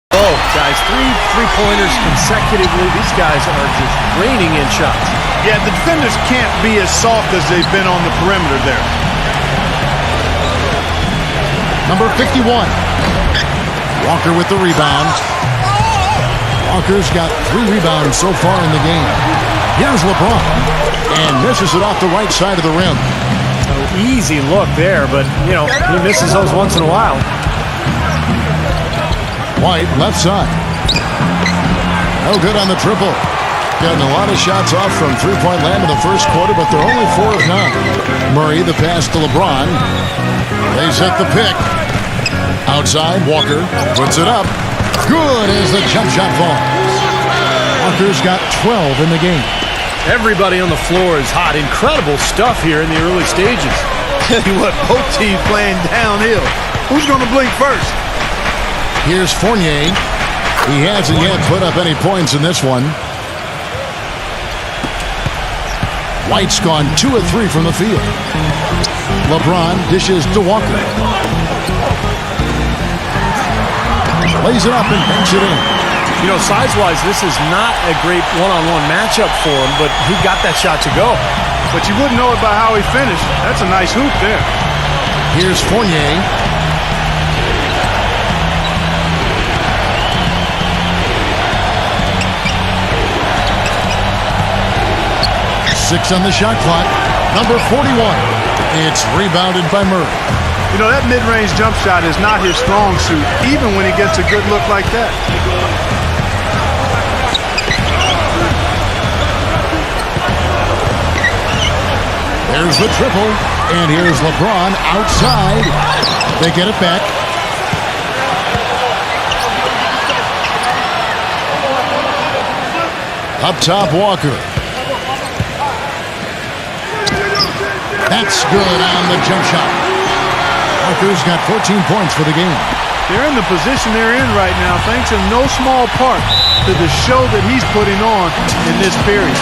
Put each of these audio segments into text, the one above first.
Oh, guys, three-pointers consecutively. These guys are just raining in shots. Yeah, the defenders can't be as soft as they've been on the perimeter there. Number 51. Walker with the rebound. Walker's got 3 rebounds so far in the game. Here's LeBron. And misses it off the right side of the rim. Oh, easy look there, but, you know, he misses those once in a while. White, left side. No good on the triple. Getting a lot of shots off from three-point land in the first quarter, but they're only 4 of 9. Murray, the pass to LeBron. They set the pick. Outside, Walker puts it up. Good as the jump shot falls. Walker's got 12 in the game. Everybody on the floor is hot. Incredible stuff here in the early stages. Tell you what, both teams playing downhill. Who's going to blink first? Here's Fournier. He hasn't yet put up any points in this one. White's gone 2 of 3 from the field. LeBron dishes to Walker. Lays it up and banks it in. You know, size-wise, this is not a great one-on-one matchup for him, but he got that shot to go. But you wouldn't know it by how he finished. That's a nice hoop there. Here's Fournier. Six on the shot clock. Number 41. It's rebounded by Murray. You know, that mid-range jump shot is not his strong suit, even when he gets a good look like that. There's the triple, and here's LeBron outside. They get it back. Up top, Walker. That's good on the jump shot. Walker's got 14 points for the game. They're in the position they're in right now thanks in no small part to the show that he's putting on in this period.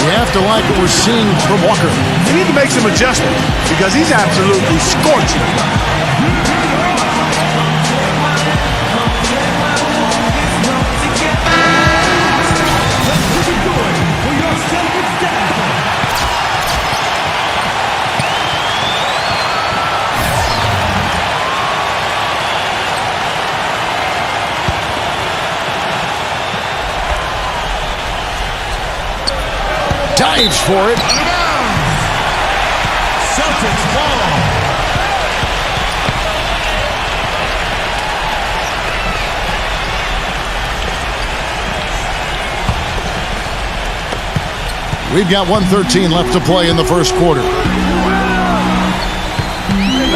You have to like what we're seeing from Walker. They need to make some adjustments because he's absolutely scorching. Dives for it. Celtics ball. We've got 1:13 left to play in the first quarter.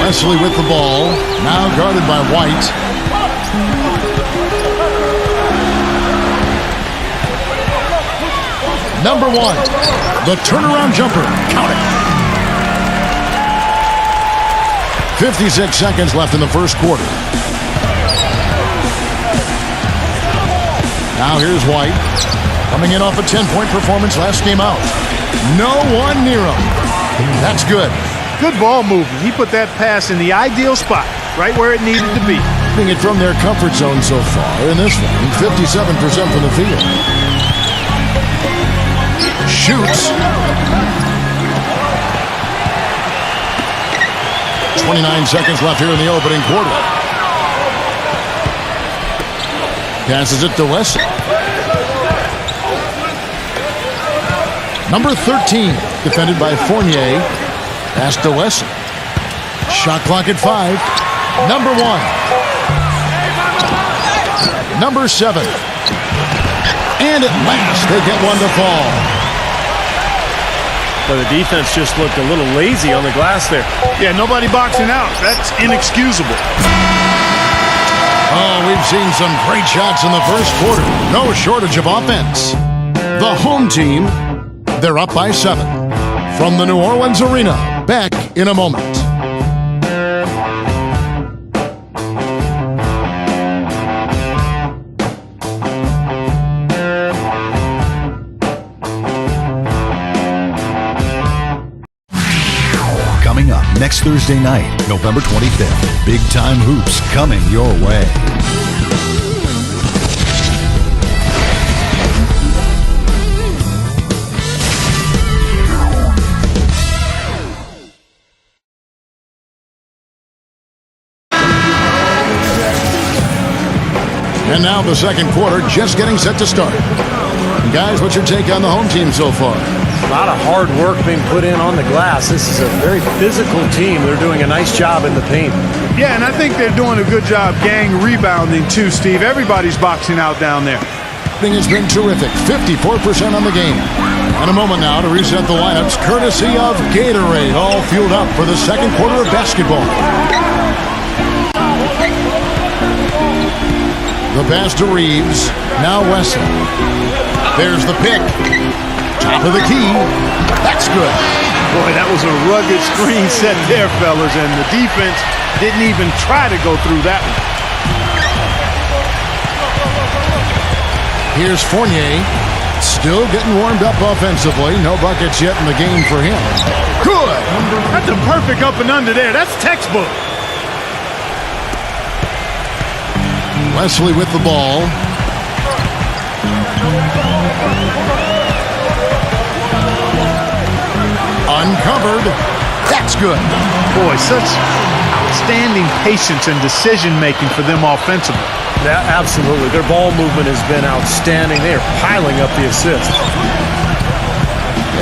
Wesley with the ball. Now guarded by White. Number 1, the turnaround jumper. Count it. 56 seconds left in the first quarter. Now here's White. Coming in off a 10-point performance last game out. No one near him. That's good. Good ball movement. He put that pass in the ideal spot, right where it needed to be. Keeping it from their comfort zone so far in this one. 57% from the field. Shoots. 29 seconds left here in the opening quarter. Passes it to Wesley. Number 13, defended by Fournier. Pass to Wesley. Shot clock at 5. Number 1. Number 7. And at last, they get one to fall. But the defense just looked a little lazy on the glass there. Yeah, nobody boxing out. That's inexcusable. Oh, we've seen some great shots in the first quarter. No shortage of offense. The home team, they're up by 7. From the New Orleans Arena, back in a moment. Coming up next Thursday night, November 25th. Big time hoops coming your way. Now the second quarter just getting set to start. Guys, what's your take on the home team so far? A lot of hard work being put in on the glass. This is a very physical team. They're doing a nice job in the paint. Yeah, and I think they're doing a good job gang rebounding too, Steve. Everybody's boxing out down there. Thing has been terrific. 54% on the game. And a moment now to reset the lineups, courtesy of Gatorade, all fueled up for the second quarter of basketball. The pass to Reeves. Now Wesley. There's the pick. Top of the key. That's good. Boy, that was a rugged screen set there, fellas, and the defense didn't even try to go through that one. Here's Fournier. Still getting warmed up offensively. No buckets yet in the game for him. Good. That's a perfect up and under there. That's textbook. Wesley with the ball. Uncovered. That's good. Boy, such outstanding patience and decision-making for them offensively. Yeah, absolutely. Their ball movement has been outstanding. They are piling up the assists.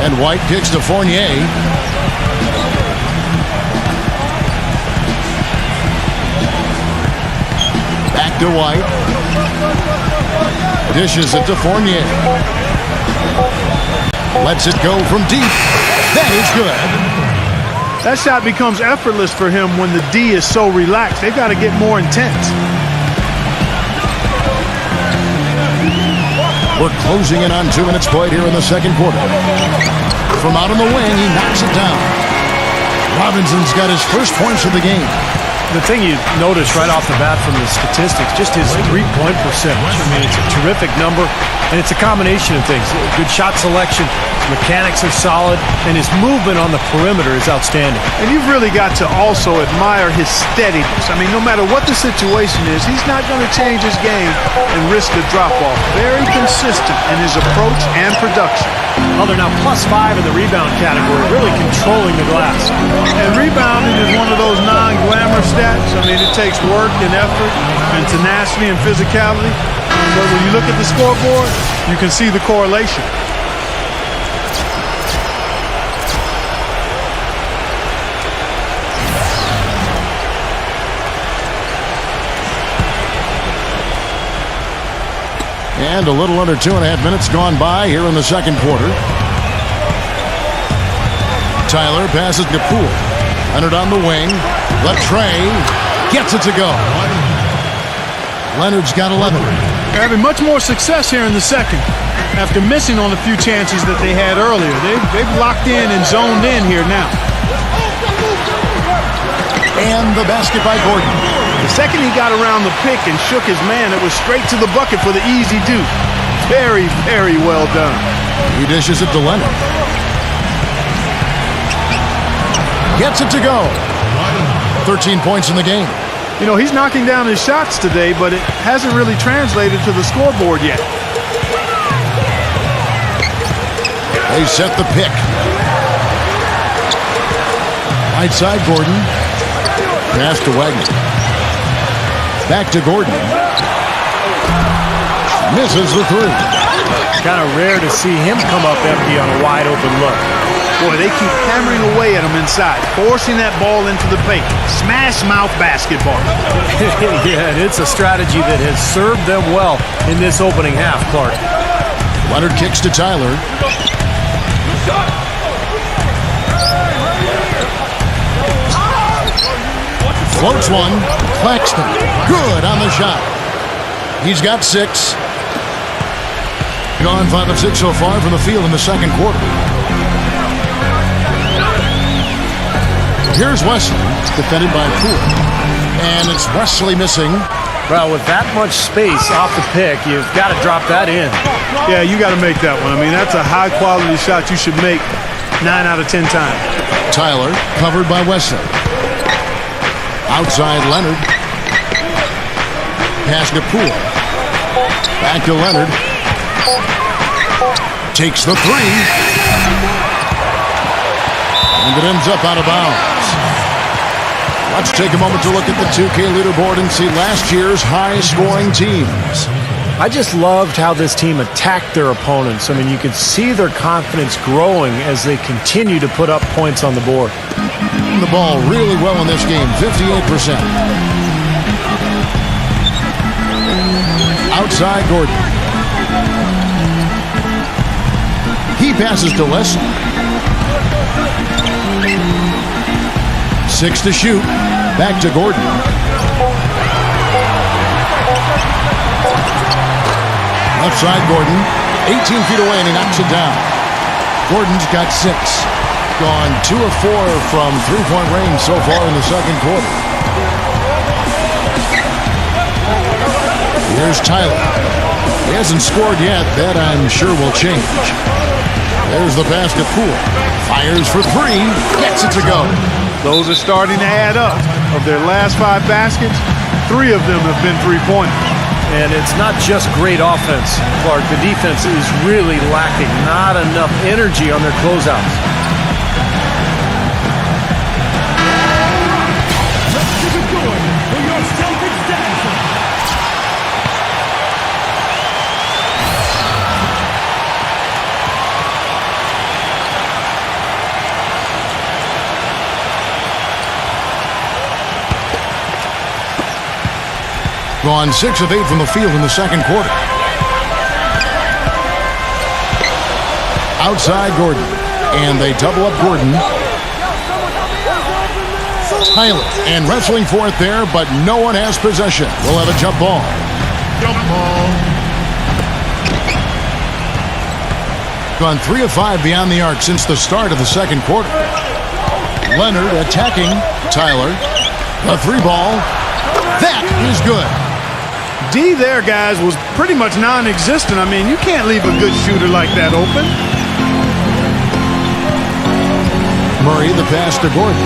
And White kicks to Fournier. Back to White. Dishes it to Fournier. Lets it go from deep. That is good. That shot becomes effortless for him when the D is so relaxed. They've got to get more intense. We're closing in on 2 minutes played here in the second quarter. From out on the wing, he knocks it down. Robinson's got his first points of the game. The thing you notice right off the bat from the statistics, just his three-point percentage. I mean, it's a terrific number, and it's a combination of things. Good shot selection, his mechanics are solid, and his movement on the perimeter is outstanding. And you've really got to also admire his steadiness. I mean, no matter what the situation is, he's not going to change his game and risk a drop-off. Very consistent in his approach and production. Well, they're now +5 in the rebound category, really controlling the glass. And rebounding is one of those non-glamour stats. I mean, it takes work and effort and tenacity and physicality. But when you look at the scoreboard, you can see the correlation. And a little under 2.5 minutes gone by here in the second quarter. Tyler passes to Poole. Leonard on the wing. Latrey gets it to go. Leonard's got 11. They're having much more success here in the second after missing on a few chances that they had earlier. They've locked in and zoned in here now. And the basket by Gordon. The second he got around the pick and shook his man, it was straight to the bucket for the easy deuce. Very, very well done. He dishes it to Leonard. Gets it to go. 13 points in the game. You know, he's knocking down his shots today, but it hasn't really translated to the scoreboard yet. They set the pick. Right side, Gordon. Pass to Wagner. Back to Gordon. Misses the three. Kind of rare to see him come up empty on a wide open look. Boy, they keep hammering away at him inside, forcing that ball into the paint. Smash mouth basketball. Yeah, and it's a strategy that has served them well in this opening half, Clark. Leonard kicks to Tyler. Floats one. Claxton. Good on the shot. He's got 6. Gone 5 of 6 so far from the field in the second quarter. Here's Wesley, defended by Poole. And it's Wesley missing. Well, with that much space off the pick, you've got to drop that in. Yeah, you got to make that one. I mean, that's a high-quality shot you should make 9 out of 10 times. Tyler, covered by Wesley. Outside Leonard. Pass to Poole. Back to Leonard. Takes the three. And it ends up out of bounds. Let's take a moment to look at the 2K leaderboard and see last year's high-scoring teams. I just loved how this team attacked their opponents. I mean, you could see their confidence growing as they continue to put up points on the board. The ball really well in this game, 58%. Outside Gordon. He passes to Lesson. 6 to shoot. Back to Gordon. Left side Gordon. 18 feet away and he knocks it down. Gordon's got 6. Gone 2 of 4 from three-point range so far in the second quarter. Here's Tyler. He hasn't scored yet. That I'm sure will change. There's the pass to Poole. Fires for 3. Gets it to go. Those are starting to add up. Of their last 5 baskets, 3 of them have been three-pointers. And it's not just great offense, Clark. The defense is really lacking. Not enough energy on their closeouts. Let's keep it going for your Celtics dancer. Gone 6 of 8 from the field in the second quarter. Outside Gordon. And they double up Gordon. Tyler. And wrestling for it there, but no one has possession. We'll have a jump ball. Jump ball. Gone 3 of 5 beyond the arc since the start of the second quarter. Leonard attacking Tyler. A 3-ball. That is good. D there, guys, was pretty much non-existent. I mean, you can't leave a good shooter like that open. Murray, the pass to Gordon.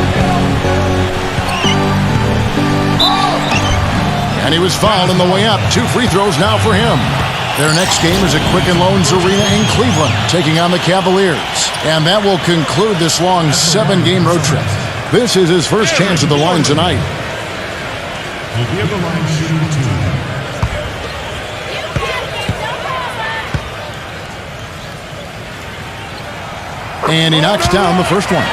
And he was fouled on the way up. 2 free throws now for him. Their next game is at Quicken Loans Arena in Cleveland, taking on the Cavaliers. And that will conclude this long 7-game road trip. This is his first chance at the line tonight. He'll be at the line shooting 2. And he knocks down the first one.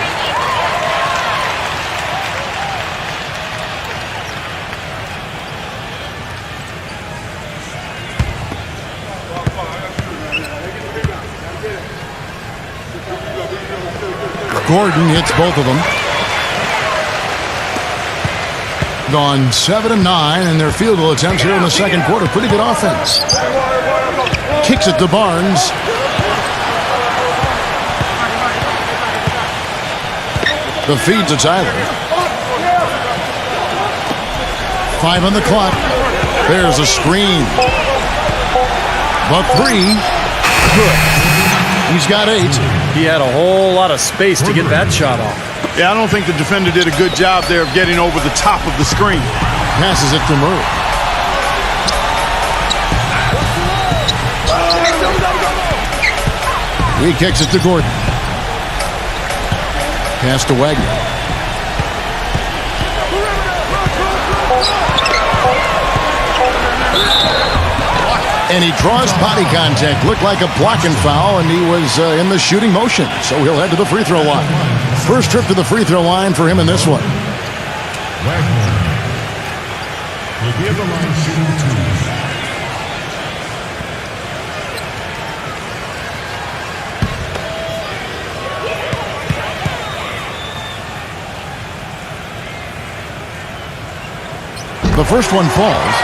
Gordon hits both of them. Gone 7 of 9 in their field goal attempts here in the second quarter. Pretty good offense. Kicks it to Barnes. The feed to Tyler. 5 on the clock. There's a screen. But 3. Good. He's got 8. He had a whole lot of space to get that shot off. Yeah, I don't think the defender did a good job there of getting over the top of the screen. Passes it to Murray. He kicks it to Gordon. Pass to Wagner. And he draws body contact. Looked like a blocking foul, and he was in the shooting motion. So he'll head to the free throw line. First trip to the free throw line for him in this one. Wagner. He'll be at the line shooting 2. The first one falls.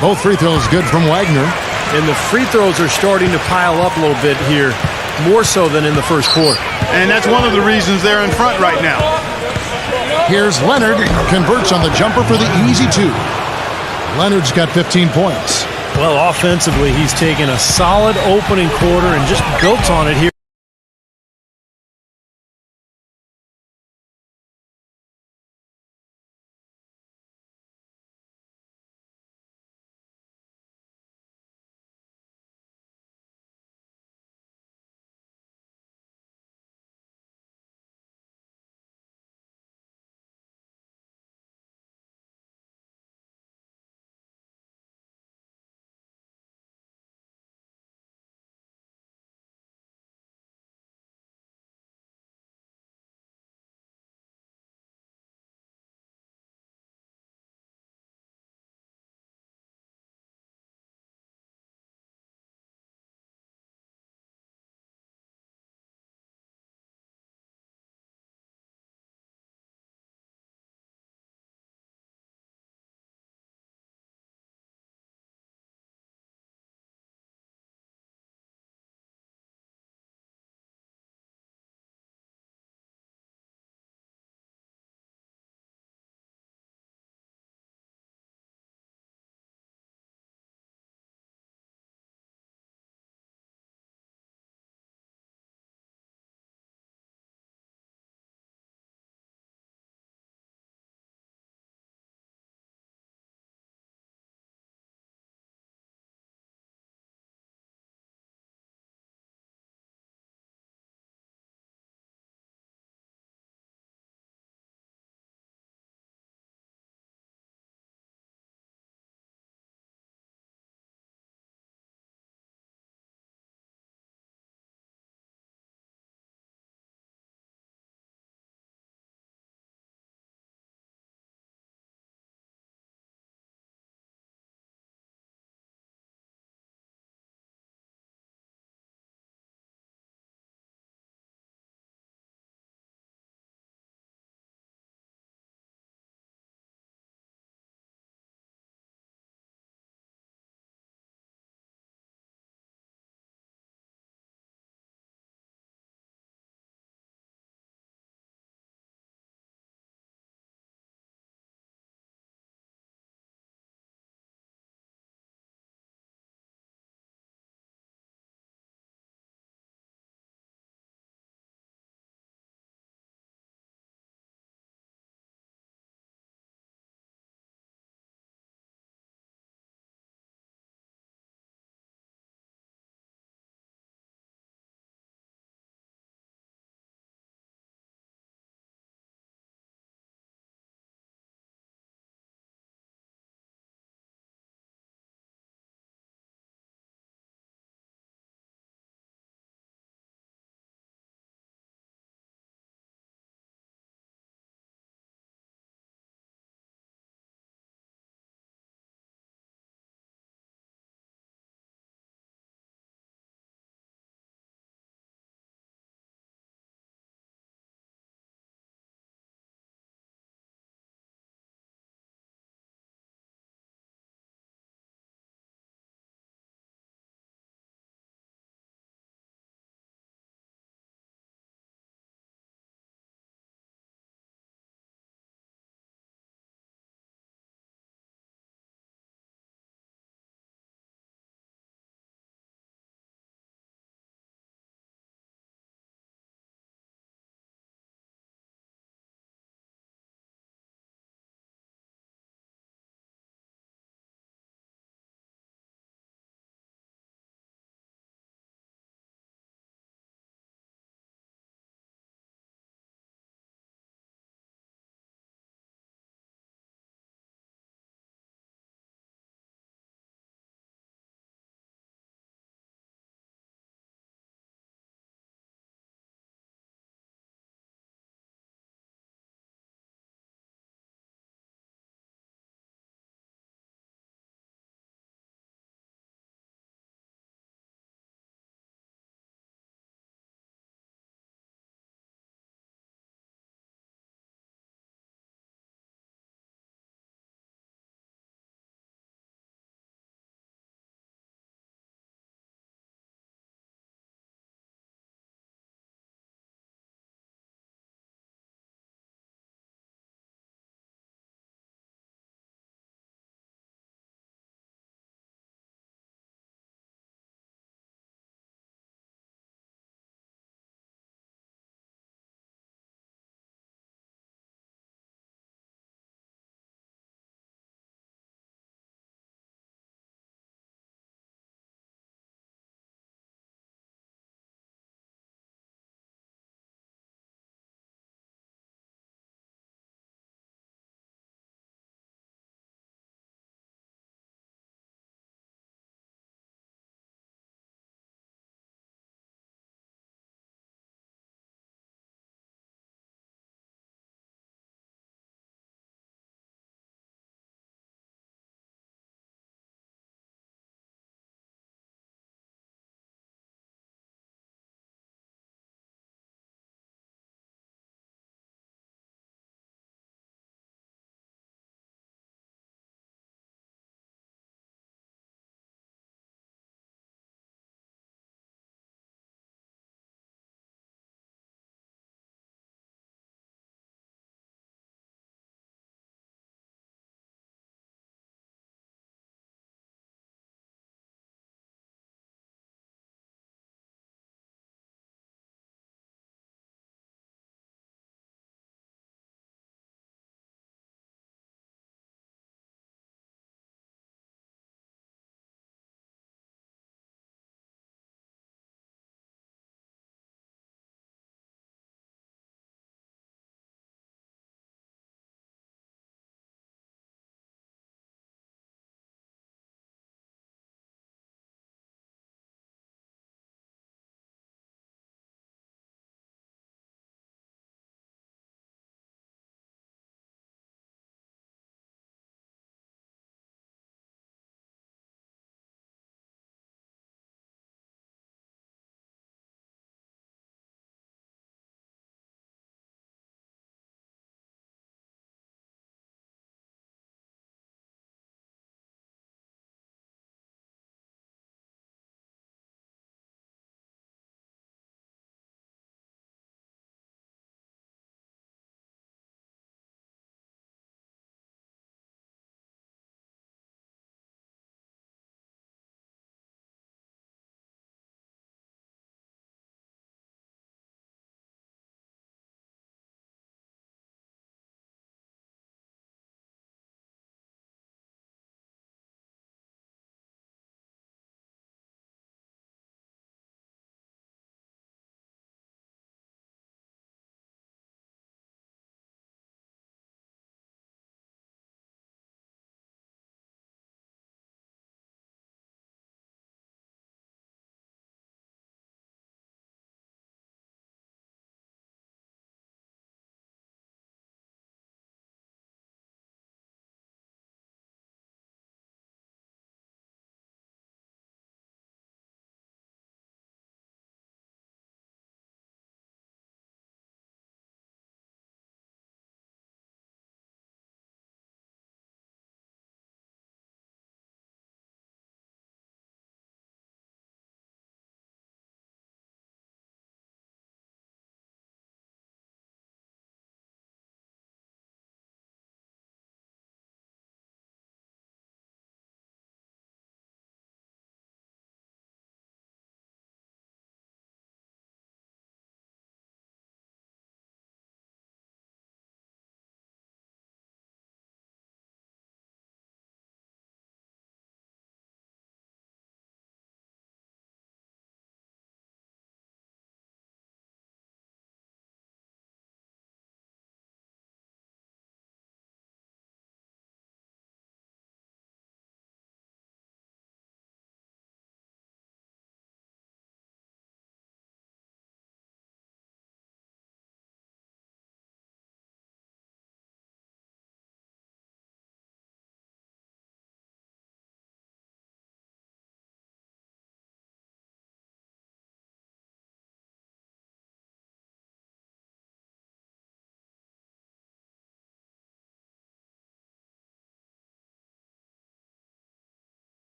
Both free throws good from Wagner. And the free throws are starting to pile up a little bit here, more so than in the first quarter. And that's one of the reasons they're in front right now. Here's Leonard. Converts on the jumper for the easy 2. Leonard's got 15 points. Well, offensively, he's taken a solid opening quarter and just built on it here.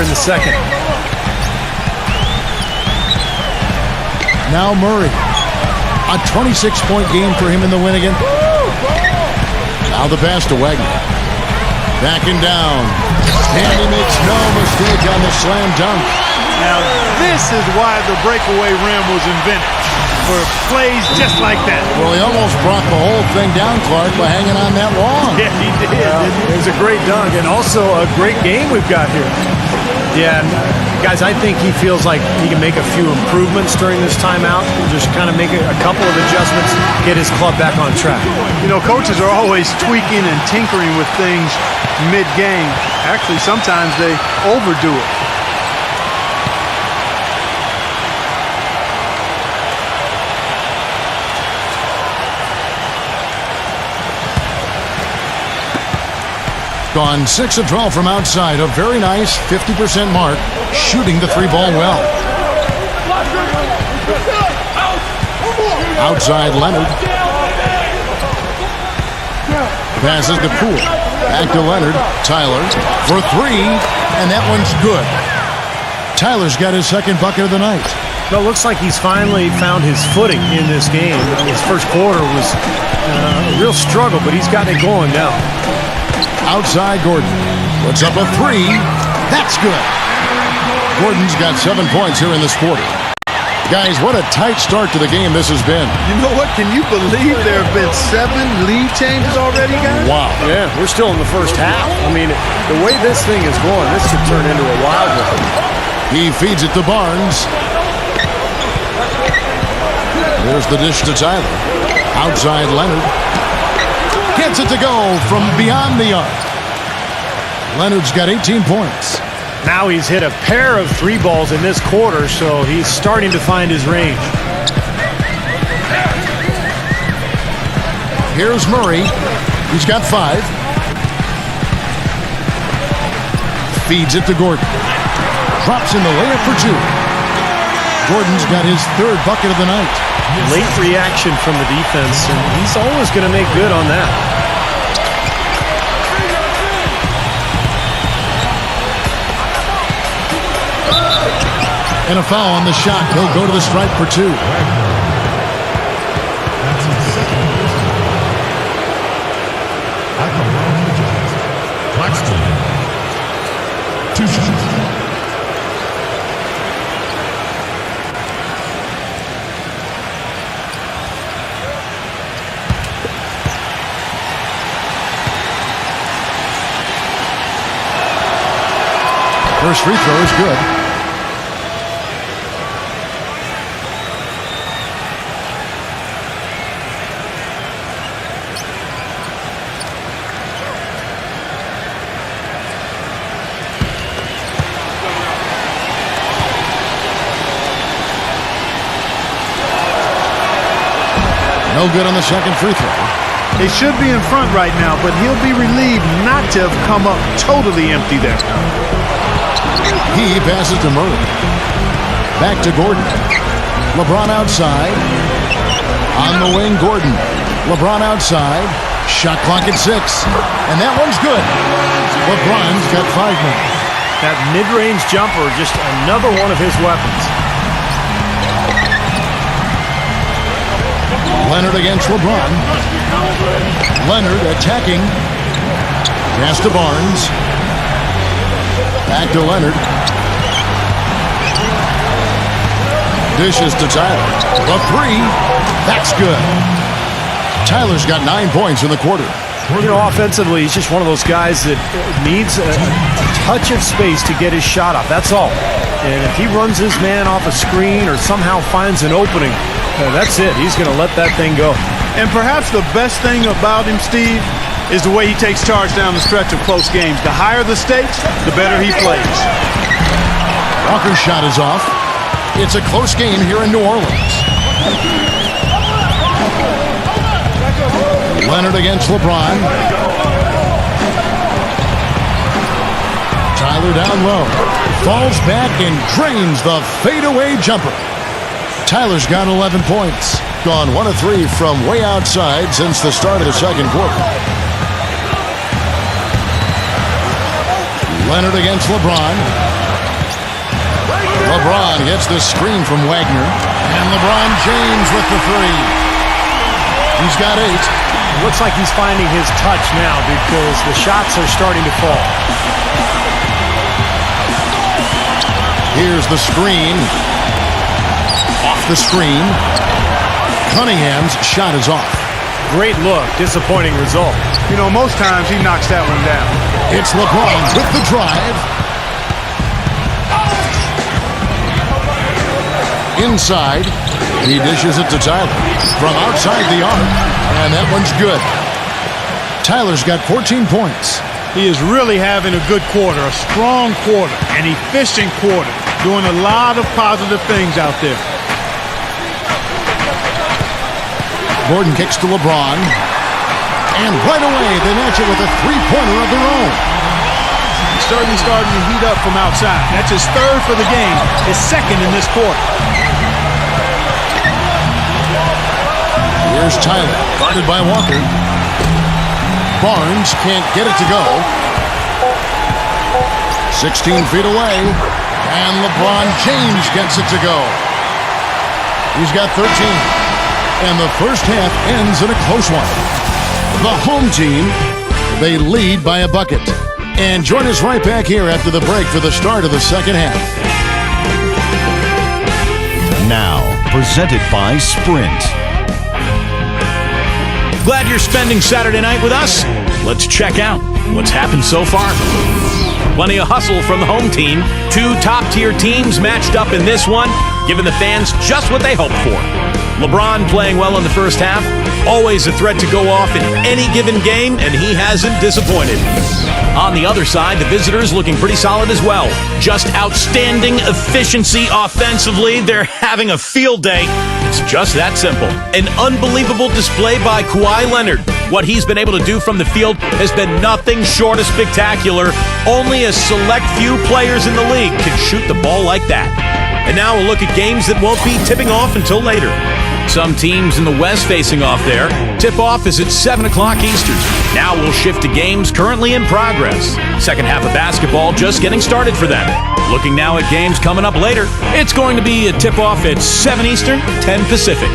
in the second. Now Murray. A 26-point game for him in the win again. Now the pass to Wagner. Backing down. And he makes no mistake on the slam dunk. Now, this is why the breakaway rim was invented, for plays just like that. Well, he almost brought the whole thing down, Clark, by hanging on that long. Yeah, he did. It was a great dunk and also a great game we've got here. Yeah, and guys, I think he feels like he can make a few improvements during this timeout, just kind of make a couple of adjustments, get his club back on track. You know, coaches are always tweaking and tinkering with things mid-game. Actually, sometimes they overdo it. Gone 6 of 12 from outside. A very nice 50% mark, shooting the 3-ball well. Outside Leonard. Passes to Poole. Back to Leonard. Tyler for 3, and that one's good. Tyler's got his second bucket of the night. Well, it looks like he's finally found his footing in this game. His first quarter was a real struggle, but he's gotten it going now. Outside Gordon. Puts up a 3. That's good. Gordon's got 7 points here in this quarter. Guys, what a tight start to the game this has been. You know what? Can you believe there have been 7 lead changes already, guys? Wow. Yeah, we're still in the first half. I mean, the way this thing is going, this could turn into a wild one. He feeds it to Barnes. There's the dish to Tyler. Outside Leonard. Gets it to go from beyond the arc. Leonard's got 18 points. Now he's hit a pair of 3 balls in this quarter, so he's starting to find his range. Here's Murray. He's got 5. Feeds it to Gordon. Drops in the layup for 2. Gordon's got his 3rd bucket of the night. Late reaction from the defense, and he's always going to make good on that. And a foul on the shot. He'll go to the stripe for 2. That's his second personal. At the line of judges, Claxton. 2 shots. First free throw is good. No good on the second free throw. They should be in front right now, but he'll be relieved not to have come up totally empty there. He passes to Murray. Back to Gordon. LeBron outside. On the wing, Gordon. LeBron outside. Shot clock at 6. And that one's good. LeBron's got 5 more. That mid-range jumper, just another one of his weapons. Leonard against LeBron. Leonard attacking. Pass to Barnes. Back to Leonard. Dishes to Tyler. The 3. That's good. Tyler's got 9 points in the quarter. You know, offensively, he's just one of those guys that needs a touch of space to get his shot off. That's all. And if he runs his man off a screen or somehow finds an opening, that's it. He's going to let that thing go. And perhaps the best thing about him, Steve, is the way he takes charge down the stretch of close games. The higher the stakes, the better he plays. Walker's shot is off. It's a close game here in New Orleans. Leonard against LeBron. Tyler down low. Falls back and drains the fadeaway jumper. Tyler's got 11 points. Gone 1 of 3 from way outside since the start of the second quarter. Leonard against LeBron. LeBron gets the screen from Wagner. And LeBron James with the three. He's got 8. Looks like he's finding his touch now because the shots are starting to fall. Here's the screen. Off the screen. Cunningham's shot is off. Great look. Disappointing result. You know, most times he knocks that one down. It's LeBron with the drive. Inside. He dishes it to Tyler. From outside the arc. And that one's good. Tyler's got 14 points. He is really having a good quarter, a strong quarter, an efficient quarter, doing a lot of positive things out there. Gordon kicks to LeBron. And right away, they match it with a three-pointer of their own. He's certainly starting to heat up from outside. That's his 3rd for the game, his 2nd in this quarter. Here's Tyler, guarded by Walker. Barnes can't get it to go. 16 feet away. And LeBron James gets it to go. He's got 13. And the first half ends in a close one. The home team, they lead by a bucket. And join us right back here after the break for the start of the second half. Now, presented by Sprint. Glad you're spending Saturday night with us? Let's check out what's happened so far. Plenty of hustle from the home team. 2 top-tier teams matched up in this one, giving the fans just what they hoped for. LeBron playing well in the first half, always a threat to go off in any given game, and he hasn't disappointed. On the other side, the visitors looking pretty solid as well. Just outstanding efficiency offensively. They're having a field day. It's just that simple. An unbelievable display by Kawhi Leonard. What he's been able to do from the field has been nothing short of spectacular. Only a select few players in the league can shoot the ball like that. And now we'll look at games that won't be tipping off until later. Some teams in the West facing off there. Tip-off is at 7 o'clock Eastern. Now we'll shift to games currently in progress. Second half of basketball just getting started for them. Looking now at games coming up later. It's going to be a tip-off at 7 Eastern, 10 Pacific.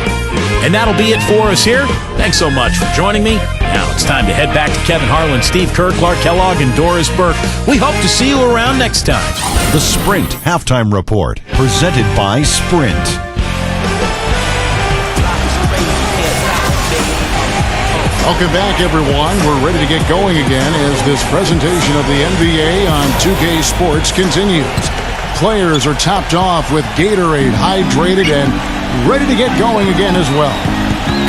And that'll be it for us here. Thanks so much for joining me. Now it's time to head back to Kevin Harlan, Steve Kerr, Clark Kellogg, and Doris Burke. We hope to see you around next time. The Sprint Halftime Report, presented by Sprint. Welcome back, everyone. We're ready to get going again as this presentation of the NBA on 2K Sports continues. Players are topped off with Gatorade, hydrated, and ready to get going again as well.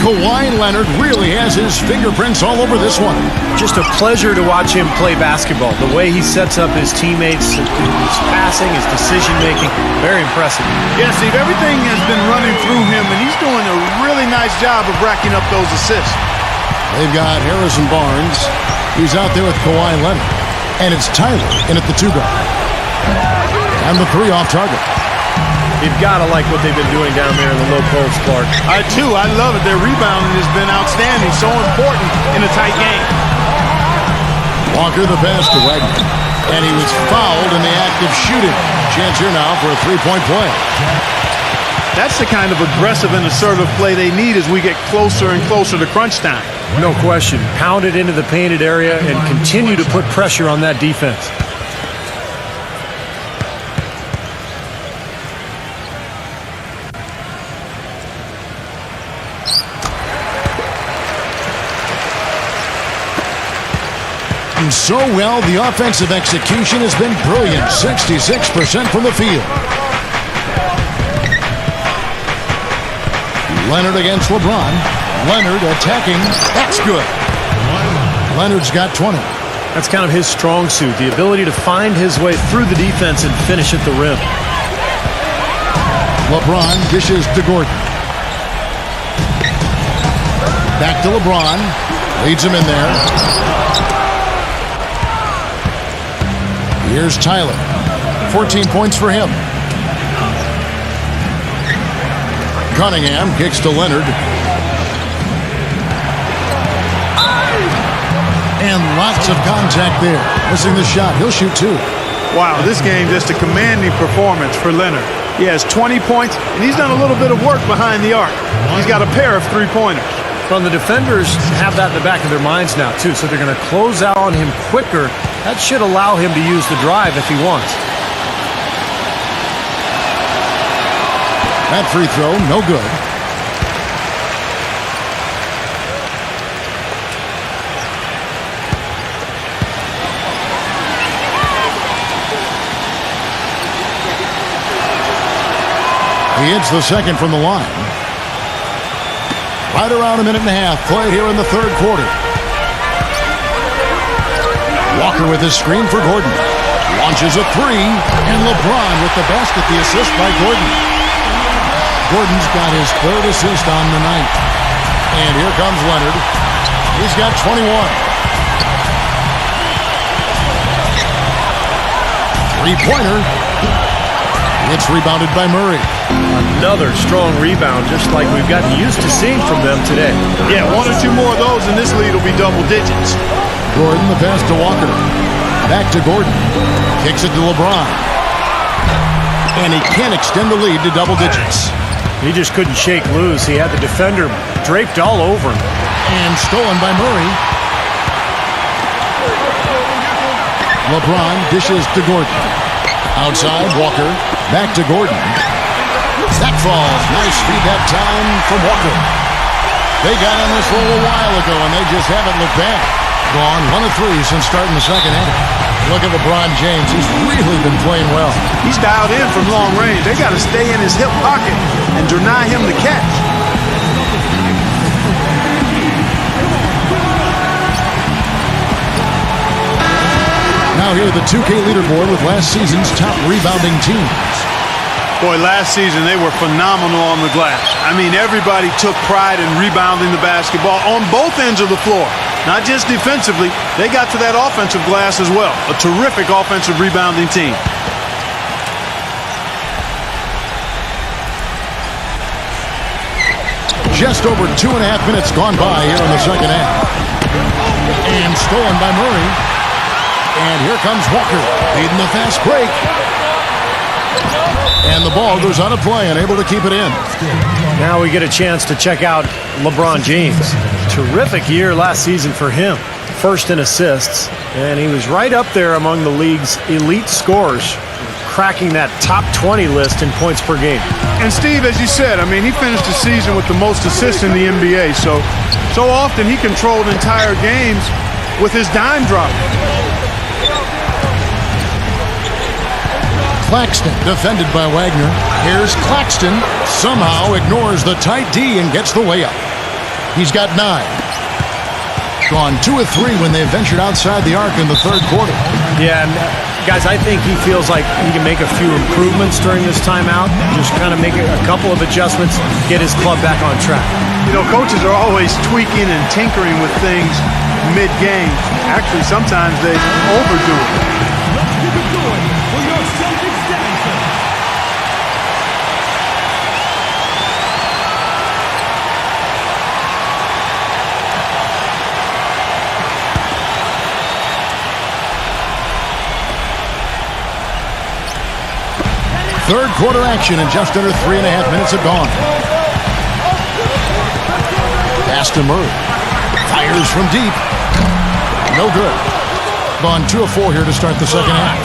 Kawhi Leonard really has his fingerprints all over this one. Just a pleasure to watch him play basketball. The way he sets up his teammates, his passing, his decision-making, very impressive. Yeah, Steve, everything has been running through him, and he's doing a really nice job of racking up those assists. They've got Harrison Barnes. He's out there with Kawhi Leonard. And it's Tyler in at the 2-guard. And the 3 off target. You've got to like what they've been doing down there in the low post, Clark. I do. I love it. Their rebounding has been outstanding. So important in a tight game. Walker the pass to Wagner. And he was fouled in the act of shooting. Chance here now for a 3-point play. That's the kind of aggressive and assertive play they need as we get closer and closer to crunch time. No question. Pound it into the painted area and continue to put pressure on that defense. And so well, the offensive execution has been brilliant. 66% from the field. Leonard against LeBron. Leonard attacking. That's good. Leonard's got 20. That's kind of his strong suit, the ability to find his way through the defense and finish at the rim. LeBron dishes to Gordon. Back to LeBron. Leads him in there. Here's Tyler. 14 points for him. Cunningham kicks to Leonard. And lots of contact there. Missing the shot. He'll shoot 2. Wow, this game just a commanding performance for Leonard. He has 20 points, and he's done a little bit of work behind the arc. He's got a pair of three-pointers. Well, the defenders have that in the back of their minds now, too, so they're going to close out on him quicker. That should allow him to use the drive if he wants. That free throw, no good. He hits the second from the line. Right around a minute and a half played here in the third quarter. Walker with his screen for Gordon. Launches a three, and LeBron with the basket, the assist by Gordon. Gordon's got his third assist on the night. And here comes Leonard. He's got 21. Three-pointer. It's rebounded by Murray. Another strong rebound, just like we've gotten used to seeing from them today. Yeah, one or two more of those, and this lead will be double digits. Gordon, the pass to Walker. Back to Gordon. Kicks it to LeBron. And he can't extend the lead to double digits. He just couldn't shake loose. He had the defender draped all over him. And stolen by Murray. LeBron dishes to Gordon. Outside, Walker. Back to Gordon. That falls. Nice feed that time from Walker. They got on this roll a while ago, and they just haven't looked back. Gone 1 of 3 since starting the second half. Look at LeBron James. He's really been playing well. He's dialed in from long range. They got to stay in his hip pocket and deny him the catch. Now here the 2K leaderboard with last season's top rebounding teams. Boy, last season they were phenomenal on the glass. I mean, everybody took pride in rebounding the basketball on both ends of the floor. Not just defensively, they got to that offensive glass as well. A terrific offensive rebounding team. Just over 2.5 minutes gone by here in the second half. And stolen by Murray. And here comes Walker, leading the fast break. And the ball goes out of play, unable to keep it in. Now we get a chance to check out LeBron James. Terrific year last season for him. First in assists, and he was right up there among the league's elite scorers, cracking that top 20 list in points per game. And Steve, as you said, I mean, he finished the season with the most assists in the NBA. So often he controlled entire games with his dime drop. Claxton defended by Wagner. Here's Claxton. Somehow ignores the tight D and gets the layup. He's got 9. Gone 2 of 3 when they ventured outside the arc in the third quarter. Yeah, and guys, I think he feels like he can make a few improvements during this timeout. Just kind of make a couple of adjustments, get his club back on track. You know, coaches are always tweaking and tinkering with things mid-game. Actually, sometimes they overdo it. Third quarter action, and just under 3.5 minutes have gone. Pass to Murray. Fires from deep. No good. Gone 2 of 4 here to start the second half.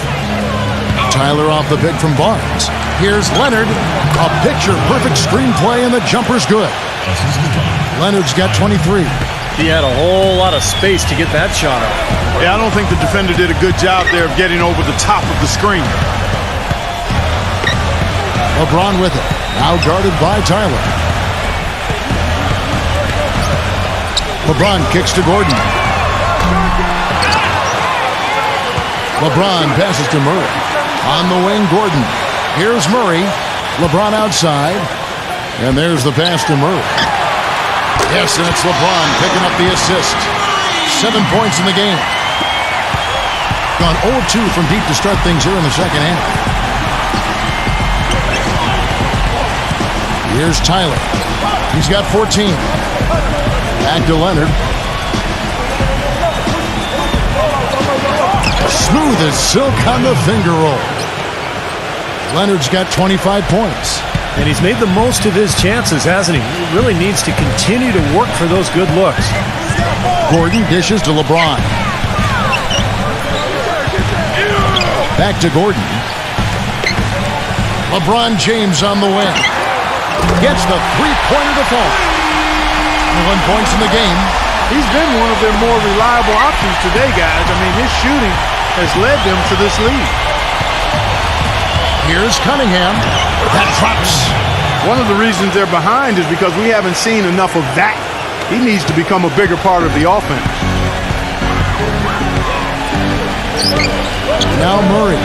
Tyler off the pick from Barnes. Here's Leonard. A picture-perfect screenplay, and the jumper's good. Leonard's got 23. He had a whole lot of space to get that shot up. Yeah, I don't think the defender did a good job there of getting over the top of the screen. LeBron with it. Now guarded by Tyler. LeBron kicks to Gordon. LeBron passes to Murray. On the wing, Gordon. Here's Murray. LeBron outside. And there's the pass to Murray. Yes, and it's LeBron picking up the assist. 7 points in the game. Gone 0-2 from deep to start things here in the second half. Here's Tyler. He's got 14. Back to Leonard. Smooth as silk on the finger roll. Leonard's got 25 points. And he's made the most of his chances, hasn't he? He really needs to continue to work for those good looks. Gordon dishes to LeBron. Back to Gordon. LeBron James on the win. Gets the three-pointer to fall. 1 point in the game. He's been one of their more reliable options today, guys. I mean, his shooting has led them to this lead. Here's Cunningham. That drops. One of the reasons they're behind is because we haven't seen enough of that. He needs to become a bigger part of the offense. Now Murray.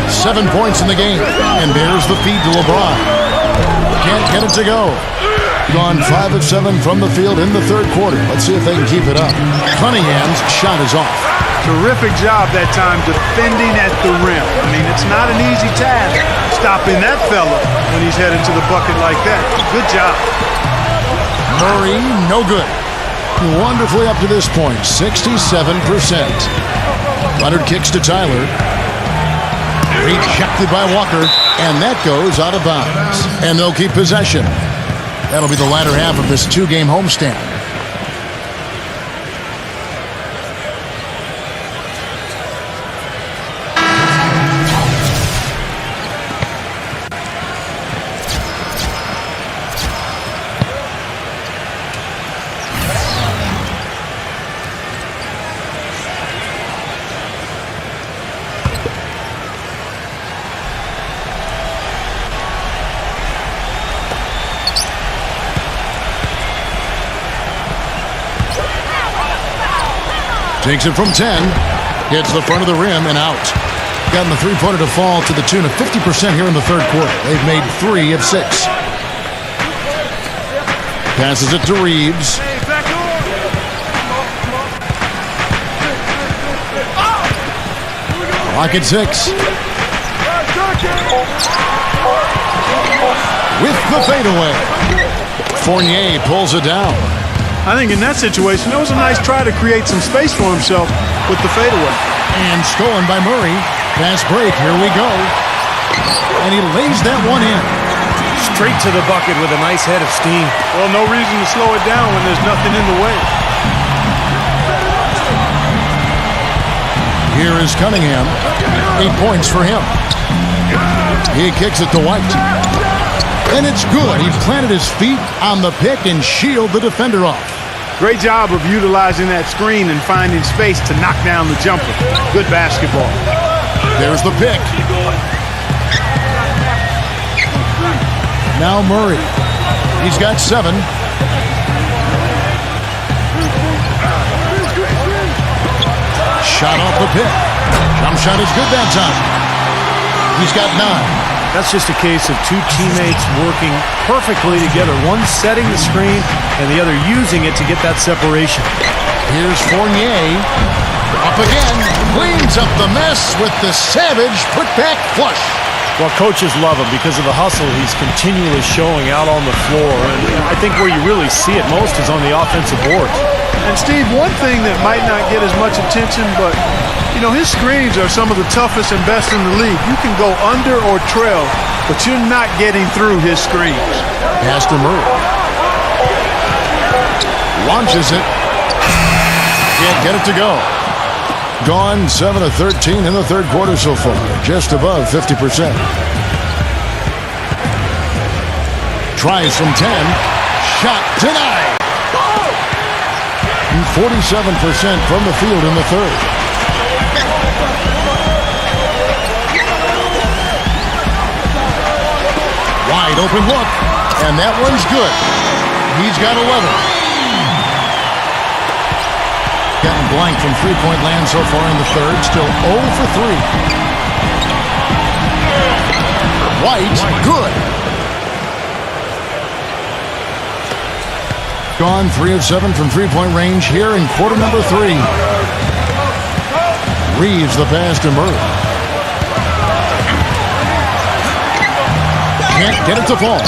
7 points in the game. And there's the feed to LeBron. Can't get it to go. Gone 5 of 7 from the field in the third quarter. Let's see if they can keep it up. Cunningham's shot is off. Terrific job that time defending at the rim. I mean, it's not an easy task stopping that fella when he's headed to the bucket like that. Good job. Murray, no good. Wonderfully up to this point, 67%. Leonard kicks to Tyler. Rejected by Walker, and that goes out of bounds. And they'll keep possession. That'll be the latter half of this two-game homestand. Takes it from 10. Hits the front of the rim and out. Gotten the three-pointer to fall to the tune of 50% here in the third quarter. They've made 3 of 6. Passes it to Reeves. Clock at 6. With the fadeaway. Fournier pulls it down. I think in that situation, it was a nice try to create some space for himself with the fadeaway. And stolen by Murray. Fast break, here we go. And he lays that one in. Straight to the bucket with a nice head of steam. Well, no reason to slow it down when there's nothing in the way. Here is Cunningham. 8 points for him. He kicks it to White. And it's good. He planted his feet on the pick and shielded the defender off. Great job of utilizing that screen and finding space to knock down the jumper. Good basketball. There's the pick. Now Murray. He's got 7. Shot off the pick. Jump shot is good that time. He's got 9. That's just a case of two teammates working perfectly together. One setting the screen and the other using it to get that separation. Here's Fournier. Up again. Cleans up the mess with the savage put-back flush. Well, coaches love him because of the hustle he's continually showing out on the floor. And I think where you really see it most is on the offensive boards. And Steve, one thing that might not get as much attention, but you know, his screens are some of the toughest and best in the league. You can go under or trail, but you're not getting through his screens. Pass to Murray. Launches it. Can't get it to go. Gone 7 of 13 in the third quarter so far. Just above 50%. Tries from 10. Shot denied. 47% from the field in the third. Wide open look. And that one's good. He's got 11. Getting blank from three-point land so far in the third. Still 0 for 3. White, good. Gone 3 of 7 from three-point range here in quarter number 3. Reeves the pass to Murray. Can't get it to fall.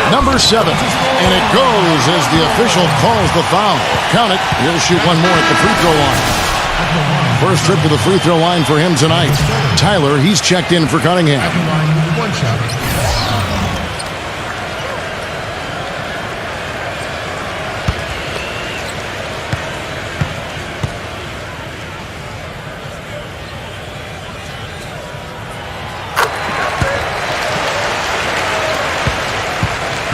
Number 7. And it goes as the official calls the foul. Count it. He'll shoot one more at the free throw line. First trip to the free throw line for him tonight. Tyler, he's checked in for Cunningham. At the line with 1 shot.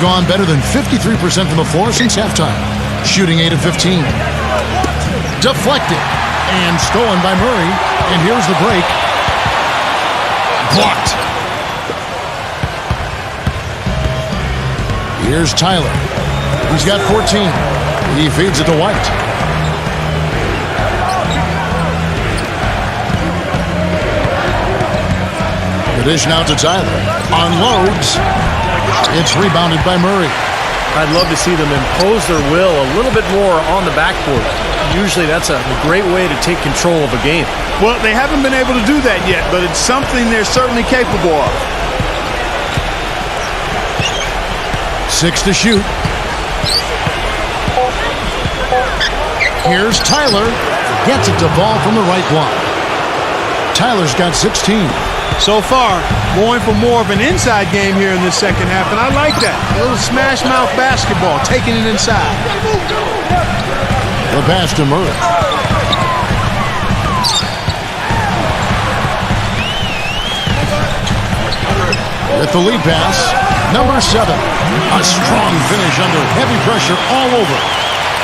Gone better than 53% from the floor since halftime. Shooting 8 of 15. Deflected and stolen by Murray. And here's the break. Blocked. Here's Tyler. He's got 14. He feeds it to White. The dish now to Tyler. Unloads. It's rebounded by Murray. I'd love to see them impose their will a little bit more on the backboard. Usually that's a great way to take control of a game. Well, they haven't been able to do that yet, but it's something they're certainly capable of. 6 to shoot. Here's Tyler. Gets it to fall from the right block. Tyler's got 16. So far, going for more of an inside game here in this second half, and I like that. A little smash mouth basketball, taking it inside. The pass to Murray. With the lead pass, number 7. A strong finish under heavy pressure all over.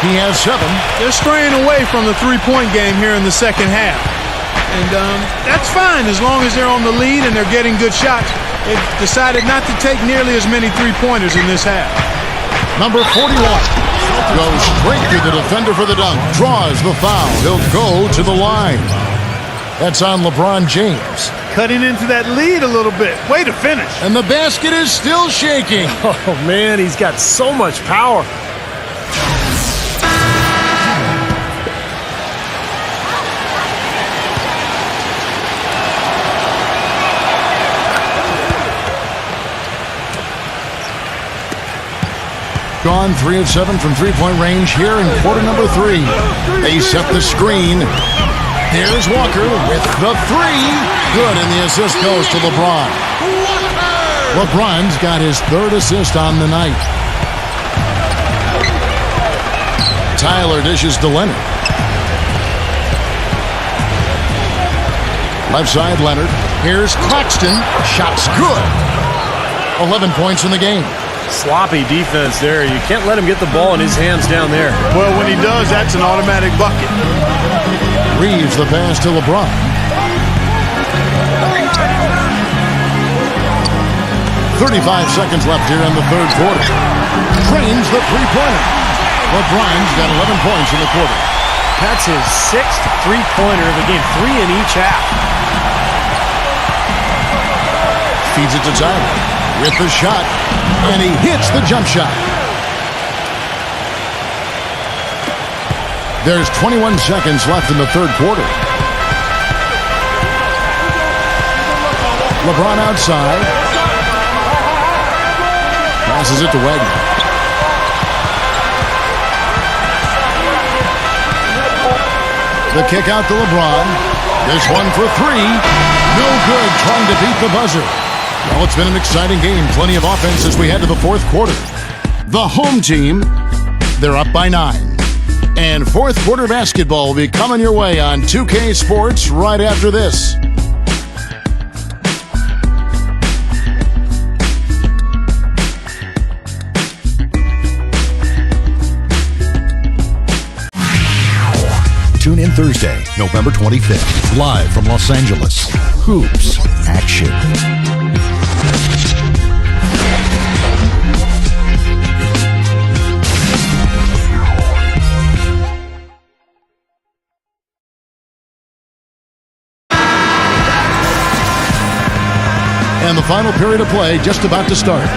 He has 7. They're straying away from the three-point game here in the second half. And that's fine as long as they're on the lead and they're getting good shots. They've decided not to take nearly as many three-pointers in this half. Number 41 goes straight through the defender for the dunk. Draws the foul. He'll go to the line. That's on LeBron James. Cutting into that lead a little bit. Way to finish. And the basket is still shaking. Oh, man, he's got so much power. Gone 3 of 7 from three-point range here in quarter number 3. They set the screen. Here's Walker with the 3. Good, and the assist goes to LeBron. LeBron's got his 3rd assist on the night. Tyler dishes to Leonard. Left side, Leonard. Here's Claxton. Shot's good. 11 points in the game. Sloppy defense there. You can't let him get the ball in his hands down there. Well, when he does, that's an automatic bucket. Reeves the pass to LeBron. 35 seconds left here in the third quarter. Trains the three-pointer. LeBron's got 11 points in the quarter. That's his 6th three-pointer of the game. 3 in each half. Feeds it to Tyler with the shot, and he hits the jump shot. There's 21 seconds left in the third quarter. LeBron outside. Passes it to Wagner. The kick out to LeBron. This one for 3. No good, trying to beat the buzzer. Well, it's been an exciting game. Plenty of offense as we head to the fourth quarter. The home team, they're up by 9. And fourth quarter basketball will be coming your way on 2K Sports right after this. Tune in Thursday, November 25th, live from Los Angeles. Hoops Action. And the final period of play just about to start.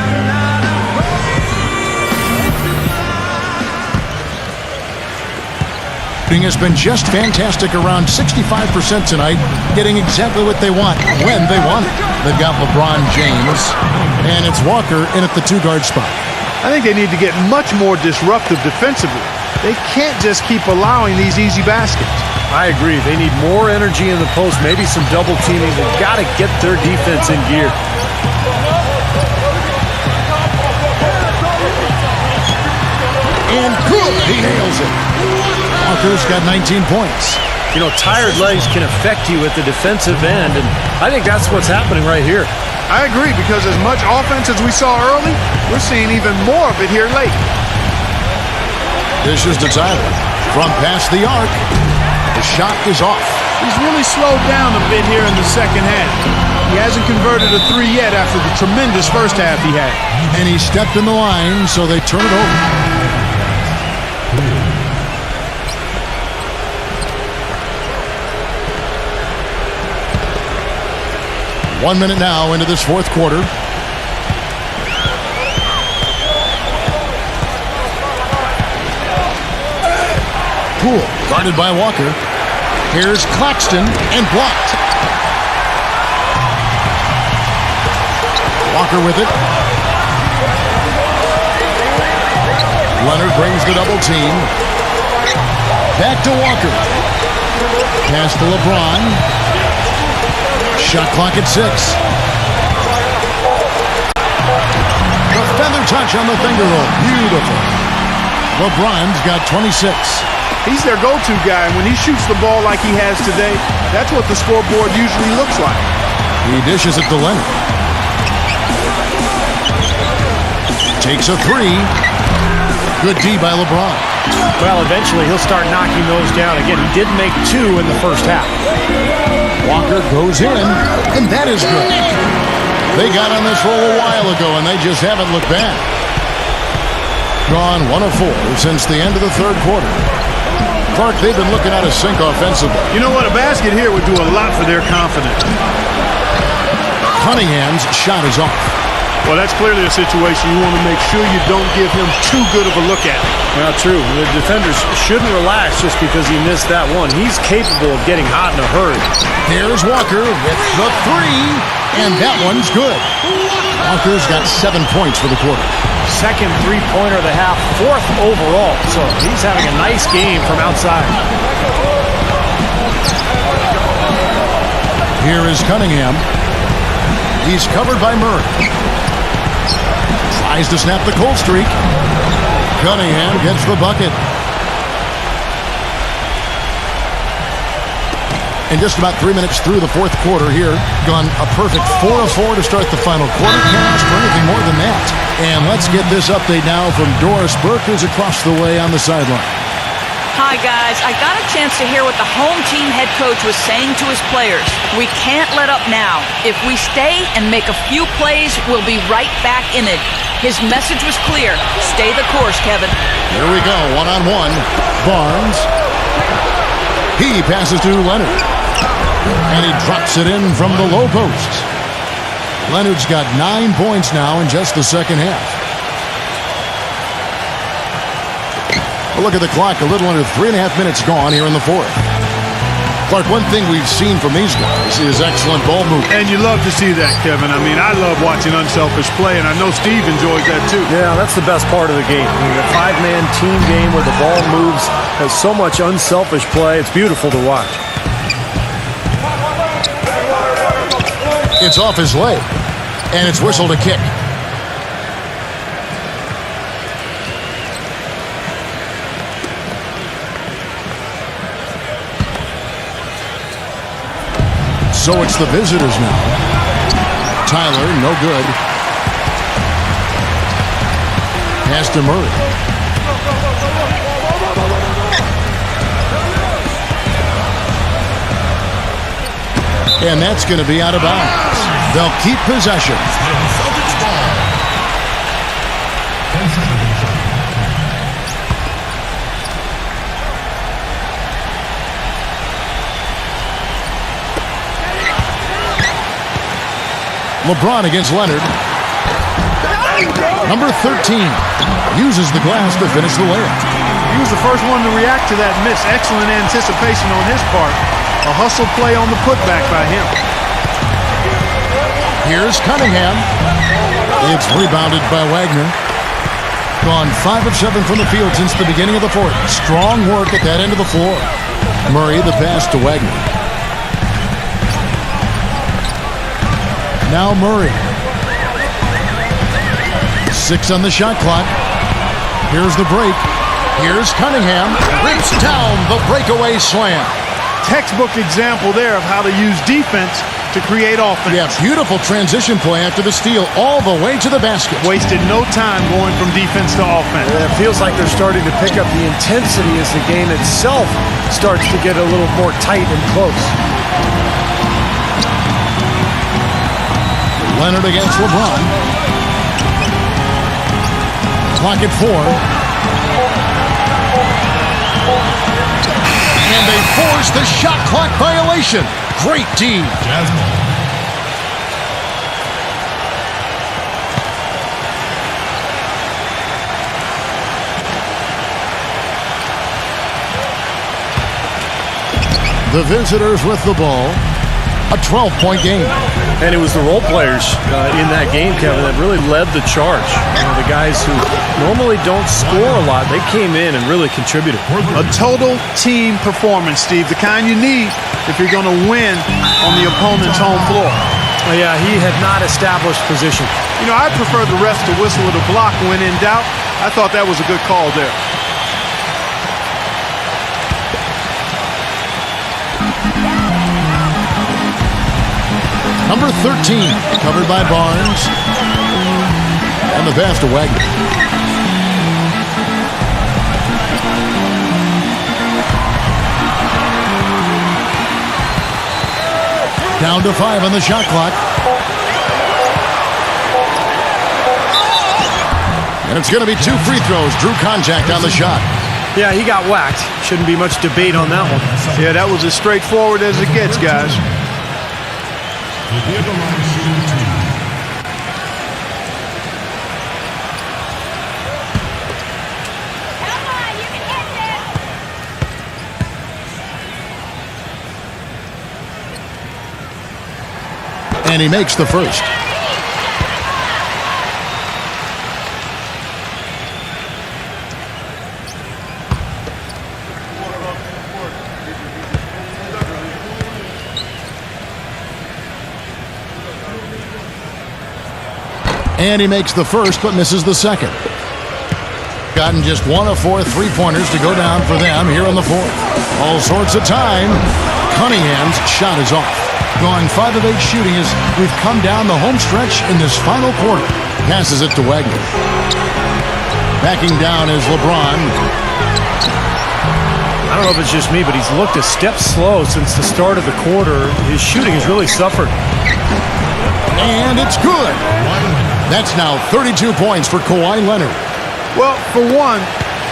Shooting has been just fantastic, around 65% tonight, getting exactly what they want when they want it. They've got LeBron James, and it's Walker in at the 2-guard spot. I think they need to get much more disruptive defensively. They can't just keep allowing these easy baskets. I agree. They need more energy in the post, maybe some double teaming. They've got to get their defense in gear. And good. He nails it. Walker's got 19 points. You know, tired legs can affect you at the defensive end, and I think that's what's happening right here. I agree, because as much offense as we saw early, we're seeing even more of it here late. Dishes to Tyler. From past the arc. The shot is off. He's really slowed down a bit here in the second half. He hasn't converted a three yet after the tremendous first half he had. And he stepped in the line, so they turn it over. One minute now into this fourth quarter. Poole guarded by Walker. Here's Claxton and blocked. Walker with it. Leonard brings the double team. Back to Walker. Pass to LeBron. Shot clock at 6. The feather touch on the finger roll. Beautiful. LeBron's got 26. He's their go-to guy. When he shoots the ball like he has today, that's what the scoreboard usually looks like. He dishes it to Leonard. Takes a three. Good D by LeBron. Well, eventually he'll start knocking those down again. He did make 2 in the first half. Walker goes in, and that is good. They got on this roll a while ago, and they just haven't looked back. Gone 1 of 4 since the end of the third quarter. Clark, they've been looking out of sync offensively. You know what? A basket here would do a lot for their confidence. Cunningham's shot is off. Well, that's clearly a situation you want to make sure you don't give him too good of a look at. Well, true. The defenders shouldn't relax just because he missed that one. He's capable of getting hot in a hurry. Here's Walker with the three, and that one's good. Walker's got 7 points for the quarter. Second three-pointer of the half, 4th overall. So he's having a nice game from outside. Here is Cunningham. He's covered by Murray. Tries to snap the cold streak. Cunningham gets the bucket. And just about 3 minutes through the fourth quarter here. Gone a perfect 4 of 4 to start the final quarter. Can't ask for anything more than that. And let's get this update now from Doris Burke, who's across the way on the sideline. Hi, guys. I got a chance to hear what the home team head coach was saying to his players. We can't let up now. If we stay and make a few plays, we'll be right back in it. His message was clear. Stay the course, Kevin. Here we go, one-on-one. Barnes. He passes to Leonard. And he drops it in from the low post. Leonard's got 9 points now in just the second half. Well, look at the clock. A little under 3.5 minutes gone here in the fourth. Clark, one thing we've seen from these guys is excellent ball movement. And you love to see that, Kevin. I mean, I love watching unselfish play, and I know Steve enjoys that too. Yeah, that's the best part of the game. I mean, the 5-man team game where the ball moves, has so much unselfish play. It's beautiful to watch. It's off his leg, and it's whistled a kick. So it's the visitors now. Tyler, no good. Pass to Murray. And that's going to be out of bounds. They'll keep possession. LeBron against Leonard. Number 13 uses the glass to finish the layup. He was the first one to react to that miss. Excellent anticipation on his part. A hustle play on the putback by him. Here's Cunningham. It's rebounded by Wagner. Gone 5 of 7 from the field since the beginning of the fourth. Strong work at that end of the floor. Murray, the pass to Wagner. Now Murray. 6 on the shot clock. Here's the break. Here's Cunningham. Rips down the breakaway slam. Textbook example there of how to use defense to create offense. Yeah, beautiful transition play after the steal all the way to the basket. Wasted no time going from defense to offense. It feels like they're starting to pick up the intensity as the game itself starts to get a little more tight and close. Leonard against LeBron. Clock at 4. And they force the shot clock violation. Great D. Jasmine. The visitors with the ball. A 12-point game. And it was the role players in that game, Kevin, that really led the charge. The guys who normally don't score a lot, they came in and really contributed. A total team performance, Steve, the kind you need if you're going to win on the opponent's home floor. Yeah, he had not established position. You know, I prefer the refs to whistle with a block when in doubt. I thought that was a good call there. Number 13, covered by Barnes. And the pass to Wagner. Down to 5 on the shot clock. And it's going to be 2 free throws. Drew contact on the shot. Yeah, he got whacked. Shouldn't be much debate on that one. Yeah, that was as straightforward as it gets, guys. Will be at the line shooting 2. And he makes the first. And he makes the first, but misses the second. Gotten just 1 of 4 3-pointers to go down for them here in the fourth. All sorts of time. Cunningham's shot is off. Going 5 of 8 shooting as we've come down the home stretch in this final quarter. Passes it to Wagner. Backing down is LeBron. I don't know if it's just me, but he's looked a step slow since the start of the quarter. His shooting has really suffered. And it's good. That's now 32 points for Kawhi Leonard. Well, for one,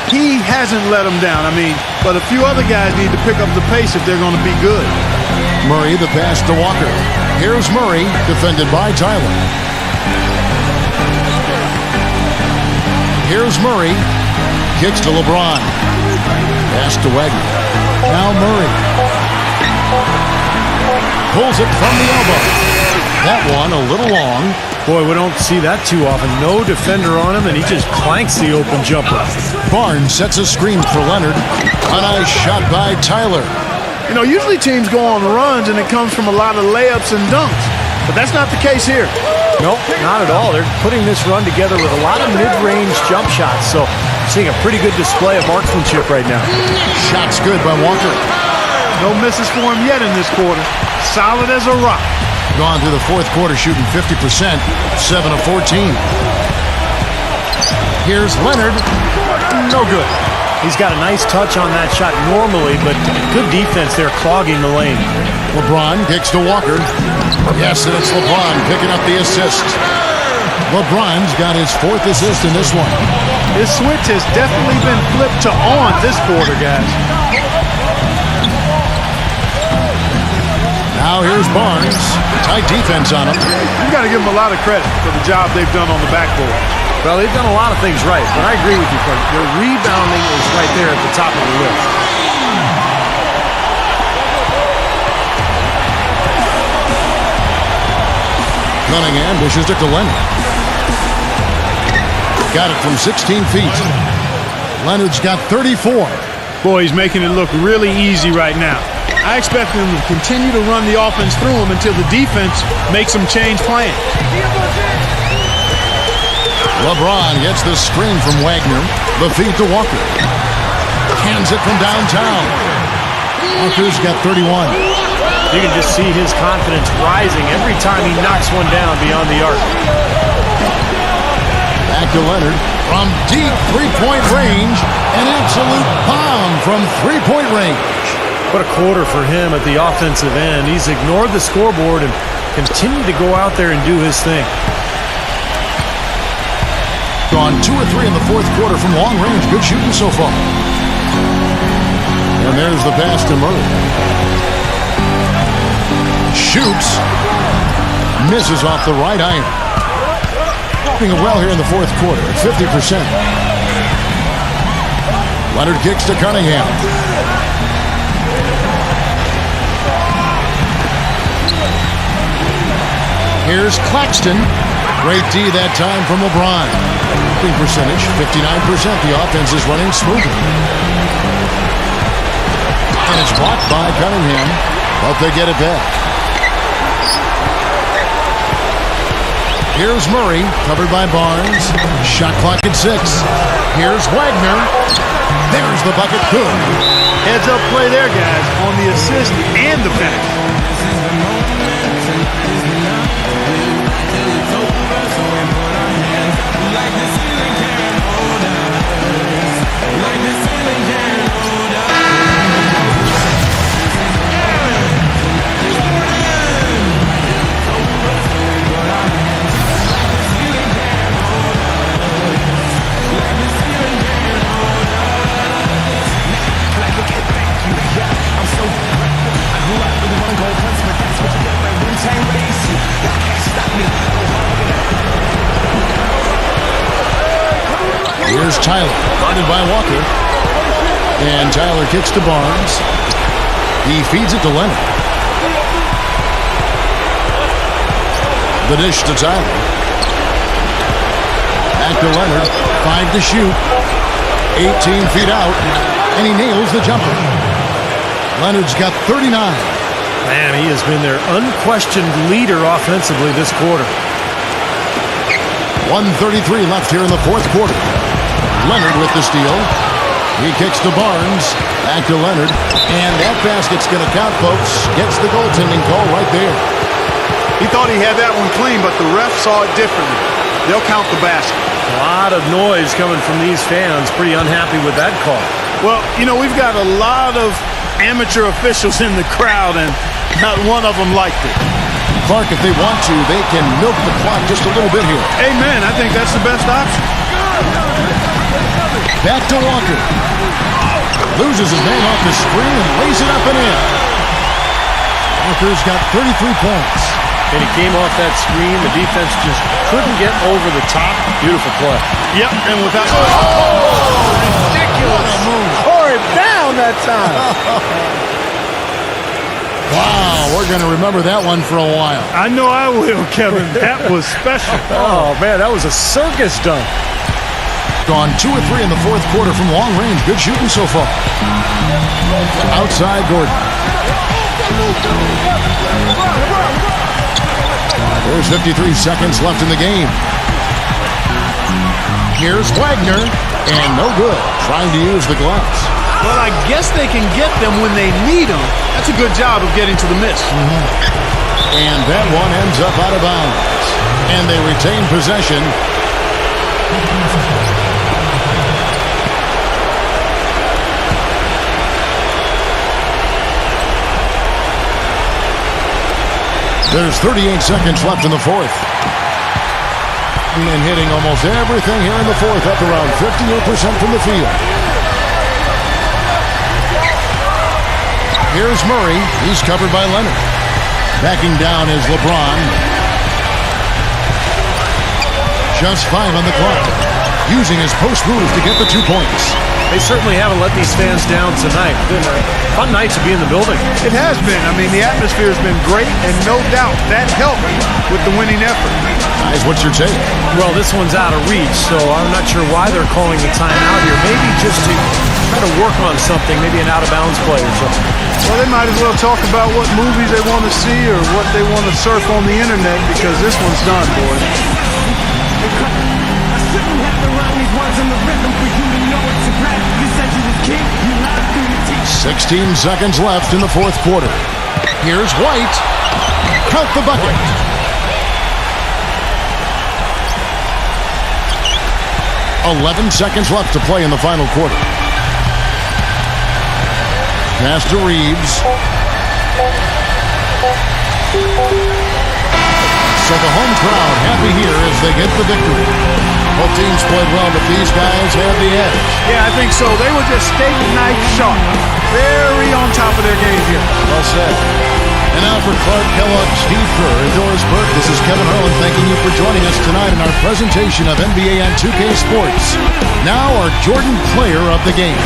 he hasn't let them down. But a few other guys need to pick up the pace if they're going to be good. Murray, the pass to Walker. Here's Murray, defended by Tyler. Here's Murray. Kicks to LeBron. Pass to Wagner. Now Murray. Pulls it from the elbow. That one a little long. Boy, we don't see that too often. No defender on him, and he just clanks the open jumper. Barnes sets a screen for Leonard. A nice shot by Tyler. You know, usually teams go on runs and it comes from a lot of layups and dunks. But that's not the case here. Nope, not at all. They're putting this run together with a lot of mid-range jump shots. So seeing a pretty good display of marksmanship right now. Shot's good by Walker. No misses for him yet in this quarter. Solid as a rock. Gone through the fourth quarter shooting 50%, 7 of 14. Here's Leonard. No good. He's got a nice touch on that shot normally, but good defense there clogging the lane. LeBron kicks to Walker. Yes, and it's LeBron picking up the assist. LeBron's got his 4th assist in this one. His switch has definitely been flipped to on this quarter, guys. Now here's Barnes. Tight defense on him. You've got to give them a lot of credit for the job they've done on the backboard. Well, they've done a lot of things right, but I agree with you, Frank. Their rebounding is right there at the top of the list. Cunningham dishes it to Leonard. Got it from 16 feet. Leonard's got 34. Boy, he's making it look really easy right now. I expect them to continue to run the offense through him until the defense makes them change plans. LeBron gets the screen from Wagner. The feed to Walker. Hands it from downtown. Walker's got 31. You can just see his confidence rising every time he knocks one down beyond the arc. Back to Leonard from deep three-point range. An absolute bomb from three-point range. What a quarter for him at the offensive end. He's ignored the scoreboard and continued to go out there and do his thing. Gone 2 or 3 in the fourth quarter from long range. Good shooting so far. And there's the pass to Murray. Shoots. Misses off the right iron. Doing well here in the fourth quarter at 50%. Leonard kicks to Cunningham. Here's Claxton. Great D that time from LeBron. Shooting percentage, 59%. The offense is running smoothly. And it's blocked by Cunningham. Hope they get it back. Here's Murray, covered by Barnes. Shot clock at 6. Here's Wagner. There's the bucket. Good. Heads up play there, guys, on the assist and the finish. Here's Tyler, guarded by Walker. And Tyler kicks to Barnes. He feeds it to Leonard. The dish to Tyler. Back to Leonard. 5 to shoot. 18 feet out. And he nails the jumper. Leonard's got 39. Man, he has been their unquestioned leader offensively this quarter. 1:33 left here in the fourth quarter. Leonard with the steal. He kicks to Barnes. Back to Leonard. And that basket's going to count, folks. Gets the goaltending call right there. He thought he had that one clean, but the ref saw it differently. They'll count the basket. A lot of noise coming from these fans. Pretty unhappy with that call. Well, you know, we've got a lot of amateur officials in the crowd, and not one of them liked it. Clark, if they want to, they can milk the clock just a little bit here. Amen. I think that's the best option. Back to Walker. Loses his man off the screen and lays it up and in. Walker's got 33 points. And he came off that screen. The defense just couldn't get over the top. Beautiful play. Yep, and without... Oh, ridiculous. Tore it down that time. Wow, we're going to remember that one for a while. I know I will, Kevin. That was special. Oh, man, that was a circus dunk. Gone 2 or 3 in the fourth quarter from long range. Good shooting so far. Outside Gordon. There's 53 seconds left in the game. Here's Wagner. And no good. Trying to use the gloves. Well, I guess they can get them when they need them. That's a good job of getting to the miss. And that one ends up out of bounds. And they retain possession. There's 38 seconds left in the fourth. And hitting almost everything here in the fourth, up around 58% from the field. Here's Murray. He's covered by Leonard. Backing down is LeBron. Just 5 on the clock. Using his post move to get the 2 points. They certainly haven't let these fans down tonight. Been a fun night to be in the building. It has been. I mean, the atmosphere has been great, and no doubt that helped with the winning effort. Guys, what's your take? Well, this one's out of reach, so I'm not sure why they're calling the timeout here. Maybe just to trying to work on something, maybe an out-of-bounds play or something. Well, they might as well talk about what movies they want to see or what they want to surf on the internet, because this one's done, boys. 16 seconds left in the fourth quarter. Here's White. Count the bucket. White. 11 seconds left to play in the final quarter. Pass to Reeves. So the home crowd happy here as they get the victory. Both teams played well, but these guys had the edge. Yeah, I think so. They were just steak knife sharp. Very on top of their game here. Well said. And now for Clark Kellogg, Steve Kerr, and Doris Burke, this is Kevin Harlan thanking you for joining us tonight in our presentation of NBA on 2K Sports. Now our Jordan player of the game.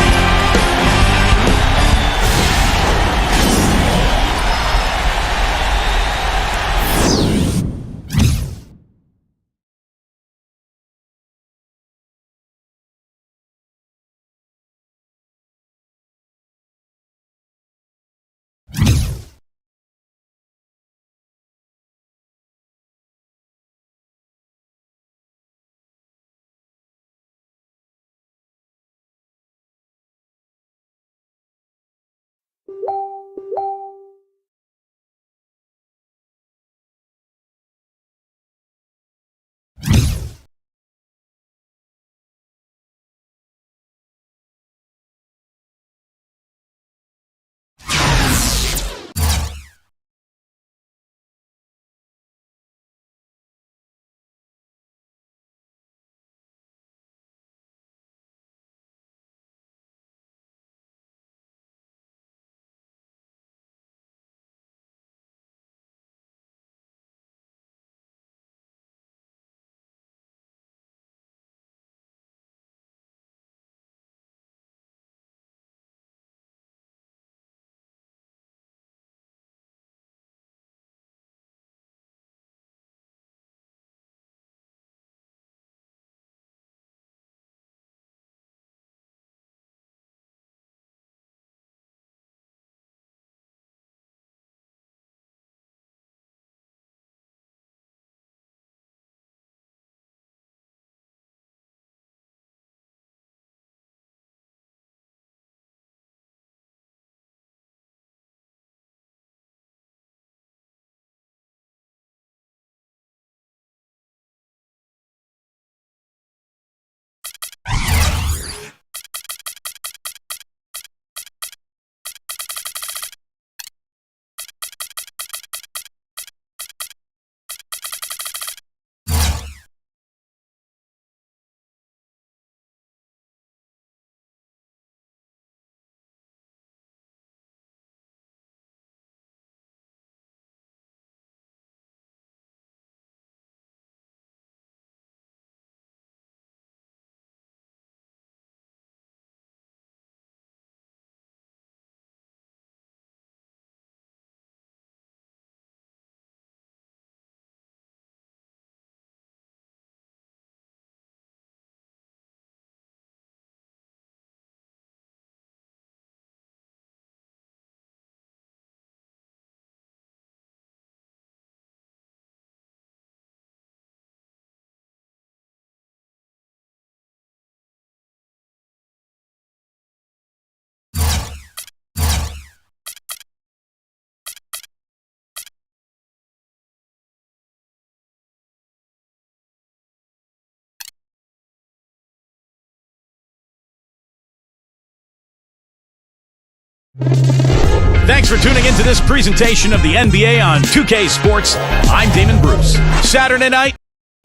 Thanks for tuning into this presentation of the NBA on 2K Sports. I'm Damon Bruce. Saturday night.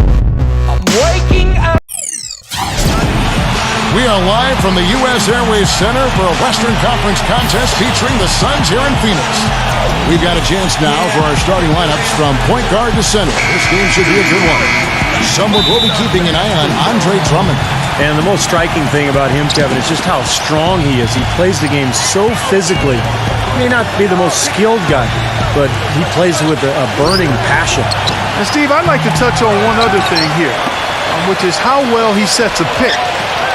I'm waking up. We are live from the U.S. Airways Center for a Western Conference contest featuring the Suns here in Phoenix. We've got a chance now for our starting lineups from point guard to center. This game should be a good one. Someone will be keeping an eye on Andre Drummond. And the most striking thing about him, Kevin, is just how strong he is. He plays the game so physically. He may not be the most skilled guy, but he plays with a burning passion. And Steve, I'd like to touch on one other thing here, which is how well he sets a pick.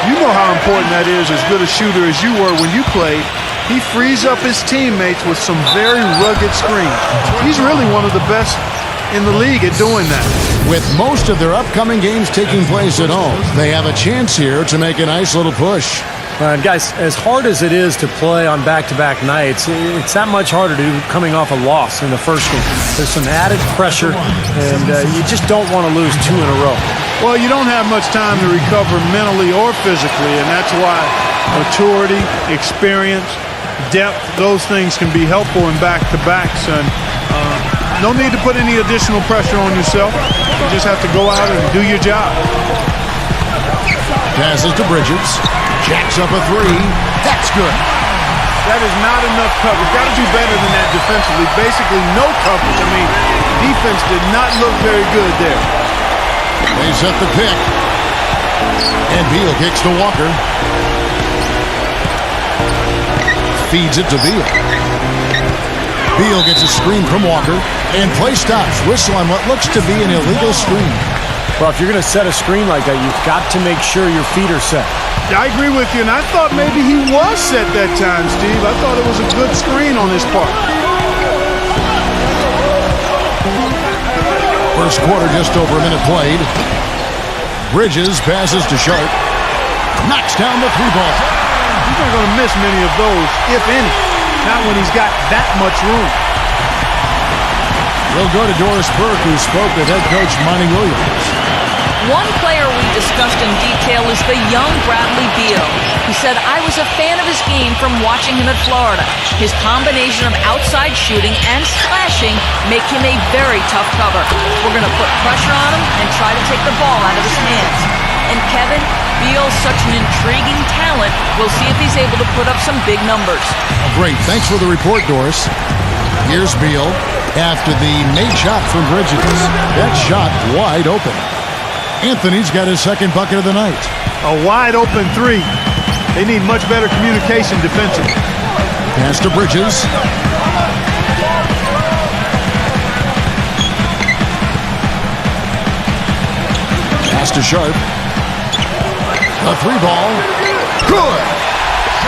You know how important that is, as good a shooter as you were when you played. He frees up his teammates with some very rugged screens. He's really one of the best in the league at doing that. With most of their upcoming games taking place at home, they have a chance here to make a nice little push. Guys, as hard as it is to play on back-to-back nights, it's that much harder to do coming off a loss in the first game. There's some added pressure, and you just don't want to lose 2 in a row. Well, you don't have much time to recover mentally or physically, and that's why maturity, experience, depth, those things can be helpful in back-to-backs. And no need to put any additional pressure on yourself. You just have to go out and do your job. Passes to Bridges. Jacks up a 3. That's good. That is not enough coverage. Got to do better than that defensively. Basically no coverage. I mean, defense did not look very good there. They set the pick. And Beal kicks to Walker. Feeds it to Beal. Beal gets a screen from Walker. And play stops. Whistle on what looks to be an illegal screen. Well, if you're going to set a screen like that, you've got to make sure your feet are set. I agree with you, and I thought maybe he was set that time, Steve. I thought it was a good screen on his part. First quarter, just over a minute played. Bridges passes to Sharp. Knocks down the 3-ball. He's not going to miss many of those, if any. Not when he's got that much room. We'll go to Doris Burke, who spoke with head coach Monty Williams. One player we discussed in detail is the young Bradley Beal. He said, I was a fan of his game from watching him at Florida. His combination of outside shooting and slashing make him a very tough cover. We're going to put pressure on him and try to take the ball out of his hands. And Kevin, Beal's such an intriguing talent. We'll see if he's able to put up some big numbers. Great. Thanks for the report, Doris. Here's Beal after the made shot from Bridges. That shot wide open. Anthony's got his second bucket of the night. A wide open 3. They need much better communication defensively. Pass to Bridges. Pass to Sharp. A 3-ball. Good.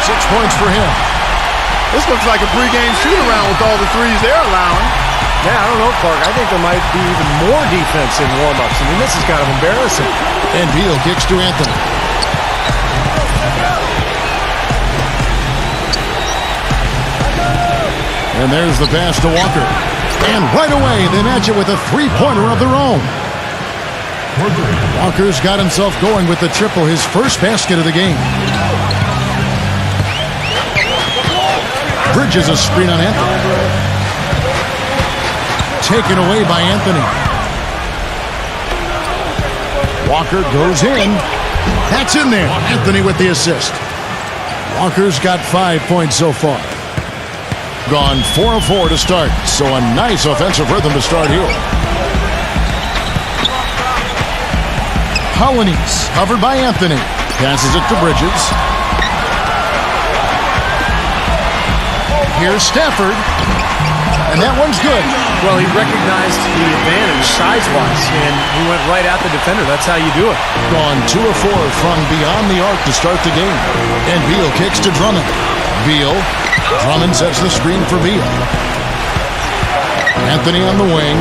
6 points for him. This looks like a pregame shoot-around with all the threes they're allowing. Yeah, I don't know, Clark. I think there might be even more defense in warm-ups. I mean, this is kind of embarrassing. And Beal kicks to Anthony. And there's the pass to Walker. And right away, they match it with a 3-pointer of their own. Walker's got himself going with the triple, his first basket of the game. Bridges a screen on Anthony. Taken away by Anthony. Walker goes in. That's in there. Anthony with the assist. Walker's got 5 points so far. Gone 4 of 4 to start. So a nice offensive rhythm to start here. Colonies covered by Anthony. Passes it to Bridges. Here's Stafford. And that one's good. Well, he recognized the advantage size-wise, and he went right at the defender. That's how you do it. Gone 2 of 4 from beyond the arc to start the game. And Beal kicks to Drummond. Beal. Drummond sets the screen for Beal. Anthony on the wing.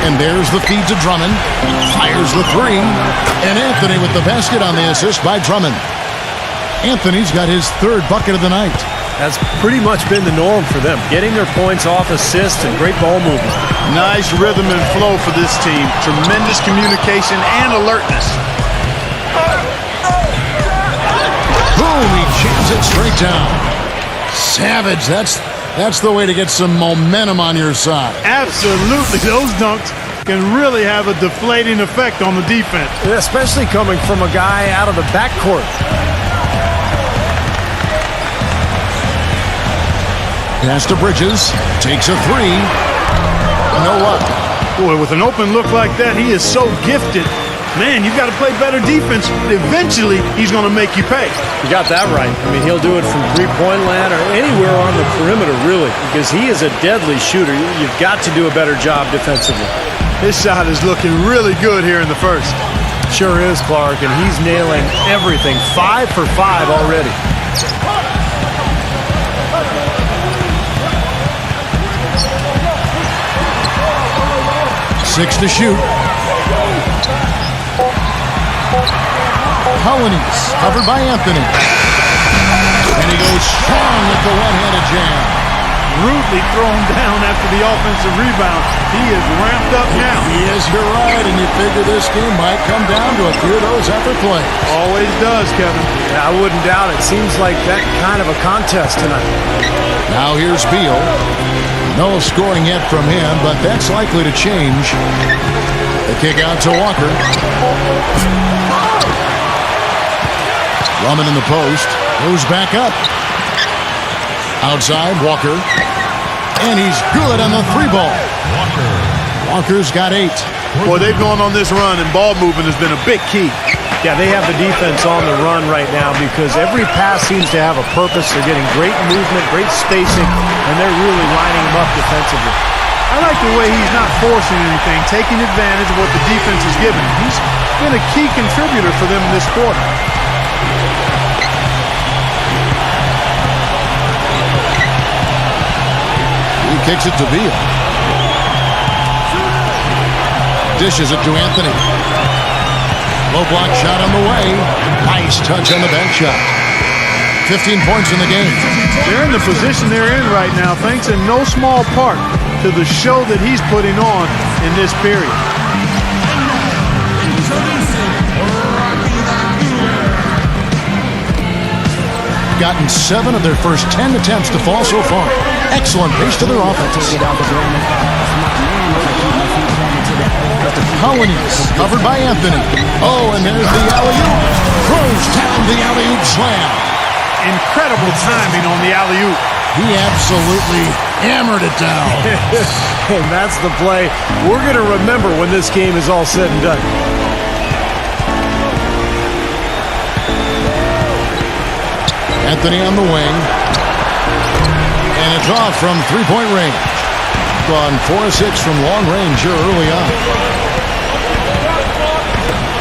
And there's the feed to Drummond. Fires the 3. And Anthony with the basket on the assist by Drummond. Anthony's got his 3rd bucket of the night. That's pretty much been the norm for them, getting their points off assists and great ball movement. Nice rhythm and flow for this team. Tremendous communication and alertness. Boom, he jams it straight down. Savage, that's the way to get some momentum on your side. Absolutely, those dunks can really have a deflating effect on the defense. Especially coming from a guy out of the backcourt. Pass to Bridges. Takes a 3. No luck. Boy, with an open look like that, he is so gifted. Man, you've got to play better defense. Eventually, he's going to make you pay. You got that right. I mean, he'll do it from three-point land or anywhere on the perimeter, really, because he is a deadly shooter. You've got to do a better job defensively. His shot is looking really good here in the first. Sure is, Clark, and he's nailing everything. 5 for 5 already. Six to shoot. Colonies covered by Anthony. And he goes strong with the one-handed jam. Rudely thrown down after the offensive rebound. He is ramped up now. He is, you're right, and you figure this game might come down to a few of those effort plays. Always does, Kevin. Yeah, I wouldn't doubt it. Seems like that kind of a contest tonight. Now here's Beal. No scoring yet from him, but that's likely to change. The kick out to Walker. Drummond in the post. Moves back up. Outside, Walker. And he's good on the three ball. Walker's got 8. Boy, they've gone on this run, and ball movement has been a big key. Yeah, they have the defense on the run right now because every pass seems to have a purpose. They're getting great movement, great spacing, and they're really lining them up defensively. I like the way he's not forcing anything, taking advantage of what the defense is giving him. He's been a key contributor for them in this quarter. He kicks it to Beal. Dishes it to Anthony. Low block shot on the way. Nice touch on the bank shot. 15 points in the game. They're in the position they're in right now thanks in no small part to the show that he's putting on in this period. Gotten 7 of their first 10 attempts to fall so far. Excellent pace to their offense. Colonies covered by Anthony. Oh, and there's the alley-oop. Throws down the alley-oop slam. Incredible timing on the alley-oop. He absolutely hammered it down. And that's the play we're going to remember when this game is all said and done. Anthony on the wing. And it's off from three-point range. Gone 4 of 6 from long range here early on.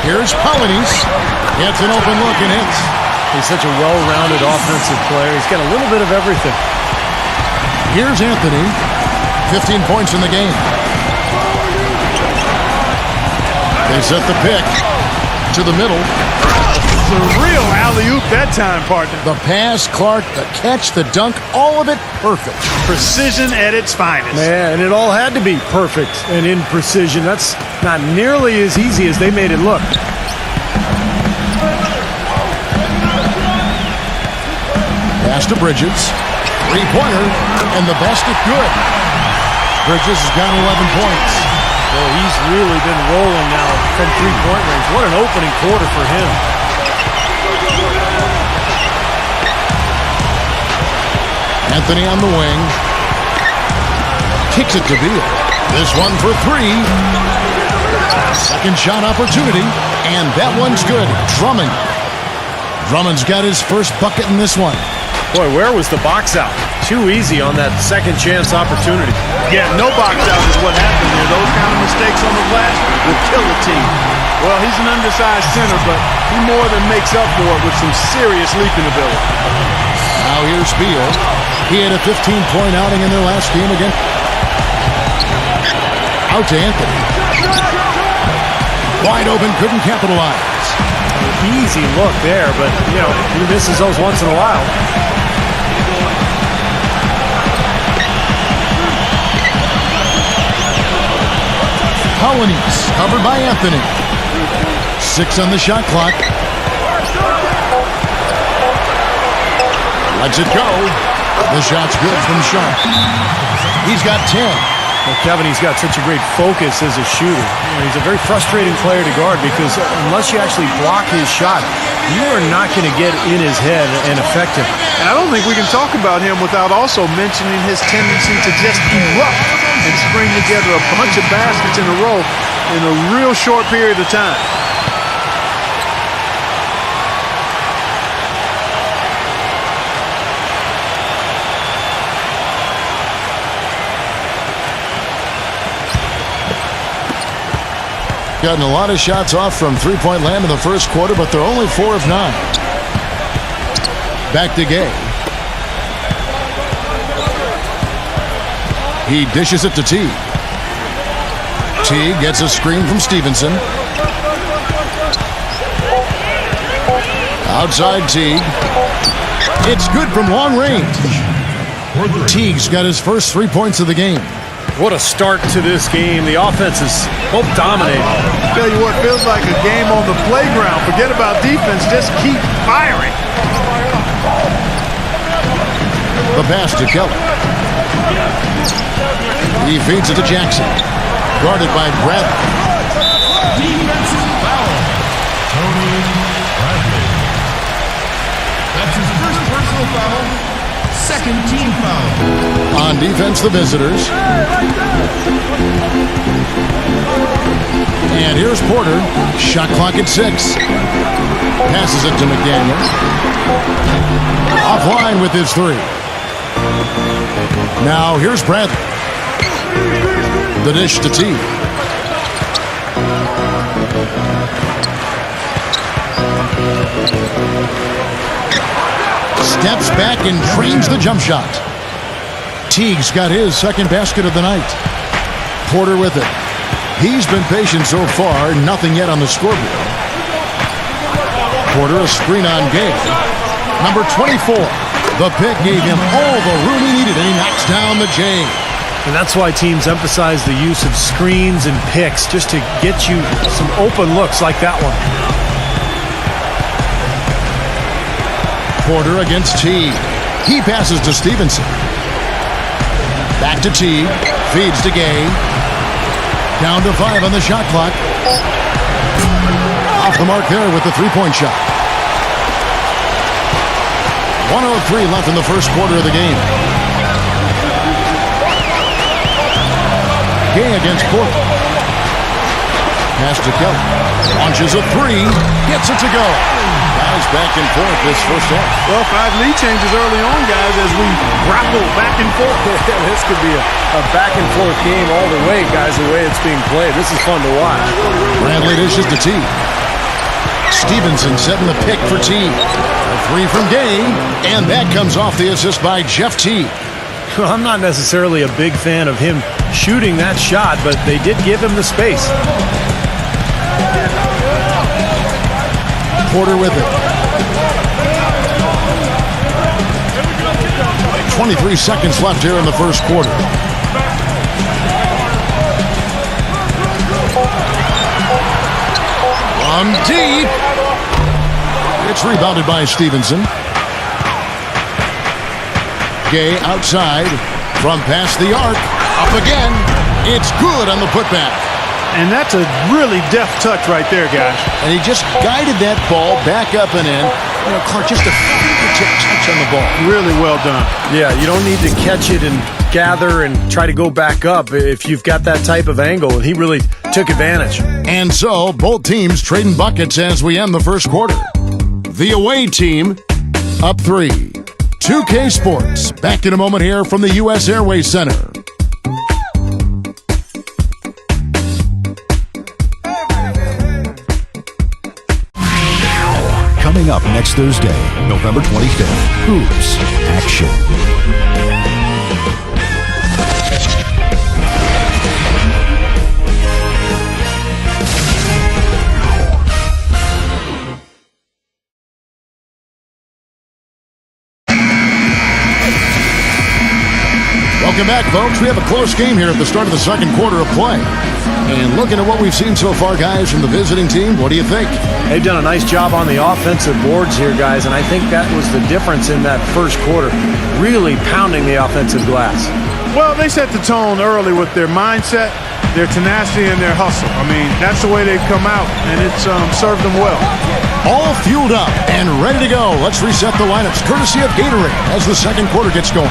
Here's Colonies. Gets an open look and hits. He's such a well-rounded offensive player. He's got a little bit of everything. Here's Anthony. 15 points in the game. They set the pick to the middle. The real alley-oop that time, partner. The pass, Clark, the catch, the dunk, all of it perfect. Precision at its finest. Yeah, and it all had to be perfect and in precision. That's not nearly as easy as they made it look. Pass to Bridges. Three-pointer, and the basket good. Bridges has got 11 points. Well, he's really been rolling now from three-point range. What an opening quarter for him. Anthony on the wing. Kicks it to Beal. This one for 3. Second shot opportunity, and that one's good. Drummond's got his first bucket in this one. Boy, where was the box out? Too easy on that second chance opportunity. Yeah, no box out is what happened there. Those kind of mistakes on the glass will kill a team. Well, he's an undersized center, but he more than makes up for it with some serious leaping ability. Now here's Beal. He had a 15-point outing in their last game again. Out to Anthony. Wide open, couldn't capitalize. Easy look there, but, you know, he misses those once in a while. Colonies covered by Anthony. 6 on the shot clock. Lets it go. The shot's good from Sharp. He's got 10. Well, Kevin, he's got such a great focus as a shooter. You know, he's a very frustrating player to guard because unless you actually block his shot, you are not going to get in his head and affect him. And I don't think we can talk about him without also mentioning his tendency to just erupt and string together a bunch of baskets in a row in a real short period of time. gotten a lot of shots off from three-point land in the first quarter, but they're only 4 of 9. Back to Gay. He dishes it to Teague. Teague gets a screen from Stevenson. Outside Teague. It's good from long range. Teague's got his first 3 points of the game. What a start to this game. The offense is both dominating. Tell you what, feels like a game on the playground. Forget about defense, just keep firing. The pass to Kelly. He feeds it to Jackson. Guarded by Bradley. Defensive foul. Tony Bradley. That's his first personal foul. Second team foul. On defense, the visitors. And here's Porter. Shot clock at 6. Passes it to McDaniel. Offline with his 3. Now here's Bradley. The dish to T. Steps back and trains the jump shot. Teague's got his second basket of the night. Porter with it. He's been patient so far, nothing yet on the scoreboard. Porter a screen on Gay. Number 24. The pick gave him all the room he needed, and he knocks down the J. And that's why teams emphasize the use of screens and picks, just to get you some open looks like that one. Porter against Teague. He passes to Stevenson. Back to Teague. Feeds to Gay. Down to 5 on the shot clock. Off the mark there with the three-point shot. 1:03 left in the first quarter of the game. Gay against Porter. Pass to Kelly. Launches a 3. Gets it to go. Guys back and forth this first half. Well, 5 lead changes early on, guys, as we grapple back and forth. This could be a back-and-forth game all the way, guys, the way it's being played. This is fun to watch. Bradley dishes to Teague. Stevenson setting the pick for Teague. A 3 from Gay, and that comes off the assist by Jeff Teague. Well, I'm not necessarily a big fan of him shooting that shot, but they did give him the space. Porter with it. 23 seconds left here in the first quarter. From deep. It's rebounded by Stevenson. Gay outside. From past the arc. Up again. It's good on the putback. And that's a really deft touch right there, guys. And he just guided that ball back up and in. You know, Clark, just a fingertip touch on the ball. Really well done. Yeah, you don't need to catch it and gather and try to go back up if you've got that type of angle, and he really took advantage. And so, both teams trading buckets as we end the first quarter. The away team up 3. 2K Sports, back in a moment here from the U.S. Airways Center. Coming up next Thursday, November 25th, Hoops Action. Welcome back, folks. We have a close game here at the start of the second quarter of play. And looking at what we've seen so far, guys, from the visiting team, what do you think? They've done a nice job on the offensive boards here, guys, and I think that was the difference in that first quarter, really pounding the offensive glass. Well, they set the tone early with their mindset, their tenacity, and their hustle. I mean, that's the way they've come out, and it's served them well. All fueled up and ready to go. Let's reset the lineups, courtesy of Gatorade, as the second quarter gets going.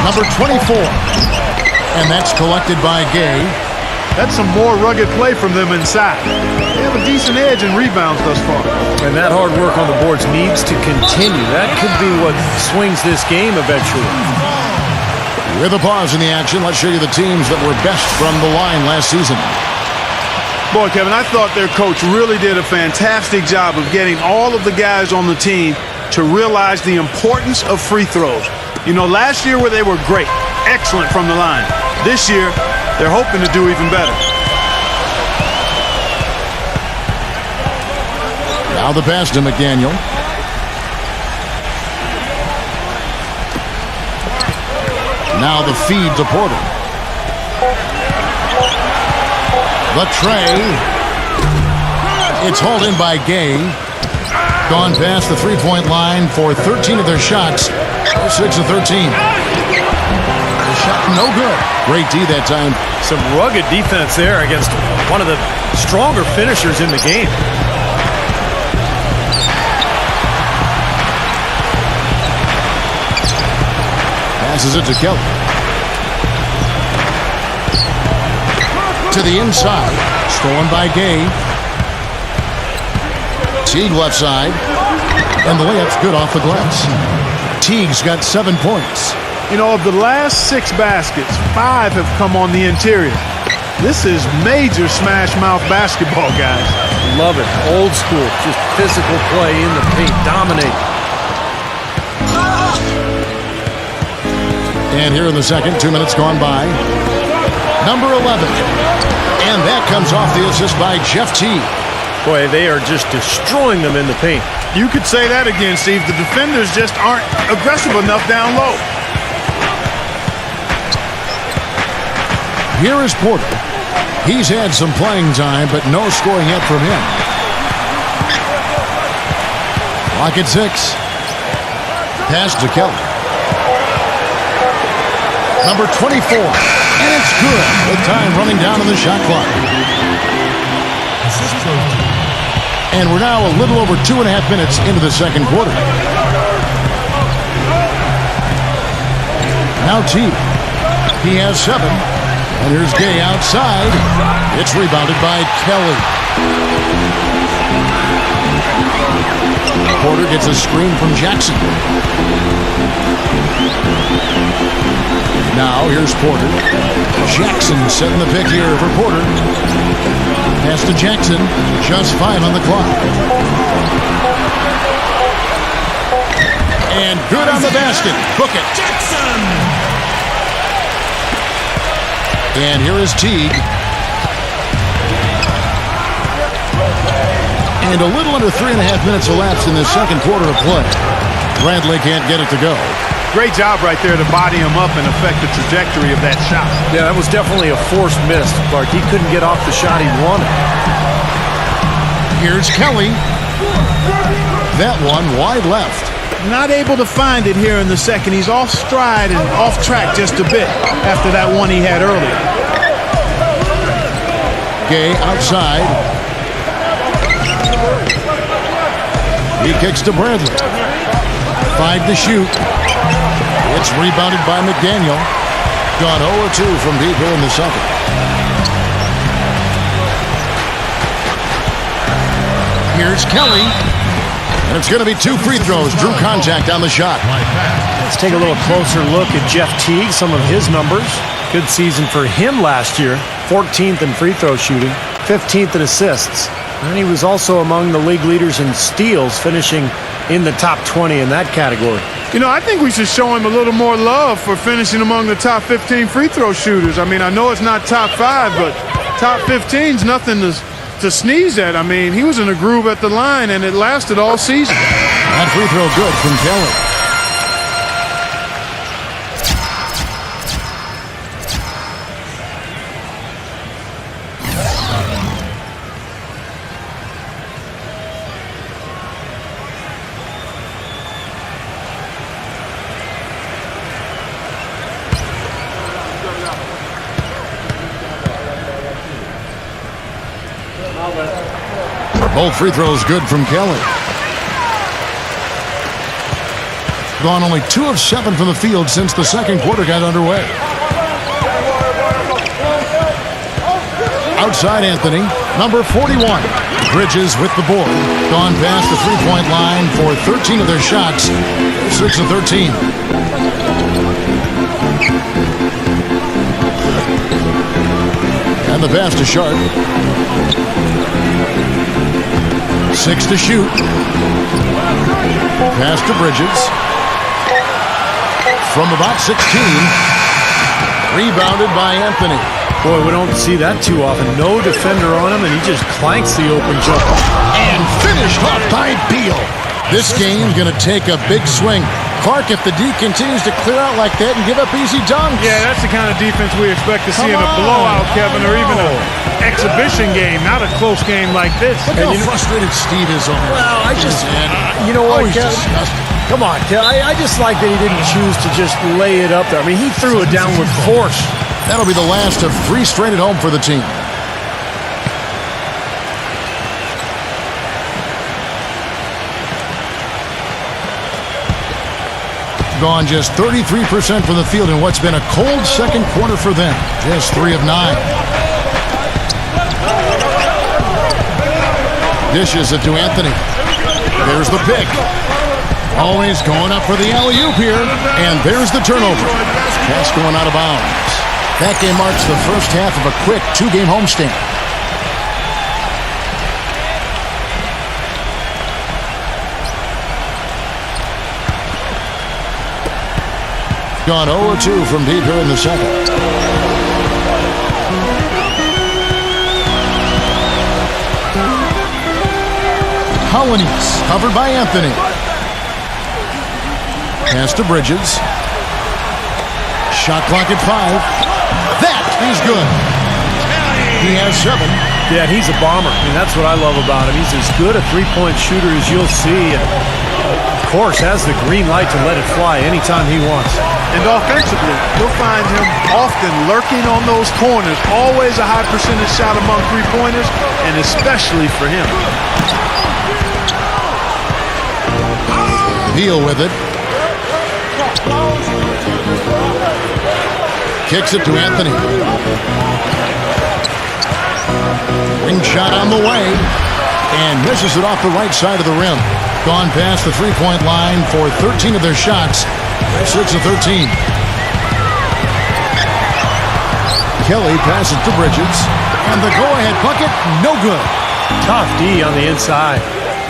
Number 24. And that's collected by Gay. That's some more rugged play from them inside. have a decent edge in rebounds thus far. And that hard work on the boards needs to continue. That could be what swings this game eventually. With a pause in the action, let's show you the teams that were best from the line last season. Boy, Kevin, I thought their coach really did a fantastic job of getting all of the guys on the team to realize the importance of free throws. You know, last year where they were great, excellent from the line. This year, they're hoping to do even better. Now the pass to McDaniel. Now the feed to Porter. The tray. It's hauled in by Gay. Gone past the three-point line for 13 of their shots. 6 of 13. The shot no good. Great D that time. Some rugged defense there against one of the stronger finishers in the game. Passes it to Kelly. To the inside. Stolen by Gay. Teague left side. And the layup's good off the glass. Teague's got 7 points. You know, of the last 6 baskets, 5 have come on the interior. This is major smash mouth basketball, guys. Love it. Old school. Just physical play in the paint. Dominate. And here in the second, 2 minutes gone by. Number 11. And that comes off the assist by Jeff Teague. Boy, they are just destroying them in the paint. You could say that again, Steve. The defenders just aren't aggressive enough down low. Here is Porter. He's had some playing time, but no scoring yet from him. Clock at 6. Pass to Kelly. Number 24. And it's good with time running down on the shot clock. And we're now a little over 2.5 minutes into the second quarter. Now Teague. He has 7. And here's Gay outside. It's rebounded by Kelly. Porter gets a screen from Jackson. Now here's Porter. Jackson setting the pick here for Porter. Pass to Jackson. Just 5 on the clock. And good on the basket. Book it. Jackson. And here is Teague. And a little under 3.5 minutes elapsed in the second quarter of play. Bradley can't get it to go. Great job right there to body him up and affect the trajectory of that shot. Yeah, that was definitely a forced miss, Clark. He couldn't get off the shot he wanted. Here's Kelly. That one wide left. Not able to find it here in the second. He's off stride and off track just a bit after that one he had earlier. Gay outside. He kicks to Bradley. 5 to shoot. It's rebounded by McDaniel. Gone 0-2 from deep here in the second. Here's Kelly. And it's going to be 2 free throws. Drew contact on the shot. Let's take a little closer look at Jeff Teague, some of his numbers. Good season for him last year. 14th in free throw shooting, 15th in assists. And he was also among the league leaders in steals, finishing in the top 20 in that category. You know, I think we should show him a little more love for finishing among the top 15 free throw shooters. I mean, I know it's not top 5, but top 15's nothing to sneeze at. I mean, he was in a groove at the line, and it lasted all season. That free throw good from Kelly. Both free throws good from Kelly. Gone only 2 of 7 from the field since the second quarter got underway. Outside Anthony, number 41. Bridges with the board. Gone past the three-point line for 13 of their shots. 6 of 13. And the pass to Sharp. 6 to shoot. Pass to Bridges. From about 16. Rebounded by Anthony. Boy, we don't see that too often. No defender on him, and he just clanks the open jumper. And finished off by Beal. This game's going to take a big swing. Clark, if the D continues to clear out like that and give up easy dunks. Yeah, that's the kind of defense we expect to see in a blowout, Kevin, or even an exhibition game, not a close game like this. Look how frustrated Steve is over it. Well, I just, you know what, he's Kevin? disgusted. Come on, Kevin. I just like that he didn't choose to just lay it up there. I mean, he threw it down with force. That'll be the last of 3 straight at home for the team. Gone just 33% from the field in what's been a cold second quarter for them. Just 3 of 9. Dishes it to Anthony. There's the pick. Always going up for the alley-oop here. And there's the turnover. Pass going out of bounds. That game marks the first half of a quick 2-game homestand. Gone 0-2 from deep here in the second. Hollanese covered by Anthony. Pass to Bridges. Shot clock at 5. That is good. He has 7. Yeah, he's a bomber. I mean, that's what I love about him. He's as good a three-point shooter as you'll see. And, of course, has the green light to let it fly anytime he wants. And offensively, you'll find him often lurking on those corners. Always a high percentage shot among three-pointers, and especially for him. Beal with it. Kicks it to Anthony. Ring shot on the way. And misses it off the right side of the rim. Gone past the three-point line for 13 of their shots. 6 of 13. Kelly passes to Bridges. And the go-ahead bucket, no good. Tough D on the inside.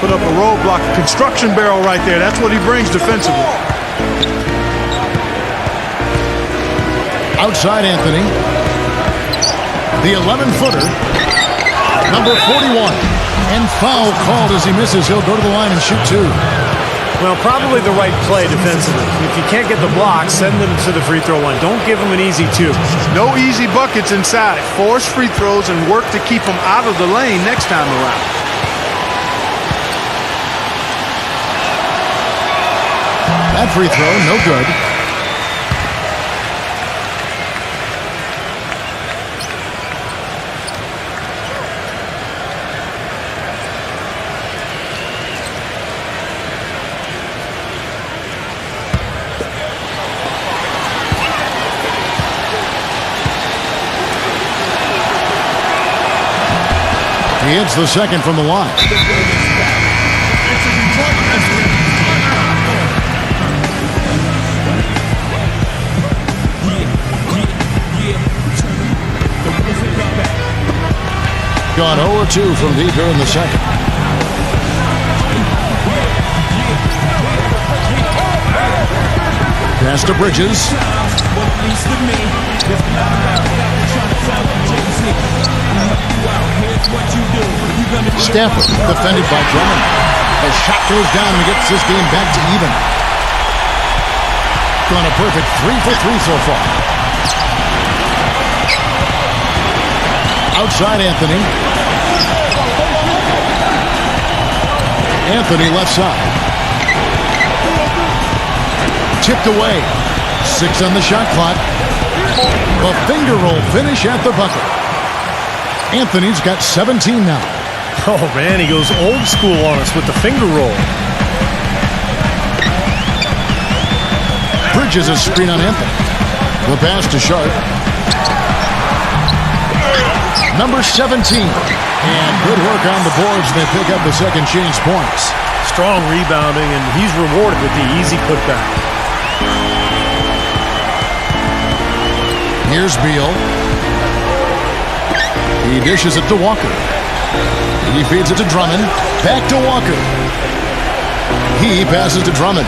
Put up a roadblock, a construction barrel right there. That's what he brings defensively. Outside Anthony. The 11-footer. Number 41. And foul called as he misses. He'll go to the line and shoot 2. Well, probably the right play defensively. If you can't get the block, send them to the free throw line. Don't give them an easy 2. No easy buckets inside. Force free throws and work to keep them out of the lane next time around. That free throw, no good. He hits the second from the line. Gone 0-2 from deep here in the second. Pass to Bridges. Stafford, defended by Drummond. A shot goes down and gets this game back to even. Gone a perfect 3 for 3 so far. Outside Anthony. Anthony left side. Tipped away. 6 on the shot clock. A finger roll finish at the bucket. Anthony's got 17 now. Oh, man, he goes old school on us with the finger roll. Bridges a screen on Anthony. The pass to Sharp. number 17. And good work on the boards. They pick up the second chance points. Strong rebounding, and he's rewarded with the easy putback. Here's Beal. He dishes it to Walker. He feeds it to Drummond. Back to Walker. He passes to Drummond.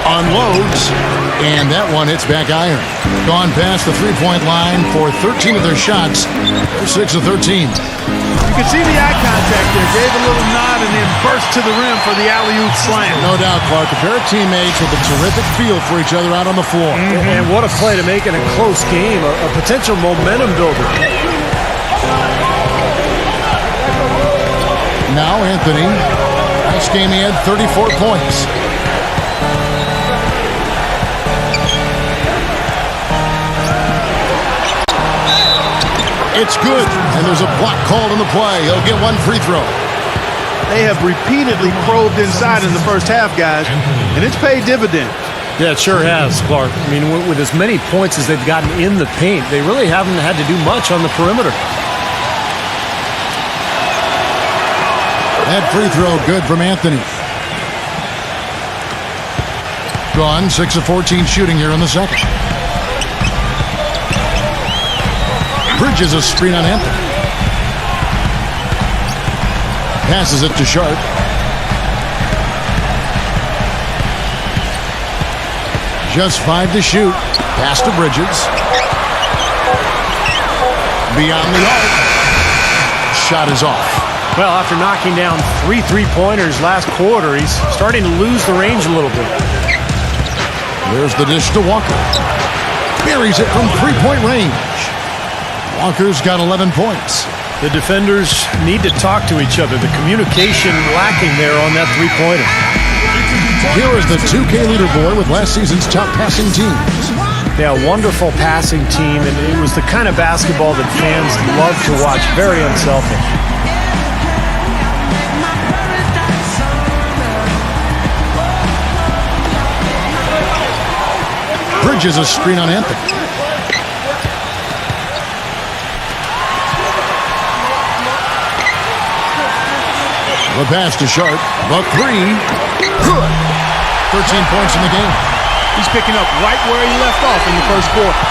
Unloads. And that one hits back iron. Gone past the three-point line for 13 of their shots. They're 6 of 13. You can see the eye contact there. Gave a little nod and then burst to the rim for the alley-oop slam. No doubt, Clark. A pair of teammates with a terrific feel for each other out on the floor. And what a play to make in a close game. A potential momentum builder. Now Anthony. Last game he had 34 points. It's good, and there's a block called on the play. He'll get one free throw. They have repeatedly probed inside in the first half, guys, and it's paid dividends. Yeah, it sure has, Clark. I mean, with as many points as they've gotten in the paint, they really haven't had to do much on the perimeter. That free throw good from Anthony. Gone, 6 of 14 shooting here in the second. Bridges a screen on Anthony. Passes it to Sharp. Just 5 to shoot. Pass to Bridges. Beyond the arc. Shot is off. Well, after knocking down 3 three-pointers last quarter, he's starting to lose the range a little bit. There's the dish to Walker. Buries it from three-point range. Walker's got 11 points. The defenders need to talk to each other. The communication lacking there on that three-pointer. Here is the 2K leaderboard with last season's top passing team. Yeah, wonderful passing team, and it was the kind of basketball that fans love to watch. Very unselfish. Bridges a screen on Anthony. The pass to Sharp. The three. Good. 13 points in the game. He's picking up right where he left off in the first quarter.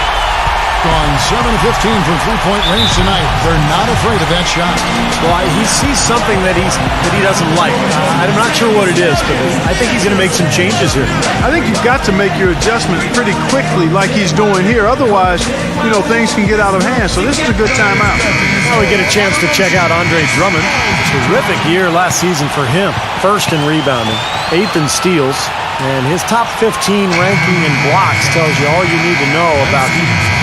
Gone 7 of 15 from three-point range tonight. They're not afraid of that shot. Well, he sees something that he doesn't like. I'm not sure what it is, but I think he's going to make some changes here. I think you've got to make your adjustments pretty quickly like he's doing here. Otherwise, things can get out of hand. So this is a good timeout. Well, we get a chance to check out Andre Drummond. Terrific year last season for him. First in rebounding, 8th in steals, and his top 15 ranking in blocks tells you all you need to know about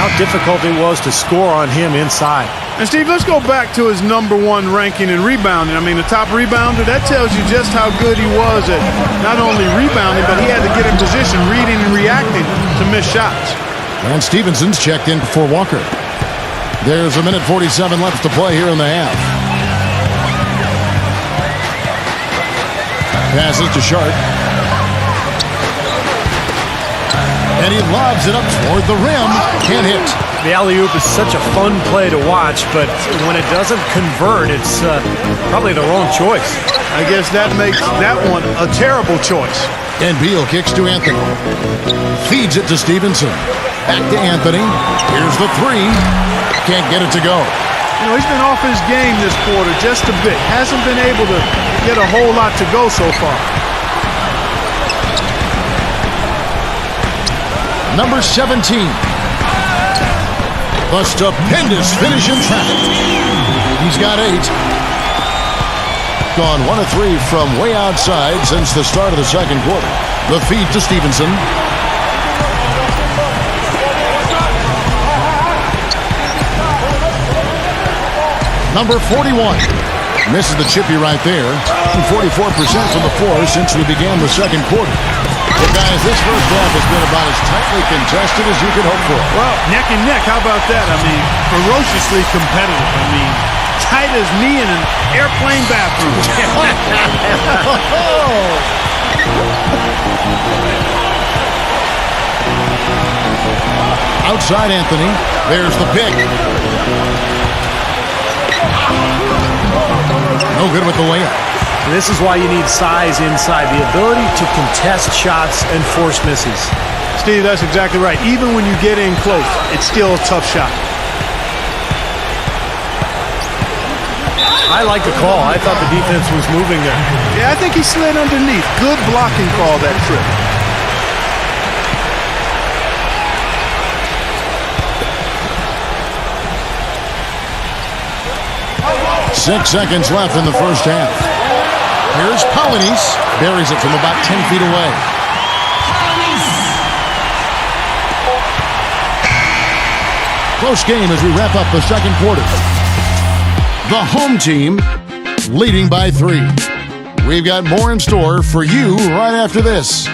how difficult it was to score on him inside. And Steve, let's go back to his #1 ranking in rebounding. I mean, the top rebounder, that tells you just how good he was at not only rebounding, but he had to get in position, reading and reacting to miss shots. And Stevenson's checked in for Walker. There's 1:47 left to play here in the half. Passes to Sharp. And he lobs it up toward the rim. Can't hit. The alley-oop is such a fun play to watch, but when it doesn't convert, it's probably the wrong choice. I guess that makes that one a terrible choice. And Beal kicks to Anthony. Feeds it to Stevenson. Back to Anthony. Here's the three. Can't get it to go. He's been off his game this quarter just a bit. Hasn't been able to get a whole lot to go so far. Number 17. A stupendous finish in traffic. He's got 8. Gone 1 of 3 from way outside since the start of the second quarter. The feed to Stevenson. Number 41. Misses the chippy right there. 44% from the floor since we began the second quarter. Well, guys, this first half has been about as tightly contested as you could hope for. Well, neck and neck. How about that? I mean, ferociously competitive. I mean, tight as me in an airplane bathroom. Outside Anthony. There's the pick. No good with the layup. And this is why you need size inside, the ability to contest shots and force misses. Steve, that's exactly right. Even when you get in close, it's still a tough shot. I like the call. I thought the defense was moving there. Yeah, I think he slid underneath. Good blocking call that trip. Six seconds left in the first half. Here's Polonius. Buries it from about 10 feet away. Close game as we wrap up the second quarter. The home team leading by 3. We've got more in store for you right after this.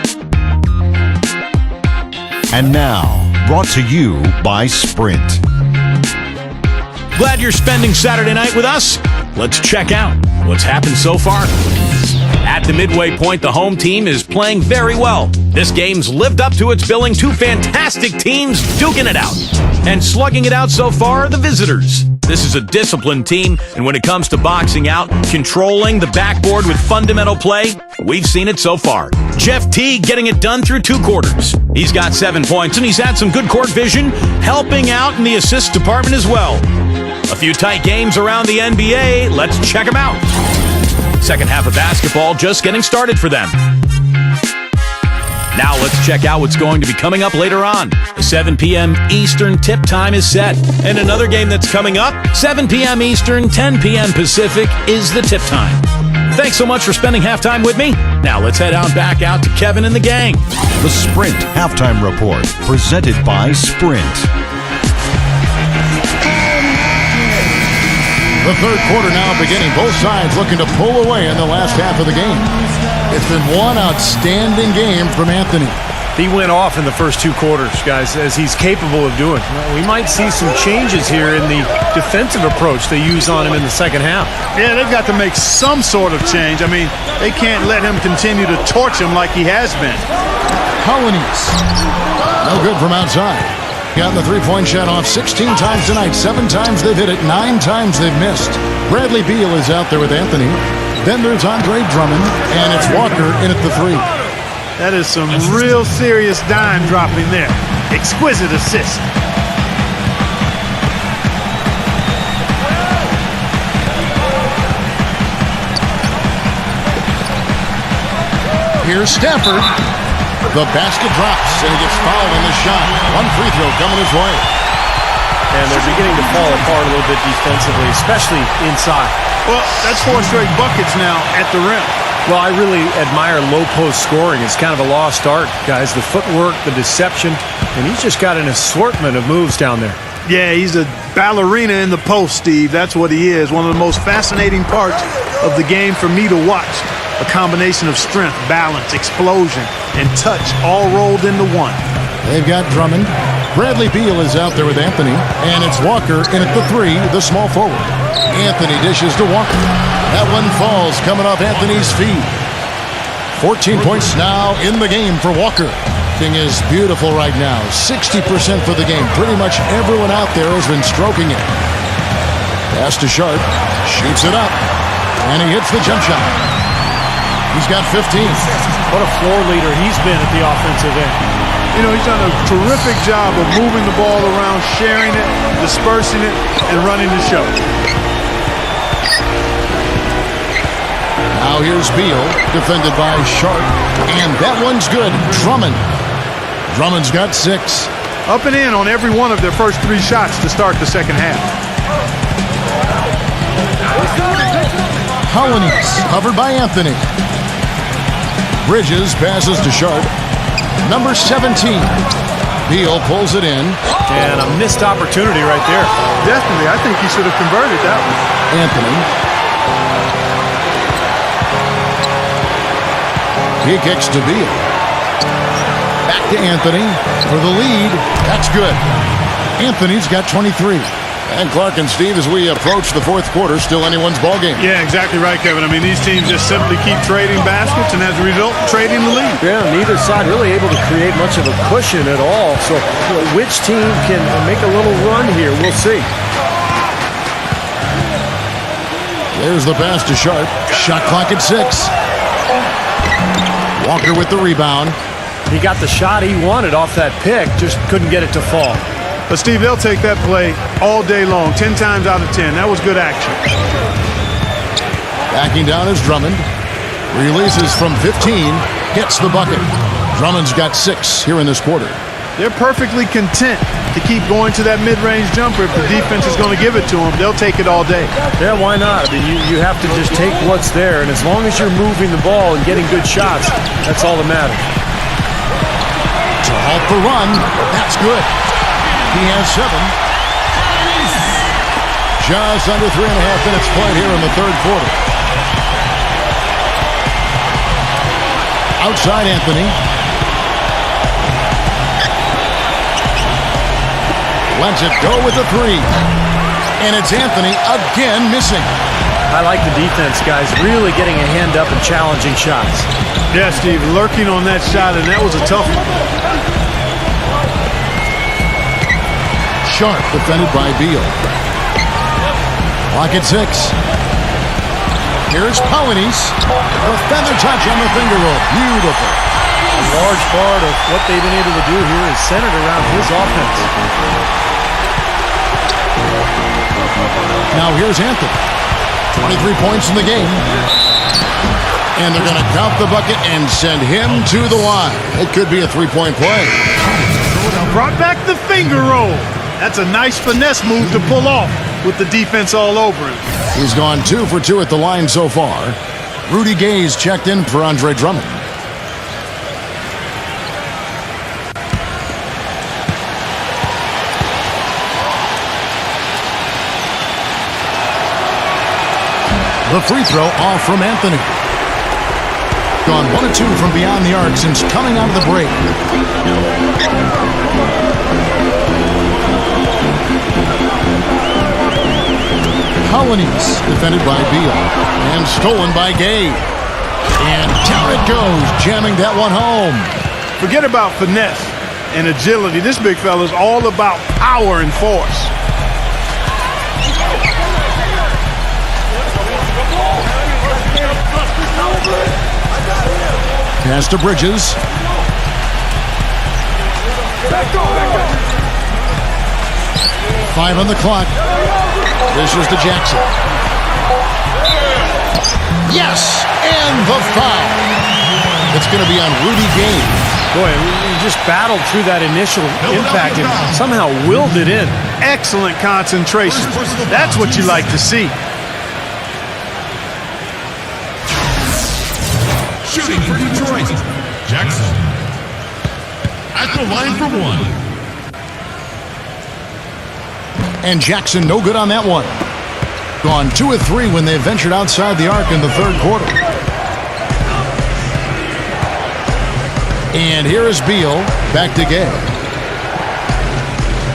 And now, brought to you by Sprint. Glad you're spending Saturday night with us. Let's check out what's happened so far. At the midway point, the home team is playing very well. This game's lived up to its billing. 2 fantastic teams duking it out. And slugging it out so far are the visitors. This is a disciplined team, and when it comes to boxing out, controlling the backboard with fundamental play, we've seen it so far. Jeff T getting it done through 2 quarters. He's got 7 points, and he's had some good court vision, helping out in the assist department as well. A few tight games around the NBA. Let's check them out. Second half of basketball just getting started for them. Now let's check out what's going to be coming up later on. The 7 p.m. Eastern tip time is set. And another game that's coming up, 7 p.m. Eastern, 10 p.m. Pacific, is the tip time. Thanks so much for spending halftime with me. Now let's head on back out to Kevin and the gang. The Sprint Halftime Report, presented by Sprint. The third quarter now beginning. Both sides looking to pull away in the last half of the game. It's been one outstanding game from Anthony. He went off in the first 2 quarters, guys, as he's capable of doing. We might see some changes here in the defensive approach they use on him in the second half. Yeah, they've got to make some sort of change. I mean, they can't let him continue to torch him like he has been. Polonius. No good from outside. Gotten the three-point shot off 16 times tonight. 7 times they've hit it. 9 times they've missed. Bradley Beal is out there with Anthony. Then there's Andre Drummond, and it's Walker in at the 3. That is some real serious dime dropping there. Exquisite assist. Here's Stafford. The basket drops, and he gets fouled on the shot. 1 free throw coming his way. And they're beginning to fall apart a little bit defensively, especially inside. Well, that's 4 straight buckets now at the rim. Well, I really admire low post scoring. It's kind of a lost art, guys. The footwork, the deception, and he's just got an assortment of moves down there. Yeah, he's a ballerina in the post, Steve. That's what he is. One of the most fascinating parts of the game for me to watch. A combination of strength, balance, explosion, and touch all rolled into one. They've got Drummond. Bradley Beal is out there with Anthony. And it's Walker in at the 3, the small forward. Anthony dishes to Walker. That one falls coming off Anthony's feet. 14 points now in the game for Walker. Thing is beautiful right now. 60% for the game. Pretty much everyone out there has been stroking it. Pass to Sharp. Shoots it up. And he hits the jump shot. He's got 15. What a floor leader he's been at the offensive end. You know, he's done a terrific job of moving the ball around, sharing it, dispersing it, and running the show. Now here's Beal, defended by Sharp. And that one's good. Drummond. Drummond's got 6. Up and in on every one of their first 3 shots to start the second half. Polonius, covered by Anthony. Bridges passes to Sharp. Number 17. Beal pulls it in. And a missed opportunity right there. Definitely. I think he should have converted that one. Anthony. He kicks to Beal. Back to Anthony for the lead. That's good. Anthony's got 23. And Clark and Steve, as we approach the fourth quarter, still anyone's ballgame. Yeah, exactly right, Kevin. I mean, these teams just simply keep trading baskets, and as a result, trading the lead. Yeah, neither side really able to create much of a cushion at all. So which team can make a little run here? We'll see. There's the pass to Sharp. Shot clock at 6. Walker with the rebound. He got the shot he wanted off that pick, just couldn't get it to fall. But, Steve, they'll take that play all day long, 10 times out of 10. That was good action. Backing down is Drummond. Releases from 15. Hits the bucket. Drummond's got 6 here in this quarter. They're perfectly content to keep going to that mid-range jumper. If the defense is going to give it to them, they'll take it all day. Yeah, why not? I mean, you have to just take what's there, and as long as you're moving the ball and getting good shots, that's all that matters. To halt the run, that's good. He has 7. Just under 3.5 minutes played here in the third quarter. Outside Anthony. Lets it go with the 3. And it's Anthony again missing. I like the defense, guys, really getting a hand up and challenging shots. Yeah, Steve, lurking on that shot, and that was a tough one. Sharp defended by Beal. Clock at 6. Here's Polynice. The feather touch on the finger roll. Beautiful. A large part of what they've been able to do here is centered around his offense. Now here's Anthony. 23 points in the game. And they're going to count the bucket and send him to the line. It could be a 3-point play. Brought back the finger roll. That's a nice finesse move to pull off with the defense all over him. He's gone 2 for 2 at the line so far. Rudy Gay's checked in for Andre Drummond. The free throw off from Anthony. Gone 1 of 2 from beyond the arc since coming out of the break. Polynice defended by Beal and stolen by Gay. And down it goes, jamming that one home. Forget about finesse and agility. This big fella is all about power and force. Pass to Bridges. Five on the clock. This is to Jackson. Yes! And the foul. It's going to be on Rudy Gay. Boy, he just battled through that initial impact and somehow willed it in. Excellent concentration. That's what you like to see. Shooting for Detroit, Jackson. At the line for 1. And Jackson no good on that one. Gone 2 of 3 when they ventured outside the arc in the third quarter. And here is Beal. Back to Gay.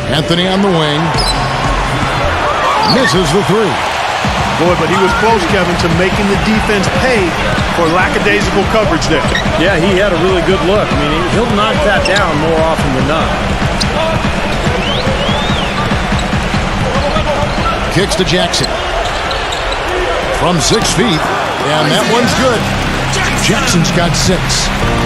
Anthony on the wing. Misses the 3. Boy, but he was close, Kevin, to making the defense pay for lackadaisical coverage there. Yeah, he had a really good look. I mean, he'll knock that down more often than not. Kicks to Jackson. From 6 feet. And that one's good. Jackson's got 6.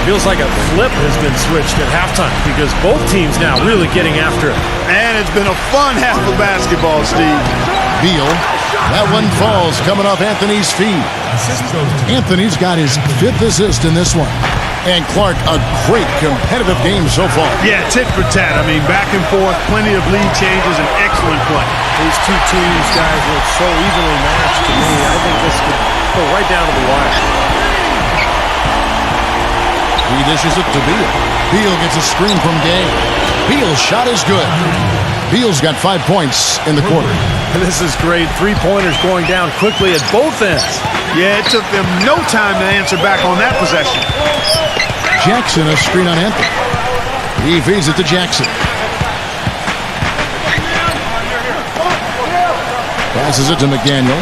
Feels like a flip has been switched at halftime because both teams now really getting after it. And it's been a fun half of basketball, Steve. Beal. That one falls coming off Anthony's feet. Anthony's got his 5th assist in this one. And Clark, a great competitive game so far. Yeah, tit for tat. I mean, back and forth, plenty of lead changes, and excellent play. These two teams, guys, look so evenly matched to me. I think this could go right down to the wire. He dishes it to Beal. Beal gets a screen from Gay. Beal's shot is good. Beal's got 5 points in the quarter. This is great. 3-pointers going down quickly at both ends. Yeah, it took them no time to answer back on that possession. Jackson, a screen on Anthony. He feeds it to Jackson. Passes it to McDaniel.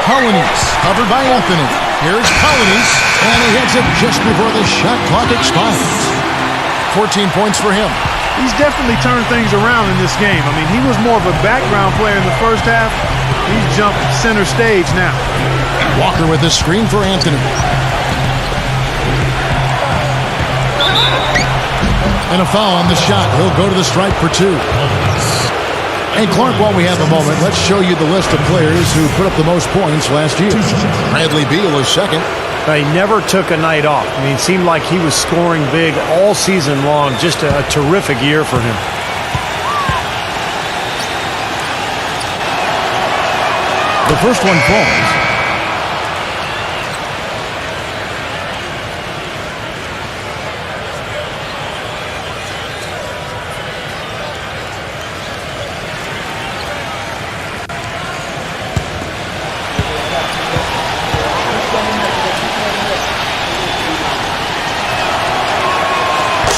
Polynice, covered by Anthony. Here's Polynice, and he hits it just before the shot clock expires. 14 points for him. He's definitely turned things around in this game. I mean, he was more of a background player in the first half. He's jumped center stage now. Walker with the screen for Anthony. And a foul on the shot. He'll go to the stripe for 2. And Clark, while we have a moment, let's show you the list of players who put up the most points last year. Bradley Beal is second. He never took a night off. I mean, it seemed like he was scoring big all season long. Just a terrific year for him. The first one falls.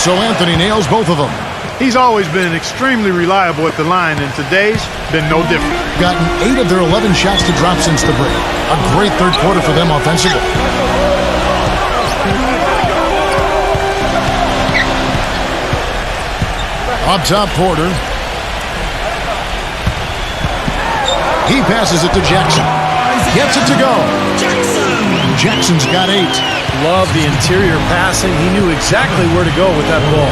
So Anthony nails both of them. He's always been extremely reliable at the line, and today's been no different. Gotten 8 of their 11 shots to drop since the break. A great third quarter for them offensively. Up top, Porter. He passes it to Jackson. Gets it to go. Jackson's got 8. Love the interior passing. He knew exactly where to go with that ball.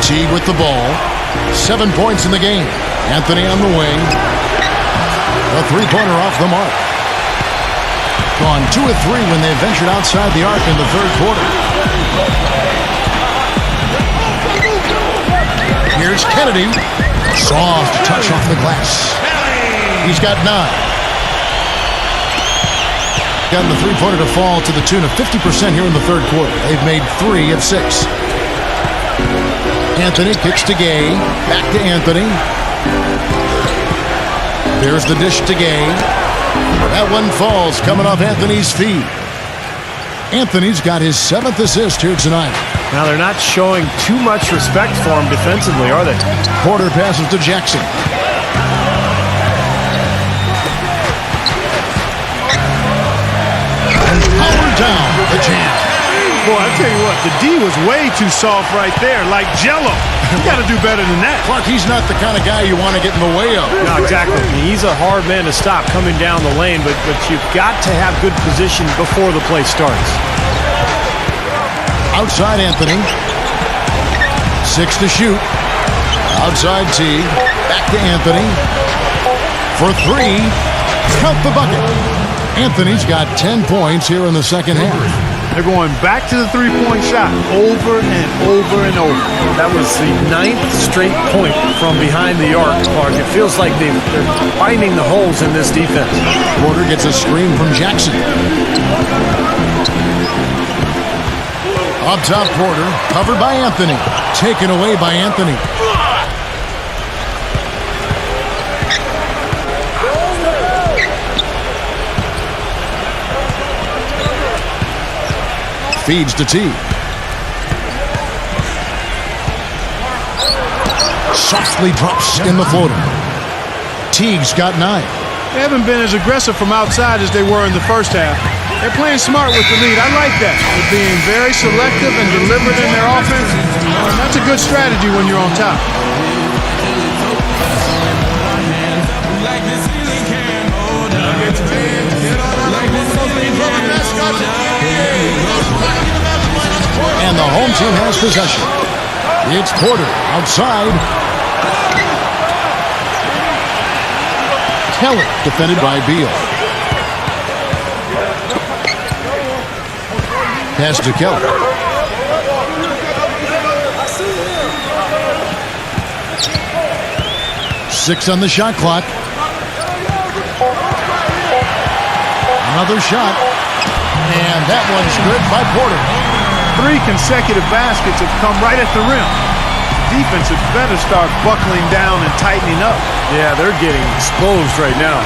Teague with the ball. 7 points in the game. Anthony on the wing. A three-pointer off the mark. Gone 2 of 3 when they ventured outside the arc in the third quarter. Here's Kennedy. Soft touch off the glass. He's got 9. Gotten the three-pointer to fall to the tune of 50% here in the third quarter. They've made 3 of 6. Anthony kicks to Gay. Back to Anthony. There's the dish to Gay. That one falls coming off Anthony's feet. Anthony's got his 7th assist here tonight. Now they're not showing too much respect for him defensively, are they? Porter passes to Jackson. Power down the jam. Boy, I tell you what, the D was way too soft right there, like Jell-O. You got to do better than that. Clark, he's not the kind of guy you want to get in the way of. No, exactly. I mean, he's a hard man to stop coming down the lane, but you've got to have good position before the play starts. Outside Anthony. 6 to shoot. Outside Teague. Back to Anthony. For 3. Count the bucket. Anthony's got 10 points here in the second half. They're going back to the three-point shot over and over and over. That was the 9th straight point from behind the arc, Clark. It feels like they're finding the holes in this defense. Porter gets a screen from Jackson. Up top, Porter. Covered by Anthony. Taken away by Anthony. Feeds to Teague. Softly drops in the floater. Teague's got 9. They haven't been as aggressive from outside as they were in the first half. They're playing smart with the lead. I like that. They're being very selective and deliberate in their offense. And that's a good strategy when you're on top. And the home team has possession. It's Porter outside. Keller defended by Beal. Pass to Keller. Six on the shot clock. Another shot. And that one's good by Porter. 3 consecutive baskets have come right at the rim. Defense had better start buckling down and tightening up. Yeah, they're getting exposed right now.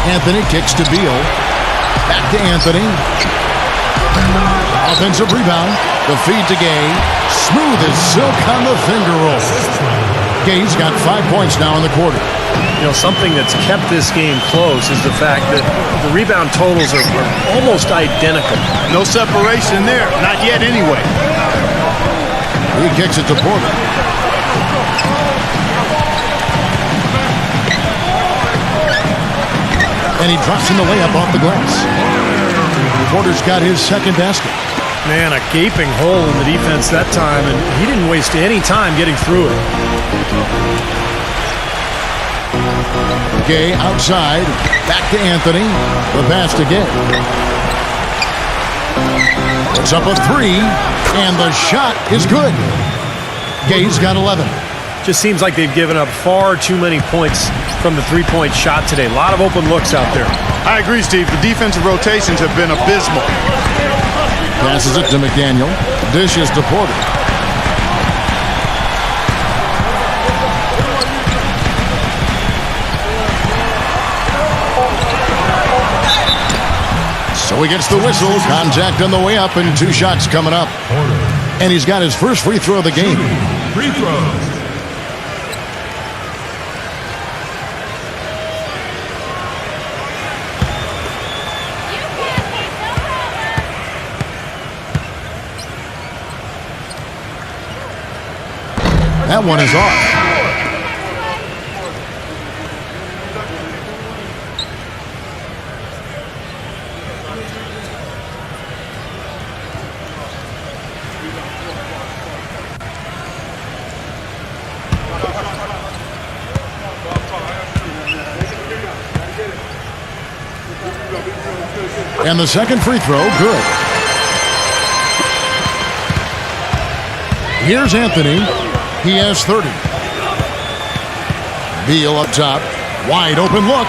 Anthony kicks to Beal. Back to Anthony. Offensive rebound. The feed to Gay. Smooth as silk on the finger roll. Gay's got 5 points now in the quarter. You know, something that's kept this game close is the fact that the rebound totals are almost identical. No separation there. Not yet anyway. He kicks it to Porter. And he drops in the layup off the glass. Porter's got his second basket. Man, a gaping hole in the defense that time, and he didn't waste any time getting through it. Gay outside. Back to Anthony. The pass to Gay. Puts up a three, and the shot is good. Gay's got 11. Just seems like they've given up far too many points from the three-point shot today. A lot of open looks out there. I agree, Steve. The defensive rotations have been abysmal. Passes it to McDaniel. Dishes to Porter. So he gets the whistle. Contact on the way up, and 2 shots coming up. And he's got his first free throw of the game. Free throws. That one is off. And the second free throw, good. Here's Anthony. He has 30. Beal up top. Wide open look.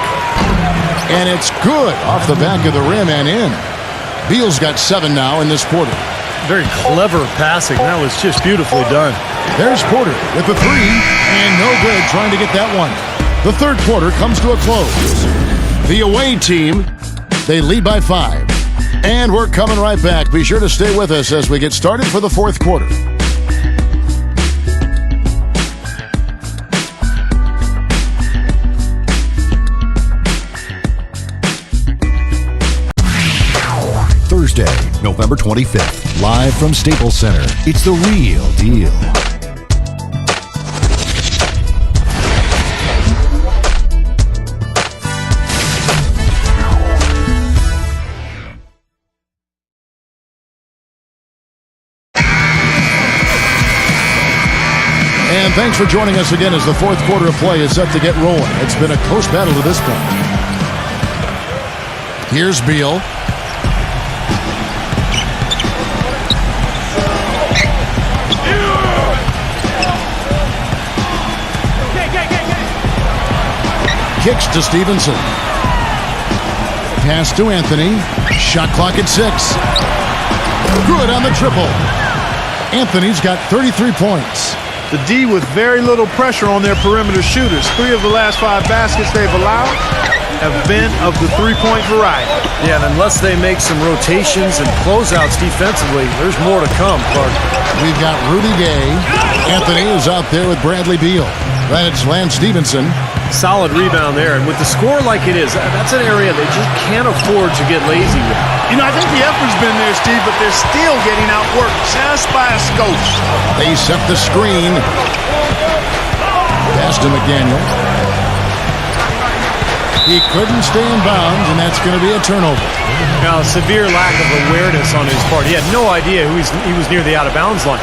And it's good off the back of the rim and in. Beal's got 7 now in this quarter. Very clever passing. That was just beautifully done. There's Porter with the three. And no good trying to get that one. The third quarter comes to a close. The away team, they lead by 5. And we're coming right back. Be sure to stay with us as we get started for the fourth quarter. Thursday, November 25th, live from Staples Center. It's the real deal. And thanks for joining us again as the fourth quarter of play is set to get rolling. It's been a close battle to this point. Here's Beal. Kicks to Stevenson. Pass to Anthony. Shot clock at 6. Good on the triple. Anthony's got 33 points. The D with very little pressure on their perimeter shooters. 3 of the last 5 baskets they've allowed have been of the three-point variety. Yeah, and unless they make some rotations and closeouts defensively, there's more to come, Clark. We've got Rudy Gay. Anthony is out there with Bradley Beal. Then it's Lance Stevenson. Solid rebound there. And with the score like it is, that's an area they just can't afford to get lazy with. You know, I think the effort's been there, Steve, but they're still getting outworked just by a skosh. They set the screen. Pass to McDaniel. He couldn't stay in bounds, and that's going to be a turnover. Now, severe lack of awareness on his part. He had no idea he was near the out-of-bounds line.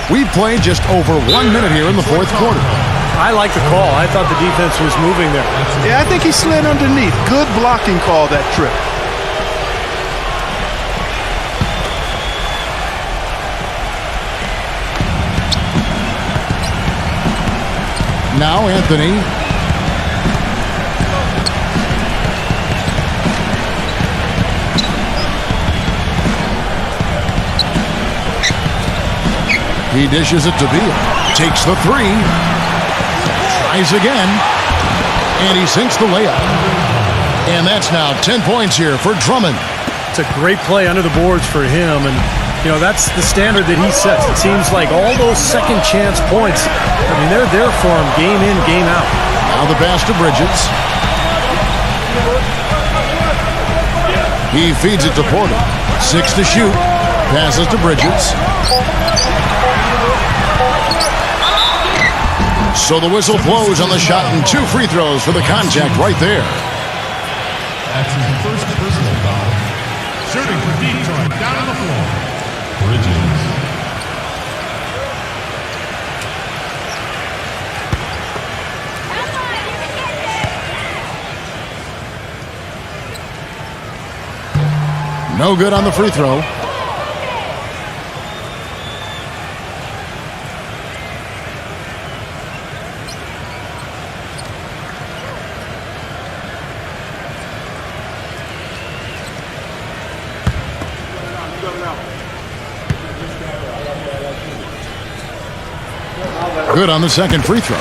We've played just over 1 minute here in the fourth quarter. I like the call. I thought the defense was moving there. Yeah, I think he slid underneath. Good blocking call that trip. Now Anthony. He dishes it to Beal. Takes the three. Tries again. And he sinks the layup. And that's now 10 points here for Drummond. It's a great play under the boards for him, and you know that's the standard that he sets. It seems like all those second chance points, I mean, they're there for him game in, game out. Now the pass to Bridges. He feeds it to Porter. 6 to shoot. Passes to Bridges. So the whistle blows on the shot and 2 free throws for the contact right there. That's his first personal foul. Shooting for Detroit, down on the floor. Bridges. No good on the free throw. Good on the second free throw.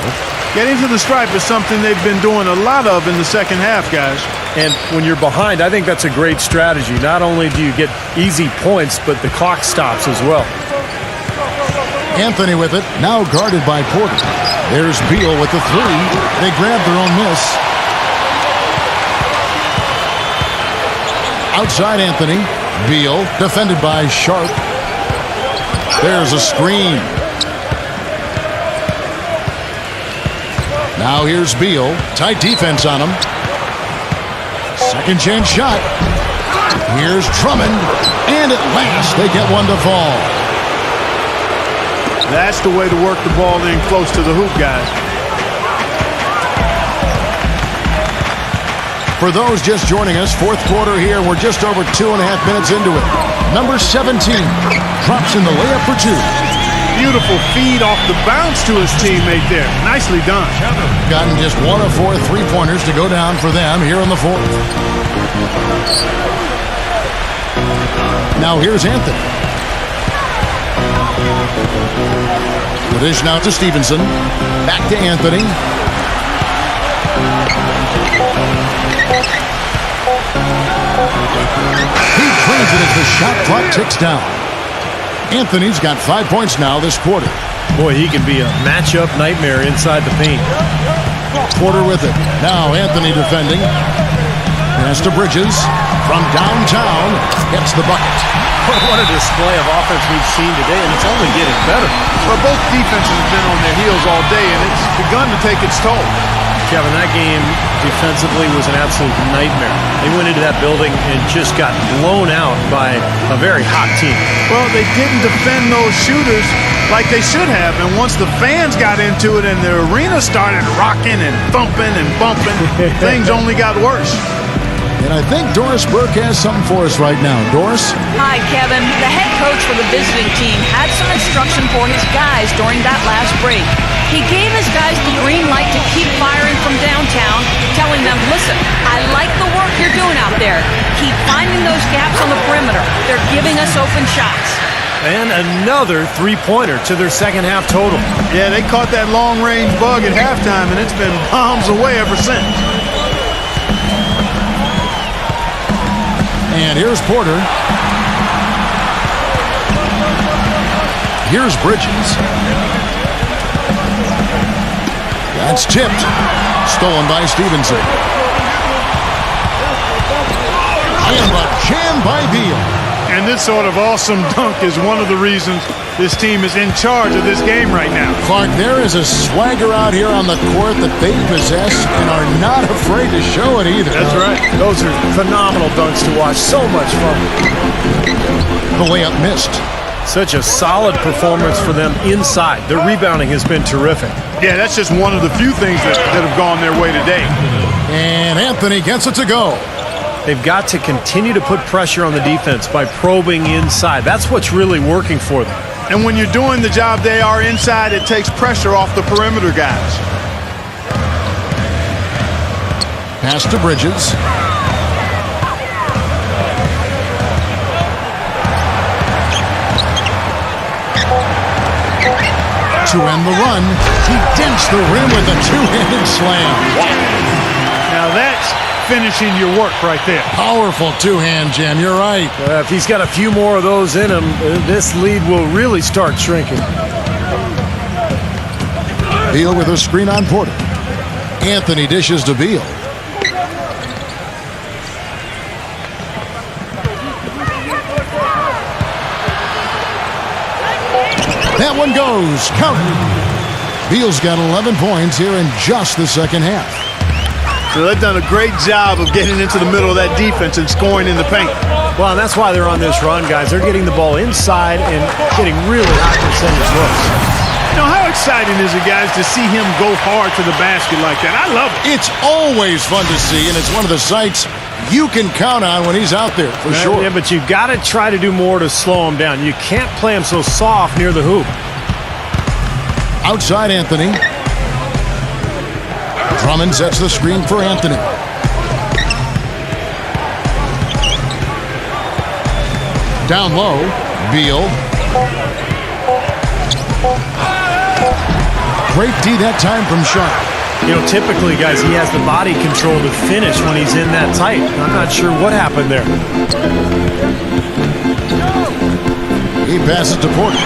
Getting to the stripe is something they've been doing a lot of in the second half, guys. And when you're behind, I think that's a great strategy. Not only do you get easy points, but the clock stops as well. Anthony with it, now guarded by Porter. There's Beal with the 3. They grab their own miss. Outside Anthony. Beal, defended by Sharp. There's a screen. Now here's Beal. Tight defense on him. Second chance shot. Here's Drummond. And at last they get one to fall. That's the way to work the ball in close to the hoop, guys. For those just joining us, fourth quarter here. We're just over 2.5 minutes into it. Number 17 drops in the layup for 2. Beautiful feed off the bounce to his teammate there. Nicely done. Gotten just 1 of 4 3-pointers to go down for them here in the fourth. Now here's Anthony. The dish now to Stevenson. Back to Anthony. He drains it as the shot clock ticks down. Anthony's got 5 points now this quarter. Boy, he can be a matchup nightmare inside the paint. Porter with it. Now Anthony defending. Pass to Bridges. From downtown, gets the bucket. What a display of offense we've seen today, and it's only getting better. Well, both defenses have been on their heels all day, and it's begun to take its toll. Kevin, that game defensively was an absolute nightmare. They went into that building and just got blown out by a very hot team. Well, they didn't defend those shooters like they should have, and once the fans got into it and the arena started rocking and thumping and bumping, things only got worse. And I think Doris Burke has something for us right now. Doris? Hi, Kevin. The head coach for the visiting team had some instruction for his guys during that last break. He gave his guys the green light to keep firing from downtown, telling them, listen, I like the work you're doing out there. Keep finding those gaps on the perimeter. They're giving us open shots. And another three-pointer to their second half total. Yeah, they caught that long-range bug at halftime, and it's been bombs away ever since. And here's Porter. Here's Bridges. That's tipped. Stolen by Stevenson. And a jam by Beal. And this sort of awesome dunk is one of the reasons this team is in charge of this game right now. Clark, there is a swagger out here on the court that they possess and are not afraid to show it either. That's right. Those are phenomenal dunks to watch. So much fun. The layup missed. Such a solid performance for them inside. Their rebounding has been terrific. Yeah, that's just one of the few things that have gone their way today. And Anthony gets it to go. They've got to continue to put pressure on the defense by probing inside. That's what's really working for them. And when you're doing the job they are inside, it takes pressure off the perimeter guys. Pass to Bridges. To end the run, he dents the rim with a two-handed slam. Now that's finishing your work right there. Powerful two-hand jam. You're right. If he's got a few more of those in him, this lead will really start shrinking. Beal with a screen on Porter. Anthony dishes to Beal. That one goes. Count. Beal's got 11 points here in just the second half. So they've done a great job of getting into the middle of that defense and scoring in the paint. Well, and that's why they're on this run, guys. They're getting the ball inside and getting really high percentage looks. You know, how exciting is it, guys, to see him go hard to the basket like that? I love it. It's always fun to see, and it's one of the sights you can count on when he's out there, for sure. Yeah, but you've got to try to do more to slow him down. You can't play him so soft near the hoop. Outside Anthony. Drummond sets the screen for Anthony. Down low, Beal. Great D that time from Sharp. You know, typically, guys, he has the body control to finish when he's in that tight. I'm not sure what happened there. He passes to Porter.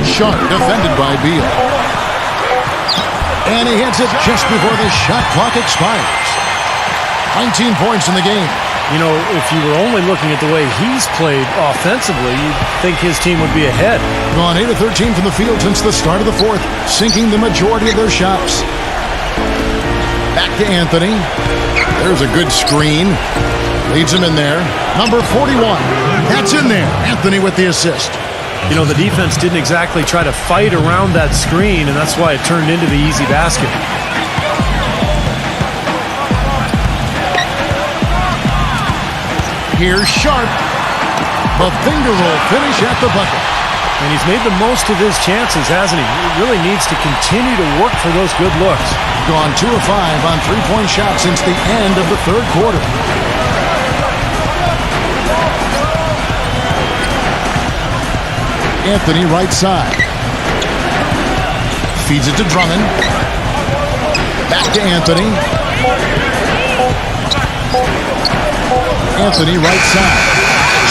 Sharp defended by Beal. And he hits it just before the shot clock expires. 19 points in the game. You know, if you were only looking at the way he's played offensively, you'd think his team would be ahead. Gone 8 of 13 from the field since the start of the fourth, sinking the majority of their shots. Back to Anthony. There's a good screen. Leads him in there. Number 41. That's in there. Anthony with the assist. You know, the defense didn't exactly try to fight around that screen, and that's why it turned into the easy basket. Here's Sharp. The finger roll finish at the bucket. And he's made the most of his chances, hasn't he? He really needs to continue to work for those good looks. Gone 2 of 5 on three-point shots since the end of the third quarter. Anthony right side. Feeds it to Drummond. Back to Anthony. Anthony right side.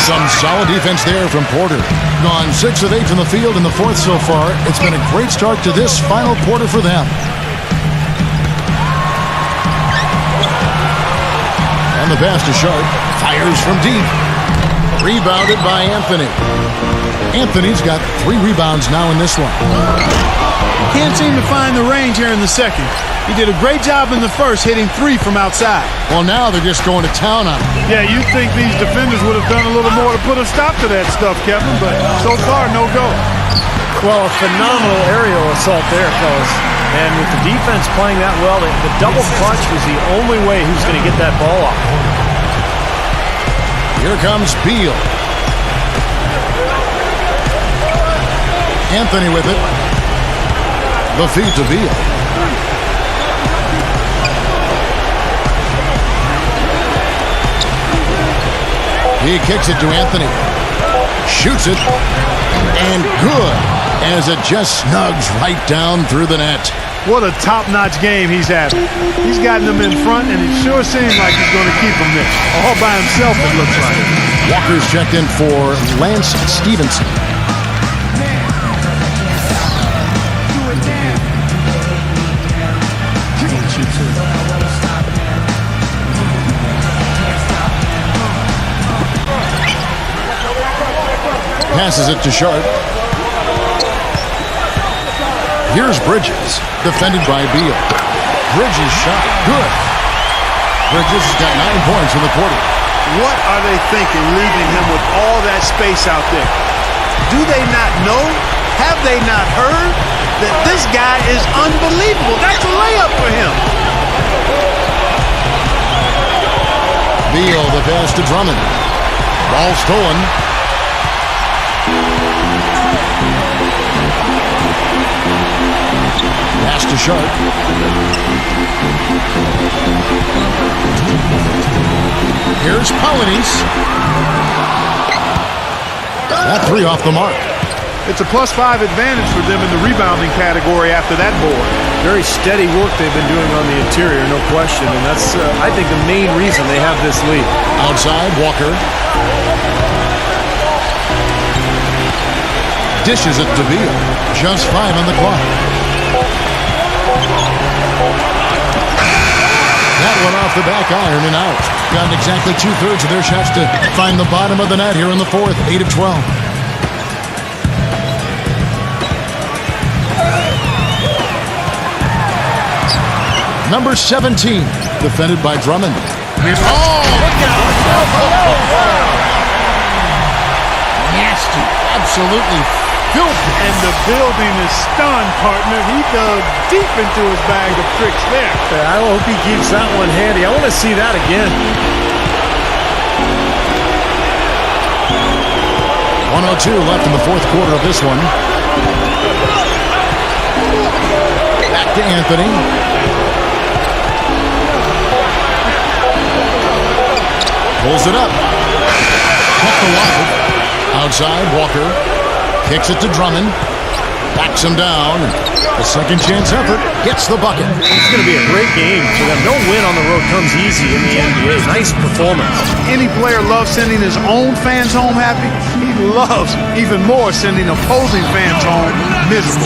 Some solid defense there from Porter. Gone 6 of 8 from the field in the fourth so far. It's been a great start to this final quarter for them. And the pass to Sharp. Fires from deep. Rebounded by Anthony. Anthony's got 3 rebounds now in this one. Can't seem to find the range here in the second. He did a great job in the first, hitting 3 from outside. Well, now they're just going to town on him. Yeah, you'd think these defenders would have done a little more to put a stop to that stuff, Kevin, but so far, no go. Well, a phenomenal aerial assault there, fellas. And with the defense playing that well, the double clutch was the only way he was going to get that ball off. Here comes Beal. Anthony with it. The feed to Beal. He kicks it to Anthony. Shoots it. And good. As it just snugs right down through the net. What a top-notch game he's having. He's gotten them in front, and it sure seems like he's going to keep them there. All by himself, it looks like. Walker's checked in for Lance Stevenson. Passes it to Sharp. Here's Bridges, defended by Beal. Bridges shot good. Bridges has got 9 points in the quarter. What are they thinking, leaving him with all that space out there? Do they not know? Have they not heard that this guy is unbelievable? That's a layup for him. Beal, the pass to Drummond. Ball stolen. Pass to Sharp. Here's Polynice. That 3 off the mark. It's a +5 advantage for them in the rebounding category after that board. Very steady work they've been doing on the interior, no question. And that's, I think, the main reason they have this lead. Outside, Walker. Dishes it to Beal. Just 5 on the clock. That one off the back iron and out. Gotten exactly 2/3 of their shots to find the bottom of the net here in the fourth. 8 of 12. Number 17, defended by Drummond. Oh, look out! Nasty. Absolutely filthy. And the building is stunned, partner. He dug deep into his bag of tricks there. I hope he keeps that one handy. I want to see that again. 1:02 left in the fourth quarter of this one. Back to Anthony. Pulls it up. Cut the wide. Outside, Walker. Kicks it to Drummond. Backs him down. A second chance effort. Gets the bucket. It's going to be a great game for them. No win on the road comes easy in the NBA. Nice performance. Any player loves sending his own fans home happy. He loves even more sending opposing fans home miserable.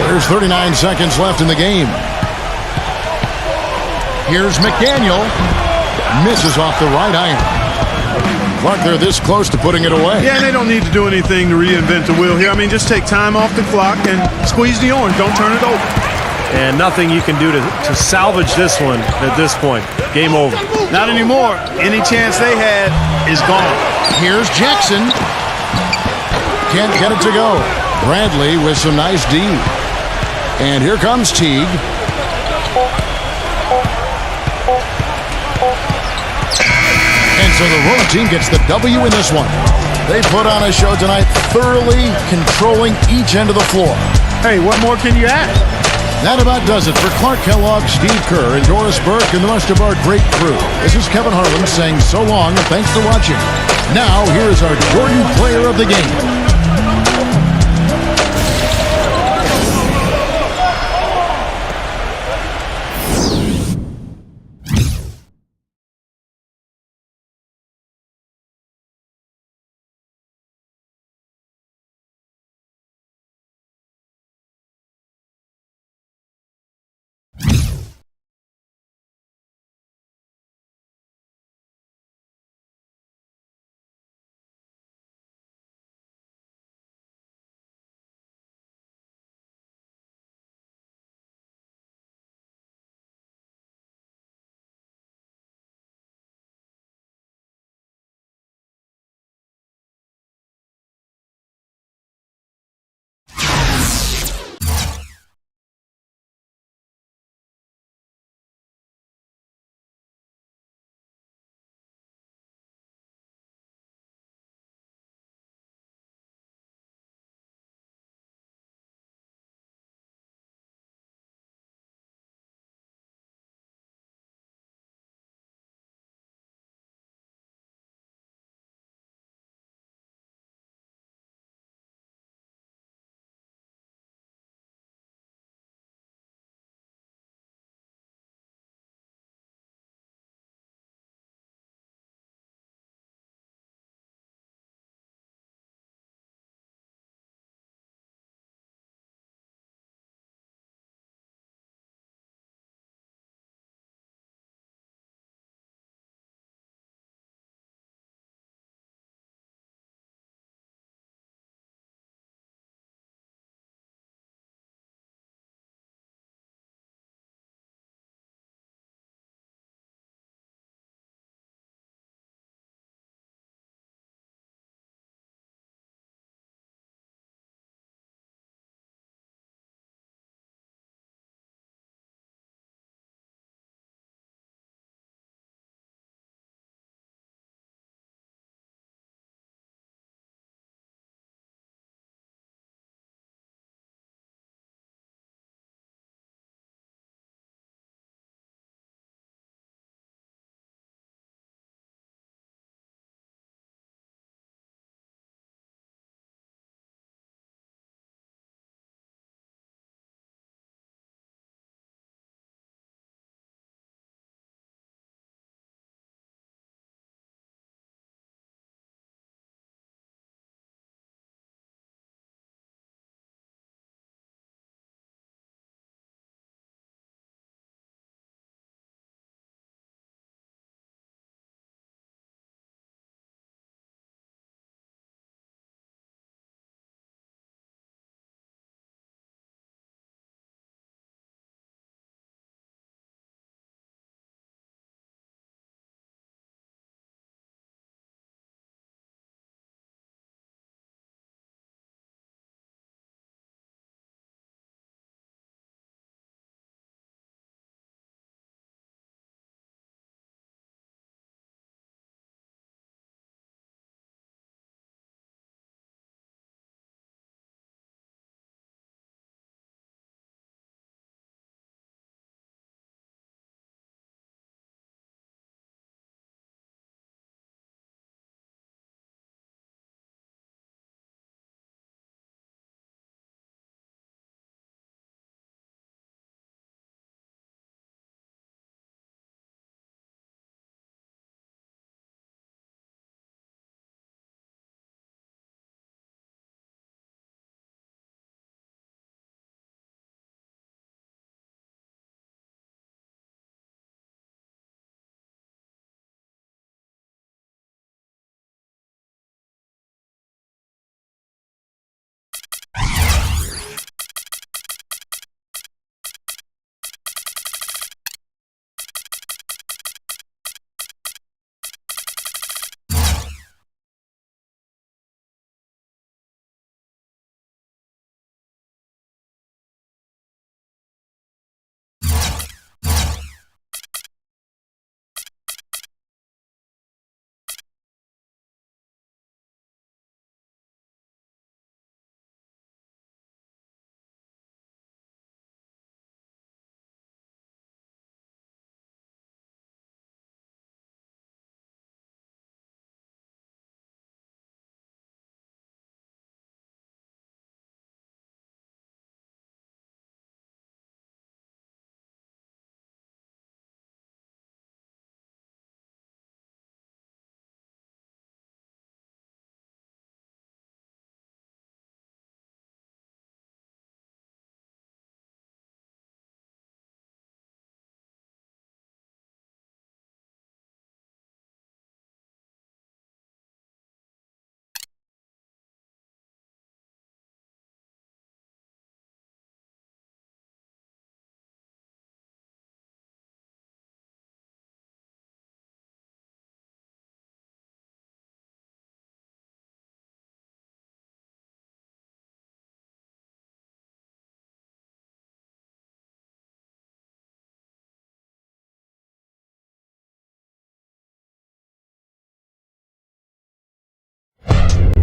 There's 39 seconds left in the game. Here's McDaniel. Misses off the right iron. Clark, they're this close to putting it away. Yeah, they don't need to do anything to reinvent the wheel here. I mean, just take time off the clock and squeeze the orange. Don't turn it over. And nothing you can do to salvage this one at this point. Game over. Not anymore. Any chance they had is gone. Here's Jackson. Can't get it to go. Bradley with some nice D. And here comes Teague. And so the road team gets the W in this one. They put on a show tonight, thoroughly controlling each end of the floor. Hey, what more can you add? That about does it for Clark Kellogg, Steve Kerr, and Doris Burke, and the rest of our great crew. This is Kevin Harlan saying so long and thanks for watching. Now, here is our Jordan Player of the Game.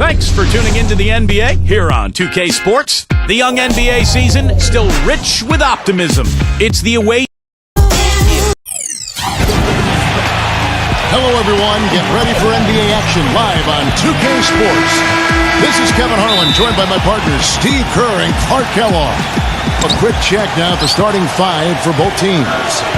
Thanks for tuning into the NBA here on 2K Sports. The young NBA season still rich with optimism. It's the away. Hello, everyone. Get ready for NBA action live on 2K Sports. This is Kevin Harlan, joined by my partners Steve Kerr and Clark Kellogg. A quick check now at the starting five for both teams.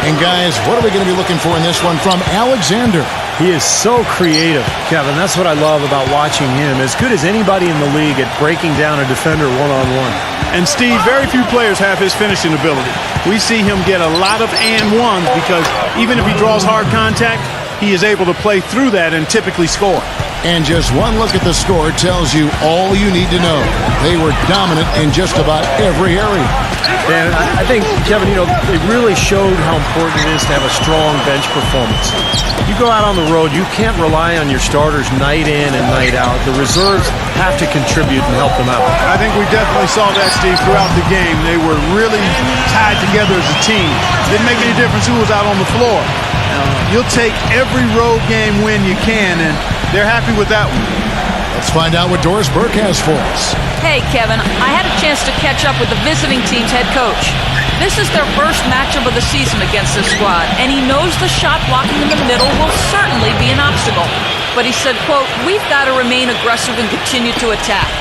And guys, what are we going to be looking for in this one from Alexander? He is so creative, Kevin. That's what I love about watching him. As good as anybody in the league at breaking down a defender one-on-one. And Steve, very few players have his finishing ability. We see him get a lot of and ones because even if he draws hard contact, he is able to play through that and typically score. And just one look at the score tells you all you need to know. They were dominant in just about every area. And I think, Kevin, they really showed how important it is to have a strong bench performance. You go out on the road, you can't rely on your starters night in and night out. The reserves have to contribute and help them out. I think we definitely saw that, Steve, throughout the game. They were really tied together as a team. Didn't make any difference who was out on the floor. You'll take every road game win you can, and they're happy with that one. Let's find out what Doris Burke has for us. Hey, Kevin, I had a chance to catch up with the visiting team's head coach. This is their first matchup of the season against this squad, and he knows the shot blocking in the middle will certainly be an obstacle. But he said, quote, "We've got to remain aggressive and continue to attack."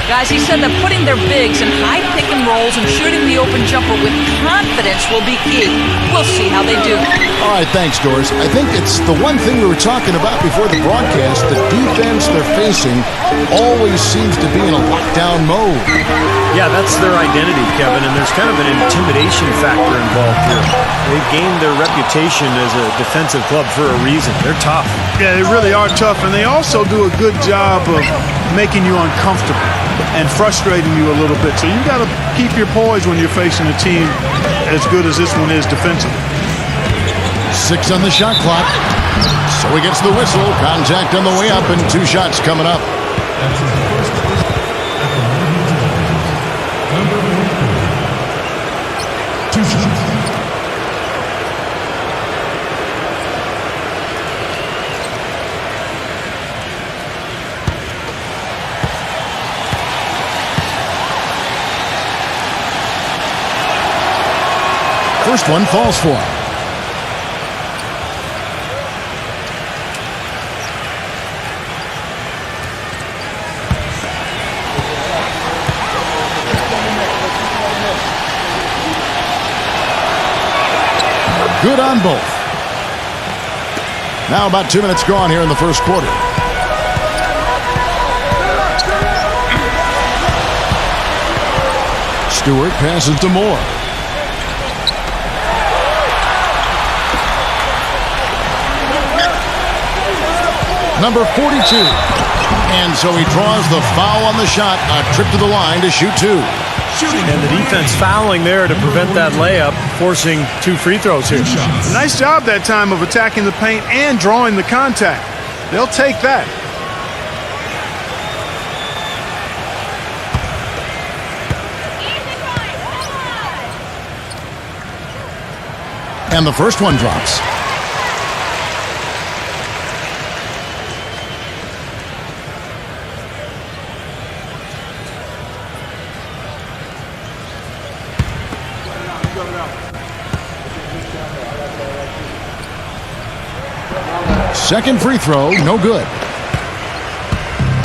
Guys, he said that putting their bigs in high pick and rolls and shooting the open jumper with confidence will be key. We'll see how they do. All right, thanks, Doris. I think it's the one thing we were talking about before the broadcast. The defense they're facing always seems to be in a lockdown mode. Yeah, that's their identity, Kevin, and there's kind of an intimidation factor involved here. They've gained their reputation as a defensive club for a reason. They're tough. Yeah, they really are tough, and they also do a good job of making you uncomfortable and frustrating you a little bit. So you got to keep your poise when you're facing a team as good as this one is defensively. 6 on the shot clock. So he gets the whistle. Contact on the way up, and 2 shots coming up. That's his first personal at the number 1. 2 shots. First one falls for him. Good on both. Now about 2 minutes gone here in the first quarter. Stewart passes to Moore. Number 42. And so he draws the foul on the shot. A trip to the line to shoot 2. And the defense fouling there to prevent that layup, forcing 2 free throws here. Nice job that time of attacking the paint and drawing the contact. They'll take that. And the first one drops. Second free throw, no good.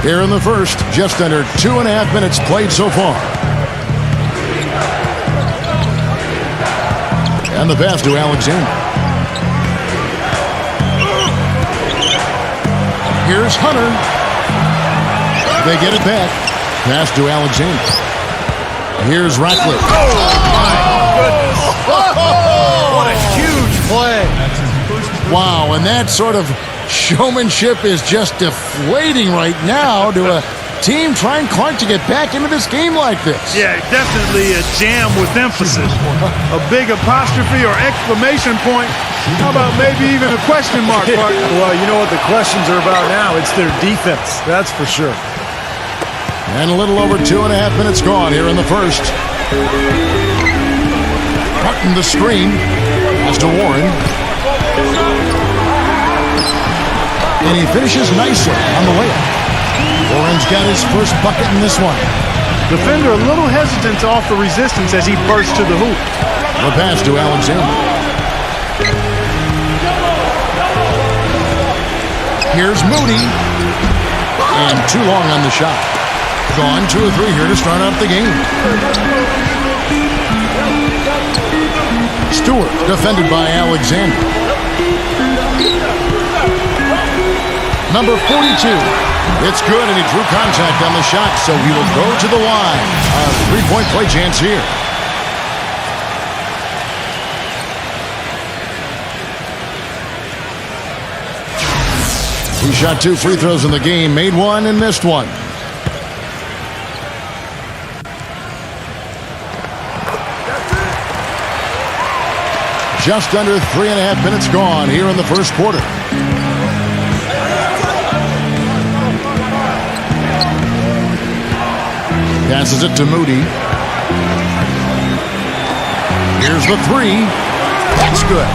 Here in the first, just under 2.5 minutes played so far. And the pass to Alexander. Here's Hunter. They get it back. Pass to Alexander. Here's Ratcliffe. Oh, my goodness. What a huge play. That's his first. Wow, and that sort of showmanship is just deflating right now to a team trying Clark to get back into this game like this. Yeah, definitely a jam with emphasis. A big apostrophe or exclamation point. How about maybe even a question mark, Clark? Well, you know what the questions are about now. It's their defense, that's for sure. And a little over 2.5 minutes gone here in the first. Cutting the screen. Pass to Warren. And he finishes nicely on the layup. Warren's got his first bucket in this one. Defender a little hesitant to offer resistance as he bursts to the hoop. The pass to Alexander. Here's Moody. And too long on the shot. Gone 2 or 3 here to start out the game. Stewart defended by Alexander. Number 42. It's good, and he drew contact on the shot, so he will go to the line. A 3-point play chance here. He shot 2 free throws in the game, made 1 and missed 1. Just under 3.5 minutes gone here in the first quarter. Passes it to Moody. Here's the 3. That's good.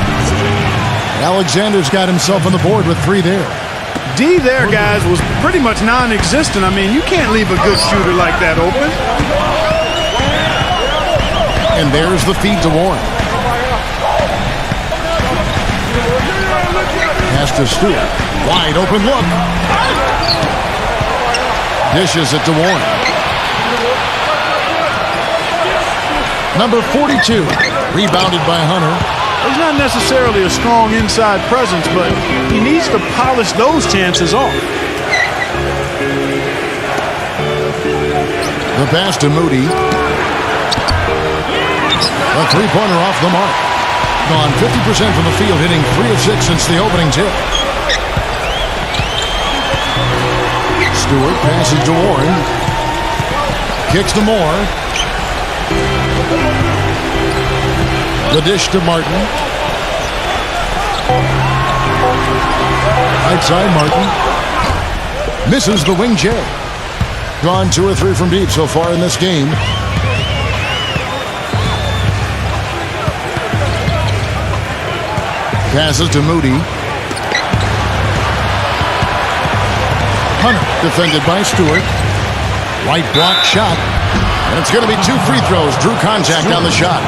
Alexander's got himself on the board with 3 there. D there, guys, was pretty much non-existent. I mean, you can't leave a good shooter like that open. And there's the feed to Warren. Pass to Stewart. Wide open look. Dishes it to Warren. Number 42. Rebounded by Hunter. He's not necessarily a strong inside presence, but he needs to polish those chances off. The pass to Moody. A 3-pointer off the mark. Gone 50% from the field, hitting 3 of 6 since the opening tip. Stewart passes to Warren. Kicks to Moore. The dish to Martin. Right side, Martin. Misses the wing J. Gone 2 or 3 from deep so far in this game. Passes to Moody. Hunter defended by Stewart. Right block shot. And it's going to be 2 free throws. Drew contact on the shot.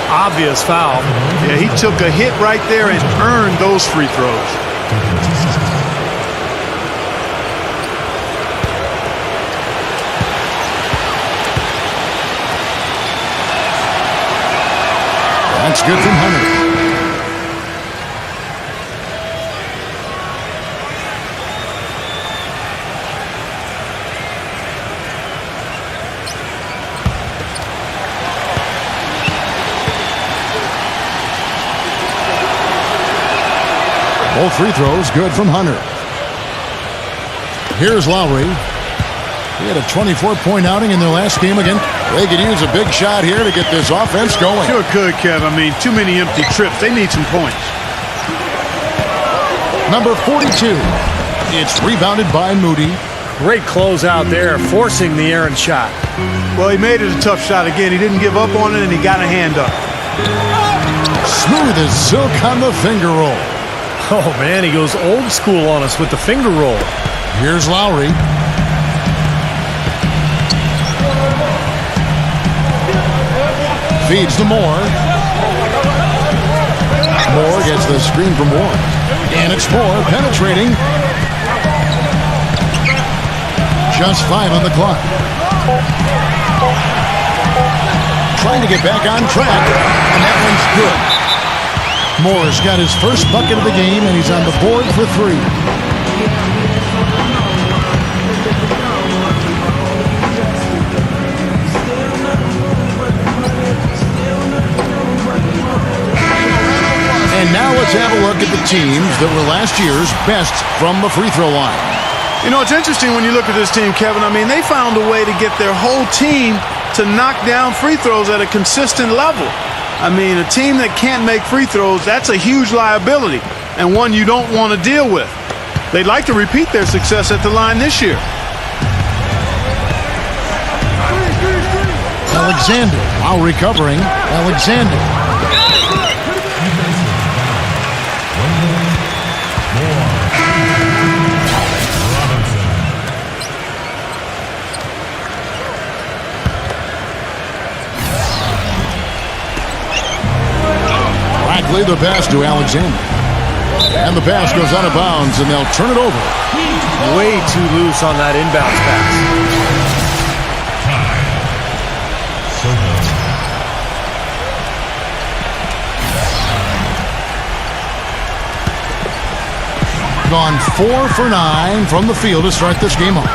Obvious foul. Yeah, he took a hit right there and earned those free throws. That's good from Hunter. Both free throws good from Hunter. Here's Lowry. He had a 24-point outing in their last game again. They could use a big shot here to get this offense going. Sure could, Kev. I mean, too many empty trips. They need some points. Number 42. It's rebounded by Moody. Great close out there, forcing the errant shot. Well, he made it a tough shot again. He didn't give up on it, and he got a hand up. Smooth as silk on the finger roll. Oh, man, he goes old school on us with the finger roll. Here's Lowry. Feeds to Moore. Moore gets the screen from Warren. And it's Moore penetrating. Just 5 on the clock. Trying to get back on track. And that one's good. Moore's got his first bucket of the game, and he's on the board for 3. And now let's have a look at the teams that were last year's best from the free throw line. You know, it's interesting when you look at this team, Kevin. I mean, they found a way to get their whole team to knock down free throws at a consistent level. I mean, a team that can't make free throws, that's a huge liability and one you don't want to deal with. They'd like to repeat their success at the line this year. Alexander, while recovering, Alexander. Lowry, the pass to Alexander. And the pass goes out of bounds, and they'll turn it over. Way too loose on that inbounds pass. Gone 4 for 9 from the field to start this game off.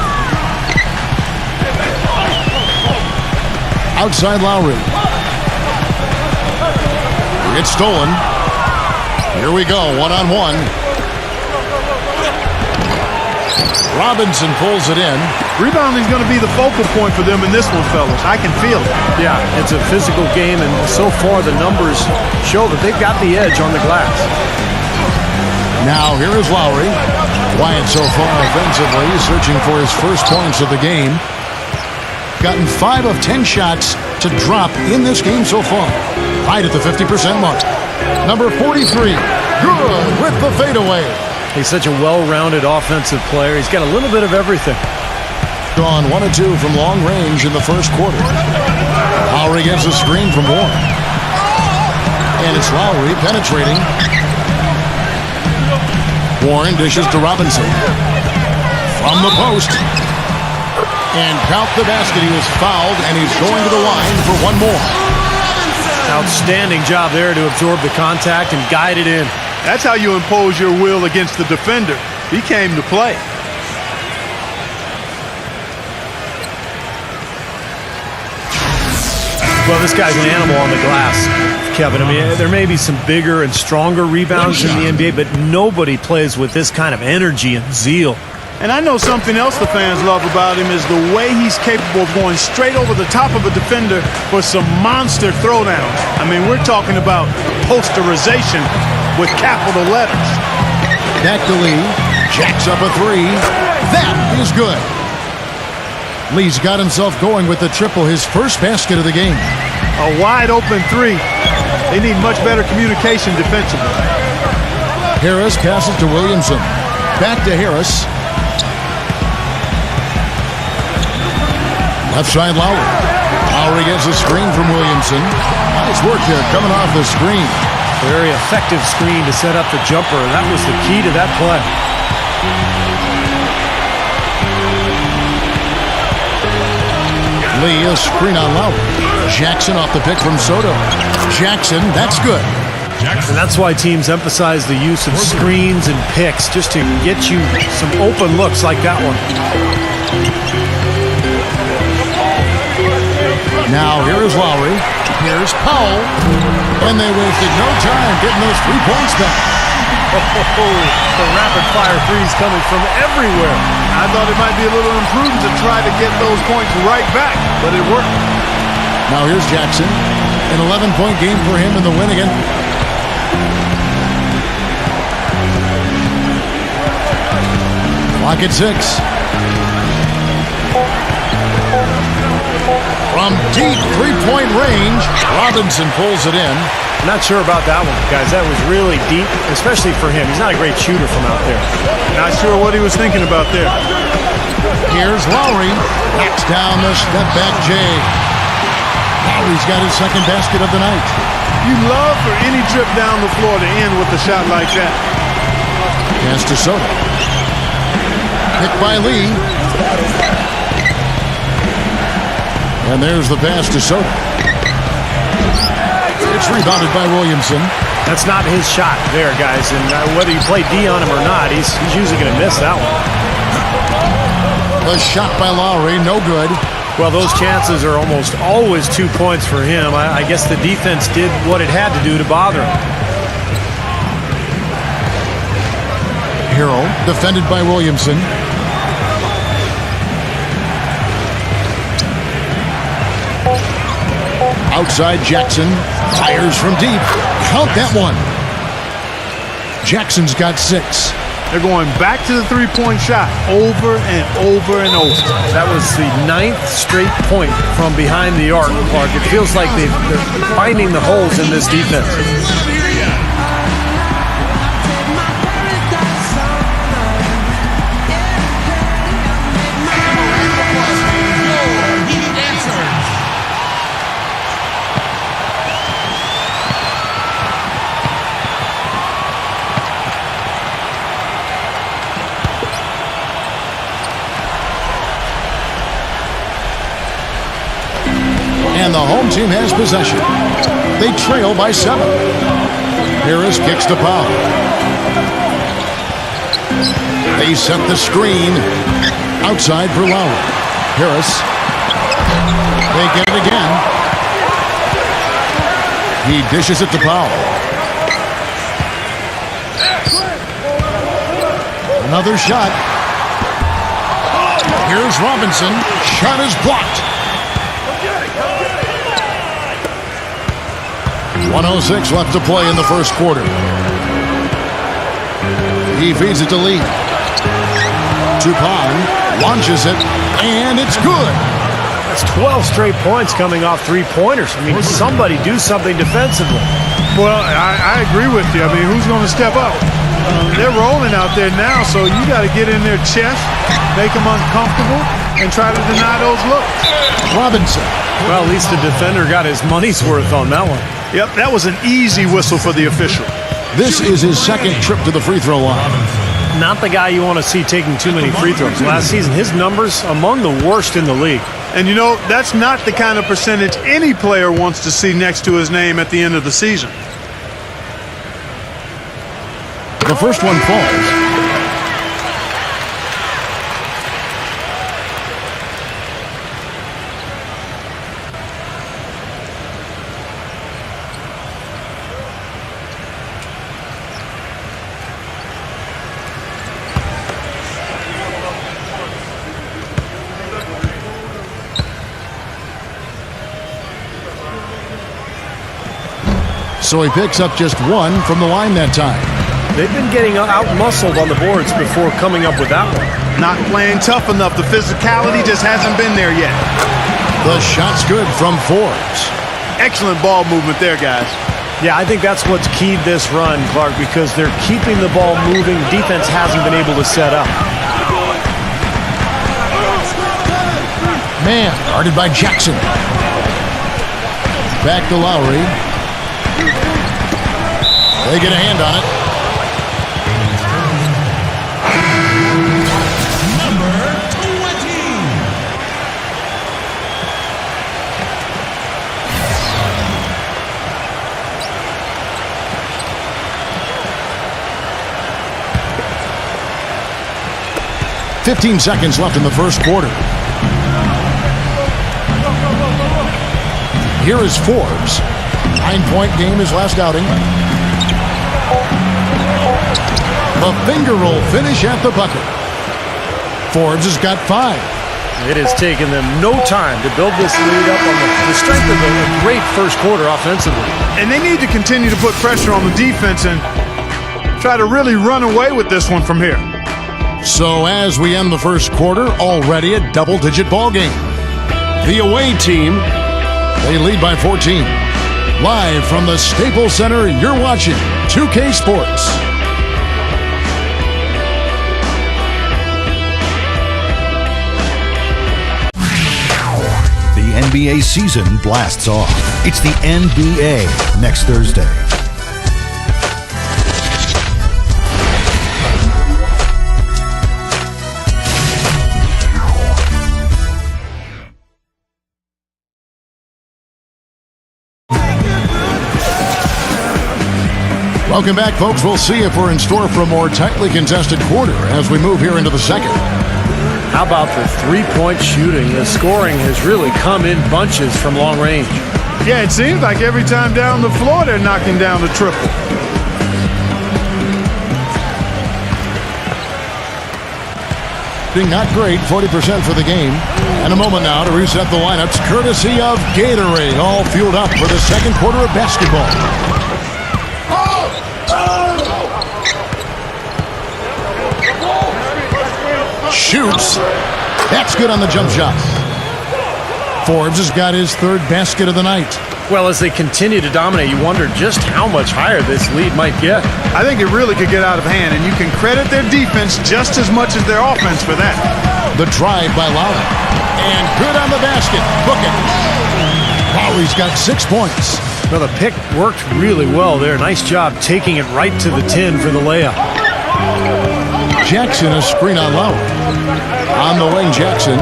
Outside Lowry. It's stolen. Here we go, one-on-one. Robinson pulls it in. Rebounding is going to be the focal point for them in this one, fellas. I can feel it. Yeah, it's a physical game, and so far the numbers show that they've got the edge on the glass. Now here is Lowry. Quiet so far offensively, searching for his first points of the game. Gotten 5 of 10 shots to drop in this game so far. Right at the 50% mark. Number 43, good with the fadeaway. He's such a well-rounded offensive player. He's got a little bit of everything. Gone 1 of 2 from long range in the first quarter. Lowry gets a screen from Warren. And it's Lowry penetrating. Warren dishes to Robinson. From the post. And count the basket. He was fouled, and he's going to the line for one more. Outstanding job there to absorb the contact and guide it in. That's how you impose your will against the defender. He came to play. Well, this guy's an animal on the glass, Kevin. I mean, there may be some bigger and stronger rebounds in the NBA, but nobody plays with this kind of energy and zeal. And I know something else the fans love about him is the way he's capable of going straight over the top of a defender for some monster throwdowns. I mean, we're talking about posterization with capital letters. Back to Lee. Jacks up a 3. That is good. Lee's got himself going with the triple, his first basket of the game. A wide open 3. They need much better communication defensively. Harris passes to Williamson. Back to Harris. Left side Lowry. Lowry gets a screen from Williamson. Nice work there coming off the screen. Very effective screen to set up the jumper. That was the key to that play. Lee, a screen on Lowry. Jackson off the pick from Soto. Jackson, that's good. And that's why teams emphasize the use of screens and picks, just to get you some open looks like that one. Now here is Lowry. Here's Powell. And they wasted no time getting those 3 points back. The rapid-fire threes coming from everywhere. I thought it might be a little imprudent to try to get those points right back, but it worked. Now here's Jackson. An 11-point game for him in the win again. Clock at 6. From deep three-point range, Robinson pulls it in. I'm not sure about that one, guys. That was really deep, especially for him. He's not a great shooter from out there. Not sure what he was thinking about there. Here's Lowry. Knocks down the step-back J. Lowry's got his second basket of the night. You love for any trip down the floor to end with a shot like that. Pass to Soto. Picked by Lee. And there's the pass to Soto. It's rebounded by Williamson. That's not his shot there, guys. And whether you play D on him or not, he's usually going to miss that one. The shot by Lowry, no good. Well, those chances are almost always 2 points for him. I guess the defense did what it had to do to bother him. Harrell, defended by Williamson. Outside Jackson, fires from deep. Count that one. Jackson's got 6. They're going back to the three-point shot over and over and over. That was the 9th straight point from behind the arc, Clark. It feels like they're finding the holes in this defense. the home team has possession. They trail by 7. Harris kicks to Powell. They set the screen outside for Lowry. Harris. They get it again. He dishes it to Powell. Another shot. Here's Robinson. Shot is blocked. 1:06 left to play in the first quarter. He feeds it to Lee. Tupon launches it, and it's good. That's 12 straight points coming off three-pointers. I mean, somebody do something defensively. Well, I agree with you. I mean, who's going to step up? They're rolling out there now, so you got to get in their chest, make them uncomfortable, and try to deny those looks. Robinson. Well, at least the defender got his money's worth on that one. Yep, that was an easy whistle for the official. This is his second trip to the free throw line. Not the guy you want to see taking too many free throws. Last season, his numbers among the worst in the league. And you know, that's not the kind of percentage any player wants to see next to his name at the end of the season. The first one falls. So he picks up just one from the line that time. They've been getting out-muscled on the boards before coming up with that one. Not playing tough enough. The physicality just hasn't been there yet. The shot's good from Forbes. Excellent ball movement there, guys. Yeah, I think that's what's keyed this run, Clark, because they're keeping the ball moving. Defense hasn't been able to set up. Man, guarded by Jackson. Back to Lowry. They get a hand on it. Number 20. 15 seconds left in the first quarter. Here is Forbes. 9-point game his last outing. The finger roll finish at the bucket. Forbes has got 5. It has taken them no time to build this lead up on the strength of a great first quarter offensively. And they need to continue to put pressure on the defense and try to really run away with this one from here. So as we end the first quarter, already a double-digit ball game. The away team, they lead by 14. Live from the Staples Center, you're watching 2K Sports. The NBA season blasts off. It's the NBA next Thursday. Welcome back, folks. We'll see if we're in store for a more tightly contested quarter as we move here into the second. How about the three-point shooting? The scoring has really come in bunches from long range. Yeah, it seems like every time down the floor they're knocking down the triple. Being not great, 40% for the game. And a moment now to reset the lineups, courtesy of Gatorade, all fueled up for the second quarter of basketball. Shoots. That's good on the jump shot. Forbes has got his third basket of the night. Well, as they continue to dominate, you wonder just how much higher this lead might get. I think it really could get out of hand, and you can credit their defense just as much as their offense for that. The drive by Lowry. And good on the basket. Book it. Lowry's got 6 points. Well, the pick worked really well there. Nice job taking it right to the 10 for the layup. Jackson, a screen on Lowry. On the wing, Jackson.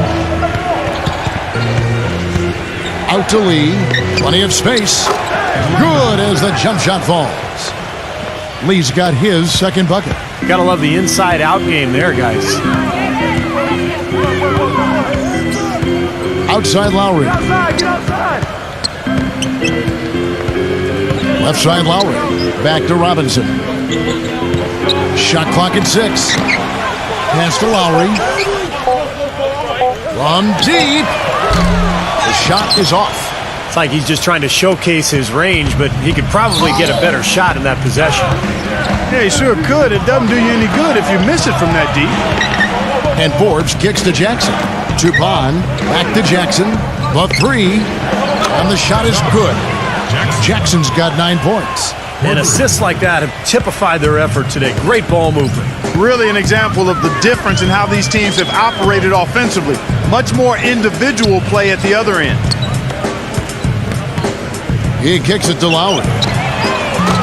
Out to Lee. Plenty of space. Good as the jump shot falls. Lee's got his second bucket. Gotta love the inside-out game there, guys. Outside Lowry. Left side Lowry. Back to Robinson. Shot clock at 6. Pass to Lowry. From deep. The shot is off. It's like he's just trying to showcase his range, but he could probably get a better shot in that possession. Yeah, he sure could. It doesn't do you any good if you miss it from that deep. And Forbes kicks to Jackson. Tupon, back to Jackson. The 3. And the shot is good. Jackson's got 9 points. And assists like that have typified their effort today. Great ball movement. Really an example of the difference in how these teams have operated offensively. Much more individual play at the other end. He kicks it to Lowry.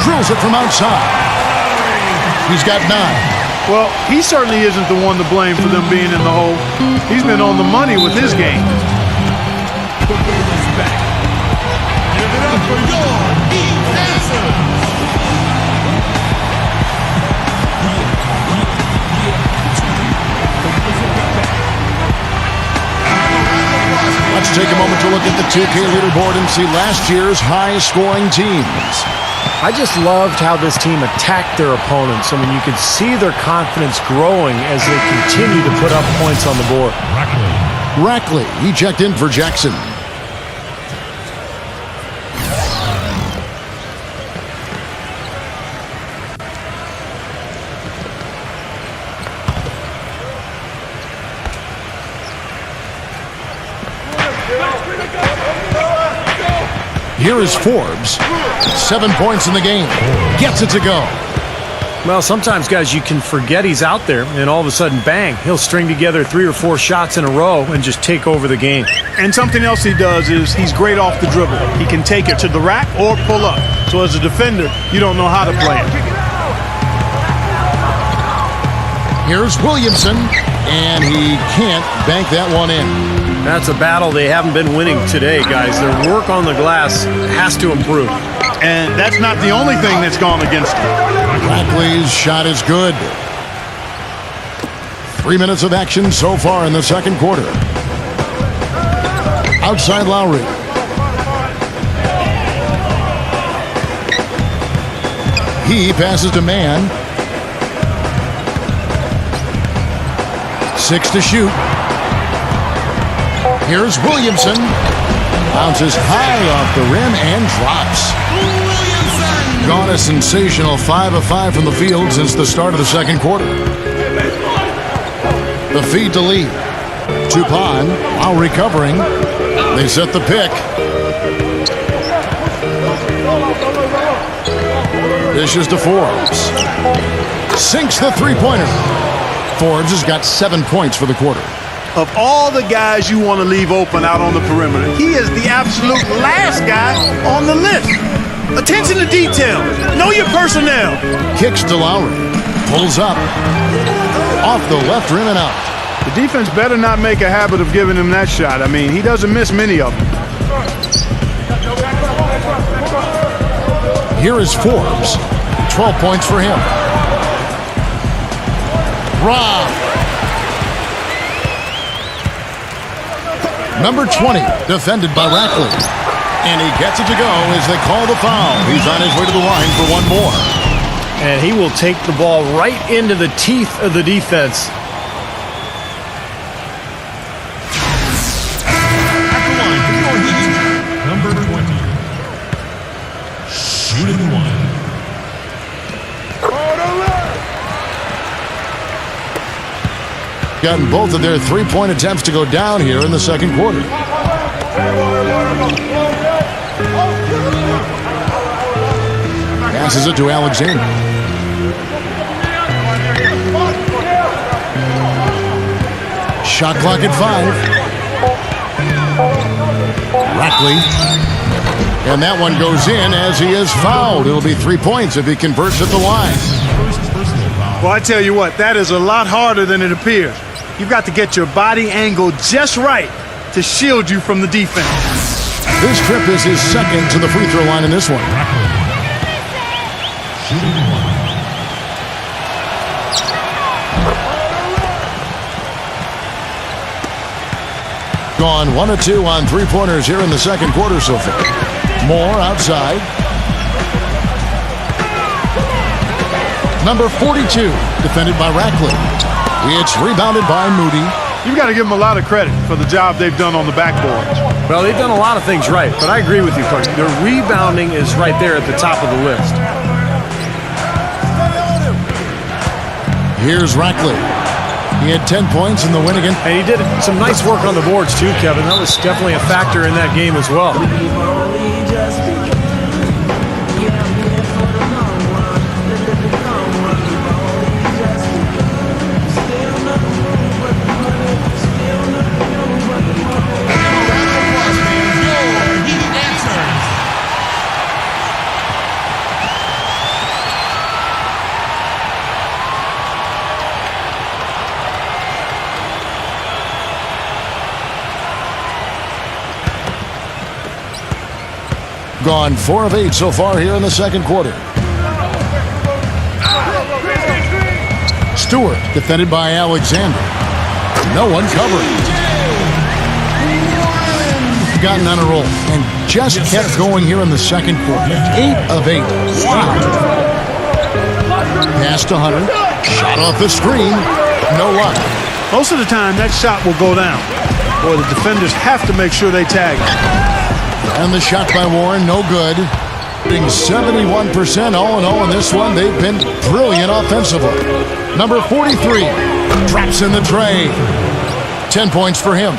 Drills it from outside. He's got 9. Well, he certainly isn't the one to blame for them being in the hole. He's been on the money with his game. Give it up for GODBLESS. Let's take a moment to look at the 2K leaderboard and see last year's high-scoring teams. I just loved how this team attacked their opponents. I mean, you could see their confidence growing as they continue to put up points on the board. Rackley, he checked in for Jackson. Here is Forbes. 7 points in the game. Gets it to go. Well, sometimes, guys, you can forget he's out there, and all of a sudden, bang, he'll string together 3 or 4 shots in a row and just take over the game. And something else he does is he's great off the dribble. He can take it to the rack or pull up. So as a defender, you don't know how to play it. Here's Williamson, and he can't bank that one in. That's a battle they haven't been winning today, guys. Their work on the glass has to improve. And that's not the only thing that's gone against him. Rackley's shot is good. 3 minutes of action so far in the second quarter. Outside Lowry. He passes to Mann. 6 to shoot. Here's Williamson. Bounces high off the rim and drops. Gone a sensational 5 of 5 from the field since the start of the second quarter. The feed to Lee. Tupon, while recovering. They set the pick. Dishes to Forbes. Sinks the three-pointer. Forbes has got 7 points for the quarter. Of all the guys you want to leave open out on the perimeter, he is the absolute last guy on the list. Attention to detail. Know your personnel. Kicks to Lowry. Pulls up. Off the left rim and out. The defense better not make a habit of giving him that shot. I mean, he doesn't miss many of them. Here is Forbes. 12 points for him. Rob. Number 20, defended by Rackley. And he gets it to go as they call the foul. He's on his way to the line for one more. And he will take the ball right into the teeth of the defense. Number 20. Shooting 1. Gotten both of their three-point attempts to go down here in the second quarter. Passes it to Alexander. Shot clock at 5. Rackley. And that one goes in as he is fouled. It'll be 3 points if he converts at the line. Well, I tell you what, that is a lot harder than it appears. You've got to get your body angle just right to shield you from the defense. This trip is his second to the free throw line in this one. Shooting one. Gone 1 of 2 on three-pointers here in the second quarter so far. Moore outside. Number 42, defended by Ratcliffe. It's rebounded by Moody. You've got to give them a lot of credit for the job they've done on the backboards. Well, they've done a lot of things right, but I agree with you, Coach. Their rebounding is right there at the top of the list. Here's Ratcliffe. He had 10 points in the win again. And he did some nice work on the boards too, Kevin. That was definitely a factor in that game as well. Gone 4 of 8 so far here in the second quarter. Stewart, defended by Alexander. No one covering. Gotten on a roll and just kept going here in the second quarter. 8 of 8. Pass to Hunter. Shot off the screen. No luck. Most of the time, that shot will go down. Boy, the defenders have to make sure they tag it. And the shot by Warren, no good. Being 71% all in all in this one. They've been brilliant offensively. Number 43, traps in the tray. 10 points for him.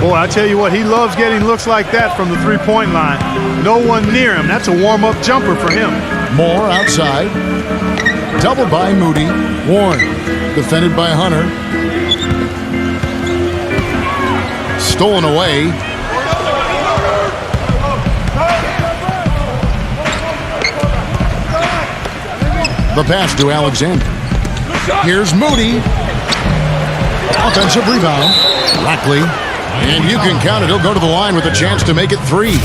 Boy, I tell you what, he loves getting looks like that from the three-point line. No one near him. That's a warm-up jumper for him. Moore outside. Doubled by Moody. Warren, defended by Hunter. Stolen away. The pass to Alexander. Here's Moody. Offensive rebound. Rackley. And you can count it. He'll go to the line with a chance to make it 3.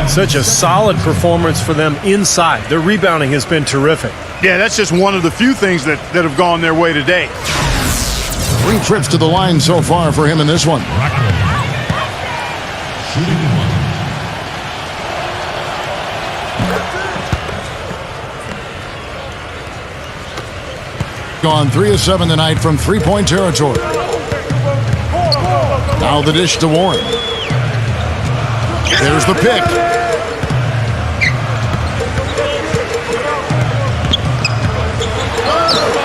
Such a solid performance for them inside. Their rebounding has been terrific. Yeah, that's just one of the few things that have gone their way today. 3 trips to the line so far for him in this one. Shooting one. Gone 3 of 7 tonight from three-point territory. Now the dish to Warren. There's the pick.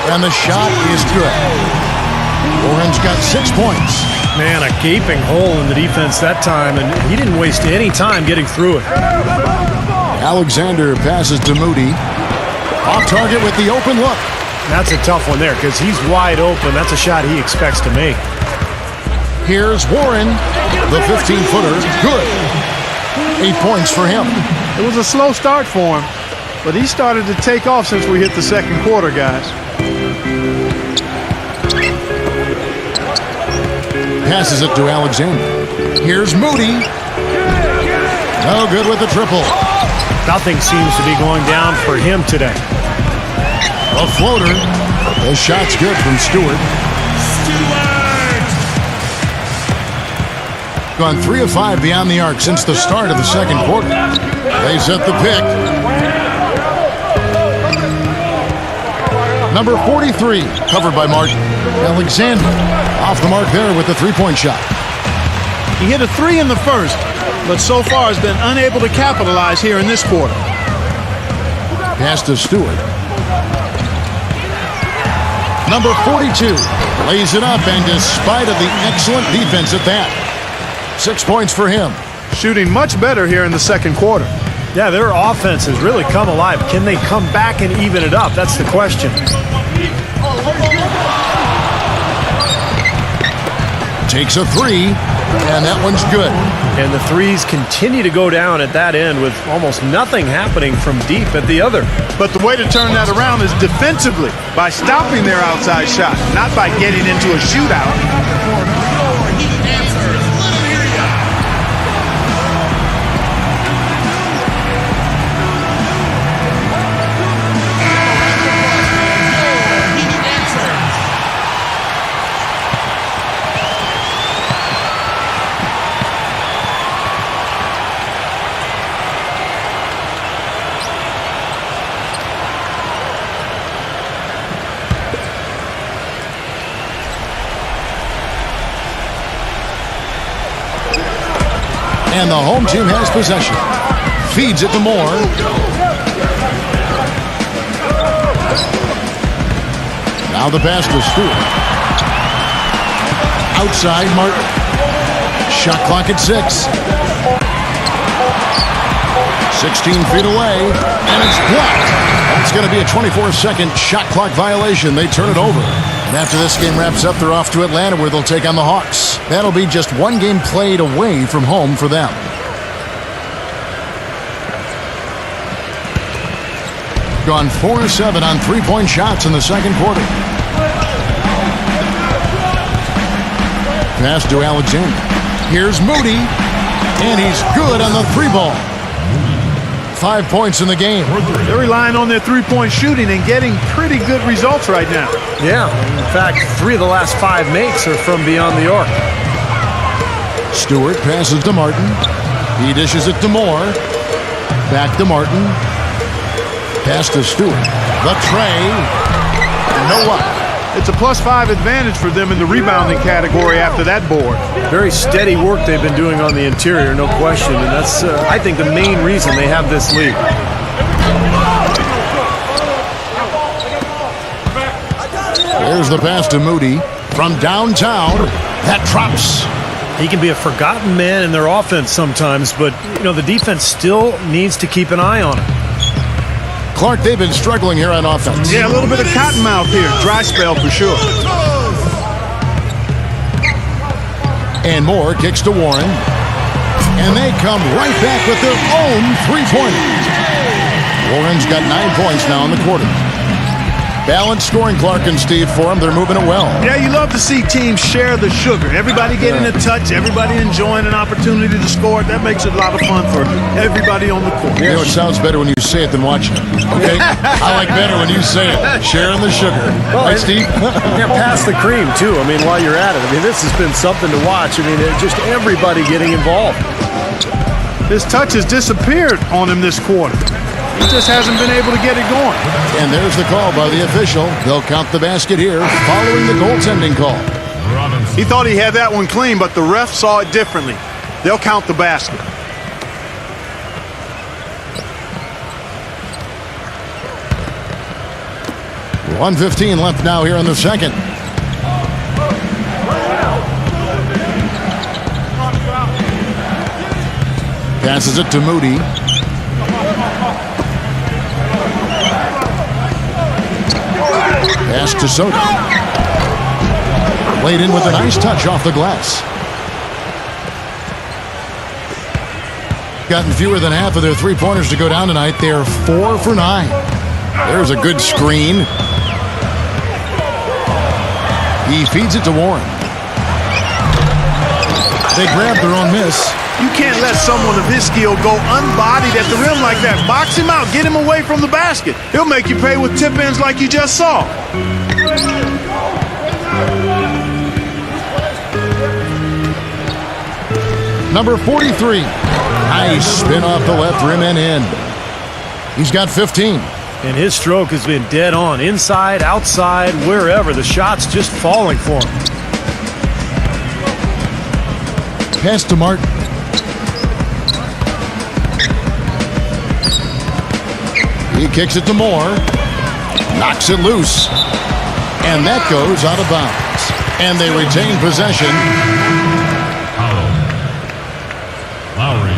And the shot is good. Warren's got 6 points. Man, a gaping hole in the defense that time, and he didn't waste any time getting through it. Alexander passes to Moody. Off target with the open look. That's a tough one there because he's wide open. That's a shot he expects to make. Here's Warren. The 15-footer. Good. 8 points for him. It was a slow start for him, but he started to take off since we hit the second quarter, guys. Passes it to Alexander. Here's Moody. No good with the triple. Nothing seems to be going down for him today. A floater. The shot's good from Stewart. Gone 3 of 5 beyond the arc since the start of the second quarter. They set the pick. Number 43, covered by Martin. Alexander off the mark there with the three-point shot. He hit a 3 in the first, but so far has been unable to capitalize here in this quarter. Pass to Stewart. Number 42 lays it up, and despite of the excellent defense at that, 6 points for him. Shooting much better here in the second quarter. Yeah, their offense has really come alive. Can they come back and even it up? That's the question. Takes a 3, and that one's good. And the threes continue to go down at that end with almost nothing happening from deep at the other. But the way to turn that around is defensively, by stopping their outside shot, not by getting into a shootout. And the home team has possession. Feeds it to Moore. Now the pass to Stewart. Outside Martin. Shot clock at 6. 16 feet away, and it's blocked. That's going to be a 24-second shot clock violation. They turn it over. And after this game wraps up, they're off to Atlanta where they'll take on the Hawks. That'll be just one game played away from home for them. Gone 4-7 on three-point shots in the second quarter. Pass to Alexander. Here's Moody, and he's good on the three ball. 5 points in the game. They're relying on their three-point shooting and getting pretty good results right now. Yeah, in fact, 3 of the last 5 makes are from beyond the arc. Stewart passes to Martin. He dishes it to Moore. Back to Martin. Pass to Stewart. The tray. No up. It's a +5 advantage for them in the rebounding category after that board. Very steady work they've been doing on the interior, no question. And that's, I think, the main reason they have this lead. There's the pass to Moody. From downtown, that drops. He can be a forgotten man in their offense sometimes, but, the defense still needs to keep an eye on him. Clark, they've been struggling here on offense. Yeah, a little bit of cottonmouth here. Dry spell for sure. And Moore kicks to Warren. And they come right back with their own three-pointer. Warren's got 9 points now in the quarter. Balanced scoring, Clark and Steve, for them. They're moving it well. Yeah, you love to see teams share the sugar. Everybody getting a touch, everybody enjoying an opportunity to score. That makes it a lot of fun for everybody on the court. It sounds better when you say it than watching it. Okay? I like better when you say it. Sharing the sugar. Well, right, Steve? Yeah, pass the cream, too. While you're at it. This has been something to watch. Just everybody getting involved. His touch has disappeared on him this quarter. He just hasn't been able to get it going. And there's the call by the official. They'll count the basket here following the goaltending call. He thought he had that one clean, but the ref saw it differently. They'll count the basket. .115 left now here in the second. Passes it to Moody. Pass to Soto. Laid in with a nice touch off the glass. Gotten fewer than half of their three-pointers to go down tonight. They're 4 for 9. There's a good screen. He feeds it to Warren. They grab their own miss. You can't let someone of his skill go unbodied at the rim like that. Box him out. Get him away from the basket. He'll make you pay with tip-ins like you just saw. Number 43. Nice spin off the left rim and in. He's got 15. And his stroke has been dead on. Inside, outside, wherever. The shot's just falling for him. Pass to Martin. He kicks it to Moore. Knocks it loose. And that goes out of bounds. And they retain possession. Lowry.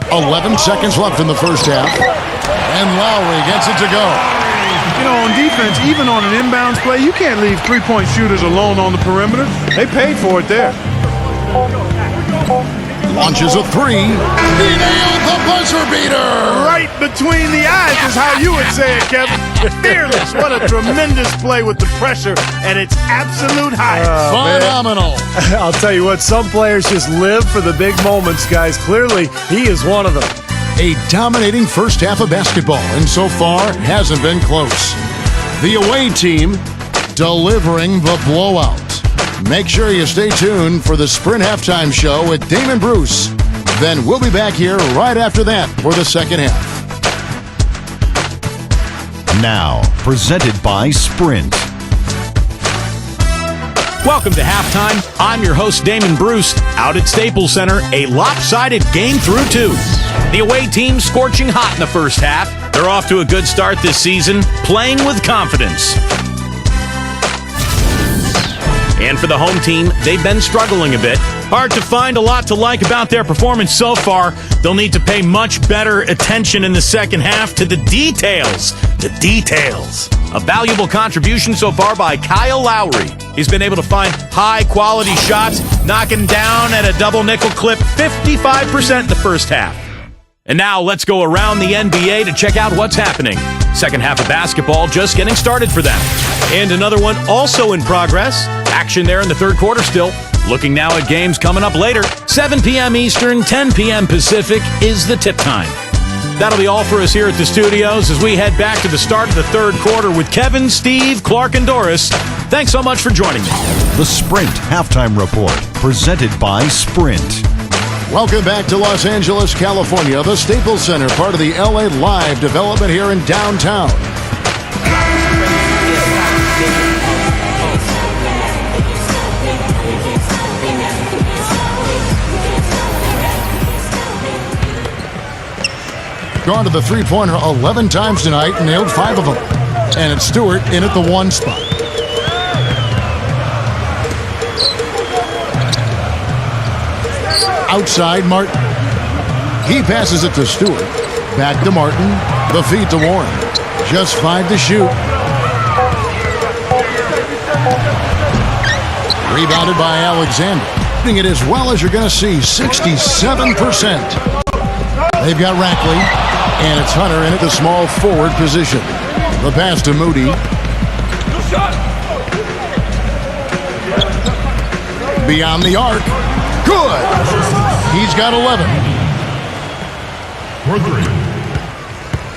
.11 seconds left in the first half. And Lowry gets it to go. On defense, even on an inbounds play, you can't leave three-point shooters alone on the perimeter. They paid for it there. Launches a three. He nailed the buzzer beater. Right between the eyes is how you would say it, Kevin. Fearless. What a tremendous play with the pressure at its absolute height. Phenomenal. I'll tell you what, some players just live for the big moments, guys. Clearly, he is one of them. A dominating first half of basketball, and so far hasn't been close. The away team delivering the blowout. Make sure you stay tuned for the Sprint Halftime Show with Damon Bruce. Then we'll be back here right after that for the second half. Now, presented by Sprint. Welcome to halftime. I'm your host, Damon Bruce. Out at Staples Center, a lopsided game through 2. The away team scorching hot in the first half. They're off to a good start this season, playing with confidence. And for the home team, they've been struggling a bit. Hard to find a lot to like about their performance so far. They'll need to pay much better attention in the second half to the details. The details. A valuable contribution so far by Kyle Lowry. He's been able to find high-quality shots, knocking down at a double nickel clip 55% in the first half. And now let's go around the NBA to check out what's happening. Second half of basketball just getting started for them. And another one also in progress. Action there in the third quarter still. Looking now at games coming up later. 7 p.m. Eastern, 10 p.m. Pacific is the tip time. That'll be all for us here at the studios as we head back to the start of the third quarter with Kevin, Steve, Clark, and Doris. Thanks so much for joining me. The Sprint Halftime Report, presented by Sprint. Welcome back to Los Angeles, California, the Staples Center, part of the LA Live development here in downtown. Gone to the three-pointer 11 times tonight and nailed 5 of them. And it's Stewart in at the 1 spot. Outside, Martin. He passes it to Stewart. Back to Martin. The feed to Warren. Just 5 to shoot. Rebounded by Alexander. Shooting it as well as you're going to see, 67%. They've got Rackley, and it's Hunter in at the small forward position. The pass to Moody. Beyond the arc. Good. He's got 11. For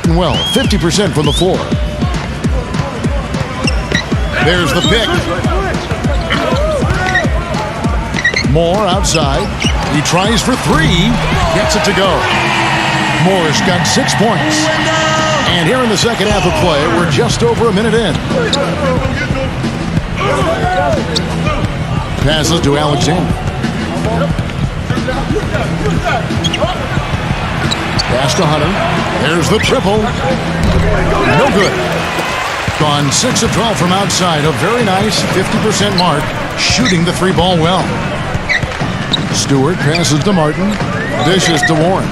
3. Well, 50% from the floor. There's the pick. Moore outside. He tries for 3. Gets it to go. Moore's got 6 points. And here in the second half of play, we're just over a minute in. Passes to Alexander. Pass to Hunter. There's the triple. No good. Gone 6 of 12 from outside. A very nice 50% mark. Shooting the 3-ball well. Stewart passes to Martin. Dishes to Warren.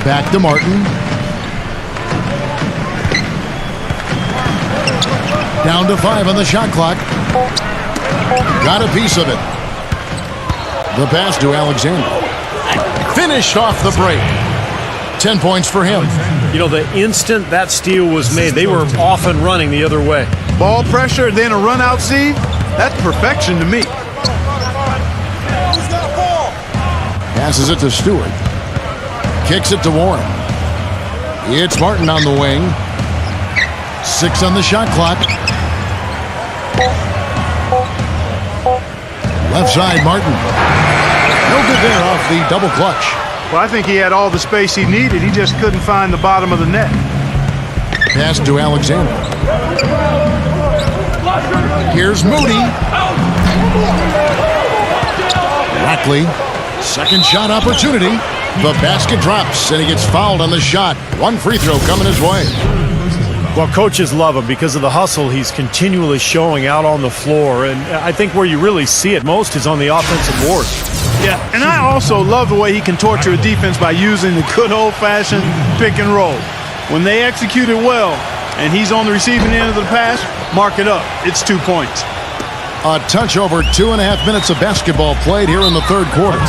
Back to Martin. Down to 5 on the shot clock. Got a piece of it. The pass to Alexander. Finished off the break. 10 points for him. You know, the instant that steal was made, they were off and running the other way. Ball pressure, then a run-out see? That's perfection to me. Passes it to Stewart. Kicks it to Warren. It's Martin on the wing. 6 on the shot clock. Left side, Martin. No good there off the double clutch. Well, I think he had all the space he needed. He just couldn't find the bottom of the net. Pass to Alexander. Here's Moody. Rackley. Second shot opportunity. The basket drops, and he gets fouled on the shot. 1 free throw coming his way. Well, coaches love him because of the hustle he's continually showing out on the floor. And I think where you really see it most is on the offensive board. Yeah, and I also love the way he can torture a defense by using the good old-fashioned pick and roll. When they execute it well, and he's on the receiving end of the pass, mark it up. It's 2 points. A touch over 2.5 minutes of basketball played here in the third quarter.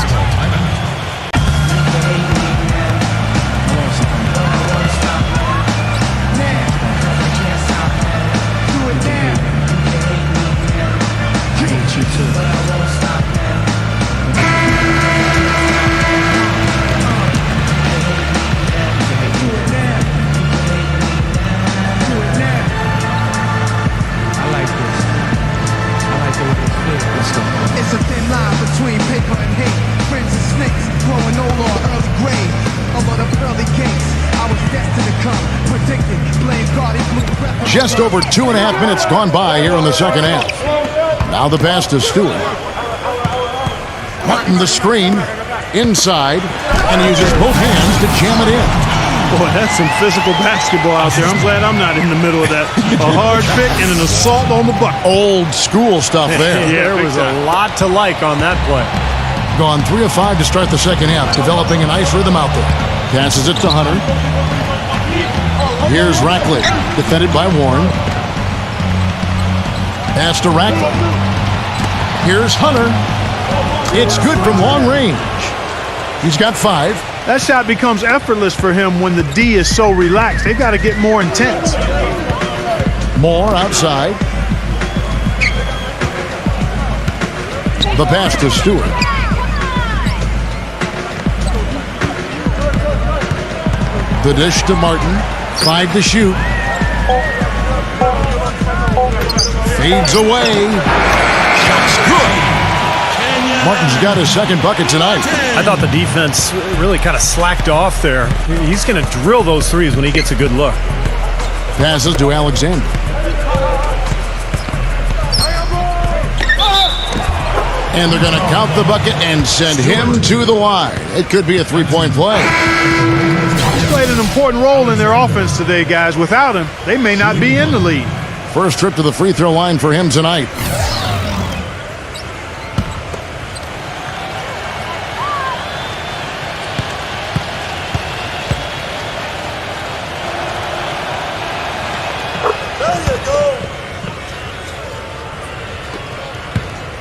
It's a thin line between paper and hate. Friends Just over 2.5 minutes gone by here in the second half. Now the pass to Stewart. Martin the screen. Inside. And he uses both hands to jam it in. Boy, that's some physical basketball out there. I'm glad I'm not in the middle of that. A hard pick and an assault on the bucket. Old school stuff there. Yeah, there was a lot to like on that play. Gone 3 of 5 to start the second half, developing a nice rhythm out there. Passes it to Hunter. Here's Rackley, defended by Warren. Pass to Rackley. Here's Hunter. It's good from long range. He's got 5. That shot becomes effortless for him when the D is so relaxed. They've got to get more intense. Moore outside. The pass to Stewart. The dish to Martin. 5 to shoot. Fades away. Shot's good. Martin's got his second bucket tonight. I thought the defense really kind of slacked off there. He's going to drill those threes when he gets a good look. Passes to Alexander. And they're going to count the bucket and send him to the line. It could be a three-point play. He's played an important role in their offense today, guys. Without him, they may not be in the lead. First trip to the free throw line for him tonight.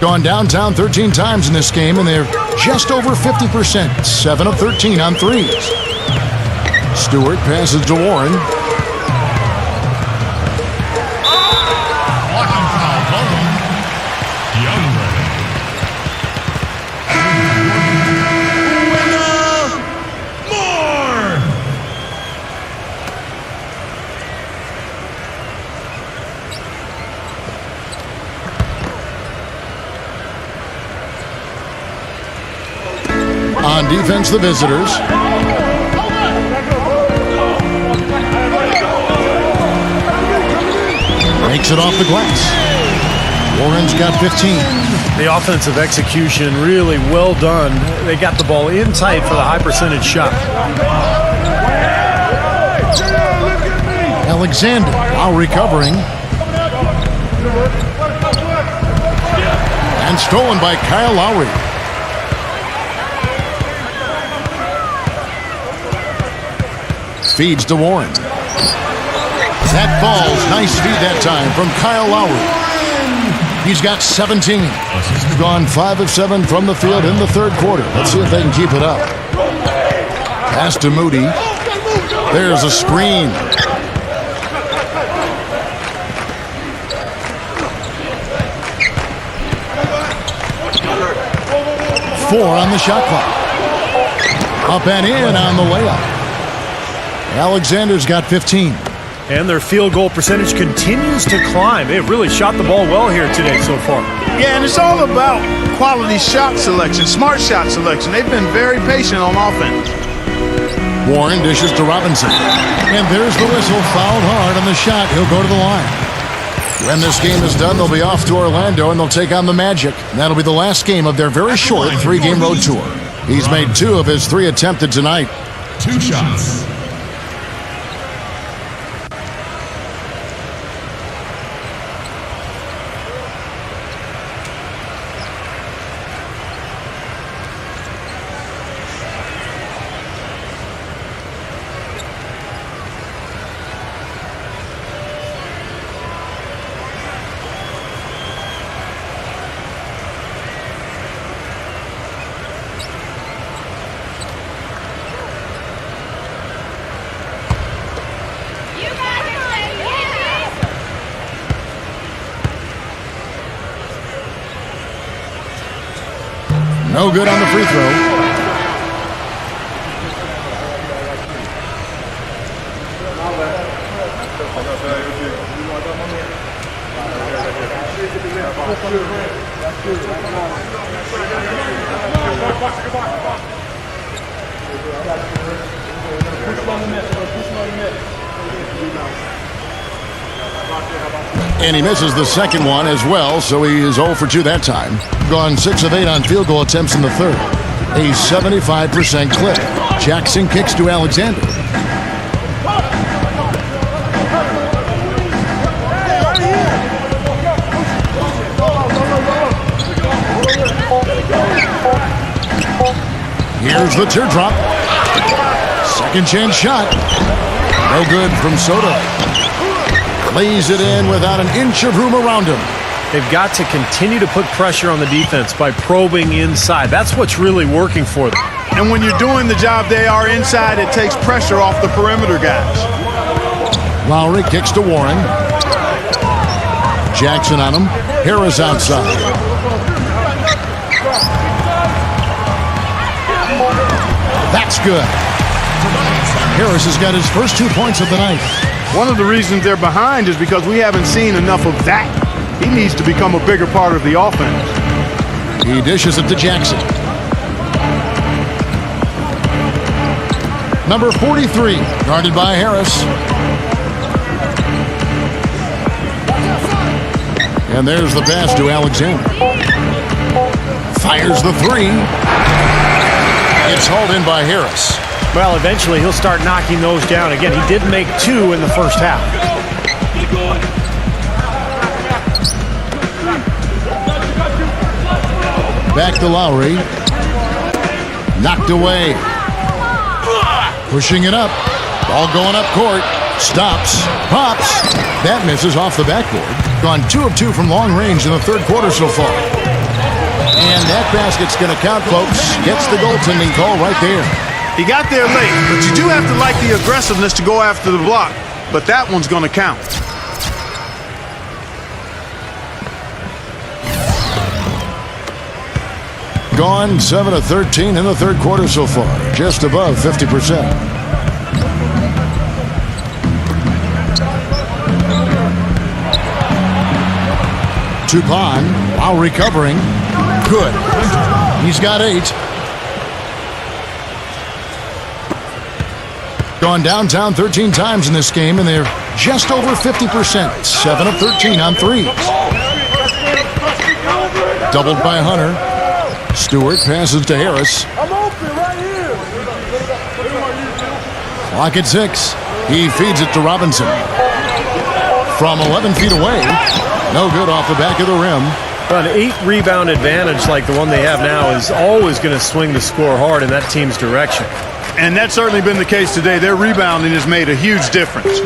Gone downtown 13 times in this game, and they're just over 50%. 7 of 13 on threes. Stewart passes to Warren. Blocking foul called on Youngren. More. On defense, the visitors. Makes it off the glass. Warren's got 15. The offensive execution really well done. They got the ball in tight for the high percentage shot. Alexander now recovering. And stolen by Kyle Lowry. Feeds to Warren. That falls. Nice feed that time from Kyle Lowry. He's got 17. He's gone 5 of 7 from the field in the third quarter. Let's see if they can keep it up. Pass to Moody. There's a screen. Four on the shot clock. Up and in on the layup. Alexander's got 15. And their field goal percentage continues to climb. They've really shot the ball well here today so far. Yeah, and it's all about quality shot selection, smart shot selection. They've been very patient on offense. Warren dishes to Robinson. And there's the whistle. Fouled hard on the shot. He'll go to the line. When this game is done, they'll be off to Orlando, and they'll take on the Magic. And that'll be the last game of their very short 3-game road tour. He's made 2 of his 3 attempted tonight. 2 shots. No good on the free throw. And he misses the second one as well, so he is 0 for 2 that time. Gone 6 of 8 on field goal attempts in the third. A 75% clip. Jackson kicks to Alexander. Here's the teardrop. Second chance shot. No good from Soto. Lays it in without an inch of room around him. They've got to continue to put pressure on the defense by probing inside. That's what's really working for them. And when you're doing the job they are inside, it takes pressure off the perimeter guys. Lowry kicks to Warren. Jackson on him. Harris outside. That's good. Harris has got his first 2 points of the night. One of the reasons they're behind is because we haven't seen enough of that. He needs to become a bigger part of the offense. He dishes it to Jackson. Number 43, guarded by Harris. And there's the pass to Alexander. Fires the three. It's hauled in by Harris. Well, eventually he'll start knocking those down again. He did make 2 in the first half. Back to Lowry. Knocked away. Pushing it up. Ball going up court. Stops. Pops. That misses off the backboard. Gone 2 of 2 from long range in the third quarter so far. And that basket's going to count, folks. Gets the goaltending call right there. He got there late, but you do have to like the aggressiveness to go after the block. But that one's going to count. Gone 7 of 13 in the third quarter so far. Just above 50%. Tupon, while recovering. Good. He's got 8. Gone downtown 13 times in this game, and they're just over 50%. 7 of 13 on threes. Doubled by Hunter. Stewart passes to Harris. Clock at 6. He feeds it to Robinson. From 11 feet away. No good off the back of the rim. An 8-rebound advantage like the one they have now is always going to swing the score hard in that team's direction. And that's certainly been the case today. Their rebounding has made a huge difference.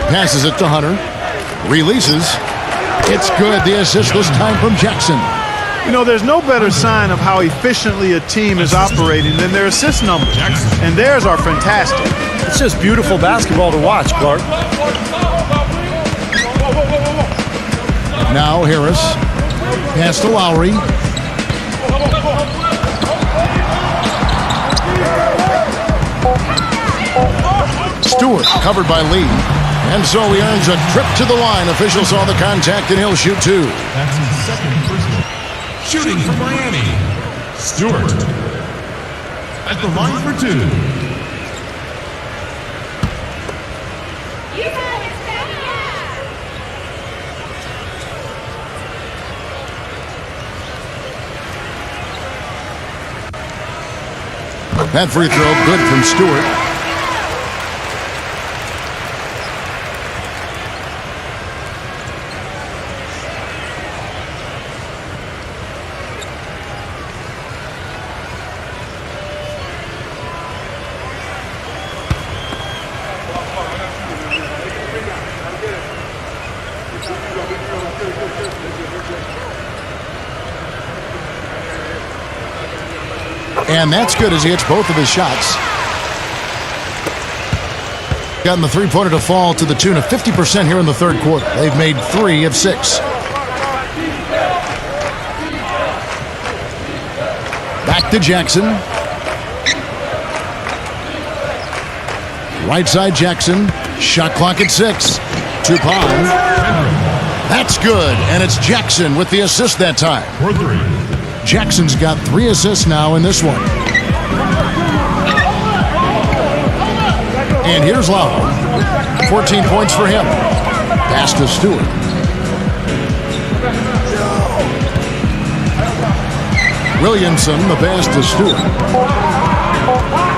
Passes it to Hunter. Releases. It's good. The assist this time from Jackson. You know, there's no better sign of how efficiently a team is operating than their assist numbers. And theirs are fantastic. It's just beautiful basketball to watch, Clark. Now Harris. Pass to Lowry. Stewart covered by Lee. And so he earns a trip to the line. Officials saw the contact and he'll shoot 2. That's his second personal. Shooting for Miami, Stewart. At the line for 2. That free throw good from Stewart. And that's good as he hits both of his shots. Gotten the three-pointer to fall to the tune of 50% here in the third quarter. They've made 3 of 6. Back to Jackson. Right side Jackson. Shot clock at 6. Tupon. That's good. And it's Jackson with the assist that time. For 3. Jackson's got 3 assists now in this one. And here's Lowry. 14 points for him. Pass to Stewart. Williamson, the pass to Stewart.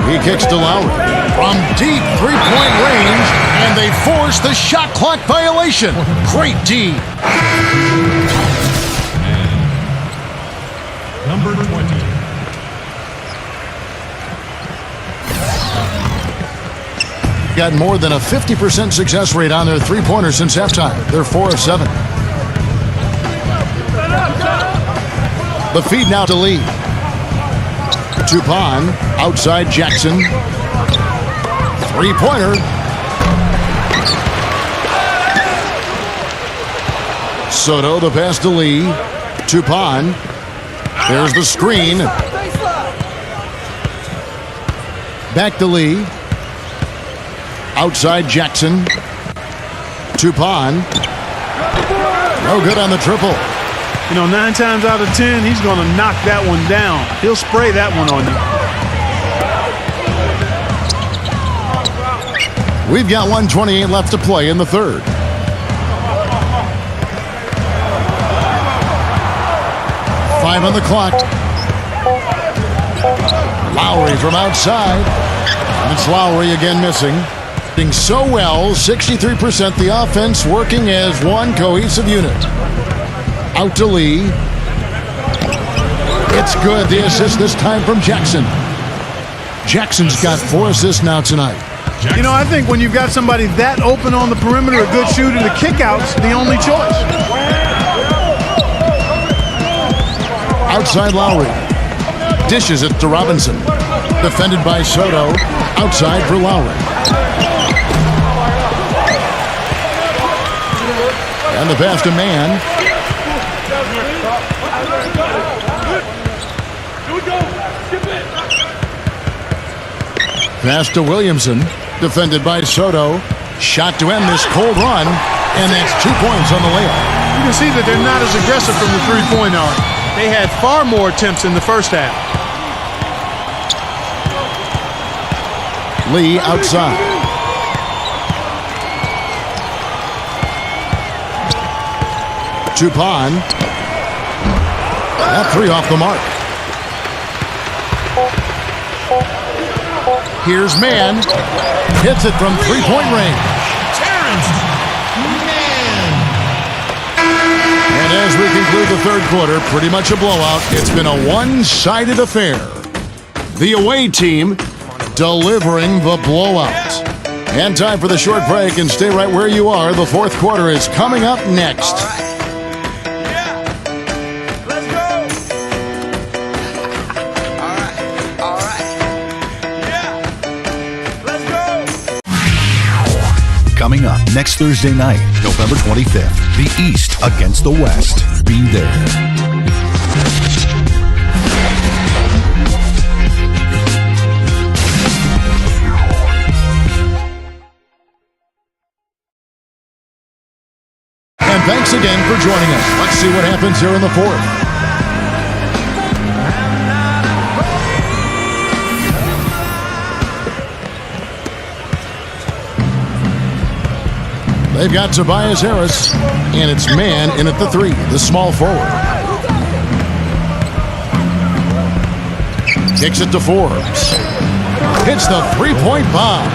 He kicks to Lowry. From deep three-point range, and they force the shot clock violation. Great D. Number 20. Got more than a 50% success rate on their three-pointers since halftime. They're 4 of 7. The feed now to Lee. Tupon, outside Jackson. Three-pointer. Soto, the pass to Lee. Tupon. There's the screen. Back to Lee. Outside Jackson. Tupon. No good on the triple. You know, 9 times out of 10, he's going to knock that one down. He'll spray that one on you. We've got 1:28 left to play in the third. Five on the clock. Lowry from outside. And it's Lowry again missing. Doing so well, 63% the offense working as one cohesive unit. Out to Lee. It's good. The assist this time from Jackson. Jackson's got 4 assists now tonight. You know, I think when you've got somebody that open on the perimeter, a good shooter, the kickout's the only choice. Outside Lowry. Dishes it to Robinson. Defended by Soto. Outside for Lowry. And the pass to Mann. Pass to Williamson. Defended by Soto. Shot to end this cold run. And that's 2 points on the layup. You can see that they're not as aggressive from the three-point arc. They had far more attempts in the first half. Lee outside. Tupon. That three off the mark. Here's Mann. Hits it from three-point range. Terrence Mann. And as we conclude the third quarter, pretty much a blowout. It's been a one-sided affair. The away team delivering the blowout. And time for the short break, and stay right where you are. The fourth quarter is coming up next. Coming up next Thursday night, November 25th, the East against the West. Be there. And thanks again for joining us. Let's see what happens here in the fourth. They've got Tobias Harris, and it's Mann in at the three, the small forward. Kicks it to Forbes. Hits the three-point bomb.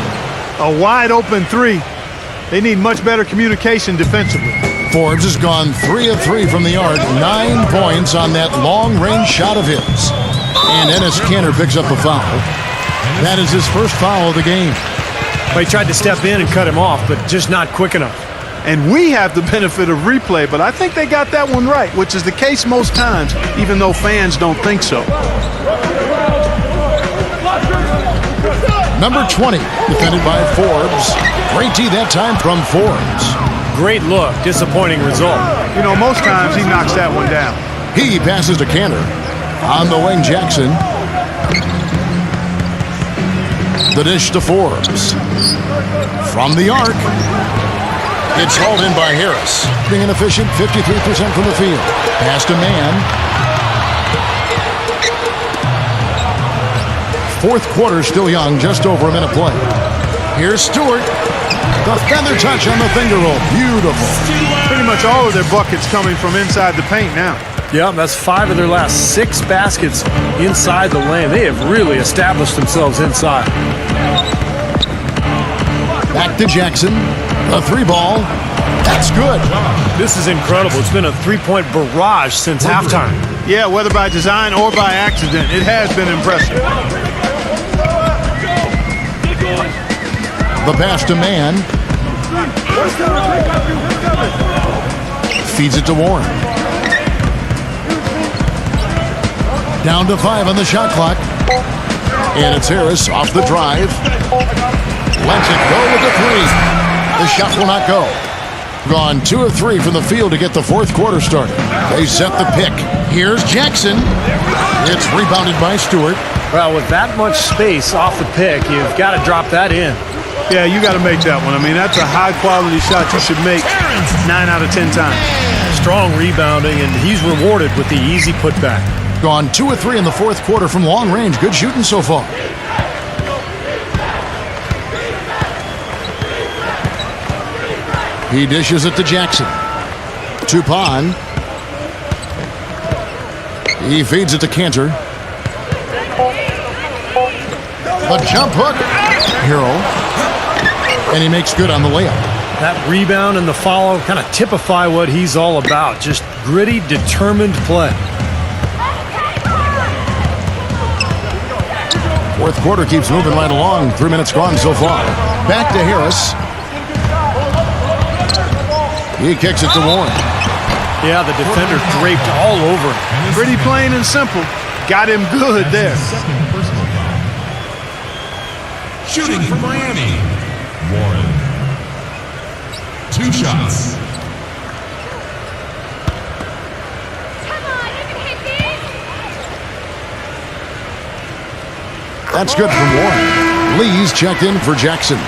A wide-open three. They need much better communication defensively. Forbes has gone 3 of 3 from the arc, 9 points on that long-range shot of his. And Ennis Kanter picks up a foul. That is his first foul of the game. Well, he tried to step in and cut him off, but just not quick enough. And we have the benefit of replay, but I think they got that one right, which is the case most times, even though fans don't think so. Number 20, defended by Forbes. Great D that time from Forbes. Great look, disappointing result. You know, most times he knocks that one down. He passes to Kanter. On the wing, Jackson. The dish to Forbes. From the arc. It's hauled in by Harris. Being an efficient 53% from the field. Pass to Mann. Fourth quarter still young, just over a minute play. Here's Stewart. The feather touch on the finger roll. Beautiful. Pretty much all of their buckets coming from inside the paint now. Yeah, that's 5 of their last 6 baskets inside the lane. They have really established themselves inside. Back to Jackson. The 3-ball. That's good. This is incredible. It's been a 3-point barrage since halftime. Yeah, whether by design or by accident, it has been impressive. The pass to Man. Feeds it to Warren. Down to 5 on the shot clock. And it's Harris off the drive. Lets it go with the 3. The shot will not go. Gone 2 of 3 from the field to get the fourth quarter started. They set the pick. Here's Jackson. It's rebounded by Stewart. Well, with that much space off the pick, you've got to drop that in. Yeah, you got to make that one. I mean, that's a high-quality shot you should make 9 out of 10 times. Strong rebounding, and he's rewarded with the easy putback. Gone 2 of 3 in the fourth quarter from long range. Good shooting so far. He dishes it to Jackson. To Pond. He feeds it to Cantor. The jump hook. Hero. And he makes good on the layup. That rebound and the follow kind of typify what he's all about. Just gritty, determined play. Fourth quarter keeps moving right along. 3 minutes gone so far. Back to Harris. He kicks it to Warren. Yeah, the defender draped all over him. Pretty plain and simple. Got him good there. Shooting for Miami, Warren. 2 shots. That's good from Warren. Lee's checked in for Jackson.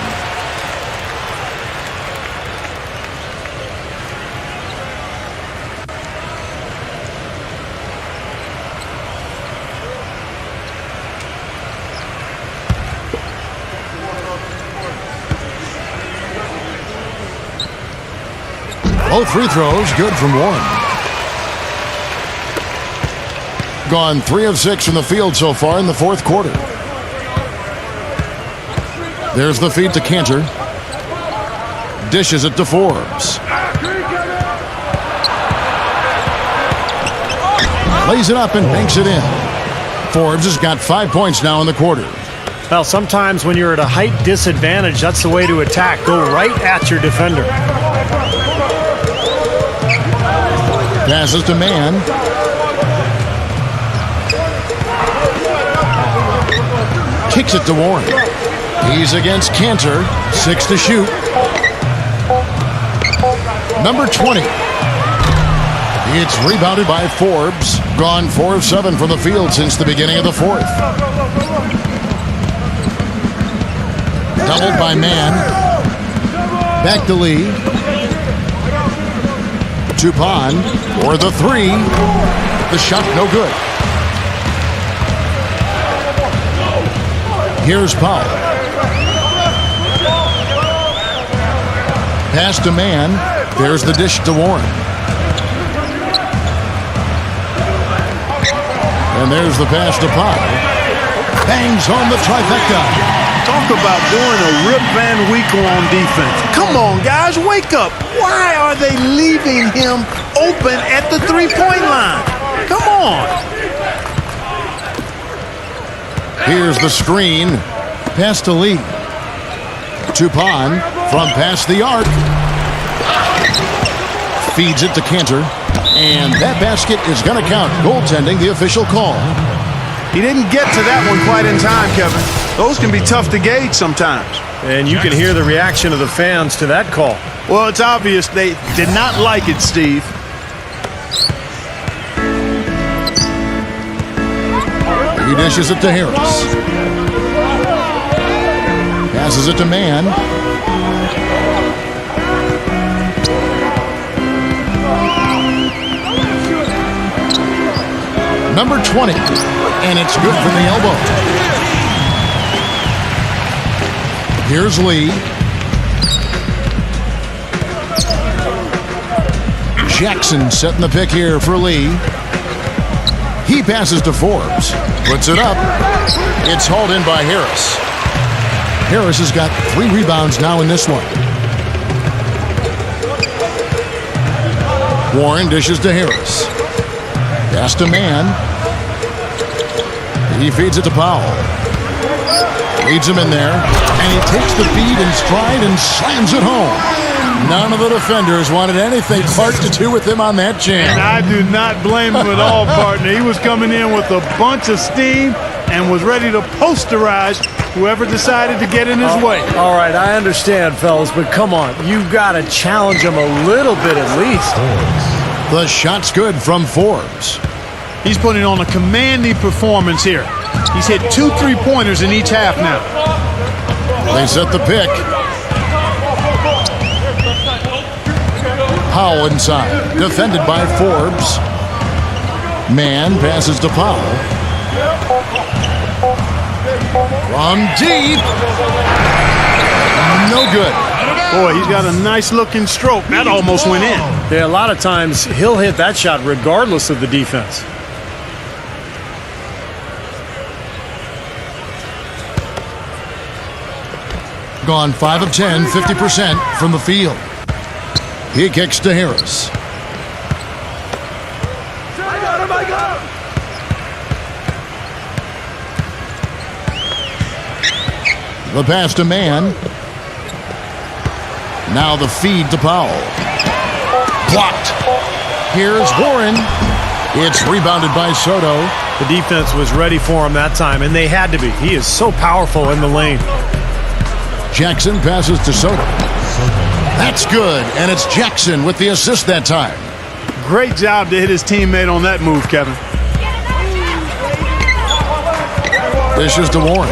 Both free throws good from Warren. Gone 3 of 6 from the field so far in the fourth quarter. There's the feed to Cantor. Dishes it to Forbes. Lays it up and banks it in. Forbes has got 5 points now in the quarter. Well, sometimes when you're at a height disadvantage, that's the way to attack. Go right at your defender. Passes to Man. Kicks it to Warren. He's against Cantor. 6 to shoot. Number 20. It's rebounded by Forbes. Gone 4 of 7 from the field since the beginning of the fourth. Doubled by Man. Back to Lee. To Pond for the 3. The shot no good. Here's Powell. Pass to Man. There's the dish to Warren. And there's the pass to Powell. Bangs home the trifecta. Talk about doing a Rip Van Winkle on defense. Come on, guys, wake up. Why are they leaving him open at the three-point line? Come on. Here's the screen. Pass to Lee. To Pond from past the arc. Feeds it to Cantor. And that basket is going to count. Goaltending, the official call. He didn't get to that one quite in time, Kevin. Those can be tough to gauge sometimes. And you can hear the reaction of the fans to that call. Well, it's obvious they did not like it, Steve. He dishes it to Harris. Passes it to Man. Number 20. And it's good from the elbow. Here's Lee. Jackson setting the pick here for Lee. He passes to Forbes. Puts it up. It's hauled in by Harris. Harris has got 3 rebounds now in this one. Warren dishes to Harris. Pass to Mann. He feeds it to Powell. Leads him in there. And he takes the feed in stride and slams it home. None of the defenders wanted anything part to do with him on that jam. And I do not blame him at all, partner. He was coming in with a bunch of steam and was ready to posterize whoever decided to get in his way. All right, I understand, fellas, but come on. You've got to challenge him a little bit at least. The shot's good from Forbes. He's putting on a commanding performance here. He's hit 2 3-pointers in each half now. They set the pick. Powell inside, defended by Forbes. Mann passes to Powell. From deep. No good. Boy, he's got a nice looking stroke. That almost went in. Yeah, a lot of times he'll hit that shot regardless of the defense. Gone 5 of 10, 50% from the field. He kicks to Harris. The pass to Mann. Now the feed to Powell. Blocked. Here's Warren. It's rebounded by Soto. The defense was ready for him that time, and they had to be. He is so powerful in the lane. Jackson passes to Soto. That's good, and it's Jackson with the assist that time. Great job to hit his teammate on that move, Kevin. Dishes to Warren.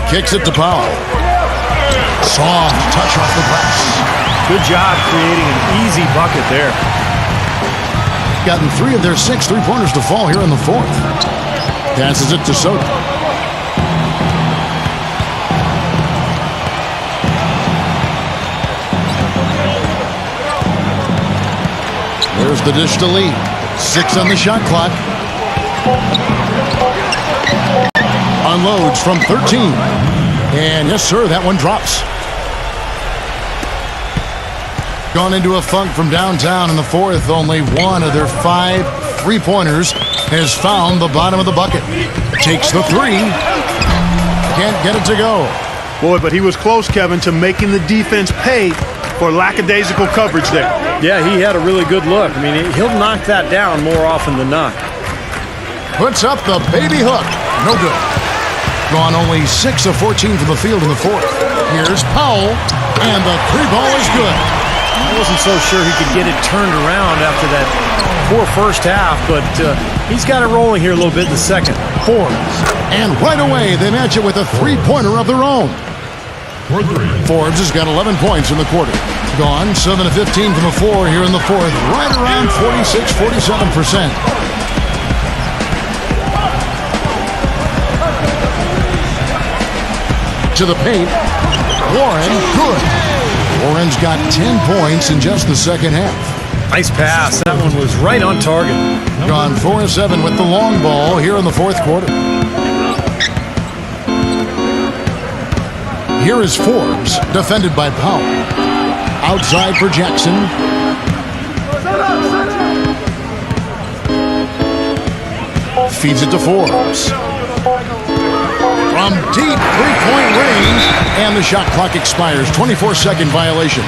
Kicks it to Powell. Soft touch off the press. Good job creating an easy bucket there. Gotten 3 of their 6 3-pointers to fall here in the 4th. Passes it to Soto. There's the dish to Lee. 6 on the shot clock. Unloads from 13. And yes, sir, that one drops. Gone into a funk from downtown in the 4th. Only 1 of their 5 3-pointers has found the bottom of the bucket. Takes the 3. Can't get it to go. Boy, but he was close, Kevin, to making the defense pay for lackadaisical coverage there. Yeah, he had a really good look. I mean, he'll knock that down more often than not. Puts up the baby hook. No good. Gone only 6 of 14 from the field in the 4th. Here's Powell, and the 3-ball is good. I wasn't so sure he could get it turned around after that poor first half, but he's got it rolling here a little bit in the second. Forbes. And right away, they match it with a 3-pointer of their own. Forbes has got 11 points in the quarter. Gone 7 of 15 from the floor here in the 4th. Right around 46-47%. To the paint. Warren, good. Warren's got 10 points in just the second half. Nice pass. That one was right on target. Gone 4 of 7 with the long ball here in the 4th quarter. Here is Forbes, defended by Powell. Outside for Jackson. Feeds it to Forbes. From deep 3-point range, and the shot clock expires. 24-second violation.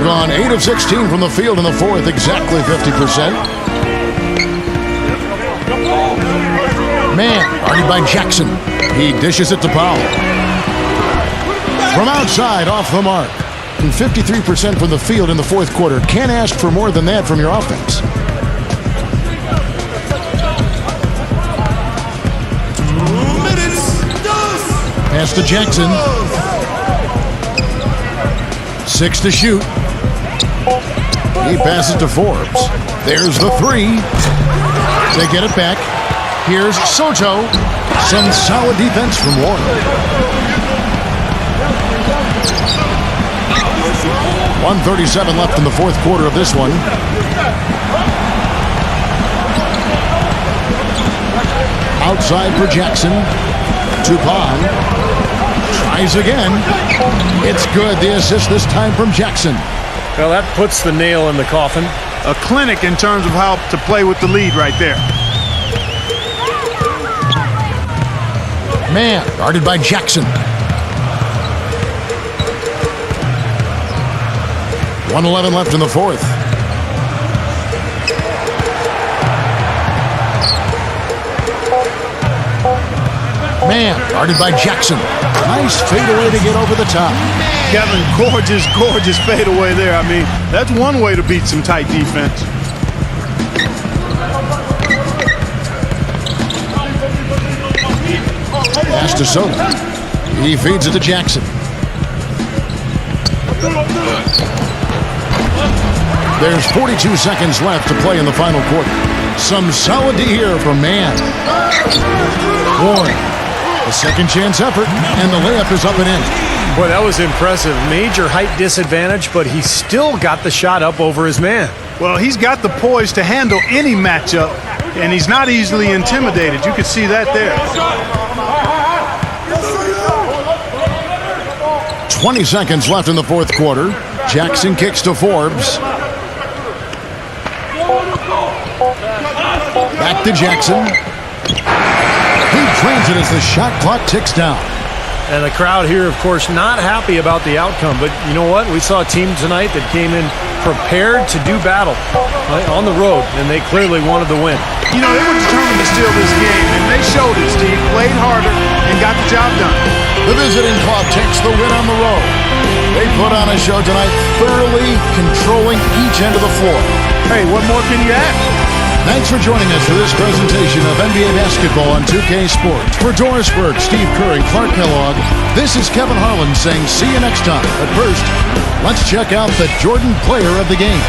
Gone 8 of 16 from the field in the 4th, exactly 50%. Man, guarded by Jackson. He dishes it to Powell. From outside, off the mark. And 53% from the field in the 4th quarter. Can't ask for more than that from your offense. Pass to Jackson. 6 to shoot. He passes to Forbes. There's the 3. They get it back. Here's Soto. Some solid defense from Warner. 1:37 left in the fourth quarter of this one. Outside for Jackson. Tupon tries again. It's good. The assist this time from Jackson. Well, that puts the nail in the coffin. A clinic in terms of how to play with the lead right there. Man, guarded by Jackson. 1:11 left in the fourth. Man, guarded by Jackson. Nice fadeaway to get over the top. Kevin, gorgeous fadeaway there. I mean, that's one way to beat some tight defense. Pass to Soto. He feeds it to Jackson. There's 42 seconds left to play in the final quarter. Some solid D here from Mann. Warren. A second chance effort, and the layup is up and in. Boy, that was impressive. Major height disadvantage, but he still got the shot up over his man. Well, he's got the poise to handle any matchup, and he's not easily intimidated. You can see that there. 20 seconds left in the fourth quarter. Jackson kicks to Forbes. Back to Jackson. He drains it as the shot clock ticks down. And the crowd here, of course, not happy about the outcome. But you know what? We saw a team tonight that came in prepared to do battle on the road, and they clearly wanted to win. You know, they were determined to steal this game, and they showed it, Steve. Played harder and got the job done. The visiting club takes the win on the road. They put on a show tonight, thoroughly controlling each end of the floor. Hey, what more can you add? Thanks for joining us for this presentation of NBA basketball on 2K Sports. For Doris Burke, Steve Curry, Clark Kellogg, this is Kevin Harlan saying see you next time. But first, let's check out the Jordan player of the game.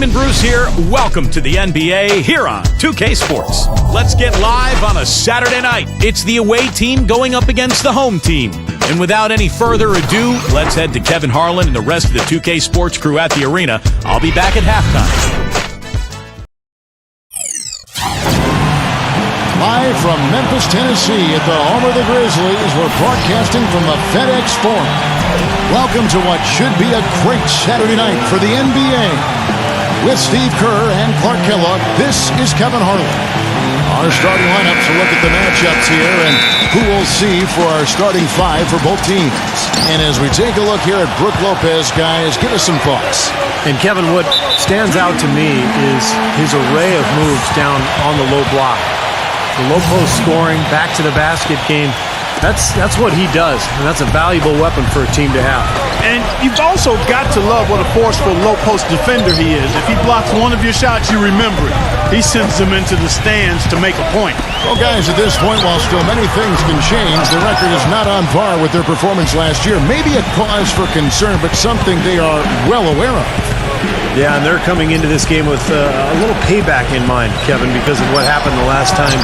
Raymond Bruce here. Welcome to the NBA here on 2K Sports. Let's get live on a Saturday night. It's the away team going up against the home team. And without any further ado, let's head to Kevin Harlan and the rest of the 2K Sports crew at the arena. I'll be back at halftime. Live from Memphis, Tennessee at the home of the Grizzlies, we're broadcasting from the FedEx Forum. Welcome to what should be a great Saturday night for the NBA. With Steve Kerr and Clark Kellogg, this is Kevin Harlan. Our starting lineups will look at the matchups here and who we'll see for our starting five for both teams. And as we take a look here at Brook Lopez, guys, give us some thoughts. And Kevin, what stands out to me is his array of moves down on the low block. The low post scoring, back to the basket game, that's what he does, and that's a valuable weapon for a team to have. And you've also got to love what a forceful low post defender he is. If he blocks one of your shots, you remember it. He sends them into the stands to make a point. Well, guys, at this point, while still many things can change, the record is not on par with their performance last year. Maybe a cause for concern, but something they are well aware of. Yeah, and they're coming into this game with a little payback in mind, Kevin, because of what happened the last time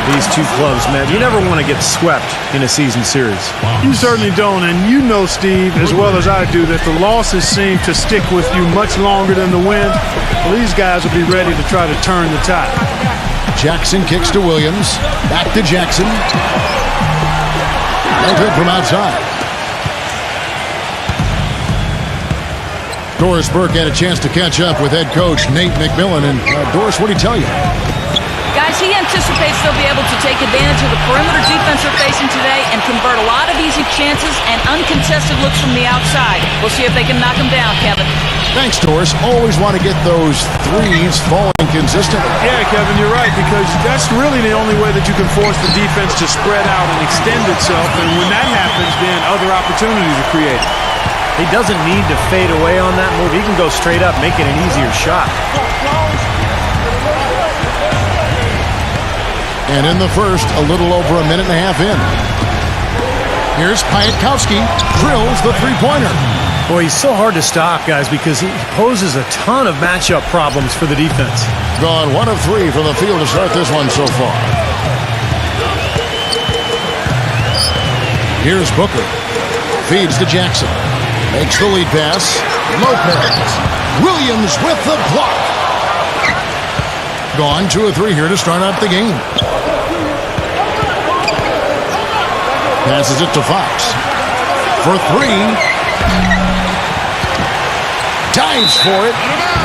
these two clubs met. You never want to get swept in a season series. You certainly don't, and you know, Steve, as well as I do, that the losses seem to stick with you much longer than the wins. Well, these guys will be ready to try to turn the tide. Jackson kicks to Williams. Back to Jackson. No good from outside. Doris Burke had a chance to catch up with head coach Nate McMillan. And Doris, what did he tell you? Guys, he anticipates they'll be able to take advantage of the perimeter defense they're facing today and convert a lot of easy chances and uncontested looks from the outside. We'll see if they can knock them down, Kevin. Thanks, Doris. Always want to get those threes falling consistently. Yeah, Kevin, you're right, because that's really the only way that you can force the defense to spread out and extend itself. And when that happens, then other opportunities are created. He doesn't need to fade away on that move. He can go straight up, make it an easier shot. And in the first, a little over a minute and a half in. Here's Piatkowski, drills the three-pointer. Boy, he's so hard to stop, guys, because he poses a ton of matchup problems for the defense. Gone 1 of 3 from the field to start this one so far. Here's Booker. Feeds to Jackson. Makes the lead pass. Lopez. Williams with the block. Gone 2 of 3 here to start out the game. Passes it to Fox. For 3. Dives for it.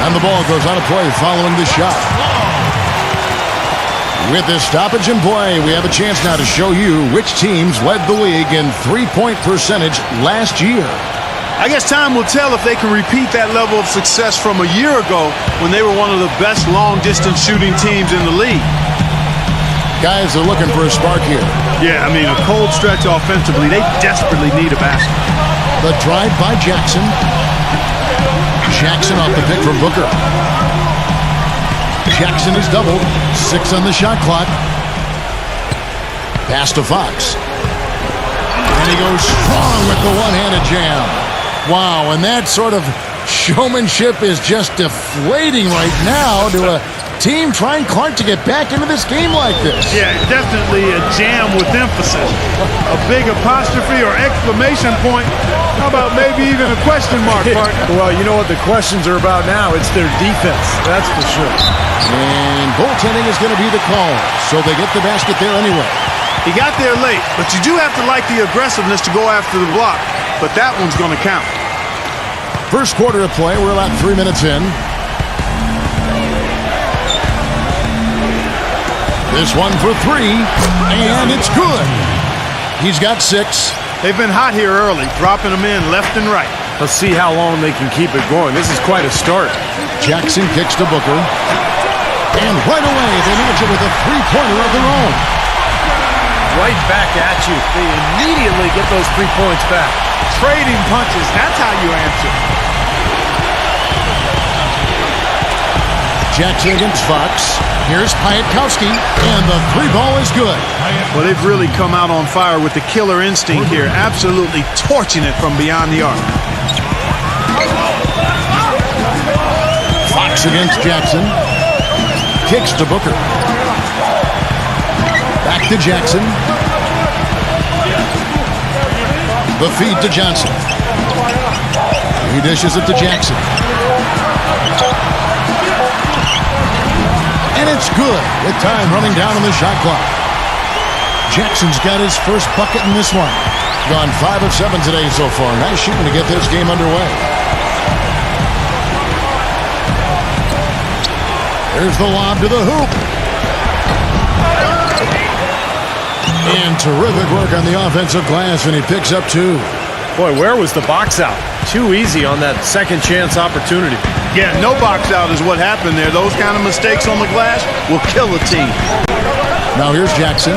And the ball goes out of play following the shot. With this stoppage in play, we have a chance now to show you which teams led the league in three-point percentage last year. I guess time will tell if they can repeat that level of success from a year ago when they were one of the best long-distance shooting teams in the league. Guys are looking for a spark here. Yeah, I mean, a cold stretch offensively. They desperately need a basket. The drive by Jackson. Jackson off the pick from Booker. Jackson is doubled. 6 on the shot clock. Pass to Fox. And he goes strong with the one-handed jam. Wow, and that sort of showmanship is just deflating right now to a team trying Clark to get back into this game like this. Yeah, definitely a jam with emphasis. A big apostrophe or exclamation point. How about maybe even a question mark, partner? Well, you know what the questions are about now? It's their defense, that's for sure. And goaltending is going to be the call, so they get the basket there anyway. He got there late, but you do have to like the aggressiveness to go after the block. But that one's going to count. First quarter of play, we're about 3 minutes in. This one for 3, and it's good. He's got 6. They've been hot here early, dropping them in left and right. Let's see how long they can keep it going. This is quite a start. Jackson kicks to Booker. And right away, they match it with a three-pointer of their own. Right back at you. They immediately get those 3 points back. Trading punches, that's how you answer. Jackson against Fox. Here's Piatkowski, and the 3-ball is good. Well, they've really come out on fire with the killer instinct here, absolutely torching it from beyond the arc. Fox Fox against Jackson. Kicks to Booker. Back to Jackson. The feed to Johnson. He dishes it to Jackson. And it's good with time running down on the shot clock. Jackson's got his first bucket in this one. Gone 5 of 7 today so far. Nice shooting to get this game underway. There's the lob to the hoop. And terrific work on the offensive glass, and he picks up 2. Boy, where was the box out? Too easy on that second chance opportunity. Yeah, no box out is what happened there. Those kind of mistakes on the glass will kill a team. Now here's Jackson.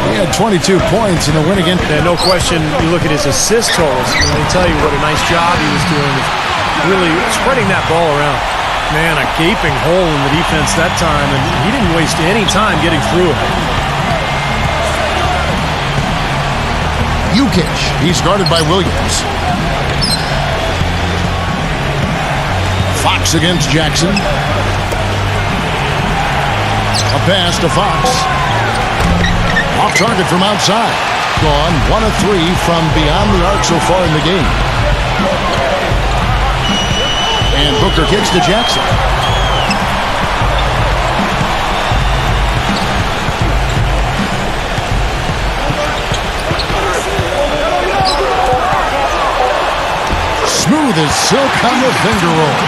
He had 22 points in the win against. Yeah, no question. You look at his assist totals, and they tell you what a nice job he was doing, really spreading that ball around. Man, a gaping hole in the defense that time, and he didn't waste any time getting through it. Jukic. He's guarded by Williams. Fox against Jackson. A pass to Fox. Off target from outside. Gone 1 of 3 from beyond the arc so far in the game. And Booker kicks to Jackson. Smooth as silk on the finger roll.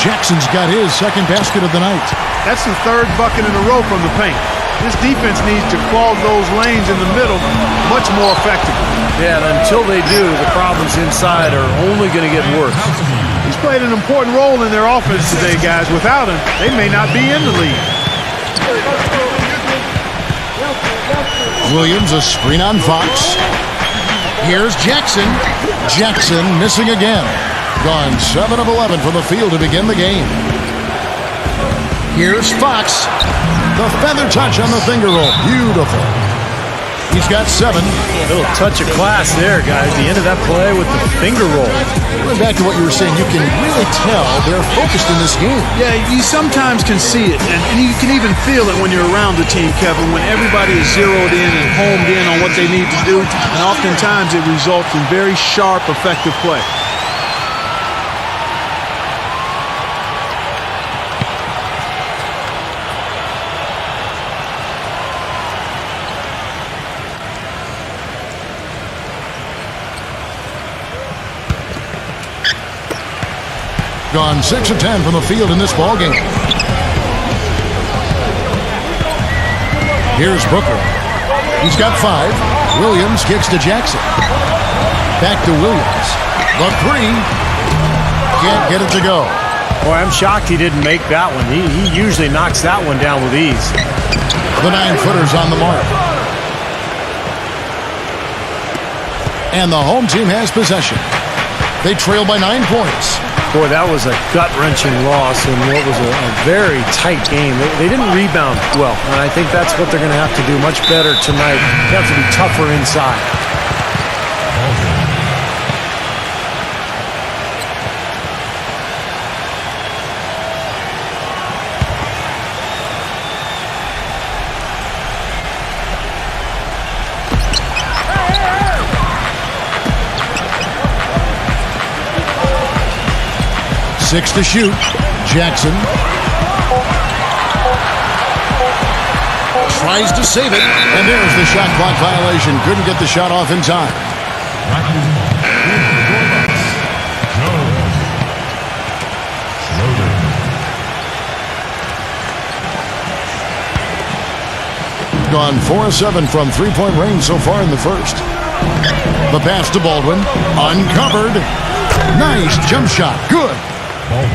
Jackson's got his second basket of the night. That's the 3rd bucket in a row from the paint. This defense needs to clog those lanes in the middle much more effectively. Yeah, and until they do, the problems inside are only going to get worse. He's played an important role in their offense today, guys. Without him, they may not be in the lead. Williams, a screen on Fox. Here's Jackson. Jackson missing again. Gone 7 of 11 from the field to begin the game. Here's Fox. The feather touch on the finger roll. Beautiful. He's got 7. Little touch of class there, guys. The end of that play with the finger roll. Going back to what you were saying, you can really tell they're focused in this game. Yeah, you sometimes can see it, and you can even feel it when you're around the team, Kevin, when everybody is zeroed in and homed in on what they need to do, and oftentimes it results in very sharp, effective play. Gone 6 of 10 from the field in this ballgame. Here's Booker. He's got 5. Williams kicks to Jackson. Back to Williams. The 3. Can't get it to go. Boy, I'm shocked he didn't make that one. He usually knocks that one down with ease. The 9-footer's on the mark. And the home team has possession. They trail by 9 points. Boy, that was a gut-wrenching loss in what was a very tight game. They didn't rebound well, and I think that's what they're going to have to do much better tonight. They have to be tougher inside. Six to shoot. Jackson tries to save it, and there's the shot clock violation. Couldn't get the shot off in time. Gone 4 of 7 from three-point range so far in the first. The pass to Baldwin. Uncovered. Nice jump shot. Good.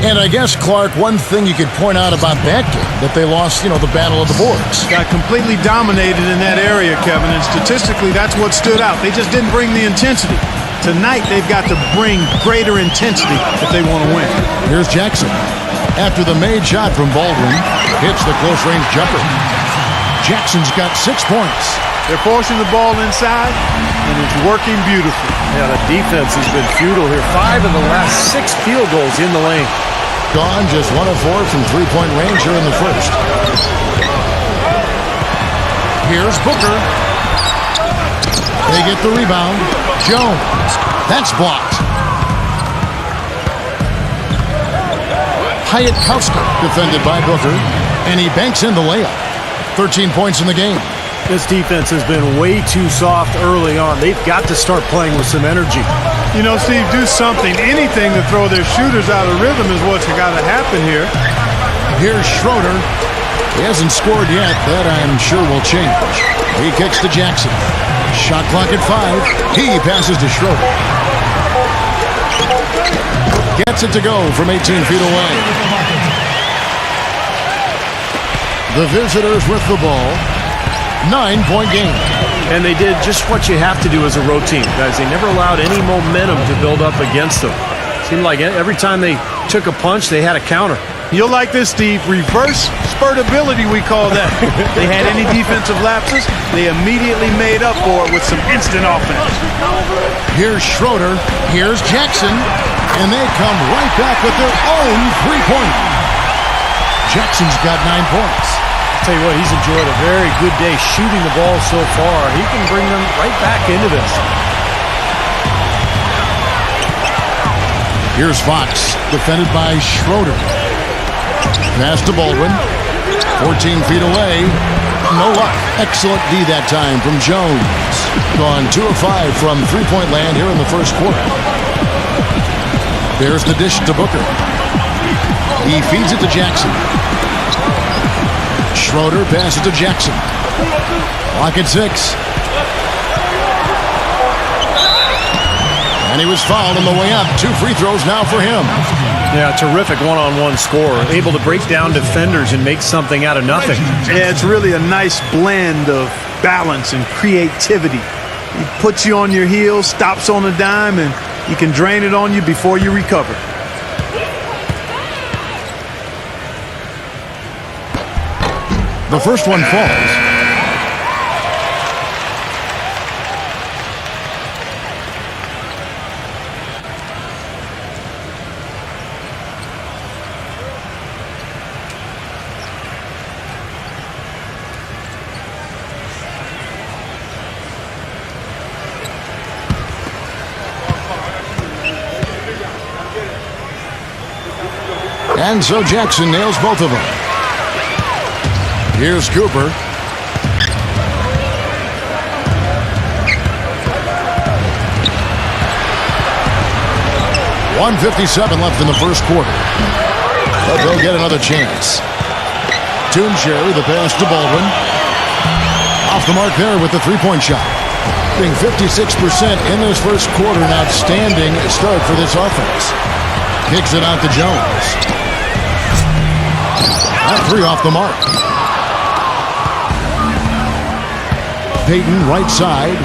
And I guess, Clark, one thing you could point out about that game, that they lost, the battle of the boards. Got completely dominated in that area, Kevin, and statistically that's what stood out. They just didn't bring the intensity. Tonight they've got to bring greater intensity if they want to win. Here's Jackson. After the made shot from Baldwin, hits the close-range jumper. Jackson's got 6 points. They're forcing the ball inside, and it's working beautifully. Yeah, the defense has been futile here. 5 of the last 6 field goals in the lane. gone just 1 of 4 from three-point range here in the first. Here's Booker. They get the rebound. Jones. That's blocked. Hyatkowska defended by Booker, and he banks in the layup. 13 points in the game. This defense has been way too soft early on. They've got to start playing with some energy. You know, Steve, do something, anything to throw their shooters out of rhythm is what's got to happen here. Here's Schroeder. He hasn't scored yet. That, I'm sure, will change. He kicks to Jackson. Shot clock at 5. He passes to Schroeder. Gets it to go from 18 feet away. The visitors with the ball. 9-point game. And they did just what you have to do as a road team, guys. They never allowed any momentum to build up against them. Seemed like every time they took a punch, they had a counter. You'll like this, Steve. Reverse spurtability, we call that. They had any defensive lapses, they immediately made up for it with some instant offense. Here's Schroeder. Here's Jackson. And they come right back with their own three-pointer. Jackson's got 9 points. I'll tell you what, he's enjoyed a very good day shooting the ball so far. He can bring them right back into this. Here's Fox, defended by Schroeder. Pass to Baldwin. 14 feet away. No luck. Excellent D that time from Jones. Gone 2 of 5 from three-point land here in the first quarter. There's the dish to Booker. He feeds it to Jackson. Schroeder passes to Jackson. Clock at 6. And he was fouled on the way up. 2 free throws now for him. Yeah, terrific one-on-one scorer. Able to break down defenders and make something out of nothing. Yeah, it's really a nice blend of balance and creativity. He puts you on your heels, stops on a dime, and he can drain it on you before you recover. The first one falls. And so Jackson nails both of them. Here's Cooper. .157 left in the first quarter. But they'll get another chance. Tooncherry, the pass to Baldwin. Off the mark there with the three-point shot. Being 56% in this first quarter. An outstanding start for this offense. Kicks it out to Jones. That 3 off the mark. Payton, right side.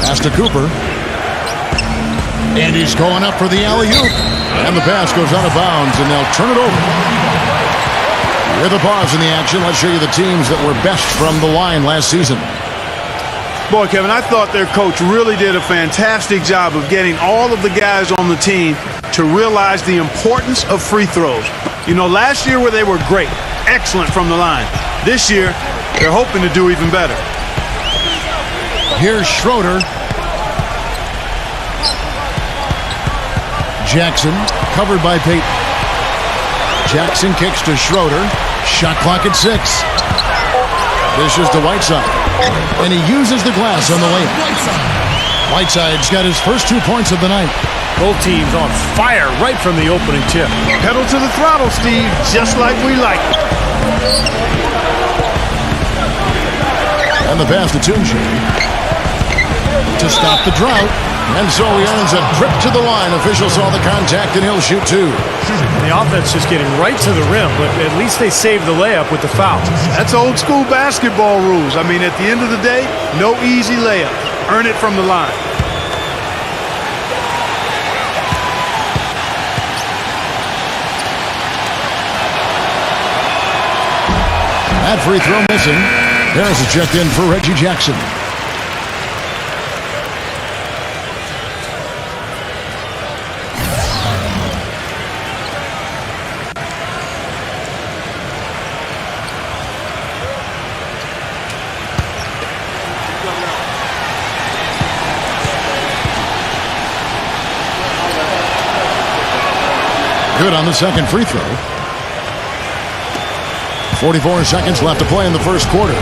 Pass to Cooper. And he's going up for the alley-oop. And the pass goes out of bounds, and they'll turn it over. With a pause in the action, let's show you the teams that were best from the line last season. Boy, Kevin, I thought their coach really did a fantastic job of getting all of the guys on the team to realize the importance of free throws. You know, last year where they were great, excellent from the line. This year, they're hoping to do even better. Here's Schroeder. Jackson, covered by Payton. Jackson kicks to Schroeder. Shot clock at 6. Dishes to Whiteside. And he uses the glass on the layup. Whiteside's got his first 2 points of the night. Both teams on fire right from the opening tip. Pedal to the throttle, Steve, just like we like. And the pass to Tooncherry to stop the drought. And so he earns a trip to the line. Officials saw the contact, and he'll shoot 2. The offense just getting right to the rim, but at least they saved the layup with the foul. That's old school basketball rules. I mean, at the end of the day, no easy layup. Earn it from the line. That free throw missing. Harris is checked in for Reggie Jackson. Good on the second free throw. 44 seconds left to play in the first quarter.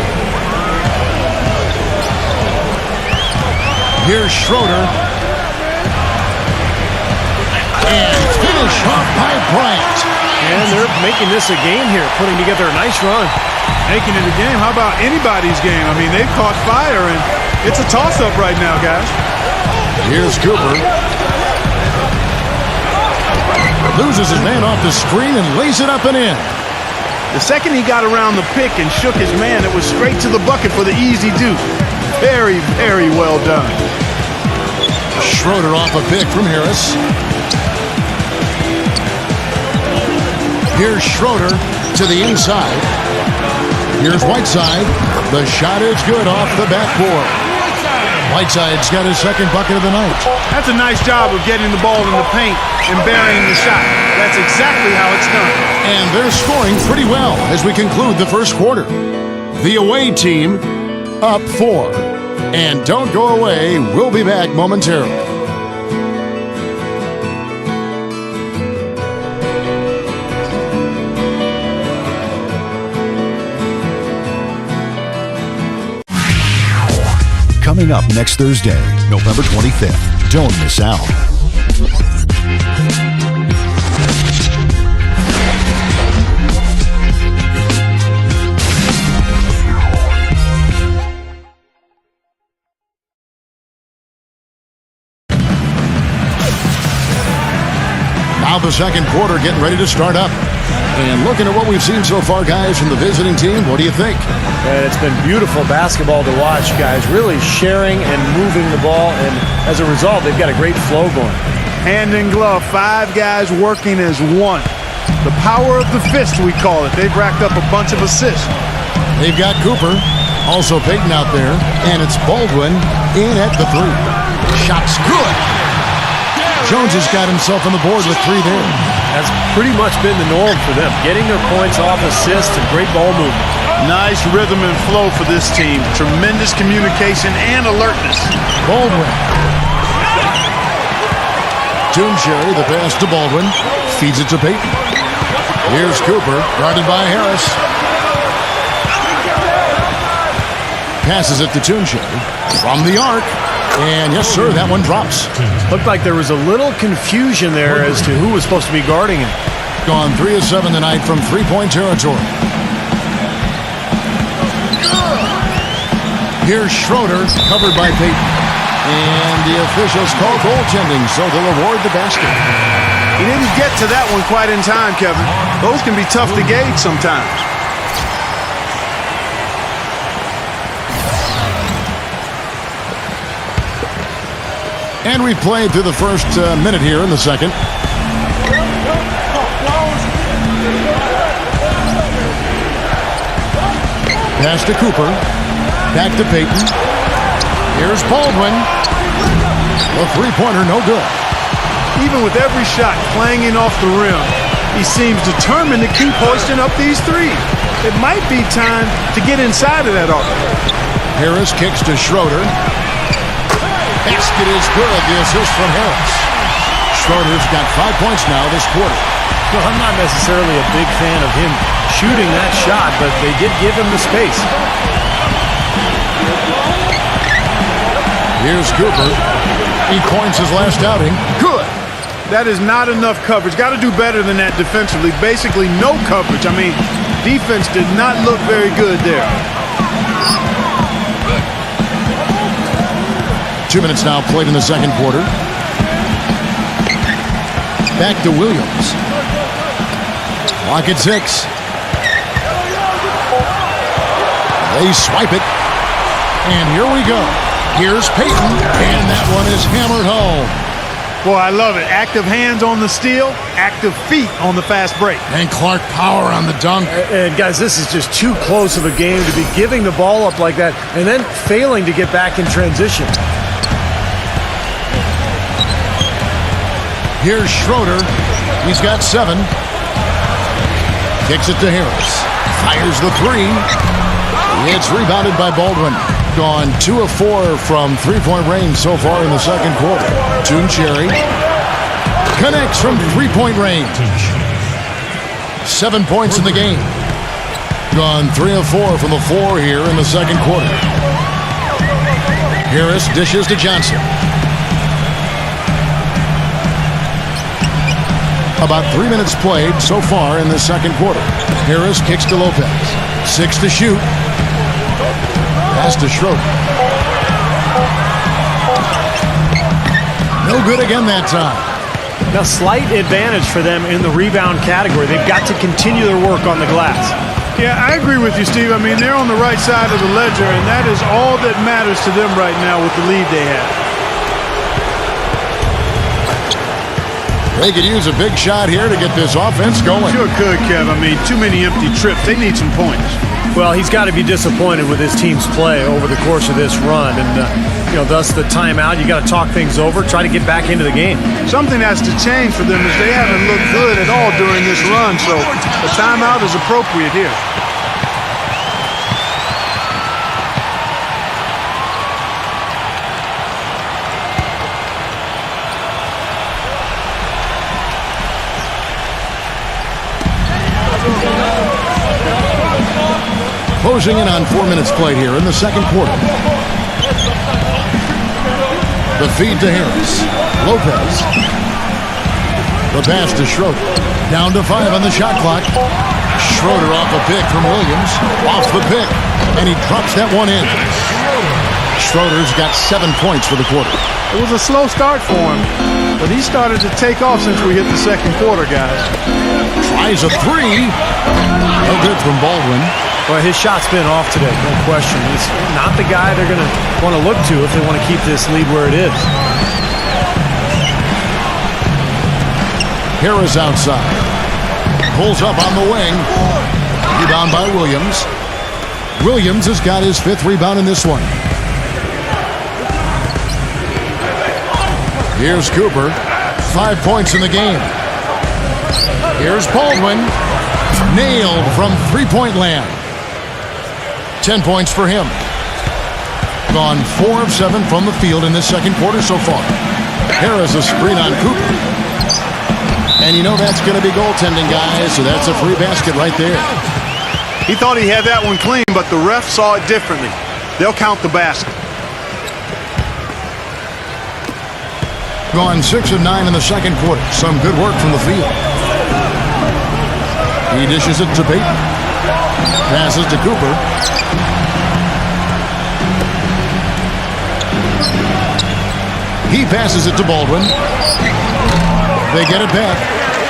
Here's Schroeder. And finish off by Bryant. And they're making this a game here, putting together a nice run. Making it a game. How about anybody's game? I mean, they've caught fire, and it's a toss-up right now, guys. Here's Cooper. Loses his man off the screen and lays it up and in. The second he got around the pick and shook his man, it was straight to the bucket for the easy deuce. Very, very well done. Schroeder off a pick from Harris. Here's Schroeder to the inside. Here's Whiteside. The shot is good off the backboard. Whiteside's got his second bucket of the night. That's a nice job of getting the ball in the paint and burying the shot. That's exactly how it's done. And they're scoring pretty well as we conclude the first quarter. The away team up 4. And don't go away. We'll be back momentarily. Coming up next Thursday, November 25th. Don't miss out. Now the second quarter getting ready to start up. And looking at what we've seen so far, guys, from the visiting team, what do you think? And it's been beautiful basketball to watch, guys. Really sharing and moving the ball, and as a result, they've got a great flow going. Hand in glove, 5 guys working as one. The power of the fist, we call it. They've racked up a bunch of assists. They've got Cooper, also Payton out there, and it's Baldwin in at the 3. Shot's good. Jones has got himself on the board with 3 there. That's pretty much been the norm for them, getting their points off assists and great ball movement. Nice rhythm and flow for this team. Tremendous communication and alertness. Baldwin. Toonsherry, the pass to Baldwin. Feeds it to Payton. Here's Cooper, guarded by Harris. Passes it to Toonsherry. From the arc. And yes, sir, that one drops. Looked like there was a little confusion there as to who was supposed to be guarding him. Gone 3 of 7 tonight from three-point territory. Here's Schroeder, covered by Payton. And the officials call goaltending, so they'll award the basket. He didn't get to that one quite in time, Kevin. Those can be tough to gauge sometimes. And we played through the first minute here in the second. Pass to Cooper. Back to Payton. Here's Baldwin. The three-pointer, no good. Even with every shot clanging off the rim, he seems determined to keep hoisting up these threes. It might be time to get inside of that arc. Harris kicks to Schroeder. Basket is good, the assist from Harris. Schroeder's got 5 points now this quarter. Well, I'm not necessarily a big fan of him shooting that shot, but they did give him the space. Here's Cooper. He points his last outing. Good. That is not enough coverage. Got to do better than that defensively. Basically no coverage. I mean, defense did not look very good there. 2 minutes now played in the second quarter. Back to Williams. Clock at 6. They swipe it. And here we go. Here's Payton. And that one is hammered home. Boy, I love it. Active hands on the steal, active feet on the fast break. And Clark power on the dunk. And guys, this is just too close of a game to be giving the ball up like that and then failing to get back in transition. Here's Schroeder. He's got 7. Kicks it to Harris. Fires the 3. It's rebounded by Baldwin. Gone 2 of 4 from three-point range so far in the second quarter. Toonsherry Connects from three-point range. 7 points in the game. Gone 3 of 4 from the floor here in the second quarter. Harris dishes to Johnson. About 3 minutes played so far in the second quarter. Harris kicks to Lopez. 6 to shoot. Pass to Schroeder. No good again that time. Now, slight advantage for them in the rebound category. They've got to continue their work on the glass. Yeah, I agree with you, Steve. I mean, they're on the right side of the ledger, and that is all that matters to them right now with the lead they have. They could use a big shot here to get this offense going. Sure could, Kev. I mean, too many empty trips. They need some points. Well, he's got to be disappointed with his team's play over the course of this run. And, thus the timeout. You got to talk things over, try to get back into the game. Something has to change for them as they haven't looked good at all during this run. So a timeout is appropriate here. Closing in on 4 minutes played here in the second quarter. The feed to Harris. Lopez. The pass to Schroeder. Down to 5 on the shot clock. Schroeder off a pick from Williams. Off the pick. And he drops that one in. Schroeder's got 7 points for the quarter. It was a slow start for him, but he started to take off since we hit the second quarter, guys. Tries a three. No good from Baldwin. Well, his shot's been off today, no question. He's not the guy they're going to want to look to if they want to keep this lead where it is. Harris outside. Pulls up on the wing. Rebound by Williams. Williams has got his 5th rebound in this one. Here's Cooper. 5 points in the game. Here's Baldwin. Nailed from three-point land. 10 points for him. Gone 4 of 7 from the field in this second quarter so far. Harris a screen on Cooper. And you know that's going to be goaltending, guys, so that's a free basket right there. He thought he had that one clean, but the ref saw it differently. They'll count the basket. Gone 6 of 9 in the second quarter. Some good work from the field. He dishes it to Payton. Passes to Cooper. He passes it to Baldwin. They get it back.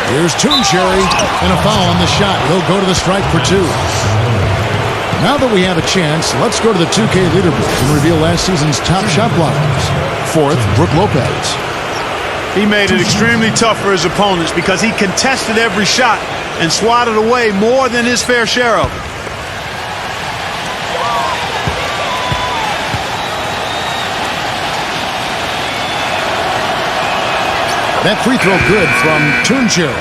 Here's Tooncherry and a foul on the shot. He'll go to the strike for 2. Now that we have a chance, let's go to the 2K leaderboard and reveal last season's top shot blockers. 4th, Brook Lopez. He made it extremely tough for his opponents because he contested every shot and swatted away more than his fair share of it. That free throw good from Tooncherry.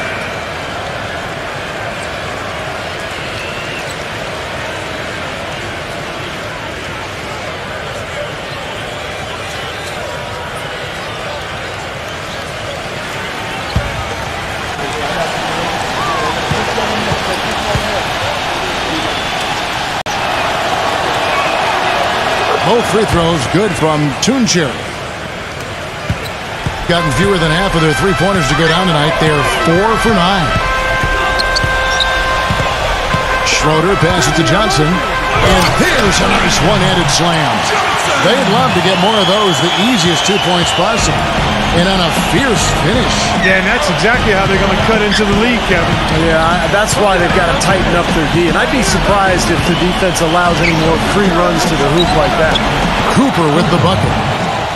Both free throws good from Tooncherry. Gotten fewer than half of their three-pointers to go down tonight. They're 4 for 9. Schroeder passes to Johnson. And here's a nice one-handed slam. They'd love to get more of those, the easiest 2 points possible. And on a fierce finish. Yeah, and that's exactly how they're going to cut into the lead, Kevin. Yeah, that's why they've got to tighten up their D. And I'd be surprised if the defense allows any more free runs to the hoop like that. Cooper with the bucket.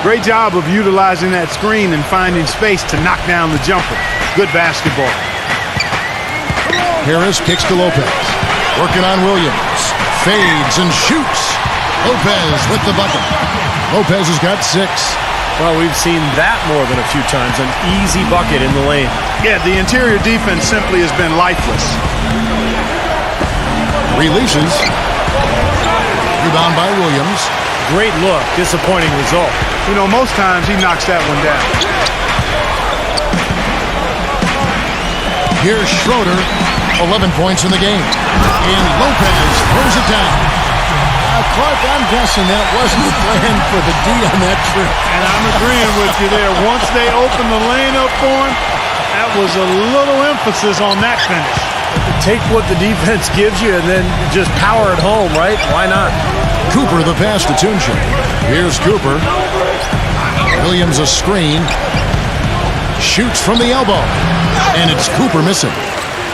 Great job of utilizing that screen and finding space to knock down the jumper. Good basketball. Harris kicks to Lopez. Working on Williams. Fades and shoots. Lopez with the bucket. Lopez has got 6. Well, we've seen that more than a few times. An easy bucket in the lane. Yeah, the interior defense simply has been lifeless. Releases. Rebound by Williams. Great look. Disappointing result. You know, most times he knocks that one down. Here's Schroeder, 11 points in the game. And Lopez throws it down. Clark, I'm guessing that wasn't the plan for the D on that trip. And I'm agreeing with you there. Once they opened the lane up for him, that was a little emphasis on that finish. Take what the defense gives you and then just power it home, right? Why not? Cooper the pass to Tunja. Here's Cooper. Williams a screen. Shoots from the elbow. And it's Cooper missing.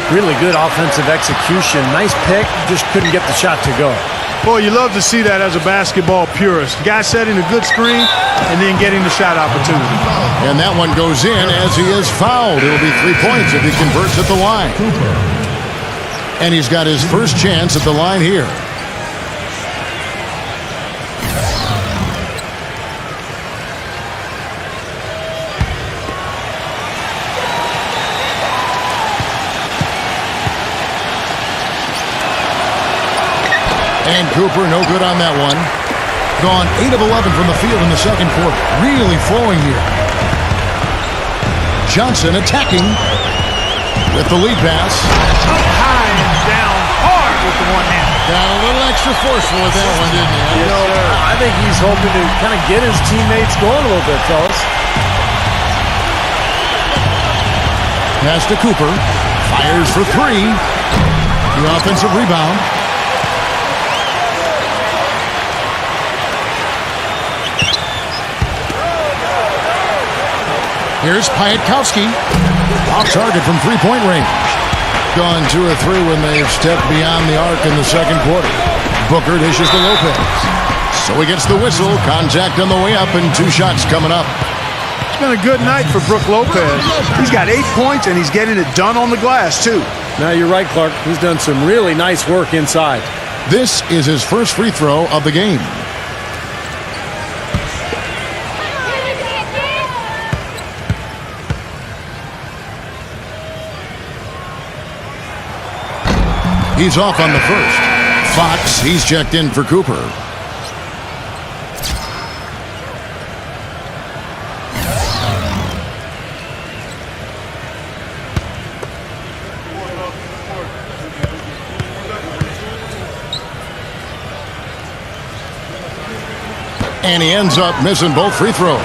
Really good offensive execution. Nice pick. Just couldn't get the shot to go. Boy, you love to see that as a basketball purist. Guy setting a good screen and then getting the shot opportunity. And that one goes in as he is fouled. It'll be 3 points if he converts at the line. And he's got his first chance at the line here. And Cooper, no good on that one. Gone 8 of 11 from the field in the second quarter. Really flowing here. Johnson attacking with the lead pass. Up high and down hard with the one hand. Got a little extra forceful with that one, didn't he? I think he's hoping to kind of get his teammates going a little bit, fellas. Pass to Cooper. Fires for three. The offensive rebound. Here's Piatkowski. Off target from three-point range. Gone 2 of 3 when they've stepped beyond the arc in the second quarter. Booker dishes to Lopez. So he gets the whistle. Contact on the way up and 2 shots coming up. It's been a good night for Brook Lopez. He's got 8 points and he's getting it done on the glass too. Now you're right, Clark. He's done some really nice work inside. This is his first free throw of the game. He's off on the first. Fox, he's checked in for Cooper. And he ends up missing both free throws.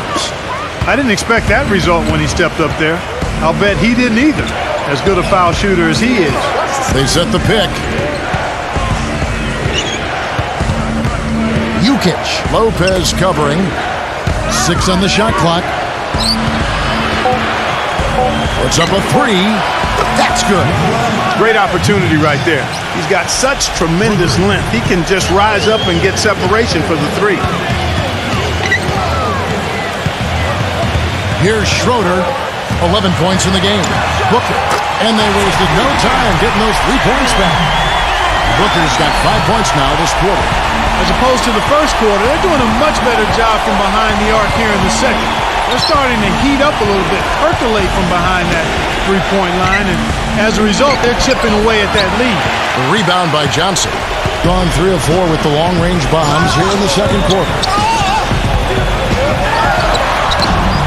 I didn't expect that result when he stepped up there. I'll bet he didn't either, as good a foul shooter as he is. They set the pick. Jukic. Lopez covering. 6 on the shot clock. Puts up a 3. That's good. Great opportunity right there. He's got such tremendous length. He can just rise up and get separation for the 3. Here's Schroeder. 11 points in the game. Booker. And they wasted no time getting those 3 points back. Booker's got 5 points now this quarter. As opposed to the first quarter, they're doing a much better job from behind the arc here in the second. They're starting to heat up a little bit, percolate from behind that 3-point line, and as a result, they're chipping away at that lead. The rebound by Johnson. Gone 3 of 4 with the long-range bombs here in the second quarter.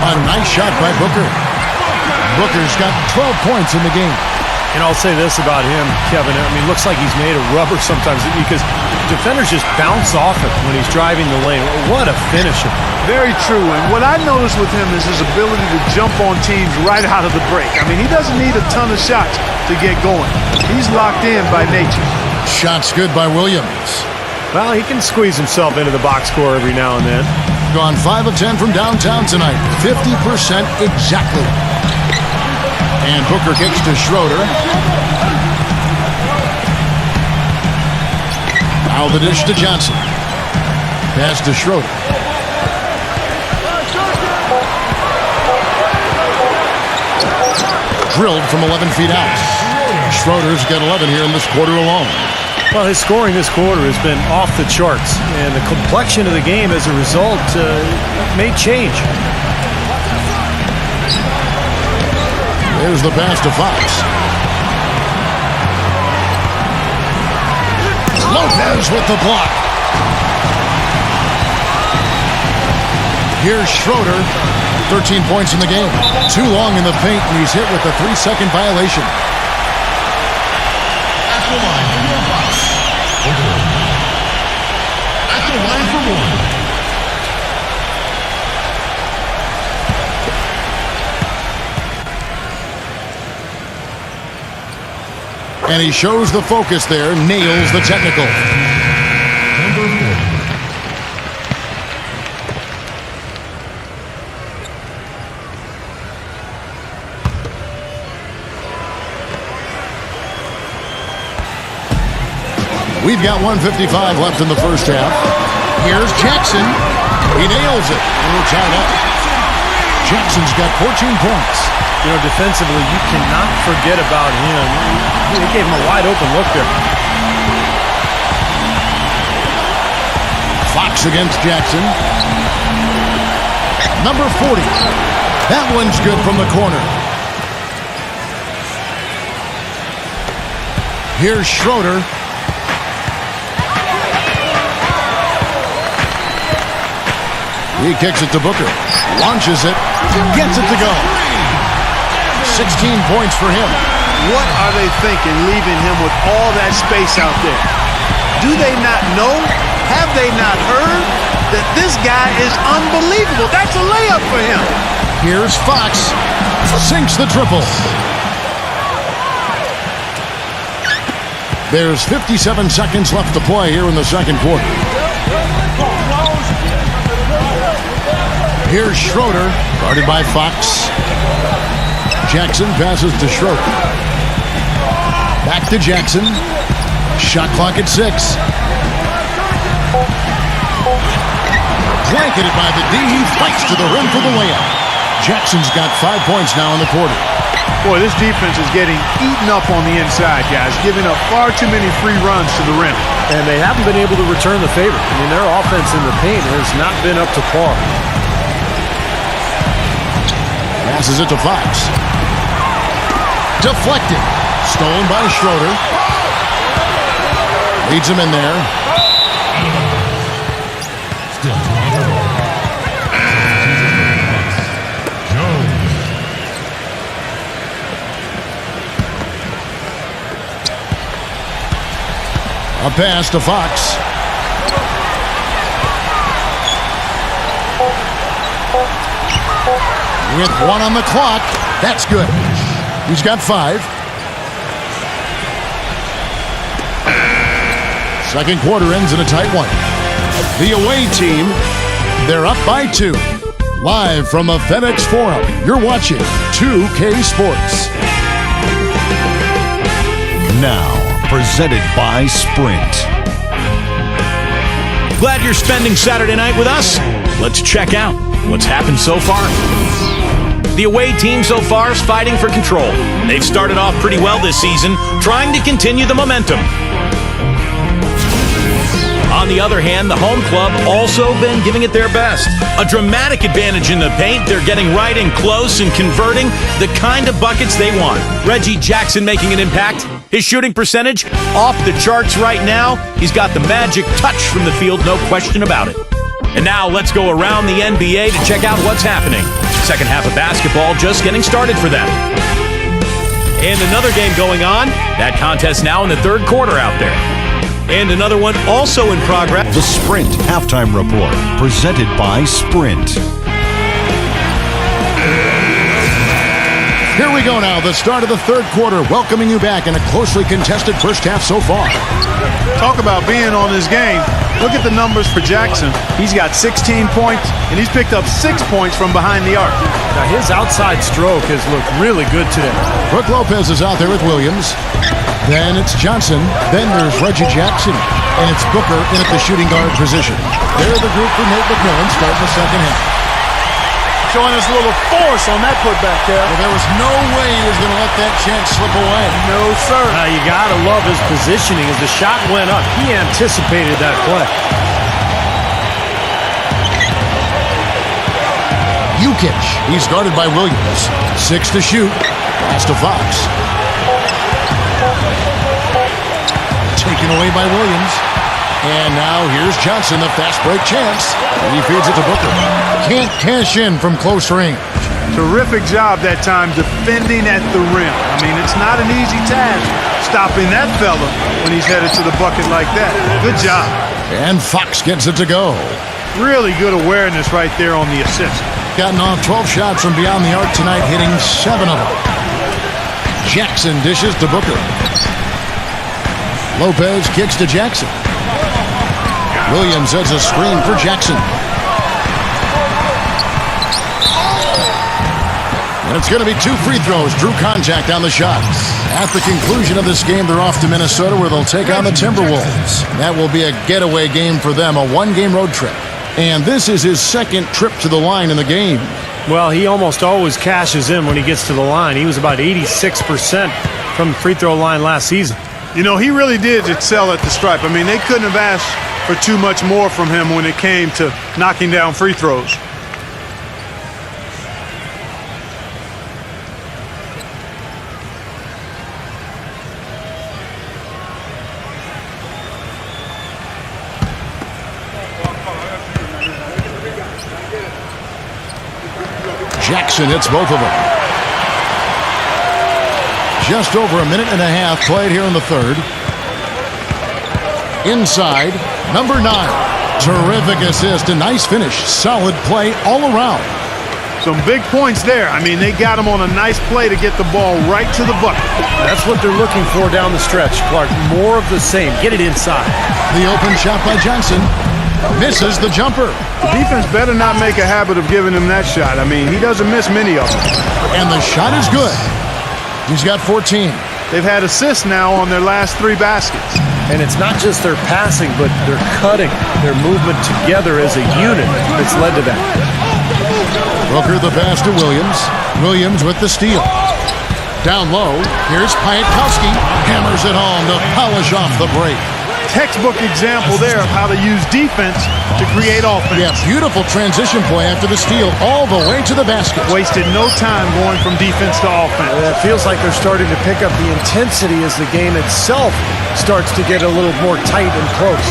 A nice shot by Booker. Booker's got 12 points in the game. And I'll say this about him, Kevin. I mean, looks like he's made of rubber sometimes because defenders just bounce off it when he's driving the lane. What a finisher. Very true. And what I noticed with him is his ability to jump on teams right out of the break. I mean, he doesn't need a ton of shots to get going. He's locked in by nature. Shots good by Williams. Well, he can squeeze himself into the box score every now and then. Gone 5 of 10 from downtown tonight. 50% exactly. And Booker kicks to Schroeder. Now the dish to Johnson. Pass to Schroeder. Drilled from 11 feet out. Schroeder's got 11 here in this quarter alone. Well, his scoring this quarter has been off the charts, and the complexion of the game as a result may change. There's the pass to Fox. Lopez with the block. Here's Schroeder. 13 points in the game. Too long in the paint, and he's hit with a 3-second violation. And he shows the focus there, nails the technical. Number 40. We've got 1:55 left in the first half. Here's Jackson. He nails it, and we're tied up. Jackson's got 14 points. You know, defensively, you cannot forget about him. He gave him a wide-open look there. Fox against Jackson. Number 40. That one's good from the corner. Here's Schroeder. He kicks it to Booker. Launches it. Gets it to go. 16 points for him. What are they thinking leaving him with all that space out there? Do they not know? Have they not heard that this guy is unbelievable? That's a layup for him. Here's Fox. Sinks the triple. There's 57 seconds left to play here in the second quarter. Here's Schroeder, guarded by Fox. Jackson passes to Schroeder. Back to Jackson. Shot clock at 6. Blanketed by the D. He fights to the rim for the layup. Jackson's got 5 points now in the quarter. Boy, this defense is getting eaten up on the inside, guys, giving up far too many free runs to the rim. And they haven't been able to return the favor. I mean, their offense in the paint has not been up to par. Passes it to Fox. Deflected. Stolen by Schroeder. Leads him in there. Still Toronto. Jones. A pass to Fox. With 1 on the clock. That's good. He's got 5. Second quarter ends in a tight one. The away team, they're up by 2. Live from the FedEx Forum, you're watching 2K Sports. Now, presented by Sprint. Glad you're spending Saturday night with us? Let's check out what's happened so far. The away team so far is fighting for control. They've started off pretty well this season, trying to continue the momentum. On the other hand, the home club also been giving it their best. A dramatic advantage in the paint. They're getting right in close and converting the kind of buckets they want. Reggie Jackson making an impact. His shooting percentage off the charts right now. He's got the magic touch from the field, no question about it. And now let's go around the NBA to check out what's happening. Second half of basketball just getting started for them. And another game going on. That contest now in the third quarter out there. And another one also in progress. The Sprint Halftime Report, presented by Sprint. Here we go now, the start of the third quarter, welcoming you back in a closely contested first half so far. Talk about being on his game. Look at the numbers for Jackson. He's got 16 points, and he's picked up 6 points from behind the arc. Now, his outside stroke has looked really good today. Brooke Lopez is out there with Williams. Then it's Johnson. Then there's Reggie Jackson. And it's Booker in at the shooting guard position. They're the group for Nate McMillan starting the second half. Showing us a little force on that putback, Cal. Well, there was no way he was going to let that chance slip away. No, sir. You got to love his positioning. As the shot went up, he anticipated that play. Jukic, he's guarded by Williams. 6 to shoot. Pass to Fox. Taken away by Williams. And now here's Johnson, the fast break chance. He feeds it to Booker. Can't cash in from close range. Terrific job that time defending at the rim. I mean, it's not an easy task stopping that fella when he's headed to the bucket like that. Good job. And Fox gets it to go. Really good awareness right there on the assist. Gotten off 12 shots from beyond the arc tonight, hitting 7 of them. Jackson dishes to Booker. Lopez kicks to Jackson. Williams sets a screen for Jackson. And it's going to be 2 free throws. Drew contact on the shot. At the conclusion of this game, they're off to Minnesota where they'll take on the Timberwolves. That will be a getaway game for them, a 1-game road trip. And this is his 2nd trip to the line in the game. Well, he almost always cashes in when he gets to the line. He was about 86% from the free throw line last season. You know, he really did excel at the stripe. I mean, they couldn't have asked for too much more from him when it came to knocking down free throws. Jackson hits both of them. Just over a minute and a half played here in the 3rd. Inside, number 9. Terrific assist, a nice finish. Solid play all around. Some big points there. I mean, they got him on a nice play to get the ball right to the bucket. That's what they're looking for down the stretch, Clark. More of the same. Get it inside. The open shot by Johnson. Misses the jumper. The defense better not make a habit of giving him that shot. I mean, he doesn't miss many of them. And the shot is good. He's got 14. They've had assists now on their last 3 baskets. And it's not just their passing, but their cutting, their movement together as a unit that's led to that. Booker the pass to Williams. Williams with the steal. Down low, here's Piatkowski. Hammers it home to polish off the break. Textbook example there of how to use defense to create offense. Yeah, beautiful transition play after the steal all the way to the basket. Wasted no time going from defense to offense. It feels like they're starting to pick up the intensity as the game itself starts to get a little more tight and close.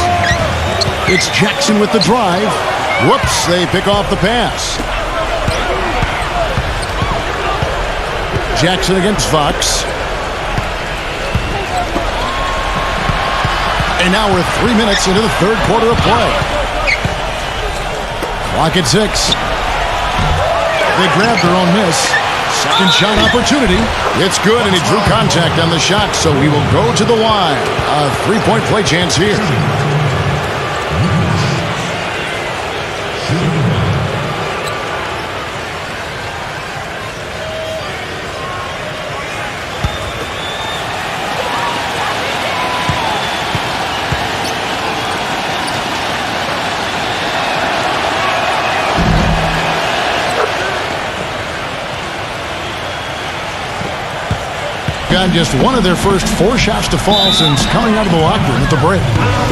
It's Jackson with the drive. Whoops, they pick off the pass. Jackson against Fox. And now we're 3 minutes into the 3rd quarter of play. Clock at 6. They grabbed their own miss. Second shot opportunity. It's good, and he drew contact on the shot, so he will go to the line. A 3-point play chance here. Just one of their first 4 shots to fall since coming out of the locker room at the break.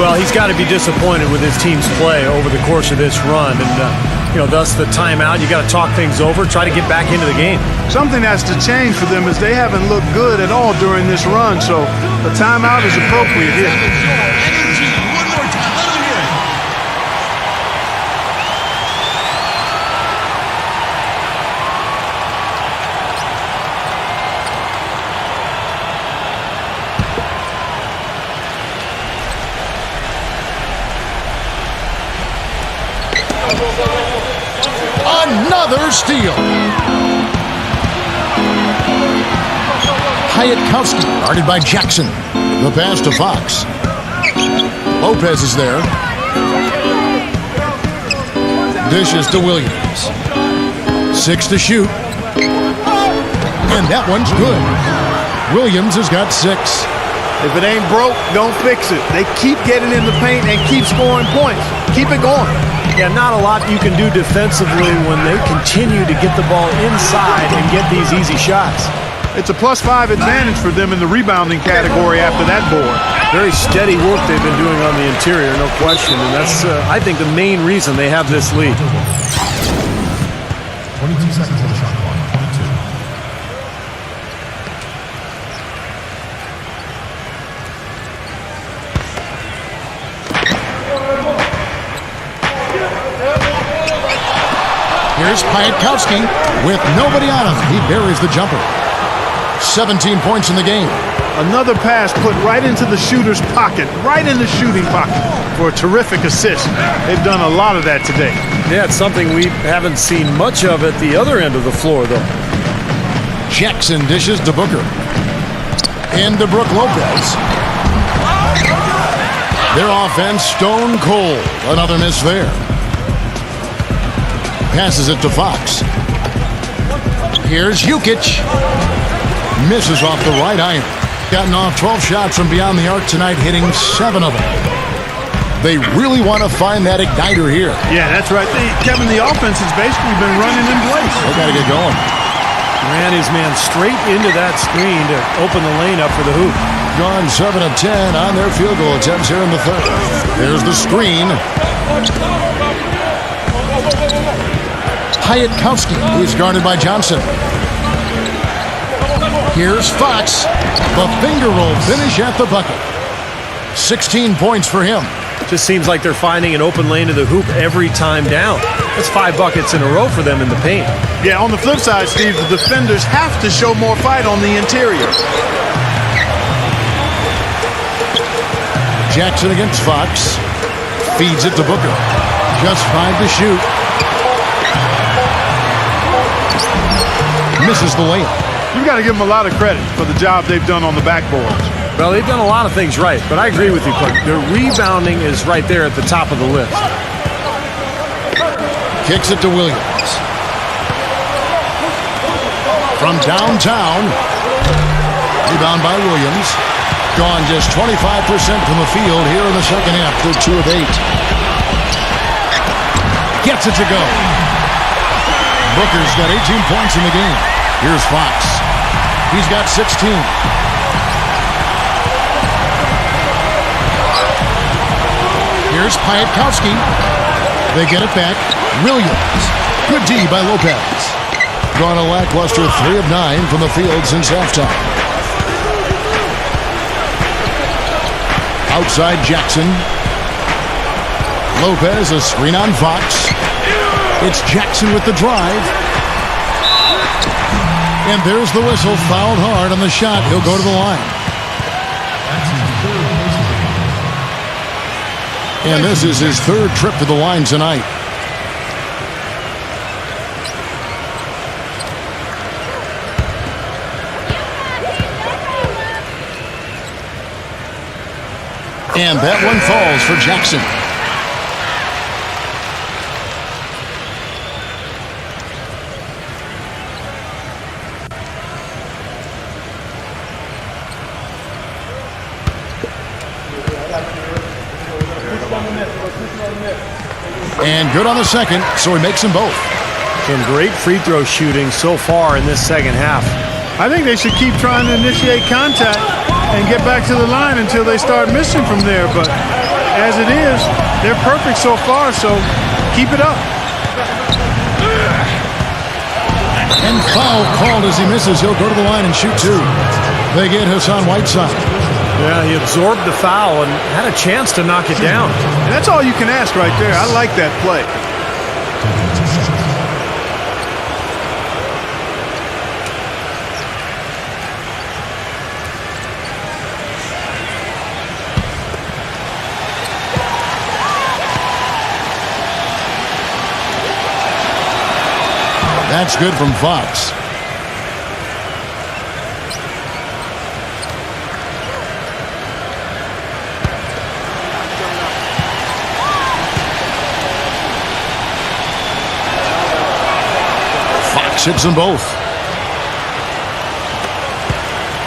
Well, he's got to be disappointed with his team's play over the course of this run, and thus the timeout. You got to talk things over, try to get back into the game. Something has to change for them as they haven't looked good at all during this run, so the timeout is appropriate here. Energy, one more time. Let them hear it. Another steal. Piatkowski guarded by Jackson. The pass to Fox. Lopez is there. Dishes to Williams. 6 to shoot. And that one's good. Williams has got 6. If it ain't broke, don't fix it. They keep getting in the paint and keep scoring points. Keep it going. Yeah, not a lot you can do defensively when they continue to get the ball inside and get these easy shots. It's a +5 advantage for them in the rebounding category after that board. Very steady work they've been doing on the interior, no question. And that's, I think, the main reason they have this lead. 22 seconds on the shot clock. 22. Here's Piatkowski with nobody on him. He buries the jumper. 17 points in the game. Another pass put right into the shooter's pocket, right in the shooting pocket for a terrific assist. They've done a lot of that today. Yeah, it's something we haven't seen much of at the other end of the floor, though. Jackson dishes to Booker. And to Brook Lopez. Their offense stone cold. Another miss there. Passes it to Fox. Here's Jukic. Misses off the right iron. Gotten off 12 shots from beyond the arc tonight, hitting 7 of them. They really want to find that igniter here. Yeah, that's right. Kevin, the offense has basically been running in place. They got to get going. Ran his man straight into that screen to open the lane up for the hoop. Gone 7 of 10 on their field goal attempts here in the third. There's the screen. Hyatkowski is guarded by Johnson. Here's Fox. The finger roll finish at the bucket. 16 points for him. Just seems like they're finding an open lane to the hoop every time down. That's 5 buckets in a row for them in the paint. Yeah, on the flip side, Steve, the defenders have to show more fight on the interior. Jackson against Fox. Feeds it to Booker. Just 5 to shoot. Misses the layup. You've got to give them a lot of credit for the job they've done on the backboards. Well, they've done a lot of things right, but I agree with you, Clark. Their rebounding is right there at the top of the list. Kicks it to Williams. From downtown. Rebound by Williams. Gone just 25% from the field here in the second half. They're 2 of 8. Gets it to go. Booker's got 18 points in the game. Here's Fox. He's got 16. Here's Hyatkowski. They get it back. Williams. Good D by Lopez. Gone a lackluster 3 of 9 from the field since halftime. Outside Jackson. Lopez, a screen on Fox. It's Jackson with the drive. And there's the whistle. Fouled hard on the shot. He'll go to the line. And this is his 3rd trip to the line tonight. And that one falls for Jackson. And good on the second, so he makes them both. Some great free throw shooting so far in this second half. I think they should keep trying to initiate contact and get back to the line until they start missing from there. But as it is, they're perfect so far, so keep it up. And foul called as he misses. He'll go to the line and shoot 2. They get Hassan Whiteside. Yeah, he absorbed the foul and had a chance to knock it down. And that's all you can ask right there. I like that play. That's good from Fox. Fox hits them both.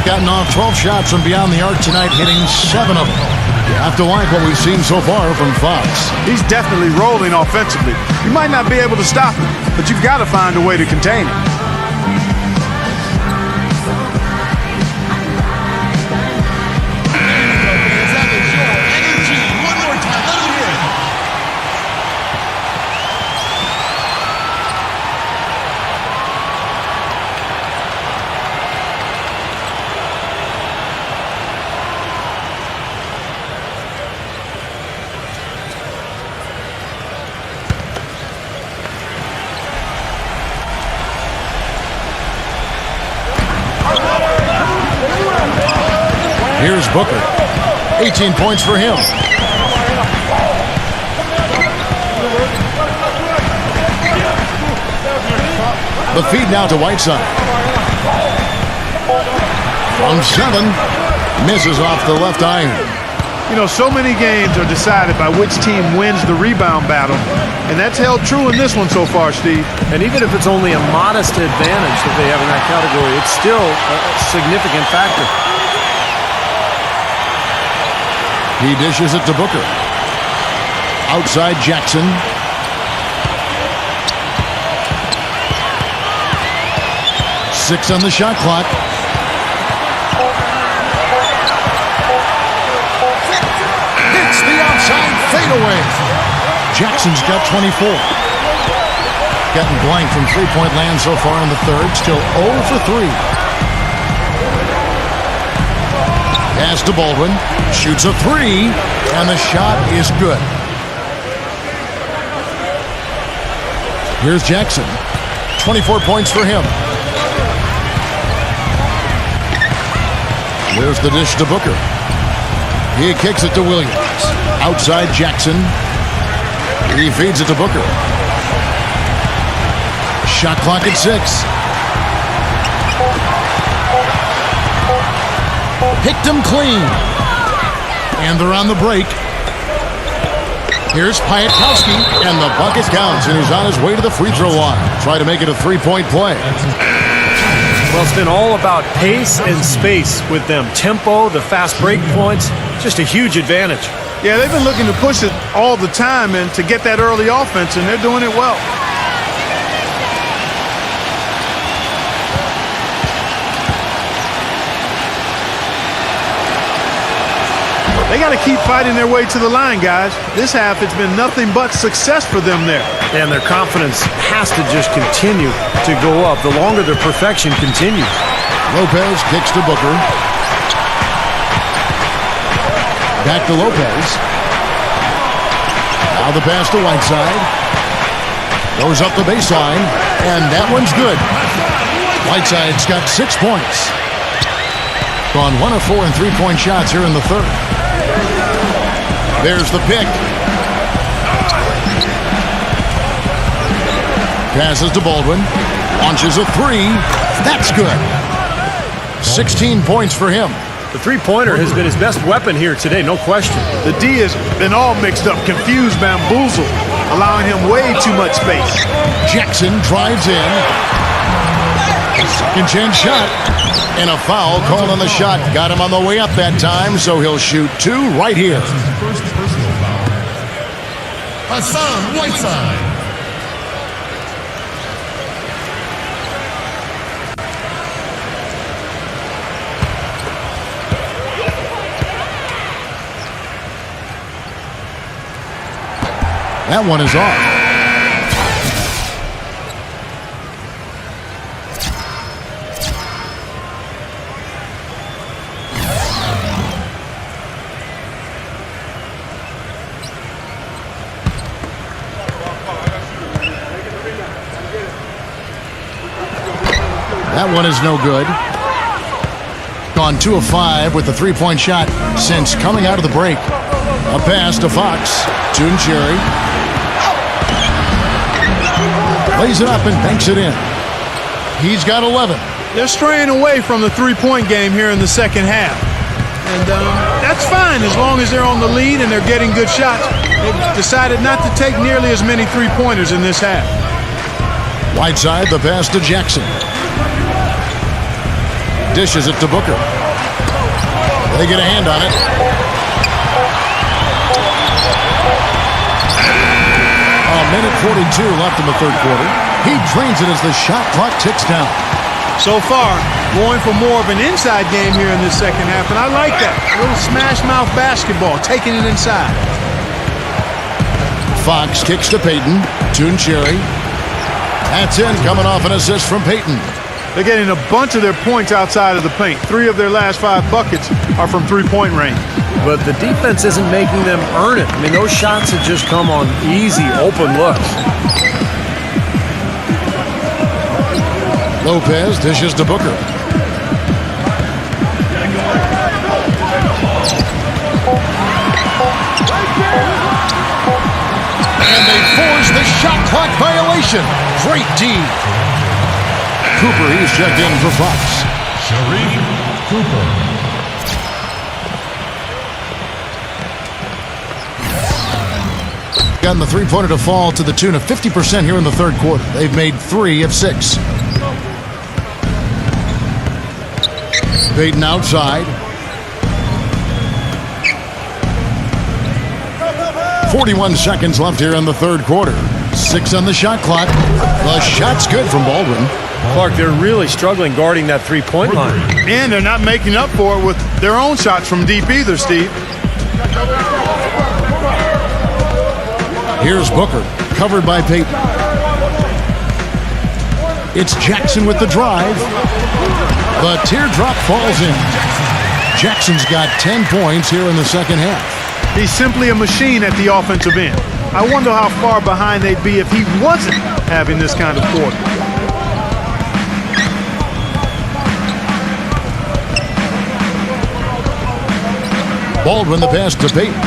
Gotten off 12 shots from beyond the arc tonight, hitting 7 of them. You have to like what we've seen so far from Fox. He's definitely rolling offensively. You might not be able to stop him, but you've got to find a way to contain him. Here's Booker. 18 points for him. The feed now to Whiteside. From 7. Misses off the left iron. You know, so many games are decided by which team wins the rebound battle, and that's held true in this one so far, Steve. And even if it's only a modest advantage that they have in that category, it's still a significant factor. He dishes it to Booker. Outside Jackson. Six on the shot clock. Hits the outside fadeaway. Jackson's got 24. Gotten blank from three-point land so far in the third. Still 0 for 3. Pass to Baldwin. Shoots a 3. And the shot is good. Here's Jackson. 24 points for him. There's the dish to Booker. He kicks it to Williams. Outside Jackson. He feeds it to Booker. Shot clock at 6. Picked him clean. And they're on the break. Here's Piatkowski, and the bucket counts, and he's on his way to the free throw line. Try to make it a three-point play. Well, it's been all about pace and space with them. Tempo, the fast break points, just a huge advantage. Yeah, they've been looking to push it all the time and to get that early offense, and they're doing it well. They got to keep fighting their way to the line, guys. This half, it's been nothing but success for them there. And their confidence has to just continue to go up the longer their perfection continues. Lopez kicks to Booker. Back to Lopez. Now the pass to Whiteside. Goes up the baseline, and that one's good. Whiteside's got 6 points. Gone 1 of 4 in three-point shots here in the third. There's the pick. Passes to Baldwin. Launches a 3. That's good. 16 points for him. The three-pointer has been his best weapon here today, no question. The D has been all mixed up, confused, bamboozled, allowing him way too much space. Jackson drives in. Second chance shot. And a foul called on the shot. Got him on the way up that time, so he'll shoot 2 right here. First personal foul. Hassan Whiteside. That one is off. That one is no good. Gone 2 of 5 with the three-point shot since coming out of the break. A pass to Fox. Cherry lays it up and banks it in. He's got 11. They're straying away from the three-point game here in the second half. And that's fine as long as they're on the lead and they're getting good shots. They've decided not to take nearly as many three-pointers in this half. Whiteside, the pass to Jackson. Dishes it to Booker. They get a hand on it. A minute 42 left in the third quarter. He drains it as the shot clock ticks down. So far, going for more of an inside game here in this second half, and I like that. A little smash-mouth basketball, taking it inside. Fox kicks to Payton. Cherry. That's in, coming off an assist from Payton. They're getting a bunch of their points outside of the paint. 3 of their last 5 buckets are from three-point range. But the defense isn't making them earn it. I mean, those shots have just come on easy, open looks. Lopez dishes to Booker. And they force the shot clock violation. Great D. Cooper, he's checked in for Fox. Sharif Cooper. gotten the three-pointer to fall to the tune of 50% here in the third quarter. They've made 3 of 6. Payton outside. 41 seconds left here in the third quarter. 6 on the shot clock. The shot's good from Baldwin. Clark, they're really struggling guarding that three-point line. And they're not making up for it with their own shots from deep either, Steve. Here's Booker, covered by Payton. It's Jackson with the drive. The teardrop falls in. Jackson's got 10 points here in the second half. He's simply a machine at the offensive end. I wonder how far behind they'd be if he wasn't having this kind of quarter. Baldwin the pass to Payton.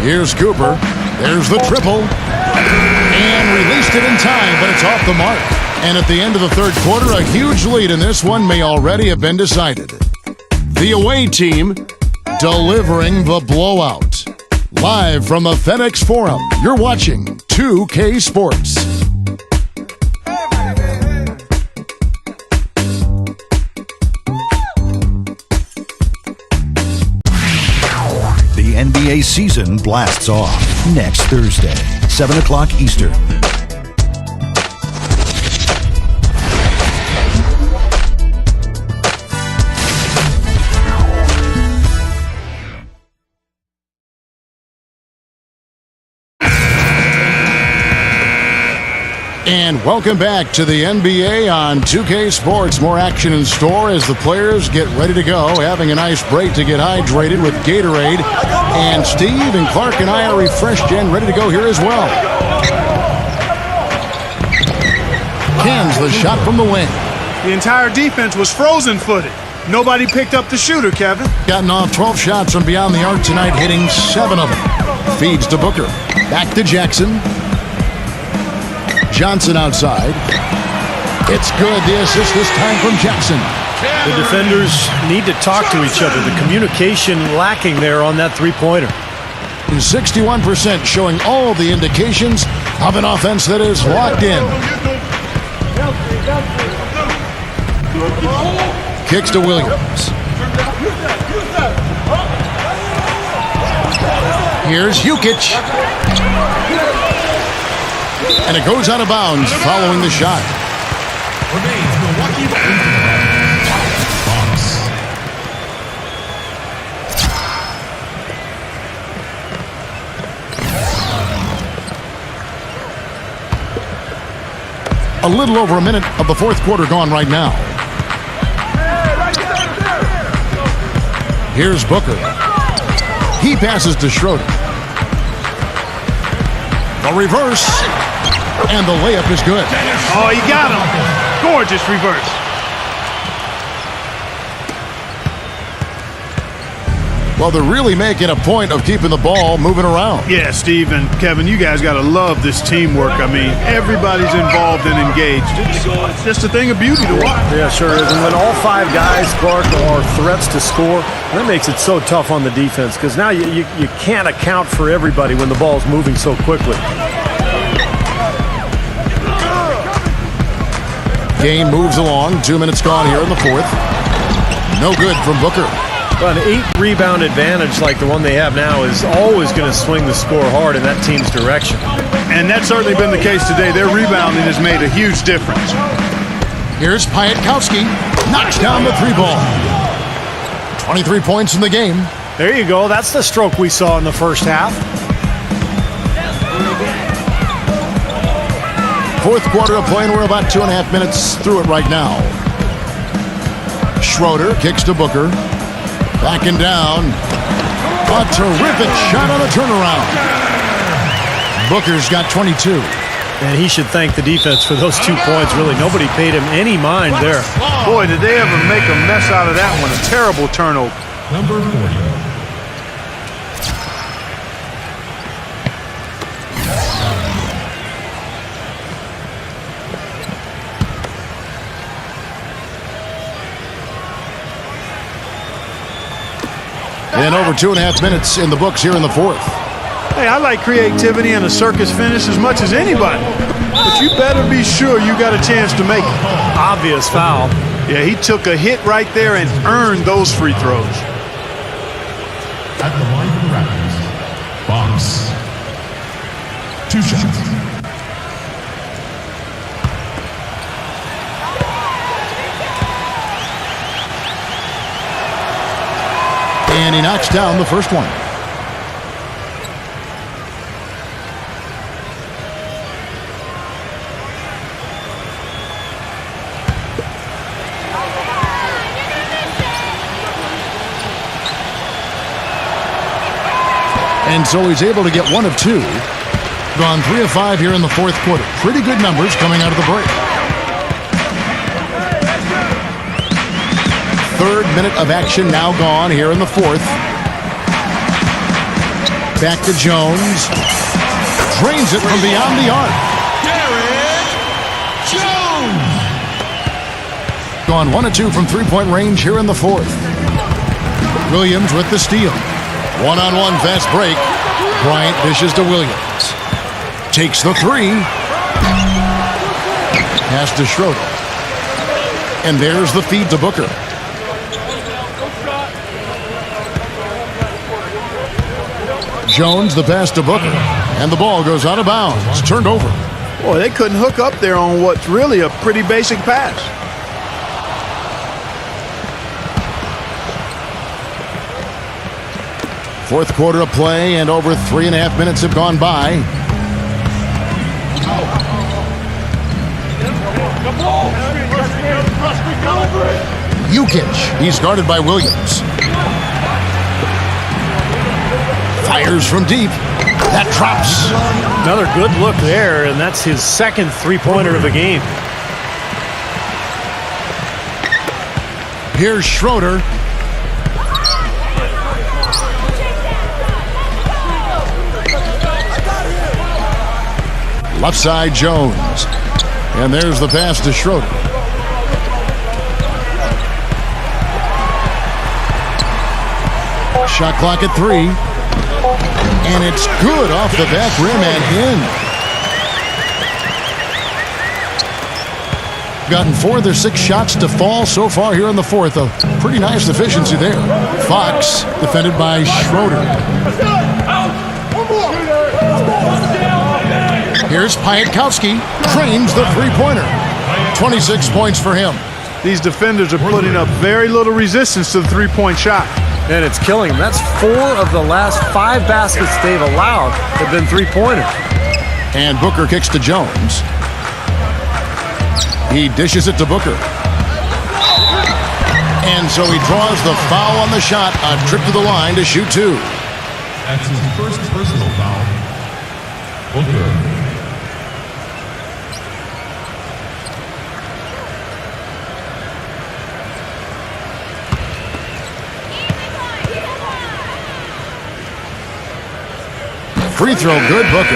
Here's Cooper. There's the triple. And released it in time, but it's off the mark. And at the end of the third quarter, a huge lead in this one may already have been decided. The away team delivering the blowout. Live from the FedEx Forum, you're watching 2K Sports. The NBA season blasts off next Thursday, 7 o'clock Eastern. And welcome back to the NBA on 2K Sports. More action in store as the players get ready to go, having a nice break to get hydrated with Gatorade. And Steve and Clark and I are refreshed and ready to go here as well. Cans the shot from the wing. The entire defense was frozen-footed. Nobody picked up the shooter, Kevin. Gotten off 12 shots from beyond the arc tonight, hitting 7 of them. Feeds to Booker. Back to Jackson. Johnson outside. It's good. The assist this time from Jackson. The defenders need to talk to each other. The communication lacking there on that three-pointer. 61% showing all the indications of an offense that is locked in. Kicks to Williams. Here's Jukic. And it goes out of bounds following the shot. Remains Milwaukee Bucks. A little over a minute of the fourth quarter gone right now. Here's Booker. He passes to Schroeder. The reverse. And the layup is good. Oh, he got him. Gorgeous reverse. Well, they're really making a point of keeping the ball moving around. Yeah, Steve and Kevin, you guys got to love this teamwork. I mean, everybody's involved and engaged. It's just a thing of beauty to watch. Yeah, sure is. And when all 5 guys, Clark, are threats to score, that makes it so tough on the defense because now you can't account for everybody when the ball's moving so quickly. Game moves along. 2 minutes gone here in the fourth. No good from Booker. But an 8-rebound advantage like the one they have now is always going to swing the score hard in that team's direction. And that's certainly been the case today. Their rebounding has made a huge difference. Here's Piatkowski. Knocks down the 3-ball. 23 points in the game. There you go. That's the stroke we saw in the first half. Fourth quarter of play, and we're about 2.5 minutes through it right now. Schroeder kicks to Booker. Backing down. A terrific shot on a turnaround. Booker's got 22. And he should thank the defense for those 2 points. Really, nobody paid him any mind there. Boy, did they ever make a mess out of that one. A terrible turnover. Number 40. And over 2.5 minutes in the books here in the fourth. Hey, I like creativity and a circus finish as much as anybody. But you better be sure you got a chance to make it. Obvious foul. Yeah, he took a hit right there and earned those free throws. At the line for the Raptors, box. 2 shots. And he knocks down the first one. And so he's able to get 1 of 2. Gone 3 of 5 here in the fourth quarter. Pretty good numbers coming out of the break. Third minute of action now gone here in the fourth. Back to Jones. Drains it from beyond the arc. Derek Jones! Gone 1 of 2 from three-point range here in the fourth. Williams with the steal. One-on-one fast break. Bryant dishes to Williams. Takes the 3. Pass to Schroeder. And there's the feed to Booker. Jones the pass to Booker. And the ball goes out of bounds. Turned over. Boy, they couldn't hook up there on what's really a pretty basic pass. Fourth quarter of play, and over 3.5 minutes have gone by. Jukic, he's guarded by Williams. Fires from deep. That drops. Another good look there, and that's his second three-pointer of the game. Here's Schroeder. Left side, Jones. And there's the pass to Schroeder. Shot clock at 3. And it's good off the back rim and in. Gotten 4 of their 6 shots to fall so far here in the fourth. A pretty nice efficiency there. Fox defended by Schroeder. Here's Piatkowski. Drains the three-pointer. 26 points for him. These defenders are putting up very little resistance to the three-point shot. And it's killing them. That's 4 of the last 5 baskets they've allowed have been three-pointers. And Booker kicks to Jones. He dishes it to Booker. And so he draws the foul on the shot. A trip to the line to shoot 2. That's his first personal foul. Booker. Free throw good, Booker.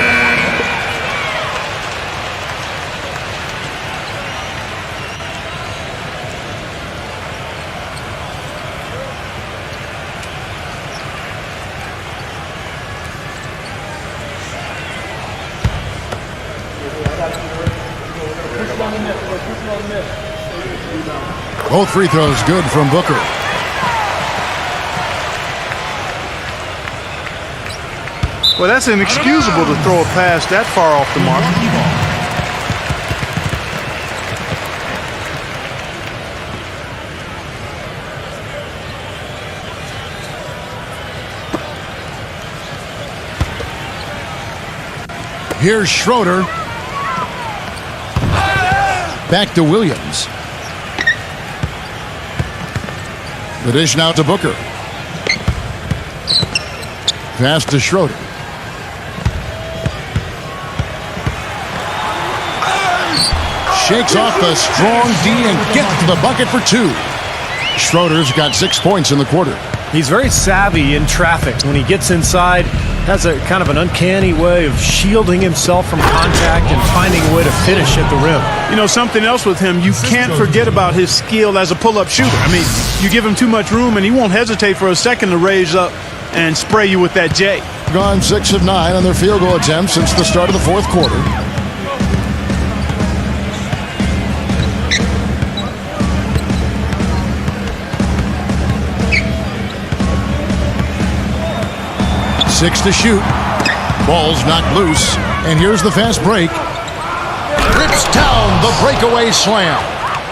Both free throws good from Booker. Well, that's inexcusable to throw a pass that far off the mark. Here's Schroeder. Back to Williams. The dish now to Booker. Pass to Schroeder. Shakes off the strong D and gets to the bucket for 2. Schroeder's got 6 points in the quarter. He's very savvy in traffic. When he gets inside, has a kind of an uncanny way of shielding himself from contact and finding a way to finish at the rim. You know, something else with him, you can't forget about his skill as a pull-up shooter. I mean, you give him too much room and he won't hesitate for a second to raise up and spray you with that J. gone 6 of 9 on their field goal attempts since the start of the fourth quarter. Six to shoot. Ball's knocked loose. And here's the fast break. Rips down the breakaway slam.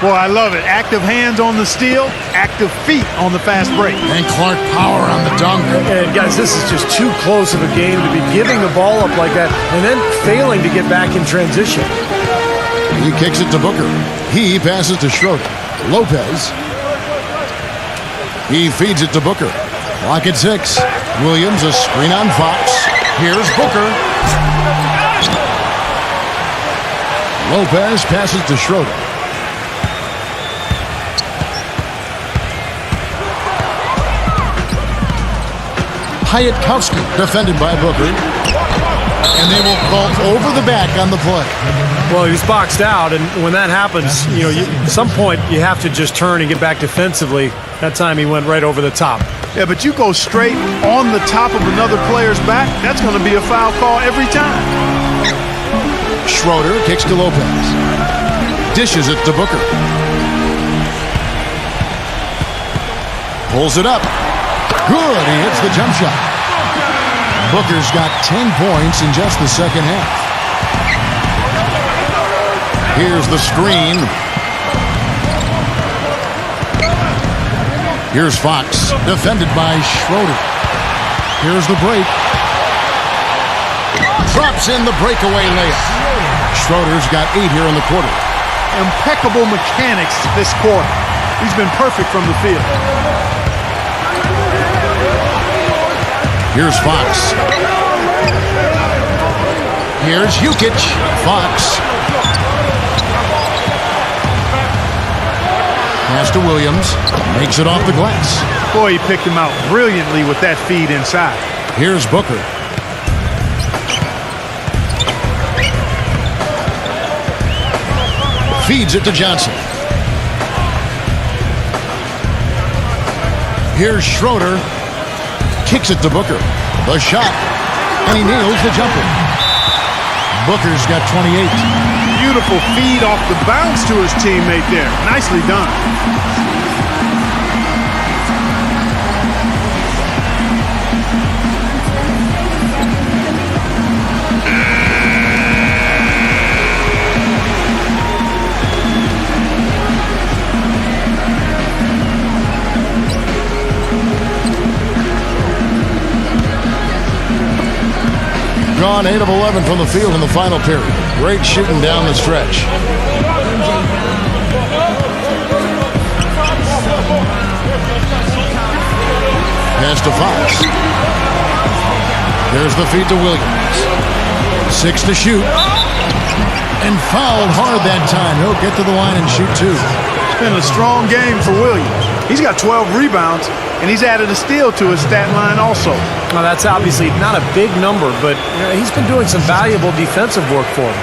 Boy, I love it. Active hands on the steal, active feet on the fast break. And Clark power on the dunk. And guys, this is just too close of a game to be giving the ball up like that and then failing to get back in transition. He kicks it to Booker. He passes to Schroeder. Lopez. He feeds it to Booker. Clock at 6. Williams, a screen on Fox. Here's Booker. Lopez passes to Schroeder. Hyatkowski defended by Booker. And they will call over the back on the play. Well, he was boxed out, and when that happens, at some point you have to just turn and get back defensively. That time he went right over the top. Yeah, but you go straight on the top of another player's back, that's going to be a foul call every time. Schroeder kicks to Lopez. Dishes it to Booker. Pulls it up. Good. He hits the jump shot. Booker's got 10 points in just the second half. Here's the screen. Here's Fox, defended by Schroeder. Here's the break. Drops in the breakaway layup. Schroeder's got 8 here in the quarter. Impeccable mechanics this quarter. He's been perfect from the field. Here's Fox. Here's Jukic. Fox. Pass to Williams. Makes it off the glass. Boy, he picked him out brilliantly with that feed inside. Here's Booker. Feeds it to Johnson. Here's Schroeder. Kicks it to Booker. The shot. And he nails the jumper. Booker's got 28. Beautiful feed off the bounce to his teammate there. Nicely done. Gone 8 of 11 from the field in the final period. Great shooting down the stretch. Pass to Fox. There's the feed to Williams. 6 to shoot. And fouled hard that time. He'll get to the line and shoot 2. It's been a strong game for Williams. He's got 12 rebounds, and he's added a steal to his stat line also. Now, that's obviously not a big number, but he's been doing some valuable defensive work for him.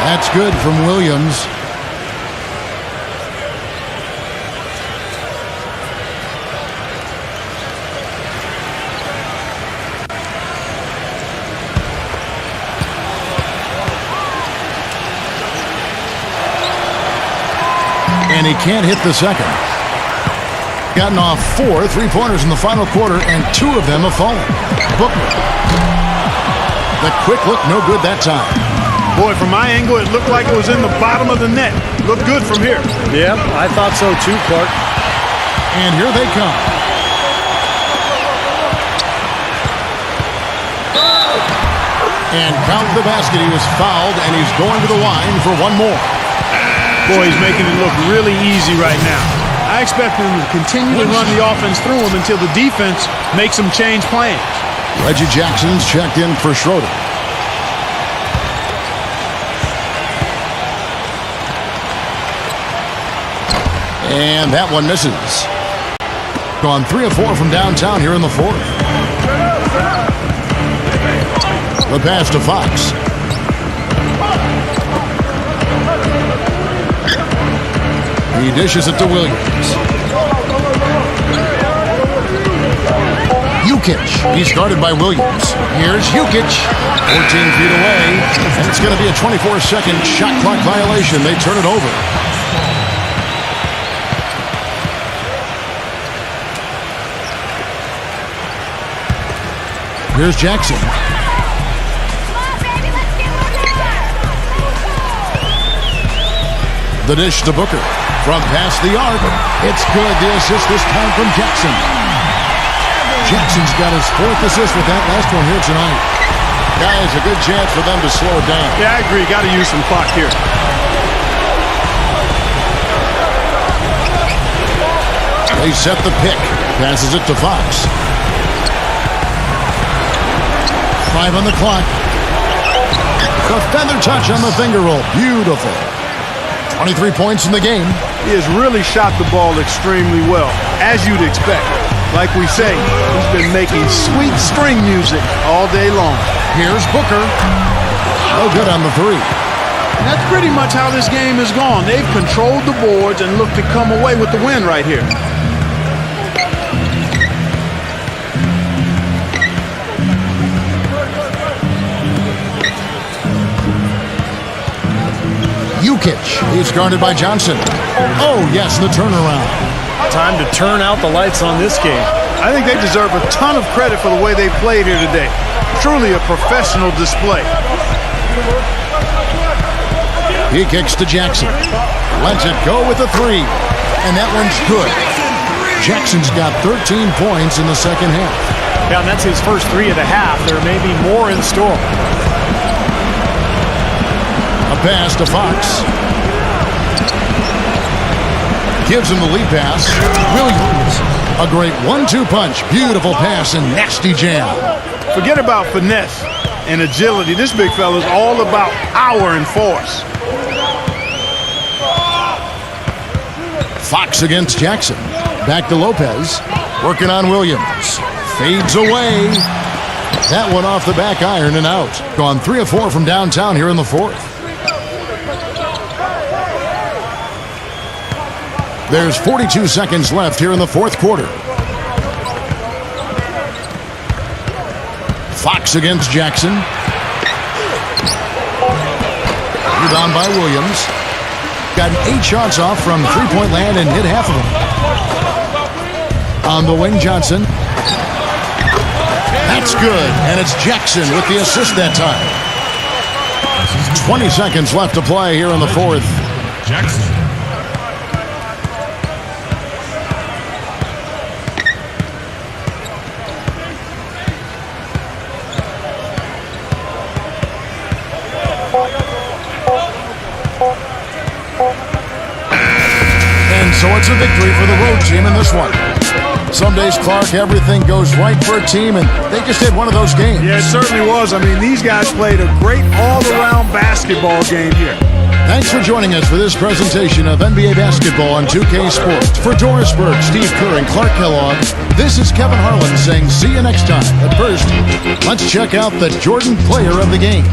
That's good from Williams. And he can't hit the second. Gotten off 4 3-pointers in the final quarter, and 2 of them have fallen. Booker. The quick look, no good that time. Boy, from my angle, it looked like it was in the bottom of the net. Looked good from here. Yeah, I thought so too, Clark. And here they come. And count the basket. He was fouled, and he's going to the line for one more. Boy, he's making it look really easy right now. I expect him to continue to run the offense through him until the defense makes him change plans. Reggie Jackson's checked in for Schroeder. And that one misses. Gone 3 of 4 from downtown here in the fourth. The pass to Fox. He dishes it to Williams. Jukic. He's guarded by Williams. Here's Jukic. 14 feet away. And it's going to be a 24-second shot clock violation. They turn it over. Here's Jackson. The dish to Booker. From past the arc. It's good. The assist this time from Jackson. Jackson's got his 4th assist with that last one here tonight. Guys, a good chance for them to slow it down. Yeah, I agree. Got to use some clock here. They set the pick. Passes it to Fox. 5 on the clock. The feather touch on the finger roll. Beautiful. 23 points in the game. He has really shot the ball extremely well, as you'd expect. Like we say, he's been making sweet string music all day long. Here's Booker. No good on the 3. And that's pretty much how this game has gone. They've controlled the boards and looked to come away with the win right here. Jukic. He's guarded by Johnson. Oh, yes, the turnaround. Time to turn out the lights on this game. I think they deserve a ton of credit for the way they played here today. Truly a professional display. He kicks to Jackson. Lets it go with a 3. And that one's good. Jackson's got 13 points in the second half. Yeah, and that's his first 3 of the half. There may be more in store. A pass to Fox. Gives him the lead pass. Williams. A great 1-2 punch. Beautiful pass and nasty jam. Forget about finesse and agility. This big fella is all about power and force. Fox against Jackson. Back to Lopez. Working on Williams. Fades away. That one off the back iron and out. Gone 3 of 4 from downtown here in the 4th. There's 42 seconds left here in the 4th quarter. Fox against Jackson. Rebound by Williams. Got 8 shots off from three-point land and hit half of them. On the wing, Johnson. That's good, and it's Jackson with the assist that time. 20 seconds left to play here in the 4th. Jackson. So it's a victory for the road team in this one. Some days, Clark, everything goes right for a team, and they just had one of those games. Yeah, it certainly was. I mean, these guys played a great all-around basketball game here. Thanks for joining us for this presentation of NBA basketball on 2K Sports. For Doris Burke, Steve Kerr, and Clark Kellogg, this is Kevin Harlan saying see you next time. But first, let's check out the Jordan player of the game.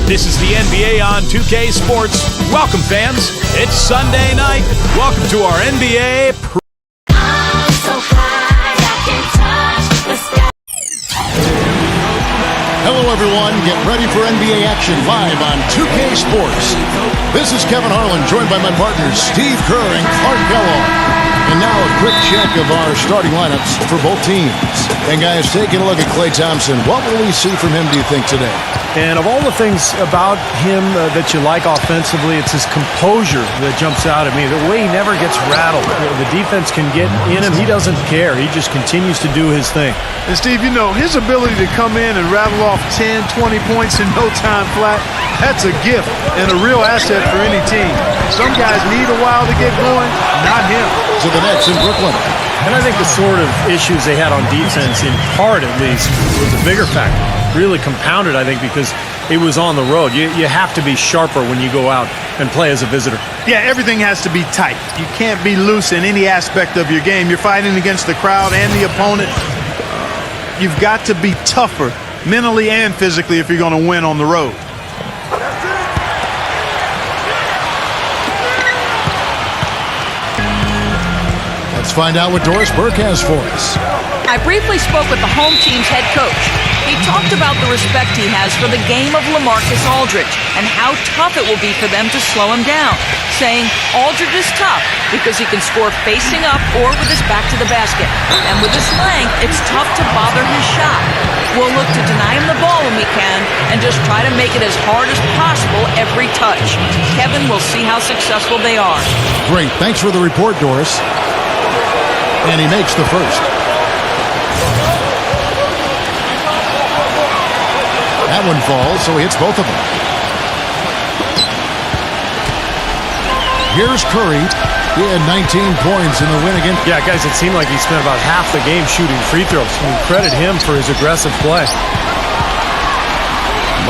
This is the NBA on 2K Sports. Welcome, fans. It's Sunday night. Welcome to our NBA I'm so high, I can touch the sky. Hello, everyone. Get ready for NBA action live on 2K Sports. This is Kevin Harlan, joined by my partners Steve Kerr and Clark Kellogg. And now a quick check of our starting lineups for both teams. And guys, taking a look at Klay Thompson, what will we see from him, do you think, today? And of all the things about him that you like offensively, it's his composure that jumps out at me. The way he never gets rattled. The defense can get in him. He doesn't care. He just continues to do his thing. And Steve, you know, his ability to come in and rattle off 10, 20 points in no time flat, that's a gift and a real asset for any team. Some guys need a while to get going, not him. To the Nets in Brooklyn. And I think the sort of issues they had on defense, in part at least, was a bigger factor. Really compounded, I think, because it was on the road. You have to be sharper when you go out and play as a visitor. Yeah, everything has to be tight. You can't be loose in any aspect of your game. You're fighting against the crowd and the opponent. You've got to be tougher mentally and physically if you're going to win on the road. Let's find out what Doris Burke has for us. I briefly spoke with the home team's head coach. He talked about the respect he has for the game of LaMarcus Aldridge and how tough it will be for them to slow him down, saying Aldridge is tough because he can score facing up or with his back to the basket. And with his length, it's tough to bother his shot. We'll look to deny him the ball when we can and just try to make it as hard as possible every touch. Kevin, we'll see how successful they are. Great. Thanks for the report, Doris. And he makes the first. That one falls, so he hits both of them. Here's Curry. He had 19 points in the win again. Yeah, guys, it seemed like he spent about half the game shooting free throws. We credit him for his aggressive play.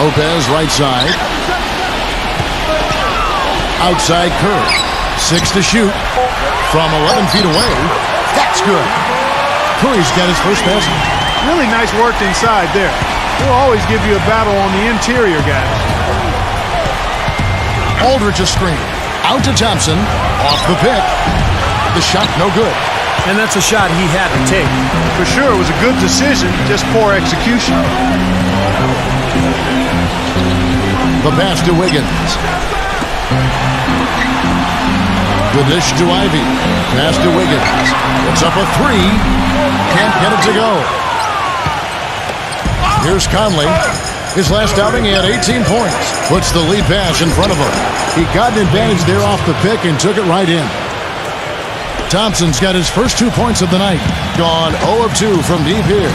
Lopez, right side. Outside Curry. 6 to shoot. From 11 feet away. That's good. Curry's got his first basket. Really nice work inside there. We'll always give you a battle on the interior, guys. Aldridge a screen. Out to Thompson. Off the pick. The shot no good. And that's a shot he had to take. For sure, it was a good decision, just poor execution. The pass to Wiggins. The dish to Ivy. Pass to Wiggins. It's up a three. Can't get it to go. Here's Conley. His last outing, he had 18 points. Puts the lead pass in front of him. He got an advantage there off the pick and took it right in. Thompson's got his first 2 points of the night. Gone 0 of 2 from deep here.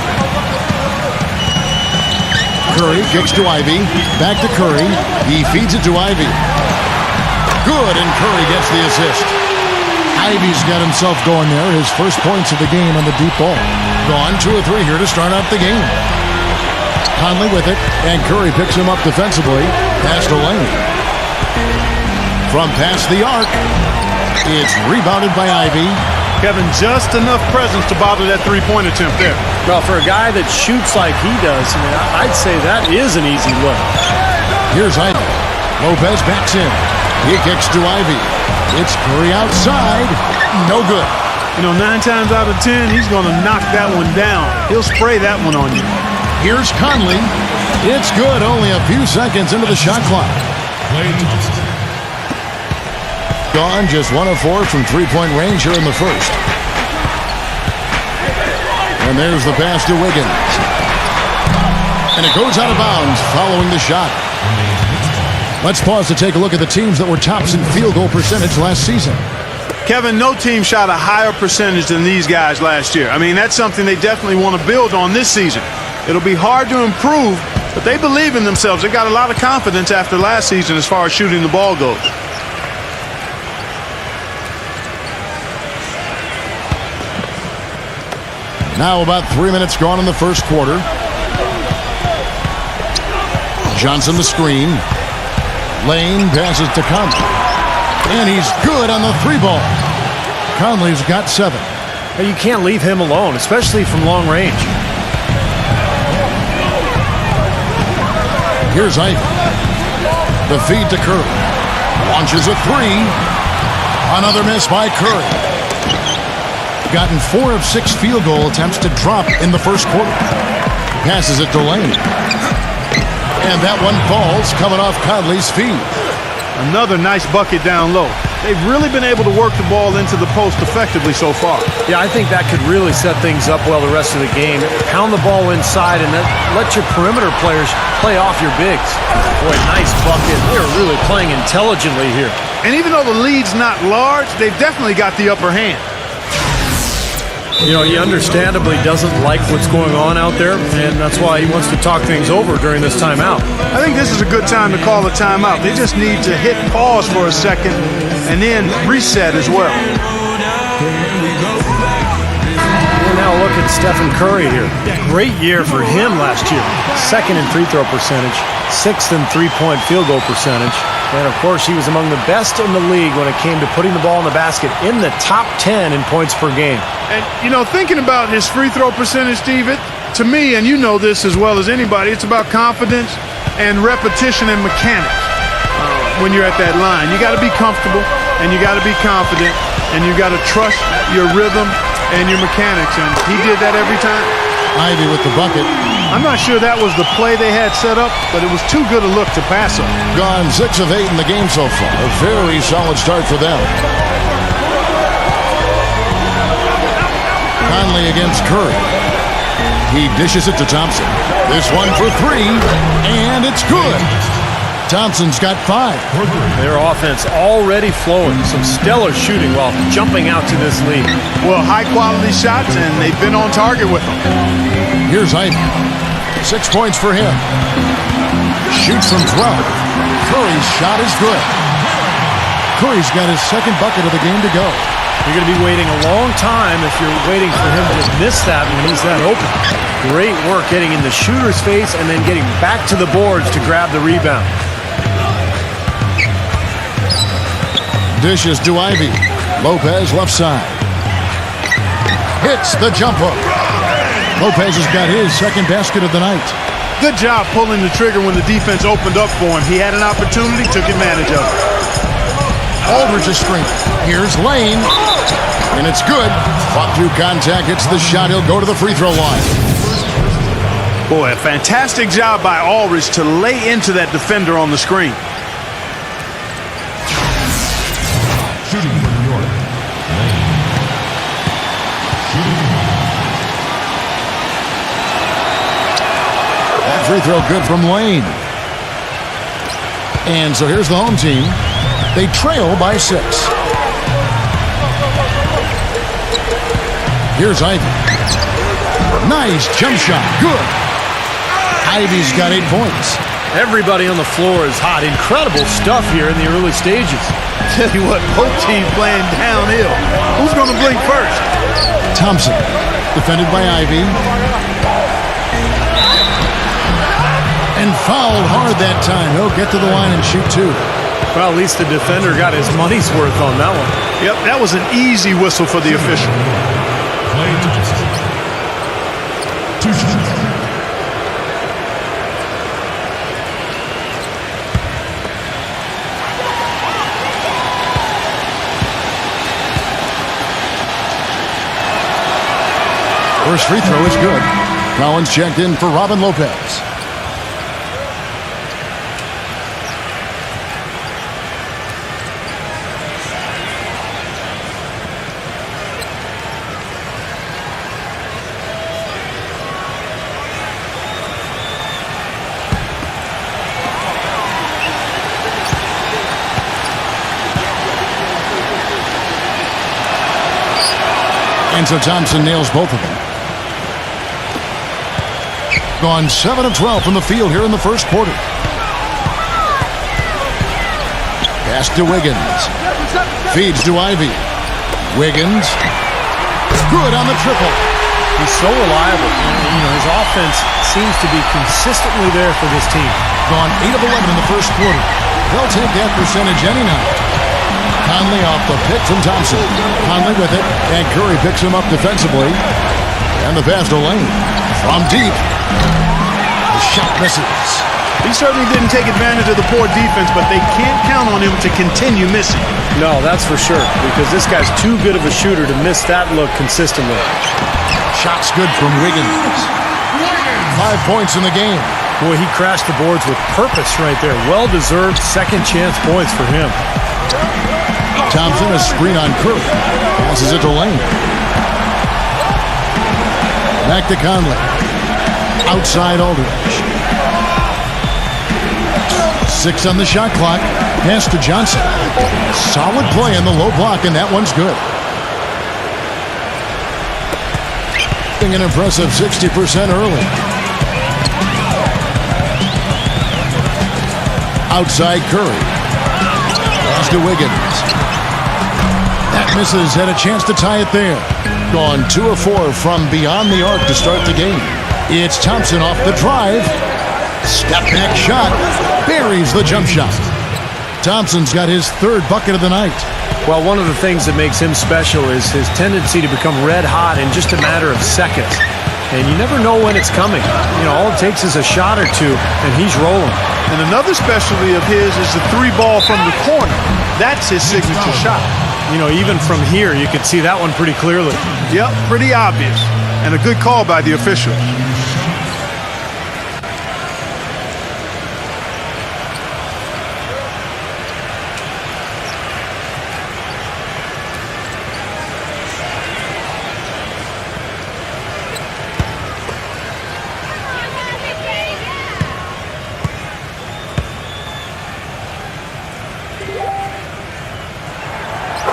Curry kicks to Ivy. Back to Curry. He feeds it to Ivy. Good, and Curry gets the assist. Ivy's got himself going there. His first points of the game on the deep ball. Gone 2 of 3 here to start out the game. Conley with it, and Curry picks him up defensively. Pass to Lane. From past the arc, it's rebounded by Ivy. Kevin, just enough presence to bother that three-point attempt there. Well, for a guy that shoots like he does, I mean, I'd say that is an easy look. Here's Ivy. Lopez backs in. He kicks to Ivy. It's Curry outside. No good. You know, 9 times out of 10, he's going to knock that one down. He'll spray that one on you. Here's Conley. It's good. Only a few seconds into the shot clock. Klay Thompson. Gone just 1 of 4 from three-point range here in the first. And there's the pass to Wiggins. And it goes out of bounds following the shot. Let's pause to take a look at the teams that were tops in field goal percentage last season. Kevin, no team shot a higher percentage than these guys last year. I mean, that's something they definitely want to build on this season. It'll be hard to improve, but they believe in themselves. They got a lot of confidence after last season as far as shooting the ball goes. Now about 3 minutes gone in the first quarter. Johnson the screen. Lane passes to Conley. And he's good on the 3 ball. Conley's got 7. You can't leave him alone, especially from long range. Here's Ivy. The feed to Curry. Launches a three. Another miss by Curry. Gotten 4 of 6 field goal attempts to drop in the first quarter. Passes it to Lane. And that one falls coming off Conley's feet. Another nice bucket down low. They've really been able to work the ball into the post effectively so far. Yeah, I think that could really set things up well the rest of the game. Pound the ball inside and then let your perimeter players play off your bigs. Boy, nice bucket. They're really playing intelligently here. And even though the lead's not large, they've definitely got the upper hand. You know, he understandably doesn't like what's going on out there, and that's why he wants to talk things over during this timeout. I think this is a good time to call a timeout. They just need to hit pause for a second and then reset as well. And now look at Stephen Curry here. Great year for him last year. 2nd in free throw percentage, 6th in three-point field goal percentage. And, of course, he was among the best in the league when it came to putting the ball in the basket, in the top 10 in points per game. And, you know, thinking about his free throw percentage, Steve, to me, and you know this as well as anybody, it's about confidence and repetition and mechanics. When you're at that line, you got to be comfortable and you got to be confident and you got to trust your rhythm and your mechanics. And he did that every time. Ivy with the bucket. I'm not sure that was the play they had set up, but it was too good a look to pass up. Gone 6 of 8 in the game so far. A very solid start for them. Conley against Curry. He dishes it to Thompson. This one for 3, and it's good. Thompson's got 5. Their offense already flowing. Some stellar shooting while jumping out to this lead. Well, high-quality shots, and they've been on target with them. Here's Ivy. 6 points for him. Shoots from 12. Curry's shot is good. Curry's got his 2nd bucket of the game to go. You're going to be waiting a long time if you're waiting for him to miss that when he's that open. Great work getting in the shooter's face and then getting back to the boards to grab the rebound. Dishes to Ivy. Lopez left side. Hits the jump hook. Lopez has got his 2nd basket of the night. Good job pulling the trigger when the defense opened up for him. He had an opportunity, took advantage of it. Aldridge is screening. Here's Lane. And it's good. Fought through contact. Hits the shot. He'll go to the free throw line. Boy, a fantastic job by Aldridge to lay into that defender on the screen. Shooting for New York. Lane. Shooting. That free throw good from Lane. And so here's the home team. They trail by 6. Here's Ivy. Nice jump shot. Good. Ivy's got 8 points. Everybody on the floor is hot. Incredible stuff here in the early stages. Tell you what, both teams playing downhill. Who's going to blink first? Thompson, defended by Ivy. And fouled hard that time. He'll get to the line and shoot 2. Well, at least the defender got his money's worth on that one. Yep, that was an easy whistle for the official. Clay Thompson. 2 shots. First free throw is good. Collins checked in for Robin Lopez. And so Thompson nails both of them. Gone 7 of 12 from the field here in the first quarter. Pass to Wiggins. Feeds to Ivy. Wiggins. Good on the triple. He's so reliable. You know, his offense seems to be consistently there for this team. Gone 8 of 11 in the first quarter. They'll take that percentage any night. Conley off the pick from Thompson. Conley with it, and Curry picks him up defensively. And the pass to Lane. From deep. The shot misses. He certainly didn't take advantage of the poor defense, but they can't count on him to continue missing. No, that's for sure, because this guy's too good of a shooter to miss that look consistently. Shot's good from Wiggins. 5 points in the game. Boy, he crashed the boards with purpose right there. Well-deserved second chance points for him. Thompson, a screen on Curry. Passes it to Lane. Back to Conley. Outside Aldridge. 6 on the shot clock. Pass to Johnson. Solid play in the low block, and that one's good. An impressive 60% early. Outside Curry. Pass to Wiggins. That misses. Had a chance to tie it there. Gone 2 of 4 from beyond the arc to start the game. It's Thompson off the drive. Step back shot. Buries the jump shot. Thompson's got his 3rd bucket of the night. Well, one of the things that makes him special is his tendency to become red hot in just a matter of seconds. And you never know when it's coming. You know, all it takes is a shot or two, and he's rolling. And another specialty of his is the 3-ball from the corner. That's his signature shot. You know, even from here, you can see that one pretty clearly. Yep, pretty obvious. And a good call by the official.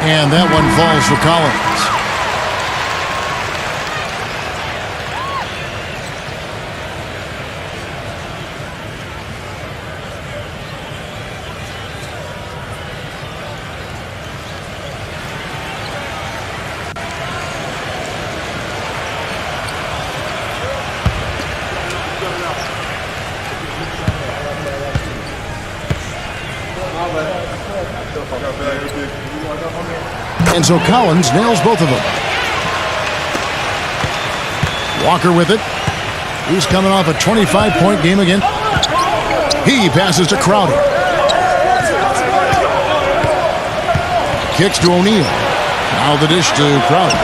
And that one falls for Collins. And so Collins nails both of them. Walker with it. He's coming off a 25-point game again. He passes to Crowder. Kicks to O'Neal. Now the dish to Crowder.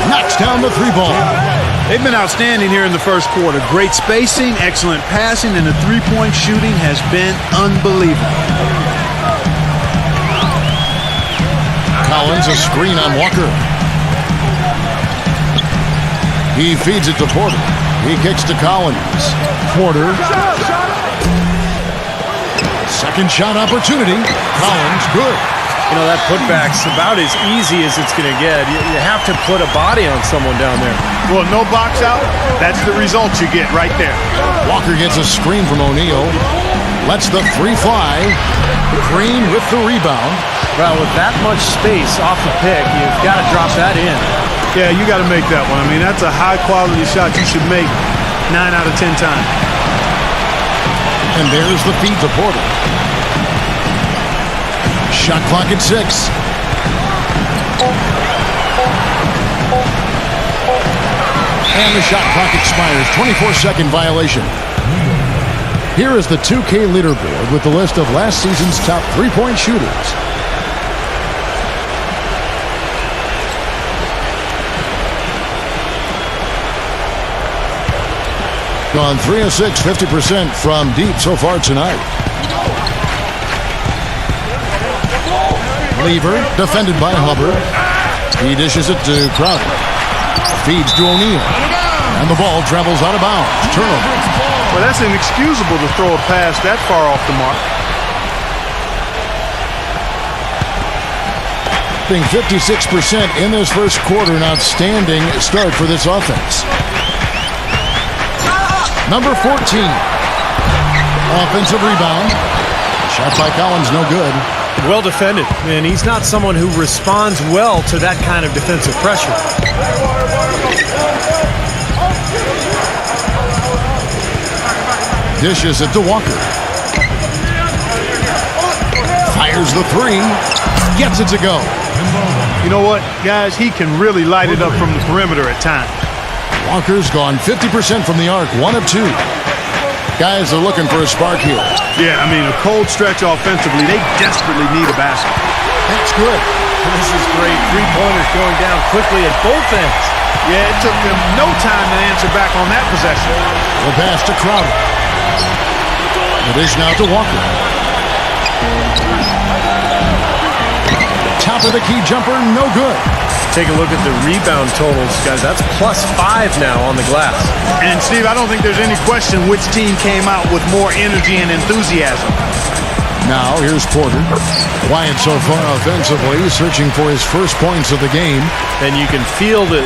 Knocks down the 3-ball. They've been outstanding here in the first quarter. Great spacing, excellent passing, and the 3-point shooting has been unbelievable. Collins, a screen on Walker. He feeds it to Porter. He kicks to Collins. Porter. Second shot opportunity. Collins, good. You know, that putback's about as easy as it's going to get. You have to put a body on someone down there. Well, no box out. That's the result you get right there. Walker gets a screen from O'Neal. Lets the 3 fly. Green with the rebound. Well, with that much space off the pick, you've got to drop that in. Yeah, you got to make that one. I mean, that's a high-quality shot you should make 9 out of 10 times. And there's the feed to Porter. Shot clock at 6. And the shot clock expires. 24-second violation. Here is the 2K leaderboard with the list of last season's top 3-point shooters. Gone 3 of 6, 50% from deep so far tonight. Lever, defended by Hubbard. He dishes it to Crowder. Feeds to O'Neal. And the ball travels out of bounds. Turnover. Well, that's inexcusable to throw a pass that far off the mark. Being 56% in this first quarter, an outstanding start for this offense. Number 14. Offensive rebound. Shot by Collins, no good. Well defended, and he's not someone who responds well to that kind of defensive pressure. Dishes it to Walker. Fires the 3. Gets it to go. You know what, guys? He can really light it up from the perimeter at times. Walker's gone 50% from the arc, 1 of 2. Guys are looking for a spark here. Yeah, I mean, a cold stretch offensively. They desperately need a basket. That's good. This is great. Three-pointers going down quickly at both ends. Yeah, it took them no time to answer back on that possession. The pass to Crowder. The dish now to Walker. Top of the key jumper, no good. Take a look at the rebound totals, guys. That's +5 now on the glass. And, Steve, I don't think there's any question which team came out with more energy and enthusiasm. Now, here's Porter. Quiet so far offensively, searching for his first points of the game. And you can feel the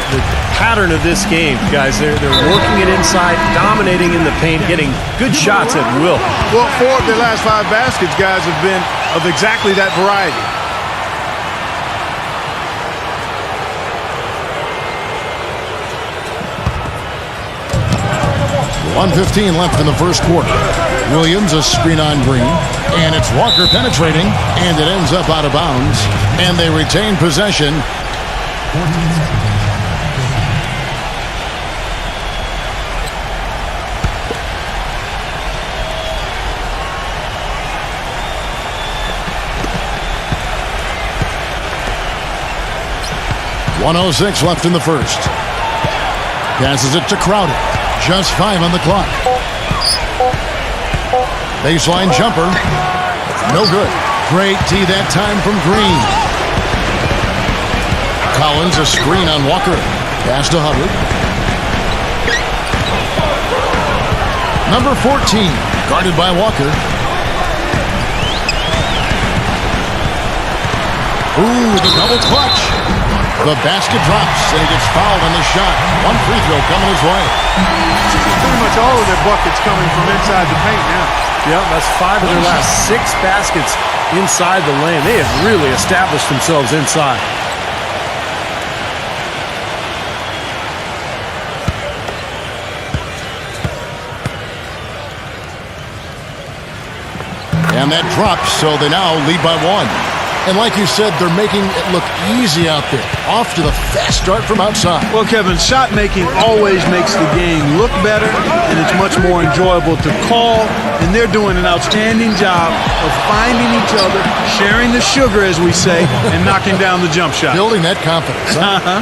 pattern of this game, guys. They're working it inside, dominating in the paint, getting good shots at will. Well, 4 of their last 5 baskets, guys, have been of exactly that variety. .115 left in the first quarter. Williams, a screen on Green. And it's Walker penetrating. And it ends up out of bounds. And they retain possession. .106 left in the first. Passes it to Crowder. Just 5 on the clock. Baseline jumper. No good. Great tee that time from Green. Collins, a screen on Walker. Pass to Hubbard. Number 14, guarded by Walker. Ooh, the double clutch. The basket drops, and he gets fouled on the shot. One free throw coming his way. Pretty much all of their buckets coming from inside the paint now. Yeah, that's 5 of their last 6 baskets inside the lane. They have really established themselves inside. And that drops, so they now lead by 1. And like you said, they're making it look easy out there. Off to the fast start from outside. Well, Kevin, shot making always makes the game look better, and it's much more enjoyable to call. And they're doing an outstanding job of finding each other, sharing the sugar, as we say, and knocking down the jump shot. Building that confidence. Huh?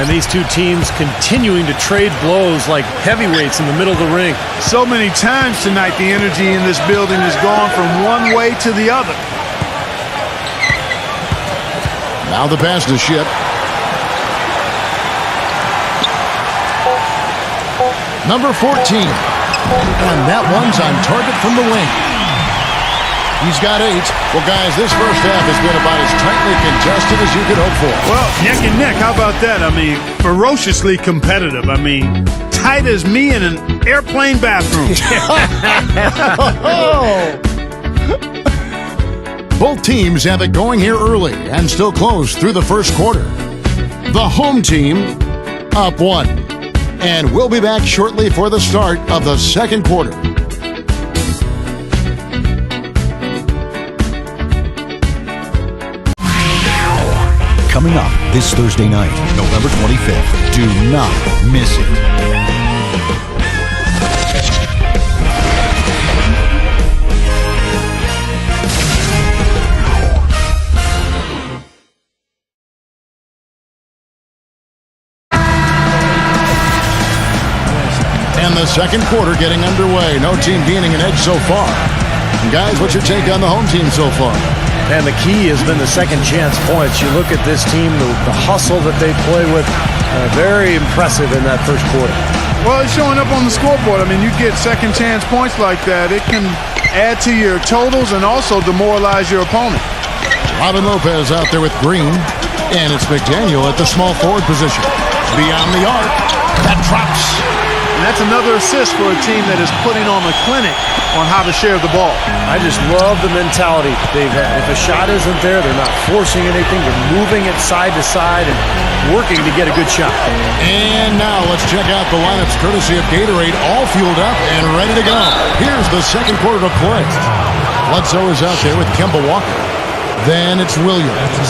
And these two teams continuing to trade blows like heavyweights in the middle of the ring. So many times tonight, the energy in this building has gone from one way to the other. Now the pass to Ship. Number 14. And that one's on target from the wing. He's got 8. Well, guys, this first half has been about as tightly contested as you could hope for. Well, neck and neck. How about that? I mean, ferociously competitive. I mean, tight as me in an airplane bathroom. Both teams have it going here early and still close through the first quarter. The home team up 1. And we'll be back shortly for the start of the second quarter. Coming up this Thursday night, November 25th. Do not miss it. And the second quarter getting underway. No team gaining an edge so far. And guys, what's your take on the home team so far? And the key has been the second chance points. You look at this team, the hustle that they play with, very impressive in that first quarter. Well, it's showing up on the scoreboard. I mean, you get second chance points like that, it can add to your totals and also demoralize your opponent. Robin Lopez out there with Green. And it's McDaniel at the small forward position. Beyond the arc. That drops. And that's another assist for a team that is putting on a clinic on how to share the ball. I just love the mentality they've had. If a shot isn't there, they're not forcing anything. They're moving it side to side and working to get a good shot. And now let's check out the lineups courtesy of Gatorade, all fueled up and ready to go. Here's the second quarter of play. Bledsoe is out there with Kemba Walker. Then it's Williams.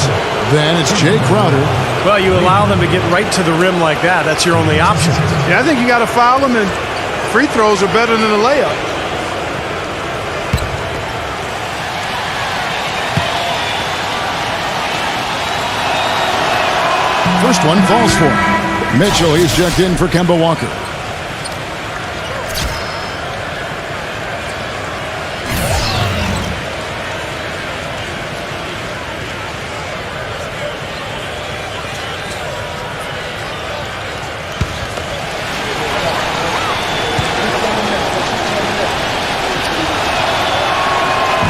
Then it's Jay Crowder. Well, you allow them to get right to the rim like that. That's your only option. Yeah, I think you got to foul them and free throws are better than a layup. First one falls for him. Mitchell, he's checked in for Kemba Walker.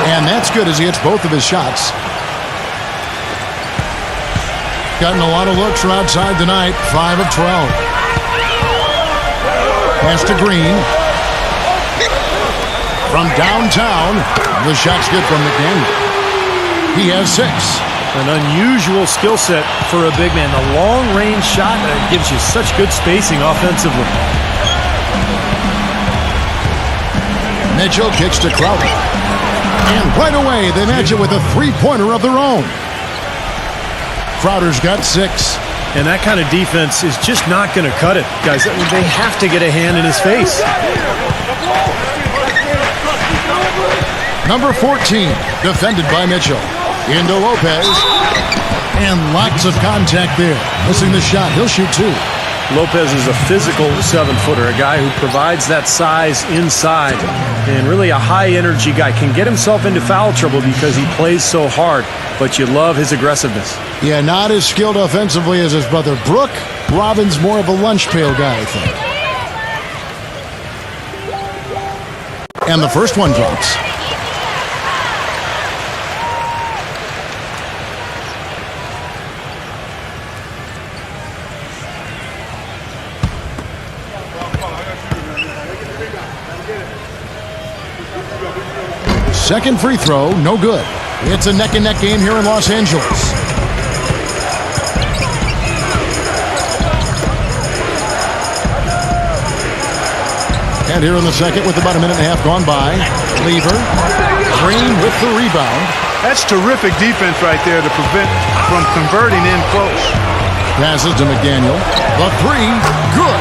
And that's good as he hits both of his shots. Gotten a lot of looks from outside tonight. 5 of 12. Pass to Green. From downtown, the shot's good from McDaniel. He has 6. An unusual skill set for a big man. The long-range shot gives you such good spacing offensively. Mitchell kicks to Crowder. And right away, they match it with a three-pointer of their own. Crowder's got 6. And that kind of defense is just not going to cut it, guys. I mean, they have to get a hand in his face. Number 14, defended by Mitchell. Into Lopez. And lots of contact there. Missing the shot. He'll shoot 2. Lopez is a physical 7-footer, a guy who provides that size inside, and really a high-energy guy. Can get himself into foul trouble because he plays so hard, but you love his aggressiveness. Yeah, not as skilled offensively as his brother Brook. Robin's more of a lunch pail guy, I think. And the first one drops. Second free throw, no good. It's a neck-and-neck game here in Los Angeles. And here in the second with about a minute and a half gone by. Lever. Green with the rebound. That's terrific defense right there to prevent from converting in close. Passes to McDaniel. The 3, good.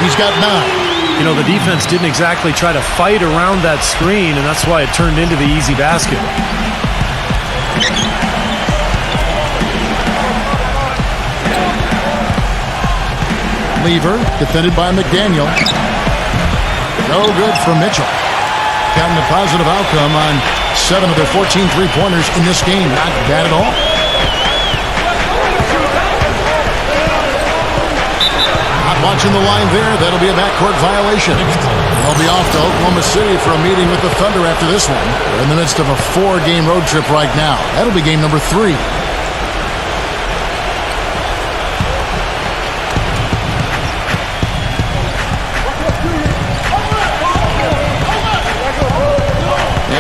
He's got 9. You know, the defense didn't exactly try to fight around that screen, and that's why it turned into the easy basket. Lever, defended by McDaniel. No good for Mitchell. Gotten a positive outcome on 7 of their 14 three-pointers in this game. Not bad at all. Not watching the line there. That'll be a backcourt violation. They'll be off to Oklahoma City for a meeting with the Thunder after this one. They're in the midst of a 4-game road trip right now. That'll be game number 3.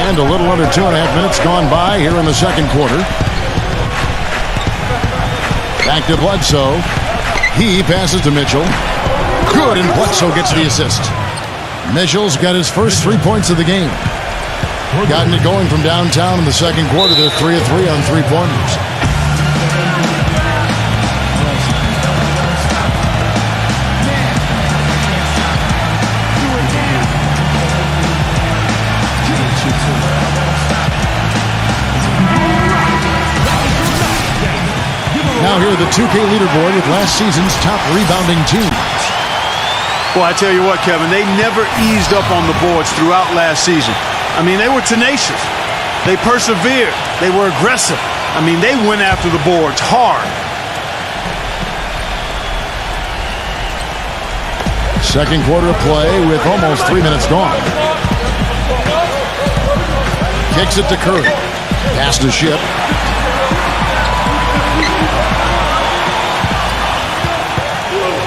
And a little under 2.5 minutes gone by here in the second quarter. Back to Bledsoe. He passes to Mitchell. Good, and Bledsoe gets the assist. Mitchell's got his first 3 points of the game. Gotten it going from downtown in the second quarter. They're 3 of 3 on three-pointers. Now here the 2K leaderboard with last season's top rebounding teams. Well, I tell you what, Kevin, they never eased up on the boards throughout last season. I mean, they were tenacious. They persevered. They were aggressive. I mean, they went after the boards hard. Second quarter of play with almost 3 minutes gone. Kicks it to Curry. Pass to Ship.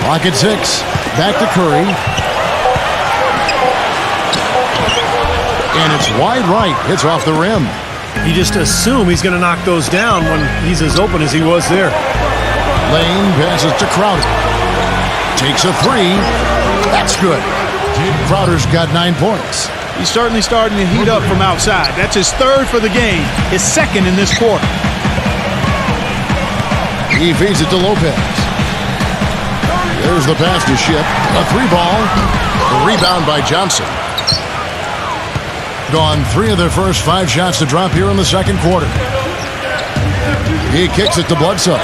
Clock at 6. Back to Curry. And it's wide right. It's off the rim. You just assume he's going to knock those down when he's as open as he was there. Lane passes to Crowder. Takes a 3. That's good. Crowder's got 9 points. He's certainly starting to heat up from outside. That's his 3rd for the game. His 2nd in this quarter. He feeds it to Lopez. There's the pass to Ship. A 3 ball. The rebound by Johnson. Gone 3 of their first 5 shots to drop here in the second quarter. He kicks it to Bledsoe.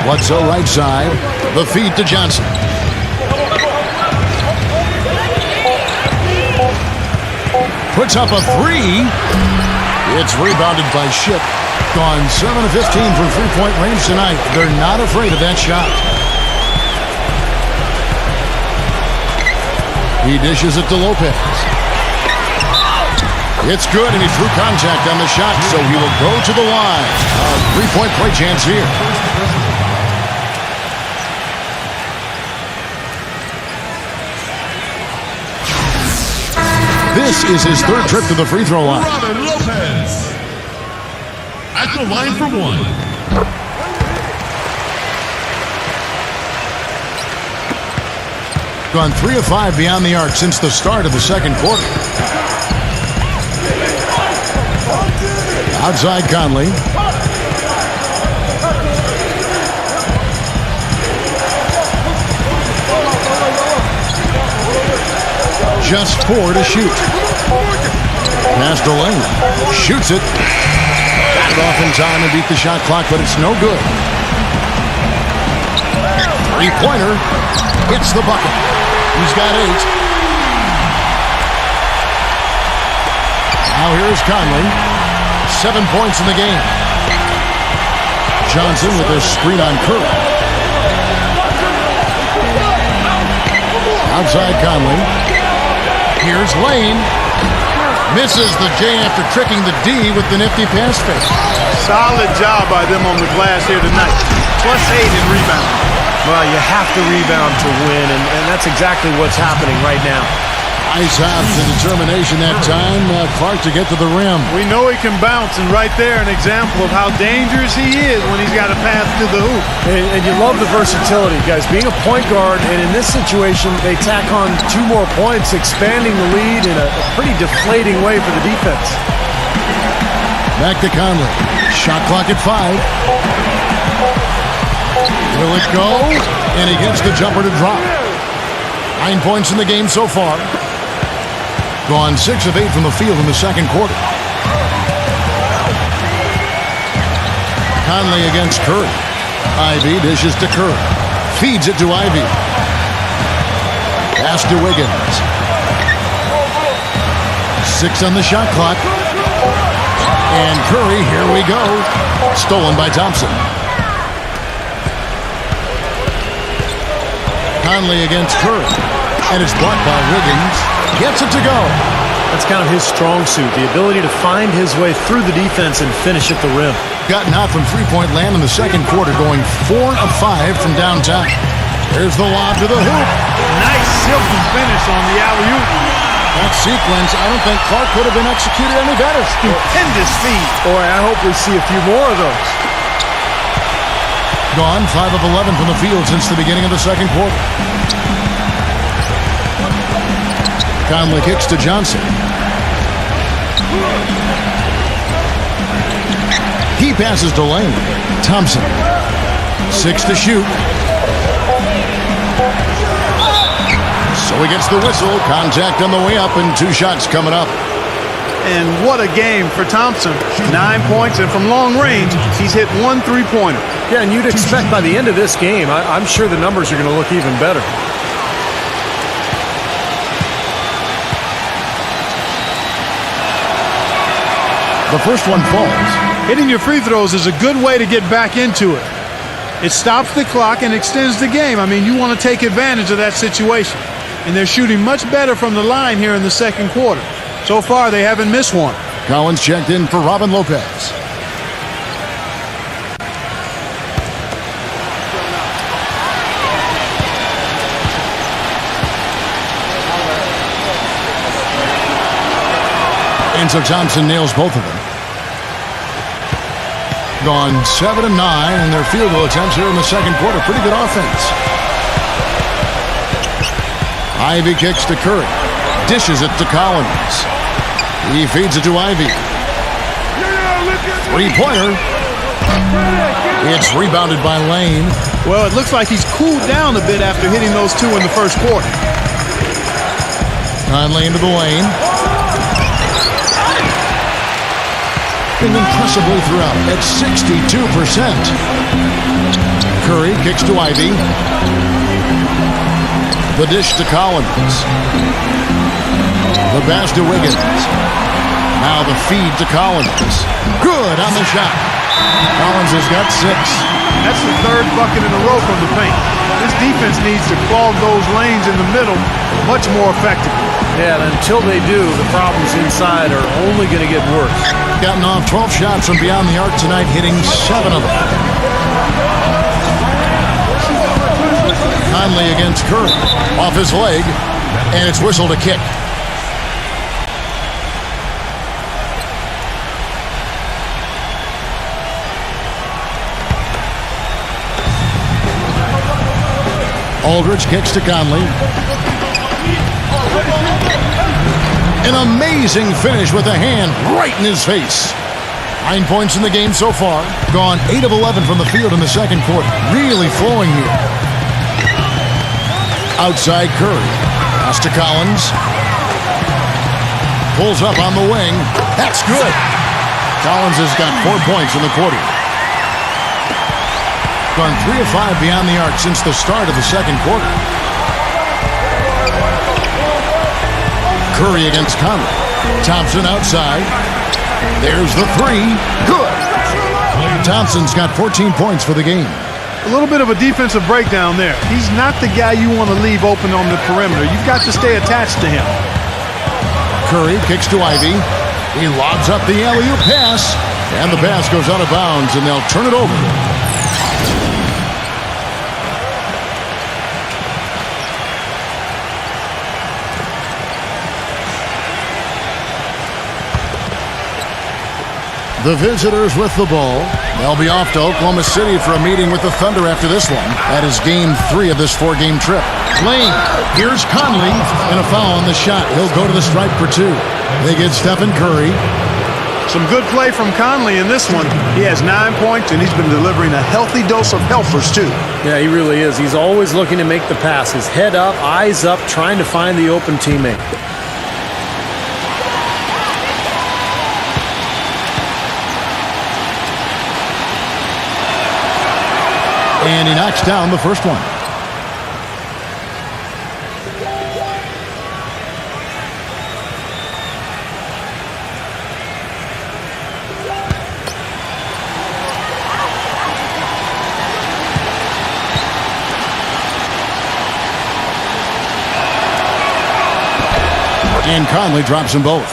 Bledsoe right side. The feed to Johnson. Puts up a 3. It's rebounded by Ship. Gone 7 of 15 from three-point range tonight. They're not afraid of that shot. He dishes it to Lopez. It's good, and he threw contact on the shot, so he will go to the line. A three-point play chance here. This is his 3rd trip to the free throw line. Robert Lopez at the line for 1. Gone 3 of 5 beyond the arc since the start of the second quarter. Outside Conley. Just 4 to shoot. Pass to Lane. Shoots it. Got it off in time and beat the shot clock, but it's no good. 3-pointer. Hits the bucket. He's got 8. Now here's Conley. 7 points in the game. Johnson with a screen on Curry. Outside Conley. Here's Lane. Misses the J after tricking the D with the nifty pass fake. Solid job by them on the glass here tonight. +8 in rebounding. Well, you have to rebound to win, and that's exactly what's happening right now. Nice have the determination that time. Clark to get to the rim. We know he can bounce, and right there an example of how dangerous he is when he's got a path to the hoop. And you love the versatility, guys. Being a point guard, and in this situation, they tack on 2 more points, expanding the lead in a pretty deflating way for the defense. Back to Conley. Shot clock at 5. Will it go? And he gets the jumper to drop. 9 points in the game so far. Gone 6 of 8 from the field in the second quarter. Conley against Curry. Ivy dishes to Curry. Feeds it to Ivy. Pass to Wiggins. 6 on the shot clock. And Curry, here we go. Stolen by Thompson. Conley against Curry. And it's blocked by Wiggins. Gets it to go. That's kind of his strong suit, the ability to find his way through the defense and finish at the rim. Gotten out from three-point land in the second quarter, going 4 of 5 from downtown. There's the lob to the hoop. Nice silky finish on the alley-oop. That sequence, I don't think Clark could have been executed any better. Stupendous feed. Boy, I hope we see a few more of those. Gone 5 of 11 from the field since the beginning of the second quarter. Conley kicks to Johnson. He passes to Lane. Thompson. 6 to shoot. So he gets the whistle. Contact on the way up and 2 shots coming up. And what a game for Thompson. 9 points, and from long range, he's hit 1 3-pointer. Yeah, and you'd expect by the end of this game, I'm sure the numbers are going to look even better. The first one falls. Hitting your free throws is a good way to get back into it. It stops the clock and extends the game. I mean, you want to take advantage of that situation. And they're shooting much better from the line here in the second quarter. So far, they haven't missed one. Collins checked in for Robin Lopez. And so Thompson nails both of them. Gone 7 of 9 in their field goal attempts here in the second quarter. Pretty good offense. Ivy kicks to Curry. Dishes it to Collins. He feeds it to Ivy. 3-pointer. It's rebounded by Lane. Well, it looks like he's cooled down a bit after hitting those two in the first quarter. Conley into the lane. And impressively throughout at 62%. Curry kicks to Ivy. The dish to Collins. The pass to Wiggins. Now the feed to Collins. Good on the shot. Collins has got 6. That's the third bucket in a row from the paint. This defense needs to clog those lanes in the middle much more effectively. Yeah, and until they do, the problems inside are only going to get worse. Gotten off 12 shots from beyond the arc tonight, hitting 7 of them. Conley against Curry. Off his leg, and it's whistled a kick. Aldridge kicks to Conley. An amazing finish with a hand right in his face. 9 points in the game so far. Gone 8 of 11 from the field in the second quarter. Really flowing here. Outside Curry. Pass to Collins. Pulls up on the wing. That's good. Collins has got 4 points in the quarter. Gone 3 of 5 beyond the arc since the start of the second quarter. Curry against Conley. Thompson outside. There's the 3. Good. Thompson's got 14 points for the game. A little bit of a defensive breakdown there. He's not the guy you want to leave open on the perimeter. You've got to stay attached to him. Curry kicks to Ivy. He lobs up the alley-oop pass. And the pass goes out of bounds, and they'll turn it over. The visitors with the ball. They'll be off to Oklahoma City for a meeting with the Thunder after this one. That is game 3 of this 4-game trip. Lane, here's Conley, and a foul on the shot. He'll go to the stripe for 2. They get Stephen Curry. Some good play from Conley in this one. He has 9 points, and he's been delivering a healthy dose of helpers, too. Yeah, he really is. He's always looking to make the passes. Head up, eyes up, trying to find the open teammate. And he knocks down the first one. And Conley drops them both.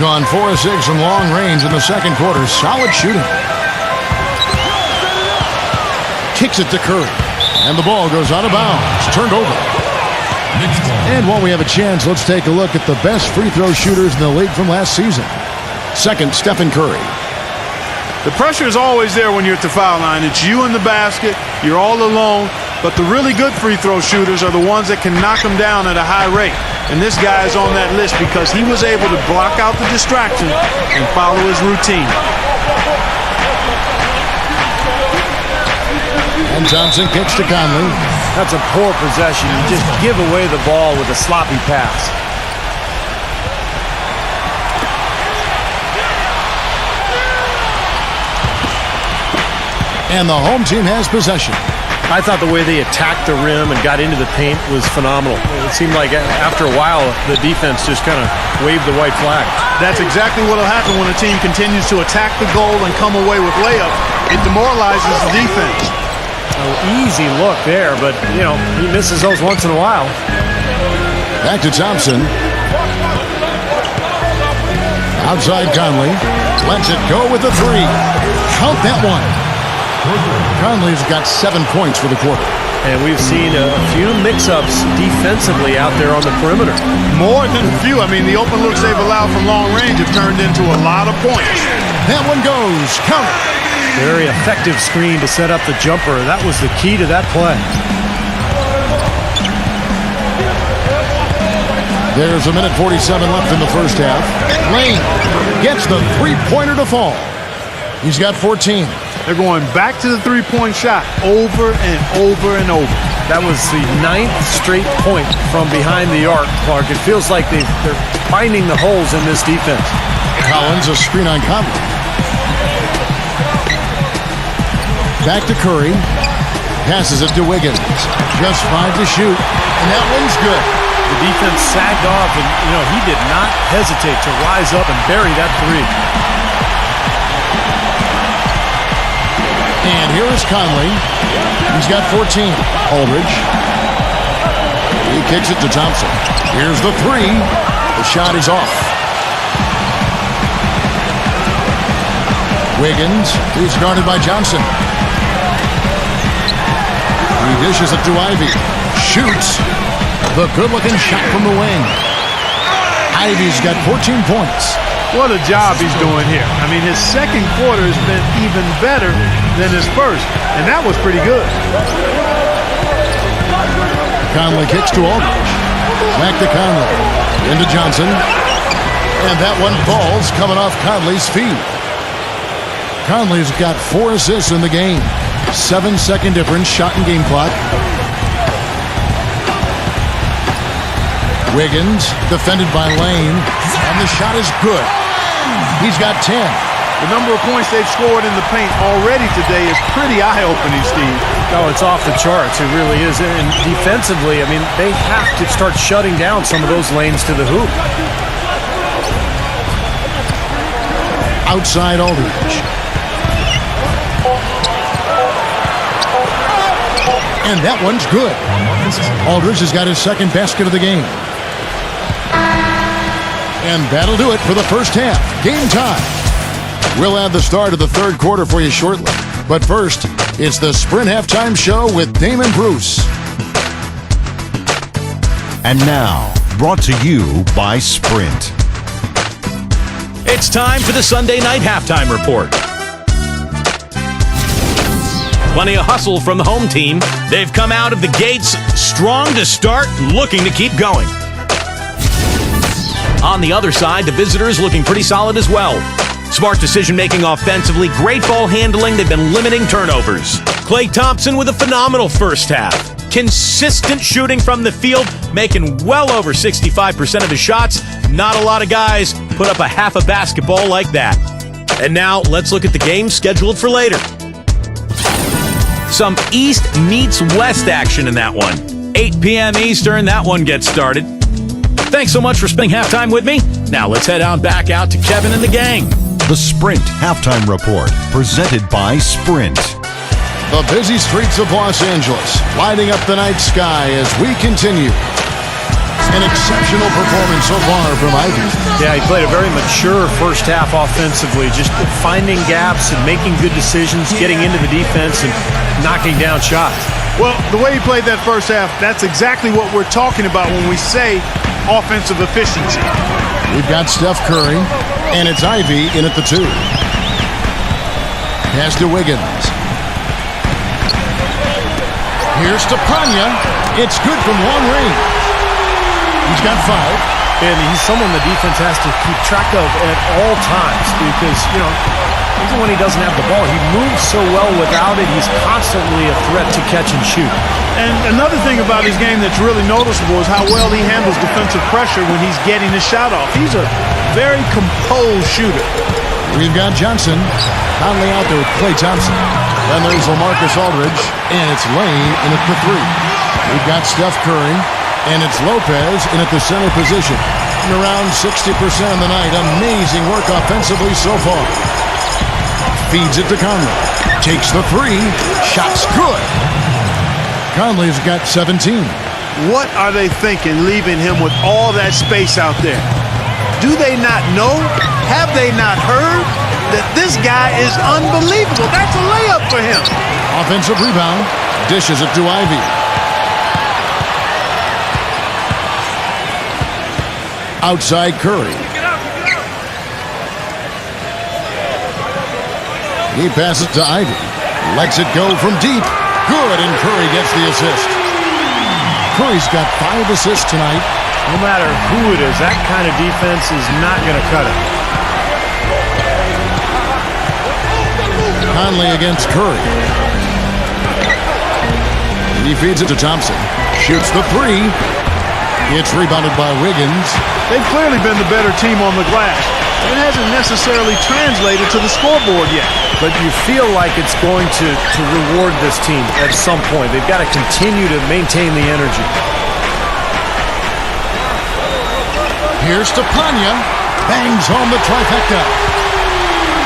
Gone 4 of 6 from long range in the second quarter. Solid shooting. Kicks it to Curry. And the ball goes out of bounds. Turned over. And while we have a chance, let's take a look at the best free throw shooters in the league from last season. Second, Stephen Curry. The pressure is always there when you're at the foul line. It's you in the basket. You're all alone. But the really good free throw shooters are the ones that can knock them down at a high rate. And this guy is on that list because he was able to block out the distraction and follow his routine. And Johnson kicks to Conley. That's a poor possession. You just give away the ball with a sloppy pass. And the home team has possession. I thought the way they attacked the rim and got into the paint was phenomenal. It seemed like after a while, the defense just kind of waved the white flag. That's exactly what will happen when a team continues to attack the goal and come away with layups. It demoralizes the defense. Easy look there, but, you know, he misses those once in a while. Back to Thompson. Outside Conley. Lets it go with the 3. Count that one. Conley's got 7 points for the quarter. And we've seen a few mix-ups defensively out there on the perimeter. More than a few. I mean, the open looks they've allowed from long range have turned into a lot of points. That one goes. Count it. Very effective screen to set up the jumper. That was the key to that play. There's a minute 47 left in the first half. Lane gets the 3-pointer to fall. He's got 14. They're going back to the three-point shot over and over and over. That was the 9th straight point from behind the arc, Clark. It feels like they're finding the holes in this defense. Collins, a screen on Conley. Back to Curry. Passes it to Wiggins. Just 5 to shoot, and that one's good. The defense sagged off, and, he did not hesitate to rise up and bury that three. And here is Conley. He's got 14. Aldridge. He kicks it to Thompson. Here's the three. The shot is off. Wiggins. He's guarded by Johnson. He dishes it to Ivy. Shoots. The good-looking shot from the wing. Ivy's got 14 points. What a job he's doing here. I mean, his second quarter has been even better than his first, and that was pretty good. Conley kicks to Aldridge. Back to Conley. Into Johnson. And that one falls coming off Conley's feet. Conley's got 4 assists in the game. 7-second difference, shot and game clock. Wiggins, defended by Lane, and the shot is good. He's got 10. The number of points they've scored in the paint already today is pretty eye-opening, Steve. No, it's off the charts. It really is. And defensively, they have to start shutting down some of those lanes to the hoop. Outside Aldridge. And that one's good. Aldridge has got his second basket of the game. And that'll do it for the first half. Game time. We'll add the start of the third quarter for you shortly. But first, it's the Sprint Halftime Show with Damon Bruce. And now, brought to you by Sprint. It's time for the Sunday Night Halftime Report. Plenty of hustle from the home team. They've come out of the gates strong to start, looking to keep going. On the other side, the visitors looking pretty solid as well. Smart decision-making offensively, great ball handling. They've been limiting turnovers. Klay Thompson with a phenomenal first half. Consistent shooting from the field, making well over 65% of his shots. Not a lot of guys put up a half a basketball like that. And now, let's look at the games scheduled for later. Some East meets West action in that one. 8 p.m. Eastern, that one gets started. Thanks so much for spending halftime with me. Now let's head on back out to Kevin and the gang. The Sprint Halftime Report, presented by Sprint. The busy streets of Los Angeles, lighting up the night sky as we continue. An exceptional performance so far from Ivy. Yeah, he played a very mature first half offensively, just finding gaps and making good decisions, getting into the defense and knocking down shots. Well, the way he played that first half, that's exactly what we're talking about when we say offensive efficiency. We've got Steph Curry, and it's Ivy in at the 2. Pass to Wiggins. Here's to Panya. It's good from long range. He's got 5. And he's someone the defense has to keep track of at all times because, even when he doesn't have the ball, he moves so well without it. He's constantly a threat to catch and shoot. And another thing about his game that's really noticeable is how well he handles defensive pressure when he's getting his shot off. He's a very composed shooter. We've got Johnson. Conley out there with Klay Thompson. Then there's LaMarcus Aldridge, and it's Lane in at the 3. We've got Steph Curry, and it's Lopez in at the center position. And around 60% of the night. Amazing work offensively so far. Feeds it to Conley. Takes the 3. Shot's good. Conley's got 17. What are they thinking leaving him with all that space out there? Do they not know? Have they not heard that this guy is unbelievable? That's a layup for him. Offensive rebound. Dishes it to Ivy. Outside Curry. He passes to Ivy. Lets it go from deep. Good, and Curry gets the assist. Curry's got 5 assists tonight. No matter who it is, that kind of defense is not going to cut it. Conley against Curry. He feeds it to Thompson. Shoots the three. It's rebounded by Wiggins. They've clearly been the better team on the glass. It hasn't necessarily translated to the scoreboard yet. But you feel like it's going to reward this team at some point. They've got to continue to maintain the energy. Here's Stepanya. Bangs home the trifecta.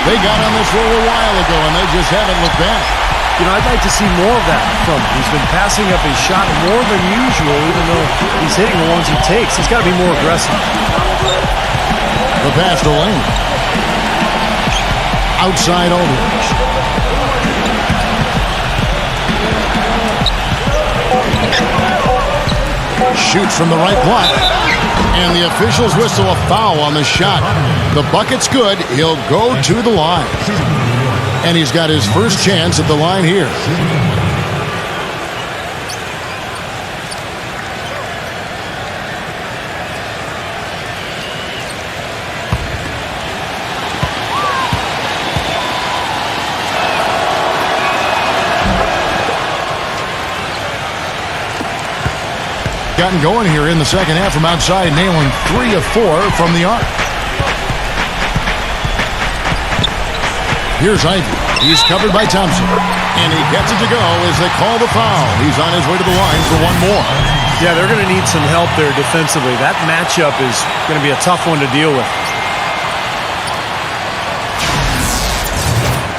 They got on this roll a while ago, and they just haven't looked back. You know, I'd like to see more of that from him. He's been passing up his shot more than usual, even though he's hitting the ones he takes. He's got to be more aggressive. The pass to Lane. Outside Aldridge. Shoots from the right block. And the officials whistle a foul on the shot. The bucket's good. He'll go to the line. And he's got his first chance at the line here. Gotten going here in the second half from outside, nailing 3 of 4 from the arc. Here's Ivy. He's covered by Thompson. And he gets it to go as they call the foul. He's on his way to the line for one more. Yeah, they're going to need some help there defensively. That matchup is going to be a tough one to deal with.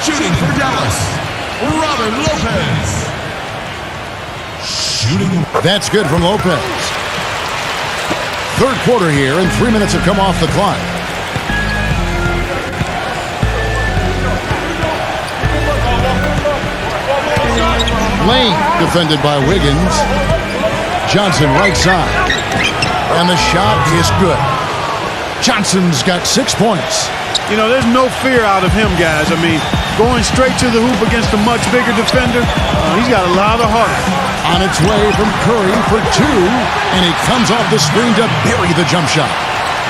Shooting for Dallas, Robin Lopez. Shooting. That's good from Lopez. Third quarter here, and 3 minutes have come off the clock. Lane defended by Wiggins. Johnson right side. And the shot is good. Johnson's got 6 points. You know, there's no fear out of him, guys. I mean, going straight to the hoop against a much bigger defender, he's got a lot of heart. On its way from Curry for 2. And he comes off the screen to bury the jump shot.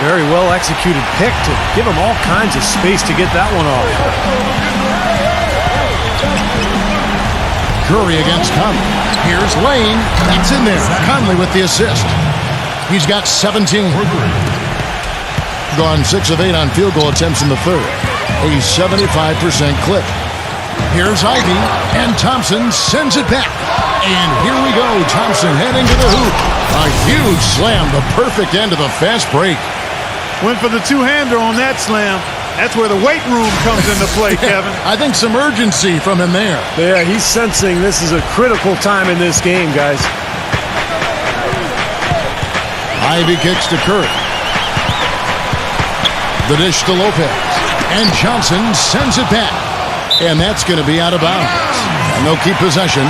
Very well executed pick to give him all kinds of space to get that one off. Curry against Conley. Here's Lane. That's in there. Conley with the assist. He's got 17. Gone 6 of 8 on field goal attempts in the third. A 75% clip. Here's Ivy. And Thompson sends it back. And here we go. Thompson heading to the hoop. A huge slam. The perfect end of the fast break. Went for the two-hander on that slam. That's where the weight room comes into play, Kevin. I think some urgency from him there. Yeah, he's sensing this is a critical time in this game, guys. Ivy kicks to Curry. The dish to Lopez. And Johnson sends it back. And that's going to be out of bounds. And they'll keep possession.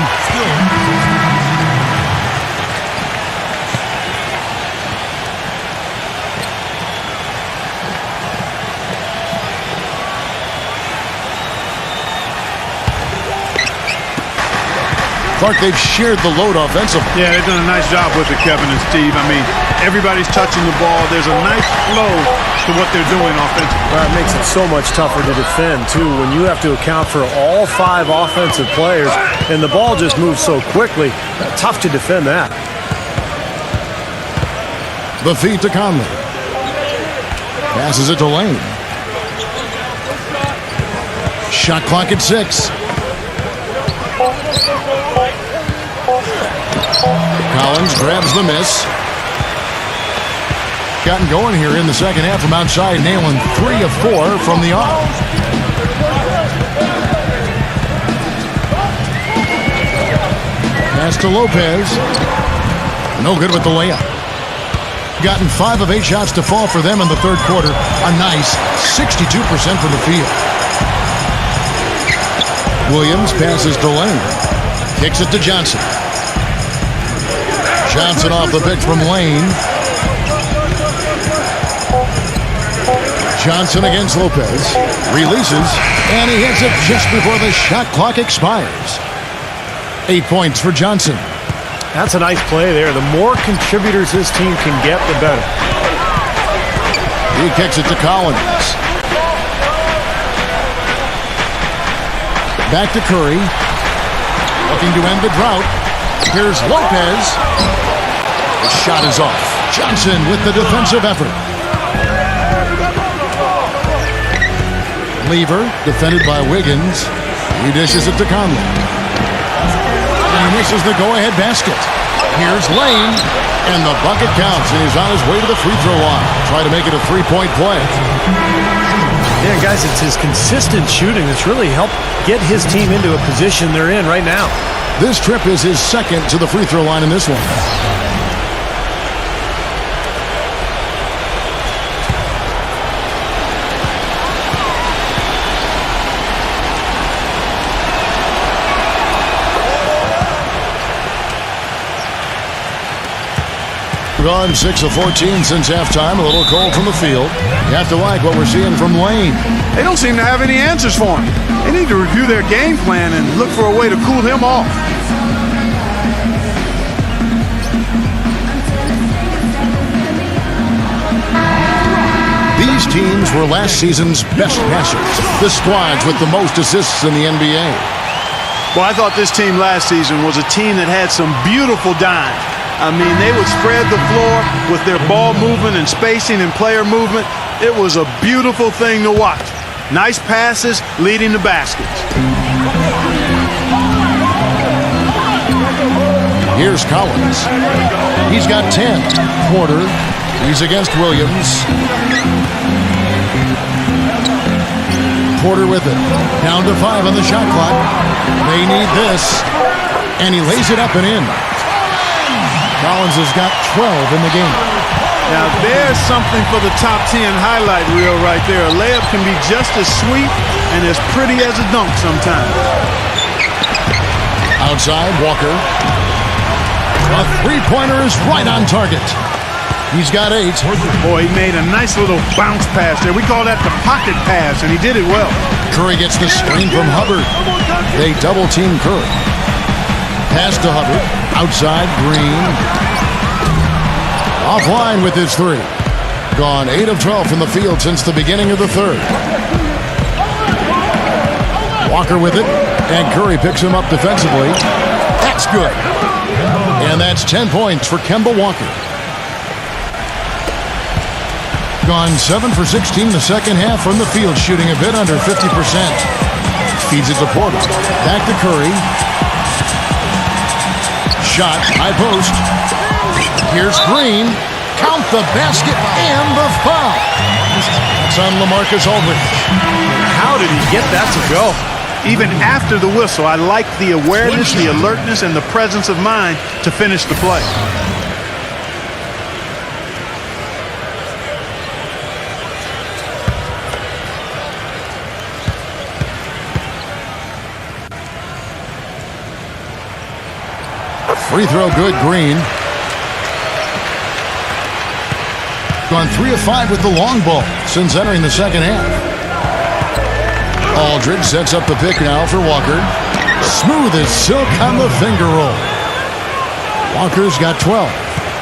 Clark, they've shared the load offensively. Yeah, they've done a nice job with it, Kevin and Steve. I mean, everybody's touching the ball. There's a nice flow to what they're doing offensively. Well, it makes it so much tougher to defend, too, when you have to account for all 5 offensive players, and the ball just moves so quickly. Tough to defend that. The feed to Conley. Passes it to Lane. Shot clock at 6. Collins grabs the miss. Gotten going here in the second half from outside, nailing 3 of 4 from the arc. Pass to Lopez. No good with the layup. Gotten 5 of 8 shots to fall for them in the third quarter. A nice 62% from the field. Williams passes to Lane. Kicks it to Johnson. Johnson off the pick from Lane. Johnson against Lopez. Releases. And he hits it just before the shot clock expires. 8 points for Johnson. That's a nice play there. The more contributors this team can get, the better. He kicks it to Collins. Back to Curry. Looking to end the drought. Here's Lopez. The shot is off. Johnson with the defensive effort. Lever, defended by Wiggins. He dishes it to Conley. And he misses the go-ahead basket. Here's Lane. And the bucket counts. And he's on his way to the free throw line. Try to make it a three-point play. Yeah, guys, it's his consistent shooting that's really helped get his team into a position they're in right now. This trip is his second to the free throw line in this one. Gone 6 of 14 since halftime. A little cold from the field. You have to like what we're seeing from Lane. They don't seem to have any answers for him. They need to review their game plan and look for a way to cool him off. These teams were last season's best passers. The squads with the most assists in the NBA. Well, I thought this team last season was a team that had some beautiful dimes. I mean, they would spread the floor with their ball movement and spacing and player movement. It was a beautiful thing to watch. Nice passes leading to baskets. Here's Collins. He's got 10. Porter. He's against Williams. Porter with it. Down to 5 on the shot clock. They need this. And he lays it up and in. Collins has got 12 in the game. Now there's something for the top 10 highlight reel right there. A layup can be just as sweet and as pretty as a dunk sometimes. Outside, Walker. A three-pointer is right on target. He's got 8. Boy, he made a nice little bounce pass there. We call that the pocket pass, and he did it well. Curry gets the screen from Hubbard. They double-team Curry. Pass to Hubbard. Outside, Green. Offline with his 3. Gone 8 of 12 from the field since the beginning of the third. Walker with it. And Curry picks him up defensively. That's good. And that's 10 points for Kemba Walker. Gone 7 for 16 the second half from the field, shooting a bit under 50%. Feeds it to Porter. Back to Curry. Shot, high post. Here's Green. Count the basket and the foul. It's on LaMarcus Aldridge. How did he get that to go? Even after the whistle, I like the awareness, the alertness, and the presence of mind to finish the play. Free throw good, Green. Gone 3 of 5 with the long ball since entering the second half. Aldridge sets up the pick now for Walker. Smooth as silk on the finger roll. Walker's got 12.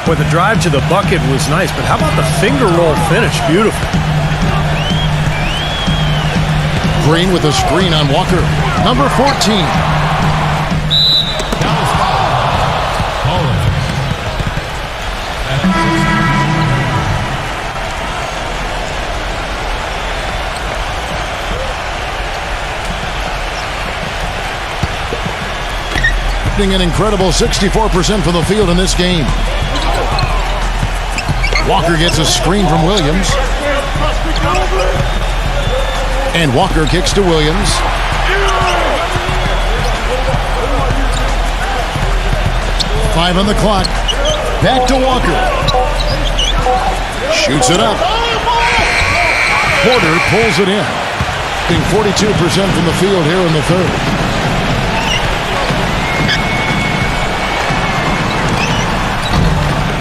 Boy, the drive to the bucket was nice, but how about the finger roll finish? Beautiful. Green with a screen on Walker. Number 14. An incredible 64% from the field in this game. Walker gets a screen from Williams. And Walker kicks to Williams. Five on the clock. Back to Walker. Shoots it up. Porter pulls it in. Being 42% from the field here in the third.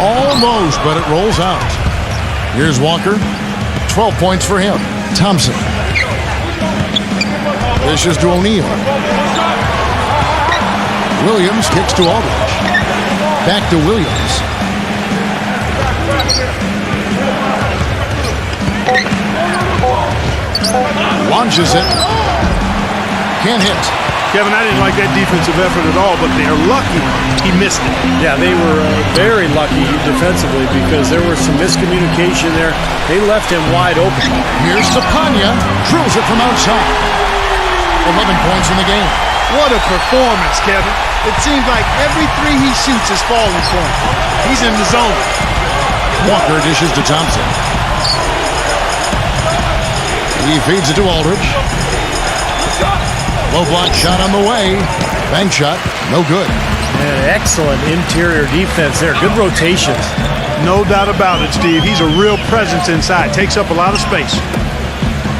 Almost, but it rolls out. Here's Walker. 12 points for him. Thompson. Dishes to O'Neal. Williams kicks to Aldridge. Back to Williams. Launches it. Can't hit. Kevin, I didn't like that defensive effort at all, but they're lucky he missed it. Yeah, they were very lucky defensively because there was some miscommunication there. They left him wide open. Here's Zapanya. Drills it from outside. 11 points in the game. What a performance, Kevin. It seems like every three he shoots is falling for him. He's in the zone. Walker dishes to Thompson. He feeds it to Aldridge. Low block shot on the way. Bank shot, no good. And excellent interior defense there. Good rotations. No doubt about it, Steve. He's a real presence inside. Takes up a lot of space.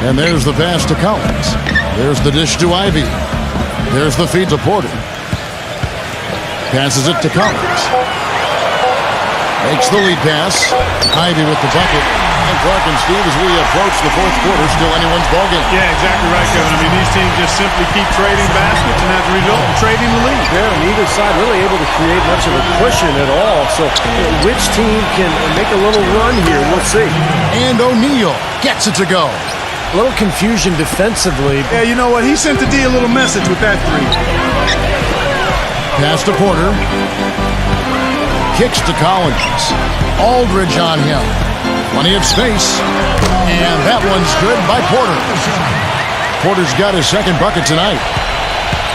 And there's the pass to Collins. There's the dish to Ivy. There's the feed to Porter. Passes it to Collins. Makes the lead pass. Ivy with the bucket. And Clark and Steve, as we approach the fourth quarter, still anyone's ballgame. Yeah, exactly right, Kevin. I mean, these teams just simply keep trading baskets, and as a result, trading the lead. Yeah, neither side really able to create much of a cushion at all. So which team can make a little run here? We'll see. And O'Neal gets it to go. A little confusion defensively. Yeah, you know what? He sent the D a little message with that three. Pass to Porter. Kicks to Collins. Aldridge on him. Plenty of space. And that one's good by Porter. Porter's got his second bucket tonight.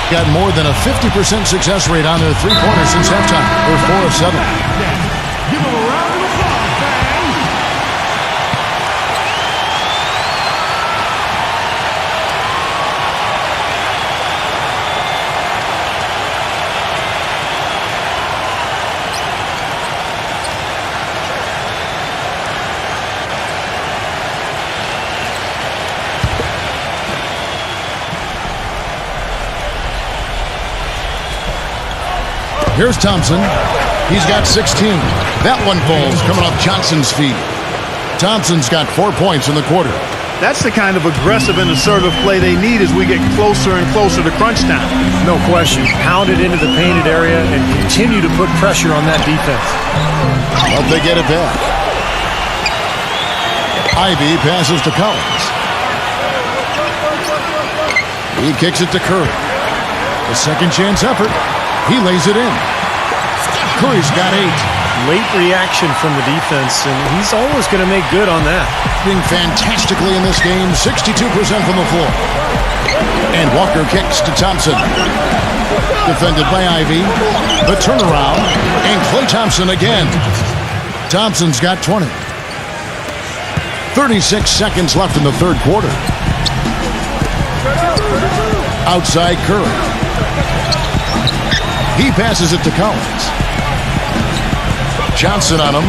Got more than a 50% success rate on their three-pointers since halftime. They're 4 of 7. Give him a round of applause, fans. Here's Thompson. He's got 16. That one falls coming off Johnson's feet. Thompson's got 4 points in the quarter. That's the kind of aggressive and assertive play they need as we get closer and closer to crunch time. No question. Pound it into the painted area and continue to put pressure on that defense. But they get it back. Ivy passes to Collins. He kicks it to Curry. A second chance effort. He lays it in. Curry's got 8. Late reaction from the defense, and he's always going to make good on that. Doing fantastically in this game, 62% from the floor. And Walker kicks to Thompson. Defended by Ivy. The turnaround, and Klay Thompson again. Thompson's got 20. 36 seconds left in the third quarter. Outside Curry. He passes it to Collins. Johnson on him.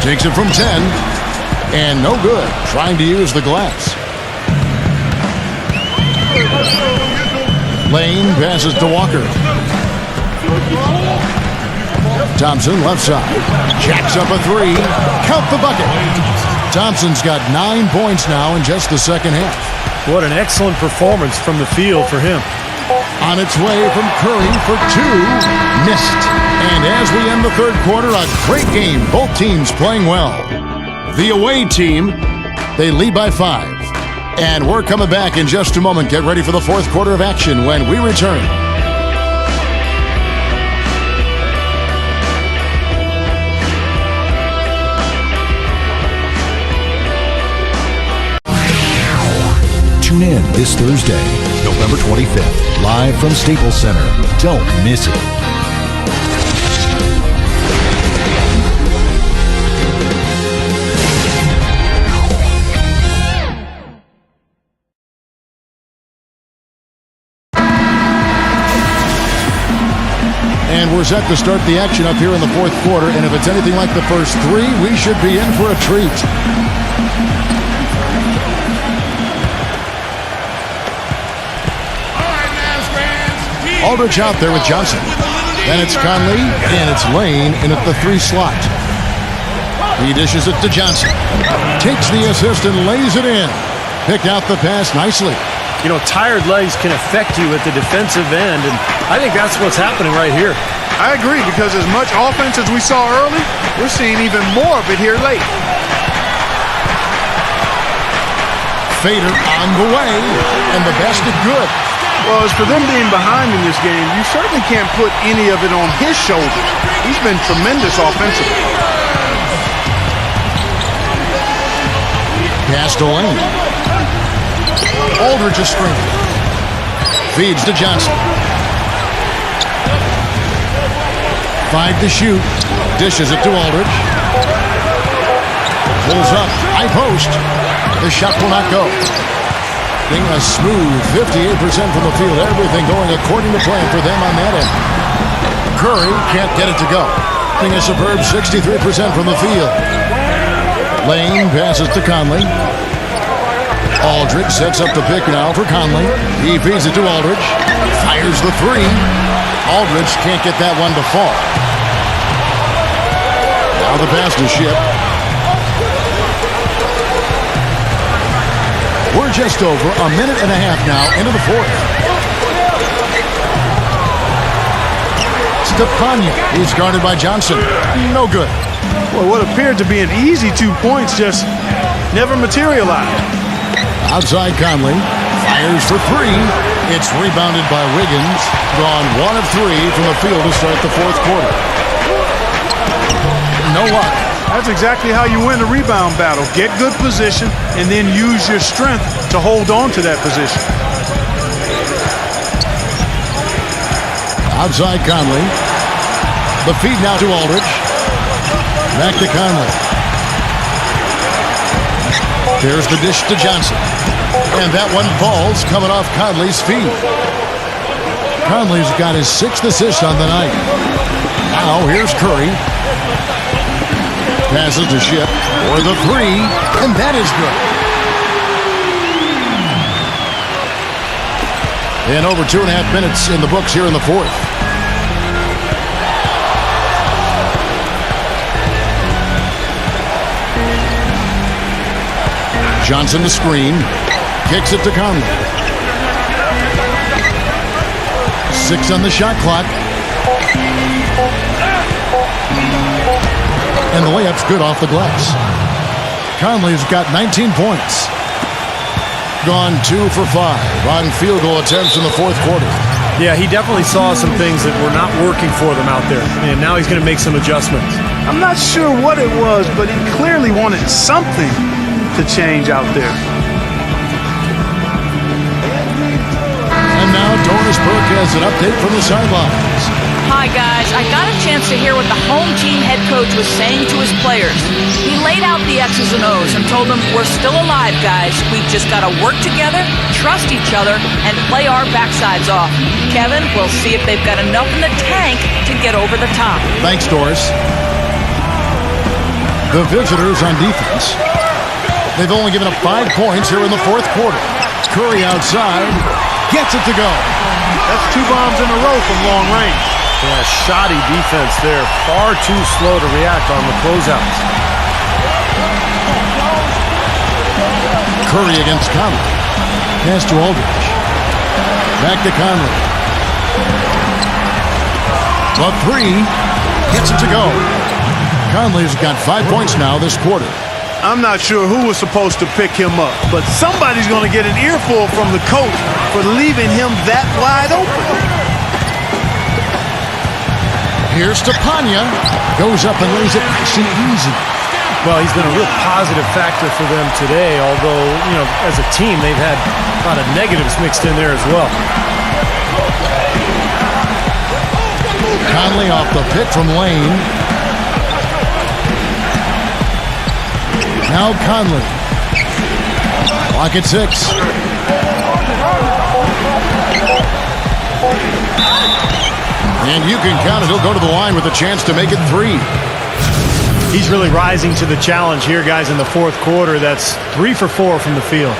Takes it from 10. And no good. Trying to use the glass. Lane passes to Walker. Thompson left side. Jacks up a 3. Count the bucket. Thompson's got 9 points now in just the second half. What an excellent performance from the field for him. On its way from Curry for 2. Missed. And as we end the third quarter, a great game. Both teams playing well. The away team, they lead by 5. And we're coming back in just a moment. Get ready for the fourth quarter of action when we return. Tune in this Thursday, November 25th, live from Staples Center. Don't miss it. And we're set to start the action up here in the fourth quarter. And if it's anything like the first 3, we should be in for a treat. Aldridge out there with Johnson. Then it's Conley, and it's Lane in at the 3 slot. He dishes it to Johnson. Takes the assist and lays it in. Picked out the pass nicely. You know, tired legs can affect you at the defensive end, and I think that's what's happening right here. I agree, because as much offense as we saw early, we're seeing even more of it here late. Fader on the way, and the basket good. Well, as for them being behind in this game, you certainly can't put any of it on his shoulders. He's been tremendous offensively. Pass to Lane. Aldridge is screened. Feeds to Johnson. 5 to shoot. Dishes it to Aldridge. Pulls up. High post. The shot will not go. Being a smooth 58% from the field. Everything going according to plan for them on that end. Curry can't get it to go. Being a superb 63% from the field. Lane passes to Conley. Aldridge sets up the pick now for Conley. He feeds it to Aldridge. Fires the three. Aldridge can't get that one to fall. Now the pass to Ship. We're just over a minute and a half now into the fourth. Stepanya. He's guarded by Johnson. No good. Well, what appeared to be an easy 2 points just never materialized. Outside Conley. Fires for three. It's rebounded by Wiggins. Gone 1 of 3 from the field to start the fourth quarter. No luck. That's exactly how you win a rebound battle. Get good position and then use your strength to hold on to that position. Outside Conley. The feed now to Aldridge. Back to Conley. Here's the dish to Johnson. And that one falls coming off Conley's feet. Conley's got his 6th assist on the night. Now here's Curry. Passes to Ship for the three, and that is good. And over 2.5 minutes in the books here in the fourth. Johnson to screen. Kicks it to Conley. 6 on the shot clock. And the layup's good off the glass. Conley's got 19 points. Gone 2 for 5 on field goal attempts in the fourth quarter. Yeah, he definitely saw some things that were not working for them out there. And now he's going to make some adjustments. I'm not sure what it was, but he clearly wanted something to change out there. And now Doris Burke has an update from the sidelines. Hi, guys. I got a chance to hear what the home team head coach was saying to his players. He laid out the X's and O's and told them, we're still alive, guys. We've just got to work together, trust each other, and play our backsides off. Kevin, we'll see if they've got enough in the tank to get over the top. Thanks, Doris. The visitors on defense. They've only given up 5 points here in the fourth quarter. Curry outside. Gets it to go. That's 2 bombs in a row from long range. Yeah, shoddy defense there. Far too slow to react on the closeouts. Curry against Conley. Pass to Aldridge. Back to Conley. The three. Gets it to go. Conley's got 5 points now this quarter. I'm not sure who was supposed to pick him up, but somebody's going to get an earful from the coach for leaving him that wide open. Here's Stepanya. Goes up and lays it nice and easy. Well, he's been a real positive factor for them today, although, as a team, they've had a lot of negatives mixed in there as well. Conley off the pick from Lane. Now Conley. Clock at 6. And you can count it. He'll go to the line with a chance to make it 3. He's really rising to the challenge here, guys, in the fourth quarter. That's 3 for 4 from the field.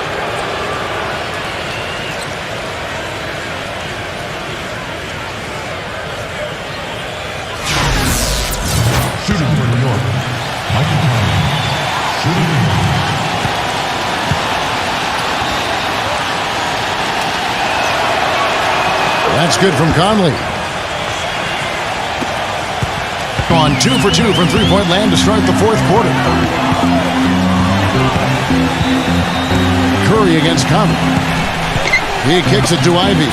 Shooting for New York, Michael Conley. Shooting. That's good from Conley. On 2 for 2 from three-point land to start the fourth quarter. Curry against Conley. He kicks it to Ivy.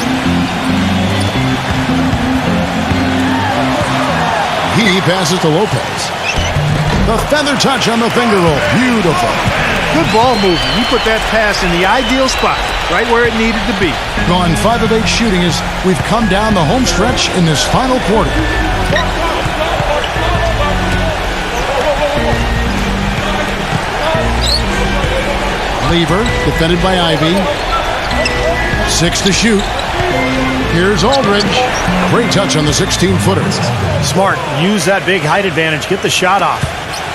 He passes to Lopez. The feather touch on the finger roll. Beautiful. Good ball movement. He put that pass in the ideal spot, right where it needed to be. Gone 5 of 8 shooting as we've come down the home stretch in this final quarter. Lever, defended by Ivy. 6 to shoot. Here's Aldridge. Great touch on the 16-footer. Smart. Use that big height advantage. Get the shot off.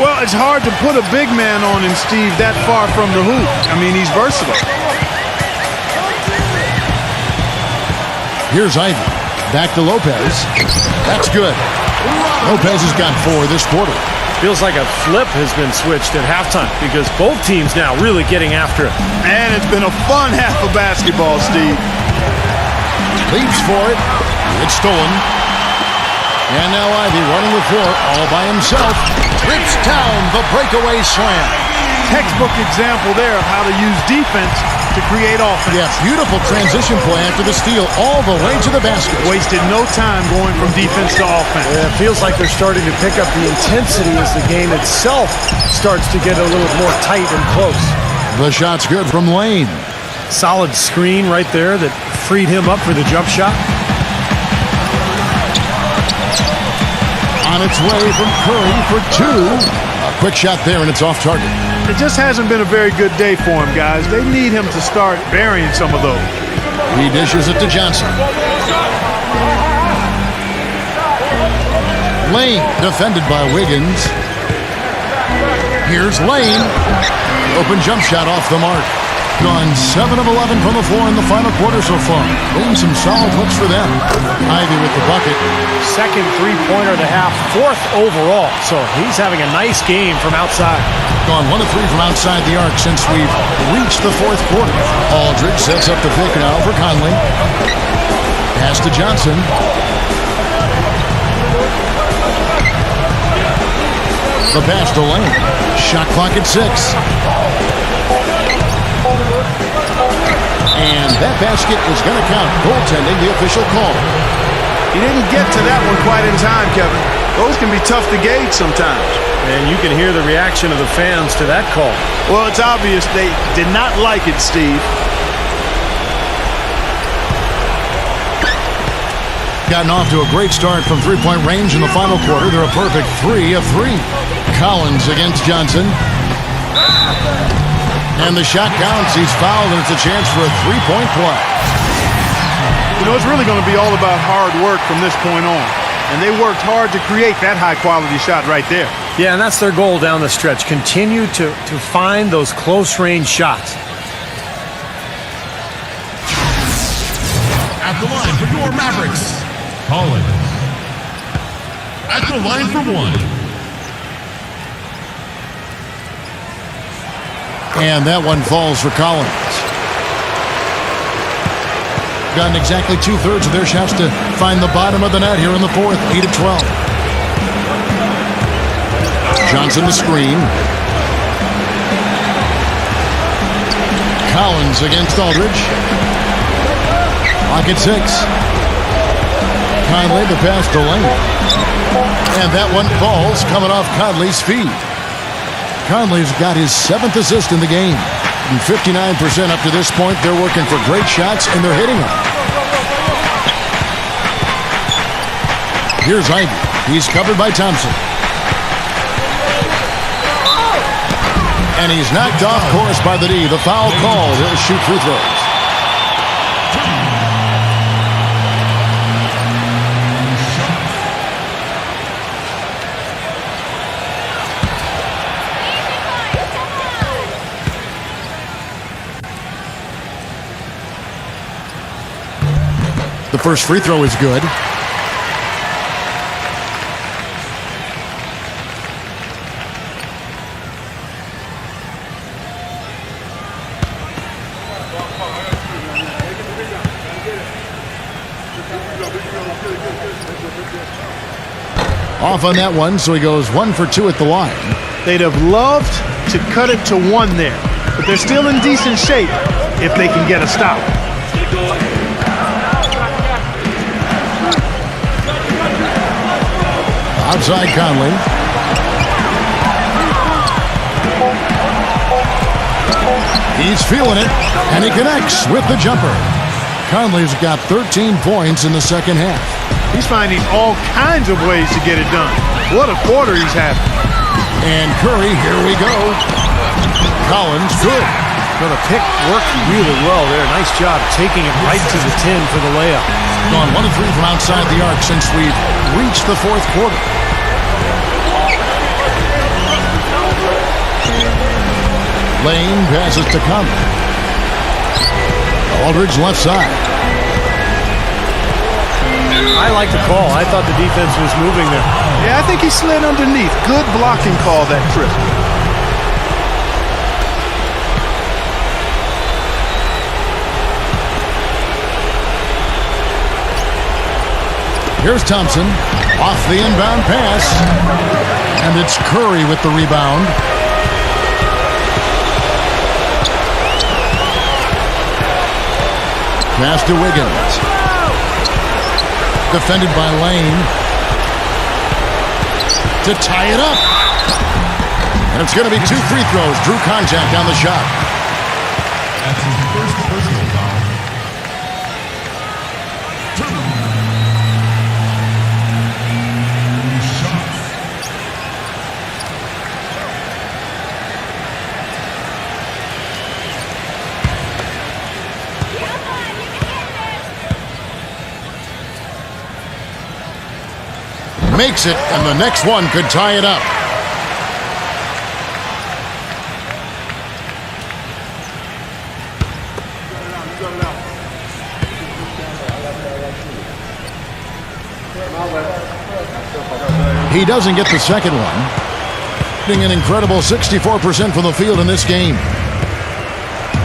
Well, it's hard to put a big man on him, Steve, that far from the hoop. I mean, he's versatile. Here's Ivy. Back to Lopez. That's good. Lopez has got 4 this quarter. Feels like a flip has been switched at halftime because both teams now really getting after it. And it's been a fun half of basketball, Steve. Leaps for it. It's stolen. And now Ivy running the floor all by himself. Rips down the breakaway slam. Textbook example there of how to use defense to create offense. Yeah, beautiful transition play after the steal all the way to the basket. Wasted no time going from defense to offense. Yeah, it feels like they're starting to pick up the intensity as the game itself starts to get a little more tight and close. The shot's good from Lane. Solid screen right there that freed him up for the jump shot. On its way from Curry for 2. A quick shot there, and it's off target. It just hasn't been a very good day for him, guys. They need him to start burying some of those. He dishes it to Johnson. Lane defended by Wiggins. Here's Lane. Open jump shot off the mark. Gone 7 of 11 from the floor in the final quarter so far. Getting some solid looks for them. Ivy with the bucket. Second three-pointer of the half, 4th overall. So he's having a nice game from outside. Gone 1 of 3 from outside the arc since we've reached the 4th quarter. Aldridge sets up the pick now for Conley. Pass to Johnson. The pass to Lane. Shot clock at 6. And that basket is going to count. Goaltending, the official call. He didn't get to that one quite in time, Kevin. Those can be tough to gauge sometimes. And you can hear the reaction of the fans to that call. Well, it's obvious they did not like it, Steve. Gotten off to a great start from three-point range in the final quarter. They're a perfect 3 of 3. Collins against Johnson. And the shot counts. He's fouled, and it's a chance for a three-point play. You know, it's really going to be all about hard work from this point on. And they worked hard to create that high-quality shot right there. Yeah, and that's their goal down the stretch. Continue to find those close-range shots. At the line for your Mavericks, Collins. At the line for 1. And that one falls for Collins. Gotten exactly 2/3 of their shots to find the bottom of the net here in the 4th. 8 of 12. Johnson the screen. Collins against Aldridge. Clock at 6. Conley the pass to Lane. And that one falls coming off Conley's feet. Conley's got his 7th assist in the game. And 59% up to this point. They're working for great shots, and they're hitting them. Here's Ivy. He's covered by Thompson. And he's knocked off course by the D. The foul called. He'll shoot free throws. The first free throw is good. Off on that one, so he goes 1 for 2 at the line. They'd have loved to cut it to 1 there, but they're still in decent shape if they can get a stop. Outside Conley. He's feeling it, and he connects with the jumper. Conley's got 13 points in the second half. He's finding all kinds of ways to get it done. What a quarter he's having. And Curry, here we go. Collins, good. So the pick worked really well there. Nice job taking it right to the 10 for the layup. Gone 1 of 3 from outside the arc since we've reached the fourth quarter. Lane passes to Conley. Aldridge left side. I like the call. I thought the defense was moving there. Yeah, I think he slid underneath. Good blocking call that trip. Here's Thompson. Off the inbound pass. And it's Curry with the rebound. Pass to Wiggins. Defended by Lane. To tie it up. And it's going to be 2 free throws. Drew contact on the shot. That's his first personal foul. Makes it, and the next one could tie it up. He doesn't get the second one. Hitting an incredible 64% from the field in this game.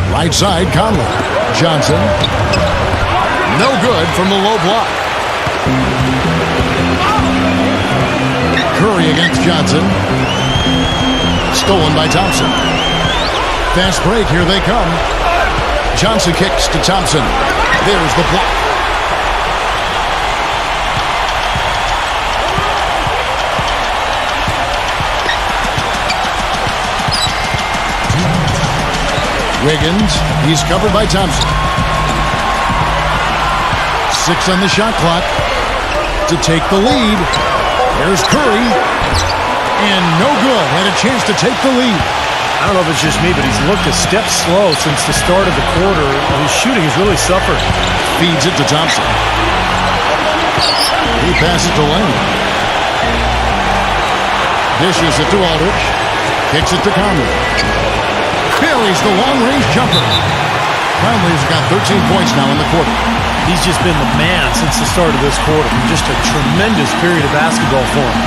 Right side, Conley. Johnson. No good from the low block. Curry against Johnson. Stolen by Thompson. Fast break, here they come. Johnson kicks to Thompson. There's the block. Wiggins, he's covered by Thompson. 6 on the shot clock to take the lead. There's Curry, and no good. Had a chance to take the lead. I don't know if it's just me, but he's looked a step slow since the start of the quarter. His shooting has really suffered. Feeds it to Thompson. He passes to Lane. Dishes it to Aldridge. Kicks it to Conley. Buries the long-range jumper. Conley's got 13 points now in the quarter. He's just been the man since the start of this quarter. Just a tremendous period of basketball for him.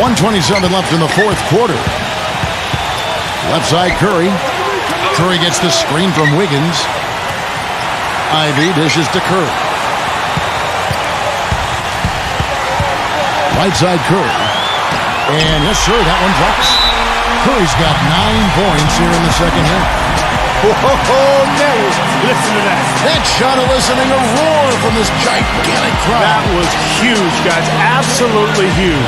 .127 left in the fourth quarter. Left side, Curry. Curry gets the screen from Wiggins. Ivy dishes to Curry. Right side, Curry. And yes, sir, that one drops. Curry's got 9 points here in the second half. Whoa, Nelly, listen to that. That shot eliciting a roar from this gigantic crowd. That was huge, guys. Absolutely huge.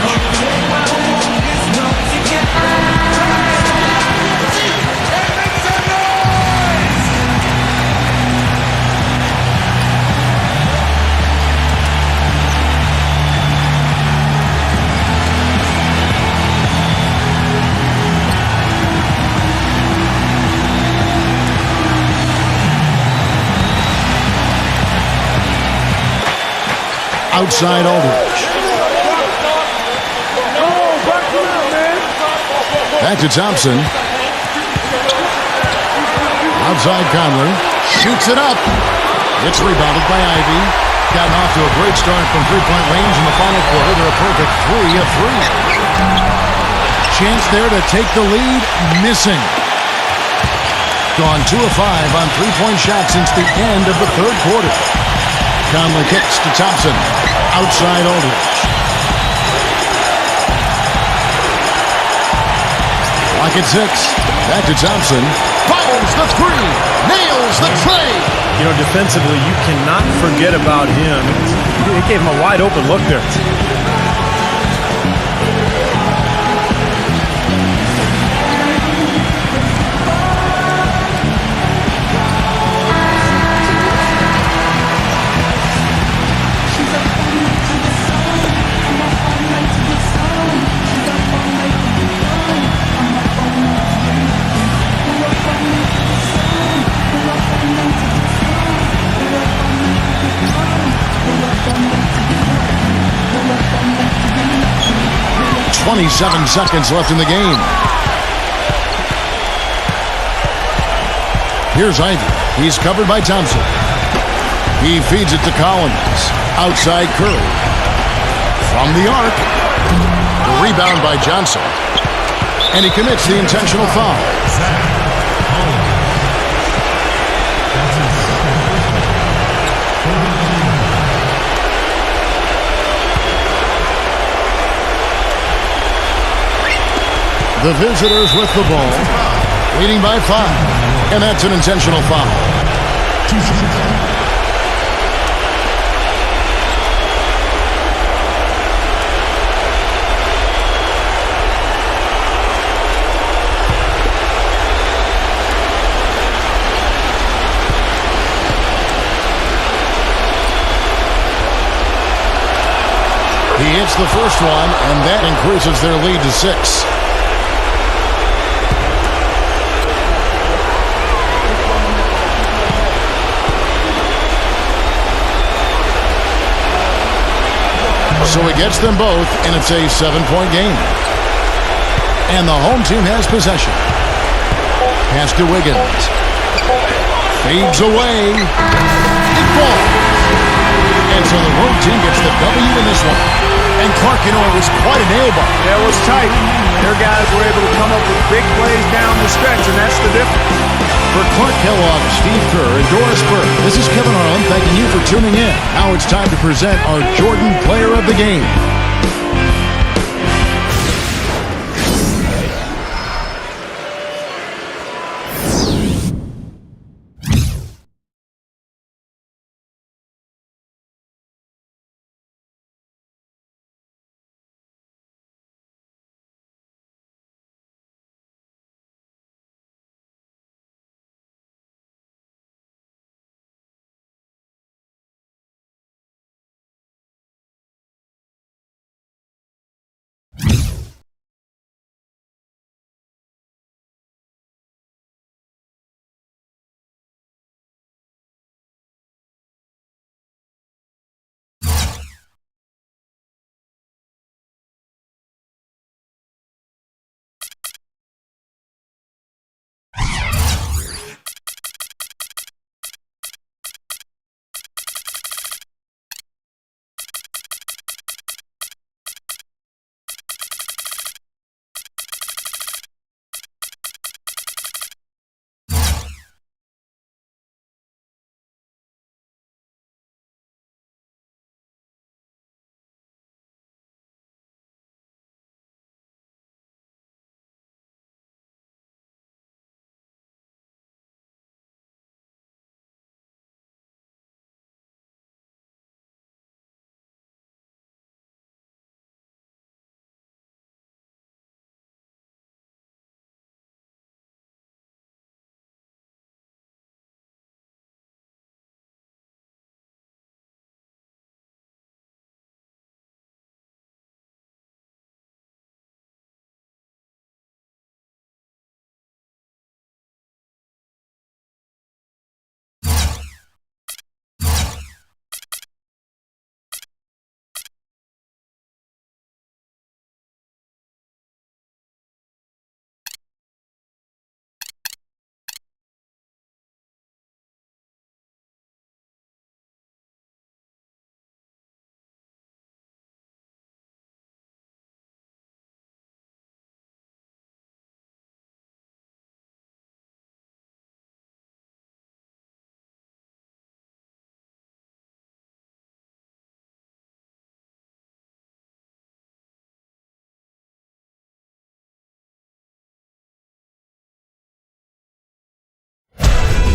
Outside Aldridge. Back to Thompson. Outside Conley. Shoots it up. It's rebounded by Ivy. Gotten off to a great start from three-point range in the final quarter. They're a perfect 3 of 3. Chance there to take the lead. Missing. Gone 2 of 5 on three-point shots since the end of the third quarter. Conley kicks to Thompson. Outside Aldridge. Lock at 6. Back to Thompson. Fires the 3. Nails the tray. You know, defensively, you cannot forget about him. It gave him a wide open look there. .27 seconds left in the game. Here's Ivy. He's covered by Thompson. He feeds it to Collins. Outside Curry. From the arc. The rebound by Johnson. And he commits the intentional foul. The visitors with the ball, leading by 5, and that's an intentional foul. He hits the first one, and that increases their lead to 6. So he gets them both, and it's a 7-point game. And the home team has possession. Pass to Wiggins. Fades away. It falls. And so the road team gets the W in this one. And Clark, you know, it was quite a nail biter. Yeah, it was tight. Their guys were able to come up with big plays down the stretch, and that's the difference. For Clark Kellogg, Steve Kerr, and Doris Burke, this is Kevin Harlan thanking you for tuning in. Now it's time to present our Jordan Player of the Game.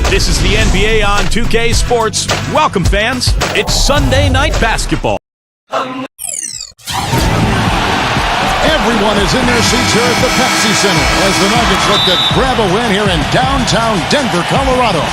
This is the NBA on 2K Sports. Welcome, fans. It's Sunday night basketball. Everyone is in their seats here at the Pepsi Center as the Nuggets look to grab a win here in downtown Denver, Colorado.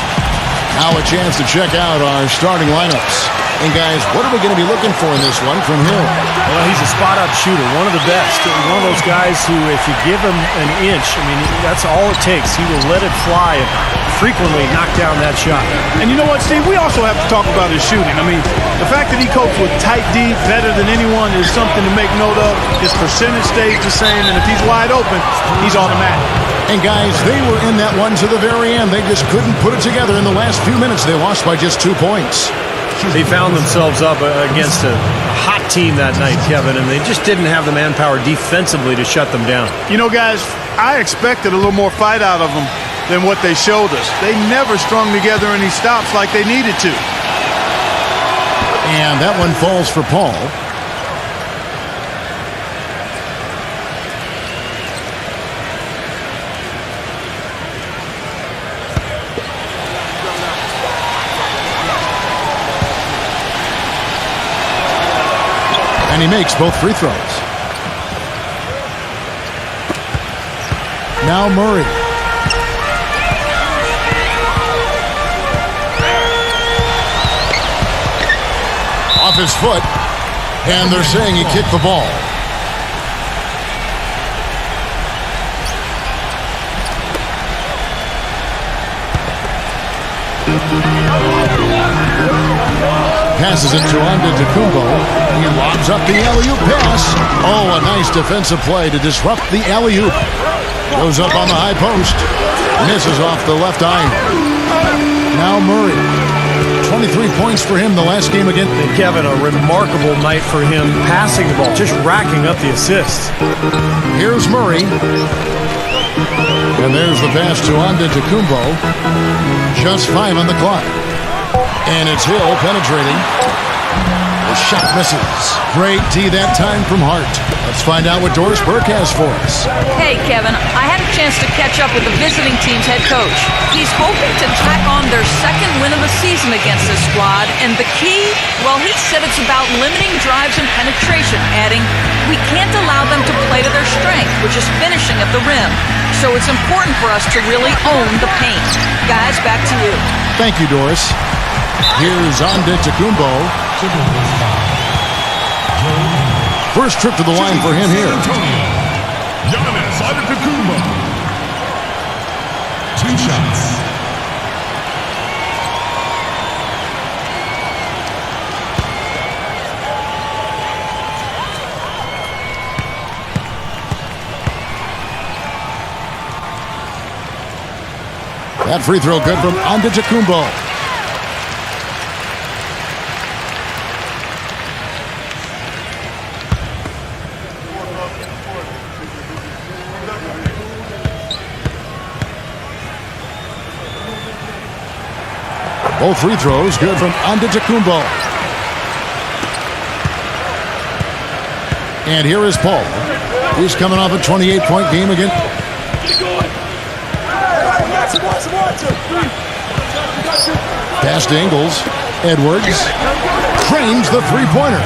Now a chance to check out our starting lineups. And guys, what are we going to be looking for in this one from Hill? Well, he's a spot-up shooter, one of the best. One of those guys who, if you give him an inch, I mean, that's all it takes. He will let it fly and frequently knock down that shot. And you know what, Steve? We also have to talk about his shooting. I mean, the fact that he copes with tight D better than anyone is something to make note of. His percentage stays the same, and if he's wide open, he's automatic. And guys, they were in that one to the very end. They just couldn't put it together in the last few minutes. They lost by just 2 points. They found themselves up against a hot team that night, Kevin, and they just didn't have the manpower defensively to shut them down. You know, guys, I expected a little more fight out of them than what they showed us. They never strung together any stops like they needed to. And that one falls for Paul. And he makes both free throws. Now Murray. Off his foot. And they're saying he kicked the ball. Passes it to Antetokounmpo. He lobs up the alley-oop pass. Oh, a nice defensive play to disrupt the alley-oop. Goes up on the high post. Misses off the left iron. Now Murray. 23 points for him the last game again. And Kevin, a remarkable night for him passing the ball, just racking up the assists. Here's Murray. And there's the pass to Antetokounmpo. Just 5 on the clock. And it's Hill penetrating. The shot misses. Great D that time from Hart. Let's find out what Doris Burke has for us. Hey, Kevin, I had a chance to catch up with the visiting team's head coach. He's hoping to tack on their second win of the season against this squad, and the key, well, he said it's about limiting drives and penetration, adding, we can't allow them to play to their strength, which is finishing at the rim. So it's important for us to really own the paint. Guys, back to you. Thank you, Doris. Here's Antetokounmpo. First trip to the line for him here. Giannis Antetokounmpo. 2 shots. That free throw good from Antetokounmpo. Both free throws good from Antetokounmpo. And here is Paul. He's coming off a 28-point game again. Pass to Ingles. Edwards frames the three-pointer.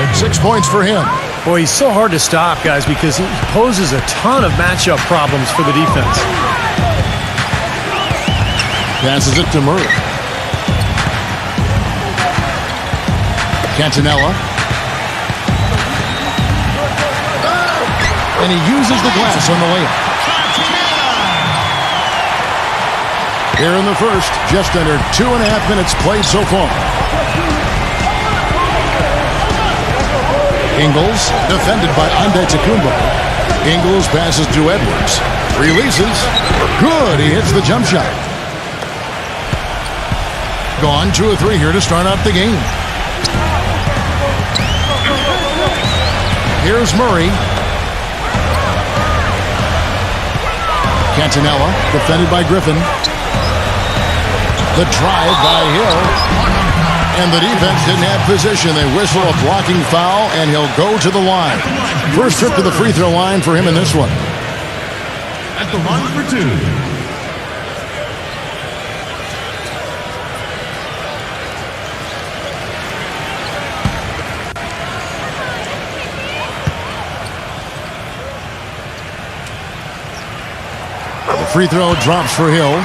And 6 points for him. Boy, he's so hard to stop, guys, because he poses a ton of matchup problems for the defense. Passes it to Murray. Cantonella. And he uses the glass on the layup. Here in the first, just under 2.5 minutes played so far. Ingles, defended by Antetokounmpo. Ingles passes to Edwards. Releases. Good, he hits the jump shot. Gone 2 of 3 here to start out the game. Here's Murray. Cantonella, defended by Griffin. The drive by Hill. And the defense didn't have position. They whistle a blocking foul, and he'll go to the line. First trip to the free throw line for him in this one. At the line for 2. Free throw drops for Hill.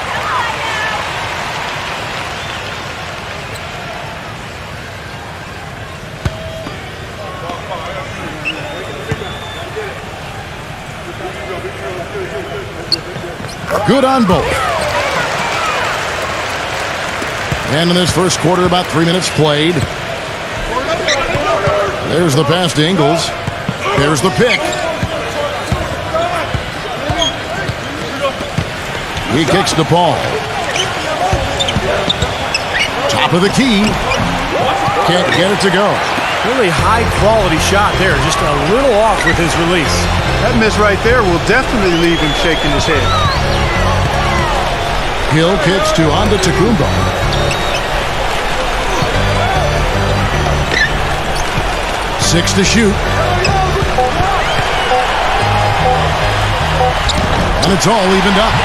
Good on both. And in this first quarter, about 3 minutes played. There's the pass to Ingles. There's the pick. He kicks to Paul. Top of the key. Can't get it to go. Really high-quality shot there. Just a little off with his release. That miss right there will definitely leave him shaking his head. Hill kicks to Antetokounmpo. Six to shoot. And it's all evened up.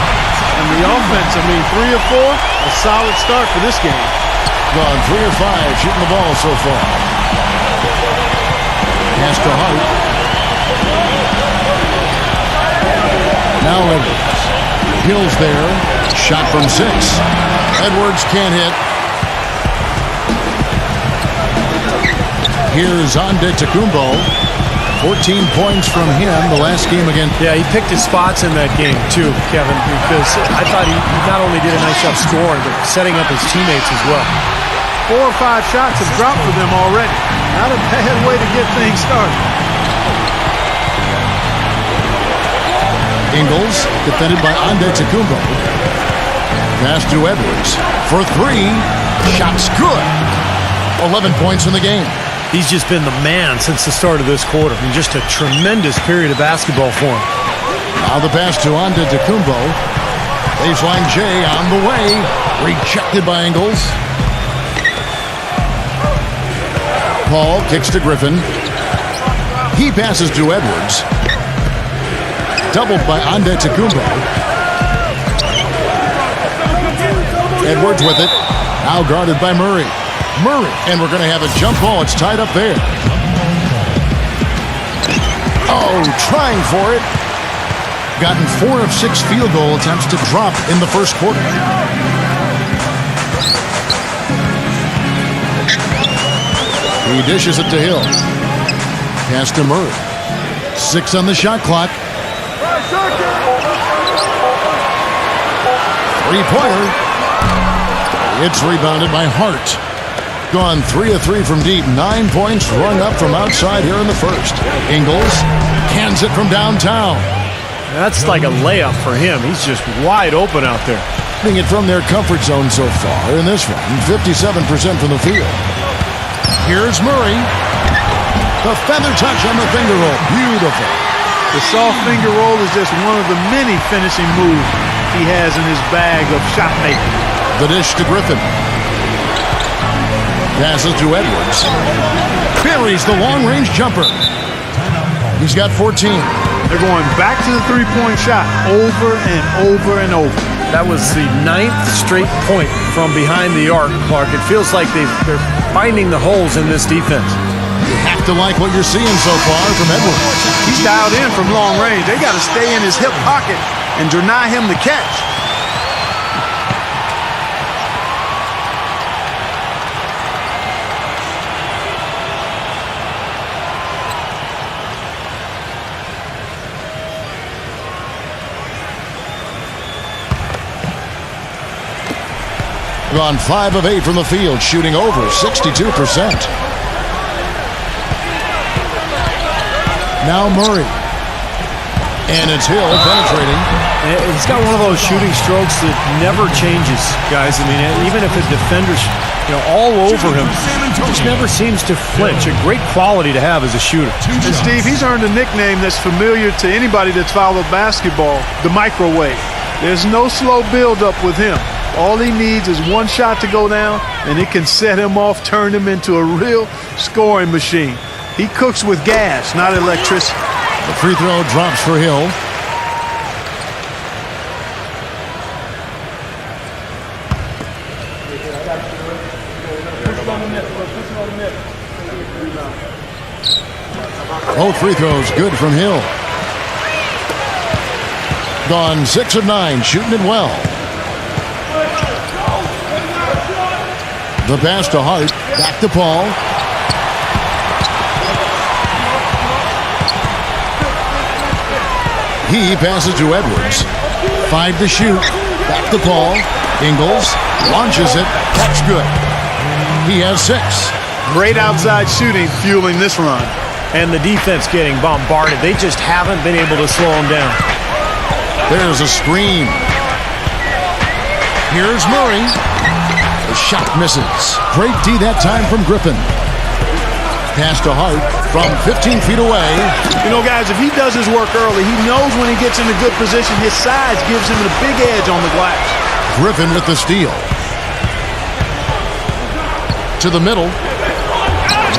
And the offense, 3 of 4, a solid start for this game. Gone 3 of 5 shooting the ball so far. Pass to Hart. Now Edwards. Hill's there. Shot from 6. Edwards can't hit. Here's Antetokounmpo. 14 points from him the last game again. Yeah, he picked his spots in that game too, Kevin, because I thought he not only did a nice job scoring, but setting up his teammates as well. 4 or 5 shots have dropped for them already. Not a bad way to get things started. Ingles, defended by Antetokounmpo. Pass to Edwards. For 3. Shot's good. 11 points in the game. He's just been the man since the start of this quarter. Just a tremendous period of basketball for him. Now the pass to Antetokounmpo. Baseline J on the way. Rejected by Ingles. Paul kicks to Griffin. He passes to Edwards. Doubled by Antetokounmpo. Edwards with it. Now guarded by Murray. And we're going to have a jump ball. It's tied up there. Oh, trying for it. Gotten 4 of 6 field goal attempts to drop in the first quarter. He dishes it to Hill. Pass to Murray. 6 on the shot clock. 3-pointer. It's rebounded by Hart. Gone 3 of 3 from deep. 9 points rung up from outside here in the first. Ingles cans it from downtown. That's like a layup for him. He's just wide open out there. Hitting it from their comfort zone so far in this one. 57% from the field. Here's Murray. The feather touch on the finger roll. Beautiful. The soft finger roll is just one of the many finishing moves he has in his bag of shot making. The dish to Griffin. Passes to Edwards. Buries the long-range jumper. He's got 14. They're going back to the three-point shot over and over and over. That was the 9th straight point from behind the arc, Clark. It feels like they're finding the holes in this defense. You have to like what you're seeing so far from Edwards. He's dialed in from long range. They got to stay in his hip pocket and deny him the catch. Gone 5 of 8 from the field, shooting over 62%. Now Murray. And it's Hill penetrating. He's got one of those shooting strokes that never changes, guys. Even if a defender's all over him, he just never seems to flinch. A great quality to have as a shooter. And Steve, he's earned a nickname that's familiar to anybody that's followed basketball, the microwave. There's no slow build-up with him. All he needs is one shot to go down, and it can set him off, turn him into a real scoring machine. He cooks with gas, not electricity. The free throw drops for Hill. Both free throws good from Hill. gone 6 of 9, shooting it well. The pass to Hart. Back to Paul. He passes to Edwards. 5 to shoot. Back to Paul. Ingles launches it. That's good. He has 6. Great outside shooting fueling this run. And the defense getting bombarded. They just haven't been able to slow them down. There's a screen. Here's Murray. The shot misses. Great D that time from Griffin. Pass to Hart from 15 feet away. You know, guys, if he does his work early, he knows when he gets in a good position, his size gives him a big edge on the glass. Griffin with the steal. To the middle.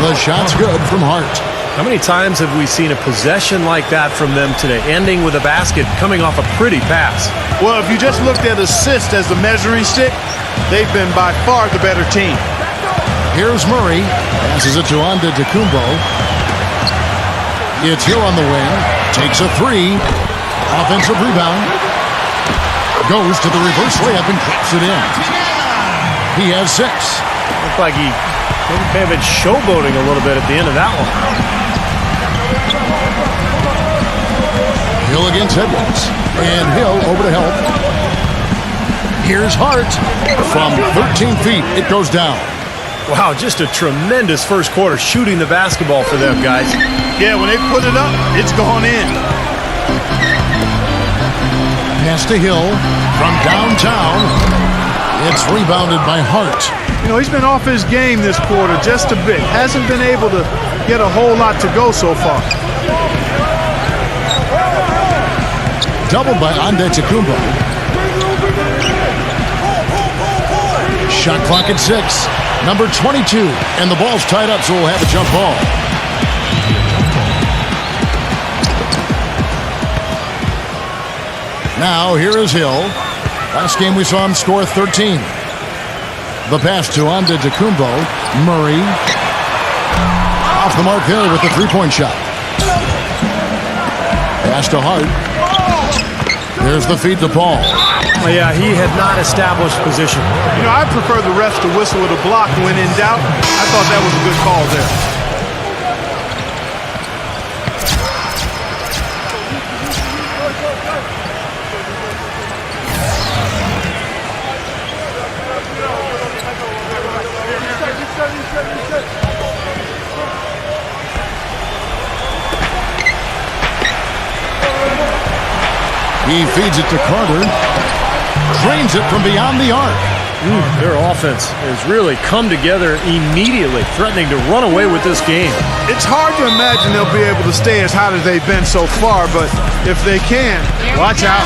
The shot's good from Hart. How many times have we seen a possession like that from them today, ending with a basket coming off a pretty pass? Well, if you just looked at assists as the measuring stick, they've been by far the better team. Here's Murray. Passes it to Antetokounmpo. It's Hill on the wing. Takes a 3. Offensive rebound. Goes to the reverse layup and claps it in. He has 6. Looked like he may have been showboating a little bit at the end of that one. Hill against Edwards. And Hill over to help. Here's Hart. From 13 feet, it goes down. Wow, just a tremendous first quarter shooting the basketball for them, guys. Yeah, when they put it up, it's gone in. Pass to Hill from downtown. It's rebounded by Hart. You know, he's been off his game this quarter just a bit. Hasn't been able to get a whole lot to go so far. Doubled by Antetokounmpo. Shot clock at 6. Number 22. And the ball's tied up, so we'll have a jump ball. Now, here is Hill. Last game we saw him score 13. The pass to Antetokounmpo. Murray. Off the mark there with the three-point shot. Pass to Hart. There's the feed to Paul. Oh, yeah, he had not established position. You know, I prefer the refs to whistle with a block when in doubt. I thought that was a good call there. He feeds it to Carter. Drains it from beyond the arc. Their offense has really come together immediately, threatening to run away with this game. It's hard to imagine they'll be able to stay as hot as they've been so far, but if they can, watch out.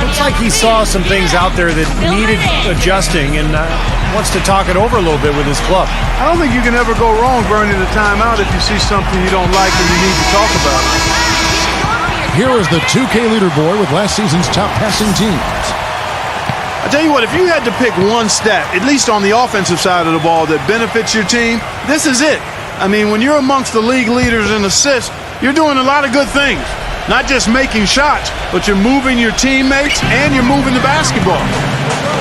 Looks like he saw some things out there that needed adjusting and wants to talk it over a little bit with his club. I don't think you can ever go wrong burning a timeout if you see something you don't like and you need to talk about it. Here is the 2K leaderboard with last season's top passing teams. I tell you what, if you had to pick one stat, at least on the offensive side of the ball, that benefits your team, this is it. I mean, when you're amongst the league leaders in assists, you're doing a lot of good things. Not just making shots, but you're moving your teammates and you're moving the basketball.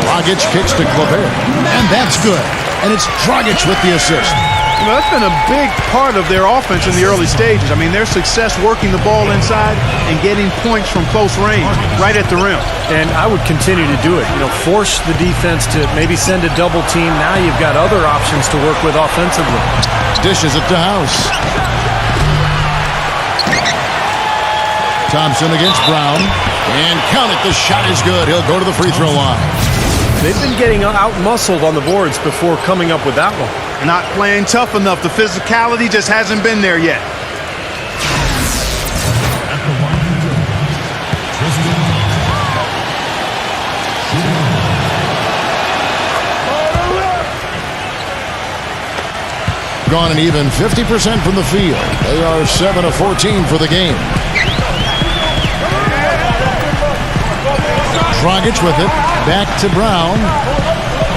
Dragic kicks to Kleber, and that's good. And it's Dragic with the assist. You know, that's been a big part of their offense in the early stages. I mean, their success working the ball inside and getting points from close range, right at the rim. And I would continue to do it. You know, force the defense to maybe send a double team. Now you've got other options to work with offensively. Dishes it to House. Thompson against Brown. And count it, the shot is good. He'll go to the free throw line. They've been getting out-muscled on the boards before coming up with that one. Not playing tough enough. The physicality just hasn't been there yet. Gone an even 50% from the field. They are 7 of 14 for the game. Dragic with it. Back to Brown.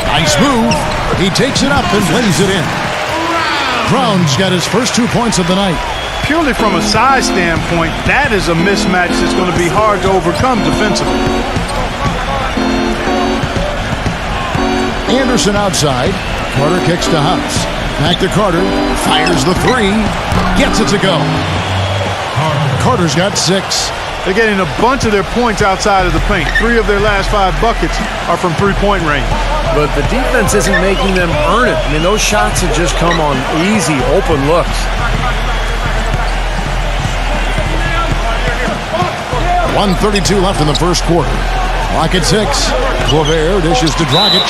Nice move. He takes it up and lays it in. Brown's got his first 2 points of the night. purely from a size standpoint, that is a mismatch that's going to be hard to overcome defensively. Anderson outside. Carter kicks to House. Back to Carter. Fires the three. Gets it to go. Carter's got 6. They're getting a bunch of their points outside of the paint. 3 of their last 5 buckets are from three-point range. But the defense isn't making them earn it. I mean, those shots have just come on easy, open looks. 1:32 left in the first quarter. Clock at 6. Clover dishes to Dragic.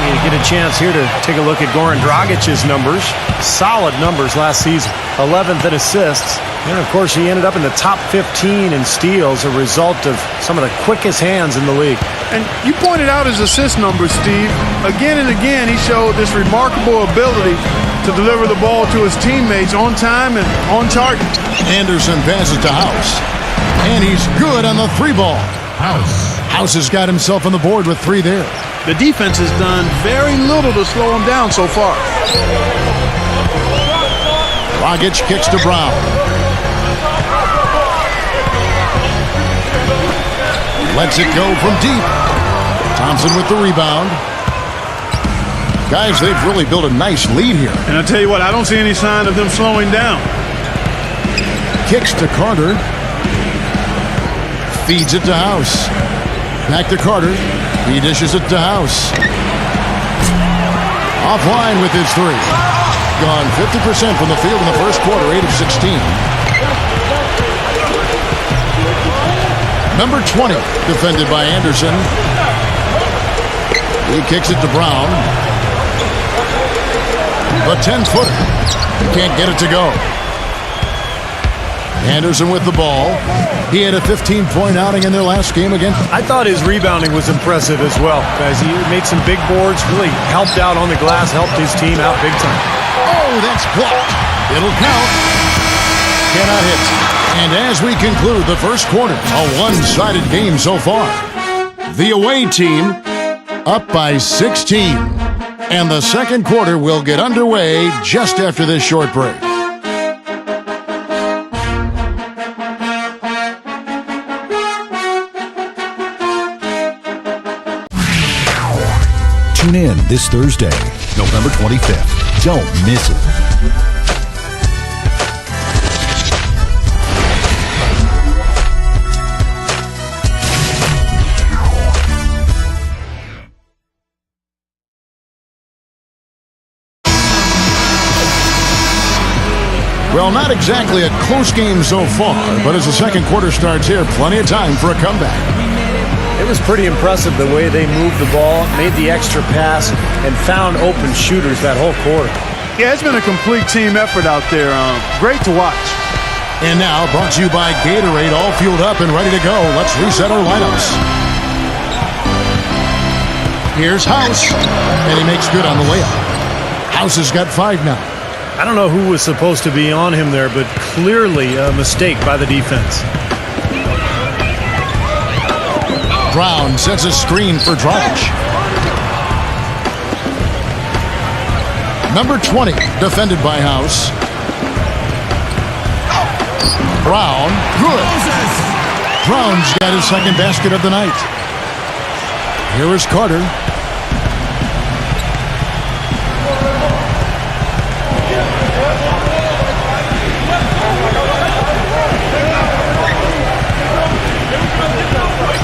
You get a chance here to take a look at Goran Dragic's numbers. Solid numbers last season. 11th in assists. And, of course, he ended up in the top 15 in steals, a result of some of the quickest hands in the league. And you pointed out his assist numbers, Steve. Again and again, he showed this remarkable ability to deliver the ball to his teammates on time and on target. Anderson passes to House. And he's good on the 3 ball. House has got himself on the board with 3 there. The defense has done very little to slow him down so far. Dragic kicks to Brown. Lets it go from deep. Thompson with the rebound. Guys, they've really built a nice lead here. And I tell you what, I don't see any sign of them slowing down. Kicks to Carter. Feeds it to House. Back to Carter. He dishes it to House. Offline with his 3. Gone 50% from the field in the first quarter, 8 of 16. Number 20, defended by Anderson. He kicks it to Brown. A 10-footer. Can't get it to go. Anderson with the ball. He had a 15-point outing in their last game again. I thought his rebounding was impressive as well, guys. He made some big boards, really helped out on the glass, helped his team out big time. Oh, that's blocked. It'll count. Cannot hit. And as we conclude the first quarter, a one-sided game so far. The away team up by 16. And the second quarter will get underway just after this short break. Tune in this Thursday, November 25th. Don't miss it. Well, not exactly a close game so far, but as the second quarter starts here, plenty of time for a comeback. It was pretty impressive the way they moved the ball, made the extra pass, and found open shooters that whole quarter. Yeah, it's been a complete team effort out there. Great to watch. And now, brought to you by Gatorade, all fueled up and ready to go. Let's reset our lineups. Here's House, and he makes good on the layup. House has got 5 now. I don't know who was supposed to be on him there, but clearly a mistake by the defense. Brown sets a screen for Dragic. Number 20, defended by House. Brown, good. Brown's got his second basket of the night. Here is Carter.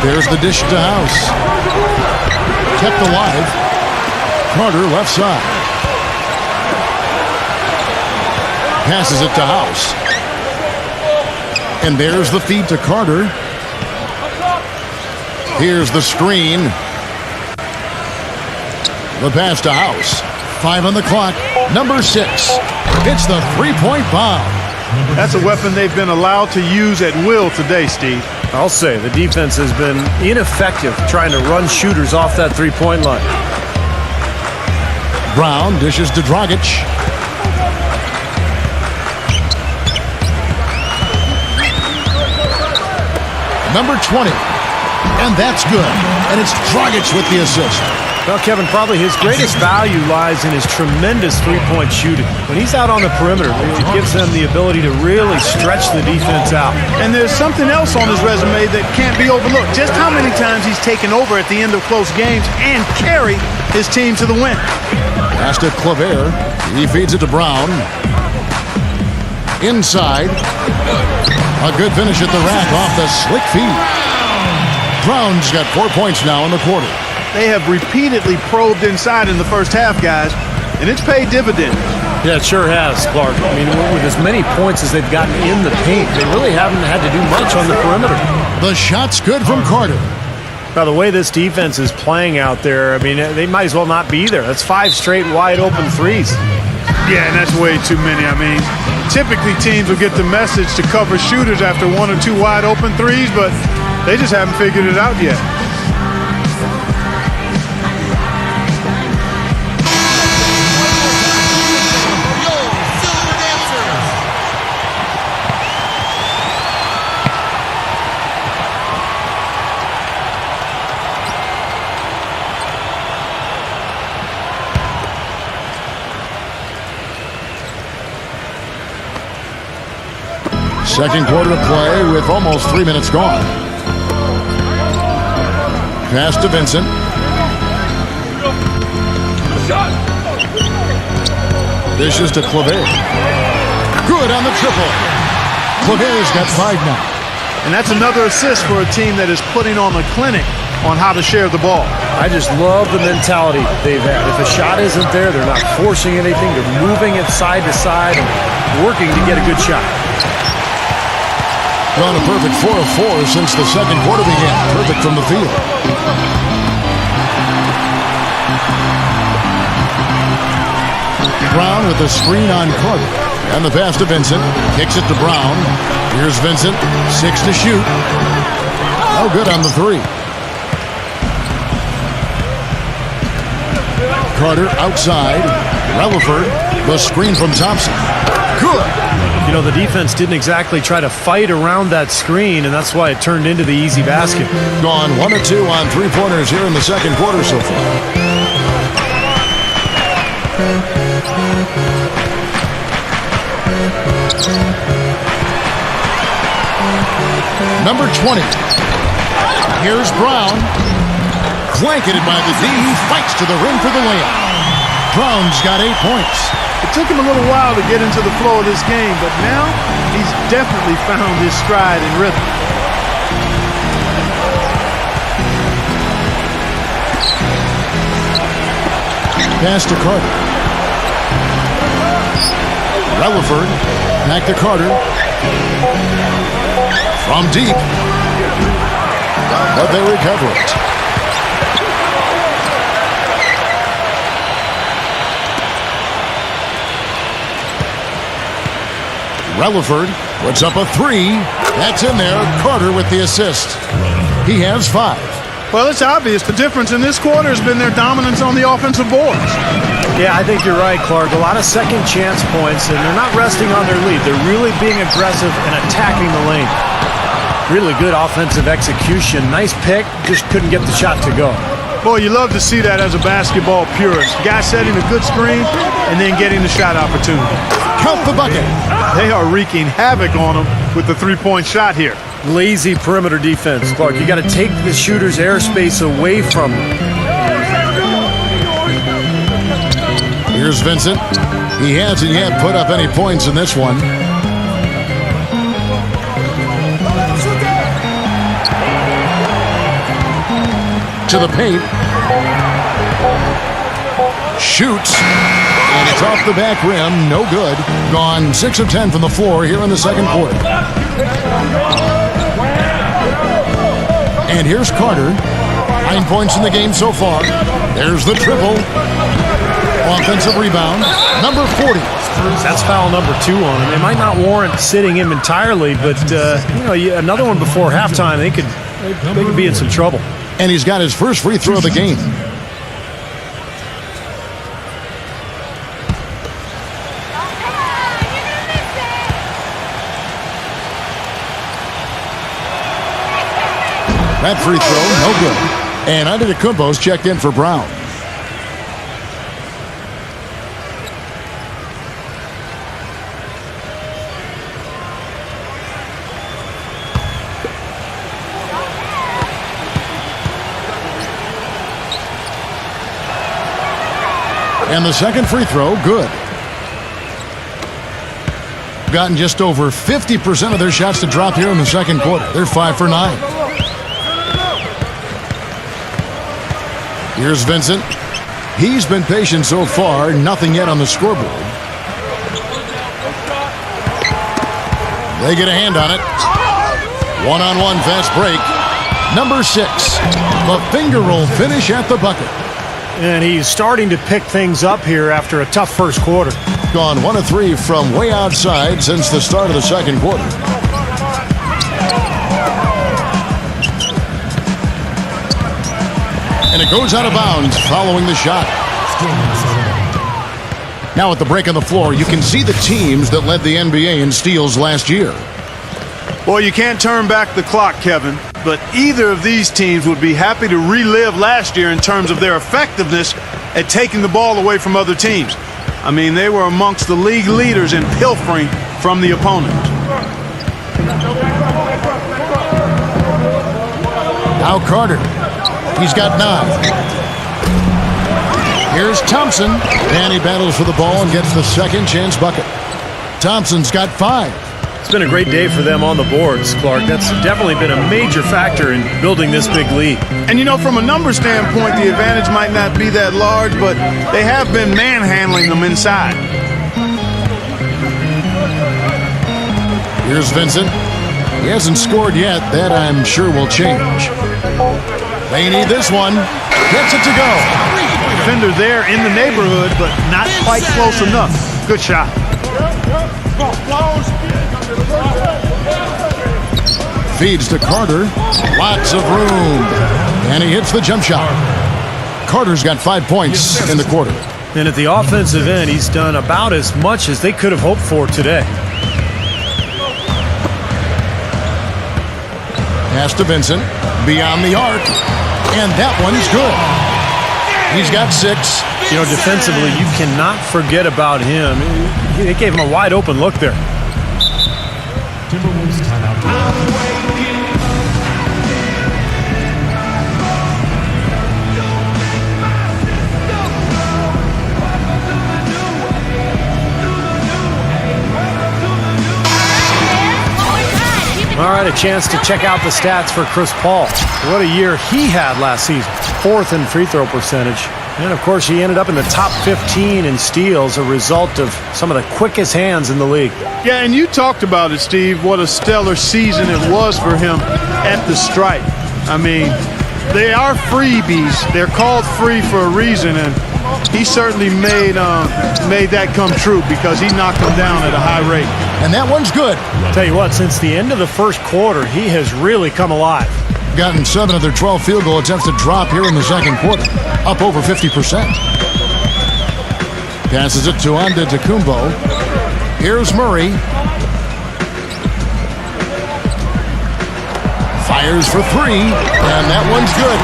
There's the dish to House. Kept alive. Carter left side. Passes it to House. And there's the feed to Carter. Here's the screen. The pass to House. 5 on the clock. Number 6. It's the three-point bomb. That's a weapon they've been allowed to use at will today, Steve. I'll say the defense has been ineffective trying to run shooters off that three-point line. Brown dishes to Dragic. Number 20. And that's good. And it's Dragic with the assist. Well, Kevin, probably his greatest value lies in his tremendous three-point shooting. When he's out on the perimeter, it gives them the ability to really stretch the defense out. And there's something else on his resume that can't be overlooked. Just how many times he's taken over at the end of close games and carried his team to the win. Pass to Claver. He feeds it to Brown. Inside. A good finish at the rack off the slick feed. Brown's got 4 points now in the quarter. They have repeatedly probed inside in the first half, guys, and it's paid dividends. Yeah, it sure has, Clark. I mean, with as many points as they've gotten in the paint, they really haven't had to do much on the perimeter. The shot's good from Carter. Now, the way this defense is playing out there, I mean, they might as well not be there. That's 5 straight wide-open threes. Yeah, and that's way too many. I mean, typically teams will get the message to cover shooters after 1 or 2 wide-open threes, but they just haven't figured it out yet. Second quarter of play with almost 3 minutes gone. Pass to Vincent. Dishes to Claver. Good on the triple. Claver's got 5 now. And that's another assist for a team that is putting on a clinic on how to share the ball. I just love the mentality they've had. If a shot isn't there, they're not forcing anything. They're moving it side to side and working to get a good shot. Gone a perfect 4 of 4 since the second quarter began. Perfect from the field. Brown with the screen on Carter. And the pass to Vincent. Kicks it to Brown. Here's Vincent. 6 to shoot. Oh, good on the 3. Carter outside. Relaford. The screen from Thompson. Good. You know, the defense didn't exactly try to fight around that screen, and that's why it turned into the easy basket. Gone 1 of 2 on 3-pointers here in the second quarter so far. Number 20. Here's Brown. Blanketed by the D. Fights to the rim for the layup. Brown's got 8 points. It took him a little while to get into the flow of this game, but now he's definitely found his stride and rhythm. Pass to Carter. Relaford. Back to Carter. From deep. But they recover it. Relaford puts up a 3. That's in there. Carter with the assist. He has 5. Well, it's obvious the difference in this quarter has been their dominance on the offensive boards. Yeah, I think you're right, Clark. A lot of second chance points, and they're not resting on their lead. They're really being aggressive and attacking the lane. Really good offensive execution. Nice pick, just couldn't get the shot to go. Boy, you love to see that as a basketball purist. Guy setting a good screen and then getting the shot opportunity. Count the bucket. They are wreaking havoc on them with the three-point shot here. Lazy perimeter defense, Clark. You got to take the shooter's airspace away from them. Here's Vincent. He hasn't yet put up any points in this one. To the paint. Shoots. And it's off the back rim. No good. Gone 6 of 10 from the floor here in the second quarter. And here's Carter. 9 points in the game so far. There's the triple. Offensive rebound. Number 40. That's foul number 2 on him. They might not warrant sitting him entirely, but another one before halftime, they could be in some trouble. And he's got his first free throw of the game. That free throw, no good. And Antetokounmpo's checked in for Brown. And the second free throw, good. Gotten just over 50% of their shots to drop here in the second quarter. They're 5 for 9. Here's Vincent. He's been patient so far. Nothing yet on the scoreboard. They get a hand on it. One-on-one fast break. Number 6. The finger roll finish at the bucket. And he's starting to pick things up here after a tough first quarter. Gone 1 of 3 from way outside since the start of the second quarter. And it goes out of bounds following the shot. Now at the break on the floor, you can see the teams that led the NBA in steals last year. Well, you can't turn back the clock, Kevin, but either of these teams would be happy to relive last year in terms of their effectiveness at taking the ball away from other teams. I mean, they were amongst the league leaders in pilfering from the opponent. Now Carter. He's got 9. Here's Thompson. And he battles for the ball and gets the second chance bucket. Thompson's got 5. It's been a great day for them on the boards, Clark. That's definitely been a major factor in building this big lead. And, you know, from a number standpoint, the advantage might not be that large, but they have been manhandling them inside. Here's Vincent. He hasn't scored yet. That, I'm sure, will change. They need this one. Gets it to go. Defender there in the neighborhood, but not quite close enough. Good shot. Feeds to Carter. Lots of room. And he hits the jump shot. Carter's got 5 points in the quarter. And at the offensive end, he's done about as much as they could have hoped for today. Pass to Vincent. Beyond the arc. And that one's good. He's got 6. You know, defensively, you cannot forget about him. They gave him a wide open look there. Timberwolves timeout. All right, a chance to check out the stats for Chris Paul. What a year he had last season. 4th in free throw percentage. And, of course, he ended up in the top 15 in steals, a result of some of the quickest hands in the league. Yeah, and you talked about it, Steve, what a stellar season it was for him at the stripe. I mean, they are freebies. They're called free for a reason, and he certainly made that come true because he knocked them down at a high rate. And that one's good. Tell you what, since the end of the first quarter, he has really come alive. Gotten 7 of their 12 field goal attempts to drop here in the second quarter. Up over 50%. Passes it to Antetokounmpo. Here's Murray. Fires for 3. And that one's good.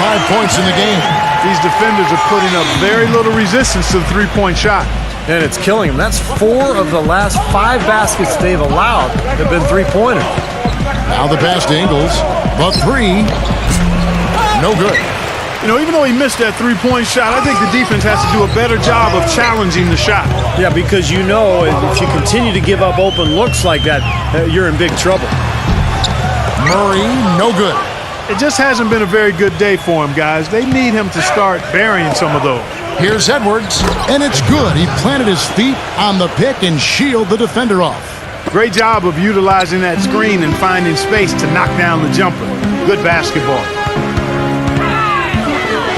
5 points in the game. These defenders are putting up very little resistance to the three-point shot. And it's killing them. That's 4 of the last 5 baskets they've allowed have been three-pointers. Now the pass to Ingles. But 3. No good. You know, even though he missed that three-point shot, I think the defense has to do a better job of challenging the shot. Yeah, because you know if you continue to give up open looks like that, you're in big trouble. Murray, no good. It just hasn't been a very good day for him, guys. They need him to start burying some of those. Here's Edwards, and it's good. He planted his feet on the pick and shielded the defender off. Great job of utilizing that screen and finding space to knock down the jumper. Good basketball.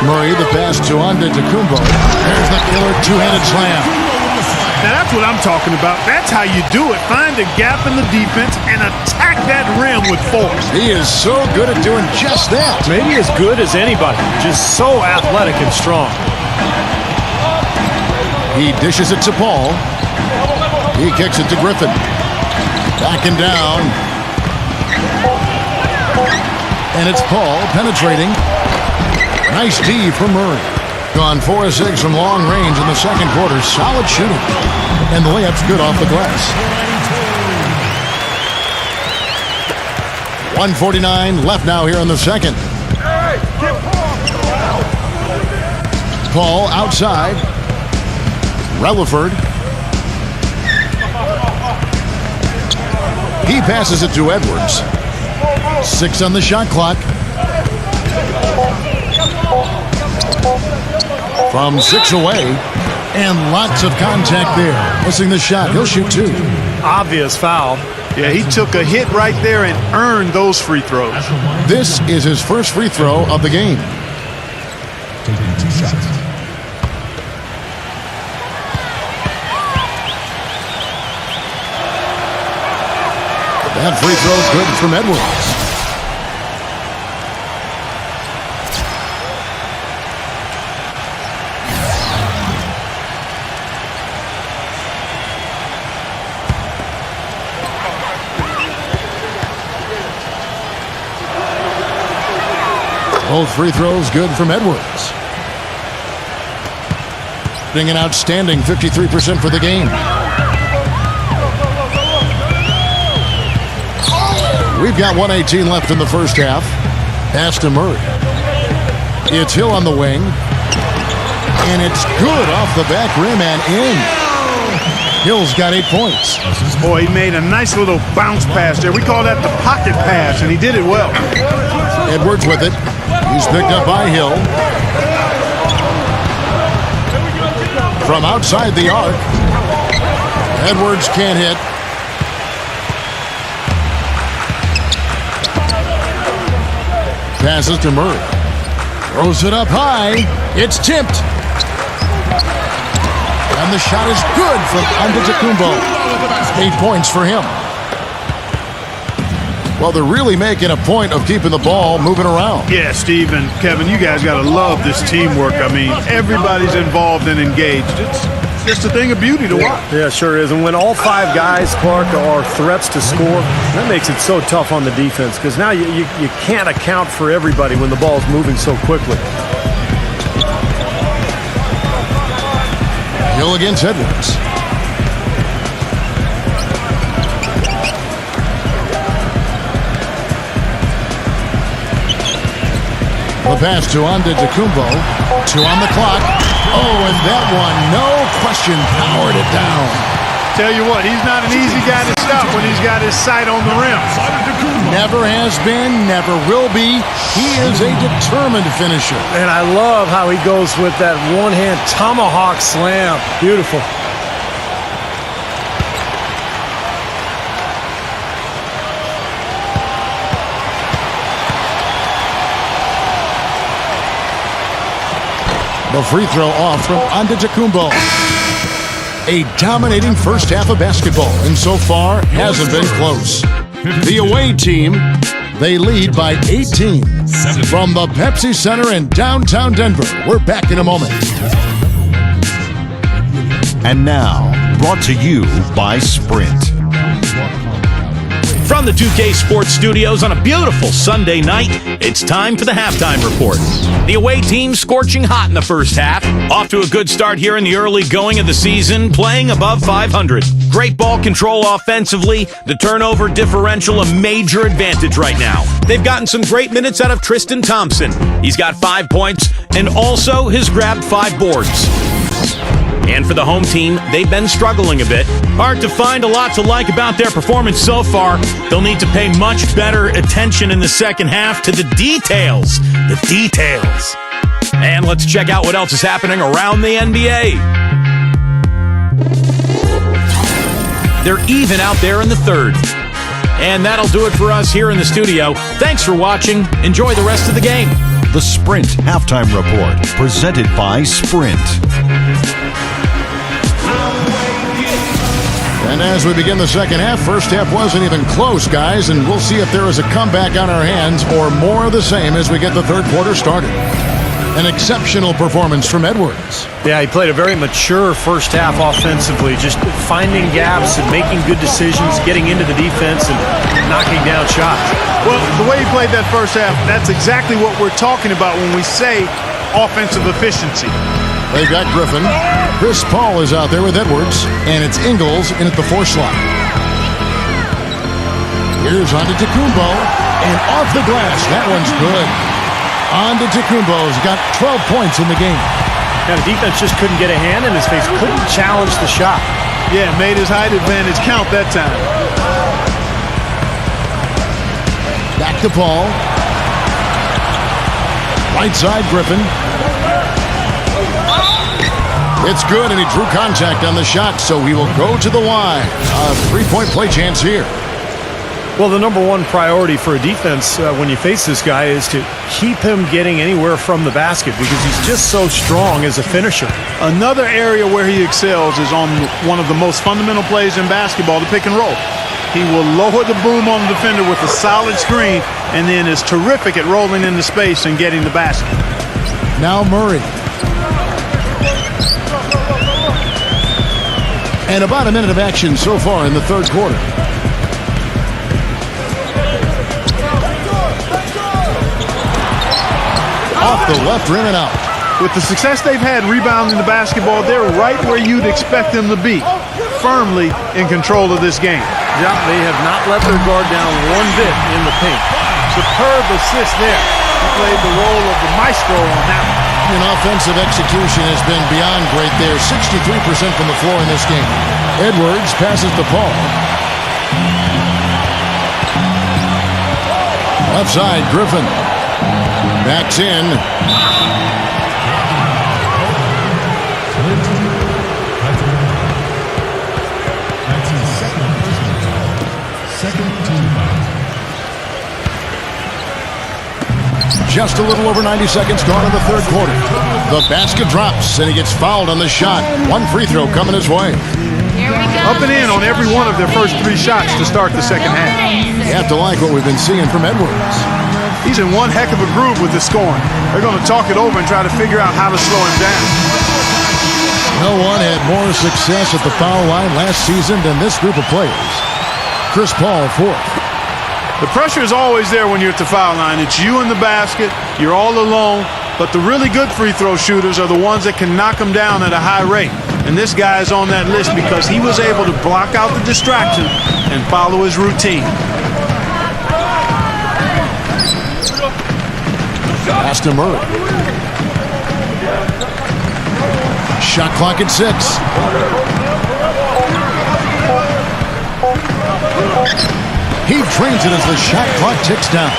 Murray, the pass to Antetokounmpo. There's the killer two-handed slam. Now that's what I'm talking about. That's how you do it. Find a gap in the defense and attack that rim with force. He is so good at doing just that. Maybe as good as anybody. Just so athletic and strong. He dishes it to Paul. He kicks it to Griffin. Backing down. And it's Paul penetrating. Nice D from Murray. Gone 4 of 6 from long range in the second quarter. Solid shooting. And the layup's good off the glass. 1:49 left now here in the second. Paul outside. Relaford. He passes it to Edwards. 6 on the shot clock. From 6 away, and lots of contact there. Missing the shot. He'll shoot 2. Obvious foul. Yeah, he took a hit right there and earned those free throws. This is his first free throw of the game. Taking 2 shots. That free throw good from Edwards. Both free throws good from Edwards. Being an outstanding 53% for the game. We've got 1:18 left in the first half. Pass to Murray. It's Hill on the wing. And it's good off the back rim and in. Hill's got 8 points. Boy, he made a nice little bounce pass there. We call that the pocket pass, and he did it well. Edwards with it. He's picked up by Hill. From outside the arc. Edwards can't hit. Passes to Murray. Throws it up high. It's tipped. And the shot is good from Antetokounmpo. 8 points for him. Well, they're really making a point of keeping the ball moving around. Yeah, Steve and Kevin, you guys got to love this teamwork. I mean, everybody's involved and engaged. It's just a thing of beauty to watch. Yeah, sure is. And when all 5 guys, Clark, are threats to score, that makes it so tough on the defense because now you can't account for everybody when the ball's moving so quickly. Hill against Edwards. The pass to Antetokounmpo. 2 on the clock. Oh, and that one, no question, powered it down. Tell you what, he's not an easy guy to stop when he's got his sight on the rim. Never has been, never will be. He is a determined finisher. And I love how he goes with that one-hand tomahawk slam. Beautiful. The free throw off from Antetokounmpo. A dominating first half of basketball, and so far hasn't been close. The away team, they lead by 18. From the Pepsi Center in downtown Denver, we're back in a moment. And now, brought to you by Sprint. From the 2K Sports Studios on a beautiful Sunday night, it's time for the halftime report. The away team scorching hot in the first half. Off to a good start here in the early going of the season, playing above 500. Great ball control offensively. The turnover differential a major advantage right now. They've gotten some great minutes out of Tristan Thompson. He's got 5 points and also has grabbed 5 boards. And for the home team, they've been struggling a bit. Hard to find a lot to like about their performance so far. They'll need to pay much better attention in the second half to the details. The details. And let's check out what else is happening around the NBA. They're even out there in the third. And that'll do it for us here in the studio. Thanks for watching. Enjoy the rest of the game. The Sprint Halftime Report, presented by Sprint. And as we begin the second half, first half wasn't even close, guys, and we'll see if there is a comeback on our hands or more of the same as we get the third quarter started. An exceptional performance from Edwards. Yeah, he played a very mature first half offensively, just finding gaps and making good decisions, getting into the defense and knocking down shots. Well, the way he played that first half, that's exactly what we're talking about when we say offensive efficiency. They've got Griffin. Chris Paul is out there with Edwards, and it's Ingles in at the 4 slot. Here's Antetokounmpo, and off the glass. That one's good. Antetokounmpo's got 12 points in the game. And the defense just couldn't get a hand in his face, couldn't challenge the shot. Yeah, made his height advantage count that time. Back to Paul. Right side, Griffin. It's good, and he drew contact on the shot, so he will go to the line. A three-point play chance here. Well, the number one priority for a defense when you face this guy is to keep him getting anywhere from the basket because he's just so strong as a finisher. Another area where he excels is on one of the most fundamental plays in basketball, the pick and roll. He will lower the boom on the defender with a solid screen and then is terrific at rolling into space and getting the basket. Now Murray. And about a minute of action so far in the third quarter. Off the left rim and out. With the success they've had rebounding the basketball, they're right where you'd expect them to be, firmly in control of this game. Yeah, they have not let their guard down one bit in the paint. Superb assist there. He played the role of the maestro on that one. And offensive execution has been beyond great there. 63% from the floor in this game. Edwards passes to Paul. Left side, Griffin. Backs in. Just a little over 90 seconds gone in the third quarter. The basket drops, and he gets fouled on the shot. One free throw coming his way. Up and in on every one of their first three shots to start the second half. You have to like what we've been seeing from Edwards. He's in one heck of a groove with the scoring. They're going to talk it over and try to figure out how to slow him down. No one had more success at the foul line last season than this group of players. Chris Paul, fourth. The pressure is always there when you're at the foul line. It's you in the basket. You're all alone. But the really good free throw shooters are the ones that can knock them down at a high rate. And this guy is on that list because he was able to block out the distraction and follow his routine. Pass to Murray. Shot clock at 6. He drains it as the shot clock ticks down.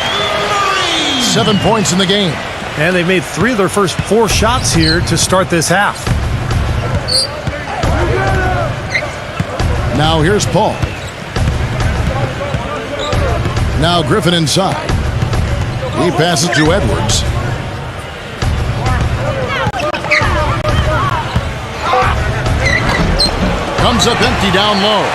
7 points in the game. And they've made 3 of their first 4 shots here to start this half. Now here's Paul. Now Griffin inside. He passes to Edwards. Comes up empty down low.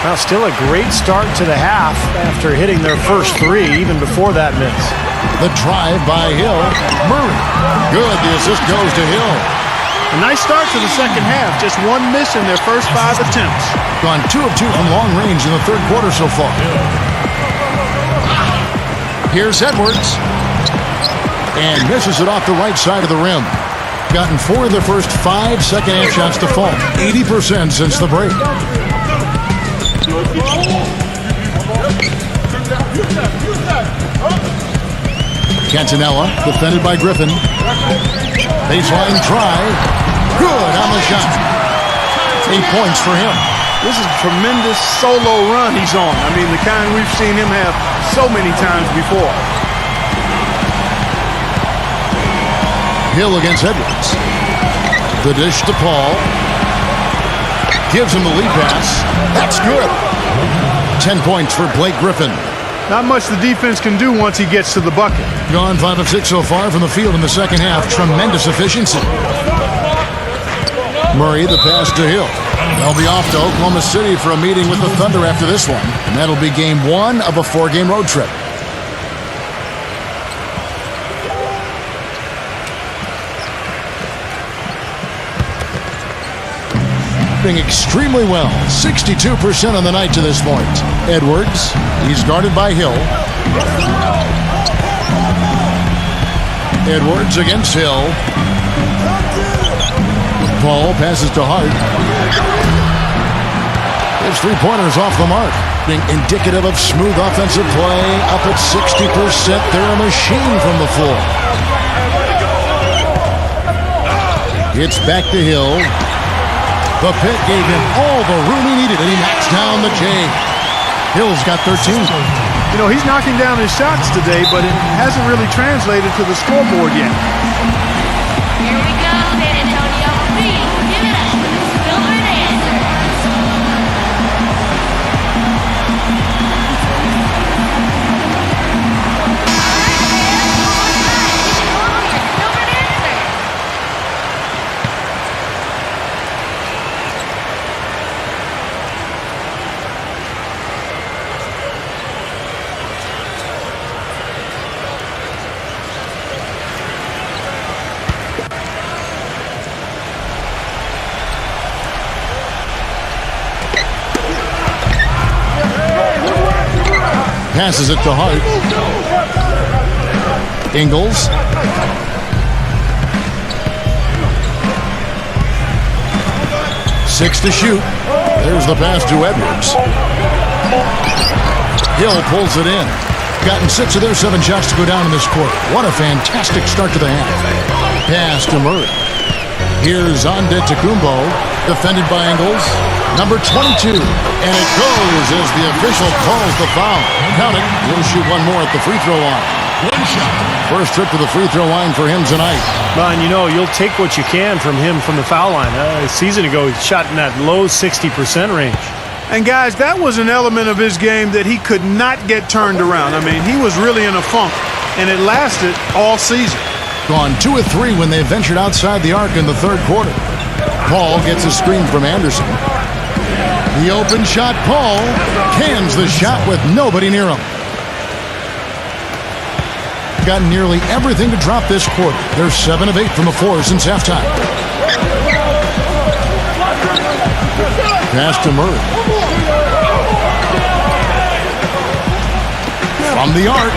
Well, still a great start to the half after hitting their first 3, even before that miss. The drive by Hill. Murray. Good. The assist goes to Hill. A nice start to the second half. Just one miss in their first 5 attempts. Gone 2 of 2 from long range in the third quarter so far. Here's Edwards. And misses it off the right side of the rim. Gotten 4 of their first 5 second-half shots to fall. 80% since the break. Cantanella, defended by Griffin. Baseline try. Good on the shot. 8 points for him. This is a tremendous solo run he's on. I mean, the kind we've seen him have so many times before. Hill against Edwards. The dish to Paul. Gives him the lead pass. That's good. 10 points for Blake Griffin. Not much the defense can do once he gets to the bucket. Gone 5 of 6 so far from the field in the second half. Tremendous efficiency. Murray, the pass to Hill. They'll be off to Oklahoma City for a meeting with the Thunder after this one. And that'll be game 1 of a 4-game road trip. Extremely well. 62% on the night to this point. Edwards, he's guarded by Hill. Edwards against Hill. Paul passes to Hart. His three-pointers off the mark, being indicative of smooth offensive play. Up at 60%. They're a machine from the floor. It's back to Hill. The pit gave him all the room he needed, and he knocks down the J. Hill's got 13. You know, he's knocking down his shots today, but it hasn't really translated to the scoreboard yet. Here we go, San Antonio. Please give it up for the Silver Dancers. Passes it to Hart. Ingles. Six to shoot. There's the pass to Edwards. Hill pulls it in. Gotten 6 of their 7 shots to go down in this quarter. What a fantastic start to the half. Pass to Murray. Here's Antetokounmpo, defended by Ingles. Number 22. And it goes as the official calls the foul. Count it. He'll shoot one more at the free throw line. One shot. First trip to the free throw line for him tonight. Well, and you know, you'll take what you can from him from the foul line. A season ago, he shot in that low 60% range. And guys, that was an element of his game that he could not get turned around. I mean, he was really in a funk, and it lasted all season. Gone 2 of 3 when they ventured outside the arc in the third quarter. Paul gets a screen from Anderson. The open shot, Paul cans the shot with nobody near him. Got nearly everything to drop this quarter. They're 7 of 8 from the floor since halftime. Pass to Murray. From the arc.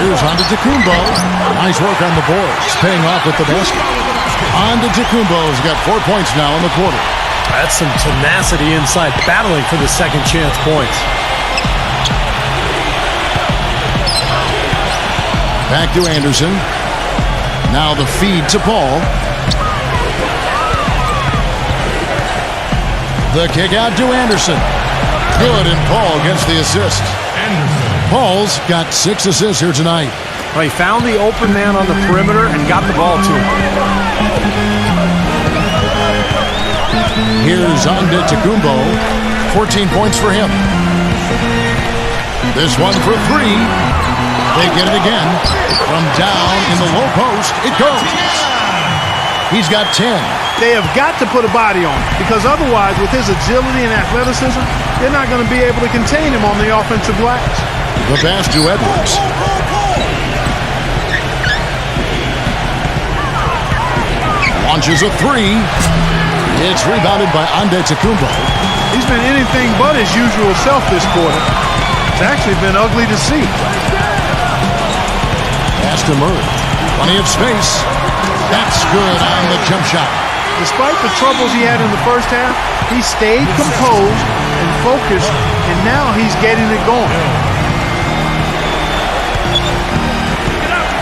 Here's Antetokounmpo. Nice work on the boards. Paying off with the basket. Antetokounmpo's got 4 points now in the quarter. That's some tenacity inside, battling for the second chance points. Back to Anderson. Now the feed to Paul. The kick out to Anderson. Good, and Paul gets the assist. Anderson. Paul's got 6 assists here tonight. Well, he found the open man on the perimeter and got the ball to him. Here's Antetokounmpo. 14 points for him. This one for 3. They get it again. From down in the low post, it goes. He's got 10. They have got to put a body on him, because otherwise, with his agility and athleticism, they're not going to be able to contain him on the offensive glass. The pass to Edwards. Launches a 3. It's rebounded by Antetokounmpo. He's been anything but his usual self this quarter. It's actually been ugly to see. Pass to Murray. Plenty of space. That's good on the jump shot. Despite the troubles he had in the first half, he stayed composed and focused, and now he's getting it going.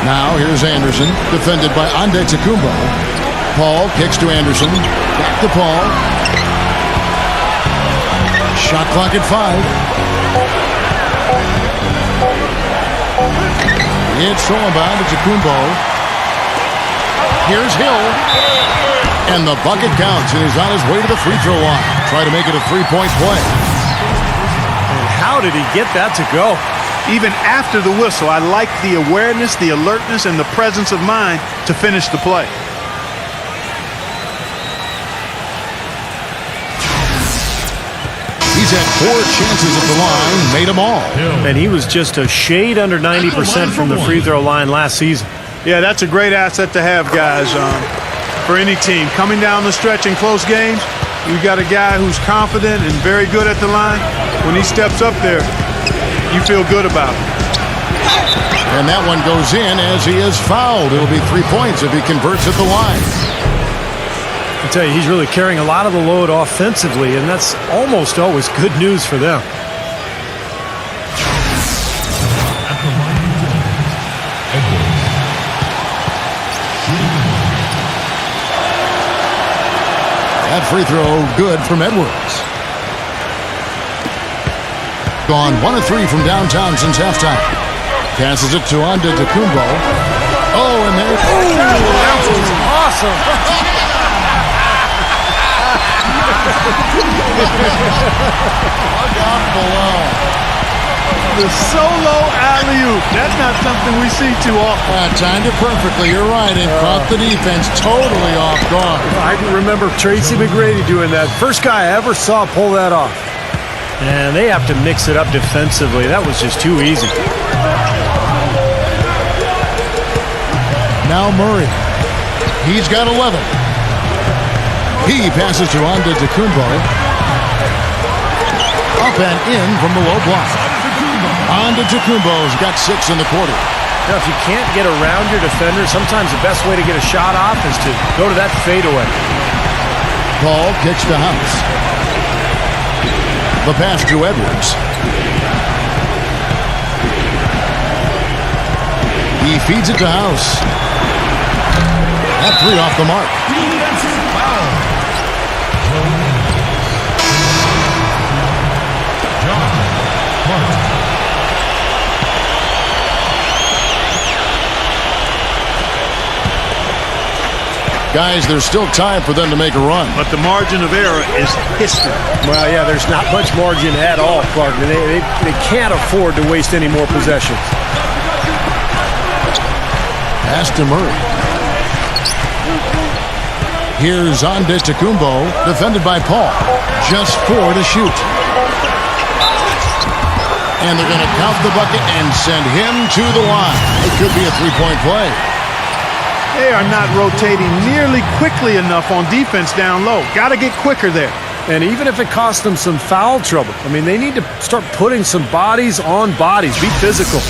Now here's Anderson, defended by Antetokounmpo. Paul kicks to Anderson. Back to Paul. Shot clock at 5. It's thrown by Antetokounmpo. Here's Hill. And the bucket counts, and he's on his way to the free throw line. Try to make it a 3-point play. And how did he get that to go? Even after the whistle, I like the awareness, the alertness, and the presence of mind to finish the play. He's had 4 chances at the line, made them all. And he was just a shade under 90% from the free throw line last season. Yeah, that's a great asset to have, guys, for any team. Coming down the stretch in close games, you've got a guy who's confident and very good at the line. When he steps up there, you feel good about it. And that one goes in as he is fouled. It'll be 3 points if he converts at the line. I tell you, he's really carrying a lot of the load offensively, and that's almost always good news for them. At the line, Edwards. 1 free throw good from Edwards. Gone 1 of 3 from downtown since halftime. Passes it to Antetokounmpo. Oh, and there. That was awesome. Down below. The solo alley-oop. That's not something we see too often. Timed it perfectly. You're right. It caught the defense totally off guard. I can remember Tracy McGrady doing that. First guy I ever saw pull that off. And they have to mix it up defensively. That was just too easy. Now Murray. He's got 11. He passes to Antetokounmpo. Up and in from the low block. Antetokounmpo's got 6 in the quarter. Now, if you can't get around your defender, sometimes the best way to get a shot off is to go to that fadeaway. Paul kicks to House. The pass to Edwards. He feeds it to House. That 3 off the mark. Guys, there's still time for them to make a run. But the margin of error is history. Well, yeah, there's not much margin at all, Clark. They can't afford to waste any more possessions. Pass to Murray. Here's Antetokounmpo, defended by Paul. Just 4 to shoot. And they're going to count the bucket and send him to the line. It could be a 3-point play. They are not rotating nearly quickly enough on defense down low. Got to get quicker there. And even if it costs them some foul trouble, I mean, they need to start putting some bodies on bodies. Be physical.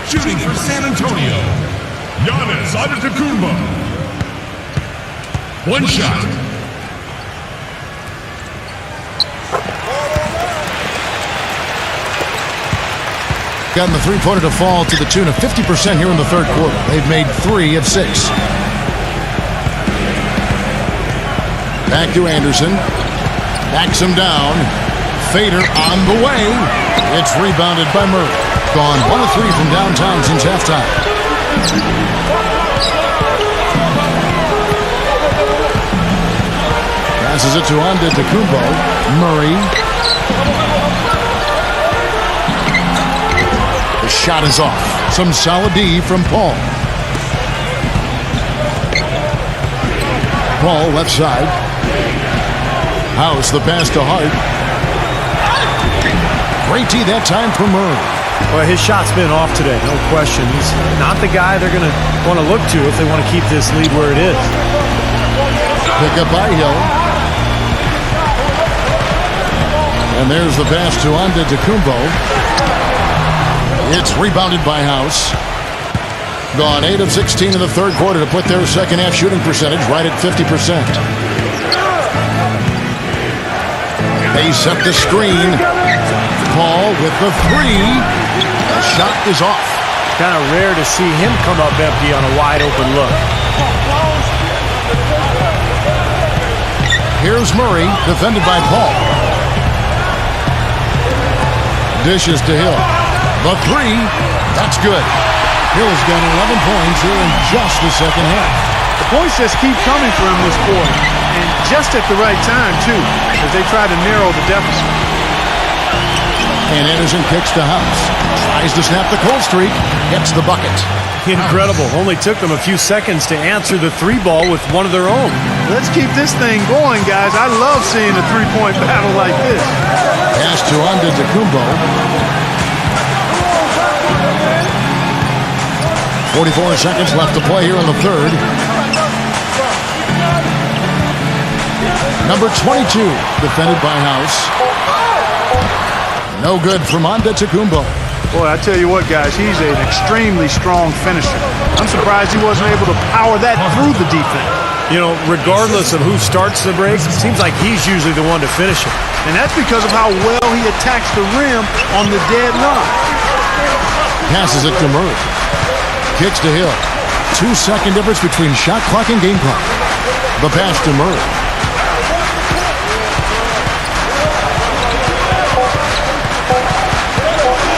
Shooting for San Antonio, Giannis Antetokounmpo. 1 shot. Gotten the three-pointer to fall to the tune of 50% here in the third quarter. They've made 3 of 6. Back to Anderson. Backs him down. Fader on the way. It's rebounded by Murray. Gone 1 of 3 from downtown since halftime. Passes it to Antetokounmpo. Murray. The shot is off. Some solid D from Paul. Paul left side. House the pass to Hart. Great D that time for Murray. Well, his shot's been off today, no question. He's not the guy they're going to want to look to if they want to keep this lead where it is. Pick up by Hill. And there's the pass to Antetokounmpo. It's rebounded by House. Gone 8 of 16 in the third quarter to put their second half shooting percentage right at 50%. They set the screen. Paul with the 3. The shot is off. Kind of rare to see him come up empty on a wide open look. Here's Murray, defended by Paul. Dishes to Hill. The 3, that's good. Hill's got 11 points here in just the second half. The points just keep coming for him this quarter. And just at the right time, too, as they try to narrow the deficit. And Anderson kicks to House. Tries to snap the cold streak. Gets the bucket. Incredible. Only took them a few seconds to answer the 3-ball with one of their own. Let's keep this thing going, guys. I love seeing a 3-point battle like this. Pass to Antetokounmpo. 44 seconds left to play here in the third. Number 22, defended by House. No good from Antetokounmpo. Boy, I tell you what, guys, he's an extremely strong finisher. I'm surprised he wasn't able to power that through the defense. You know, regardless of who starts the break, it seems like he's usually the one to finish it. And that's because of how well he attacks the rim on the dead run. Passes it to Murray. Kicks to Hill. 2-second difference between shot clock and game clock. The pass to Murray.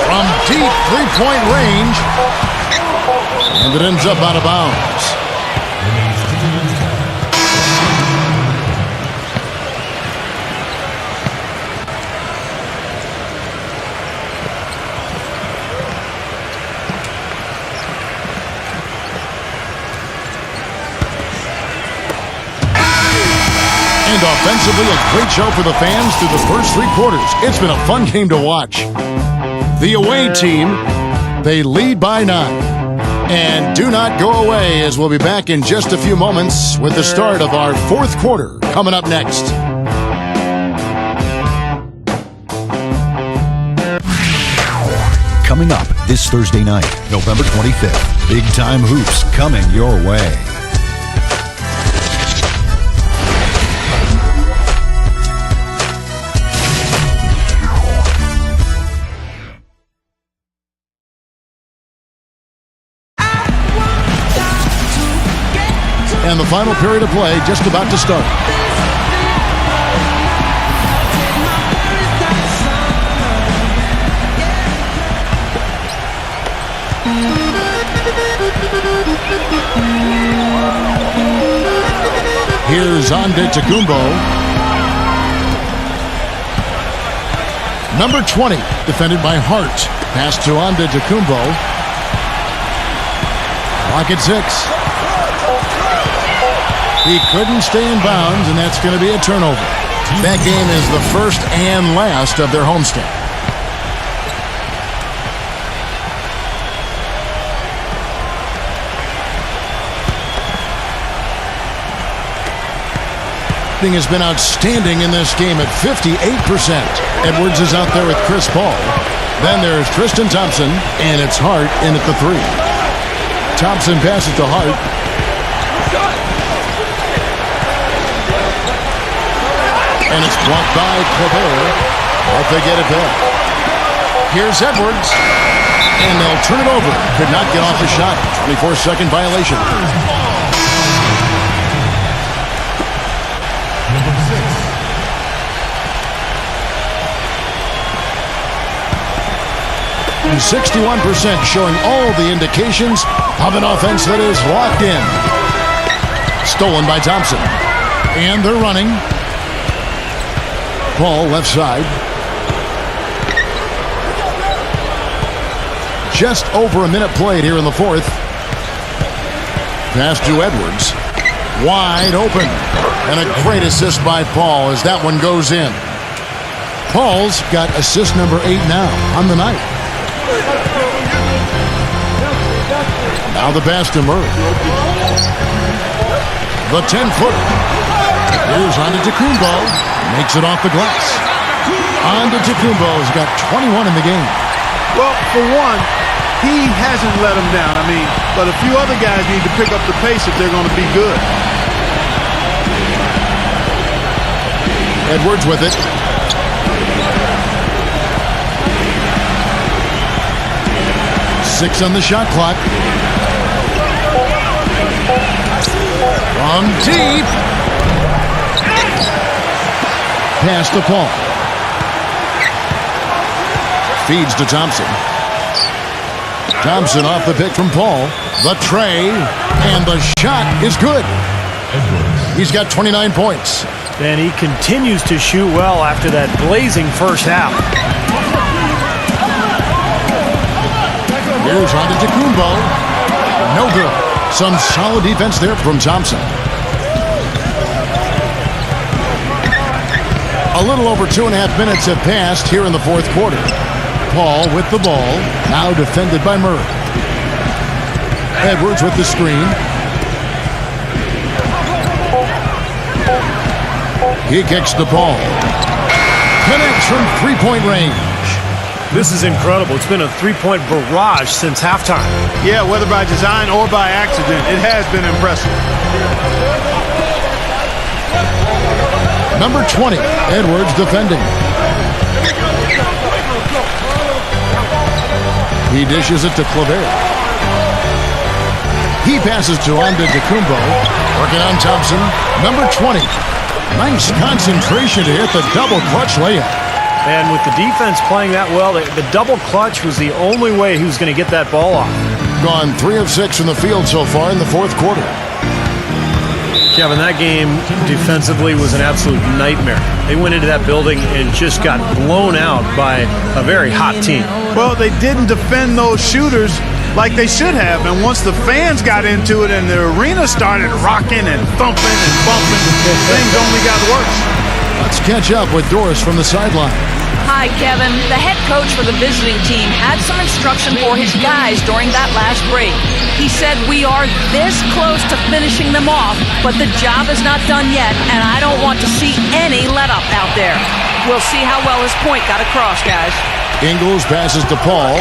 From deep three-point range. And it ends up out of bounds. And offensively, a great show for the fans through the first 3 quarters. It's been a fun game to watch. The away team, they lead by 9. And do not go away, as we'll be back in just a few moments with the start of our 4th quarter coming up next. Coming up this Thursday night, November 25th. Big time hoops coming your way. And the final period of play just about to start. Here's Antetokounmpo. Number 20, defended by Hart. Pass to Antetokounmpo. Clock at 6. He couldn't stay in bounds, and that's going to be a turnover. That game is the first and last of their homestand. Has been outstanding in this game at 58%. Edwards is out there with Chris Paul. Then there's Tristan Thompson, and it's Hart in at the 3. Thompson passes to Hart. And it's blocked by Colbert. Hope they get it back. Here's Edwards. And they'll turn it over. Could not get off the shot. 24-second violation. Number 6. 61% showing all the indications of an offense that is locked in. Stolen by Thompson. And they're running. Paul left side. Just over a minute played here in the 4th. Pass to Edwards. Wide open. And a great assist by Paul as that one goes in. Paul's got assist number 8 now on the night. Now the pass to Murray. The 10-footer. Here's Antetokounmpo. Makes it off the glass. Antetokounmpo's got 21 in the game. Well, for one, he hasn't let him down. But a few other guys need to pick up the pace if they're going to be good. Edwards with it. Six on the shot clock. From deep. Pass to Paul. Feeds to Thompson. Thompson off the pick from Paul. The tray. And the shot is good. He's got 29 points. And he continues to shoot well after that blazing first half. Here's Antetokounmpo. No good. Some solid defense there from Thompson. A little over 2.5 minutes have passed here in the 4th quarter. Paul with the ball. Now defended by Murray. Edwards with the screen. He kicks the ball. Connects from three-point range. This is incredible. It's been a three-point barrage since halftime. Yeah, whether by design or by accident, it has been impressive. Number 20, Edwards defending. He dishes it to Colbert. He passes to Antetokounmpo. Working on Thompson. Number 20. Nice concentration to hit the double clutch layup. And with the defense playing that well, the double clutch was the only way he was going to get that ball off. Gone 3 of 6 from the field so far in the fourth quarter. Kevin, that game defensively was an absolute nightmare. They went into that building and just got blown out by a very hot team. Well, they didn't defend those shooters like they should have. And once the fans got into it and the arena started rocking and thumping and bumping, things only got worse. Let's catch up with Doris from the sideline. Hi, Kevin. The head coach for the visiting team had some instruction for his guys during that last break. He said, we are this close to finishing them off, but the job is not done yet, and I don't want to see any let-up out there. We'll see how well his point got across, guys. Ingles passes to Paul.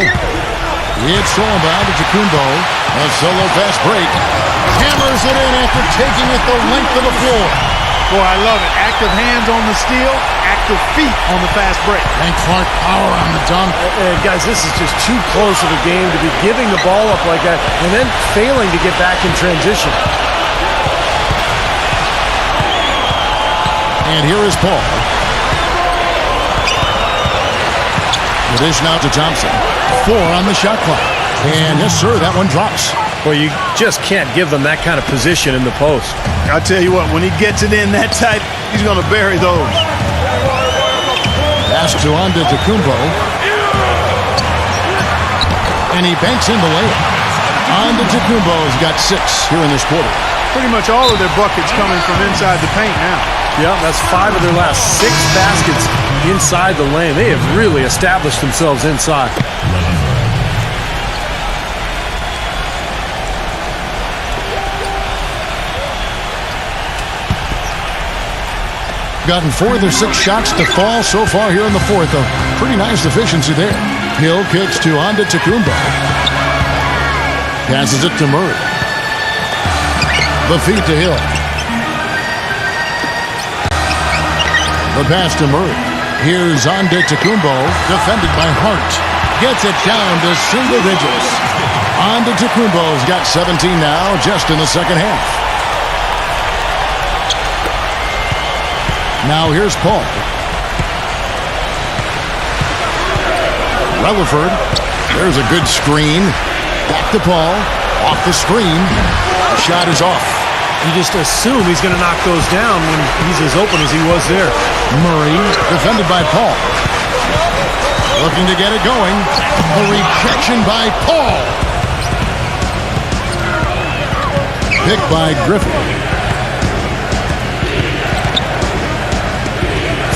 It's stolen by Antetokounmpo. A solo fast break. Hammers it in after taking it the length of the floor. Boy, I love it. Active hands on the steal, active feet on the fast break. And Clark power on the dunk. Guys, this is just too close of a game to be giving the ball up like that and then failing to get back in transition. And here is Paul. The dish now to Thompson. 4 on the shot clock. And yes, sir, that one drops. Well, you just can't give them that kind of position in the post. I'll tell you what, when he gets it in that tight, he's going to bury those. Pass to Antetokounmpo. And he banks in the layup. Antetokounmpo's got 6 here in this quarter. Pretty much all of their buckets coming from inside the paint now. Yeah, that's 5 of their last 6 baskets inside the lane. They have really established themselves inside. Gotten 4 of their 6 shots to fall so far here in the fourth. A pretty nice efficiency there. Hill kicks to Antetokounmpo. Passes it to Murray. The feed to Hill. The pass to Murray. Here's Antetokounmpo, defended by Hart. Gets it down to single digits. Antetokounmpo's got 17 now, just in the second half. Now here's Paul. Rutherford. There's a good screen. Back to Paul. Off the screen. The shot is off. You just assume he's going to knock those down when he's as open as he was there. Murray, defended by Paul. Looking to get it going. The rejection by Paul. Picked by Griffin.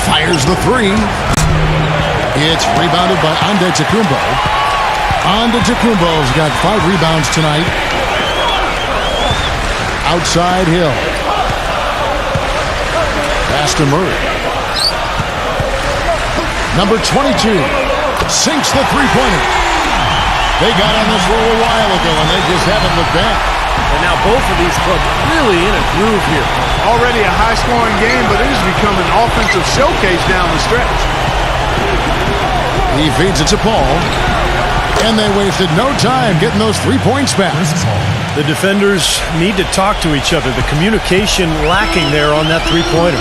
Fires the 3. It's rebounded by Antetokounmpo. Antetokounmpo's got 5 rebounds tonight. Outside Hill. Pass to Murray. Number 22 sinks the three-pointer. They got on this roll a while ago, and they just haven't looked back. And now both of these clubs really in a groove here. Already a high-scoring game, but it has become an offensive showcase down the stretch. He feeds it to Paul. And they wasted no time getting those 3 points back. The defenders need to talk to each other. The communication lacking there on that three-pointer.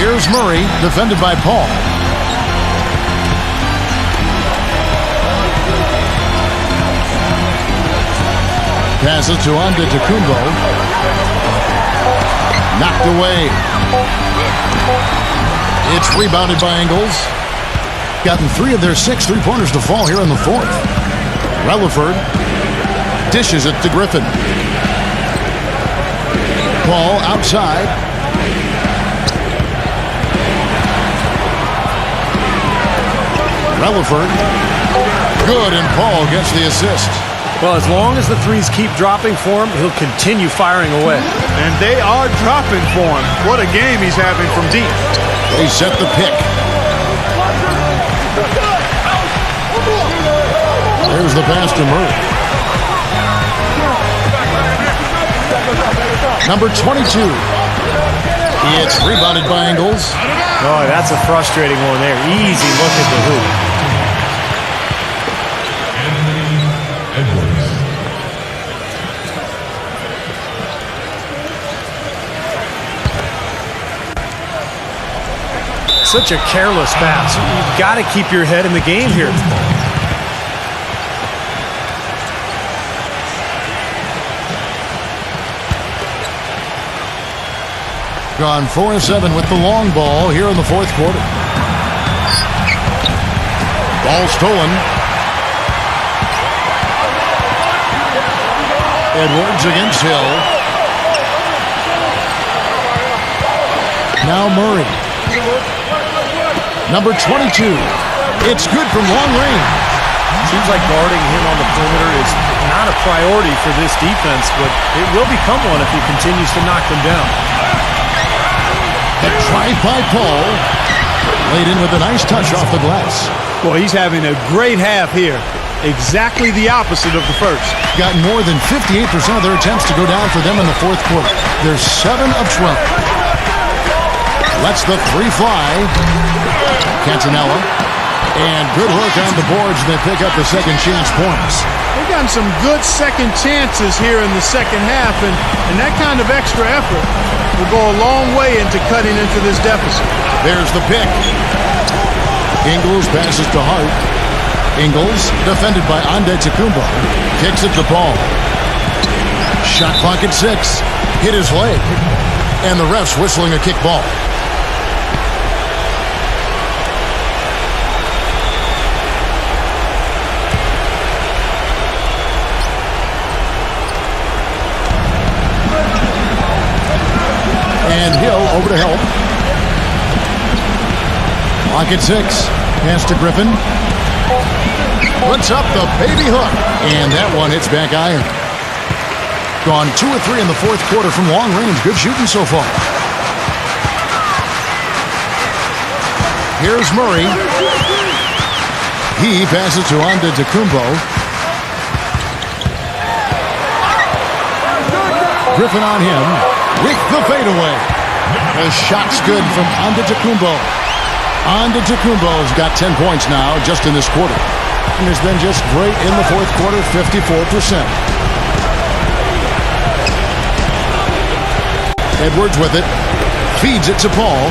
Here's Murray, defended by Paul. Passes to Antetokounmpo. Knocked away. It's rebounded by Ingles. Gotten 3 of their 6 three-pointers to fall here in the fourth. Rutherford dishes it to Griffin. Paul outside. Rutherford. Good, and Paul gets the assist. Well, as long as the threes keep dropping for him, he'll continue firing away. And they are dropping for him. What a game he's having from deep. They set the pick. There's the pass to Murray. Number 22. It's rebounded by Ingles. Oh, that's a frustrating one there. Easy look at the hoop. such a careless pass. You've got to keep your head in the game here. Gone 4-7 with the long ball here in the fourth quarter. Ball stolen. Edwards against Hill. Now Murray. Number 22. It's good from long range. Seems like guarding him on the perimeter is not a priority for this defense, but it will become one if he continues to knock them down. The drive by Paul. Laid in with a nice touch off the glass. Boy, he's having a great half here. Exactly the opposite of the first. Got more than 58% of their attempts to go down for them in the fourth quarter. They're 7 of 12. Lets the three fly. Cantonella. And good work on the boards. They pick up the second chance points. They've gotten some good second chances here in the second half, and that kind of extra effort will go a long way into cutting into this deficit. There's the pick. Ingles passes to Hart. Ingles, defended by Antetokounmpo, kicks it to Paul. Shot clock at 6. Hit his leg. And the refs whistling a kick ball. And Hill over to help. Clock at 6. Pass to Griffin. Puts up the baby hook. And that one hits back iron. Gone 2 of 3 in the fourth quarter from long range. Good shooting so far. Here's Murray. He passes to Antetokounmpo. Griffin on him with the fadeaway. The shot's good from Antetokounmpo. Antetokounmpo's got 10 points now just in this quarter. And has been just great in the fourth quarter, 54%. Edwards with it. Feeds it to Paul.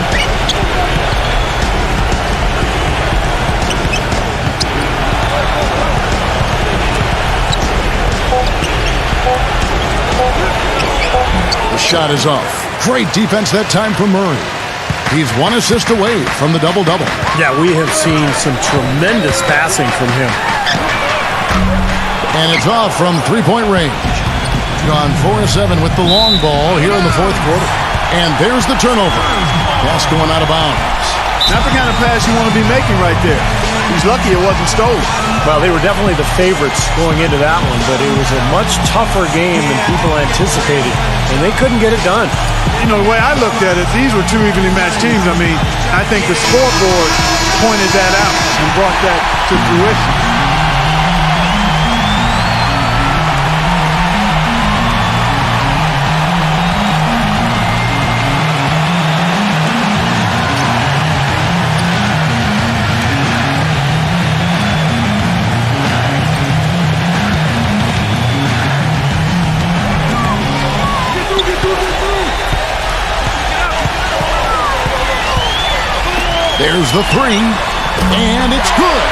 The shot is off. Great defense that time from Murray. He's 1 assist away from the double-double. Yeah, we have seen some tremendous passing from him. And it's off from three-point range. Gone 4-7 with the long ball here in the fourth quarter. And there's the turnover. Pass going out of bounds. Not the kind of pass you want to be making right there. He's lucky it wasn't stolen. Well, they were definitely the favorites going into that one, but it was a much tougher game than people anticipated, and they couldn't get it done. You know, the way I looked at it, these were two evenly matched teams. I mean, I think the scoreboard pointed that out and brought that to fruition. There's the three, and it's good.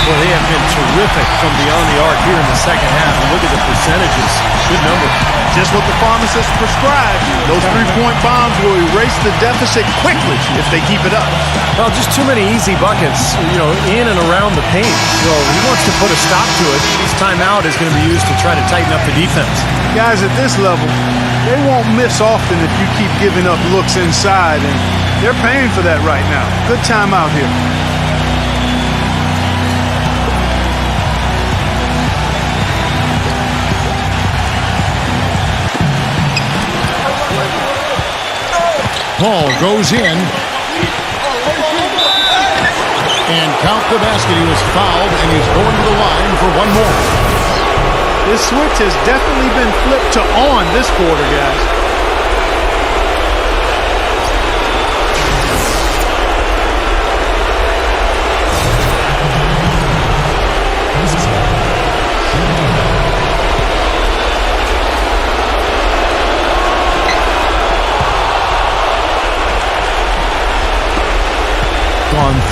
Well, they have been terrific from beyond the arc here in the second half. And look at the percentages. Good number. Just what the pharmacist prescribed. Those three-point bombs will erase the deficit quickly if they keep it up. Well, just too many easy buckets, in and around the paint. So he wants to put a stop to it. This timeout is going to be used to try to tighten up the defense. Guys at this level, they won't miss often if you keep giving up looks inside, and they're paying for that right now. Good timeout here. Paul goes in. And count the basket. He was fouled, and he's going to the line for one more. This switch has definitely been flipped to on this quarter, guys.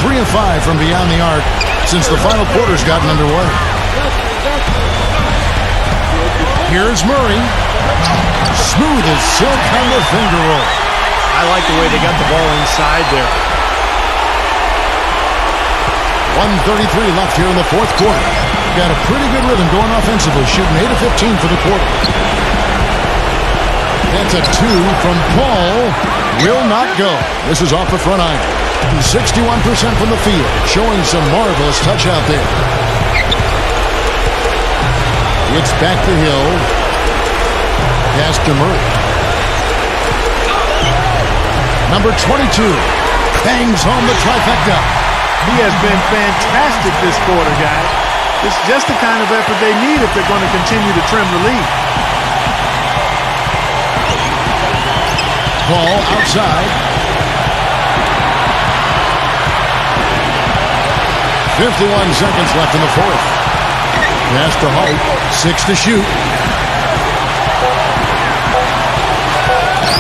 3 of 5 from beyond the arc since the final quarter's gotten underway. Here's Murray. Smooth as silk on the finger roll. I like the way they got the ball inside there. 1:33 left here in the fourth quarter. Got a pretty good rhythm going offensively, shooting 8 of 15 for the quarter. That's a 2 from Paul. Will not go. This is off the front iron. 61% from the field, showing some marvelous touch out there. It's back to Hill. Pass to Murray. Number 22 bangs home the trifecta. He has been fantastic this quarter, guys. It's just the kind of effort they need if they're going to continue to trim the lead. Ball outside. 51 seconds left in the fourth. Pass to Hart. 6 to shoot.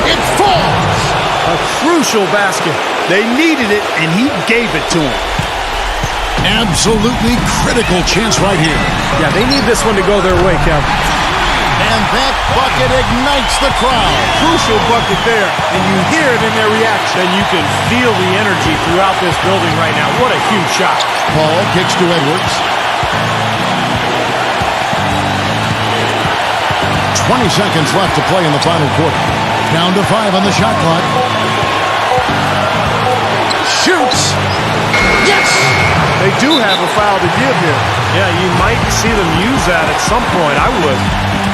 It falls. A crucial basket. They needed it, and he gave it to them. Absolutely critical chance right here. Yeah, they need this one to go their way, Kev. And that bucket ignites the crowd. Crucial bucket there, and you hear it in their reaction. And you can feel the energy throughout this building right now. What a huge shot. Paul kicks to Edwards. 20 seconds left to play in the final quarter. Down to 5 on the shot clock. Shoots. Yes! They do have a foul to give here. Yeah, you might see them use that at some point. I would.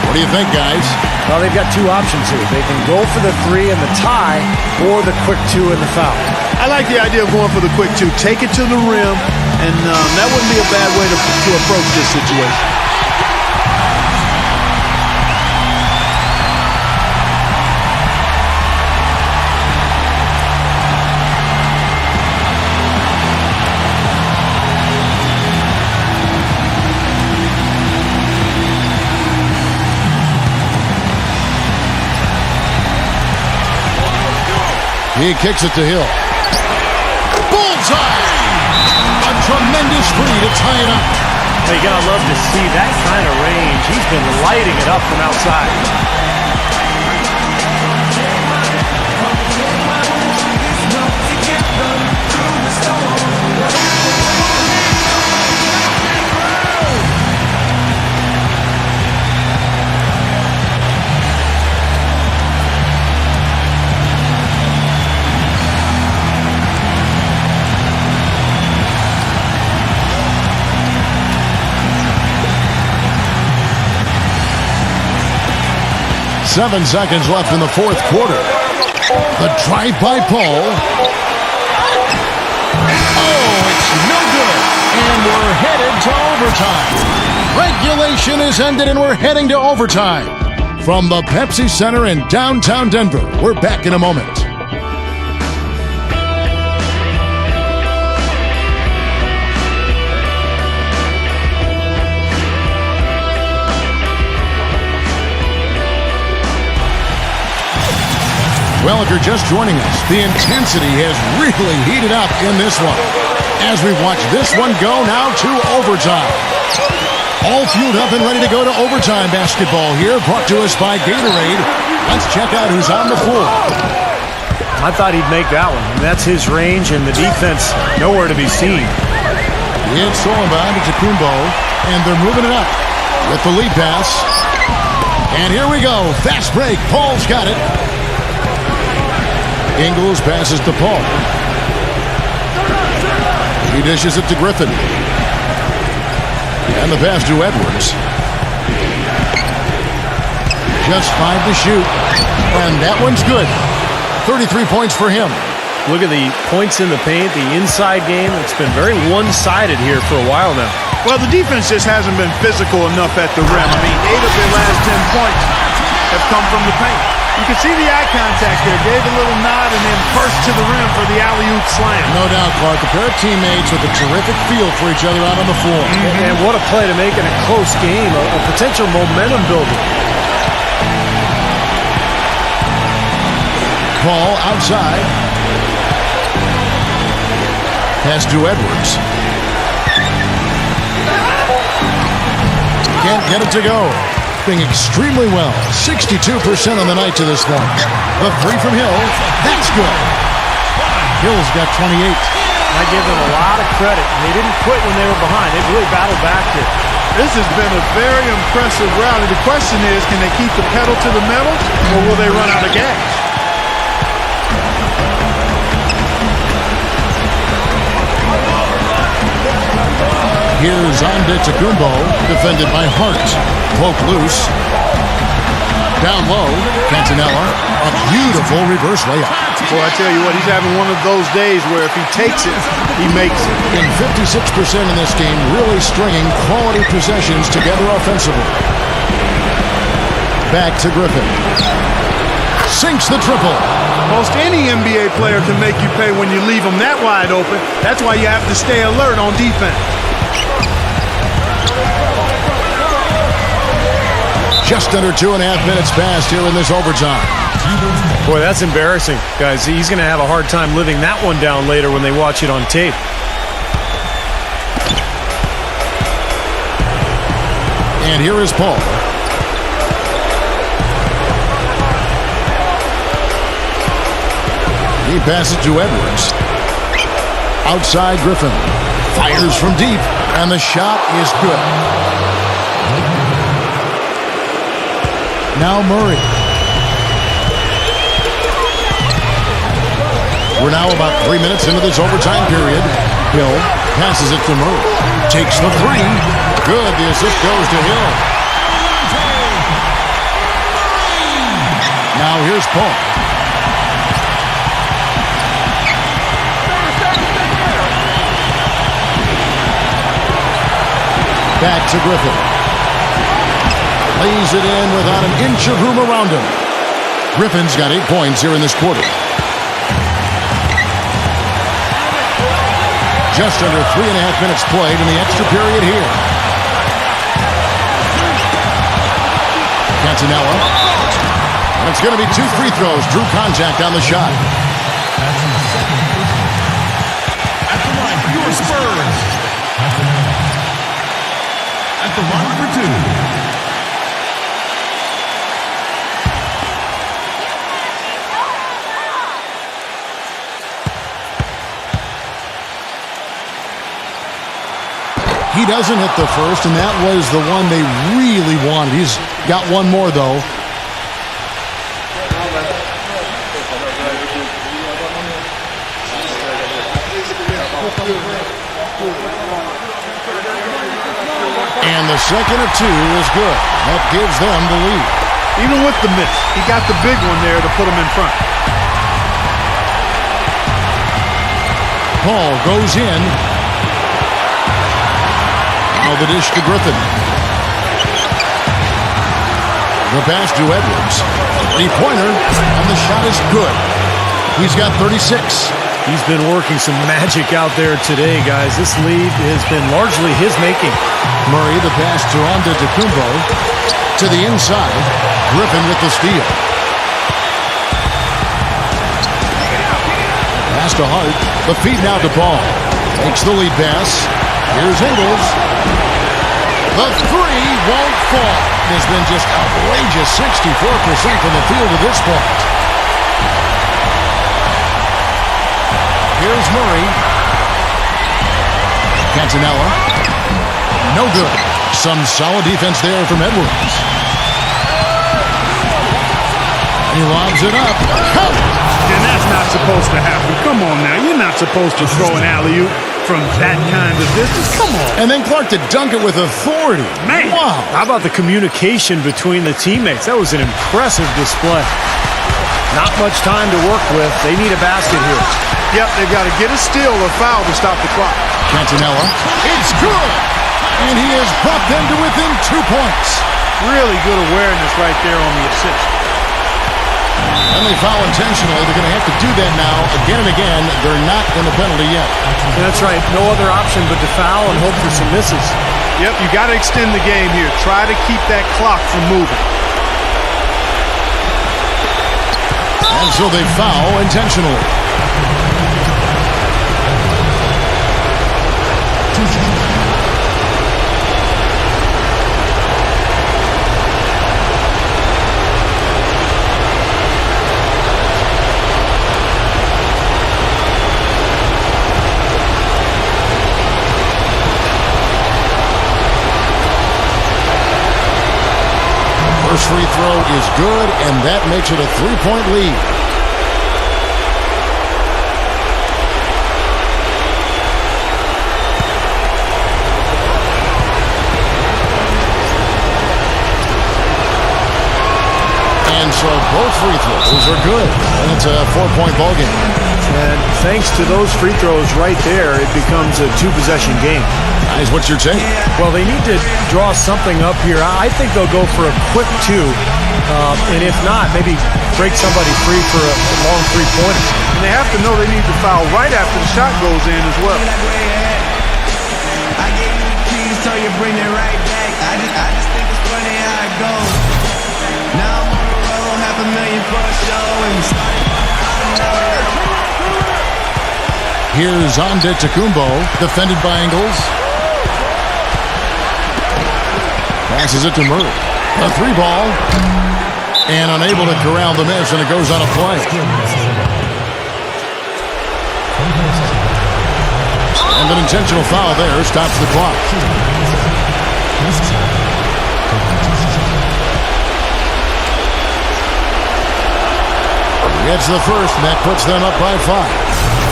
What do you think, guys? Well, they've got two options here. They can go for the 3 and the tie, or the quick 2 and the foul. I like the idea of going for the quick 2. Take it to the rim, and that wouldn't be a bad way to approach this situation. He kicks it to Hill. Bullseye! A tremendous three to tie it up. You're going to love to see that kind of range. He's been lighting it up from outside. Seven seconds left in the fourth quarter. The drive by Paul. Oh, it's no good. And we're headed to overtime. Regulation is ended and we're heading to overtime. From the Pepsi Center in downtown Denver, we're back in a moment. Well, if you're just joining us, the intensity has really heated up in this one. As we watch this one go now to overtime. All fueled up and ready to go to overtime basketball here, brought to us by Gatorade. Let's check out who's on the floor. I thought he'd make that one. And that's his range, and the defense nowhere to be seen. It's Solomon to Kumbo, and they're moving it up with the lead pass. And here we go. Fast break. Paul's got it. Ingles passes to Paul. He dishes it to Griffin. And the pass to Edwards. Just 5 to shoot. And that one's good. 33 points for him. Look at the points in the paint, the inside game. It's been very one-sided here for a while now. Well, the defense just hasn't been physical enough at the rim. I mean, 8 of their last 10 points have come from the paint. You can see the eye contact there. Gave a little nod and then burst to the rim for the alley-oop slam. No doubt, Clark. A pair of teammates with a terrific feel for each other out on the floor. And what a play to make in a close game, a potential momentum builder. Paul outside. Pass to Edwards. Can't get it to go. Doing extremely well. 62% on the night to this point. The three from Hill. That's good. Hill's got 28. I give them a lot of credit. They didn't quit when they were behind. They've really battled back here. This has been a very impressive rally. The question is, can they keep the pedal to the metal, or will they run out of gas? Here's Antetokounmpo, defended by Hart. Poke loose. Down low, Cantonella. A beautiful reverse layup. Boy, I tell you what, he's having one of those days where if he takes it, he makes it. In 56% in this game, really stringing quality possessions together offensively. Back to Griffin. Sinks the triple. Most any NBA player can make you pay when you leave them that wide open. That's why you have to stay alert on defense. Just under 2.5 minutes passed here in this overtime. Boy, that's embarrassing, guys. He's going to have a hard time living that one down later when they watch it on tape. And here is Paul. He passes to Edwards. Outside Griffin. Fires from deep, and the shot is good. Now Murray. We're now about 3 minutes into this overtime period. Hill passes it to Murray. Takes the three. Good. The assist goes to Hill. Now here's Paul. Back to Griffin. Lays it in without an inch of room around him. Griffin's got 8 points here in this quarter. Just under 3.5 minutes played in the extra period here. Cantonella. And it's going to be 2 free throws. Drew contact on the shot. At the line for your Spurs. At the line for 2. He doesn't hit the first, and that was the one they really wanted. He's got one more, though. And the second of 2 is good. That gives them the lead. Even with the miss, he got the big one there to put him in front. Paul goes in. Now the dish to Griffin. The pass to Edwards. Three-pointer, and the shot is good. He's got 36. He's been working some magic out there today, guys. This lead has been largely his making. Murray, the pass to Antetokounmpo. To the inside. Griffin with the steal. Pass to Hart. The feed now to Paul. Takes the lead pass. Here's Ingles. The three won't fall. It has been just outrageous. 64% from the field at this point. Here's Murray. Cantonella. No good. Some solid defense there from Edwards. And he lobs it up. And that's not supposed to happen. Come on now. You're not supposed to throw an alley-oop from that kind of distance. Come on. And then Clark to dunk it with authority. Man. Wow. How about the communication between the teammates? That was an impressive display. Not much time to work with. They need a basket here. Yep, they've got to get a steal or foul to stop the clock. Cantonella. It's good. And he has brought them to within 2 points. Really good awareness right there on the assist. And they foul intentionally. They're going to have to do that now again and again. They're not in the penalty yet. That's right. No other option but to foul and hope for some misses. Yep, you got to extend the game here. Try to keep that clock from moving. And so they foul intentionally. free throw is good, and that makes it a 3-point lead. And so both free throws are good, and it's a 4-point ballgame. And thanks to those free throws right there, it becomes a 2-possession game. Guys, what's your take? Well, they need to draw something up here. I think they'll go for a quick 2. And if not, maybe break somebody free for a long 3-pointer. And they have to know they need to foul right after the shot goes in as well. I gave you the keys, so you bring it right back. I just think it's funny how it goes. Now I'm on the road, $500,000 for a show, and we started out of nowhere. Here's Antetokounmpo, defended by Ingles. Passes it to Murray. A 3-ball. And unable to corral the miss, and it goes on a play. And an intentional foul there stops the clock. He gets the first, and that puts them up by 5.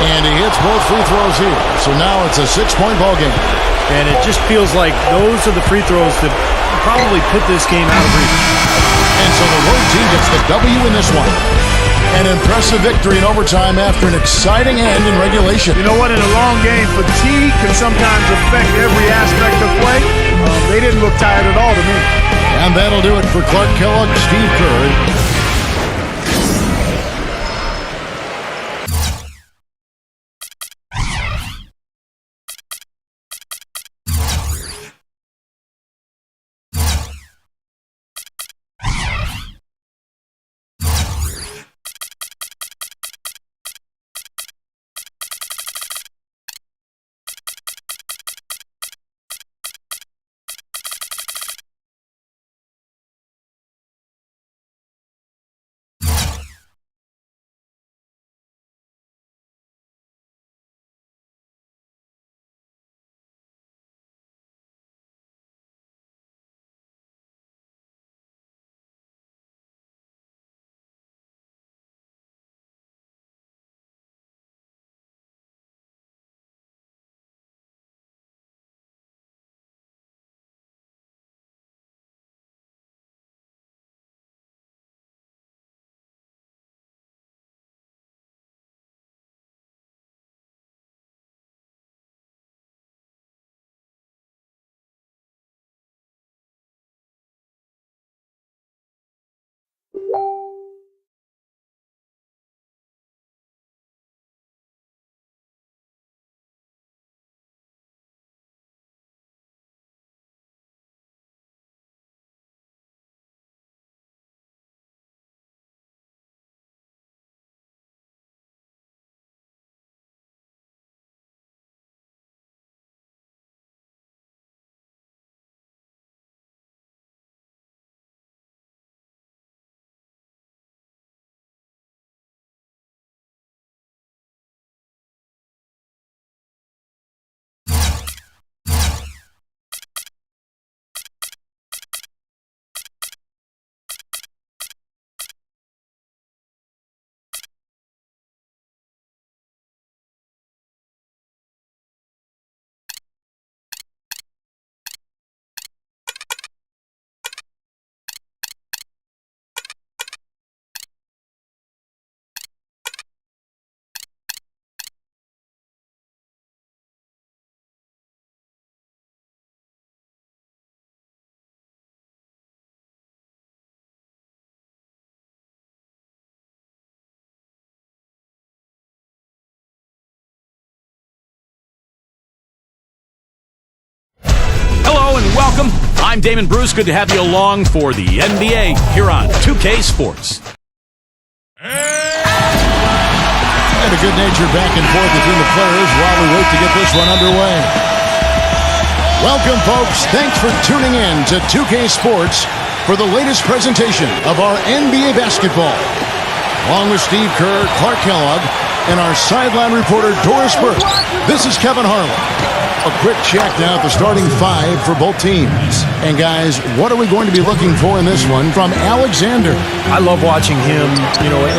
And he hits both free throws here. So now it's a 6-point ball game. And it just feels like those are the free throws that probably put this game out of reach. And so the road team gets the W in this one. An impressive victory in overtime after an exciting end in regulation. You know what? In a long game, fatigue can sometimes affect every aspect of play. They didn't look tired at all to me. And that'll do it for Clark Kellogg, Steve Kerr. Hello and welcome. I'm Damon Bruce. Good to have you along for the NBA here on 2K Sports. And a good-natured back and forth between the players while we wait to get this one underway. Welcome, folks. Thanks for tuning in to 2K Sports for the latest presentation of our NBA basketball. Along with Steve Kerr, Clark Kellogg, and our sideline reporter, Doris Burke. This is Kevin Harlan. A quick check now at the starting five for both teams. And guys, what are we going to be looking for in this one from Alexander? I love watching him,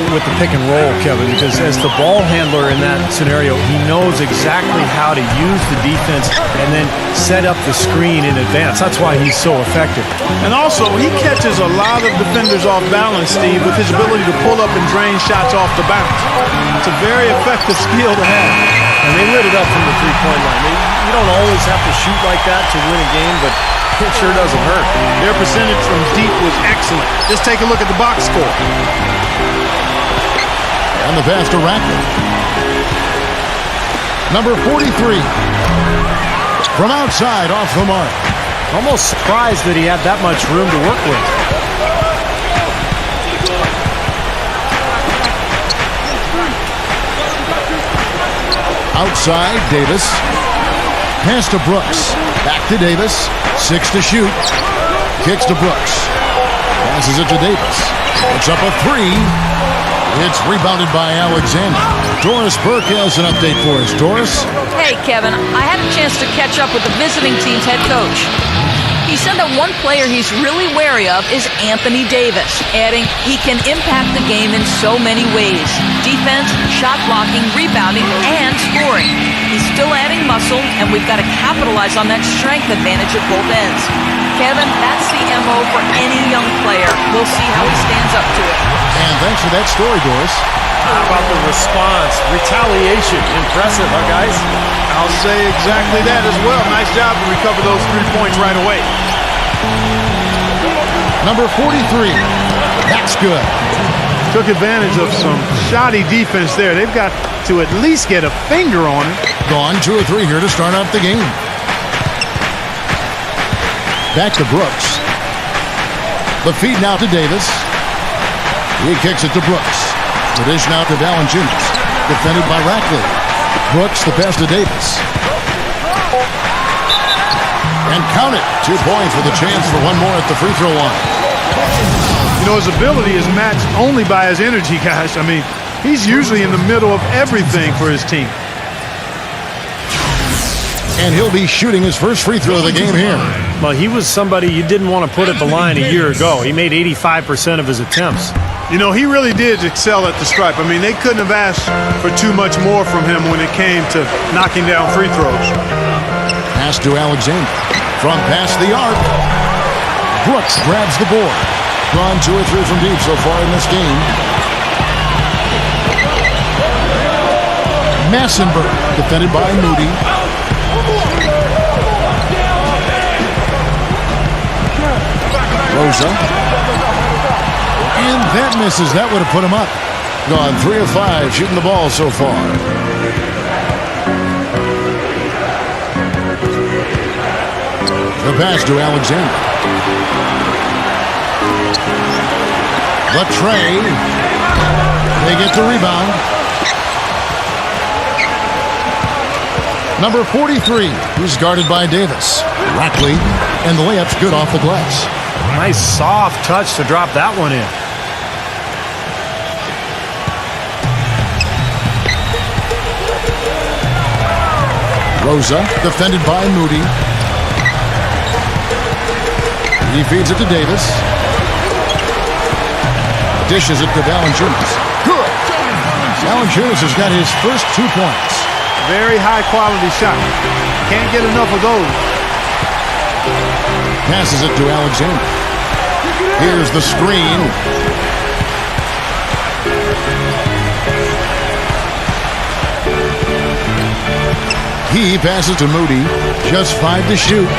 with the pick and roll, Kevin, because as the ball handler in that scenario, he knows exactly how to use the defense and then set up the screen in advance. That's why he's so effective. And also, he catches a lot of defenders off balance, Steve, with his ability to pull up and drain shots off the bounce. It's a very effective skill to have. And they lit it up from the three-point line. You don't always have to shoot like that to win a game, but it sure doesn't hurt. Their percentage from deep was excellent. Just take a look at the box score. And the pass to Ratcliffe. Number 43. From outside, off the mark. Almost surprised that he had that much room to work with. Outside, Davis. Pass to Brooks. Back to Davis. 6 to shoot. Kicks to Brooks. Passes it to Davis. It's up a 3. It's rebounded by Alexander. Doris Burke has an update for us. Doris? Hey, Kevin, I had a chance to catch up with the visiting team's head coach. He said that one player he's really wary of is Anthony Davis, adding he can impact the game in so many ways. Defense, shot blocking, rebounding, and scoring. He's still adding muscle, and we've got to capitalize on that strength advantage at both ends. Kevin, that's the MO for any young player. We'll see how he stands up to it. And thanks for that story, Doris. How about the response? Retaliation. Impressive, huh, guys? I'll say exactly that as well. Nice job to recover those 3 points right away. Number 43. That's good. Took advantage of some shoddy defense there. They've got to at least get a finger on it. Gone 2 or 3 here to start off the game. Back to Brooks. The feed now to Davis. He kicks it to Brooks. The dish now to Valanciunas. Defended by Ratcliffe. Brooks, the pass to Davis. And count it. 2 points with a chance for one more at the free throw line. His ability is matched only by his energy, guys. I mean, he's usually in the middle of everything for his team. And he'll be shooting his first free throw of the game here. Well, he was somebody you didn't want to put at the line a year ago. He made 85% of his attempts. He really did excel at the stripe. I mean, they couldn't have asked for too much more from him when it came to knocking down free throws. Pass to Alexander. From past the arc. Brooks grabs the board. Gone 2 or 3 from deep so far in this game. Massenberg, defended by Moody. Rosa. And that misses. That would have put him up. Gone 3 of 5 shooting the ball so far. The pass to Alexander. The tray. They get the rebound. Number 43, who's guarded by Davis. Rackley, and the layup's good off the glass. Nice soft touch to drop that one in. Rosa, defended by Moody. He feeds it to Davis. Dishes it to Valanciunas. Good! Valanciunas has got his first 2 points. Very high-quality shot. Can't get enough of those. Passes it to Alexander. Here's the screen. He passes to Moody. Just 5 to shoot.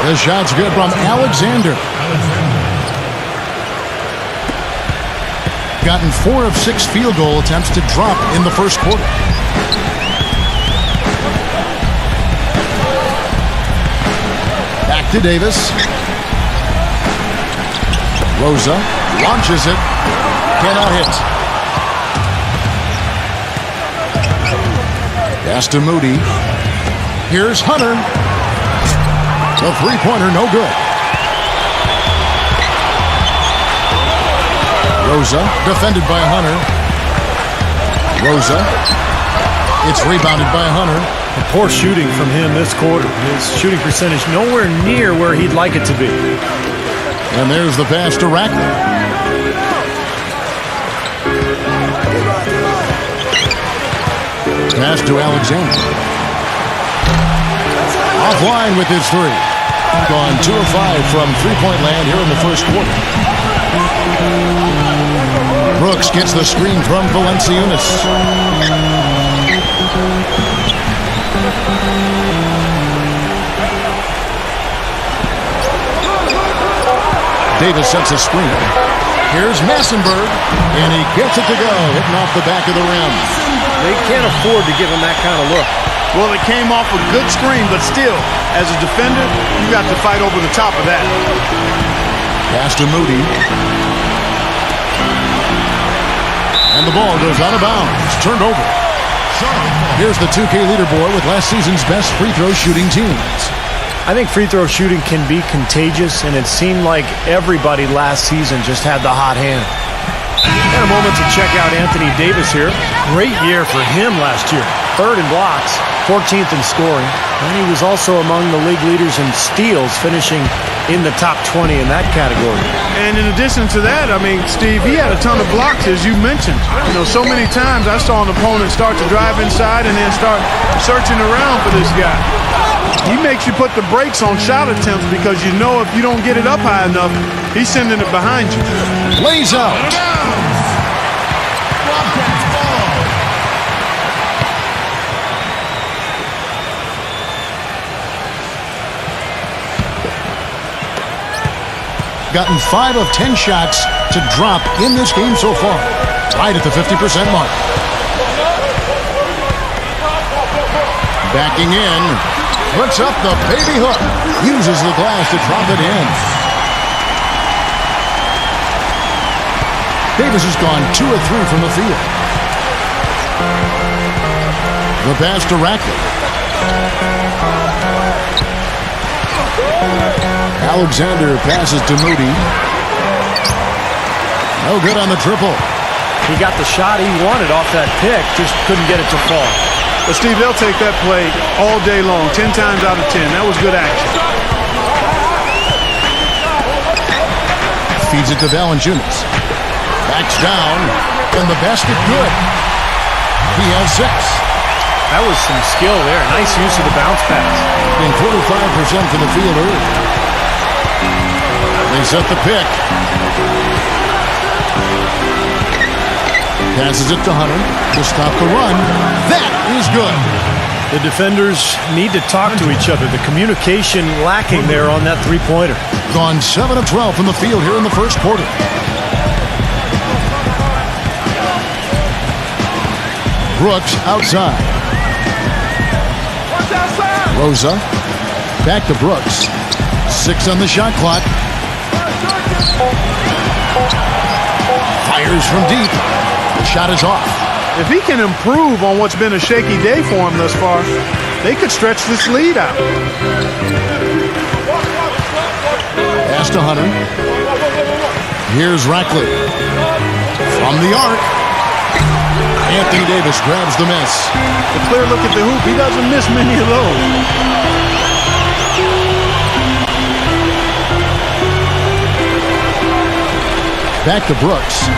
The shot's good from Alexander. Gotten 4 of 6 field goal attempts to drop in the first quarter. Back to Davis. Rosa launches it. Cannot hit. Pass to Moody. Here's Hunter. The three-pointer, no good. Rosa, defended by Hunter. Rosa. It's rebounded by Hunter. And poor shooting from him this quarter. His shooting percentage nowhere near where he'd like it to be. And there's the pass to Rackman. Pass to Alexander. Offline with his three. Gone 2 of 5 from three-point land here in the first quarter. Brooks gets the screen from Valanciunas. Davis sets a screen. Here's Massenberg, and he gets it to go, hitting off the back of the rim. They can't afford to give him that kind of look. Well, it came off a good screen, but still, as a defender, you got to fight over the top of that. Pass to Moody. And the ball goes out of bounds. Turned over. Here's the 2K leaderboard with last season's best free throw shooting teams. I think free throw shooting can be contagious, and it seemed like everybody last season just had the hot hand. And a moment to check out Anthony Davis here. Great year for him last year. 3rd in blocks, 14th in scoring. And he was also among the league leaders in steals, finishing in the top 20 in that category. And in addition to that, I mean, Steve, he had a ton of blocks, as you mentioned. You know, so many times I saw an opponent start to drive inside and then start searching around for this guy. He makes you put the brakes on shot attempts because you know if you don't get it up high enough, he's sending it behind you. Lays out. Gotten 5 of 10 shots to drop in this game so far. Right at the 50% mark. Backing in. Puts up the baby hook. Uses the glass to drop it in. Davis has gone 2 of 3 from the field. The pass to Rackman. Alexander passes to Moody. No good on the triple. He got the shot he wanted off that pick, just couldn't get it to fall. But, Steve, they'll take that play all day long, 10 times out of 10. That was good action. Feeds it to Valanciunas. Backs down, and the basket good. He has 6. That was some skill there. Nice use of the bounce pass. And 45% from the field early. They set the pick. Passes it to Hunter to stop the run. That is good. The defenders need to talk to each other. The communication lacking there on that three-pointer. Gone 7 of 12 from the field here in the first quarter. Brooks outside. Rosa. Back to Brooks. 6 on the shot clock. Fires from deep. The shot is off. If he can improve on what's been a shaky day for him thus far, they could stretch this lead out. Pass to Hunter. Here's Rackley. From the arc. Anthony Davis grabs the miss. A clear look at the hoop. He doesn't miss many of those. Back to Brooks.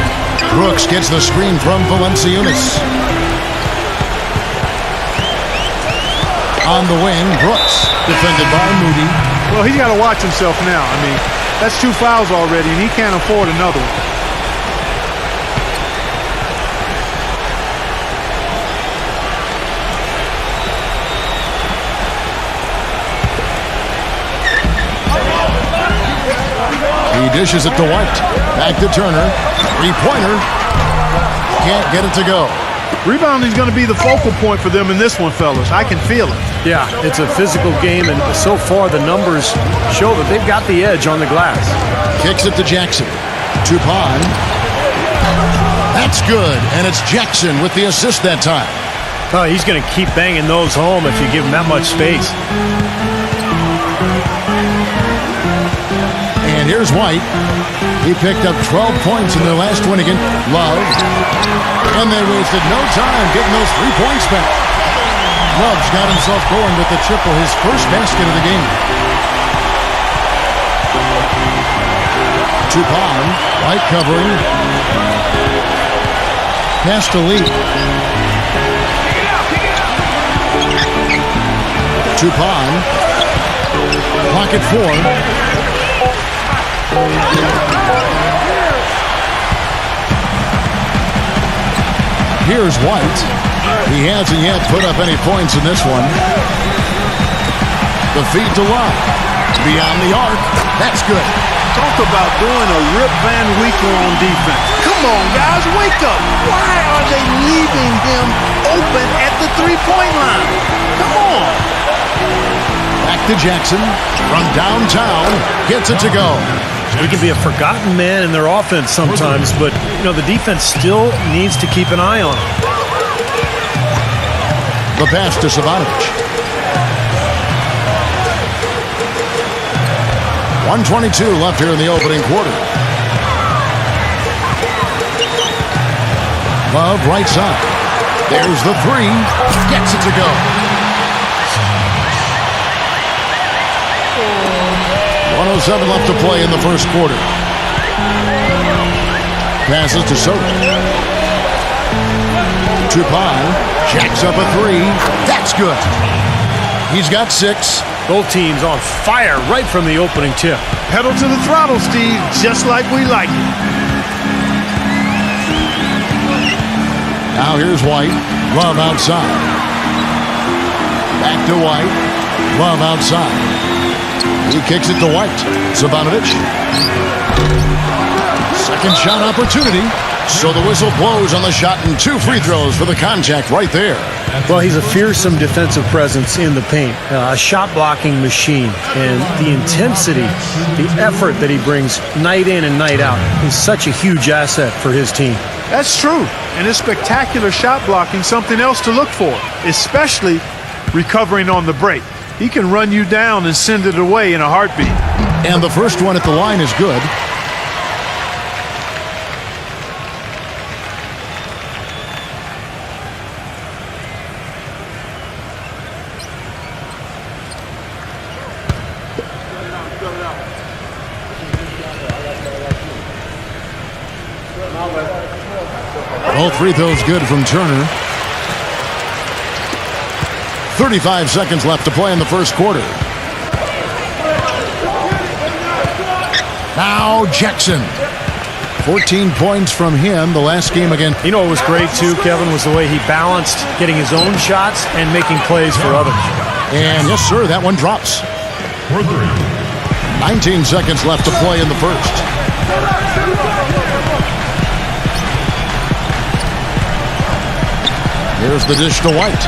Brooks gets the screen from Valanciunas. On the wing, Brooks, defended by Moody. Well, he's got to watch himself now. I mean, that's 2 fouls already, and he can't afford another one. He dishes it to White. Back to Turner. 3-pointer. Can't get it to go. Rebounding is going to be the focal point for them in this one, fellas. I can feel it. Yeah, it's a physical game, and so far the numbers show that they've got the edge on the glass. Kicks it to Jackson. To Pond. That's good, and it's Jackson with the assist that time. Oh, he's going to keep banging those home if you give him that much space. And And here's White. He picked up 12 points in their last win against Love. And they wasted no time getting those 3 points back. Love's got himself going with the triple, his first basket of the game. Tupon, White covering. Pass to Lee. Tupon. Pocket 4. Here's White. He hasn't yet put up any points in this one. The feed to Love. Beyond the arc. That's good. Talk about doing a Rip Van Winkle on defense. Come on, guys, wake up. Why are they leaving him open at the three-point line? Come on. Back to Jackson. From downtown. Gets it to go. He can be a forgotten man in their offense sometimes, but the defense still needs to keep an eye on him. The pass to Savanovic. 1:22 left here in the opening quarter. Love right side. There's the three. Gets it to go. .107 left to play in the first quarter. Passes to Soto. Tupon jacks up a three. That's good. He's got 6. Both teams on fire right from the opening tip. Pedal to the throttle, Steve, just like we like it. Now here's White. Love outside. Back to White. Love outside. He kicks it to White. Savanovic. Second shot opportunity. So the whistle blows on the shot and 2 free throws for the contact right there. Well, he's a fearsome defensive presence in the paint, a shot-blocking machine, and the intensity, the effort that he brings night in and night out is such a huge asset for his team. That's true, and his spectacular shot blocking something else to look for, especially recovering on the break. He can run you down and send it away in a heartbeat. And the first one at the line is good. All free throws good from Turner. 35 seconds left to play in the first quarter. Now Jackson. 14 points from him the last game again. What was great too, Kevin, was the way he balanced getting his own shots and making plays for others. And yes, sir, that one drops. 19 seconds left to play in the first. Here's the dish to White.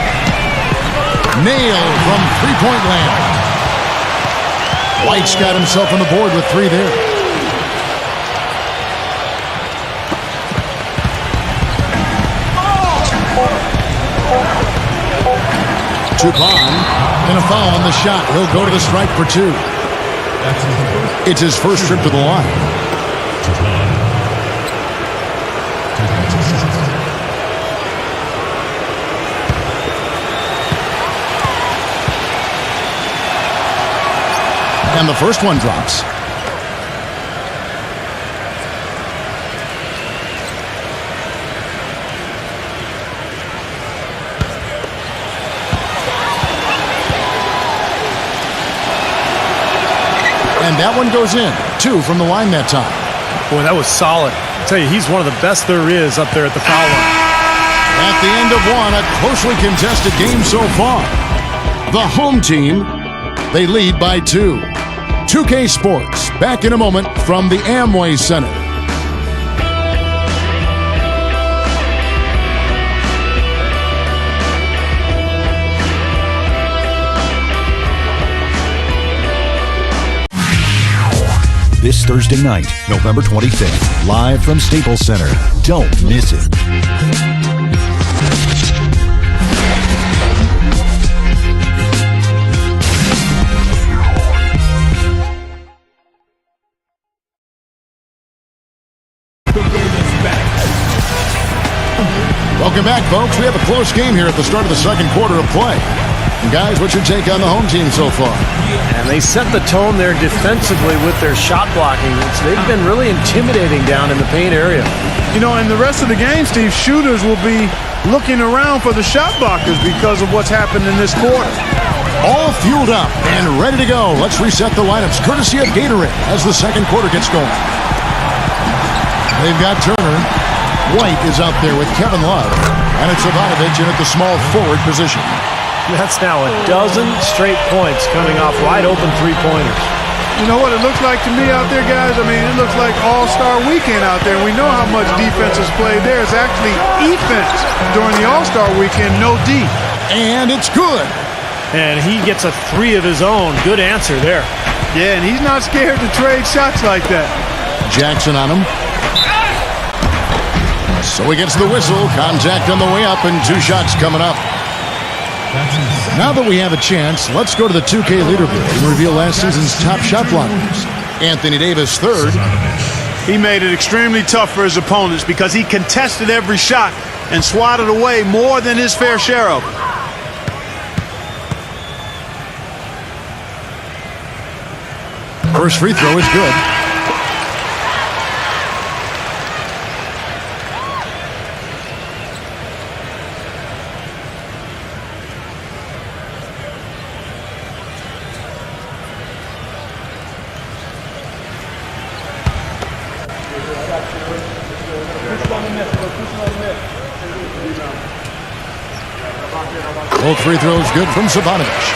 Nailed from three-point land. White's got himself on the board with 3 there. Tupon, and a foul on the shot. He'll go to the strike for 2. It's his first trip to the line. And the first one drops. And that one goes in. 2 from the line that time. Boy, that was solid. I tell you, he's one of the best there is up there at the foul line. At the end of one, a closely contested game so far. The home team, they lead by 2. 2K Sports, back in a moment from the Amway Center. This Thursday night, November 25th, live from Staples Center. Don't miss it. Welcome back, folks. We have a close game here at the start of the second quarter of play. And guys, what's your take on the home team so far? And they set the tone there defensively with their shot blocking. They've been really intimidating down in the paint area. You know, in the rest of the game, Steve, shooters will be looking around for the shot blockers because of what's happened in this quarter. All fueled up and ready to go. Let's reset the lineups courtesy of Gatorade as the second quarter gets going. They've got Turner. White is out there with Kevin Love. And it's Ivanovic in at the small forward position. That's now a dozen straight points coming off wide open three-pointers. You know what it looks like to me out there, guys? I mean, it looks like All-Star Weekend out there. We know how much defense is played there. It's actually offense during the All-Star Weekend, no D. And it's good. And he gets a three of his own. Good answer there. Yeah, and he's not scared to trade shots like that. Jackson on him. So he gets the whistle. Contact on the way up and 2 shots coming up. Now that we have a chance, let's go to the 2K leaderboard and reveal last season's top shot blockers. Anthony Davis third. He made it extremely tough for his opponents because he contested every shot and swatted away more than his fair share of them. First free throw is good. Both free throws good from Sabanovic.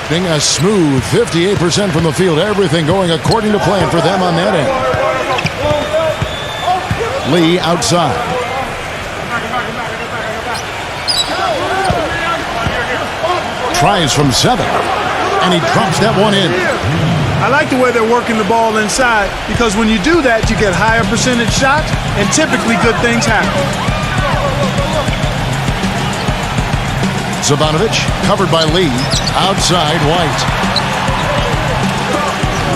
Being a smooth 58% from the field. Everything going according to plan for them on that end. Lee outside. Tries from 7. And he drops that one in. I like the way they're working the ball inside because when you do that, you get higher percentage shots and typically good things happen. Sabanovic covered by Lee. Outside White.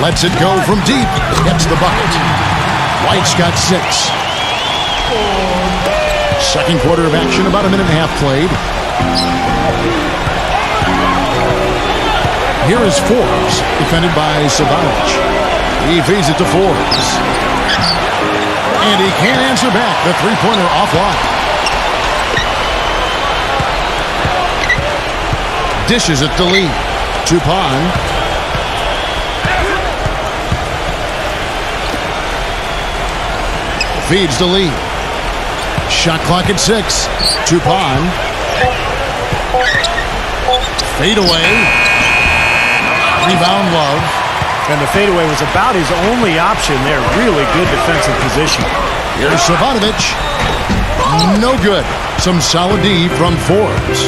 Lets it go from deep. Gets the bucket. White's got 6. Second quarter of action, about a minute and a half played. Here is Forbes, defended by Sabanovic. He feeds it to Forbes. And he can't answer back. The three-pointer offline. Dishes it to Lee. Tupon. Feeds to Lee. Shot clock at 6. Tupon. Fade away. Rebound Love. And the fadeaway was about his only option there. Really good defensive position. Here's Sabanovic. No good. Some solid D from Forbes.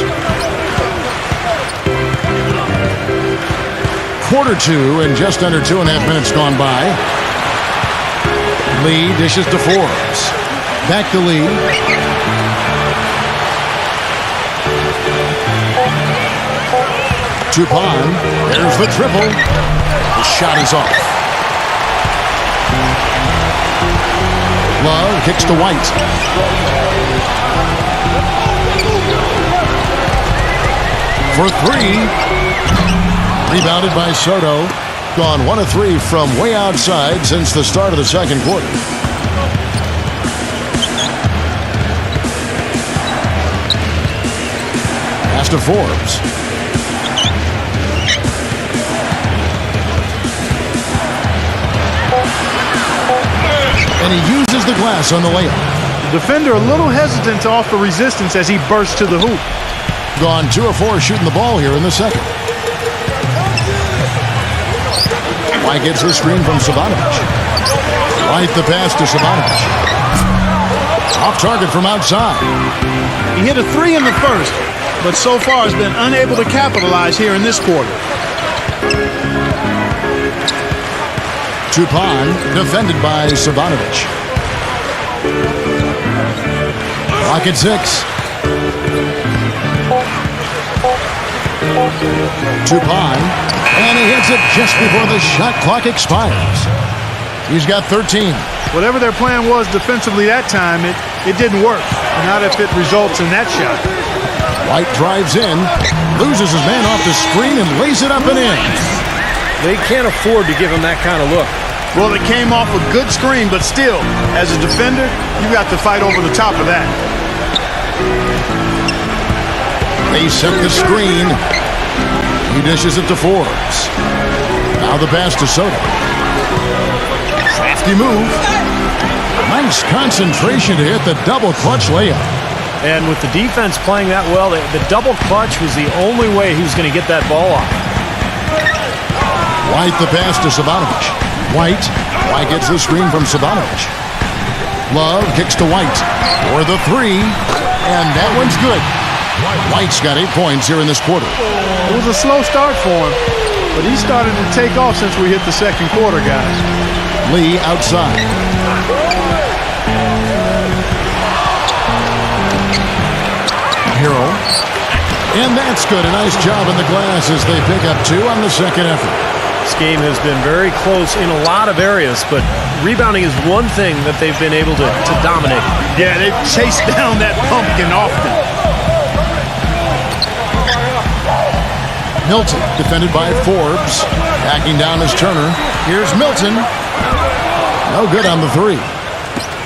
Quarter 2 and just under 2.5 minutes gone by. Lee dishes to Forbes. Back to Lee. Tupon. There's the triple. The shot is off. Love kicks to White. For 3. Rebounded by Soto. Gone 1 of 3 from way outside since the start of the second quarter. Pass to Forbes. And he uses the glass on the layup. The defender a little hesitant to offer resistance as he bursts to the hoop. Gone 2 of 4 shooting the ball here in the second. White gets the screen from Sabanovic. Right the pass to Sabanovic. Off target from outside. He hit a 3 in the first, but so far has been unable to capitalize here in this quarter. Tupon, defended by Sabanovic. Clock at 6. Tupon, and he hits it just before the shot clock expires. He's got 13. Whatever their plan was defensively that time, it didn't work. Not if it results in that shot. White drives in, loses his man off the screen, and lays it up and in. They can't afford to give him that kind of look. Well, it came off a good screen, but still, as a defender, you got to fight over the top of that. They set the screen. He dishes it to Forbes. Now the pass to Soto. Crafty move. Nice concentration to hit the double clutch layup. And with the defense playing that well, the double clutch was the only way he was going to get that ball off. White the pass to Savanovic. White gets the screen from Savanovic. Love kicks to White for the three, and that one's good. White's got 8 points here in this quarter. It was a slow start for him, but he started to take off since we hit the second quarter, guys. Lee outside. Hero. And that's good. A nice job in the glass as they pick up 2 on the second effort. This game has been very close in a lot of areas, but rebounding is one thing that they've been able to dominate. Yeah, they've chased down that pumpkin often. Milton, defended by Forbes. Backing down is Turner. Here's Milton. No good on the three.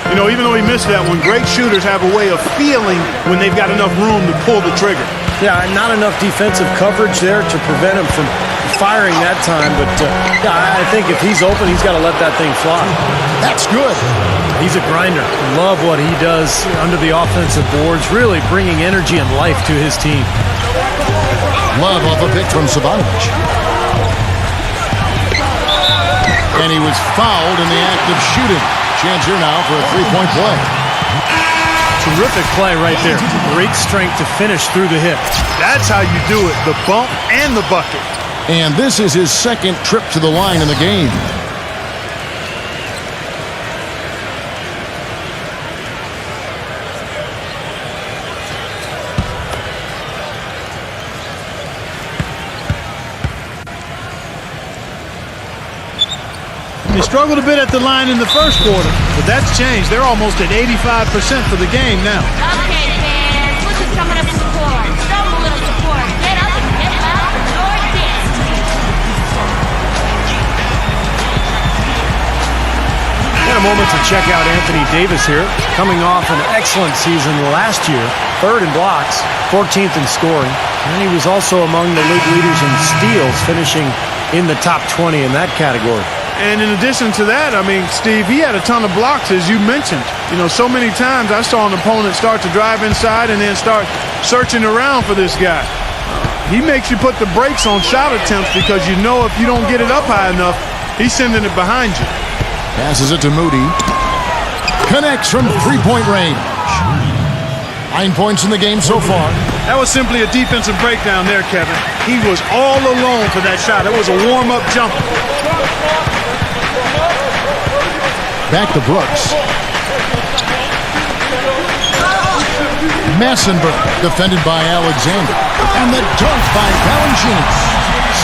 You know, even though he missed that one, great shooters have a way of feeling when they've got enough room to pull the trigger. Yeah, not enough defensive coverage there to prevent him from firing that time, but yeah, I think if he's open, he's got to let that thing fly. That's good. He's a grinder. Love what he does under the offensive boards, really bringing energy and life to his team. Love off a pick from Savanovic. And he was fouled in the act of shooting. Chance here now for a three-point play. Terrific play right there. Great strength to finish through the hip. That's how you do it, the bump and the bucket. And this is his second trip to the line in the game. They struggled a bit at the line in the first quarter, but that's changed. They're almost at 85% for the game now. Okay, fans, look who's coming up to support. Show them a little support. Get up and get loud for your dance. And a moment to check out Anthony Davis here, coming off an excellent season last year, 3rd in blocks, 14th in scoring, and he was also among the league leaders in steals, finishing in the top 20 in that category. And in addition to that, I mean, Steve, he had a ton of blocks, as you mentioned. You know, so many times I saw an opponent start to drive inside and then start searching around for this guy. He makes you put the brakes on shot attempts because you know if you don't get it up high enough, he's sending it behind you. Passes it to Moody. Connects from three-point range. 9 points in the game so far. That was simply a defensive breakdown there, Kevin. He was all alone for that shot. It was a warm-up jumper. Back to Brooks. Massenberg, defended by Alexander. And the dunk by Valanciunas.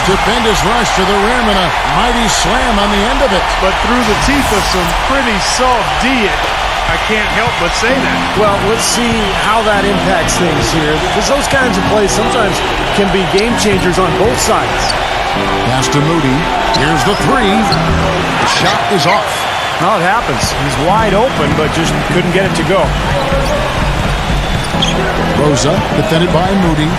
Stupendous rush to the rim and a mighty slam on the end of it. But through the teeth of some pretty soft D, I can't help but say that. Well, let's see how that impacts things here, because those kinds of plays sometimes can be game changers on both sides. Pass to Moody. Here's the three. The shot is off. Well, it happens. He's wide open, but just couldn't get it to go. Rosa, defended by Moody.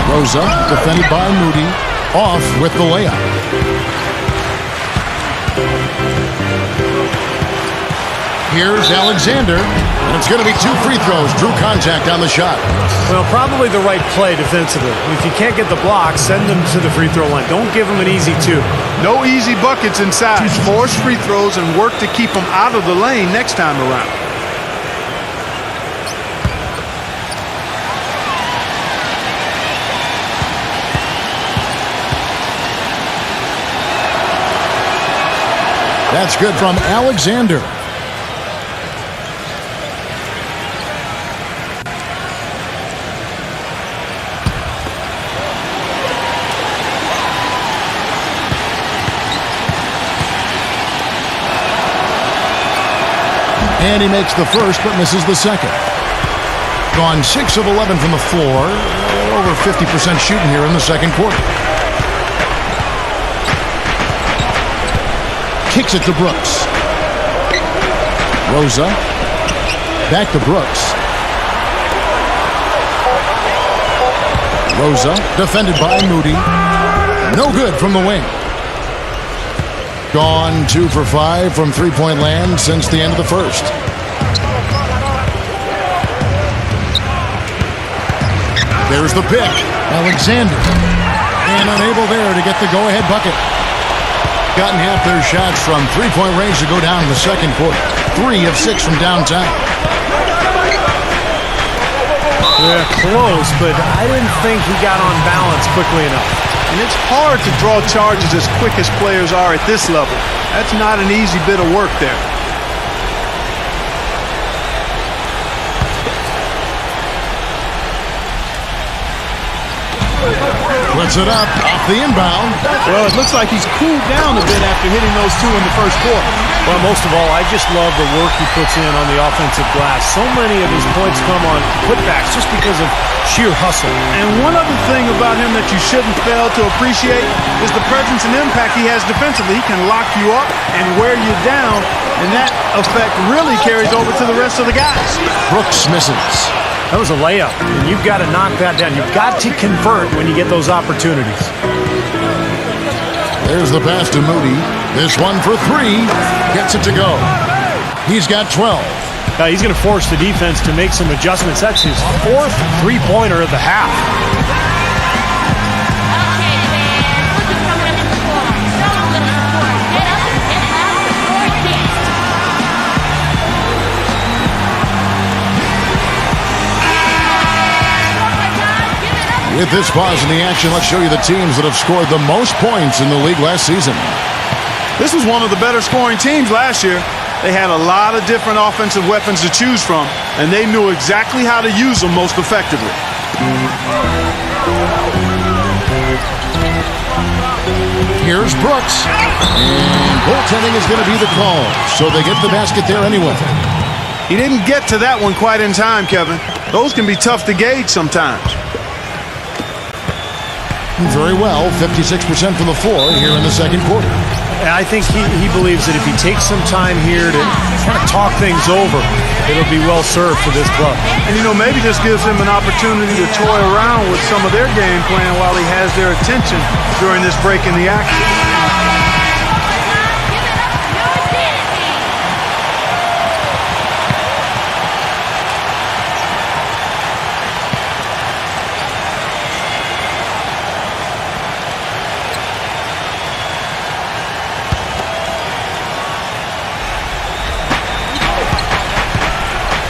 Rosa, defended by Moody. Off with the layup. Here's Alexander, and it's going to be 2 free throws. Drew contact on the shot. Well, probably the right play defensively. If you can't get the block, send them to the free throw line. Don't give them an easy 2. No easy buckets inside. Force free throws and work to keep them out of the lane next time around. That's good from Alexander. And he makes the first but misses the second. Gone 6 of 11 from the floor. Over 50% shooting here in the second quarter. Kicks it to Brooks. Rosa. Back to Brooks. Rosa, defended by Moody. No good from the wing. Gone 2 for 5 from three-point land since the end of the first. There's the pick. Alexander. And unable there to get the go-ahead bucket. Gotten half their shots from three-point range to go down in the second quarter. 3 of 6 from downtown. Yeah, close, but I didn't think he got on balance quickly enough. And it's hard to draw charges as quick as players are at this level. That's not an easy bit of work there. Puts it up off the inbound. Well, it looks like he's cooled down a bit after hitting those 2 in the first quarter. Well, most of all, I just love the work he puts in on the offensive glass. So many of his points come on putbacks just because of sheer hustle. And one other thing about him that you shouldn't fail to appreciate is the presence and impact he has defensively. He can lock you up and wear you down, and that effect really carries over to the rest of the guys. Brooks misses. That was a layup, and you've got to knock that down. You've got to convert when you get those opportunities. There's the pass to Moody. This one for 3. Gets it to go. He's got 12. He's going to force the defense to make some adjustments. That's his 4th three-pointer of the half. Okay, fans, look who's coming up to score. Show a little support. Get up and get loud before it gets. With this pause in the action, let's show you the teams that have scored the most points in the league last season. This was one of the better scoring teams last year. They had a lot of different offensive weapons to choose from, and they knew exactly how to use them most effectively. Here's Brooks. And goaltending is going to be the call, so they get the basket there anyway. He didn't get to that one quite in time, Kevin. Those can be tough to gauge sometimes. Very well, 56% from the floor here in the second quarter. I think he believes that if he takes some time here to kind of talk things over, it'll be well served for this club. And, maybe this gives him an opportunity to toy around with some of their game plan while he has their attention during this break in the action.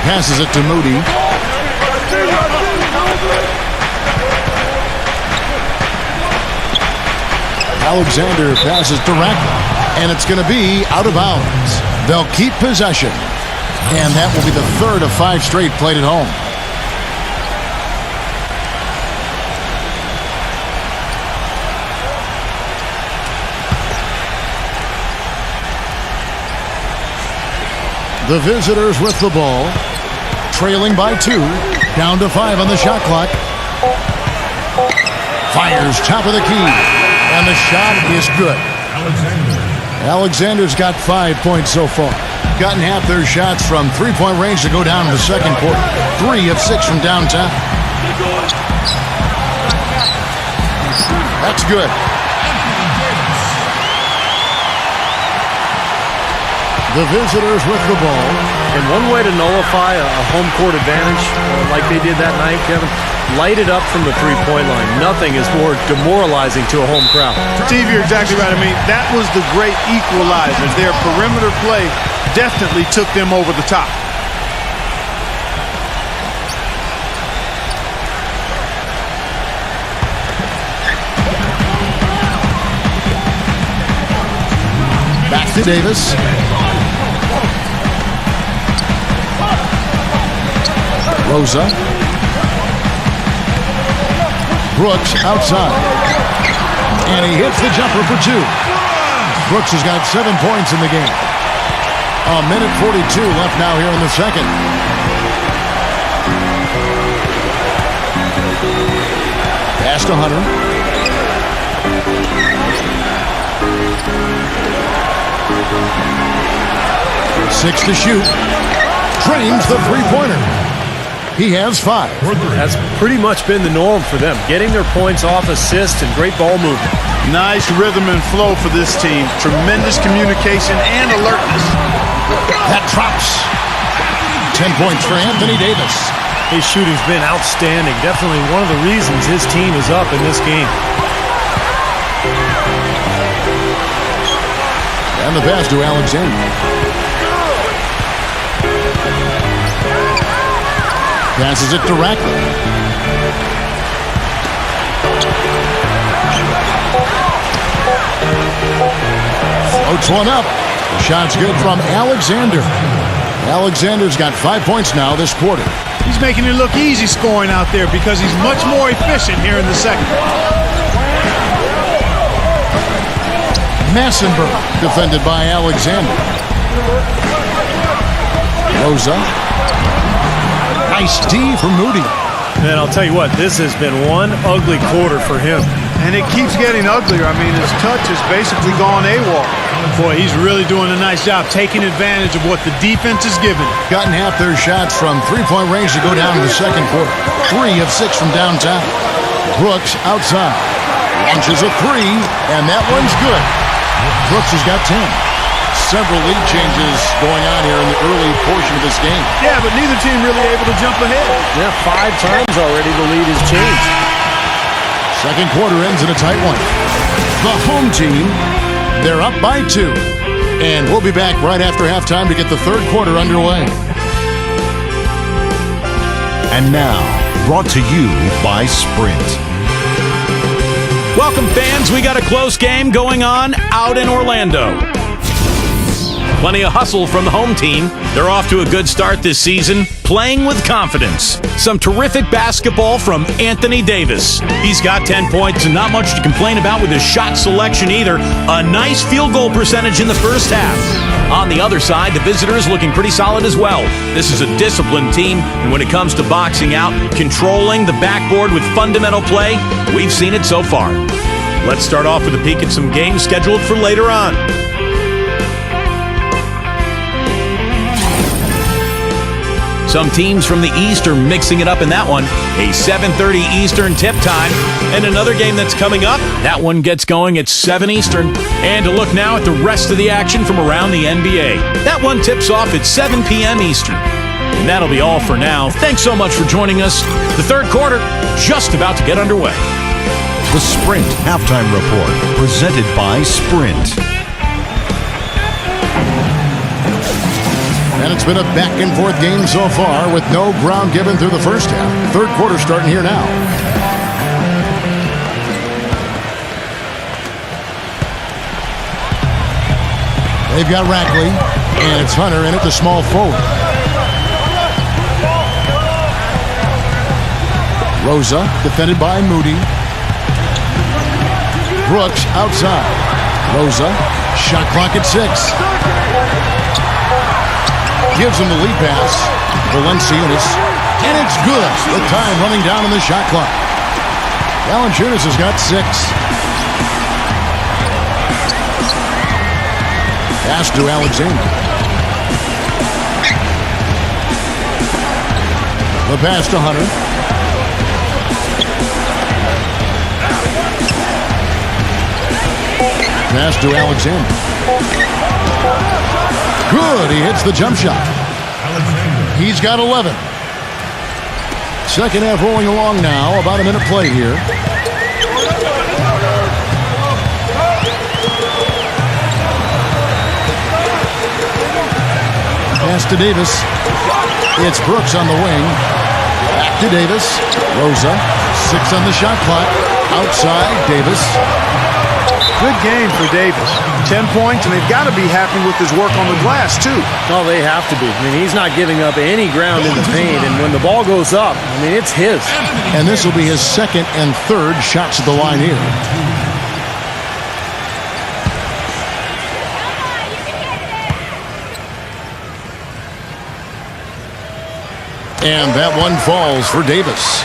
Passes it to Moody. Alexander passes directly, and it's going to be out of bounds. They'll keep possession, and that will be the 3rd of 5 straight played at home. The visitors with the ball, trailing by 2, down to 5 on the shot clock. Fires top of the key, and the shot is good. Alexander's got 5 points so far. Gotten half their shots from three-point range to go down in the second quarter. 3 of 6 from downtown. That's good. The visitors with the ball. And one way to nullify a home court advantage, like they did that night, Kevin, light it up from the three-point line. Nothing is more demoralizing to a home crowd. Steve, you're exactly right. That was the great equalizer. Their perimeter play definitely took them over the top. Back to Davis. Rosa. Brooks outside. And he hits the jumper for 2. Brooks has got 7 points in the game. A minute 42 left now here in the second. Pass to Hunter. Six to shoot. Drains the three-pointer. He has 5. That's pretty much been the norm for them, getting their points off assists and great ball movement. Nice rhythm and flow for this team. Tremendous communication and alertness. That drops. 10 points for Anthony Davis. His shooting's been outstanding. Definitely one of the reasons his team is up in this game. And the pass to Alexander. Passes it to Ratcliffe. Floats one up. The shot's good from Alexander. Alexander's got 5 points now this quarter. He's making it look easy scoring out there because he's much more efficient here in the second. Massenberg defended by Alexander. Rosa. Nice D for Moody. And I'll tell you what, this has been one ugly quarter for him. And it keeps getting uglier. I mean, his touch has basically gone AWOL. Boy, he's really doing a nice job taking advantage of what the defense is giving. Gotten half their shots from three-point range to go down in the second quarter. 3 of 6 from downtown. Brooks outside. Launches a 3, and that one's good. Brooks has got 10. Several lead changes going on here in the early portion of this game. Yeah, but neither team really able to jump ahead. Yeah, 5 times already the lead has changed. Second quarter ends in a tight one. The home team, they're up by 2. And we'll be back right after halftime to get the third quarter underway. And now, brought to you by Sprint. Welcome, fans. We got a close game going on out in Orlando. Plenty of hustle from the home team. They're off to a good start this season, playing with confidence. Some terrific basketball from Anthony Davis. He's got 10 points and not much to complain about with his shot selection either. A nice field goal percentage in the first half. On the other side, the visitors looking pretty solid as well. This is a disciplined team, and when it comes to boxing out, controlling the backboard with fundamental play, we've seen it so far. Let's start off with a peek at some games scheduled for later on. Some teams from the East are mixing it up in that one. A 7:30 Eastern tip time. And another game that's coming up, that one gets going at 7 Eastern. And to look now at the rest of the action from around the NBA. That one tips off at 7 p.m. Eastern. And that'll be all for now. Thanks so much for joining us. The third quarter, just about to get underway. The Sprint Halftime Report, presented by Sprint. And it's been a back-and-forth game so far with no ground given through the first half. Third quarter starting here now. They've got Rackley, and it's Hunter in at the small forward. Rosa, defended by Moody. Brooks outside. Rosa, shot clock at 6. Gives him the lead pass. Valanciunas. And it's good. The time running down on the shot clock. Valanciunas has got 6. Pass to Alexander. The pass to Hunter. Pass to Alexander. Good. He hits the jump shot. He's got 11. Second half rolling along now. About a minute play here. Pass to Davis. It's Brooks on the wing. Back to Davis. Rosa. 6 on the shot clock. Outside Davis. Good game for Davis. 10 points, and they've got to be happy with his work on the glass, too. Oh, they have to be. I mean, he's not giving up any ground in the paint, and when the ball goes up, I mean, it's his. And this will be his second and third shots at the line here. And that one falls for Davis.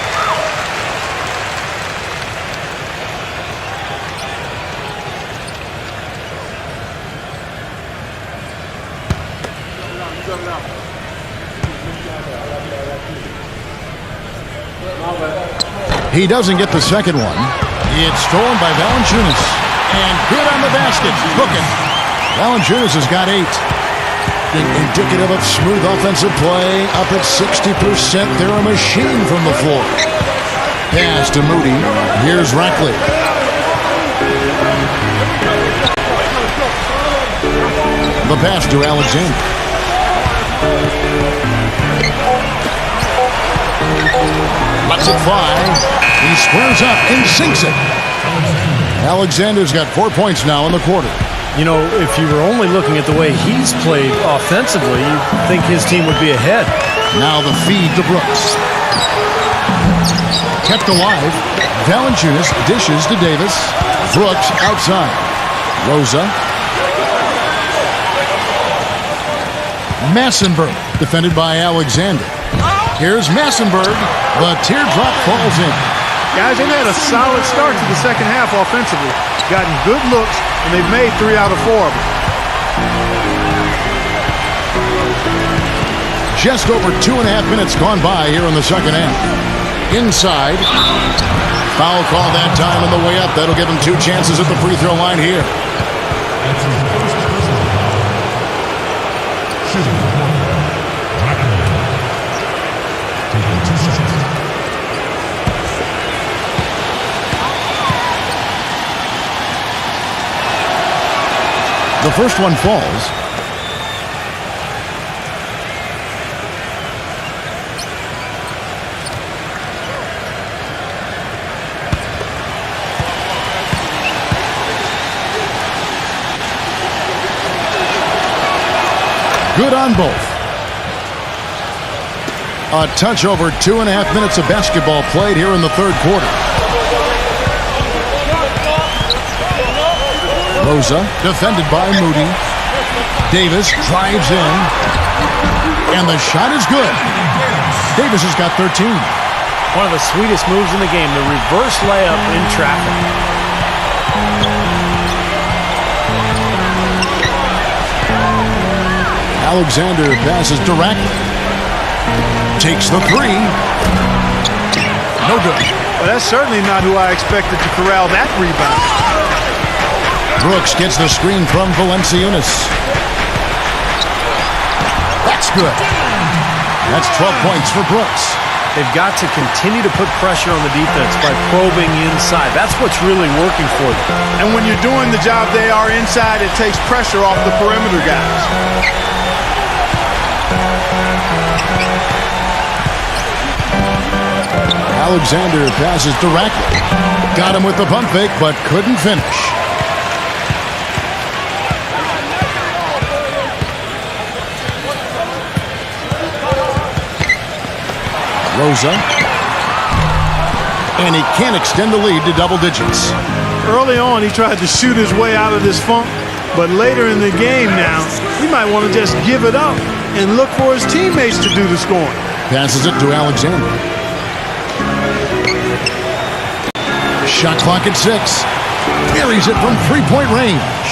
He doesn't get the second one. It's stolen by Valanciunas. And good on the basket. Hook it. Valanciunas has got 8. Indicative of smooth offensive play. Up at 60%. They're a machine from the floor. Pass to Moody. Here's Rackley. The pass to Alexander. Lets it fly. He squares up and sinks it. Alexander's got 4 points now in the quarter. You know, if you were only looking at the way he's played offensively, you'd think his team would be ahead. Now the feed to Brooks. Kept alive. Valanciunas dishes to Davis. Brooks outside. Rosa. Massenberg, defended by Alexander. Here's Massenberg. The teardrop falls in. Guys, they've had a solid start to the second half offensively. Gotten good looks, and they've made 3 out of 4 of them. Just over 2.5 minutes gone by here in the second half. Inside. Foul call that time on the way up. That'll give him 2 chances at the free throw line here. That's his first personal. Shooting. Rackley. Taking 2 shots. The first one falls. Good on both. A touch over 2.5 minutes of basketball played here in the third quarter. Rosa, defended by Moody. Davis drives in. And the shot is good. Davis has got 13. One of the sweetest moves in the game, the reverse layup in traffic. Alexander passes directly. Takes the 3. No good. Well, that's certainly not who I expected to corral that rebound. Brooks gets the screen from Valanciunas. That's good. That's 12 points for Brooks. They've got to continue to put pressure on the defense by probing inside. That's what's really working for them. And when you're doing the job they are inside, it takes pressure off the perimeter guys. Alexander passes directly. Got him with the pump fake, but couldn't finish. Rosa. And he can't extend the lead to double digits. Early on, he tried to shoot his way out of this funk, but later in the game now, he might want to just give it up and look for his teammates to do the scoring. Passes it to Alexander. Shot clock at 6. Buries it from 3-point range.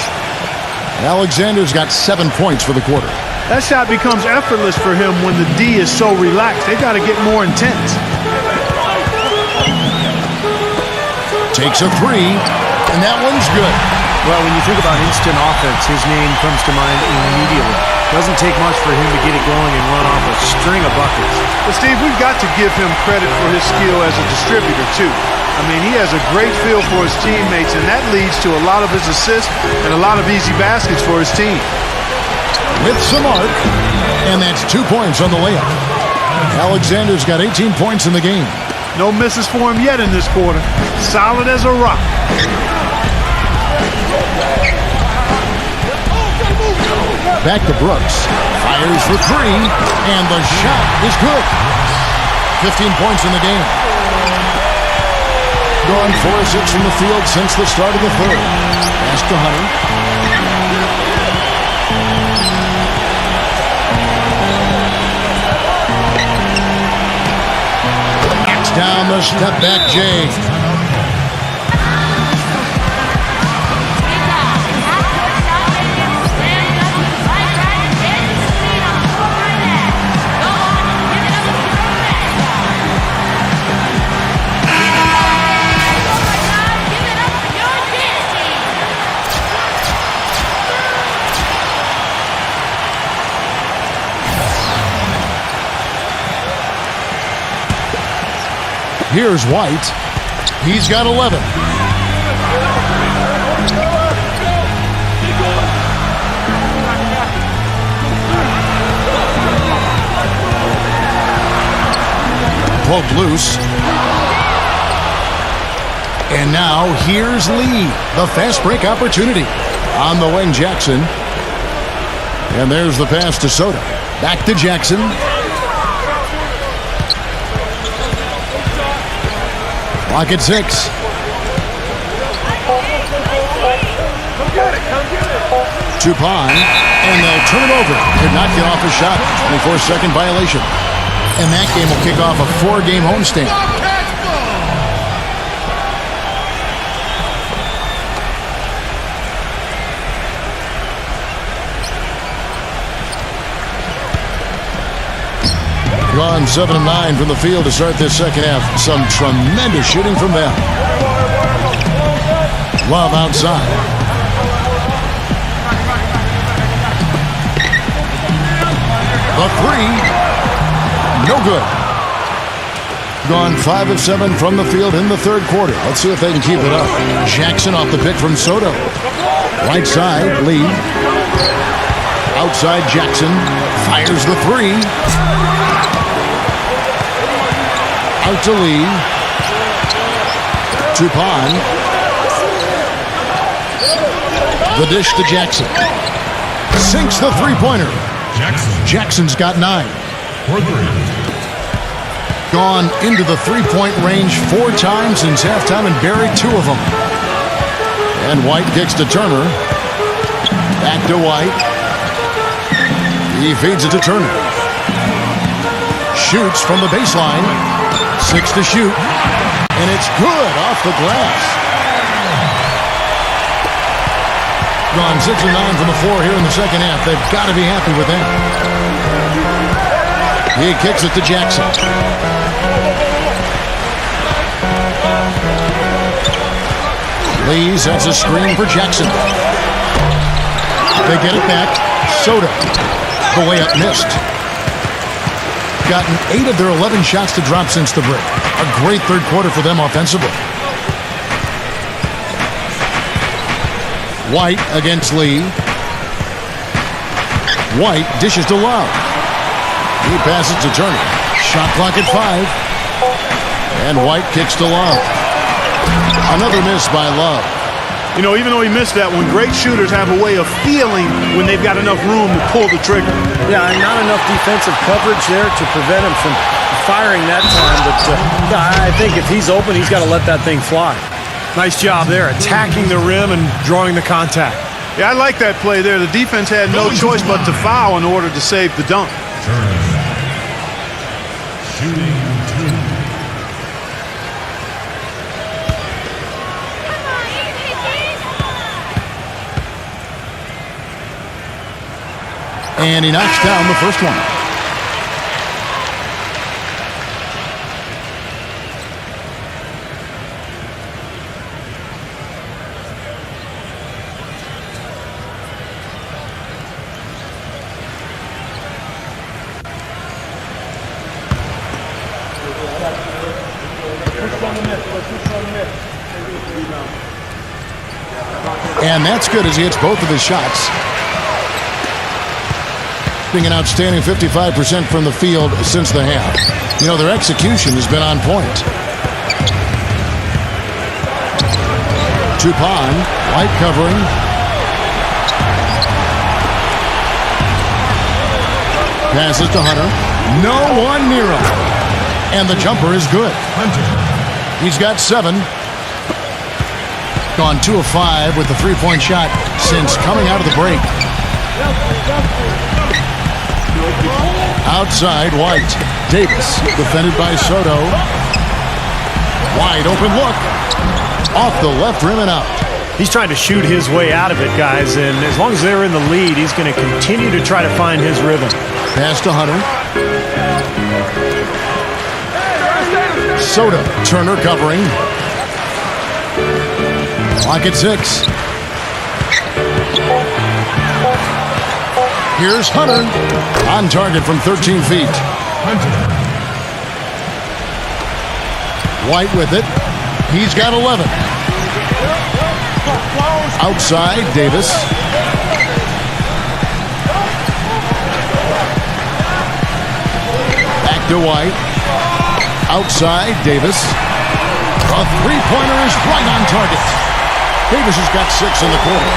Alexander's got 7 points for the quarter. That shot becomes effortless for him when the D is so relaxed. They got to get more intense. Takes a 3, and that one's good. Well, when you think about instant offense, his name comes to mind immediately. Doesn't take much for him to get it going and run off a string of buckets. But Steve, we've got to give him credit for his skill as a distributor, too. I mean, he has a great feel for his teammates, and that leads to a lot of his assists and a lot of easy baskets for his team. With some arc, and that's 2 points on the layup. Alexander's got 18 points in the game. No misses for him yet in this quarter. Solid as a rock. Back to Brooks. Fires for 3, and the shot is good. 15 points in the game. Gone 4 of 6 from the field since the start of the third. Pass to Hunter. down the step back, Jay. Here's White. He's got 11. Pulled loose. And now here's Lee. The fast break opportunity. On the wing, Jackson. And there's the pass to Soto. Back to Jackson. Clock at 6. Tupon, and they'll turn it over. Could not get off a shot. 24-second violation. And that game will kick off a 4-game homestand. Gone 7 of 9 from the field to start this second half. Some tremendous shooting from them. Love outside. The three. No good. Gone 5 of 7 from the field in the third quarter. Let's see if they can keep it up. Jackson off the pick from Soto. Right side, Lee. Outside, Jackson. Fires the three. Out to Lee. Tupon. The dish to Jackson. Sinks the three-pointer. Jackson's got 9. For 3. Gone into the three-point range 4 times since halftime and buried 2 of them. And White kicks to Turner. Back to White. He feeds it to Turner. Shoots from the baseline. 6 to shoot. And it's good off the glass. Gone 6 of 9 from the floor here in the second half. They've got to be happy with that. He kicks it to Jackson. Lee sets a screen for Jackson. They get it back. Soto. The layup missed. Gotten 8 of their 11 shots to drop since the break. A great third quarter for them offensively. White against Lee. White dishes to Love. He passes to Turner. Shot clock at 5. And White kicks to Love. Another miss by Love. You know, even though he missed that one, great shooters have a way of feeling when they've got enough room to pull the trigger. Yeah, and not enough defensive coverage there to prevent him from firing that time. But I think if he's open, he's got to let that thing fly. Nice job there, attacking the rim and drawing the contact. Yeah, I like that play there. The defense had no choice but to foul in order to save the dunk. Shooting 2. And he knocks down the first one. And that's good as he hits both of his shots. An outstanding 55% from the field since the half. You know, their execution has been on point. Tupon, White covering. Passes to Hunter. No one near him. And the jumper is good. He's got 7. Gone 2 of 5 with the three-point shot since coming out of the break. Outside, White. Davis, defended by Soto. Wide open look. Off the left rim and out. He's trying to shoot his way out of it, guys, and as long as they're in the lead, he's going to continue to try to find his rhythm. Pass to Hunter. Soda. Turner covering. Clock at 6. Here's Hunter. On target from 13 feet. White with it. He's got 11. Outside, Davis. Back to White. Outside, Davis. A three-pointer is right on target. Davis has got 6 in the quarter.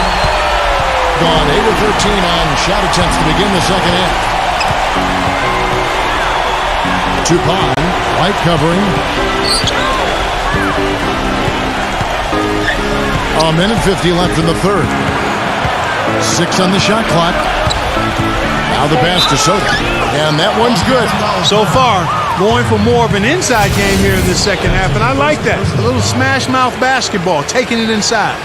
Gone 8 of 13 on shot attempts to begin the second half. Tupon, White covering. A minute 50 left in the third. 6 on the shot clock. Now the pass to Soda. And that one's good. So far, going for more of an inside game here in this second half, and I like that. A little smash mouth basketball, taking it inside.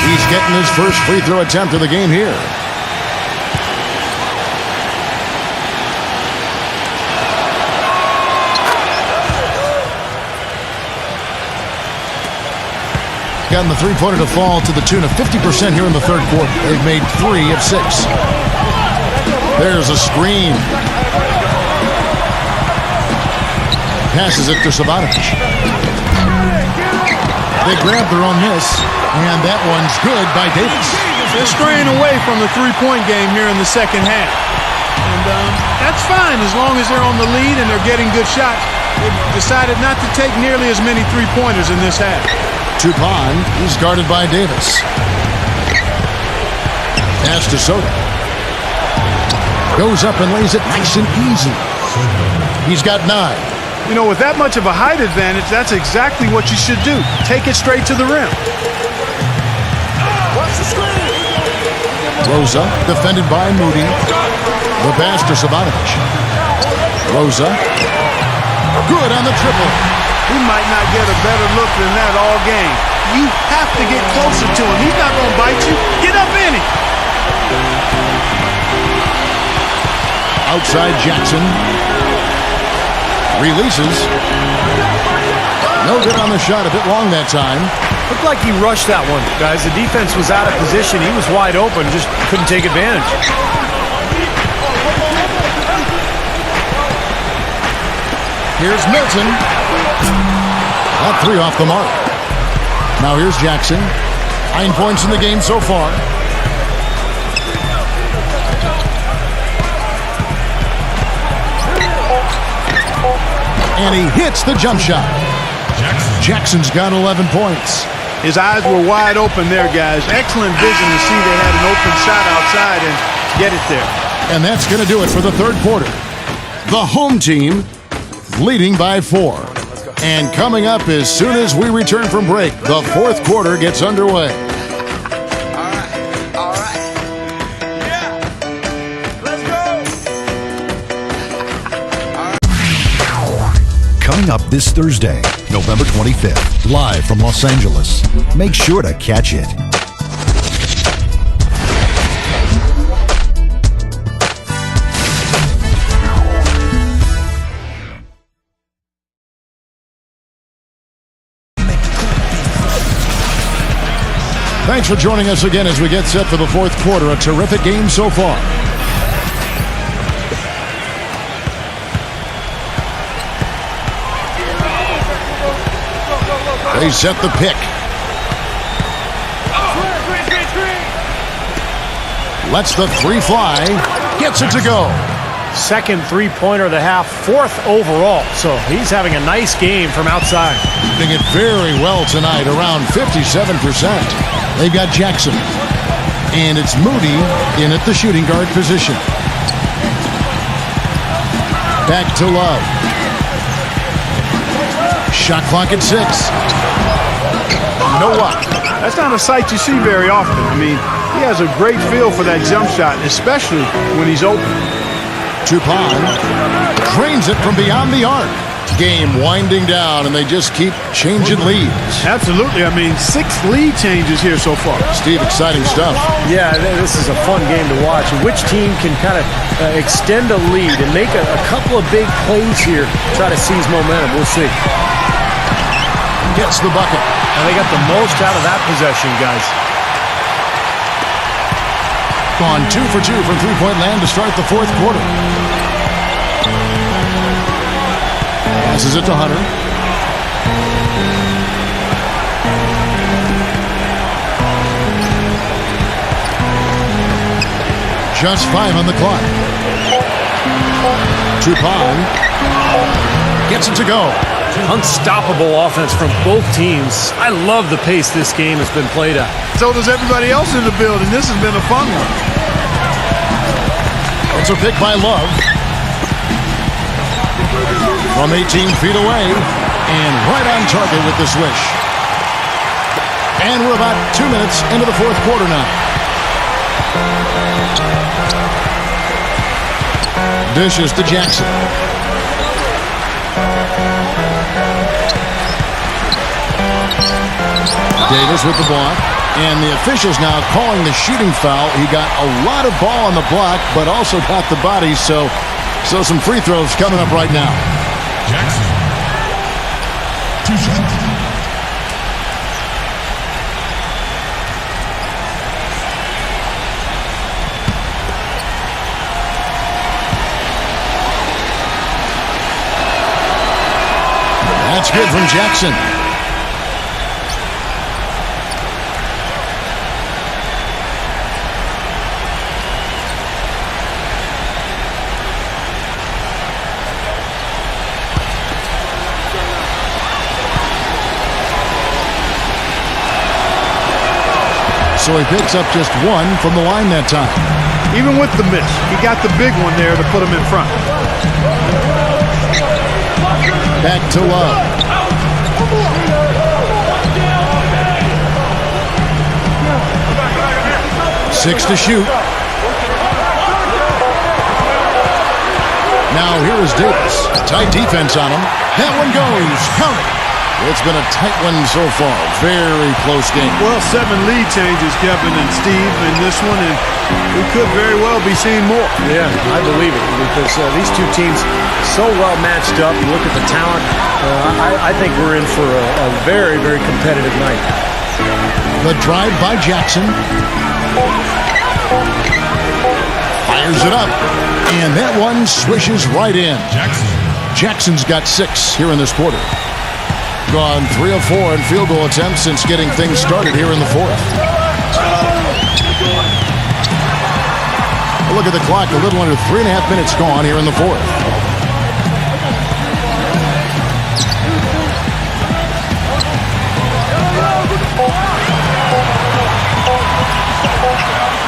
He's getting his first free throw attempt of the game here. Gotten the three-pointer to fall to the tune of 50% here in the third quarter. They've made 3 of 6. There's a screen. Passes it to Savanovic. They grab their own miss, and that one's good by Davis. They're straying away from the three-point game here in the second half. And that's fine as long as they're on the lead and they're getting good shots. They've decided not to take nearly as many three-pointers in this half. Tupon, he's guarded by Davis. Pass to Soda. Goes up and lays it nice and easy. He's got 9. You know, with that much of a height advantage, that's exactly what you should do. Take it straight to the rim. Rosa, defended by Moody. The pass to Savanovic. Rosa. Good on the triple. He might not get a better look than that all game. You have to get closer to him. He's not going to bite you. Get up in him. Outside Jackson. Releases. No good on the shot. A bit long that time. Looked like he rushed that one, guys. The defense was out of position. He was wide open, just couldn't take advantage. Here's Milton. That 3 off the mark. Now here's Jackson. 9 points in the game so far. And he hits the jump shot. Jackson's got 11 points. His eyes were wide open there, guys. Excellent vision to see they had an open shot outside and get it there. And that's going to do it for the third quarter. The home team leading by 4. And coming up as soon as we return from break, the fourth quarter gets underway. All right. Yeah. Let's go. Coming up this Thursday, November 25th, live from Los Angeles. Make sure to catch it. Thanks for joining us again as we get set for the fourth quarter. A terrific game so far. They set the pick. Lets the 3 fly. Gets it to go. Second three-pointer of the half, 4th overall. So he's having a nice game from outside. Doing it very well tonight, around 57%. They've got Jackson. And it's Moody in at the shooting guard position. Back to Love. Shot clock at 6. No luck. That's not a sight you see very often. I mean, he has a great feel for that jump shot, especially when he's open. Tupon drains it from beyond the arc. Game winding down, and they just keep changing leads. Absolutely. I mean, 6 lead changes here so far. Steve, exciting stuff. Yeah, this is a fun game to watch. Which team can kind of extend a lead and make a couple of big plays here, try to seize momentum. We'll see. Gets the bucket. And they got the most out of that possession, guys. Gone 2 for 2 from three-point land to start the fourth quarter. Passes it to Hunter. Just 5 on the clock. Tupon gets it to go. Unstoppable offense from both teams. I love the pace this game has been played at. So does everybody else in the building. This has been a fun one. It's a pick by Love. From 18 feet away, and right on target with the swish. And we're about 2 minutes into the fourth quarter now. Dishes to Jackson. Davis with the block, and the officials now calling the shooting foul. He got a lot of ball on the block, but also got the body, so some free throws coming up right now. Jackson. 2 shots. That's good from Jackson. So he picks up just 1 from the line that time. Even with the miss, he got the big one there to put him in front. Back to Love. Six to shoot. Now here is Davis. Tight defense on him. That one goes. Count it. It's been a tight one so far. Very close game. Well, 7 lead changes, Kevin and Steve, in this one, and we could very well be seeing more. Yeah, I believe it, because these two teams so well matched up. You look at the talent. I think we're in for a very, very competitive night. The drive by Jackson. Fires it up, and that one swishes right in. Jackson's got 6 here in this quarter. Gone 3 of 4 in field goal attempts since getting things started here in the fourth. Look at the clock, a little under 3.5 minutes gone here in the fourth.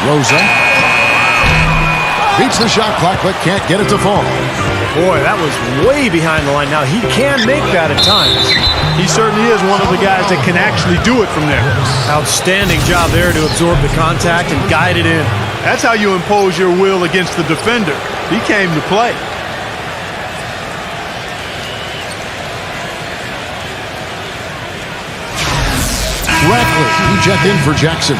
Rosa beats the shot clock, but can't get it to fall. Boy, that was way behind the line. Now, he can make that at times. He certainly is one of the guys that can actually do it from there. Outstanding job there to absorb the contact and guide it in. That's how you impose your will against the defender. He came to play. Ratcliffe, he checked in for Jackson.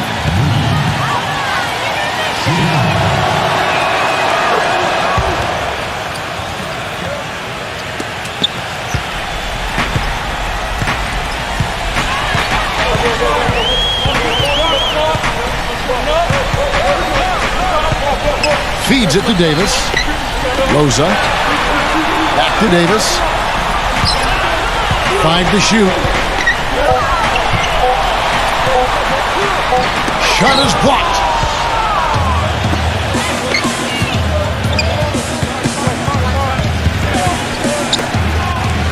Feeds it to Davis. Rosa. Back to Davis. 5 to shoot. Shot is blocked.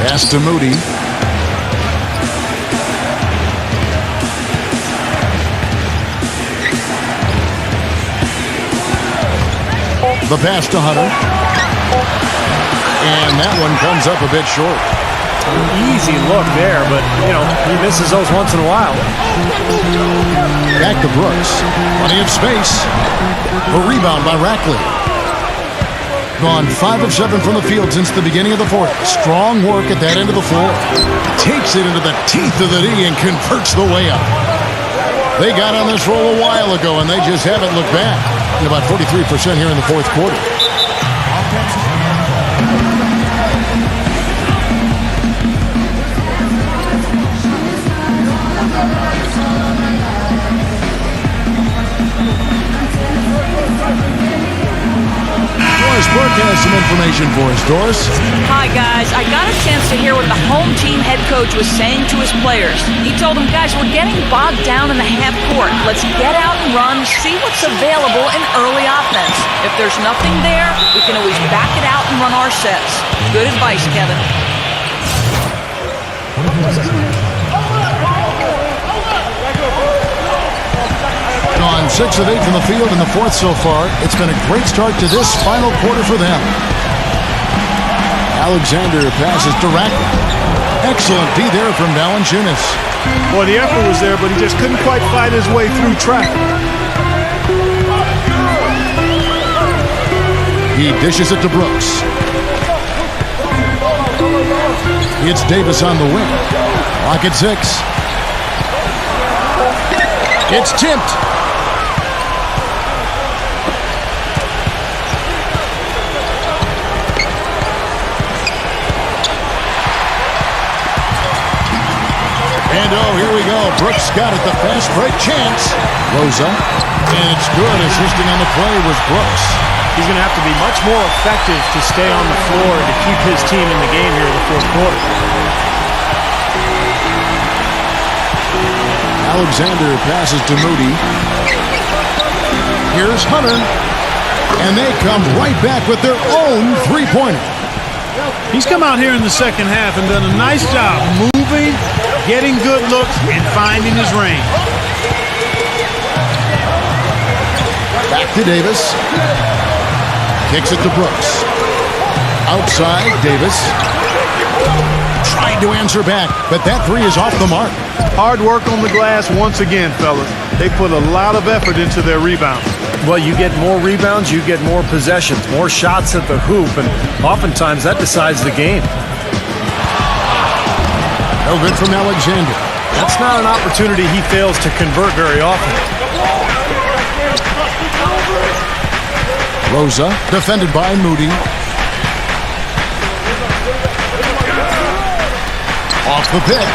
Pass to Moody. The pass to Hunter. And that one comes up a bit short. Easy look there, but, he misses those once in a while. Back to Brooks. Plenty of space. A rebound by Rackley. Gone 5 of 7 from the field since the beginning of the fourth. Strong work at that end of the floor. Takes it into the teeth of the D and converts the way up. They got on this roll a while ago, and they just haven't looked back. And about 43% here in the fourth quarter. Doris Burke has some information for us. Doris? Hi, guys. I got a chance to hear what the home team head coach was saying to his players. He told them, guys, we're getting bogged down in the half court. Let's get out and run, see what's available in early offense. If there's nothing there, we can always back it out and run our sets. Good advice, Kevin. Gone 6 of 8 from the field in the fourth so far. It's been a great start to this final quarter for them. Alexander passes to Rackley. Excellent D there from Valanciunas. Boy, the effort was there, but he just couldn't quite fight his way through traffic. He dishes it to Brooks. It's Davis on the wing. Clock at 6. It's tipped. And oh, here we go. Brooks got it, the fast break chance. Rosa. And it's good. Assisting on the play was Brooks. He's going to have to be much more effective to stay on the floor and to keep his team in the game here in the fourth quarter. Alexander passes to Moody. Here's Hunter. And they come right back with their own three-pointer. He's come out here in the second half and done a nice job moving, getting good looks, and finding his range. Back to Davis. Kicks it to Brooks. Outside, Davis. Tried to answer back, but that three is off the mark. Hard work on the glass once again, fellas. They put a lot of effort into their rebounds. Well, you get more rebounds, you get more possessions, more shots at the hoop, and oftentimes that decides the game. No good from Alexander. That's not an opportunity he fails to convert very often. Rosa, defended by Moody. Off the pick.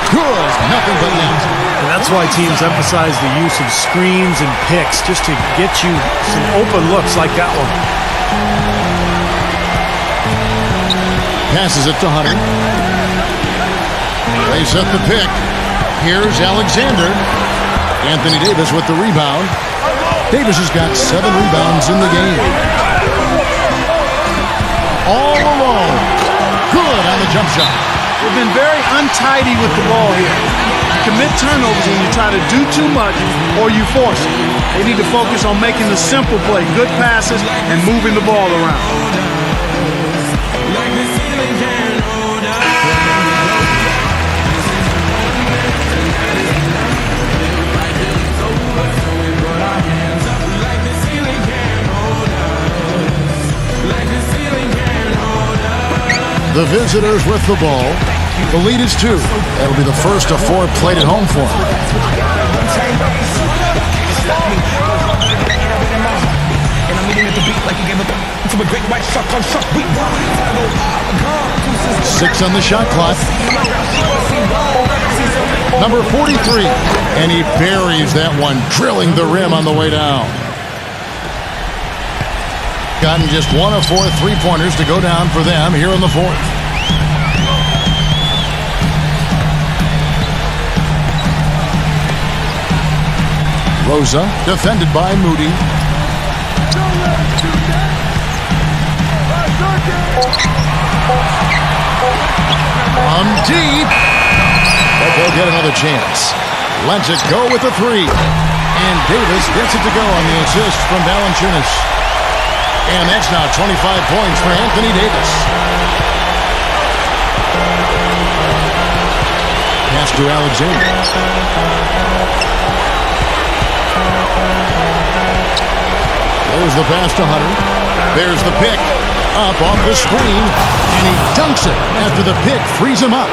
Good. Nothing but net. And that's why teams emphasize the use of screens and picks just to get you some open looks like that one. Passes it to Hunter. They set the pick. Here's Alexander. Anthony Davis with the rebound. Davis has got 7 rebounds in the game. All alone. Good on the jump shot. They've been very untidy with the ball here. You commit turnovers when you try to do too much or you force it. They need to focus on making the simple play, good passes, and moving the ball around. The visitors with the ball. The lead is 2. That'll be the first of 4 played at home for them. Six on the shot clock. Number 43. And he buries that one, drilling the rim on the way down. Gotten just 1 of 4 three-pointers to go down for them here in the fourth. Rosa, defended by Moody. From deep. But they'll get another chance. Lets it go with the 3. And Davis gets it to go on the assist from Valanciunas. And that's now 25 points for Anthony Davis. Pass to Alexander. There's the pass to Hunter. There's the pick. Up off the screen. And he dunks it after the pick frees him up.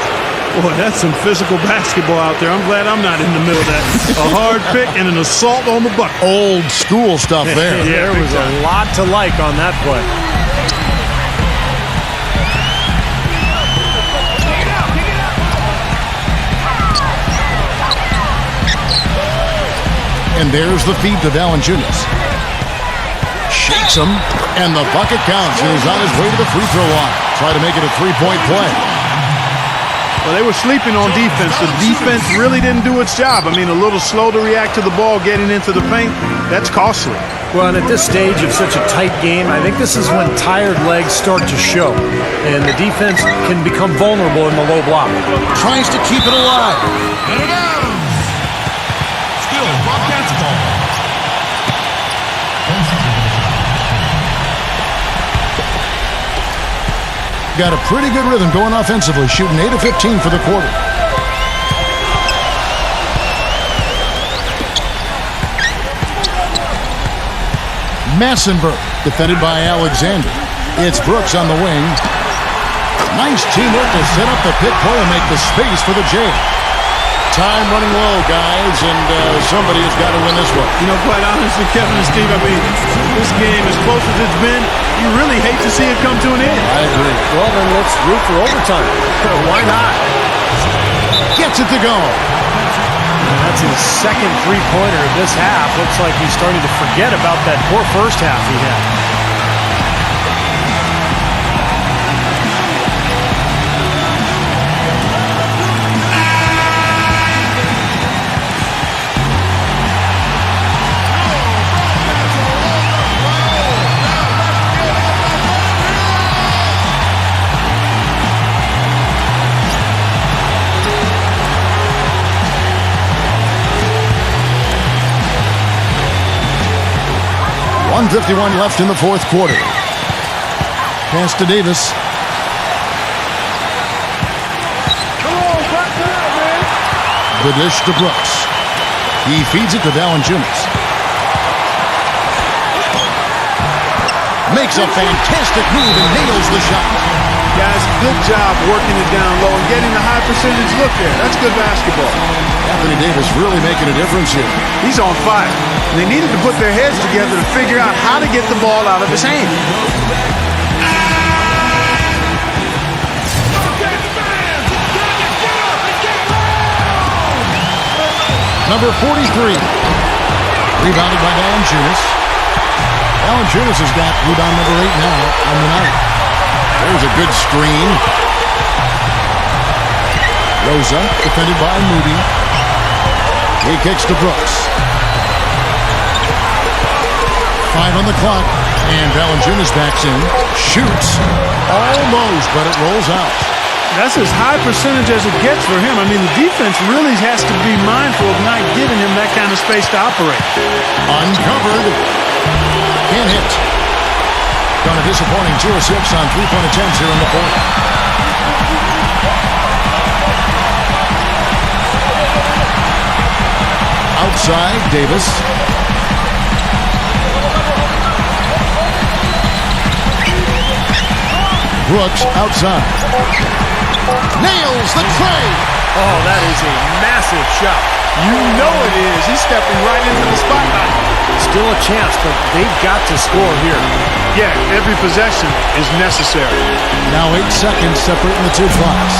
Boy, that's some physical basketball out there. I'm glad I'm not in the middle of that. A hard pick and an assault on the bucket. Old school stuff there. Yeah, there was a lot to like on that play. And there's the feed to Valanciunas. Shakes him, and the bucket counts. And he's on his way to the free throw line. Try to make it a three-point play. Well, they were sleeping on defense. The defense really didn't do its job. I mean, a little slow to react to the ball getting into the paint. That's costly. Well, and at this stage of such a tight game, I think this is when tired legs start to show. And the defense can become vulnerable in the low block. Tries to keep it alive. Let it out. Still, Bobcats ball. Got a pretty good rhythm going offensively, shooting 8 of 15 for the quarter. Massenberg, defended by Alexander. It's Brooks on the wing. Nice teamwork to set up the pick play and make the space for the J. Time running low, guys, and somebody has got to win this one. You know, quite honestly, Kevin and Steve, I mean, this game, as close as it's been, you really hate to see it come to an end. I agree. Well, then let's root for overtime. Why not? Gets it to go. That's his second three-pointer of this half. Looks like he's starting to forget about that poor first half he had. .151 left in the fourth quarter. Pass to Davis. The dish to Brooks. He feeds it to Valanciunas. Makes a fantastic move and nails the shot. Guys, good job working it down low and getting the high percentage look there. That's good basketball. Anthony Davis really making a difference here. He's on fire. And they needed to put their heads together to figure out how to get the ball out of his hand. Number 43. Rebounded by Valanciunas. Valanciunas has got rebound number 8 now on the night. There's a good screen. Rosa, defended by Moody. He kicks to Brooks. 5 on the clock, and Valanciunas backs in. Shoots. Almost, but it rolls out. That's as high percentage as it gets for him. I mean, the defense really has to be mindful of not giving him that kind of space to operate. Uncovered. Can't hit. Got a disappointing 2 of 6 on three-point attempts here in the fourth. Outside, Davis. Brooks outside. Nails the tray. Oh, that is a massive shot. You know it is. He's stepping right into the spotlight. Still a chance, but they've got to score here. Yeah, every possession is necessary. Now 8 seconds separating the two clocks.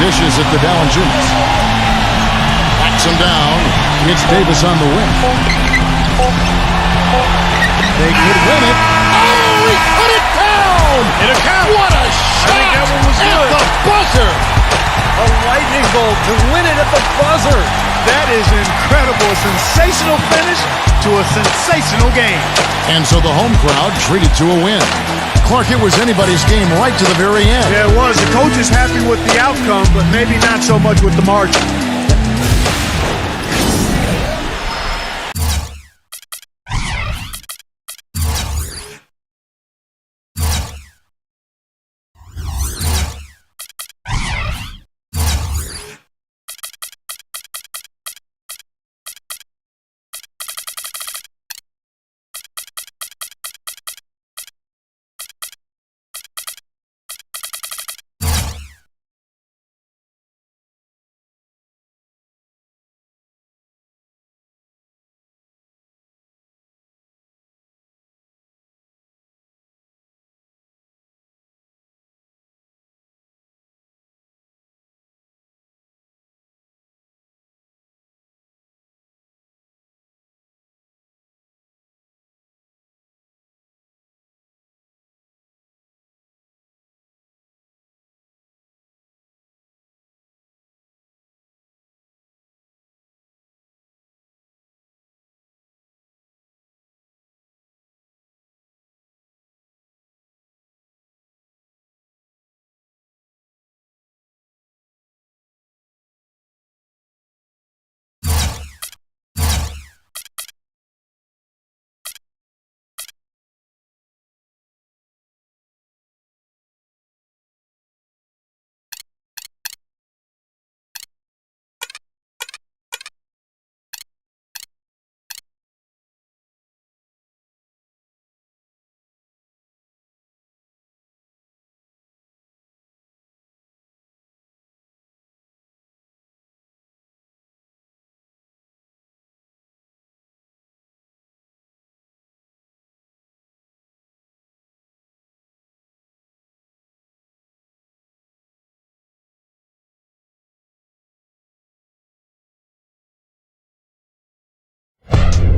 Dishes at the Valanciunas. Backs him down. It's Davis on the wing. They could win it. Oh, he put it down! It'll count. What a shot! I think that one was at good. the buzzer! A lightning bolt to win it at the buzzer. That is incredible. A sensational finish to a sensational game. And so the home crowd treated to a win. Clark, it was anybody's game right to the very end. Yeah, it was. The coach is happy with the outcome, but maybe not so much with the margin.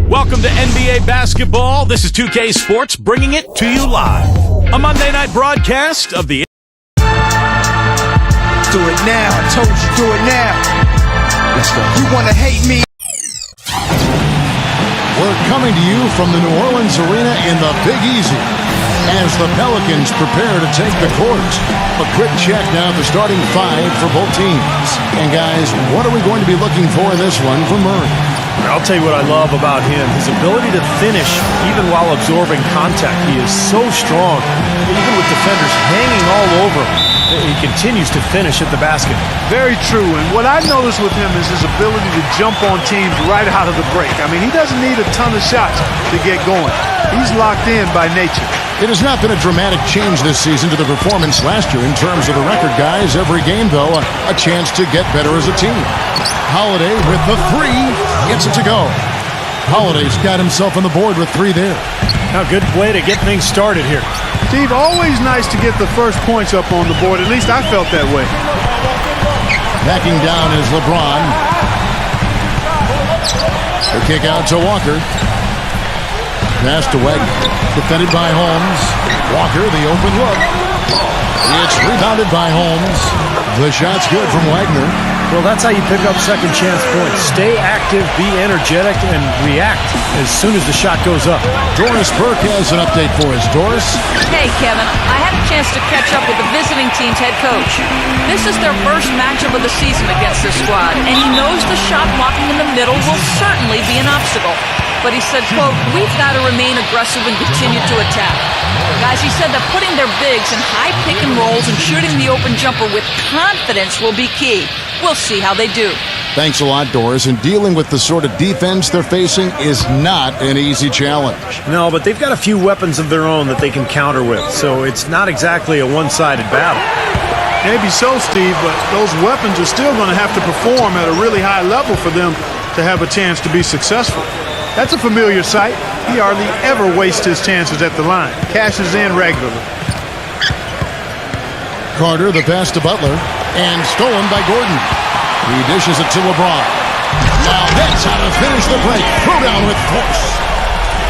Welcome to NBA basketball. This is 2K Sports bringing it to you live. A Monday night broadcast of the... Do it now. I told you, do it now. Let's go. You want to hate me? We're coming to you from the New Orleans Arena in the Big Easy as the Pelicans prepare to take the court. A quick check now at the starting five for both teams. And guys, what are we going to be looking for in this one from Murray? I'll tell you what I love about him. His ability to finish even while absorbing contact. He is so strong. Even with defenders hanging all over him, he continues to finish at the basket. Very true. And what I noticed with him is his ability to jump on teams right out of the break. I mean, he doesn't need a ton of shots to get going. He's locked in by nature. It has not been a dramatic change this season to the performance last year in terms of the record, guys. Every game, though, a chance to get better as a team. Holiday with the three, gets it to go. Holiday's got himself on the board with three there. Now, good play to get things started here. Steve, always nice to get the first points up on the board. At least I felt that way. Backing down is LeBron. The kick out to Walker. Pass to Wagner. Defended by Holmes. Walker, the open look. It's rebounded by Holmes. The shot's good from Wagner. Well, that's how you pick up second chance points. Stay active, be energetic, and react as soon as the shot goes up. Doris Burke has an update for us. Doris? Hey, Kevin. I had a chance to catch up with the visiting team's head coach. This is their first matchup of the season against this squad, and he knows the shot blocking in the middle will certainly be an obstacle. But he said, quote, "We've got to remain aggressive and continue to attack." Guys, he said that putting their bigs in high pick and rolls and shooting the open jumper with confidence will be key. We'll see how they do. Thanks a lot, Doris. And dealing with the sort of defense they're facing is not an easy challenge. No, but they've got a few weapons of their own that they can counter with, so it's not exactly a one-sided battle. Maybe so, Steve, but those weapons are still going to have to perform at a really high level for them to have a chance to be successful. That's a familiar sight. He hardly ever wastes his chances at the line. Cashes in regularly. Carter, the pass to Butler, and stolen by Gordon. He dishes it to LeBron. Now that's how to finish the break. Throw down with force.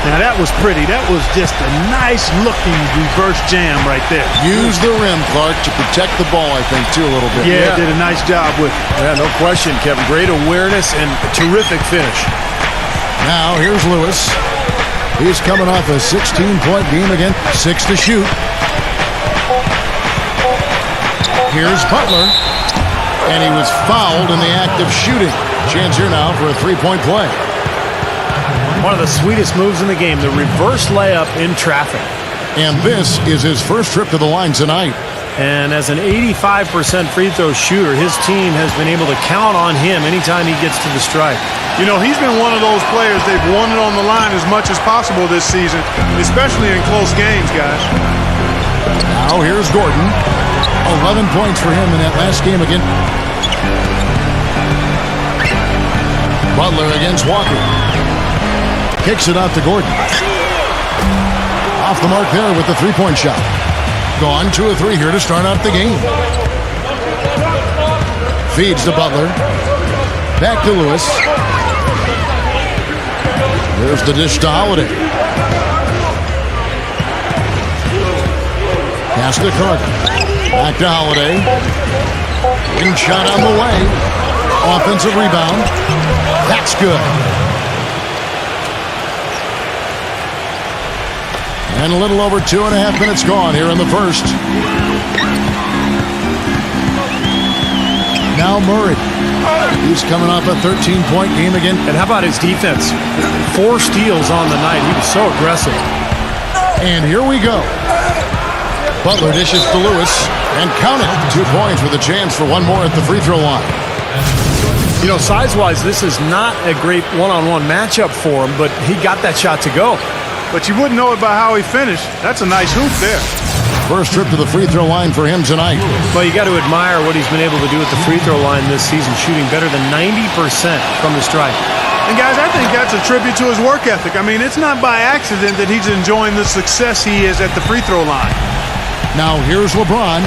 Now that was pretty. That was just a nice-looking reverse jam right there. Use the rim, Clark, to protect the ball, I think, too, a little bit. Yeah, did a nice job with it. Yeah, no question, Kevin. Great awareness and a terrific finish. Now, here's Lewis. He's coming off a 16-point game again. 6 to shoot. Here's Butler. And he was fouled in the act of shooting. Chance here now for a three-point play. One of the sweetest moves in the game, the reverse layup in traffic. And this is his first trip to the line tonight. And as an 85% free throw shooter, his team has been able to count on him anytime he gets to the stripe. You know, he's been one of those players they've wanted on the line as much as possible this season, especially in close games, guys. Now here's Gordon. 11 points for him in that last game again. Butler against Walker. Kicks it out to Gordon. Off the mark there with the three-point shot. Gone 2 of 3 here to start out the game. Feeds to Butler. Back to Lewis. There's the dish to Holiday. Pass to Carter. Back to Holiday. Wing shot on the way. Offensive rebound. That's good. And a little over 2.5 minutes gone here in the first. Now Murray. He's coming off a 13-point game again. And how about his defense? 4 steals on the night. He was so aggressive. And here we go. Butler dishes to Lewis. And count it. 2 points with a chance for one more at the free throw line. You know, size-wise, this is not a great one-on-one matchup for him, but he got that shot to go. But you wouldn't know it by how he finished. That's a nice hoop there. First trip to the free throw line for him tonight. Well, you got to admire what he's been able to do at the free throw line this season, shooting better than 90% from the stripe. And guys, I think that's a tribute to his work ethic. I mean, it's not by accident that he's enjoying the success he is at the free throw line. Now here's LeBron.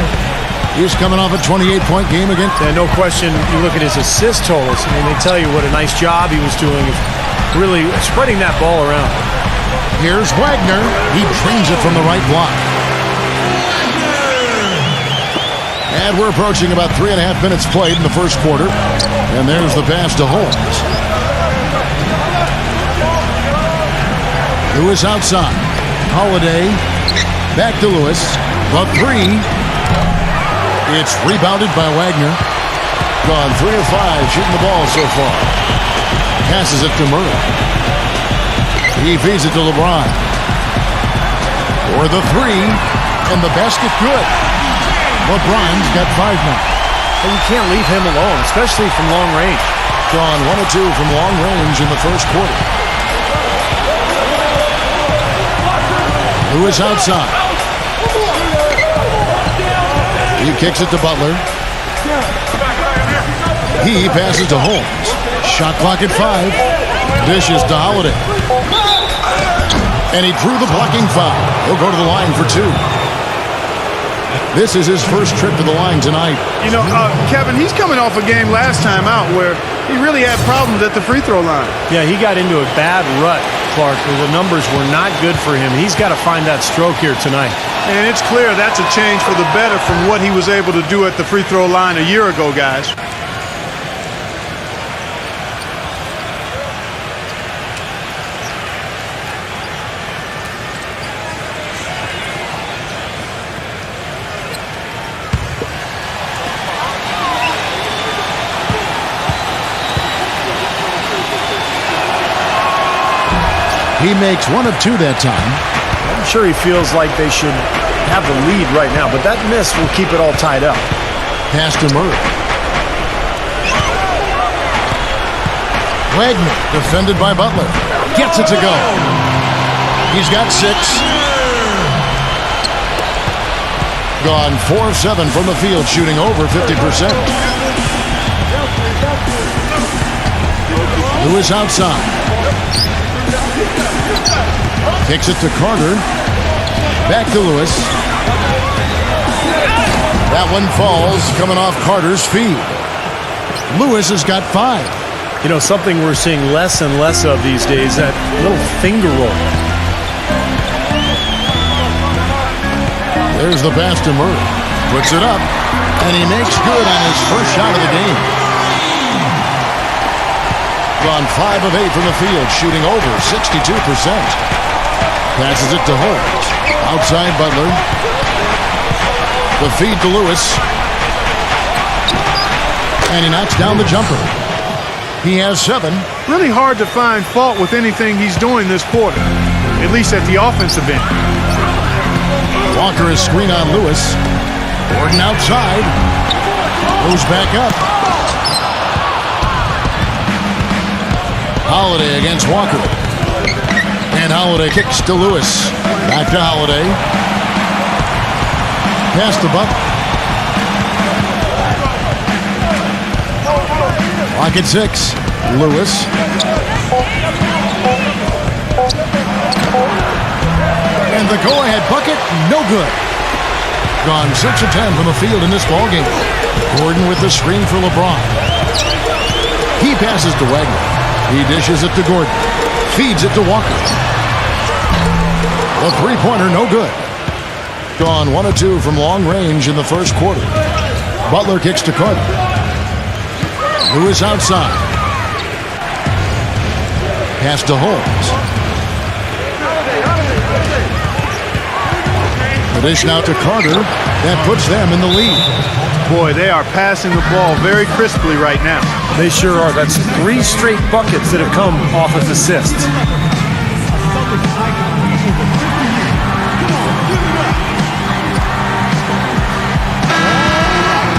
He's coming off a 28-point game again. And no question, you look at his assist totals. I mean, they tell you what a nice job he was doing of really spreading that ball around. Here's Wagner. He drains it from the right block. And we're approaching about 3.5 minutes played in the first quarter. And there's the pass to Holmes. Lewis outside. Holiday. Back to Lewis. The 3. It's rebounded by Wagner. Gone 3 of 5 shooting the ball so far. Passes it to Murray. He feeds it to LeBron. For the 3. And the basket good. LeBron's got 5 now. And you can't leave him alone, especially from long range. Gone 1 of 2 from long range in the first quarter. Lewis outside. He kicks it to Butler. He passes to Holmes. Shot clock at 5. Dishes to Holiday. And he drew the blocking foul. He'll go to the line for 2. This is his first trip to the line tonight. You know, Kevin, he's coming off a game last time out where he really had problems at the free throw line. Yeah, he got into a bad rut, Clark, where the numbers were not good for him. He's got to find that stroke here tonight. And it's clear that's a change for the better from what he was able to do at the free throw line a year ago, guys. He makes 1 of 2 that time. I'm sure he feels like they should have the lead right now, but that miss will keep it all tied up. Pass to Murray. Wagner, defended by Butler. Gets it to go. He's got 6. Gone 4 of 7 from the field, shooting over 50%. Lewis outside. Kicks it to Carter. Back to Lewis. That one falls, coming off Carter's feet. Lewis has got 5. You know, something we're seeing less and less of these days, that little finger roll. There's the pass to Murray. Puts it up, and he makes good on his first shot of the game. Gone 5 of 8 from the field, shooting over 62%. Passes it to Holmes. Outside Butler. The feed to Lewis. And he knocks down the jumper. He has 7. Really hard to find fault with anything he's doing this quarter, at least at the offensive end. Walker is screen on Lewis. Gordon outside. Goes back up. Holiday against Walker. And Holiday kicks to Lewis. Back to Holiday. Pass to Butler. Clock at 6. Lewis. And the go-ahead bucket, no good. Gone 6 of 10 from the field in this ballgame. Gordon with the screen for LeBron. He passes to Wagner. He dishes it to Gordon. Feeds it to Walker. The three-pointer, no good. Gone 1 of 2 from long range in the first quarter. Butler kicks to Carter. Lewis outside. Pass to Holmes. The dish now to Carter. That puts them in the lead. Boy, they are passing the ball very crisply right now. They sure are. That's 3 straight buckets that have come off of assists.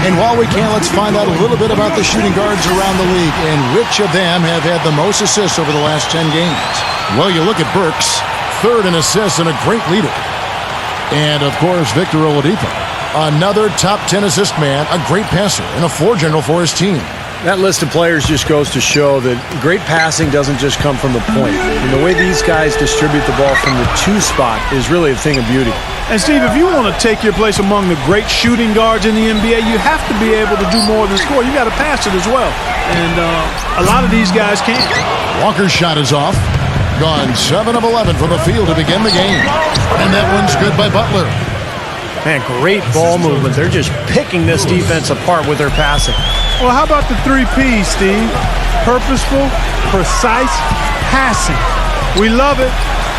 And while we can, let's find out a little bit about the shooting guards around the league and which of them have had the most assists over the last 10 games. Well, you look at Burks, 3rd in assists and a great leader. And, of course, Victor Oladipo, another top 10 assist man, a great passer, and a floor general for his team. That list of players just goes to show that great passing doesn't just come from the point. And the way these guys distribute the ball from the 2 spot is really a thing of beauty. And, Steve, if you want to take your place among the great shooting guards in the NBA, you have to be able to do more than score. You got to pass it as well. And a lot of these guys can't. Walker's shot is off. Gone 7 of 11 from the field to begin the game. And that one's good by Butler. Man, great ball movement. They're just picking this defense apart with their passing. Well, how about the 3 Ps, Steve? Purposeful, precise, passing. We love it,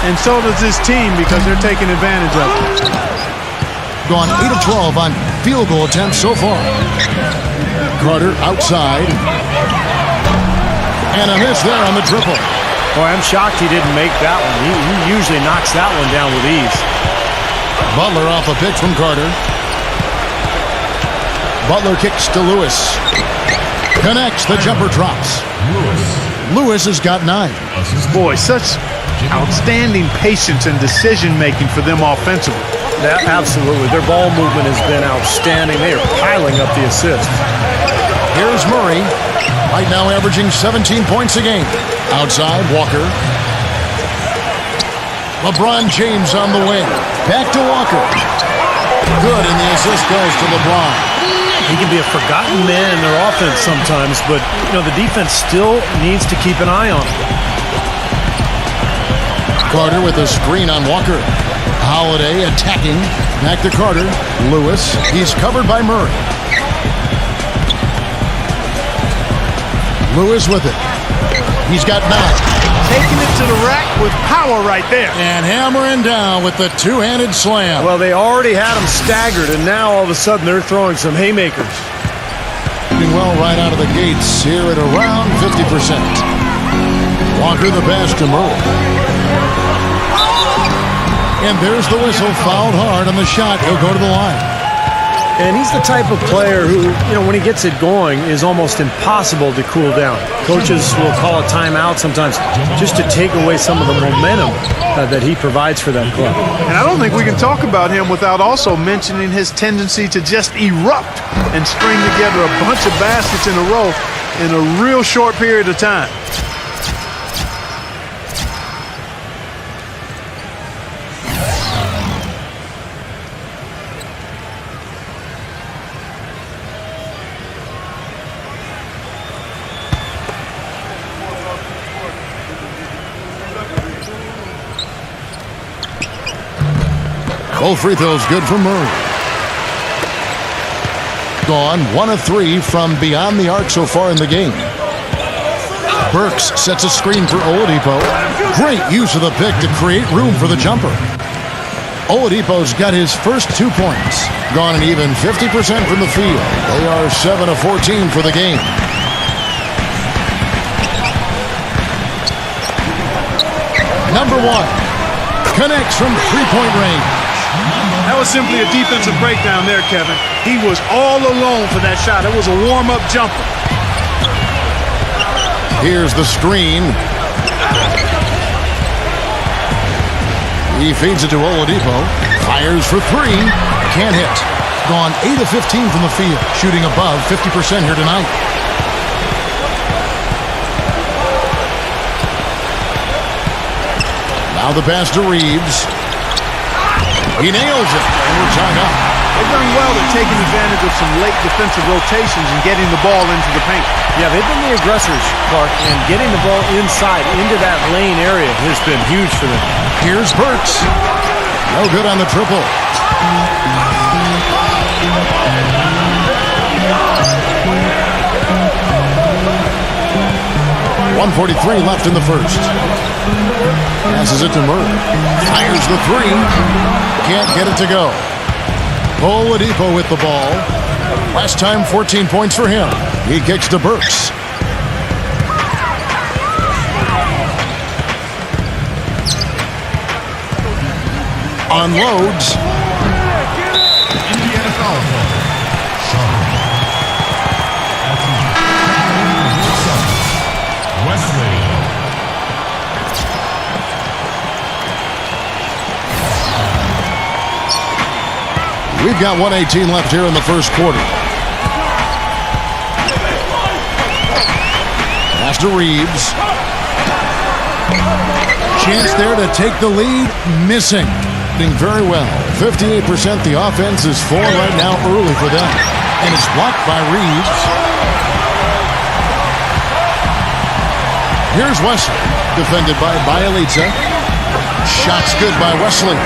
and so does this team because they're taking advantage of it. Gone 8 of 12 on field goal attempts so far. Carter outside. And a miss there on the triple. Boy, I'm shocked he didn't make that one. He usually knocks that one down with ease. Butler off a pick from Carter. Butler kicks to Lewis. Connects, the jumper drops. Lewis has got 9. Boy, such outstanding patience and decision-making for them offensively. Yeah, absolutely. Their ball movement has been outstanding. They are piling up the assists. Here's Murray. Right now averaging 17 points a game. Outside, Walker. LeBron James on the wing. Back to Walker. Good, and the assist goes to LeBron. He can be a forgotten man in their offense sometimes, but, the defense still needs to keep an eye on him. Carter with a screen on Walker. Holiday attacking. Back to Carter. Lewis. He's covered by Murray. Lewis with it. He's got 9. Taking it to the rack with power right there. And hammering down with the 2-handed slam. Well, they already had him staggered, and now all of a sudden they're throwing some haymakers. Doing well right out of the gates here at around 50%. Walker the pass to Murray. And there's the whistle. Fouled hard on the shot. He'll go to the line. And he's the type of player who, when he gets it going, is almost impossible to cool down. Coaches will call a timeout sometimes just to take away some of the momentum that he provides for that club. And I don't think we can talk about him without also mentioning his tendency to just erupt and string together a bunch of baskets in a row in a real short period of time. Both free throws good for Murray. Gone 1 of 3 from beyond the arc so far in the game. Burks sets a screen for Oladipo. Great use of the pick to create room for the jumper. Oladipo's got his first 2 points. Gone an even 50% from the field. They are 7 of 14 for the game. Number 1 connects from three-point range. That was simply a defensive breakdown there, Kevin. He was all alone for that shot. It was a warm-up jumper. Here's the screen. He feeds it to Oladipo. Fires for 3. Can't hit. Gone 8 of 15 from the field. Shooting above 50% here tonight. Now the pass to Reeves. He nails it. And we're tied up. They've done well at taking advantage of some late defensive rotations and getting the ball into the paint. Yeah, they've been the aggressors, Clark, and getting the ball inside into that lane area has been huge for them. Here's Burks. No good on the triple. .143 left in the first. Passes it to Murray. Fires the 3. Can't get it to go. Oladipo with the ball. Last time, 14 points for him. He kicks to Burks. Unloads. Indiana foul ball. Wesley. We've got 1:18 left here in the first quarter. Pass to Reeves. Chance there to take the lead. Missing. Doing very well. 58% the offense is full right now early for them. And it's blocked by Reeves. Here's Wesley. Defended by Bielitsa. Shots good by Wesley.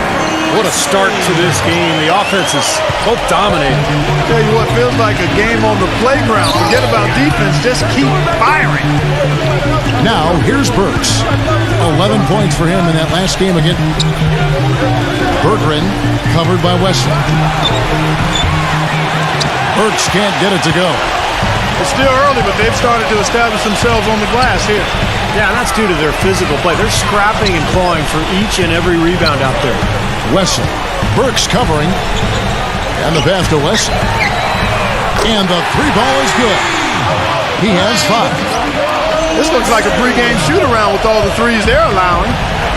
What a start to this game. The offense is both dominating. Tell you what, feels like a game on the playground. Forget about defense, just keep firing. Now, here's Burks. 11 points for him in that last game again. Berggren covered by Wesley. Burks can't get it to go. It's still early, but they've started to establish themselves on the glass here. Yeah, and that's due to their physical play. They're scrapping and clawing for each and every rebound out there. Wesley. Burks covering. And the pass to Wesley. And the 3-ball is good. He has 5. This looks like a pregame shoot-around with all the threes they're allowing.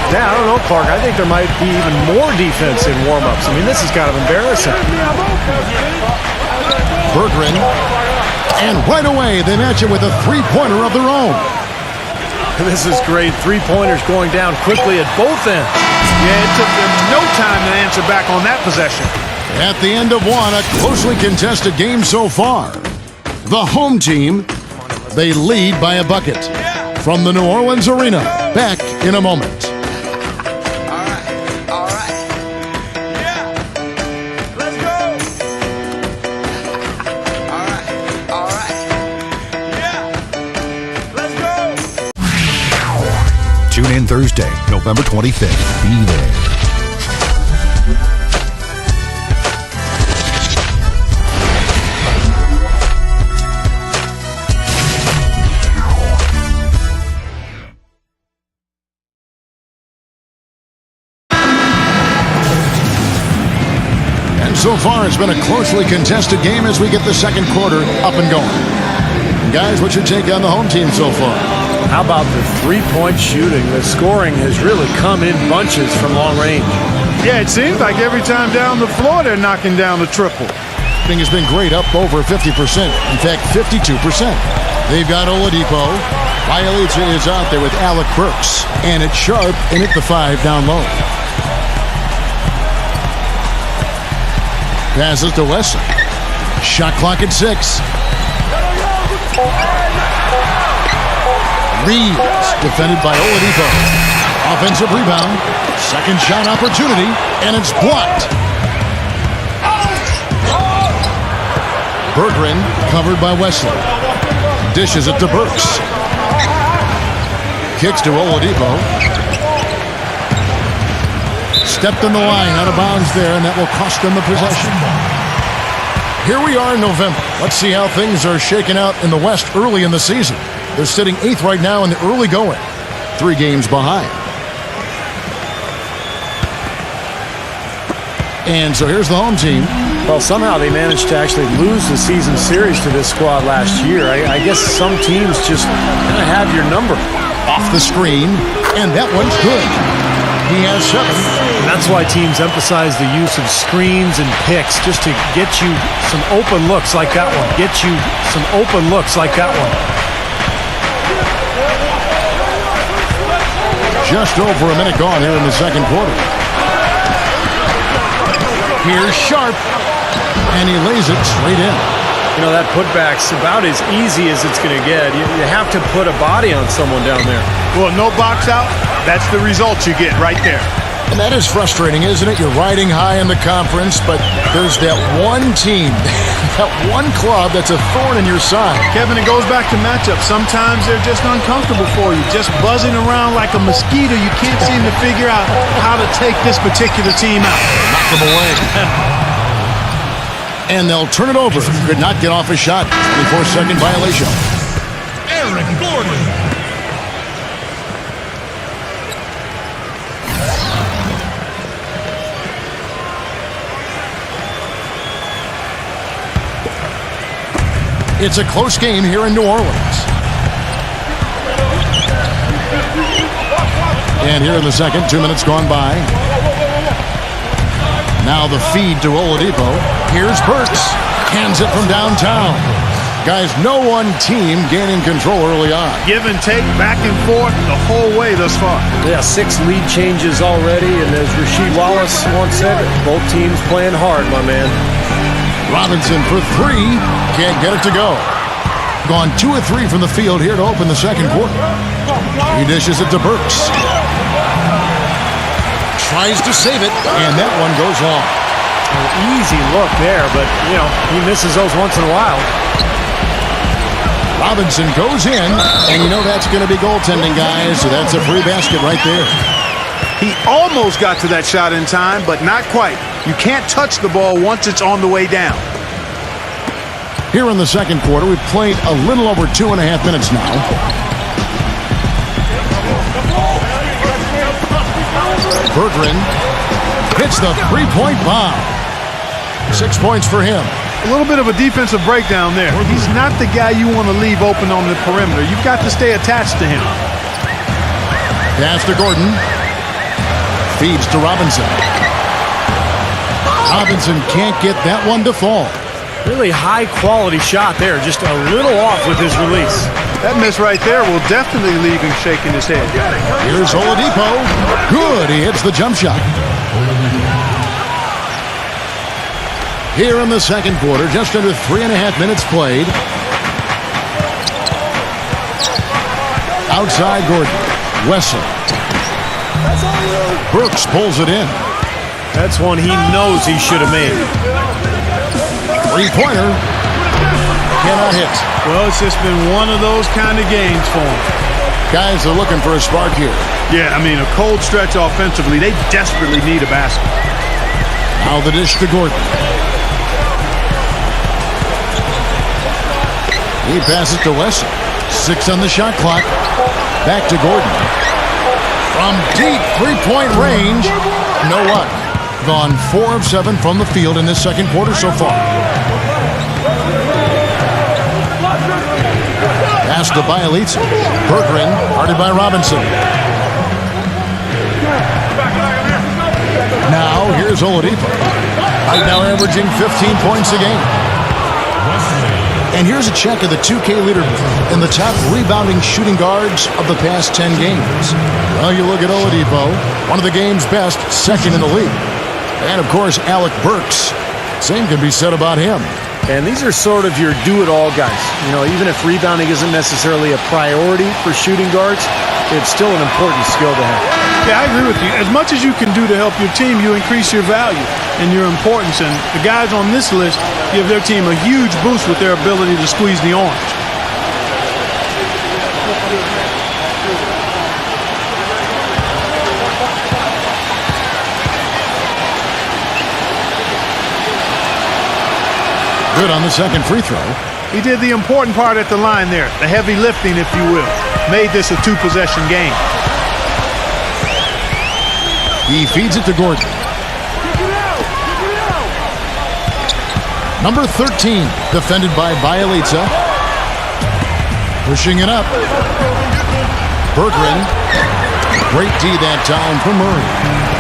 Yeah, I don't know, Clark. I think there might be even more defense in warm-ups. I mean, this is kind of embarrassing. Berggren. And right away, they match it with a 3-pointer of their own. This is great. 3-pointers going down quickly at both ends. Yeah, it took them no time to answer back on that possession. At the end of one, a closely contested game so far. The home team, they lead by a bucket. From the New Orleans Arena, back in a moment. Tune in Thursday, November 25th. Be there. And so far, it's been a closely contested game as we get the second quarter up and going. Guys, what's your take on the home team so far? How about the three-point shooting? The scoring has really come in bunches from long range. Yeah, it seems like every time down the floor they're knocking down the triple. Thing has been great, up over 50%. In fact, 52%. They've got Oladipo. Bielitsa is out there with Alec Burks. And it's Sharp in at the 5 down low. Passes to Wesley. Shot clock at 6. Reeves defended by Oladipo. Offensive rebound. Second shot opportunity, and it's blocked. Berggren covered by Wesley. Dishes it to Burks. Kicks to Oladipo. Stepped in the line, out of bounds there, and that will cost them the possession. Here we are in November. Let's see how things are shaking out in the West early in the season. They're sitting 8th right now in the early going. 3 games behind. And so here's the home team. Well, somehow they managed to actually lose the season series to this squad last year. I guess some teams just kind of have your number. Off the screen, and that one's good. He has 7. And that's why teams emphasize the use of screens and picks, just to get you some open looks like that one. Get you some open looks like that one. Just over a minute gone here in the second quarter. Here's Sharp, and he lays it straight in. You know, that putback's about as easy as it's going to get. You have to put a body on someone down there. Well, no box out, that's the result you get right there. And that is frustrating, isn't it? You're riding high in the conference, but there's that one team, that one club that's a thorn in your side. Kevin, it goes back to matchups. Sometimes they're just uncomfortable for you, just buzzing around like a mosquito. You can't seem to figure out how to take this particular team out. Knock them away. And they'll turn it over. Could not get off a shot. 24-second violation. Aaron Gordon. It's a close game here in New Orleans. And here in the second, 2 minutes gone by. Now the feed to Oladipo. Here's Burks. Hands it from downtown. Guys, no one team gaining control early on. Give and take, back and forth, the whole way thus far. Yeah, 6 lead changes already, and as Rasheed Wallace once said, both teams playing hard, my man. Robinson for 3. Can't get it to go. Gone 2 of 3 from the field here to open the second quarter. He dishes it to Burks. Tries to save it, and that one goes long. An easy look there, but, you know, he misses those once in a while. Robinson goes in, and you know that's going to be goaltending, guys, so that's a free basket right there. He almost got to that shot in time, but not quite. You can't touch the ball once it's on the way down. Here in the second quarter, we've played a little over 2.5 minutes now. Berggren hits the three-point bomb. 6 points for him. A little bit of a defensive breakdown there. He's not the guy you want to leave open on the perimeter. You've got to stay attached to him. Pass to Gordon. Feeds to Robinson. Robinson can't get that one to fall. Really high-quality shot there, just a little off with his release. That miss right there will definitely leave him shaking his head. Here's Oladipo. Good, he hits the jump shot. Here in the second quarter, just under 3.5 minutes played. Outside Gordon. Wesley. Brooks pulls it in. That's one he knows he should have made. Three-pointer. Cannot hit. Well, it's just been one of those kind of games for him. Guys are looking for a spark here. Yeah, I mean, a cold stretch offensively. They desperately need a basket. Now the dish to Gordon. He passes to Wesley. 6 on the shot clock. Back to Gordon. From deep three-point range. No luck. Gone 4 of 7 from the field in this second quarter so far. Pass to Bielitsa. Berggren, guarded by Robinson. Now, here's Oladipo. Right now averaging 15 points a game. And here's a check of the 2K leaderboard in the top rebounding shooting guards of the past 10 games. Well, you look at Oladipo, one of the game's best, second in the league. And, of course, Alec Burks. Same can be said about him. And these are sort of your do-it-all guys. You know, even if rebounding isn't necessarily a priority for shooting guards, it's still an important skill to have. Yeah, I agree with you. As much as you can do to help your team, you increase your value and your importance. And the guys on this list give their team a huge boost with their ability to squeeze the orange. Good on the second free throw. He did the important part at the line there, the heavy lifting, if you will. Made this a two-possession game. He feeds it to Gordon. Number 13, defended by Bielitsa. Pushing it up. Berggren. Great D that time for Murray.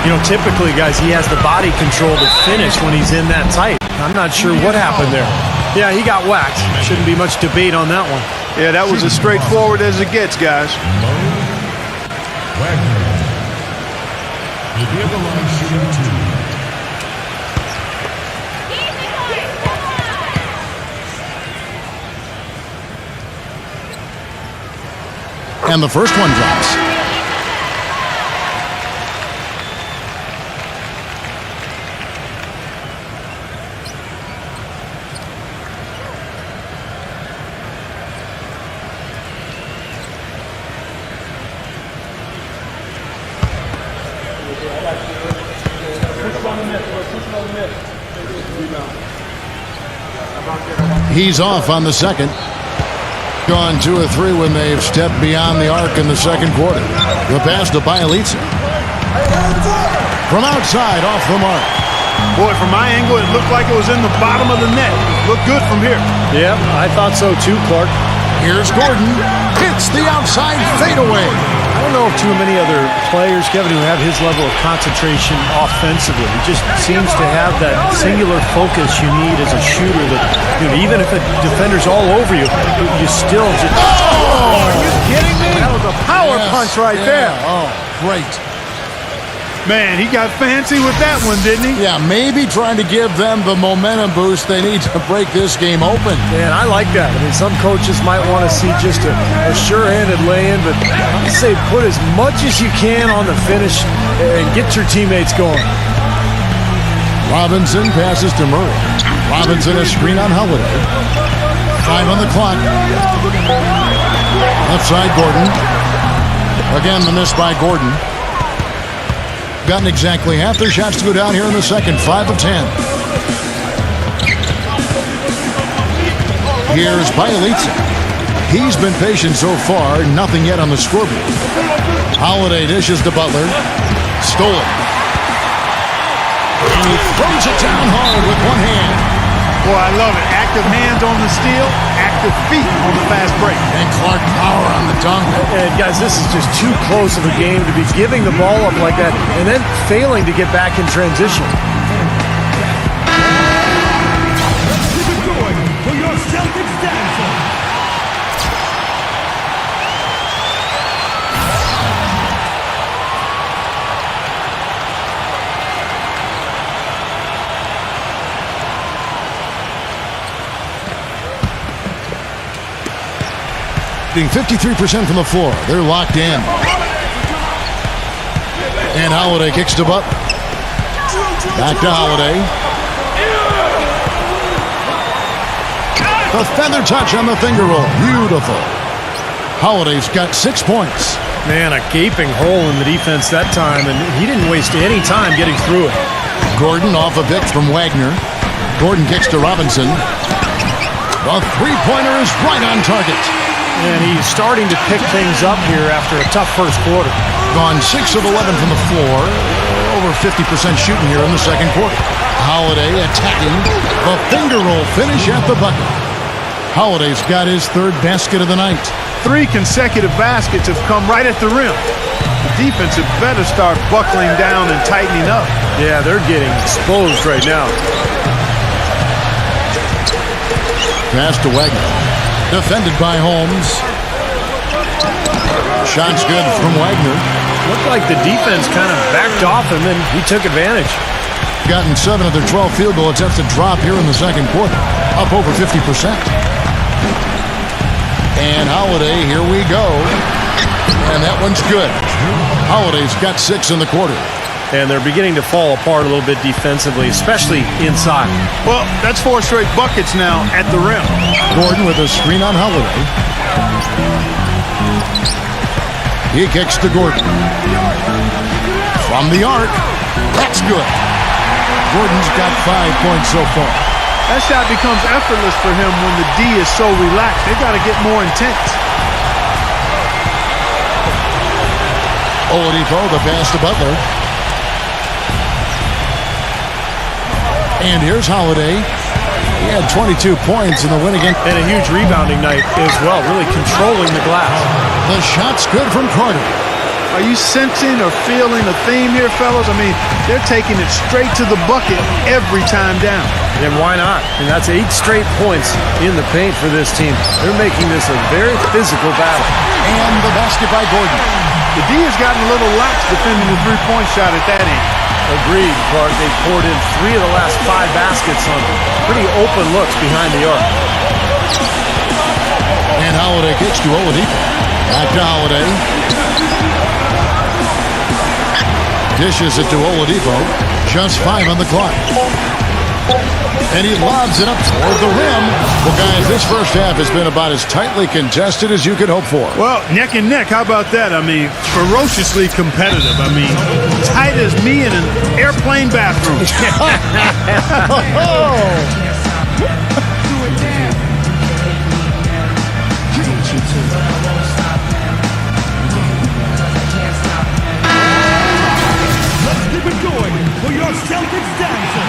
You know, typically, guys, he has the body control to finish when he's in that tight. I'm not sure what happened there. Yeah, he got whacked. Shouldn't be much debate on that one. Yeah, that was as straightforward as it gets, guys. Wagner. He'll be at the line shooting 2. And the first one drops. He's off on the second. Gone 2 or 3 when they've stepped beyond the arc in the second quarter. The pass to Bielitsa. From outside, off the mark. Boy, from my angle, it looked like it was in the bottom of the net. Looked good from here. Yeah, I thought so too, Clark. Here's Gordon. Hits the outside fadeaway. I don't know of too many other players, Kevin, who have his level of concentration offensively. He just seems to have that singular focus you need as a shooter that, you know, even if a defender's all over you, you still just... Oh! Are you kidding me? That was a power punch right there. Oh, great. Man, he got fancy with that one, didn't he? Yeah, maybe trying to give them the momentum boost they need to break this game open. Man, I like that. I mean, some coaches might want to see just a sure-handed lay-in, but I say put as much as you can on the finish and get your teammates going. Robinson passes to Murray. Robinson a screen on Holiday. 5 on the clock. Left side, Gordon. Again, the miss by Gordon. Gotten exactly half their shots to go down here in the second. 5 of 10. Here's Bielitsa. He's been patient so far. Nothing yet on the scoreboard. Holiday dishes to Butler. Stolen. And he throws it down hard with one hand. Boy, I love it. Active hands on the steal, active feet on the fast break. And Clark power on the dunk. And guys, this is just too close of a game to be giving the ball up like that and then failing to get back in transition. Let's keep it going for your Celtics dancer. Shooting 53% from the floor. They're locked in. And Holiday kicks to Butler. Back to Holiday. The feather touch on the finger roll. Beautiful. Holiday's got 6 points. Man, a gaping hole in the defense that time, and he didn't waste any time getting through it. Gordon off a pick from Wagner. Gordon kicks to Robinson. The three-pointer is right on target. And he's starting to pick things up here after a tough first quarter. Gone 6 of 11 from the floor. Over 50% shooting here in the second quarter. Holiday attacking. The finger roll finish at the bucket. Holiday's got his 3rd basket of the night. 3 consecutive baskets have come right at the rim. The defense had better start buckling down and tightening up. Yeah, they're getting exposed right now. Pass to Wagner. Defended by Holmes. Shot's good from Wagner. Looked like the defense kind of backed off and then he took advantage. Gotten 7 of their 12 field goal attempts to drop here in the second quarter. Up over 50%. And Holiday, here we go. And that one's good. Holiday's got 6 in the quarter. And they're beginning to fall apart a little bit defensively, especially inside. Well, that's 4 straight buckets now at the rim. Gordon with a screen on Holiday. He kicks to Gordon. From the arc. That's good. Gordon's got 5 points so far. That shot becomes effortless for him when the D is so relaxed. They've got to get more intense. Oladipo, the pass to Butler. And here's Holiday. He had 22 points in the win again. And a huge rebounding night as well, really controlling the glass. The shot's good from Carter. Are you sensing or feeling a theme here, fellas? I mean, they're taking it straight to the bucket every time down. And why not? And that's 8 straight points in the paint for this team. They're making this a very physical battle. And the basket by Gordon. The D has gotten a little lax defending the three-point shot at that end. Agreed, Clark. They poured in 3 of the last 5 baskets on pretty open looks behind the arc. And Holiday kicks to Oladipo. Back to Holiday. Dishes it to Oladipo. Just 5 on the clock. And he lobs it up toward the rim. Well, guys, this first half has been about as tightly contested as you could hope for. Well, neck and neck. How about that? I mean, ferociously competitive. I mean, tight as me in an airplane bathroom. Let's keep it going for your Celtics dancer.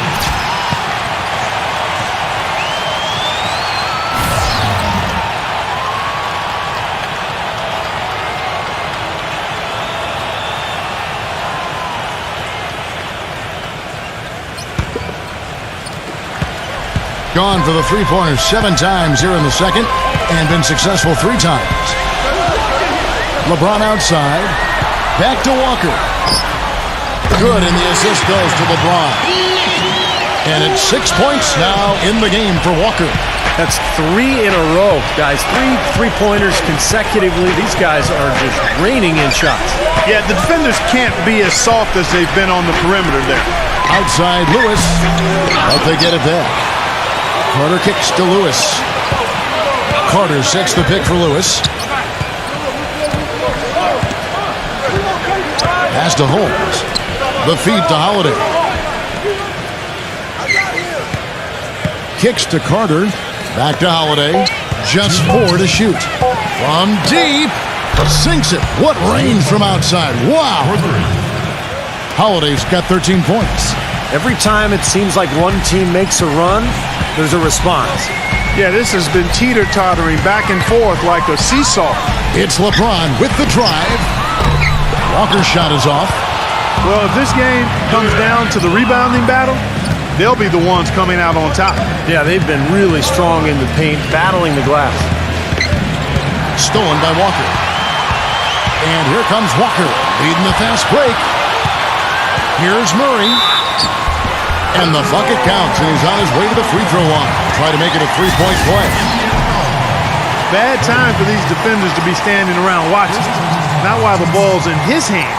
Gone for the three-pointers 7 times here in the second and been successful 3 times. LeBron outside. Back to Walker. Good, and the assist goes to LeBron. And it's 6 points now in the game for Walker. That's 3 in a row, guys. 3 three-pointers consecutively. These guys are just raining in shots. Yeah, the defenders can't be as soft as they've been on the perimeter there. Outside Lewis. But they get it back. Carter kicks to Lewis. Carter sets the pick for Lewis. Pass to Holmes. The feed to Holiday. Kicks to Carter. Back to Holiday. Just 4 to shoot. From deep. Sinks it. What range from outside. Wow. Holiday's got 13 points. Every time it seems like one team makes a run, there's a response. Yeah, this has been teeter-tottering back and forth like a seesaw. It's LeBron with the drive. Walker's shot is off. Well, if this game comes down to the rebounding battle, they'll be the ones coming out on top. Yeah, they've been really strong in the paint, battling the glass. Stolen by Walker. And here comes Walker, leading the fast break. Here's Murray. And the bucket counts, and he's on his way to the free throw line. Try to make it a 3-point play. Bad time for these defenders to be standing around watching. Not while the ball's in his hands.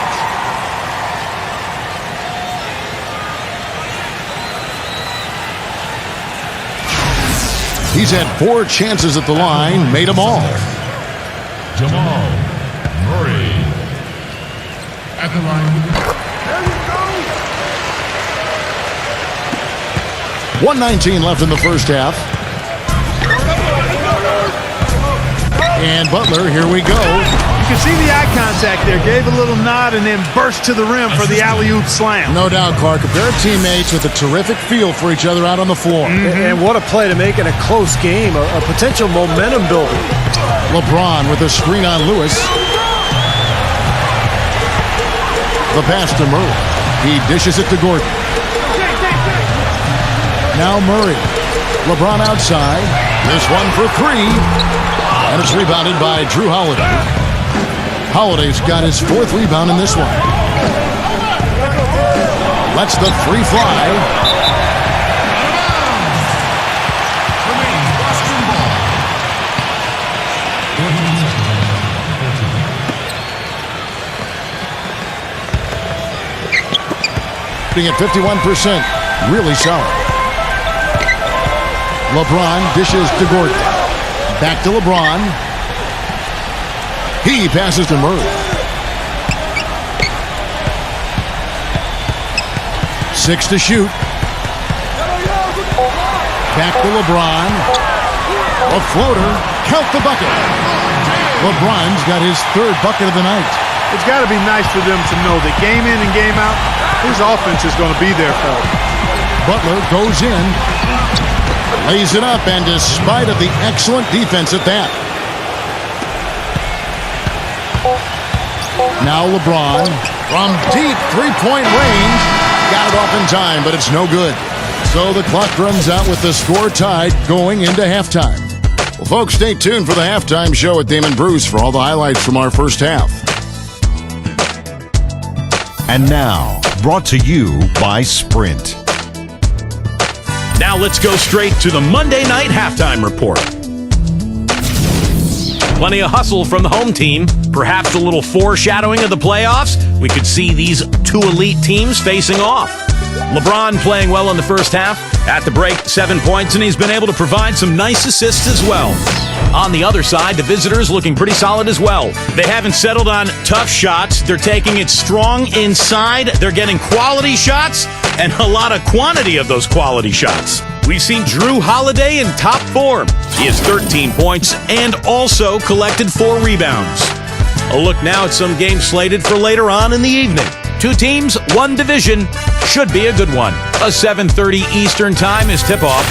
He's had 4 chances at the line, made them all. Jamal Murray at the line. 1:19 left in the first half. And Butler, here we go. You can see the eye contact there. Gave a little nod and then burst to the rim for the alley-oop slam. No doubt, Clark. A pair of teammates with a terrific feel for each other out on the floor. And what a play to make in a close game. A potential momentum builder. LeBron with a screen on Lewis. The pass to Murray. He dishes it to Gordon. Now Murray. LeBron outside. This one for 3. And it's rebounded by Drew Holiday. Holiday's got his 4th rebound in this one. Lets the free fly. Being at 51%. Really solid. LeBron dishes to Gordon. Back to LeBron. He passes to Murray. 6 to shoot. Back to LeBron. A floater. Count the bucket. LeBron's got his 3rd bucket of the night. It's got to be nice for them to know that game in and game out, his offense is going to be there for him. Butler goes in, lays it up, and despite of the excellent defense at that. Now LeBron from deep three-point range. Got it off in time, but it's no good. So the clock runs out with the score tied going into halftime. Well, folks, stay tuned for the halftime show at Damon Bruce for all the highlights from our first half. And now, brought to you by Sprint. Now let's go straight to the Monday night halftime report. Plenty of hustle from the home team. Perhaps a little foreshadowing of the playoffs. We could see these 2 elite teams facing off. LeBron playing well in the first half. At the break, 7 points, and he's been able to provide some nice assists as well. On the other side, the visitors looking pretty solid as well. They haven't settled on tough shots. They're taking it strong inside. They're getting quality shots and a lot of quantity of those quality shots. We've seen Drew Holiday in top form. He has 13 points and also collected 4 rebounds. A look now at some games slated for later on in the evening. 2 teams, 1 division. Should be a good one. A 7:30 Eastern time is tip-off.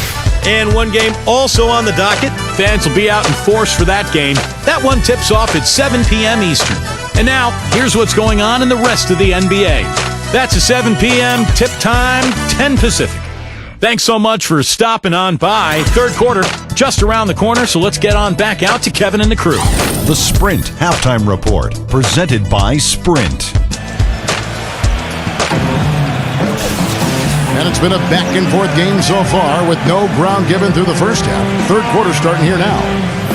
And 1 game also on the docket. Fans will be out in force for that game. That one tips off at 7 p.m. Eastern. And now, here's what's going on in the rest of the NBA. That's a 7 p.m. tip time, 10 Pacific. Thanks so much for stopping on by. 3rd quarter just around the corner, so let's get on back out to Kevin and the crew. The Sprint Halftime Report, presented by Sprint. And it's been a back-and-forth game so far with no ground given through the first half. 3rd quarter starting here now.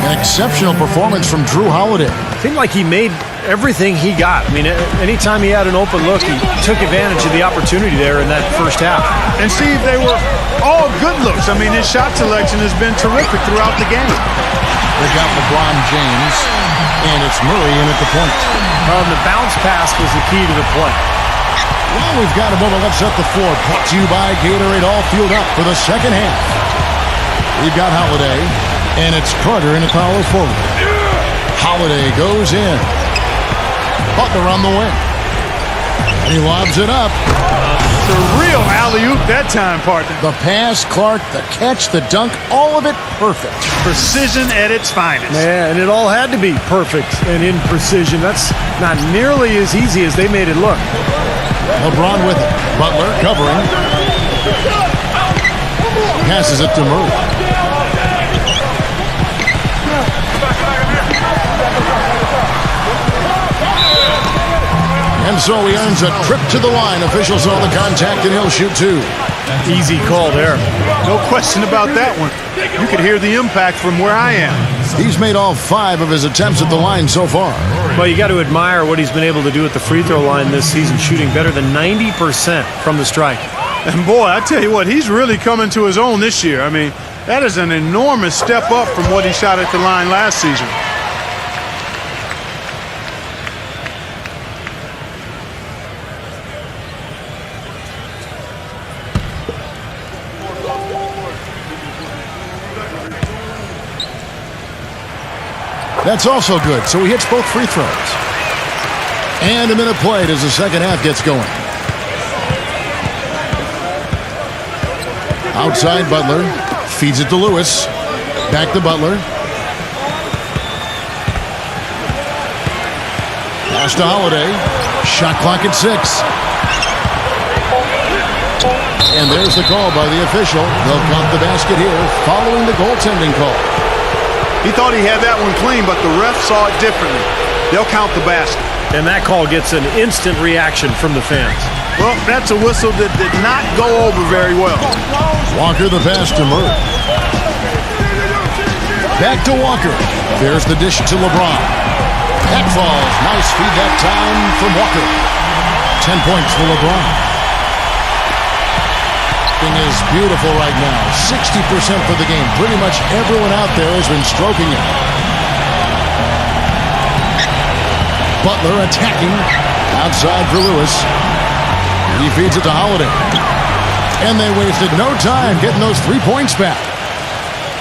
An exceptional performance from Drew Holiday. Seemed like he made everything he got. I mean, anytime he had an open look, he took advantage of the opportunity there in that first half. And Steve, they were all good looks. I mean, his shot selection has been terrific throughout the game. They got LeBron James, and it's Murray in at the point. The bounce pass was the key to the play. Well, we've got a moment. Let's set the floor. Brought to you by Gatorade, all fueled up for the second half. We've got Holiday, and it's Carter in a power forward. Holiday goes in. Butler on the wing. And he lobs it up. It's a real alley-oop that time, partner. The pass, Clark, the catch, the dunk, all of it perfect. Precision at its finest. Yeah, and it all had to be perfect and in precision. That's not nearly as easy as they made it look. LeBron with it. Butler covering. Passes it to Murray. And so he earns a trip to the line. Officials saw the contact, and he'll shoot 2. Easy call there. No question about that one. You could hear the impact from where I am. He's made all 5 of his attempts at the line so far. Well, you got to admire what he's been able to do at the free throw line this season, shooting better than 90% from the stripe. And boy, I tell you what, he's really coming to his own this year. I mean, that is an enormous step up from what he shot at the line last season. That's also good, so he hits both free throws. And a minute played as the second half gets going. Outside Butler, feeds it to Lewis. Back to Butler. Pass to Holiday. Shot clock at 6. And there's the call by the official. They'll count the basket here following the goaltending call. He thought he had that one clean, but the ref saw it differently. They'll count the basket. And that call gets an instant reaction from the fans. Well, that's a whistle that did not go over very well. Walker the pass to Murray. Back to Walker. There's the dish to LeBron. That falls. Nice feed that time from Walker. 10 points for LeBron. Thing is beautiful right now. 60% for the game. Pretty much everyone out there has been stroking it. Butler attacking. Outside for Lewis. He feeds it to Holiday. And they wasted no time getting those 3 points back.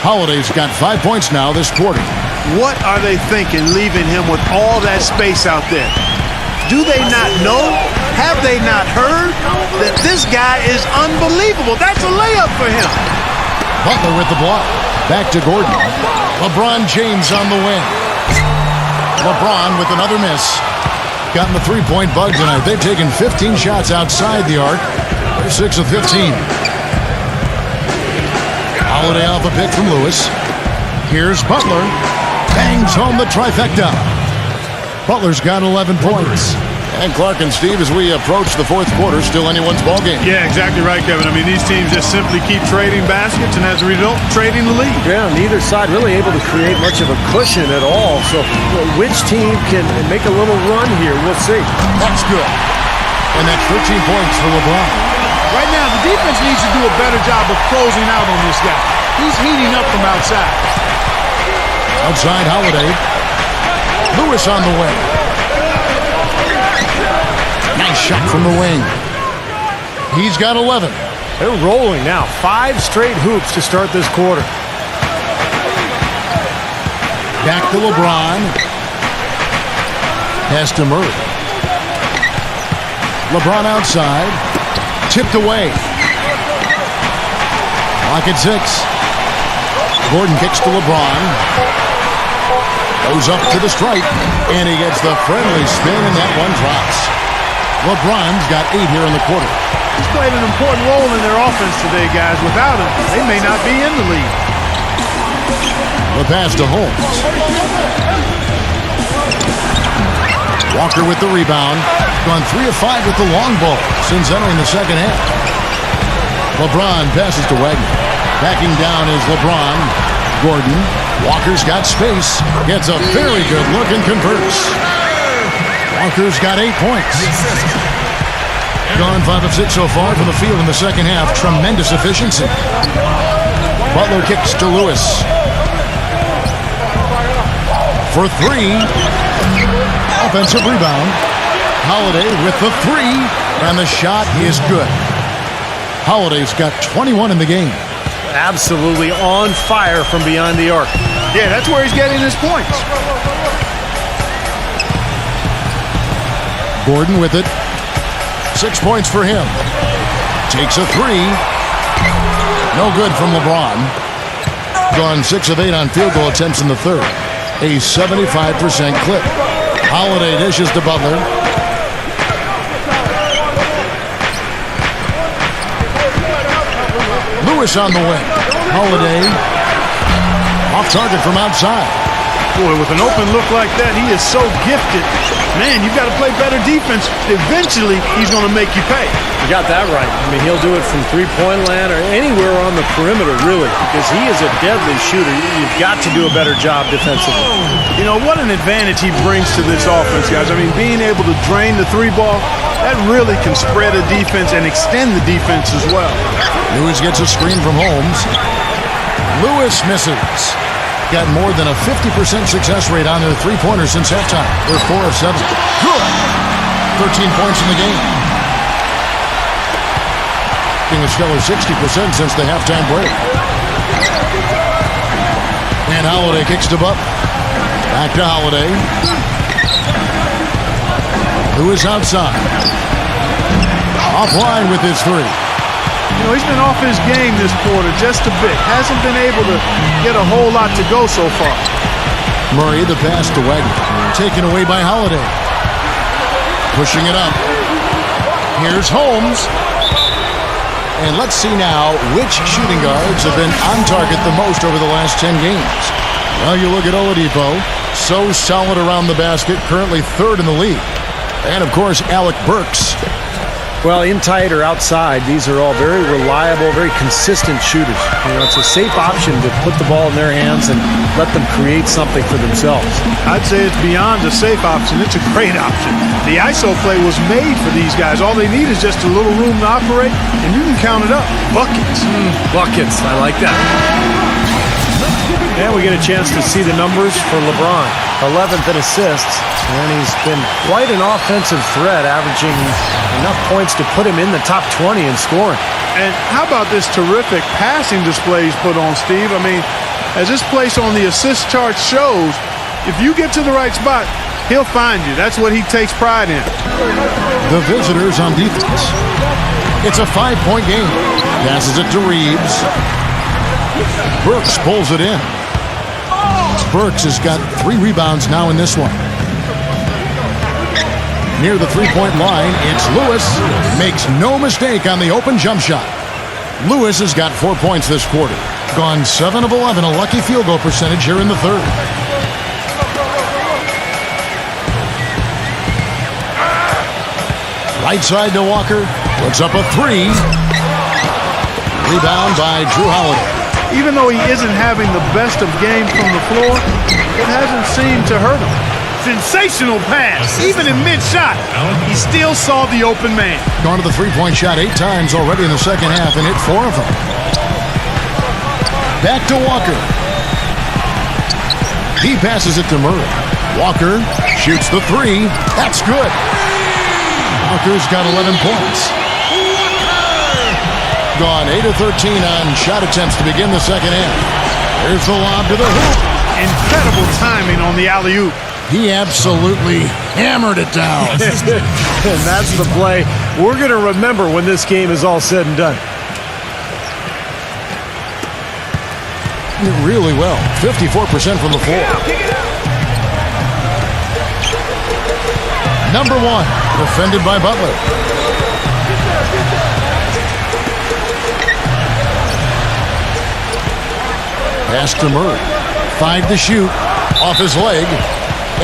Holiday's got 5 points now this quarter. What are they thinking leaving him with all that space out there? Do they not know? Have they not heard that this guy is unbelievable? That's a layup for him. Butler with the block. Back to Gordon. LeBron James on the wing. LeBron with another miss. Gotten the three-point bug tonight. They've taken 15 shots outside the arc. They're 6 of 15. Holiday off a pick from Lewis. Here's Butler. Bangs home the trifecta. Butler's got 11 points. And Clark and Steve, as we approach the fourth quarter, still anyone's ballgame. Yeah, exactly right, Kevin. I mean, these teams just simply keep trading baskets, and as a result, trading the lead. Yeah, neither side really able to create much of a cushion at all. So which team can make a little run here? We'll see. That's good. And that's 13 points for LeBron. Right now, the defense needs to do a better job of closing out on this guy. He's heating up from outside. Outside Holiday. Lewis on the wing. Nice shot from the wing. He's got 11. They're rolling now. 5 straight hoops to start this quarter. Back to LeBron. Pass to Murray. LeBron outside. Tipped away. Lock at 6. Gordon kicks to LeBron. Goes up to the stripe. And he gets the friendly spin, and that one drops. LeBron's got 8 here in the quarter. He's played an important role in their offense today, guys. Without him, they may not be in the lead. The pass to Holmes. Walker with the rebound. Gone 3 of 5 with the long ball since entering the second half. LeBron passes to Wagner. Backing down is LeBron. Gordon. Walker's got space. Gets a very good look and converts. Walker's got 8 points. Gone 5 of 6 so far from the field in the second half. Tremendous efficiency. Butler kicks to Lewis. For 3. Offensive rebound. Holiday with the 3. And the shot is good. Holiday's got 21 in the game. Absolutely on fire from beyond the arc. Yeah, that's where he's getting his points. Gordon with it. 6 points for him. Takes a 3. No good from LeBron. Gone 6 of 8 on field goal attempts in the third. A 75% clip. Holiday dishes to Butler. Lewis on the wing. Holiday. Off target from outside. Boy, with an open look like that, he is so gifted. Man, you've got to play better defense. Eventually, he's going to make you pay. You got that right. I mean, he'll do it from three-point land or anywhere on the perimeter, really, because he is a deadly shooter. You've got to do a better job defensively. You know, what an advantage he brings to this offense, guys. I mean, being able to drain the 3-ball, that really can spread a defense and extend the defense as well. Lewis gets a screen from Holmes. Lewis misses. Got more than a 50% success rate on their three-pointers since halftime. They're 4 of 7. Good. 13 points in the game. Being a stellar 60% since the halftime break. And Holiday kicks to Butler. Back to Holiday. Lewis outside. Offline with his 3. You know, he's been off his game this quarter just a bit. Hasn't been able to get a whole lot to go so far. Murray, the pass to Wagner. Taken away by Holiday. Pushing it up. Here's Holmes. And let's see now which shooting guards have been on target the most over the last 10 games. Well, you look at Oladipo. So solid around the basket. Currently 3rd in the league. And, of course, Alec Burks. Well, in tight or outside, these are all very reliable, very consistent shooters. You know, it's a safe option to put the ball in their hands and let them create something for themselves. I'd say it's beyond a safe option. It's a great option. The ISO play was made for these guys. All they need is just a little room to operate, and you can count it up. Buckets. Buckets. I like that. And we get a chance to see the numbers for LeBron. 11th in assists, and he's been quite an offensive threat, averaging enough points to put him in the top 20 in scoring. And how about this terrific passing display he's put on, Steve? I mean, as this place on the assist chart shows, if you get to the right spot, he'll find you. That's what he takes pride in. The visitors on defense. It's a 5-point game. Passes it to Reeves. Burks pulls it in. Burks has got 3 rebounds now in this one. Near the three-point line, it's Lewis. Makes no mistake on the open jump shot. Lewis has got 4 points this quarter. Gone 7 of 11, a lucky field goal percentage here in the third. Right side to Walker. Puts up a 3. Rebound by Drew Holiday. Even though he isn't having the best of games from the floor, it hasn't seemed to hurt him. Sensational pass. Even in mid-shot, he still saw the open man. Gone to the three-point shot 8 times already in the second half and hit 4 of them. Back to Walker. He passes it to Murray. Walker shoots the 3. That's good. Walker's got 11 points. Gone 8 of 13 on shot attempts to begin the second half. Here's the lob to the hoop. Incredible timing on the alley-oop. He absolutely hammered it down. And that's the play we're going to remember when this game is all said and done. Really well. 54% from the floor. Number 1, defended by Butler. Pass to Murray. 5 to shoot. Off his leg.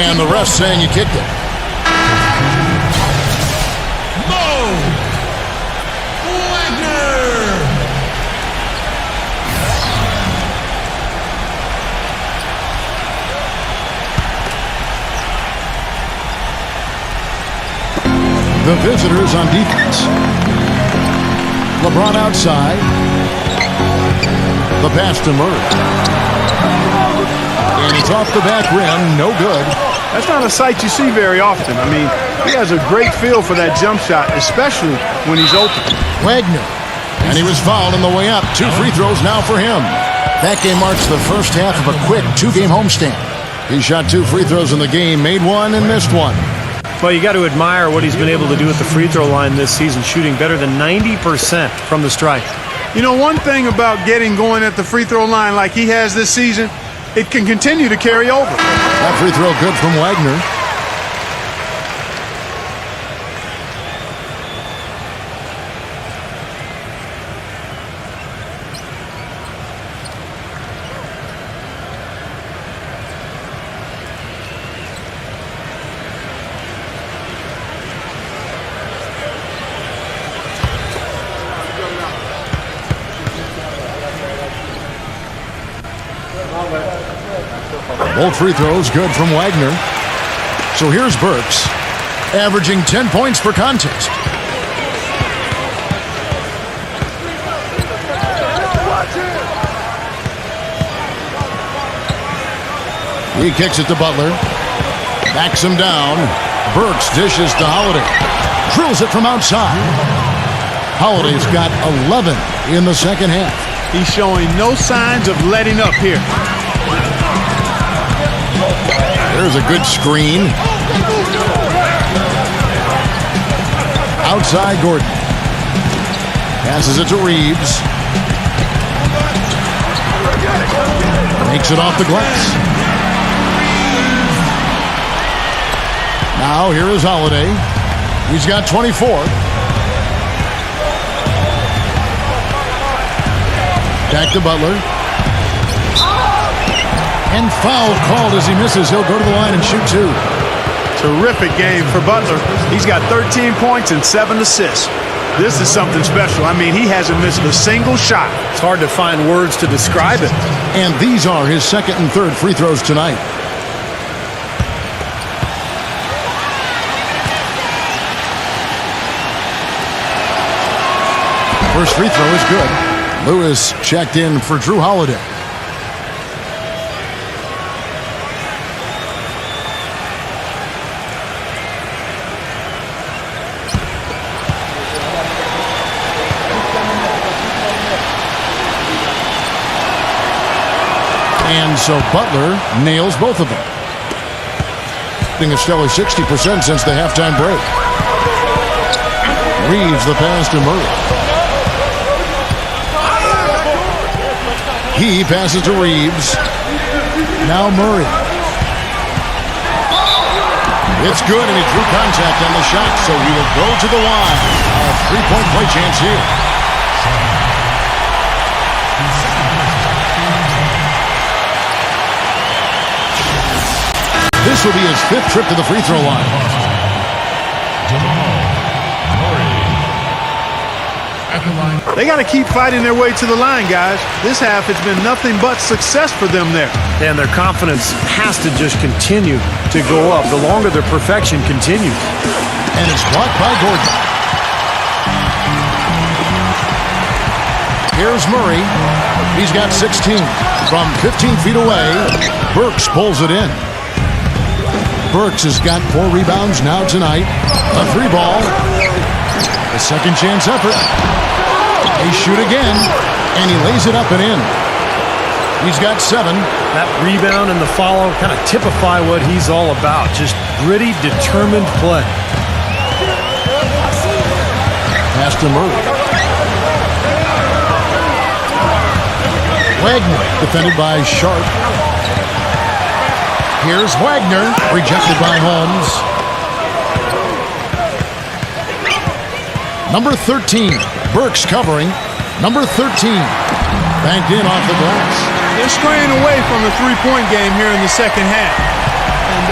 And the ref saying you kicked it. The visitors on defense. LeBron outside. The pass to Murray. And it's off the back rim. No good. That's not a sight you see very often. I mean, he has a great feel for that jump shot, especially when he's open. Wagner. And he was fouled on the way up. 2 free throws now for him. That game marks the first half of a quick 2-game homestand. He shot 2 free throws in the game, made 1 and missed 1. Well, you got to admire what he's been able to do at the free throw line this season, shooting better than 90% from the stripe. You know, one thing about getting going at the free throw line like he has this season, it can continue to carry over. That free throw good from Wagner. Both free throws good from Wagner. So here's Burks, averaging 10 points per contest. He kicks it to Butler. Backs him down. Burks dishes to Holiday. Drills it from outside. Holiday's got 11 in the second half. He's showing no signs of letting up here. There's a good screen. Outside Gordon. Passes it to Reeves. Makes it off the glass. Now here is Holiday. He's got 24. Back to Butler. And foul called as he misses. He'll go to the line and shoot 2. Terrific game for Butler. He's got 13 points and 7 assists. This is something special. I mean, he hasn't missed a single shot. It's hard to find words to describe it. And these are his second and third free throws tonight. First free throw is good. Lewis checked in for Drew Holiday. And so Butler nails both of them. Being a stellar 60% since the halftime break. Reeves the pass to Murray. He passes to Reeves. Now Murray. It's good, and he drew contact on the shot, so he will go to the line. A three-point play chance here. This will be his fifth trip to the free throw line. They got to keep fighting their way to the line, guys. This half has been nothing but success for them there. And their confidence has to just continue to go up the longer their perfection continues. And it's blocked by Gordon. Here's Murray. He's got 16. From 15 feet away, Burks pulls it in. Burks has got 4 rebounds now tonight. A 3-ball. A second chance effort. They shoot again, and he lays it up and in. He's got 7. That rebound and the follow kind of typify what he's all about. Just gritty, determined play. Pass to Murray. Wagner, defended by Sharp. Here's Wagner, rejected by Holmes. Number 13, Burks covering. Number 13, banked in off the glass. They're straying away from the three-point game here in the second half. And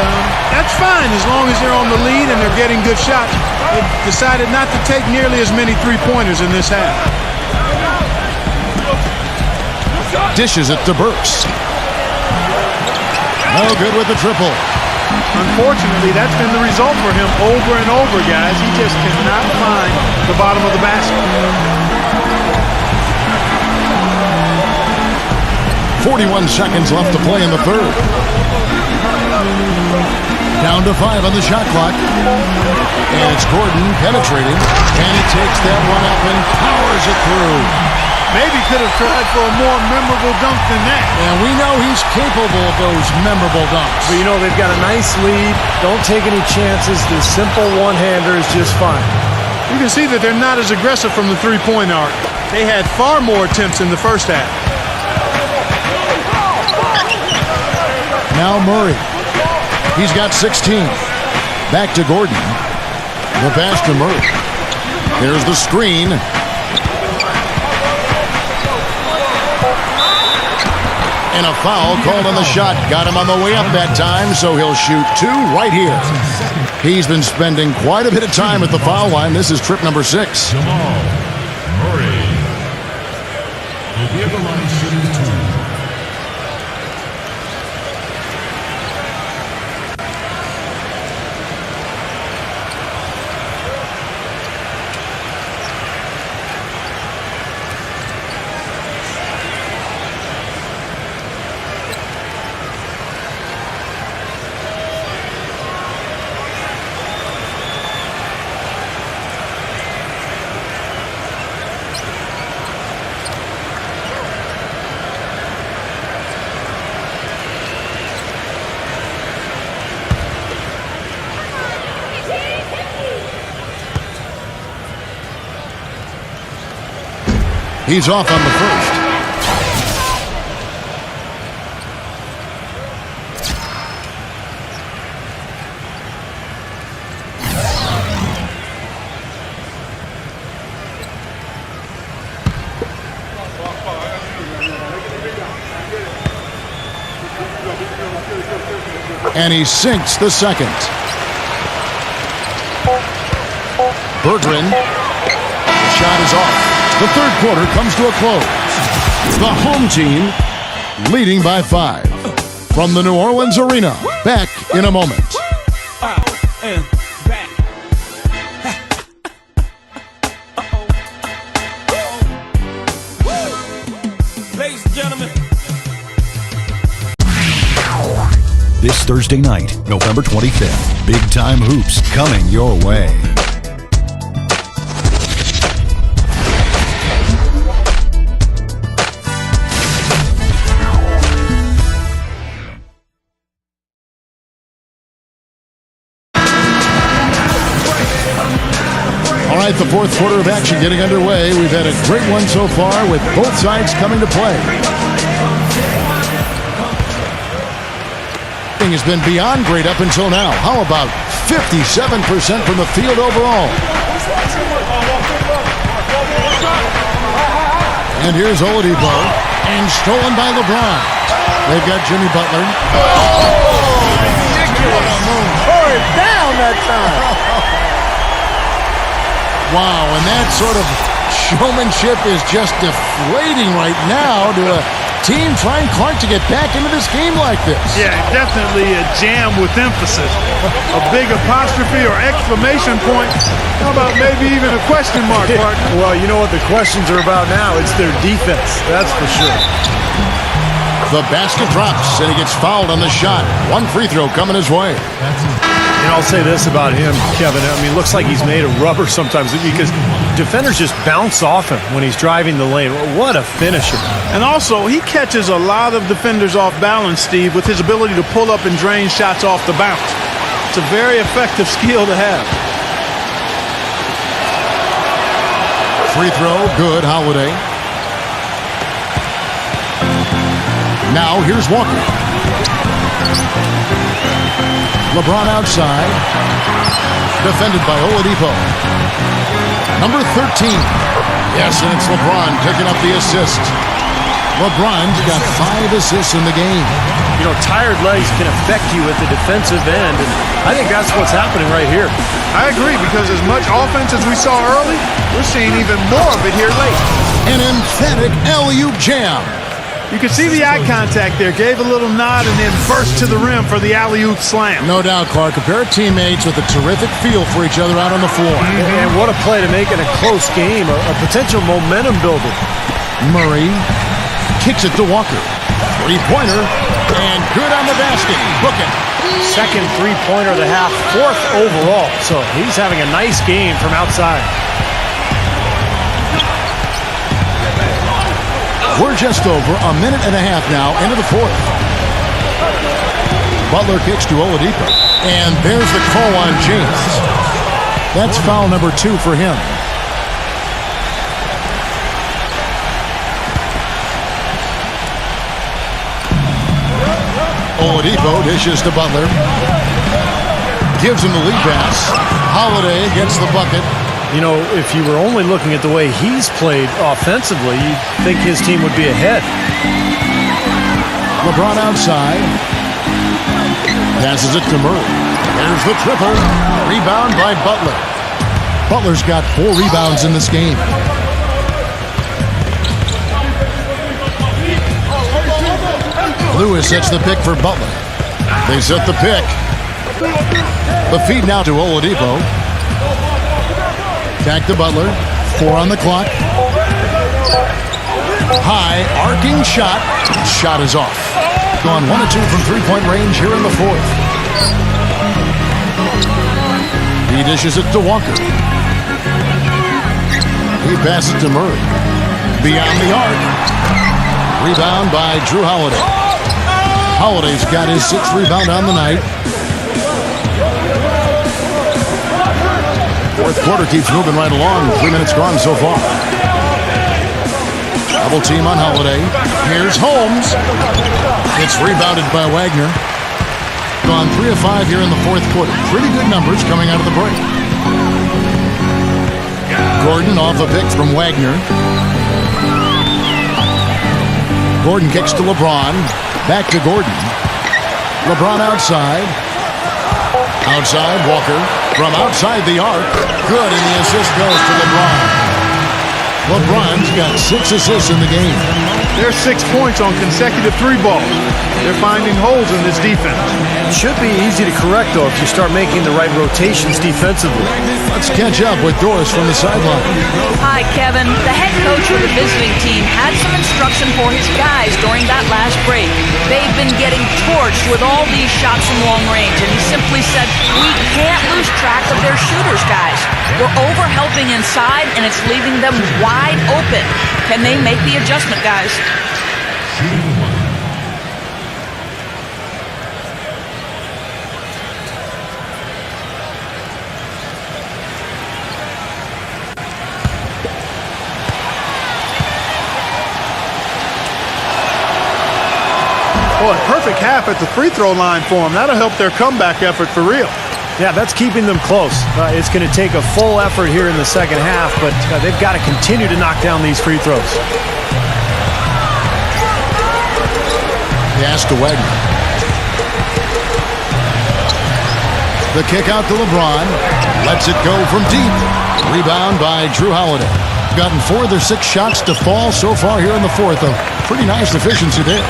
that's fine as long as they're on the lead and they're getting good shots. They've decided not to take nearly as many three-pointers in this half. Dishes it to Burks. No good with the triple. Unfortunately, that's been the result for him over and over, guys. He just cannot find the bottom of the basket. 41 seconds left to play in the third. Down to 5 on the shot clock. And it's Gordon penetrating. And he takes that one up and powers it through. Maybe could have tried for a more memorable dunk than that. And we know he's capable of those memorable dunks. But, you know, they've got a nice lead. Don't take any chances. The simple one-hander is just fine. You can see that they're not as aggressive from the three-point arc. They had far more attempts in the first half. Now Murray. He's got 16. Back to Gordon. The pass to Murray. Here's the screen. And a foul called on the shot. Got him on the way up that time, so he'll shoot 2 right here. He's been spending quite a bit of time at the foul line. This is trip number 6. Jamal Murray will be at the line shooting 2. He's off on the first. And he sinks the second. Berggren shot is off. The third quarter comes to a close. The home team leading by 5. From the New Orleans Arena, back in a moment. Ladies and gentlemen. This Thursday night, November 25th, Big Time Hoops coming your way. All right, the fourth quarter of action getting underway. We've had a great one so far with both sides coming to play. Has been beyond great up until now. How about 57% from the field overall? And here's Oladipo, and stolen by LeBron. They've got Jimmy Butler. Oh, ridiculous! Tore it down that time. Wow, and that sort of showmanship is just deflating right now to a team trying Clark to get back into this game like this. Yeah, definitely a jam with emphasis. A big apostrophe or exclamation point. How about maybe even a question mark, partner? Well, you know what the questions are about now? It's their defense, that's for sure. The basket drops, and he gets fouled on the shot. One free throw coming his way. And I'll say this about him, Kevin. I mean, it looks like he's made of rubber sometimes because defenders just bounce off him when he's driving the lane. What a finisher. And also, he catches a lot of defenders off balance, Steve, with his ability to pull up and drain shots off the bounce. It's a very effective skill to have. Free throw, good, Holiday. Now, here's Walker. LeBron outside. Defended by Oladipo. Number 13. Yes, and it's LeBron picking up the assist. LeBron's got 5 assists in the game. You know, tired legs can affect you at the defensive end, and I think that's what's happening right here. I agree, because as much offense as we saw early, we're seeing even more of it here late. An emphatic alley-oop jam. You can see the eye contact there. Gave a little nod and then burst to the rim for the alley-oop slam. No doubt, Clark. A pair of teammates with a terrific feel for each other out on the floor. And what a play to make in a close game, a potential momentum builder. Murray kicks it to Walker. Three-pointer, and good on the basket. Book it. Second three-pointer of the half, 4th overall. So he's having a nice game from outside. We're just over a minute and a half now into the fourth. Butler kicks to Oladipo. And there's the call on James. That's foul number 2 for him. Oladipo dishes to Butler. Gives him the lead pass. Holiday gets the bucket. You know, if you were only looking at the way he's played offensively, you'd think his team would be ahead. LeBron outside. Passes it to Murray. There's the triple. Rebound by Butler. Butler's got 4 rebounds in this game. Lewis sets the pick for Butler. They set the pick. The feed now to Oladipo. Back to Butler. 4 on the clock. High, arcing shot. Shot is off. Gone 1 of 2 from three-point range here in the fourth. He dishes it to Walker. He passes it to Murray. Beyond the arc. Rebound by Drew Holiday. Holiday's got his 6th rebound on the night. Fourth quarter keeps moving right along. 3 minutes gone so far. Double team on Holiday. Here's Holmes. It's rebounded by Wagner. Gone 3 of 5 here in the fourth quarter. Pretty good numbers coming out of the break. Gordon off a pick from Wagner. Gordon kicks to LeBron. Back to Gordon. LeBron outside. Outside, Walker. From outside the arc. Good, and the assist goes to LeBron. LeBron's got 6 assists in the game. There's 6 points on consecutive 3 balls. They're finding holes in this defense. It should be easy to correct, though, if you start making the right rotations defensively. Let's catch up with Doris from the sideline. Hi, Kevin. The head coach of the visiting team had some instruction for his guys during that last break. They've been getting torched with all these shots from long range, and he simply said, we can't lose track of their shooters, guys. We're over-helping inside, and it's leaving them wide open. Can they make the adjustment, guys? Boy, perfect half at the free throw line for them. That'll help their comeback effort for real. Yeah, that's keeping them close. It's going to take a full effort here in the second half, but they've got to continue to knock down these free throws. Pass to Wagner. The kick out to LeBron. Lets it go from deep. Rebound by Drew Holiday. Gotten 4 of their 6 shots to fall so far here in the fourth. A pretty nice efficiency there.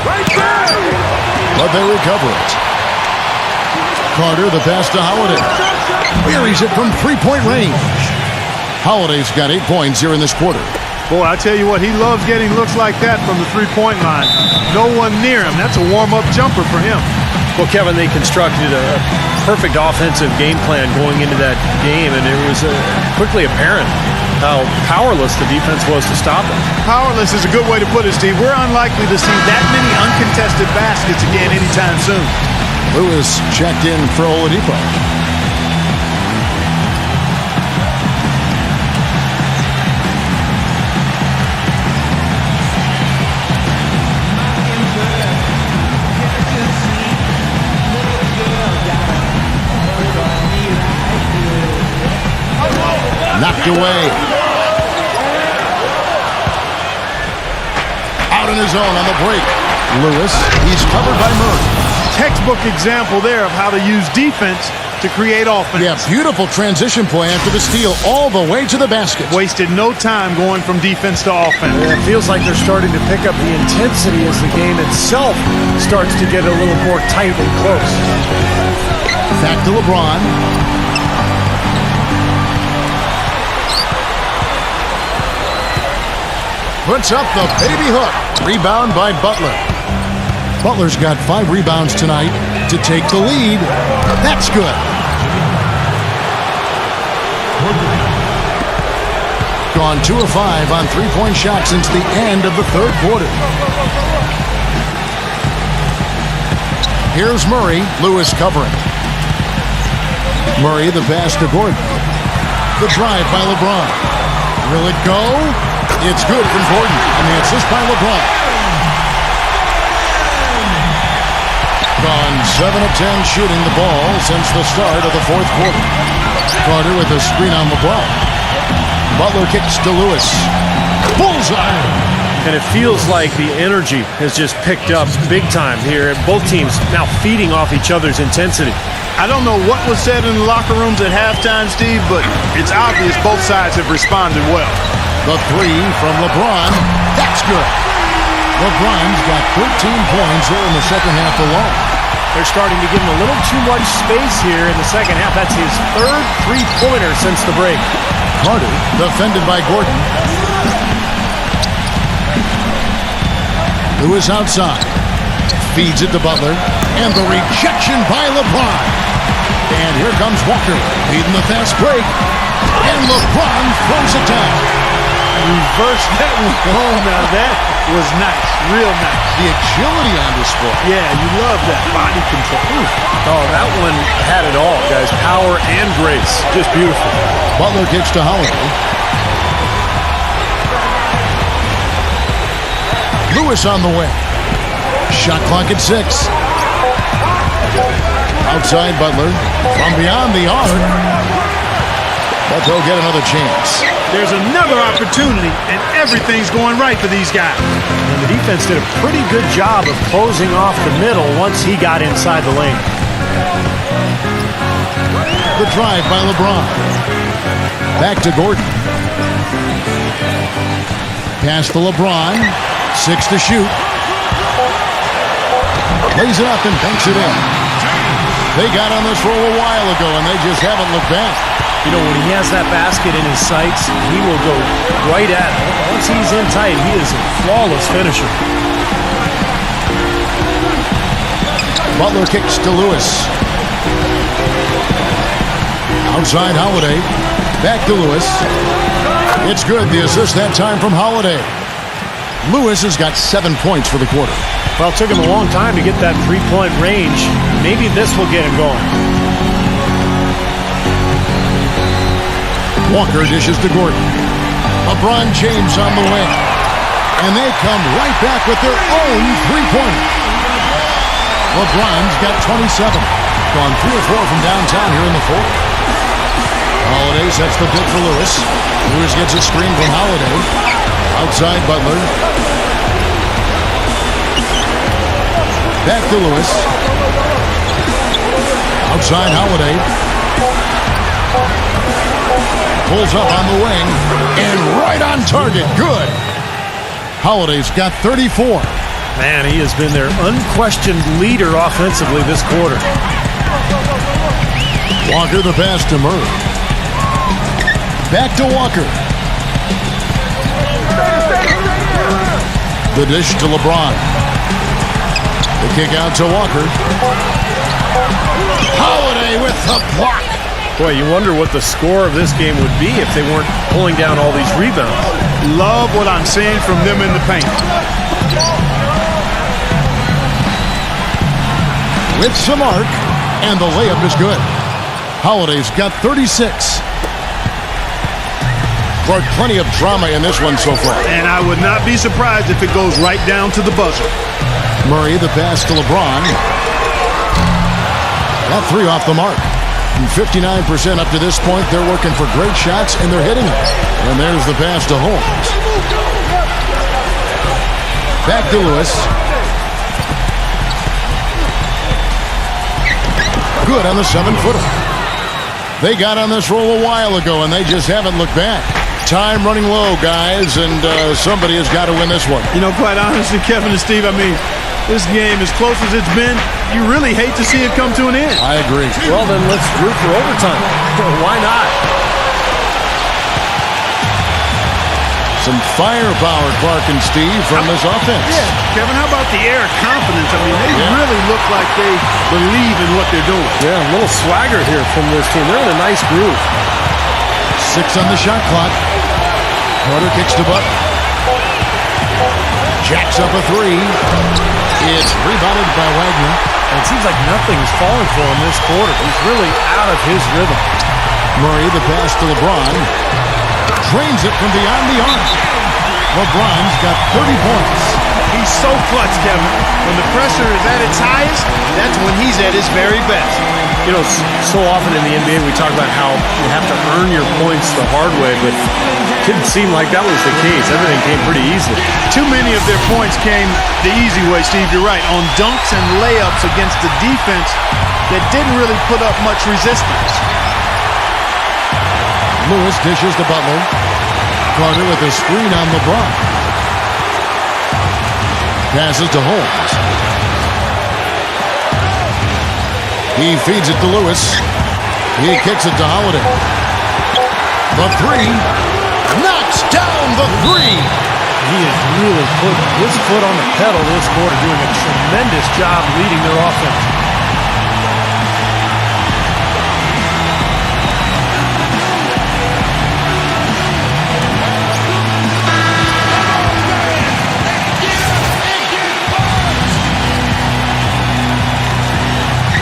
But they recover it. Carter, the pass to Holiday. Buries it from 3-point range. Holiday's got 8 points here in this quarter. Boy, I tell you what, he loves getting looks like that from the 3-point line. No one near him. That's a warm-up jumper for him. Well, Kevin, they constructed a perfect offensive game plan going into that game, and it was quickly apparent how powerless the defense was to stop it. Powerless is a good way to put it, Steve. We're unlikely to see that many uncontested baskets again anytime soon. Lewis checked in for Oladipo. Knocked away. Out in his own on the break. Lewis, he's covered by Murray. Textbook example there of how to use defense to create offense. Yeah, beautiful transition play after the steal all the way to the basket. Wasted no time going from defense to offense. Yeah, it feels like they're starting to pick up the intensity as the game itself starts to get a little more tight and close. Back to LeBron. Puts up the baby hook. Rebound by Butler. Butler's got 5 rebounds tonight to take the lead. That's good. Gone 2 of 5 on 3-point shots since the end of the third quarter. Here's Murray. Lewis covering. Murray, the pass to Gordon. The drive by LeBron. Will it go? It's good from Gordon. And the assist by LeBron. Gone 7 of 10 shooting the ball since the start of the fourth quarter. Carter with a screen on LeBron. Butler kicks to Lewis. Bullseye! And it feels like the energy has just picked up big time here. Both teams now feeding off each other's intensity. I don't know what was said in the locker rooms at halftime, Steve, but it's obvious both sides have responded well. The 3 from LeBron. That's good. LeBron's got 13 points here in the second half alone. They're starting to give him a little too much space here in the second half. That's his 3rd three-pointer since the break. Carter defended by Gordon. Lewis outside. Feeds it to Butler. And the rejection by LeBron. And here comes Walker leading the fast break. And LeBron throws it down. Reverse that one. Oh, now that was nice. Real nice. The agility on display. Yeah, you love that. Body control. Ooh. Oh, that one had it all, guys. Power and grace. Just beautiful. Butler kicks to Holiday. Lewis on the way. Shot clock at 6. Outside Butler. From beyond the arc. But they'll get another chance. There's another opportunity, and everything's going right for these guys. And the defense did a pretty good job of closing off the middle once he got inside the lane. The drive by LeBron. Back to Gordon. Pass to LeBron. 6 to shoot. Lays it up and banks it in. They got on this roll a while ago, and they just haven't looked back. You know, when he has that basket in his sights, he will go right at it. Once he's in tight, he is a flawless finisher. Butler kicks to Lewis. Outside Holiday. Back to Lewis. It's good. The assist that time from Holiday. Lewis has got 7 points for the quarter. Well, it took him a long time to get that three-point range. Maybe this will get him going. Walker dishes to Gordon. LeBron James on the wing. And they come right back with their own three-pointer. LeBron's got 27. Gone 3 or 4 from downtown here in the fourth. Holiday sets the pick for Lewis. Lewis gets a screen from Holiday. Outside Butler. Back to Lewis. Outside Holiday. Pulls up on the wing. And right on target. Good. Holiday's got 34. Man, he has been their unquestioned leader offensively this quarter. Walker the pass to Murray. Back to Walker. The dish to LeBron. The kick out to Walker. Holiday with the block. Boy, you wonder what the score of this game would be if they weren't pulling down all these rebounds. Love what I'm seeing from them in the paint. With some arc, and the layup is good. Holiday's got 36. Brought plenty of drama in this one so far. And I would not be surprised if it goes right down to the buzzer. Murray, the pass to LeBron. That 3 off the mark. And 59% up to this point. They're working for great shots, and they're hitting them. And there's the pass to Holmes. Back to Lewis. Good on the 7-footer. They got on this roll a while ago, and they just haven't looked back. Time running low, guys, and somebody has got to win this one. You know, quite honestly, Kevin and Steve, I mean, this game, as close as it's been, you really hate to see it come to an end. I agree. Well, then let's root for overtime. Why not? Some firepower, Clark and Steve, from this offense. Yeah, Kevin, how about the air of confidence? I mean, they really look like they believe in what they're doing. Yeah, a little swagger here from this team. They're in a nice groove. 6 on the shot clock. Carter kicks to Butler. Jacks up a 3. It's rebounded by Wagner. And it seems like nothing's falling for him this quarter. He's really out of his rhythm. Murray, the pass to LeBron. Drains it from beyond the arc. LeBron's got 30 points. He's so clutch, Kevin. When the pressure is at its highest, that's when he's at his very best. You know, so often in the NBA we talk about how you have to earn your points the hard way, but it didn't seem like that was the case. Everything came pretty easily. Too many of their points came the easy way, Steve. You're right. On dunks and layups against the defense that didn't really put up much resistance. Lewis dishes to Butler. Carter with a screen on LeBron. Passes to Holmes. He feeds it to Lewis. He kicks it to Holiday. The 3. Knocks down the 3. He has really put his foot on the pedal this quarter, doing a tremendous job leading their offense.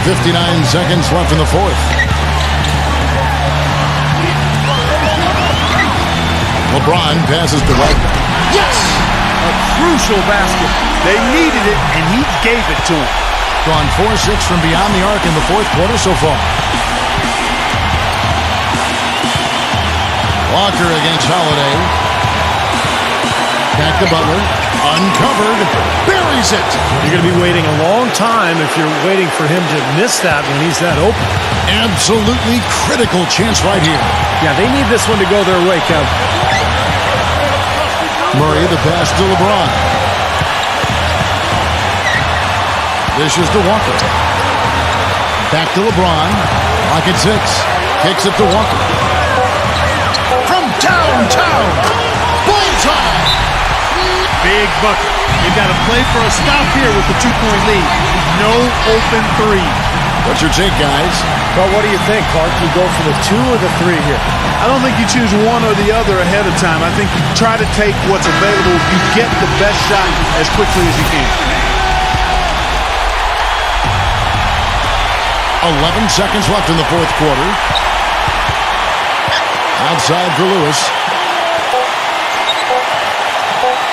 .59 seconds left in the fourth. LeBron passes to Wagner. Yes! A crucial basket. They needed it, and he gave it to him. Gone 4-6 from beyond the arc in the fourth quarter so far. Walker against Holiday. Back to Butler. Uncovered. Buries it. You're going to be waiting a long time if you're waiting for him to miss that when he's that open. Absolutely critical chance right here. Yeah, they need this one to go their way, Kev. Murray, the pass to LeBron. Dishes to Walker. Back to LeBron. Rockets hits. Kicks it to Walker. From downtown. Bullseye. Big bucket. They've got to play for a stop here with the 2-point lead. No open three. What's your take, guys? Well, what do you think, Clark? You go for the 2 or the 3 here? I don't think you choose one or the other ahead of time. I think you try to take what's available. You get the best shot as quickly as you can. 11 seconds left in the fourth quarter. Outside for Lewis.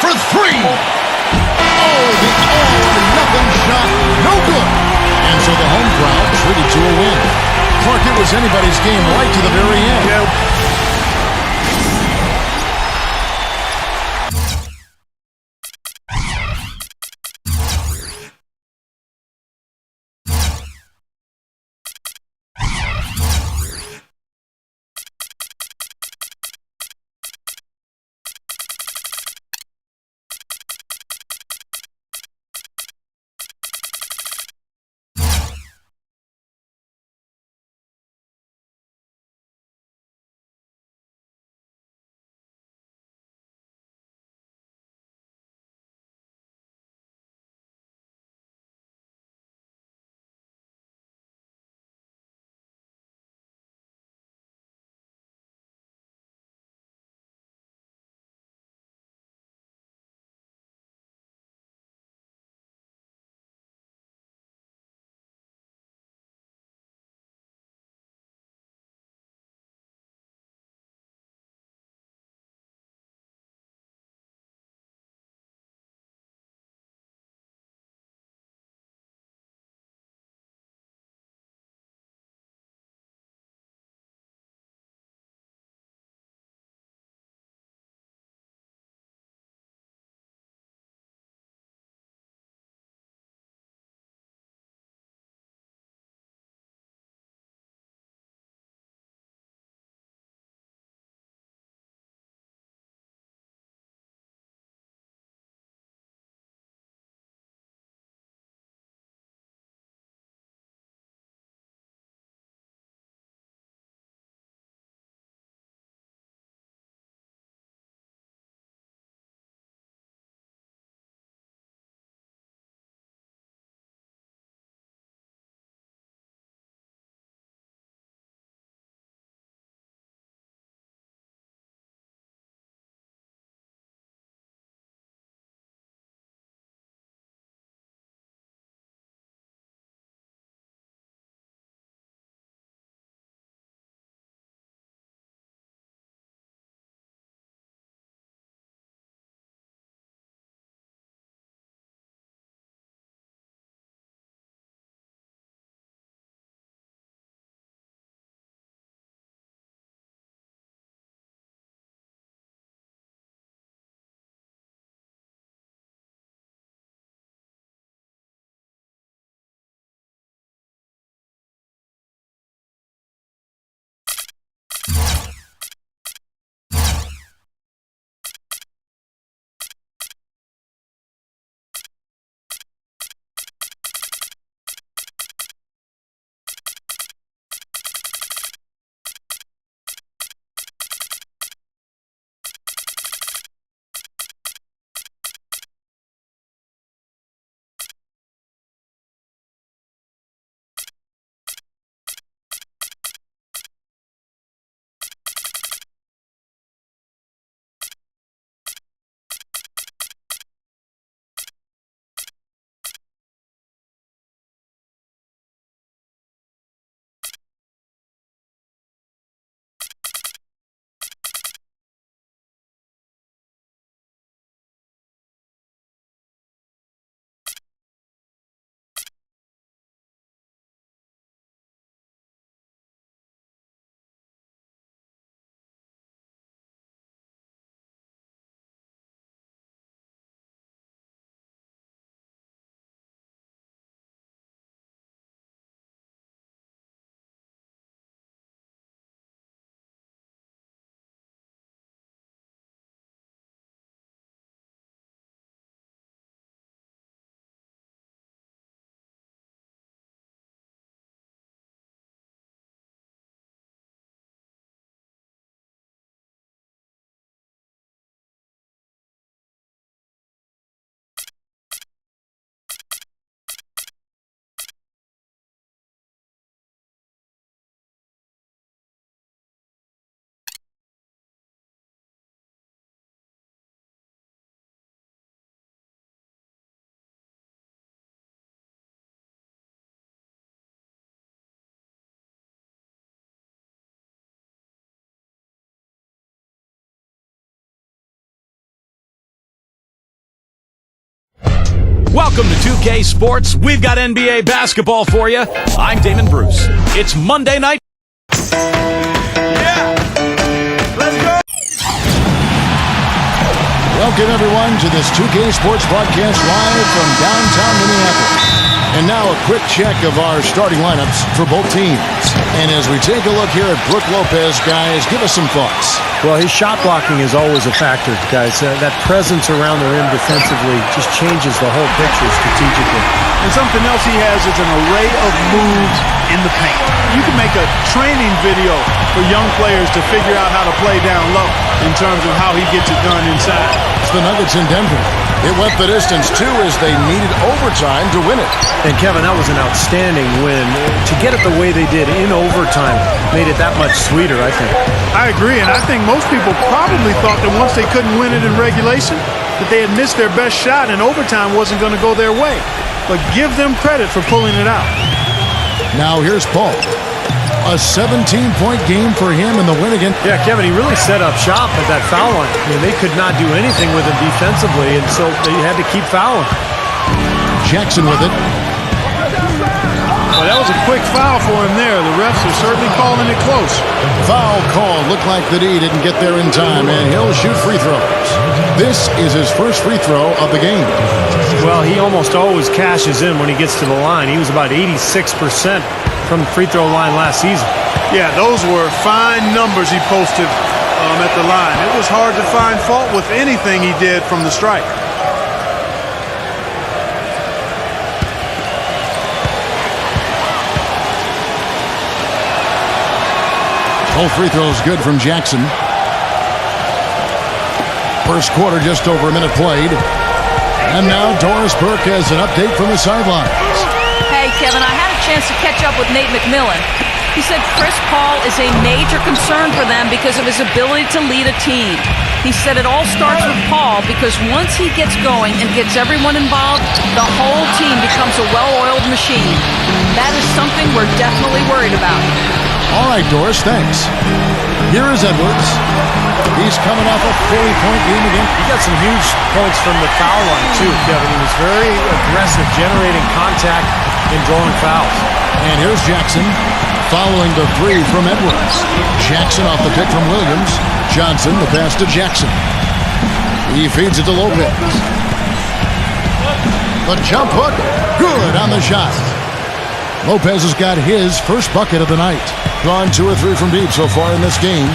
For 3. Oh, the all-or-nothing shot. No good. And so the home crowd treated to a win. Clark, it was anybody's game right to the very end. Yeah. Welcome to 2K Sports. We've got NBA basketball for you. I'm Damon Bruce. It's Monday night. Yeah. Let's go. Welcome, everyone, to this 2K Sports broadcast live from downtown Minneapolis. And now a quick check of our starting lineups for both teams. And as we take a look here at Brook Lopez, guys, give us some thoughts. Well, his shot blocking is always a factor, guys. That presence around the rim defensively just changes the whole picture strategically. And something else he has is an array of moves in the paint. You can make a training video for young players to figure out how to play down low in terms of how he gets it done inside. It's the Nuggets in Denver. It went the distance, too, as they needed overtime to win it. And, Kevin, that was an outstanding win. To get it the way they did in overtime made it that much sweeter, I think. I agree, and I think most people probably thought that once they couldn't win it in regulation, that they had missed their best shot and overtime wasn't going to go their way. But give them credit for pulling it out. Now here's Paul. A 17-point game for him in the win again. Yeah, Kevin, he really set up shop at that foul line. I mean, they could not do anything with him defensively, and so they had to keep fouling. Jackson with it. Well, that was a quick foul for him there. The refs are certainly calling it close. Foul call. Looked like the D didn't get there in time, and he'll shoot free throws. This is his first free throw of the game. Well, he almost always cashes in when he gets to the line. He was about 86% from the free throw line last season. Yeah, those were fine numbers he posted at the line. It was hard to find fault with anything he did from the stripe. Both free throws good from Jackson. First quarter, just over a minute played. And now Doris Burke has an update from the sidelines. Hey, Kevin, I had a chance to catch up with Nate McMillan. He said Chris Paul is a major concern for them because of his ability to lead a team. He said it all starts with Paul because once he gets going and gets everyone involved, the whole team becomes a well-oiled machine. That is something we're definitely worried about. All right, Doris, thanks. Here is Edwards. He's coming off a 40-point game again. He got some huge points from the foul line, too, Kevin. He was very aggressive, generating contact and drawing fouls. And here's Jackson following the three from Edwards. Jackson off the pick from Williams. Johnson, the pass to Jackson. He feeds it to Lopez. The jump hook, good on the shot. Lopez has got his first bucket of the night. Gone 2 or 3 from deep so far in this game.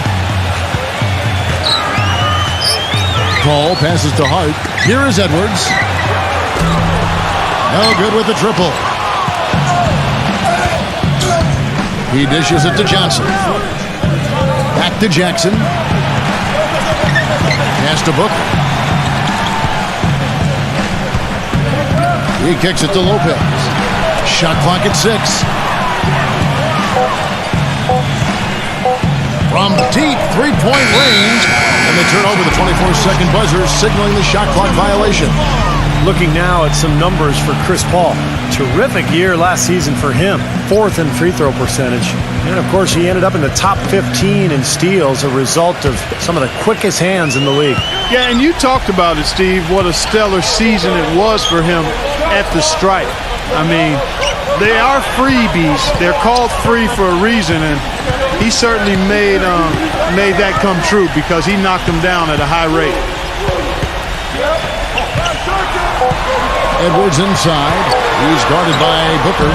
Paul passes to Hart. Here is Edwards. No good with the triple. He dishes it to Johnson. Back to Jackson. Pass to Booker. He kicks it to Lopez. Shot clock at 6. From deep three-point range. And they turn over the 24-second buzzer, signaling the shot clock violation. Looking now at some numbers for Chris Paul. Terrific year last season for him. 4th in free throw percentage. And, of course, he ended up in the top 15 in steals, a result of some of the quickest hands in the league. Yeah, and you talked about it, Steve, what a stellar season it was for him at the stripe. I mean, they are freebies. They're called free for a reason, and he certainly made that come true because he knocked them down at a high rate. Edwards inside. He's guarded by Booker.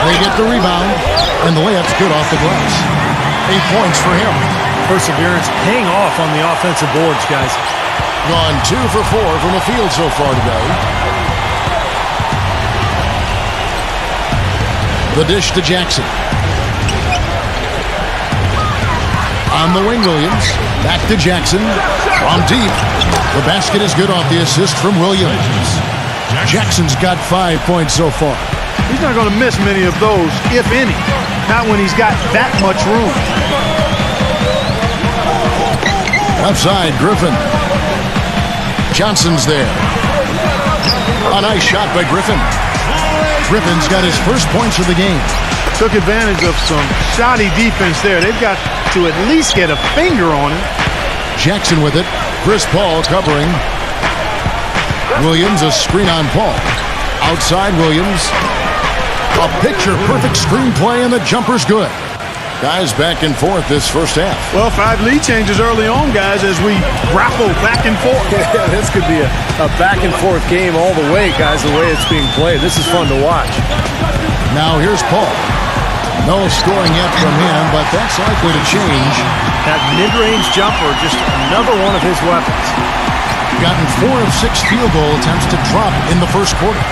They get the rebound, and the layup's good off the glass. 8 points for him. Perseverance paying off on the offensive boards, guys. Gone 2 for 4 from the field so far today. The dish to Jackson. On the wing, Williams. Back to Jackson. From deep. The basket is good off the assist from Williams. Jackson's got 5 points so far. He's not going to miss many of those, if any. Not when he's got that much room. Left side, Griffin. Johnson's there. A nice shot by Griffin. Griffin's got his first points of the game. Took advantage of some shoddy defense there. They've got to at least get a finger on him. Jackson with it. Chris Paul covering. Williams a screen on Paul. Outside Williams. A picture-perfect screenplay, and the jumper's good. Guys back and forth this first half. Well, 5 lead changes early on, guys, as we grapple back and forth. Yeah, this could be a back-and-forth game all the way, guys, the way it's being played. This is fun to watch. Now here's Paul. No scoring yet from him, but that's likely to change. That mid-range jumper, just another one of his weapons. Gotten 4 of 6 field goal attempts to drop in the first quarter.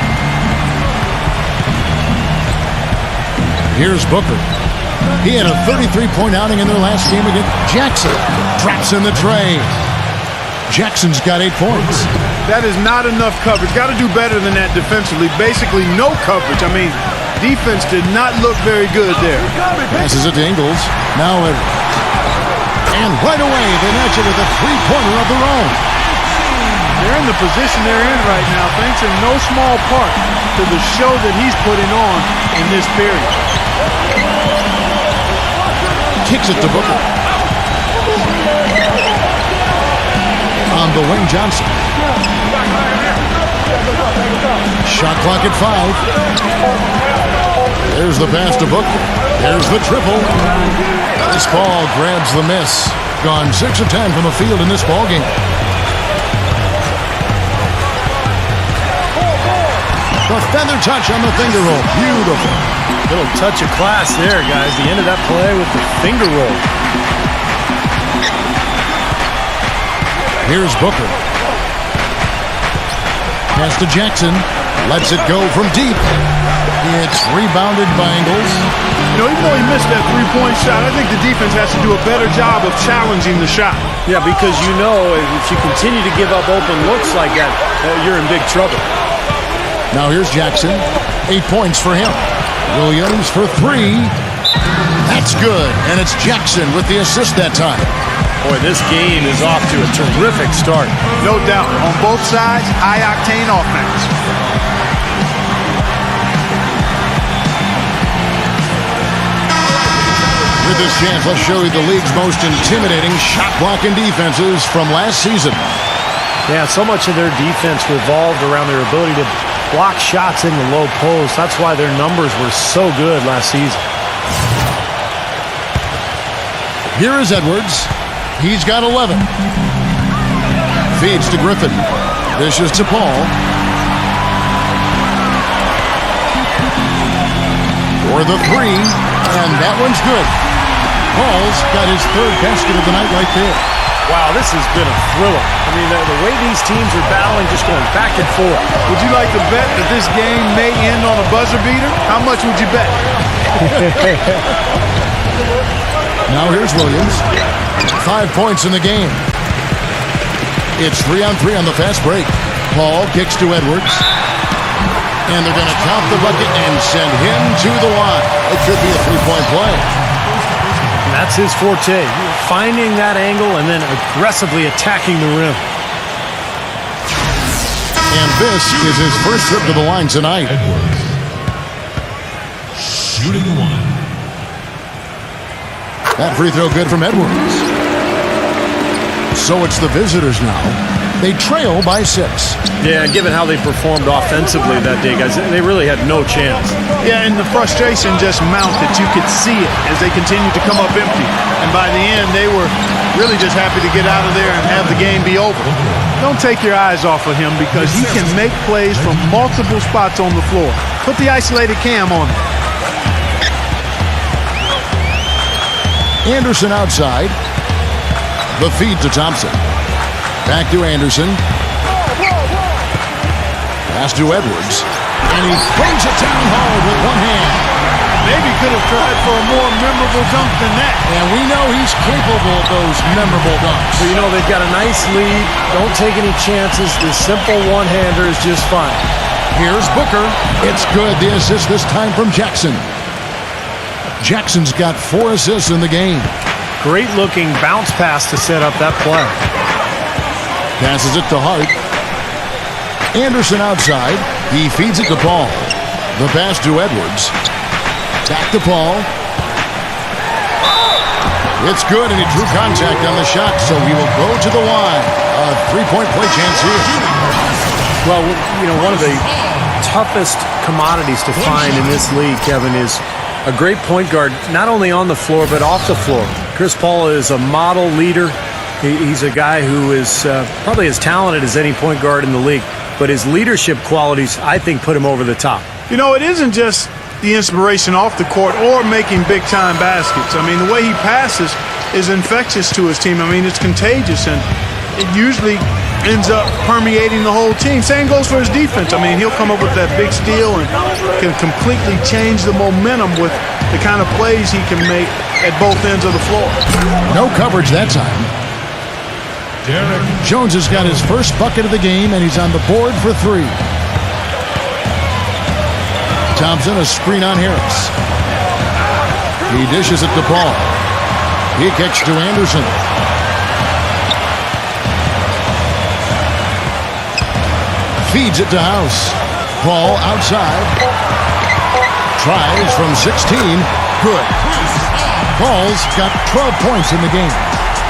Here's Booker. He had a 33-point outing in their last game against Jackson. Traps in the tray. Jackson's got 8 points. That is not enough coverage. Got to do better than that defensively. Basically, no coverage. I mean, defense did not look very good there. Passes it to Ingles. Now and right away, they match it with a 3-pointer of their own. They're in the position they're in right now, thanks in no small part to the show that he's putting on in this period. Kicks it to Booker. On the wing, Johnson. Shot clock at 5. There's the pass to Booker. There's the triple. This ball grabs the miss. Gone 6 of 10 from the field in this ball game. The feather touch on the finger roll. Beautiful. Little touch of class there, guys. The end of that play with the finger roll. Here's Booker. Pass to Jackson. Lets it go from deep. It's rebounded by Ingles. You know, even though he missed that 3-point shot, I think the defense has to do a better job of challenging the shot. Yeah, because you know if you continue to give up open looks like that, you're in big trouble. Now here's Jackson. 8 points for him. Williams for 3. That's good. And it's Jackson with the assist that time. Boy, this game is off to a terrific start. No doubt. On both sides, high-octane offense. With this chance, let's show you the league's most intimidating shot-blocking defenses from last season. Yeah, so much of their defense revolved around their ability to block shots in the low post. That's why their numbers were so good last season. Here is Edwards. He's got 11. Feeds to Griffin. Dishes to Paul. For the 3, and that one's good. Paul's got his 3rd basket of the night right there. Wow, this has been a thriller. I mean, the way these teams are battling, just going back and forth. Would you like to bet that this game may end on a buzzer beater? How much would you bet? Now here's Williams. 5 points in the game. It's 3-on-3 on the fast break. Paul kicks to Edwards. And they're going to count the bucket and send him to the line. It could be a 3-point play. That's his forte, finding that angle and then aggressively attacking the rim. And this is his first trip to the line tonight. Edwards. Shooting 1. That free throw good from Edwards. So it's the visitors now. They trail by 6. Yeah, given how they performed offensively that day, guys, they really had no chance. Yeah, and the frustration just mounted. You could see it as they continued to come up empty. And by the end, they were really just happy to get out of there and have the game be over. Don't take your eyes off of him because he can make plays from multiple spots on the floor. Put the isolated cam on him. Anderson outside. The feed to Thompson. Back to Anderson. Pass to Edwards. And he brings it down hard with one hand. Maybe could have tried for a more memorable dunk than that. And we know he's capable of those memorable dunks. So, you know, they've got a nice lead. Don't take any chances. This simple one-hander is just fine. Here's Booker. It's good. The assist this time from Jackson. Jackson's got 4 assists in the game. Great-looking bounce pass to set up that play. Passes it to Hart. Anderson outside. He feeds it to Paul. The pass to Edwards. Back to Paul. It's good, and he drew contact on the shot, so he will go to the line. A 3-point play chance here. Well, you know, one of the toughest commodities to find in this league, Kevin, is a great point guard, not only on the floor, but off the floor. Chris Paul is a model leader. He's a guy who is probably as talented as any point guard in the league, but his leadership qualities, I think, put him over the top. You know, it isn't just the inspiration off the court or making big-time baskets. I mean, the way he passes is infectious to his team. I mean, it's contagious, and it usually ends up permeating the whole team. Same goes for his defense. I mean, he'll come up with that big steal and can completely change the momentum with the kind of plays he can make at both ends of the floor. No coverage that time. Jones has got his first bucket of the game, and he's on the board for 3. Thompson, a screen on Harris. He dishes it to Paul. He kicks to Anderson. Feeds it to House. Paul outside. Tries from 16. Good. Paul's got 12 points in the game.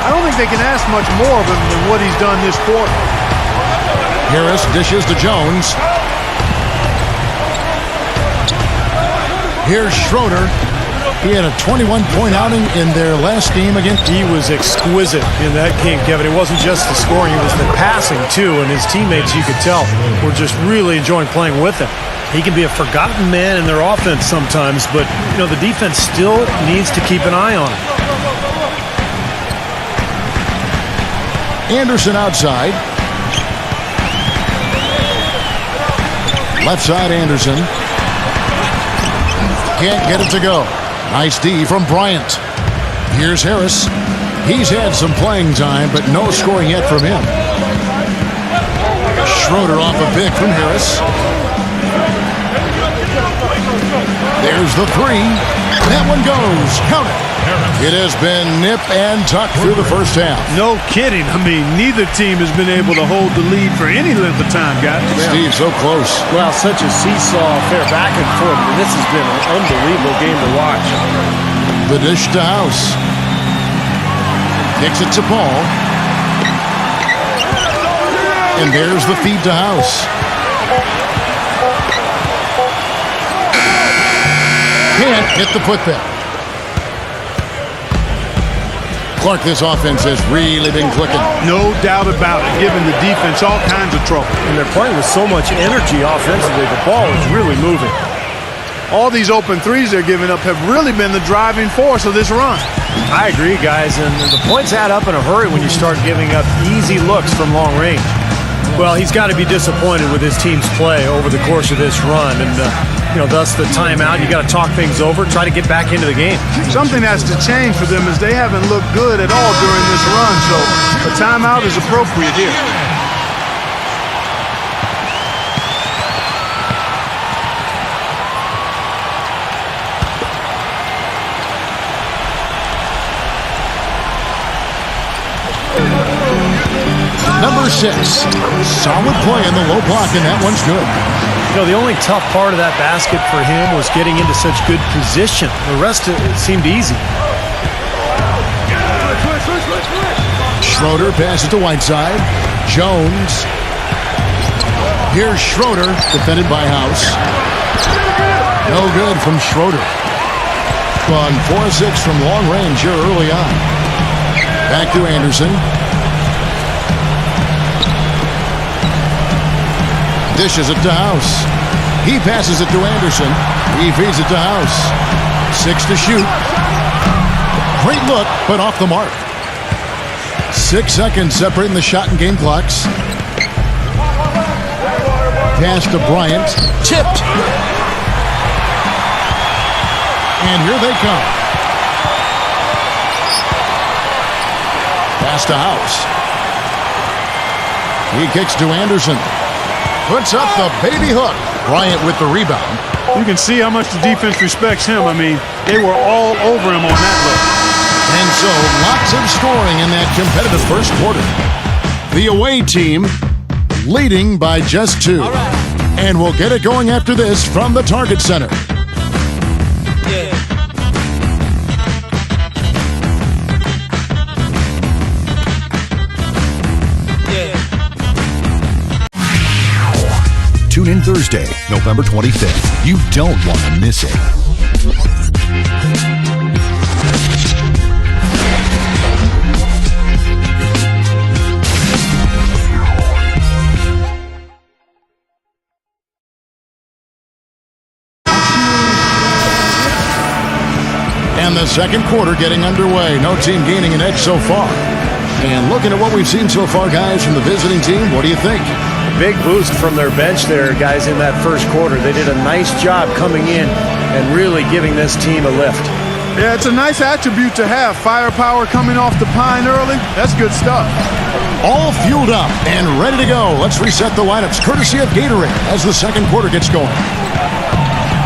I don't think they can ask much more of him than what he's done this quarter. Harris dishes to Jones. Here's Schroeder. He had a 21-point outing in their last game against. He was exquisite in that game, Kevin. It wasn't just the scoring, it was the passing, too. And his teammates, you could tell, were just really enjoying playing with him. He can be a forgotten man in their offense sometimes, but, you know, the defense still needs to keep an eye on him. Anderson outside. Left side, Anderson. Can't get it to go. Nice D from Bryant. Here's Harris. He's had some playing time, but no scoring yet from him. Schroeder off a pick from Harris. There's the 3. That one goes. Count it. It has been nip and tuck through the first half. No kidding. I mean, neither team has been able to hold the lead for any length of time, guys. Steve, so close. Well, such a seesaw affair back and forth. This has been an unbelievable game to watch. The dish to House. Kicks it to Paul. And there's the feed to House. Can't get the putback. Clark, this offense has really been clicking. No doubt about it, giving the defense all kinds of trouble. And they're playing with so much energy offensively. The ball is really moving. All these open threes they're giving up have really been the driving force of this run. I agree, guys, and the points add up in a hurry when you start giving up easy looks from long range. Well, he's got to be disappointed with his team's play over the course of this run, and thus the timeout. You got to talk things over, try to get back into the game. Something has to change for them as they haven't looked good at all during this run, so a timeout is appropriate here. Number 6. Solid play in the low block, and that one's good. You know, the only tough part of that basket for him was getting into such good position. The rest of it seemed easy. Schroeder passes to Whiteside. Jones. Here's Schroeder, defended by House. No good from Schroeder. Gone 4-6 from long range here early on. Back to Anderson. Dishes it to House. He passes it to Anderson. He feeds it to House. 6 to shoot. Great look, but off the mark. 6 seconds separating the shot and game clocks. Pass to Bryant. Tipped. And here they come. Pass to House. He kicks to Anderson. Puts up the baby hook. Bryant with the rebound. You can see how much the defense respects him. I mean, they were all over him on that look. And so, lots of scoring in that competitive first quarter. The away team leading by just 2. And we'll get it going after this from the Target Center. Yeah. 2 Tune in Thursday, November 25th. You don't want to miss it. And the second quarter getting underway. No team gaining an edge so far. And looking at what we've seen so far, guys, from the visiting team, what do you think? Big boost from their bench there, guys, in that first quarter. They did a nice job coming in and really giving this team a lift. Yeah, it's a nice attribute to have. Firepower coming off the pine early. That's good stuff. All fueled up and ready to go. Let's reset the lineups, courtesy of Gatorade, as the second quarter gets going.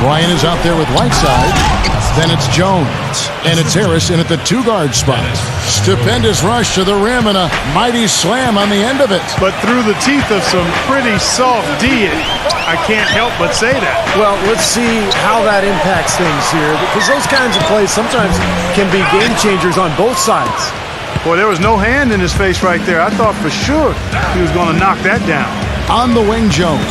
Ryan is out there with Whiteside. Then it's Jones. And it's Harris in at the two-guard spot. Stupendous rush to the rim and a mighty slam on the end of it. But through the teeth of some pretty soft D, I can't help but say that. Well, let's see how that impacts things here, because those kinds of plays sometimes can be game changers on both sides. Boy, there was no hand in his face right there. I thought for sure he was going to knock that down. On the wing, Jones.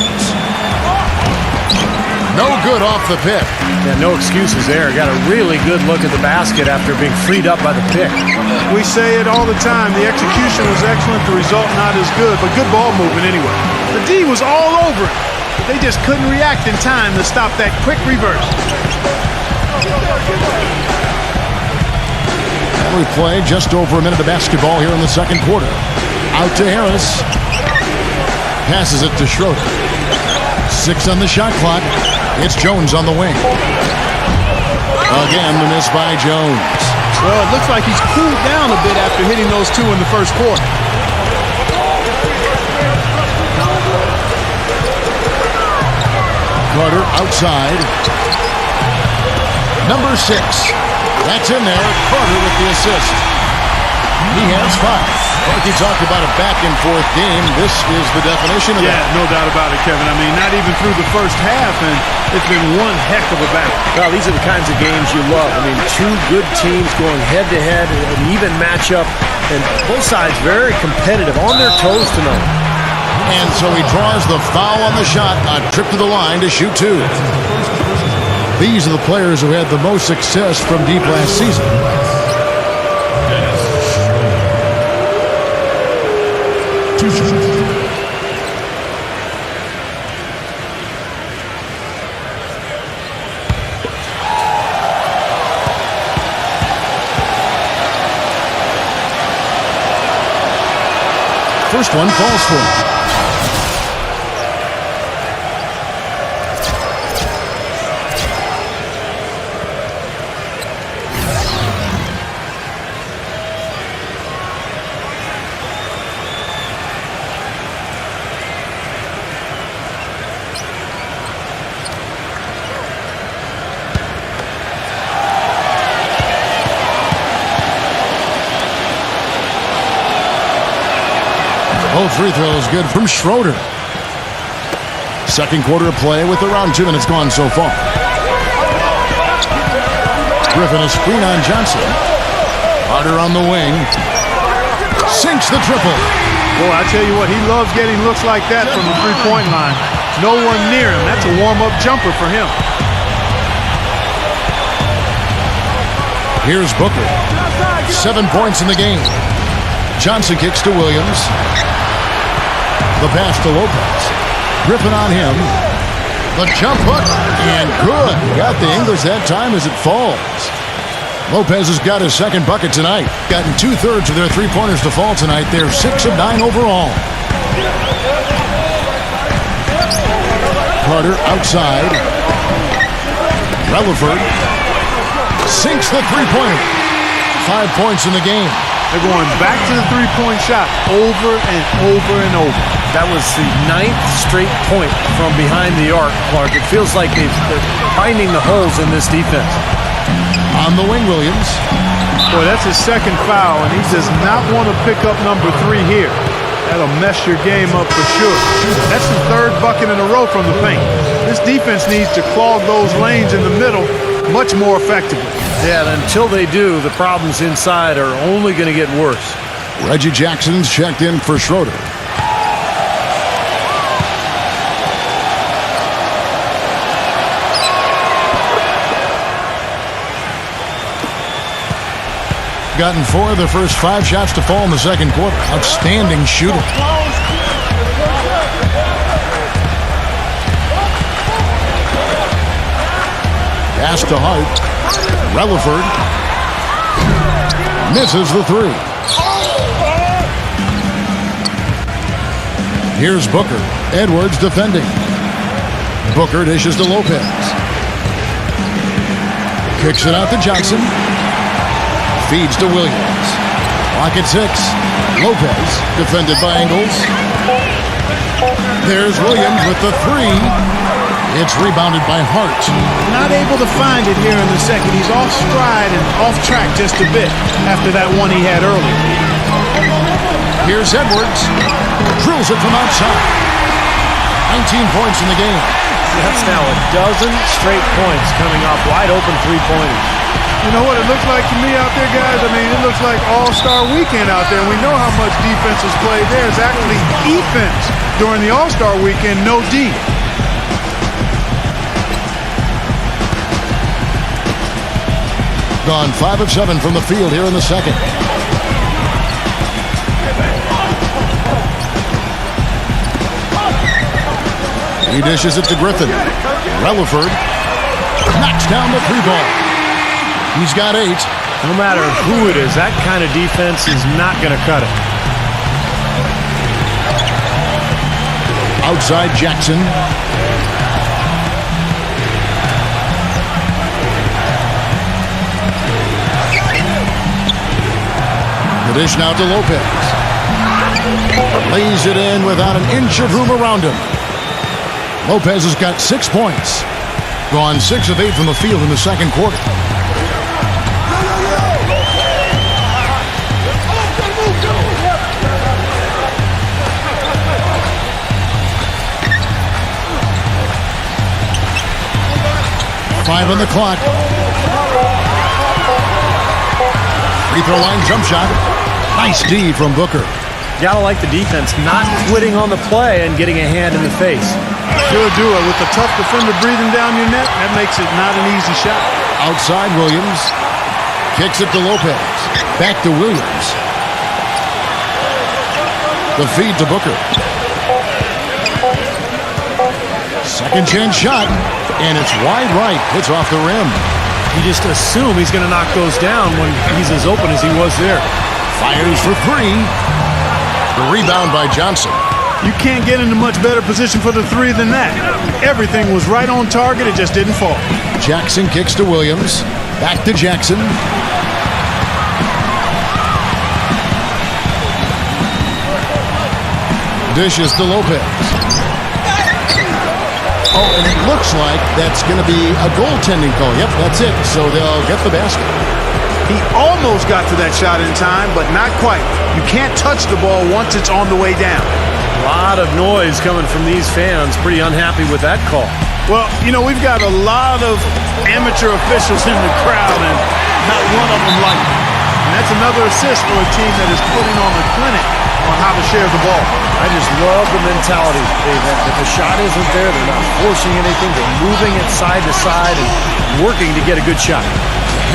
No good off the pick. Yeah, no excuses there. Got a really good look at the basket after being freed up by the pick. We say it all the time. The execution was excellent. The result not as good, but good ball movement anyway. The D was all over it. They just couldn't react in time to stop that quick reverse. And we played just over a minute of basketball here in the second quarter. Out to Harris. Passes it to Schroeder. 6 on the shot clock. It's Jones on the wing. Again, the miss by Jones. Well, it looks like he's cooled down a bit after hitting those two in the first quarter. Carter outside. Number 6. That's in there. Carter with the assist. He has 5. Like you talked about a back-and-forth game, this is the definition of that. Yeah, no doubt about it, Kevin. I mean, not even through the first half, and it's been one heck of a battle. Well, these are the kinds of games you love. I mean, two good teams going head-to-head, an even matchup, and both sides very competitive, on their toes tonight. And so he draws the foul on the shot, a trip to the line to shoot 2. These are the players who had the most success from deep last season. First one falls for him. Both free throws good from Schroeder. Second quarter of play with around 2 minutes gone so far. Griffin a screen on Johnson. Carter on the wing. Sinks the triple. Boy, I tell you what, he loves getting looks like that from the three-point line. No one near him. That's a warm-up jumper for him. Here's Booker. 7 points in the game. Johnson kicks to Williams. The pass to Lopez. Griffin on him. The jump hook. And good. Got the English that time as it falls. Lopez has got his second bucket tonight. Gotten 2/3 of their three-pointers to fall tonight. They're 6 of 9 overall. Carter outside. Relaford sinks the three-pointer. 5 points in the game. They're going back to the three-point shot over and over and over. That was the 9th straight point from behind the arc, Clark. It feels like they're finding the holes in this defense. On the wing, Williams. Boy, that's his second foul, and he does not want to pick up number 3 here. That'll mess your game up for sure. That's the 3rd bucket in a row from the paint. This defense needs to clog those lanes in the middle much more effectively. Yeah, and until they do, the problems inside are only going to get worse. Reggie Jackson's checked in for Schroeder. gotten 4 of their first 5 shots to fall in the second quarter. Outstanding shooting. Pass to Hart. Relaford misses the 3. Here's Booker. Edwards defending. Booker dishes to Lopez. Kicks it out to Johnson. Feeds to Williams. Clock at 6. Lopez defended by Ingles. There's Williams with the 3. It's rebounded by Hart. Not able to find it here in the second. He's off stride and off track just a bit after that one he had early. Here's Edwards. Drills it from outside. 19 points in the game. That's now a dozen straight points coming off wide open three-pointers. You know what it looks like to me out there, guys? I mean, it looks like All-Star Weekend out there. And we know how much defense is played there. It's actually defense during the All-Star Weekend, no D. Gone 5 of 7 from the field here in the second. He dishes it to Griffin. Relaford knocks down the 3-ball. He's got 8. No matter who it is, that kind of defense is not going to cut it. Outside Jackson. The dish now to Lopez. Lays it in without an inch of room around him. Lopez has got 6 points. Gone 6 of 8 from the field in the second quarter. Five on the clock. Free throw line jump shot. Nice D from Booker. Gotta like the defense not quitting on the play and getting a hand in the face. Sure do it. With the tough defender breathing down your neck, that makes it not an easy shot. Outside Williams. Kicks it to Lopez. Back to Williams. The feed to Booker. Second chance shot. And it's wide right. Hits off the rim. You just assume he's going to knock those down when he's as open as he was there. Fires for 3. The rebound by Johnson. You can't get into much better position for the 3 than that. Everything was right on target. It just didn't fall. Jackson kicks to Williams. Back to Jackson. Dishes to Lopez. Oh, and it looks like that's going to be a goaltending call. Yep, that's it. So they'll get the basket. He almost got to that shot in time, but not quite. You can't touch the ball once it's on the way down. A lot of noise coming from these fans. Pretty unhappy with that call. Well, you know, we've got a lot of amateur officials in the crowd, and not one of them like it. And that's another assist for a team that is putting on a clinic on how to share the ball. I just love the mentality they've had. If the shot isn't there, they're not forcing anything. They're moving it side to side and working to get a good shot.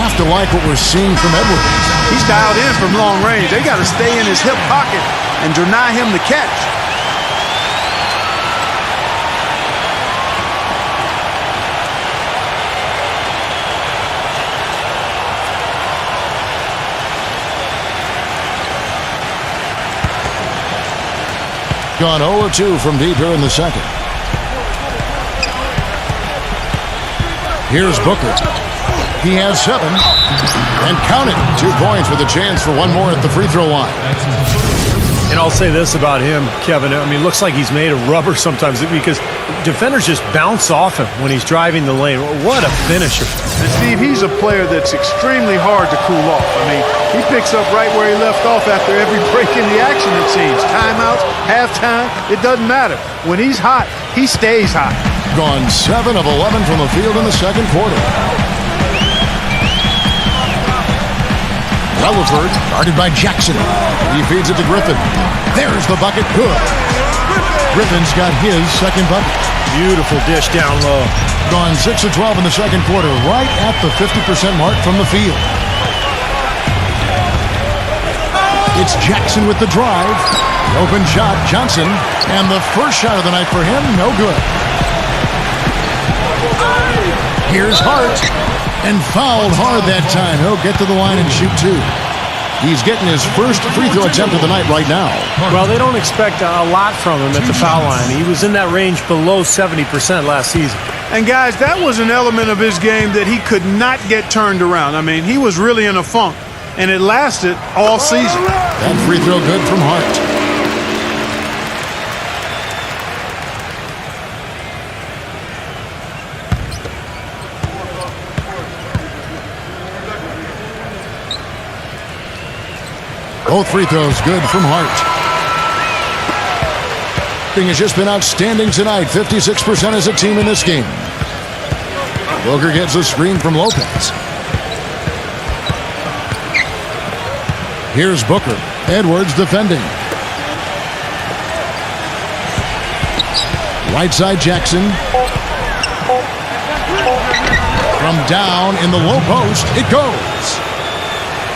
Have to like what we're seeing from Edwards. He's dialed in from long range. They got to stay in his hip pocket and deny him the catch. Gone 0-2 from deep here in the second. Here's Booker. He has 7. And count it. 2 points with a chance for one more at the free throw line. And I'll say this about him, Kevin. I mean, it looks like he's made of rubber sometimes because defenders just bounce off him when he's driving the lane. What a finisher. And Steve, he's a player that's extremely hard to cool off. I mean, he picks up right where he left off after every break in the action, it seems. Timeouts, halftime, it doesn't matter. When he's hot, he stays hot. Gone 7 of 11 from the field in the second quarter. Relaford, guarded by Jackson. He feeds it to Griffin. There's the bucket. Good. Griffin's got his second bucket. Beautiful dish down low. Gone 6 of 12 in the second quarter, right at the 50% mark from the field. It's Jackson with the drive. The open shot, Johnson. And the first shot of the night for him, no good. Here's Hart. And fouled hard that time. He'll get to the line and shoot two. He's getting his first free throw attempt of the night right now. Well, they don't expect a lot from him at the foul line. He was in that range below 70% last season. And guys, that was an element of his game that he could not get turned around. I mean, he was really in a funk, and it lasted all season. That free throw good from Hart. Both free throws good from Hart. Thing has just been outstanding tonight. 56% as a team in this game. Booker gets a screen from Lopez. Here's Booker. Edwards defending. Right side Jackson. From down in the low post, it goes.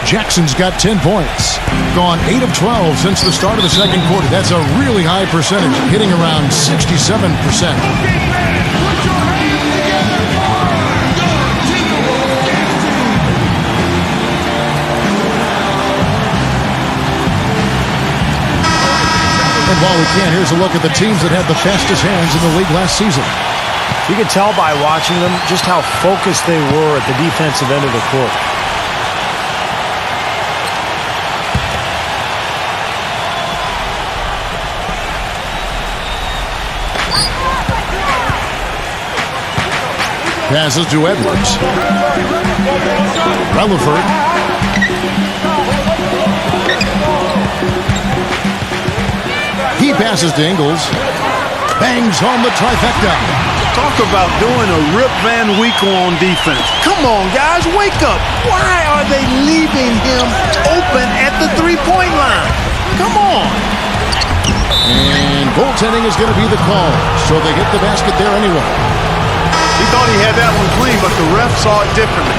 Jackson's got 10 points. Gone 8 of 12 since the start of the second quarter. That's a really high percentage, hitting around 67%. And while we can, here's a look at the teams that had the fastest hands in the league last season. You can tell by watching them just how focused they were at the defensive end of the court. Passes to Edwards. Rutherford. He passes to Ingles. Bangs home the trifecta. Talk about doing a Rip Van Winkle on defense. Come on, guys, wake up. Why are they leaving him open at the three-point line? Come on. And goaltending is going to be the call, so they get the basket there anyway. He thought he had that one clean, but the ref saw it differently.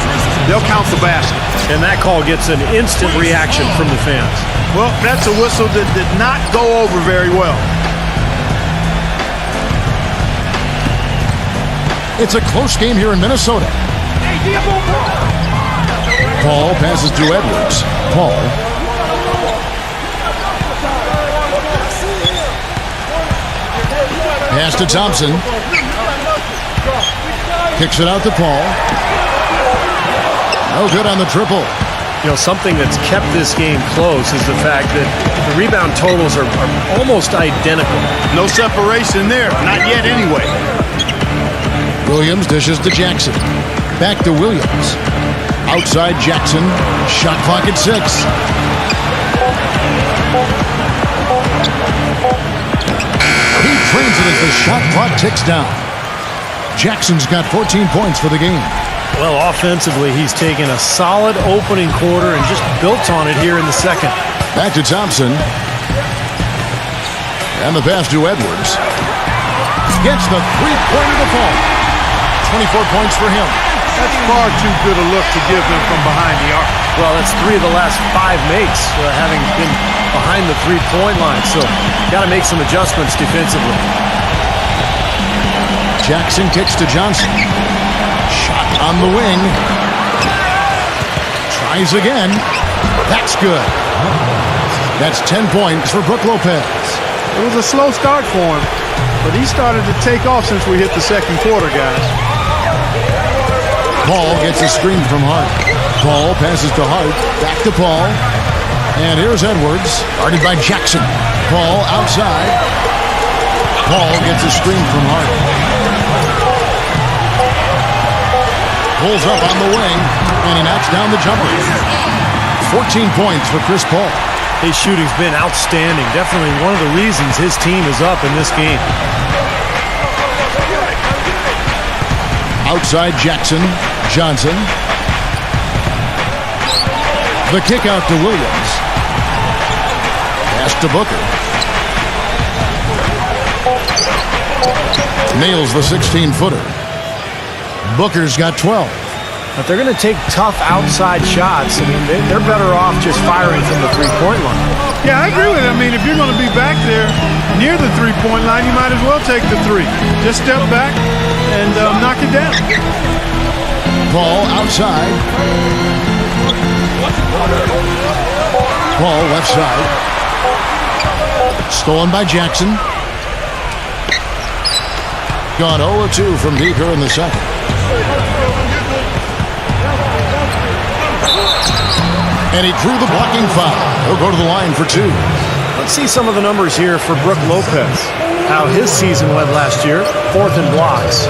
They'll count the basket. And that call gets an instant reaction from the fans. Well, that's a whistle that did not go over very well. It's a close game here in Minnesota. Paul passes to Edwards. Paul. Pass to Thompson. Kicks it out to Paul. No good on the triple. You know, something that's kept this game close is the fact that the rebound totals are almost identical. No separation there. Not yet anyway. Williams dishes to Jackson. Back to Williams. Outside Jackson. Shot clock at 6. He trains it as the shot clock ticks down. Jackson's got 14 points for the game. Well, offensively, he's taken a solid opening quarter and just built on it here in the second. Back to Thompson. And the pass to Edwards. Gets the three-pointer to fall. 24 points for him. That's far too good a look to give them from behind the arc. Well, that's 3 of the last 5 makes, having been behind the three-point line. So, got to make some adjustments defensively. Jackson kicks to Johnson. Shot on the wing. Tries again. That's good. That's 10 points for Brook Lopez. It was a slow start for him, but he started to take off since we hit the second quarter, guys. Paul gets a screen from Hart. Paul passes to Hart. Back to Paul. And here's Edwards. Guarded by Jackson. Paul outside. Paul gets a screen from Hart. Pulls up on the wing, and he knocks down the jumper. 14 points for Chris Paul. His shooting's been outstanding. Definitely one of the reasons his team is up in this game. Outside Jackson. Johnson. The kick out to Williams. Pass to Booker. Nails the 16-footer. Booker's got 12. But they're going to take tough outside shots. I mean, they're better off just firing from the three-point line. Yeah, I agree with it. I mean, if you're going to be back there near the three-point line, you might as well take the three. Just step back and knock it down. Paul outside. Paul left side. Stolen by Jackson. Gone 0-2 from deep here in the second. And he drew the blocking foul. He'll go to the line for two. Let's see some of the numbers here for Brook Lopez. How his season went last year. 4th in blocks.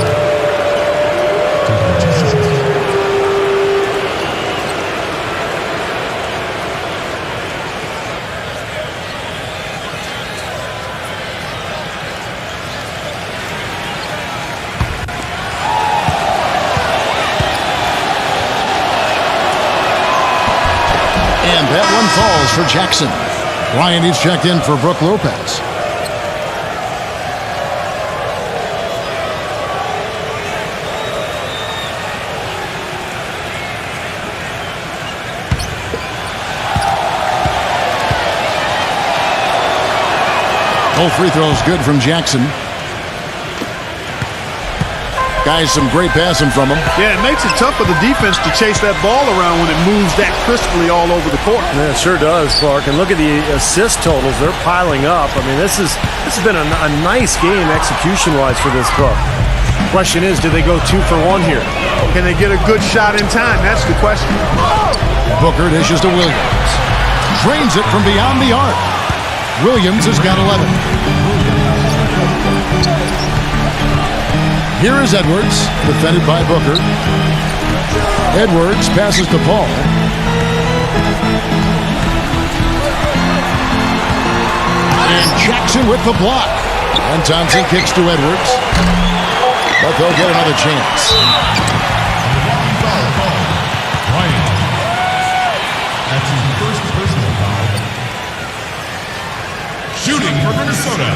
And that one falls for Jackson. Ryan, he's checked in for Brook Lopez. Both free throws good from Jackson. Guys, some great passing from him. Yeah, it makes it tough for the defense to chase that ball around when it moves that crisply all over the court. Yeah, it sure does, Clark. And look at the assist totals. They're piling up. I mean, this has been a nice game execution-wise for this club. Question is, do they go 2 for 1 here? Can they get a good shot in time? That's the question. Booker dishes to Williams. Drains it from beyond the arc. Williams has got 11. Here is Edwards, defended by Booker. Edwards passes to Paul. And Jackson with the block. And Thompson kicks to Edwards. But they'll get another chance. Ryan. That's his first personal foul. Shooting for Minnesota,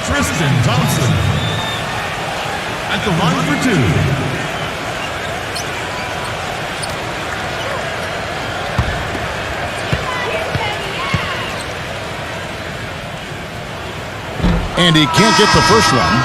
Tristan Thompson. At the line for 2. And he can't get the first one.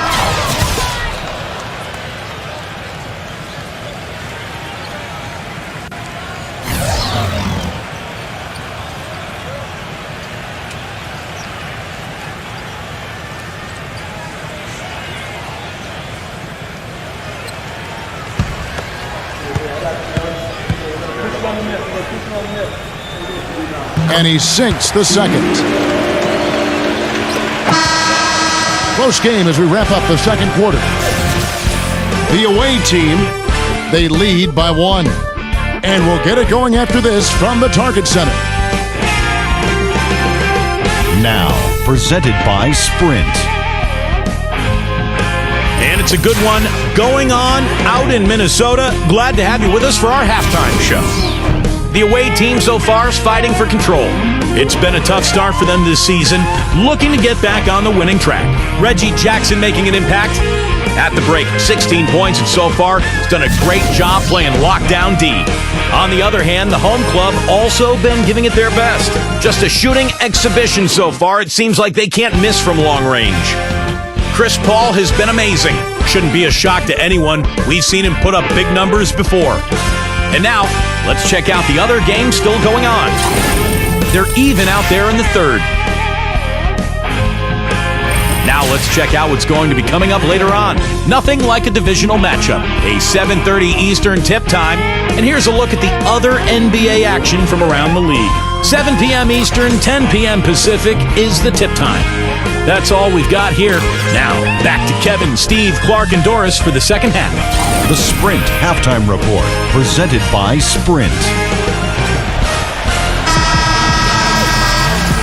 And he sinks the second. Close game as we wrap up the second quarter. The away team, they lead by 1. And we'll get it going after this from the Target Center. Now, presented by Sprint. And it's a good one going on out in Minnesota. Glad to have you with us for our halftime show. The away team so far is fighting for control. It's been a tough start for them this season, looking to get back on the winning track. Reggie Jackson making an impact at the break. 16 points, and so far has done a great job playing lockdown D. On the other hand, the home club also been giving it their best. Just a shooting exhibition so far. It seems like they can't miss from long range. Chris Paul has been amazing. Shouldn't be a shock to anyone. We've seen him put up big numbers before. And now, let's check out the other games still going on. They're even out there in the third. Now let's check out what's going to be coming up later on. Nothing like a divisional matchup. A 7:30 Eastern tip time. And here's a look at the other NBA action from around the league. 7 p.m. Eastern, 10 p.m. Pacific is the tip time. That's all we've got here. Now, back to Kevin, Steve, Clark, and Doris for the second half. The Sprint Halftime Report, presented by Sprint.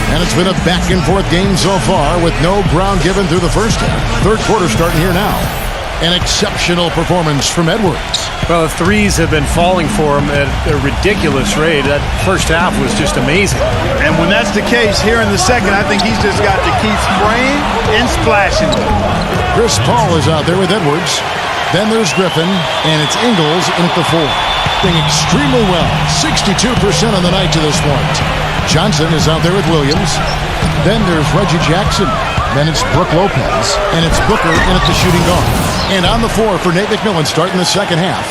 And it's been a back-and-forth game so far with no ground given through the first half. Third quarter starting here now. An exceptional performance from Edwards. Well, the threes have been falling for him at a ridiculous rate. That first half was just amazing. And when that's the case, here in the second, I think he's just got to keep spraying and splashing. Chris Paul is out there with Edwards. Then there's Griffin, and it's Ingles in at the 4. adjusting extremely well. 62% on the night to this point. Johnson is out there with Williams. Then there's Reggie Jackson. Then it's Brook Lopez. And it's Booker in at the shooting guard. And on the floor for Nate McMillan starting the second half.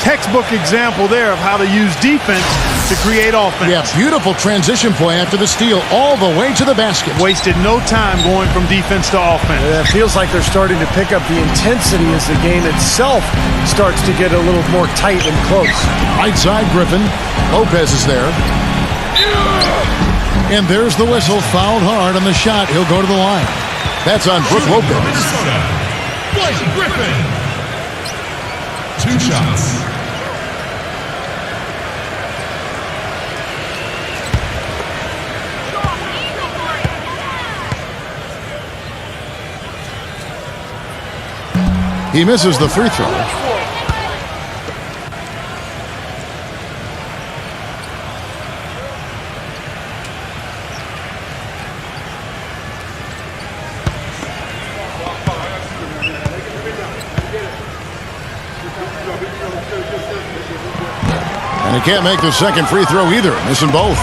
Textbook example there of how to use defense to create offense. Yeah, beautiful transition play after the steal all the way to the basket. Wasted no time going from defense to offense. It feels like they're starting to pick up the intensity as the game itself starts to get a little more tight and close. Right side, Griffin. Lopez is there. And there's the whistle. Fouled hard on the shot. He'll go to the line. That's on Brook Lopez. Minnesota, Blake Griffin. 2 shots. He misses the free throw. And he can't make the second free throw either, missing both.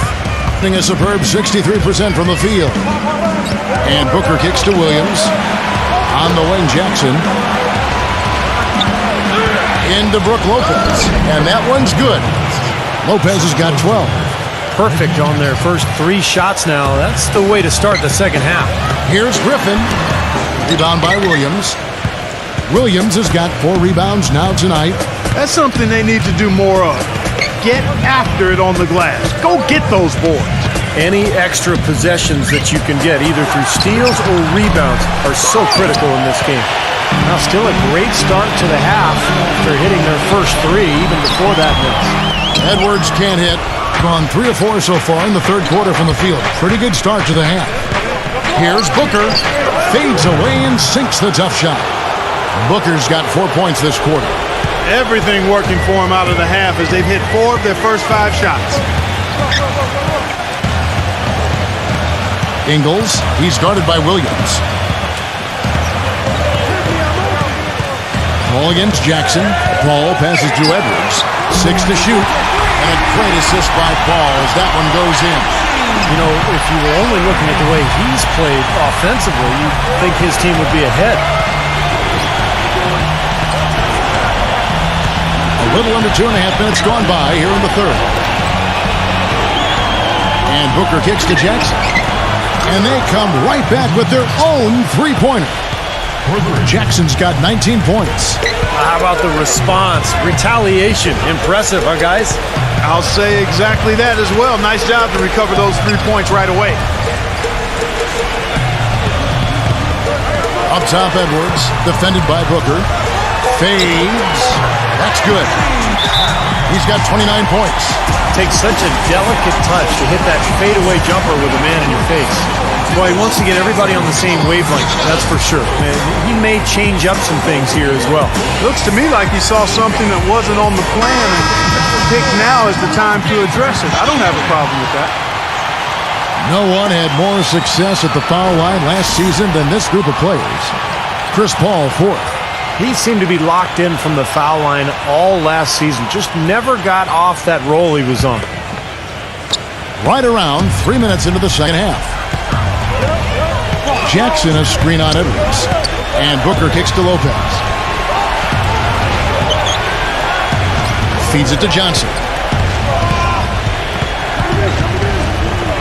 Hitting a superb 63% from the field. And Booker kicks to Williams. On the wing, Jackson. Into Brook Lopez. And that one's good. Lopez has got 12. Perfect on their first 3 shots now. That's the way to start the second half. Here's Griffin. Rebound by Williams. Williams has got 4 rebounds now tonight. That's something they need to do more of. Get after it on the glass. Go get those boards. Any extra possessions that you can get, either through steals or rebounds, are so critical in this game. Now, still a great start to the half after hitting their first 3, even before that miss. Edwards can't hit. Gone 3 of 4 so far in the third quarter from the field. Pretty good start to the half. Here's Booker. Fades away and sinks the tough shot. Booker's got 4 points this quarter. Everything working for him out of the half as they've hit 4 of their first 5 shots. Ingles. He's guarded by Williams. Ball against Jackson. Paul passes to Edwards. 6 to shoot. And a great assist by Paul as that one goes in. You know, if you were only looking at the way he's played offensively, you'd think his team would be ahead. A little under 2.5 minutes gone by here in the third. And Booker kicks to Jackson. And they come right back with their own three-pointer. Jackson's got 19 points. How about the response? Retaliation. Impressive, huh, guys? I'll say exactly that as well. Nice job to recover those 3 points right away. Up top, Edwards, defended by Booker. Fades. That's good. He's got 29 points. Takes such a delicate touch to hit that fadeaway jumper with a man in your face. Boy, he wants to get everybody on the same wavelength, that's for sure. And he may change up some things here as well. Looks to me like he saw something that wasn't on the plan and picked now is the time to address it. I don't have a problem with that. No one had more success at the foul line last season than this group of players. Chris Paul, 4th. He seemed to be locked in from the foul line all last season. Just never got off that roll he was on. Right around 3 minutes into the second half. Jackson a screen on Edwards. And Booker kicks to Lopez. Feeds it to Johnson.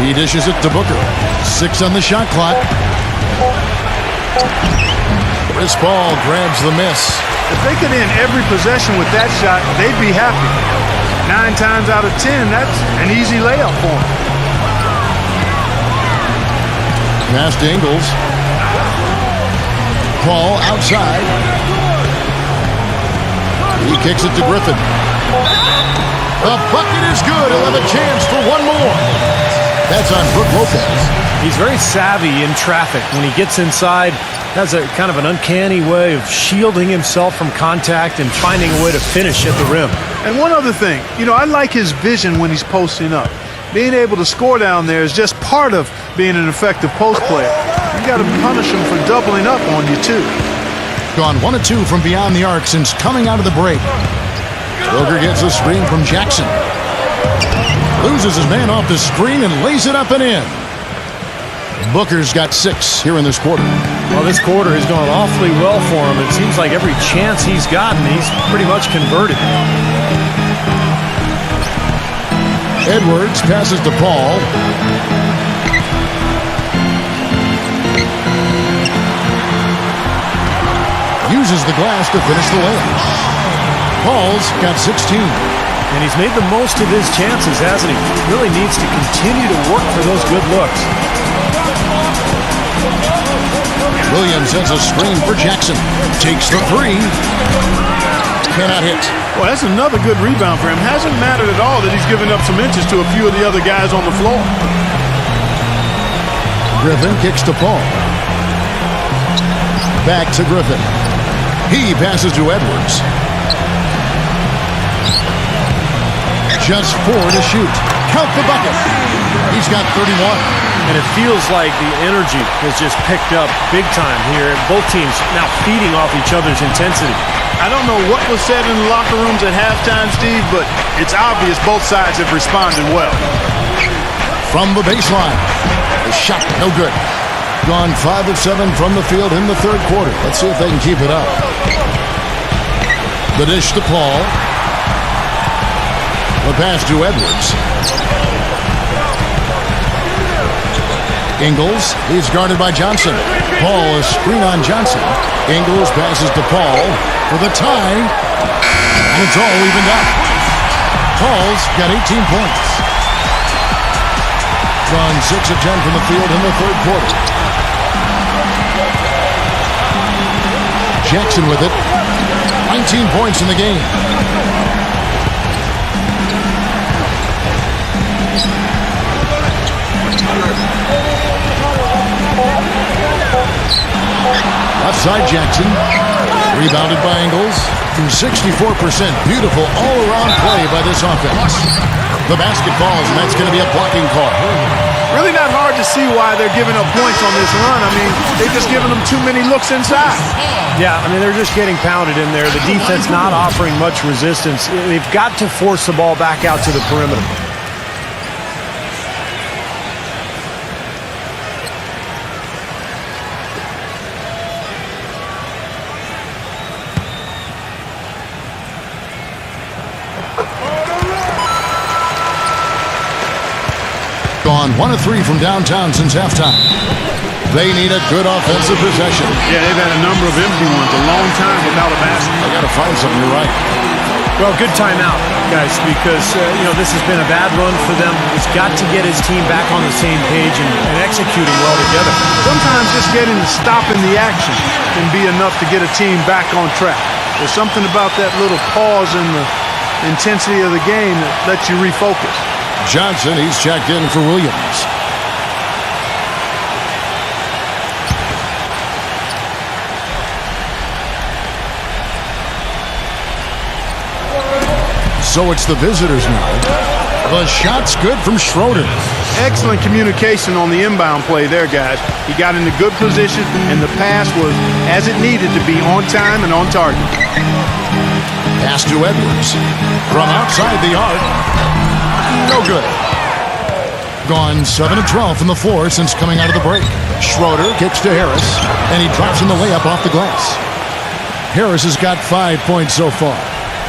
He dishes it to Booker. 6 on the shot clock. Chris Paul grabs the miss. If they could end every possession with that shot, they'd be happy. 9 times out of 10, that's an easy layup for them. Pass to Ingles. Paul outside. He kicks it to Griffin. The bucket is good. He'll have a chance for one more. That's on Brook Lopez. He's very savvy in traffic. When he gets inside, has a kind of an uncanny way of shielding himself from contact and finding a way to finish at the rim. And one other thing, I like his vision when he's posting up. Being able to score down there is just part of being an effective post player. You got to punish him for doubling up on you, too. Gone 1 of 2 from beyond the arc since coming out of the break. Booker gets a screen from Jackson. Loses his man off the screen and lays it up and in. Booker's got 6 here in this quarter. Well, this quarter has gone awfully well for him. It seems like every chance he's gotten, he's pretty much converted. Edwards passes to Paul. Uses the glass to finish the layup. Paul's got 16. And he's made the most of his chances, hasn't he? Really needs to continue to work for those good looks. Williams sends a screen for Jackson. Takes the 3. Cannot hit. Well, that's another good rebound for him. Hasn't mattered at all that he's given up some inches to a few of the other guys on the floor. Griffin kicks to Paul. Back to Griffin. He passes to Edwards. Just 4 to shoot. Count the bucket. He's got 31. And it feels like the energy has just picked up big time here. Both teams now feeding off each other's intensity. I don't know what was said in the locker rooms at halftime, Steve, but it's obvious both sides have responded well. From the baseline. The shot, no good. Gone 5 of 7 from the field in the third quarter. Let's see if they can keep it up. The dish to Paul. The pass to Edwards. Ingles, he's guarded by Johnson. Paul is screen on Johnson. Ingles passes to Paul for the tie. And it's all evened up. Paul's got 18 points. Gone 6 of 10 from the field in the third quarter. Jackson with it. 19 points in the game. Left side Jackson. Rebounded by Ingles. To 64%. Beautiful all-around play by this offense. The basket falls, and that's going to be a blocking call. Really not hard to see why they're giving up points on this run. I mean, they've just given them too many looks inside. Yeah, I mean, they're just getting pounded in there. The defense not offering much resistance. They've got to force the ball back out to the perimeter. Gone 1 of 3 from downtown since halftime. They need a good offensive possession. Yeah, they've had a number of empty ones, a long time without a basket. They got to find something. You're right. Well, good timeout, guys, because, this has been a bad run for them. He's got to get his team back on the same page and executing well together. Sometimes just getting to stop in the action can be enough to get a team back on track. There's something about that little pause in the intensity of the game that lets you refocus. Johnson, he's checked in for Williams. So it's the visitors now. The shot's good from Schroeder. Excellent communication on the inbound play there, guys. He got in a good position, and the pass was as it needed to be, on time and on target. Pass to Edwards. From outside the arc. No good. Gone 7 of 12 from the floor since coming out of the break. Schroeder kicks to Harris, and he drops in the layup off the glass. Harris has got 5 points so far.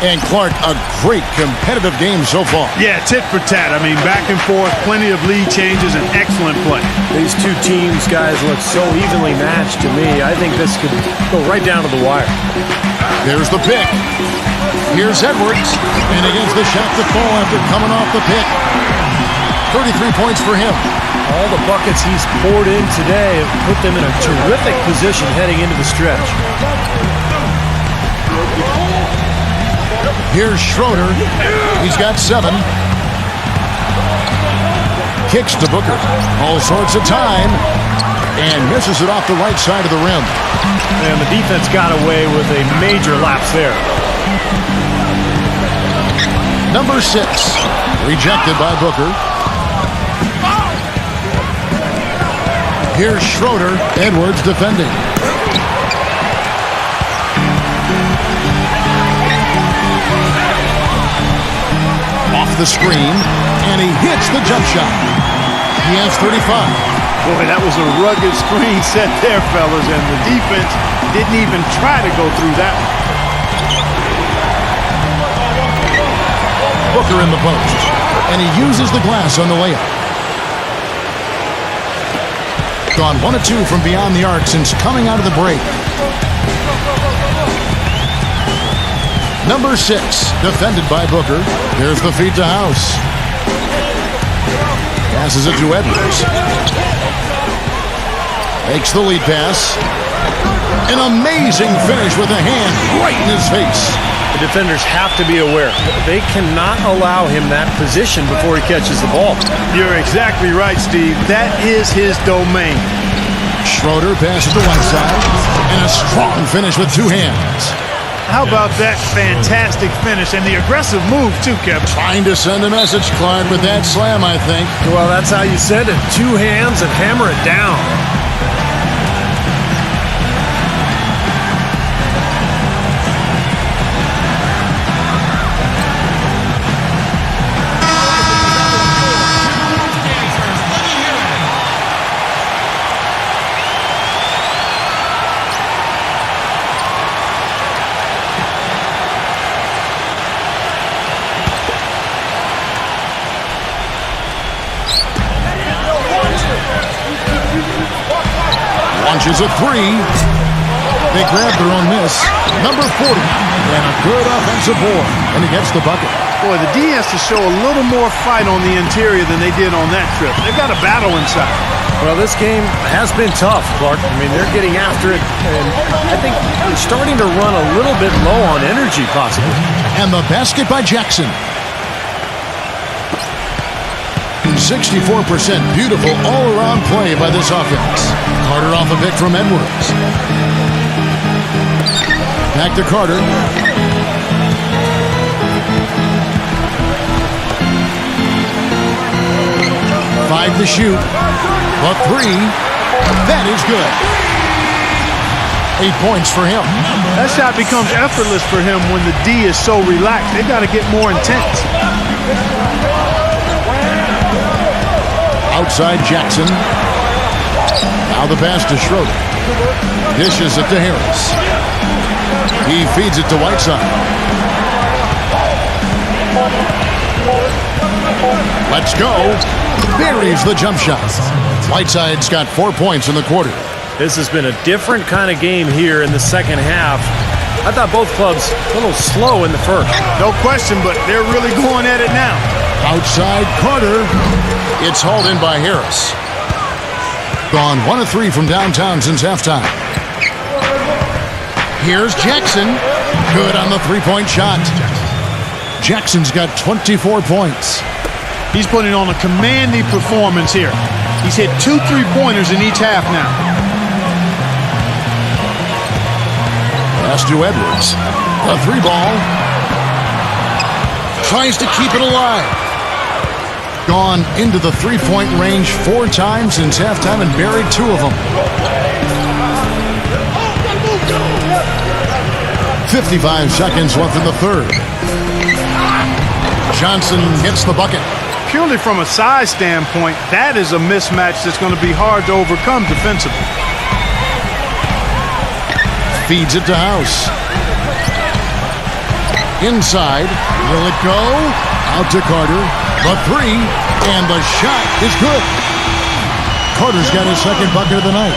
And Clark, a great competitive game so far. Yeah, tit for tat. I mean, back and forth, plenty of lead changes, and excellent play. These two teams, guys, look so evenly matched to me. I think this could go right down to the wire. There's the pick. Here's Edwards, and he gets the shot to fall after coming off the pick. 33 points for him. All the buckets he's poured in today have put them in a terrific position heading into the stretch. Here's Schroeder. He's got 7. Kicks to Booker. All sorts of time. And misses it off the right side of the rim. And the defense got away with a major lapse there. Number 6. Rejected by Booker. Here's Schroeder. Edwards defending. the screen, and he hits the jump shot. He has 35. Boy, that was a rugged screen set there, fellas, and the defense didn't even try to go through that one. Booker in the post, and he uses the glass on the layup. Gone 1 of 2 from beyond the arc since coming out of the break. Number 6, defended by Booker. Here's the feed to House. Passes it to Edwards. Makes the lead pass. An amazing finish with a hand right in his face. The defenders have to be aware. They cannot allow him that position before he catches the ball. You're exactly right, Steve. That is his domain. Schroeder passes to Whiteside. And a strong finish with 2 hands. How about that fantastic finish and the aggressive move, too, Kevin? Trying to send a message, Clark, with that slam, I think. Well, that's how you send it. 2 hands and hammer it down. Launches a 3. They grab their own miss. Number 40. And a good offensive board. And he gets the bucket. Boy, the D has to show a little more fight on the interior than they did on that trip. They've got a battle inside. Well, this game has been tough, Clark. I mean, they're getting after it, and I think they're starting to run a little bit low on energy, possibly. And the basket by Jackson. 64% beautiful all-around play by this offense. Carter off a pick from Edwards. Back to Carter. Five to shoot. A 3. That is good. 8 points for him. That shot becomes effortless for him when the D is so relaxed. They've got to get more intense. Outside Jackson. Now the pass to Schroeder. Dishes it to Harris. He feeds it to Whiteside. Let's go. Buries the jump shot. Whiteside's got 4 points in the quarter. This has been a different kind of game here in the second half. I thought both clubs a little slow in the first. No question, but they're really going at it now. Outside Carter. It's hauled in by Harris. Gone 1 of 3 from downtown since halftime. Here's Jackson. Good on the 3-point shot. Jackson's got 24 points. He's putting on a commanding performance here. He's hit 2 3-pointers in each half now. Pass to Edwards. A 3-ball. Tries to keep it alive. Gone into the 3-point range 4 times since halftime and buried 2 of them. 55 seconds left in the third. Johnson gets the bucket. Purely from a size standpoint, that is a mismatch that's going to be hard to overcome defensively. Feeds it to House. Inside. Will it go? Out to Carter. The 3. And the shot is good. Carter's got his second bucket of the night.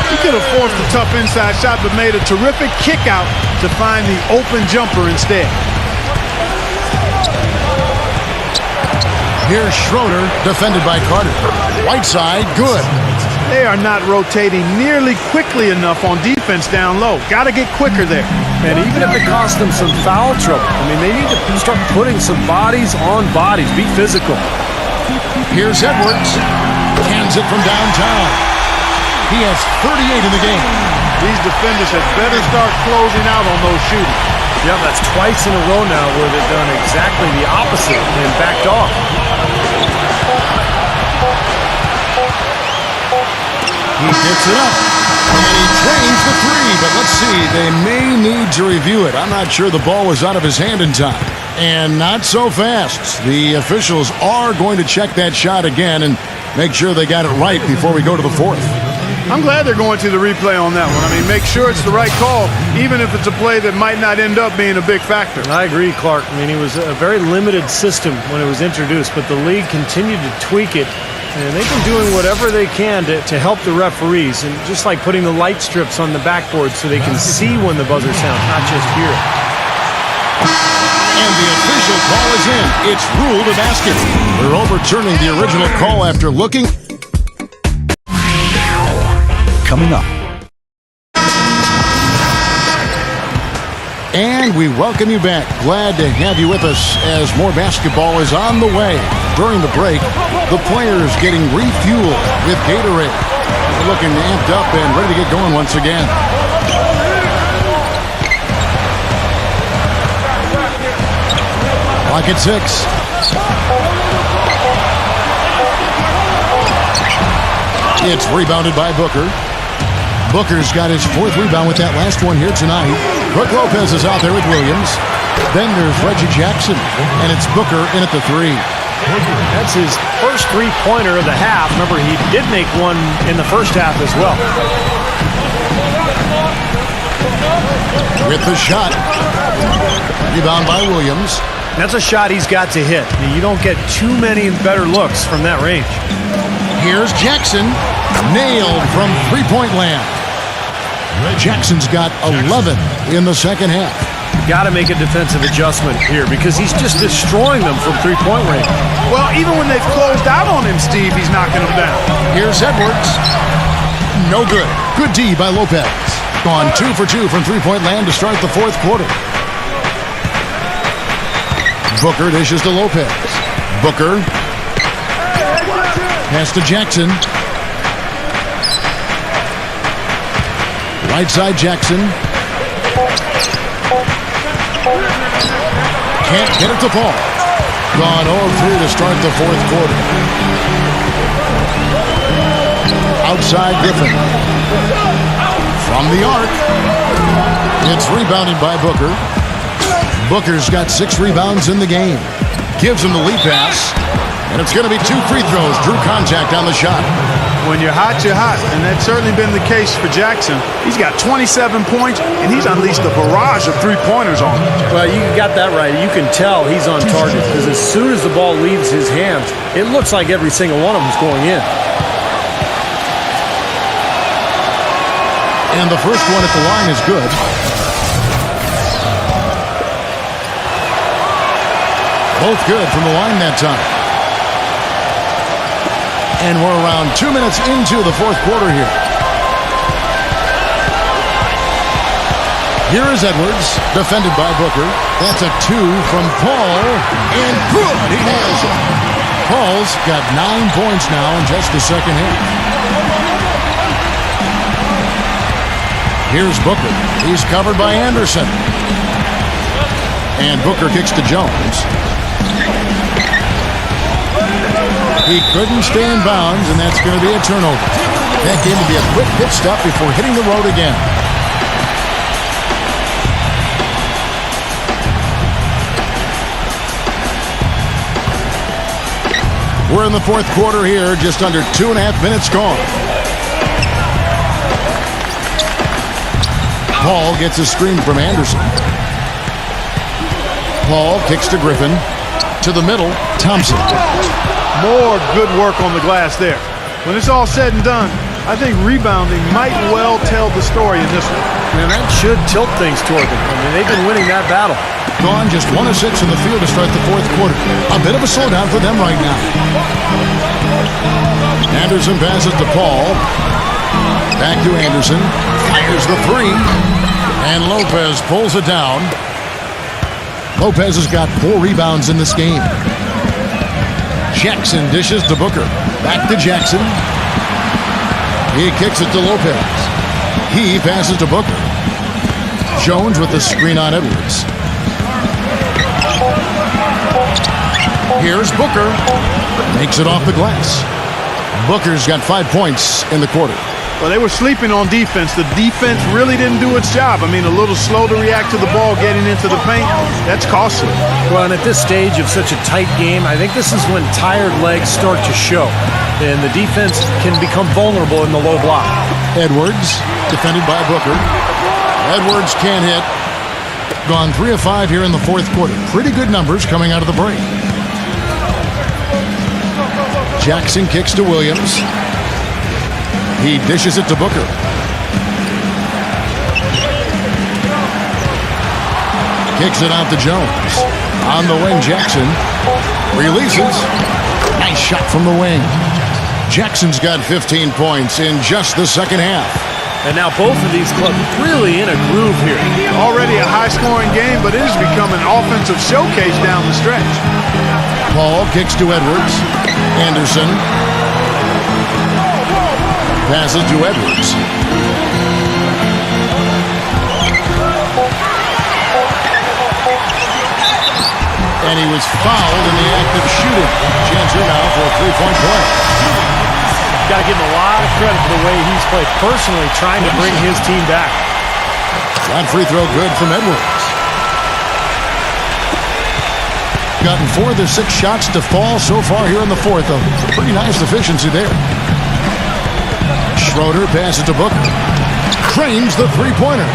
He could have forced a tough inside shot, but made a terrific kick out to find the open jumper instead. Here's Schroeder, defended by Carter. Whiteside, good. They are not rotating nearly quickly enough on defense down low. Got to get quicker there. And even if it costs them some foul trouble, I mean, they need to start putting some bodies on bodies. Be physical. Here's Edwards. Cans it from downtown. He has 38 in the game. These defenders had better start closing out on those shooters. Yeah, that's twice in a row now where they've done exactly the opposite and backed off. He gets it up. And he drains the 3, but let's see. They may need to review it. I'm not sure the ball was out of his hand in time. And not so fast. The officials are going to check that shot again and make sure they got it right before we go to the fourth. I'm glad they're going to the replay on that one. I mean, make sure it's the right call, even if it's a play that might not end up being a big factor. I agree, Clark. I mean, it was a very limited system when it was introduced, but the league continued to tweak it, and they've been doing whatever they can to help the referees, and just like putting the light strips on the backboard so they can see when the buzzer sounds, not just hear it. And the official call is in. It's ruled a basket. They're overturning the original call after looking. Coming up. And we welcome you back. Glad to have you with us as more basketball is on the way. During the break, the players getting refueled with Gatorade. They're looking amped up and ready to get going once again. Clock at 6. It's rebounded by Booker. Booker's got his fourth rebound with that last one here tonight. Brook Lopez is out there with Williams. Then there's Reggie Jackson, and it's Booker in at the 3. That's his first three-pointer of the half. Remember, he did make one in the first half as well. With the shot. Rebound by Williams. That's a shot he's got to hit. I mean, you don't get too many better looks from that range. Here's Jackson. Nailed from three-point land. Jackson's got 11 in the second half. Got to make a defensive adjustment here because he's just destroying them from three-point range. Well, even when they've closed out on him, Steve, he's knocking them down. Here's Edwards. No good. Good D by Lopez. Gone 2 for 2 from three-point land to start the fourth quarter. Booker dishes to Lopez. Booker. Pass to Jackson. Right side Jackson. Can't get it to Paul. Gone 0-3 to start the fourth quarter. Outside Griffin. From the arc. It's rebounded by Booker. Booker's got 6 rebounds in the game. Gives him the lead pass. And it's going to be 2 free throws. Drew contact on the shot. When you're hot, and that's certainly been the case for Jackson. He's got 27 points, and he's unleashed a barrage of three-pointers on him. Well, you got that right. You can tell he's on target because as soon as the ball leaves his hands, it looks like every single one of them is going in. And the first one at the line is good. Both good from the line that time. And we're around 2 minutes into the fourth quarter here. Here is Edwards, defended by Booker. That's a 2 from Paul. And good, he has it. Paul's got 9 points now in just the second half. Here's Booker. He's covered by Anderson. And Booker kicks to Jones. He couldn't stay in bounds, and that's going to be a turnover. That game will be a quick pit stop before hitting the road again. We're in the fourth quarter here, just under 2.5 minutes gone. Paul gets a screen from Anderson. Paul kicks to Griffin. To the middle, Thompson. More good work on the glass there. When it's all said and done, I think rebounding might well tell the story in this one. Man, that should tilt things toward them. I mean, they've been winning that battle. Gone just 1 of 6 in the field to start the fourth quarter. A bit of a slowdown for them right now. Anderson passes to Paul. Back to Anderson. Fires the 3. And Lopez pulls it down. Lopez has got 4 rebounds in this game. Jackson dishes to Booker. Back to Jackson. He kicks it to Lopez. He passes to Booker. Jones with the screen on Edwards. Here's Booker. Makes it off the glass. Booker's got 5 points in the quarter. Well, they were sleeping on defense. The defense really didn't do its job. I mean, a little slow to react to the ball getting into the paint. That's costly. Well, and at this stage of such a tight game, I think this is when tired legs start to show. And the defense can become vulnerable in the low block. Edwards, defended by Booker. Edwards can't hit. Gone 3 of 5 here in the fourth quarter. Pretty good numbers coming out of the break. Jackson kicks to Williams. He dishes it to Booker. Kicks it out to Jones. On the wing, Jackson releases. Nice shot from the wing. Jackson's got 15 points in just the second half. And now both of these clubs really in a groove here. Already a high-scoring game, but it has become an offensive showcase down the stretch. Paul kicks to Edwards. Anderson passes to Edwards. And he was fouled in the act of shooting. Chance here now for a three-point play. Got to give him a lot of credit for the way he's played personally, trying to bring his team back. That free throw good from Edwards. Gotten 4 of the 6 shots to fall so far here in the fourth. A pretty nice efficiency there. Schroeder passes to Booker. Cranes the three-pointer.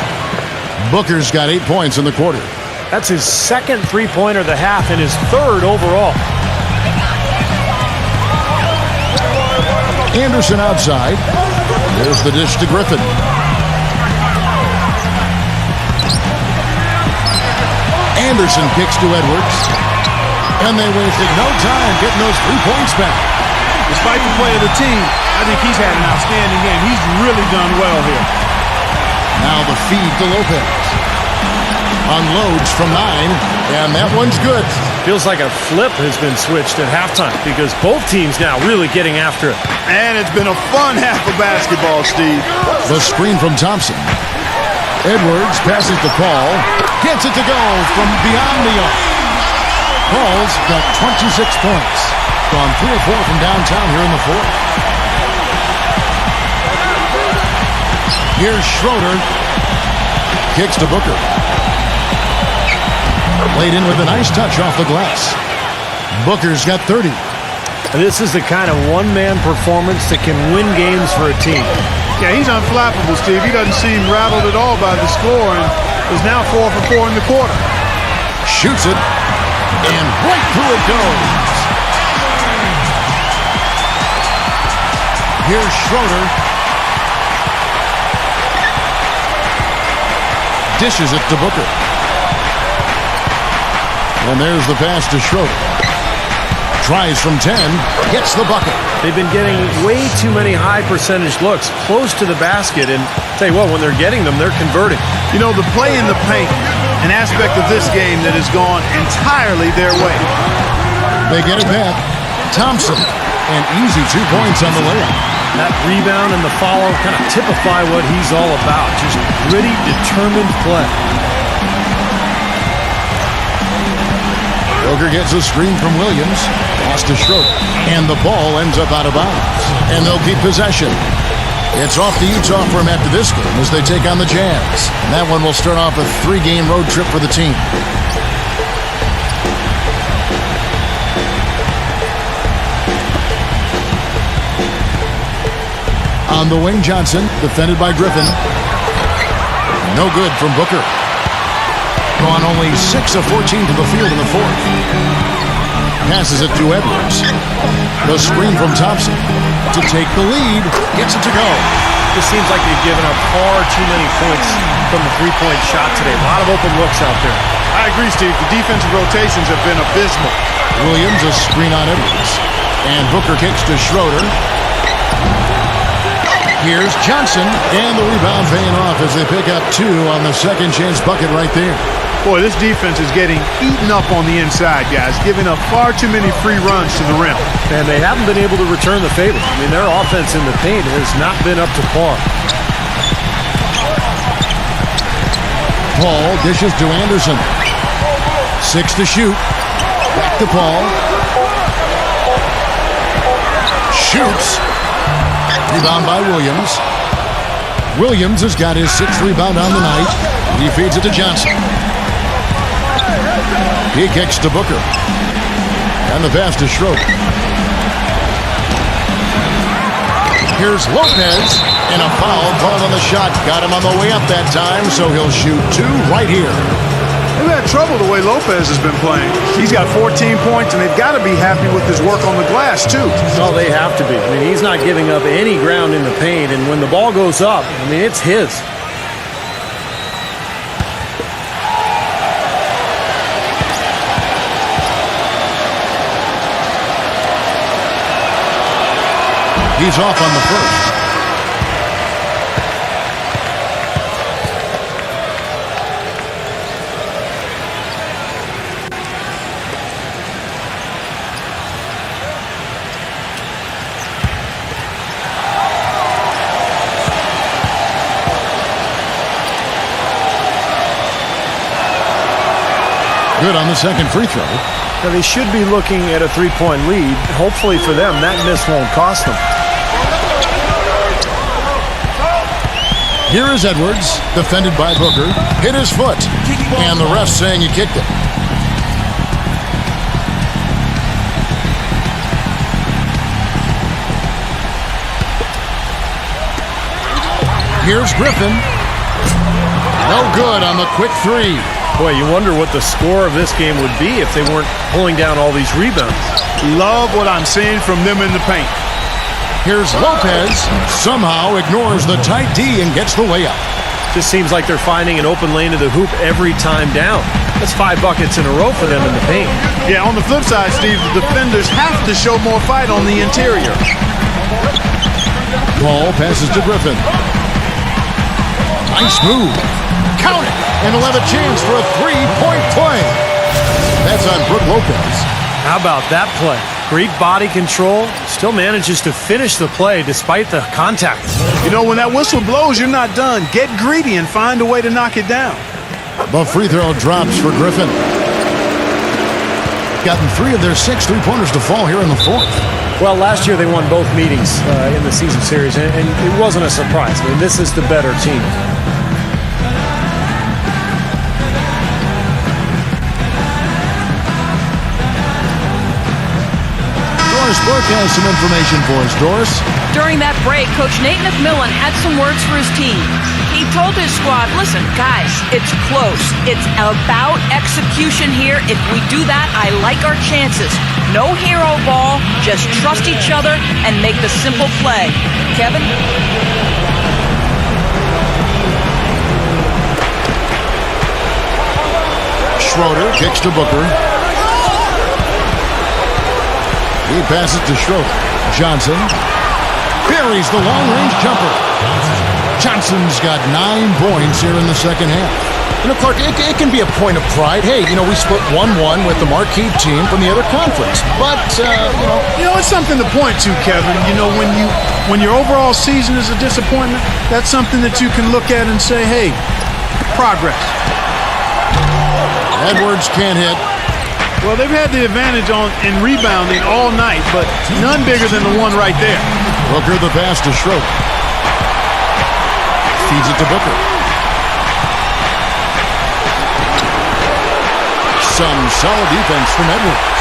Booker's got 8 points in the quarter. That's his second three-pointer of the half and his third overall. Anderson outside. There's the dish to Griffin. Anderson kicks to Edwards. And they wasted no time getting those 3 points back. Despite the play of the team, I think he's had an outstanding game. He's really done well here. Now the feed to Lopez. Unloads from 9, and that one's good. Feels like a flip has been switched at halftime because both teams now really getting after it. And it's been a fun half of basketball, Steve. The screen from Thompson. Edwards passes to Paul. Gets it to go from beyond the arc. Paul's got 26 points. Gone 3 or 4 from downtown here in the fourth. Here's Schroeder. Kicks to Booker. Laid in with a nice touch off the glass. Booker's got 30. This is the kind of one-man performance that can win games for a team. Yeah, he's unflappable, Steve. He doesn't seem rattled at all by the score and is now 4 for 4 in the quarter. Shoots it, and right through it goes. Here's Schroeder. Dishes it to Booker. And there's the pass to Schroeder. Tries from 10, gets the bucket. They've been getting way too many high-percentage looks close to the basket, and tell you what, when they're getting them, they're converting. You know, the play in the paint, an aspect of this game that has gone entirely their way. They get it back. Thompson, and easy 2 points on the layup. That rebound and the follow kind of typify what he's all about. Just gritty, determined play. Booker gets a screen from Williams. Pass to Schroeder. And the ball ends up out of bounds. And they'll keep possession. It's off to Utah for him after this game as they take on the Jazz. And that one will start off a 3-game road trip for the team. On the wing, Johnson, defended by Griffin. No good from Booker. Gone only 6 of 14 to the field in the fourth. Passes it to Edwards. The screen from Thompson to take the lead. Gets it to go. It seems like they've given up far too many points from the three-point shot today. A lot of open looks out there. I agree, Steve. The defensive rotations have been abysmal. Williams, a screen on Edwards. And Booker kicks to Schroeder. Here's Johnson. And the rebound paying off as they pick up 2 on the second chance bucket right there. Boy, this defense is getting eaten up on the inside, guys, giving up far too many free runs to the rim. And they haven't been able to return the favor. I mean, their offense in the paint has not been up to par. Paul dishes to Anderson. 6 to shoot. Back to Paul. Shoots. Rebound by Williams. Williams has got his 6th rebound on the night. He feeds it to Johnson. He kicks to Booker. And the pass to Schroeder. Here's Lopez, and a foul called on the shot. Got him on the way up that time, so he'll shoot 2 right here. They've had trouble the way Lopez has been playing. He's got 14 points, and they've got to be happy with his work on the glass, too. Oh, they have to be. I mean, he's not giving up any ground in the paint, and when the ball goes up, I mean, it's his. He's off on the first. Good on the second free throw. Now, they should be looking at a 3-point lead. Hopefully for them, that miss won't cost them. Here is Edwards, defended by Booker. Hit his foot, and the ref saying he kicked it. Here's Griffin. No good on the quick 3. Boy, you wonder what the score of this game would be if they weren't pulling down all these rebounds. Love what I'm seeing from them in the paint. Here's Lopez. Somehow ignores the tight D and gets the layup. Just seems like they're finding an open lane to the hoop every time down. That's 5 buckets in a row for them in the paint. Yeah, on the flip side, Steve, the defenders have to show more fight on the interior. Ball passes to Griffin. Nice move. Count it. And he'll have a chance for a 3-point play. That's on Brook Lopez. How about that play? Great body control. Still manages to finish the play despite the contact. You know, when that whistle blows, you're not done. Get greedy and find a way to knock it down. The free throw drops for Griffin. Gotten 3 of their 6 3-pointers to fall here in the 4th. Well, last year they won both meetings in the season series, and it wasn't a surprise. I mean, this is the better team. Doris Burke has some information for us, Doris. During that break, Coach Nate McMillan had some words for his team. He told his squad, listen, guys, it's close. It's about execution here. If we do that, I like our chances. No hero ball, just trust each other and make the simple play. Kevin? Schroeder kicks to Booker. He passes to Schroeder. Johnson buries the long-range jumper. Johnson's got 9 points here in the second half. You know, Clark, it can be a point of pride. Hey, you know, we split 1-1 with the marquee team from the other conference. But, You know, it's something to point to, Kevin. You know, when your overall season is a disappointment, that's something that you can look at and say, hey, progress. Edwards can't hit. Well, they've had the advantage in rebounding all night, but none bigger than the one right there. Booker the pass to Schroeder. Feeds it to Booker. Some solid defense from Edwards.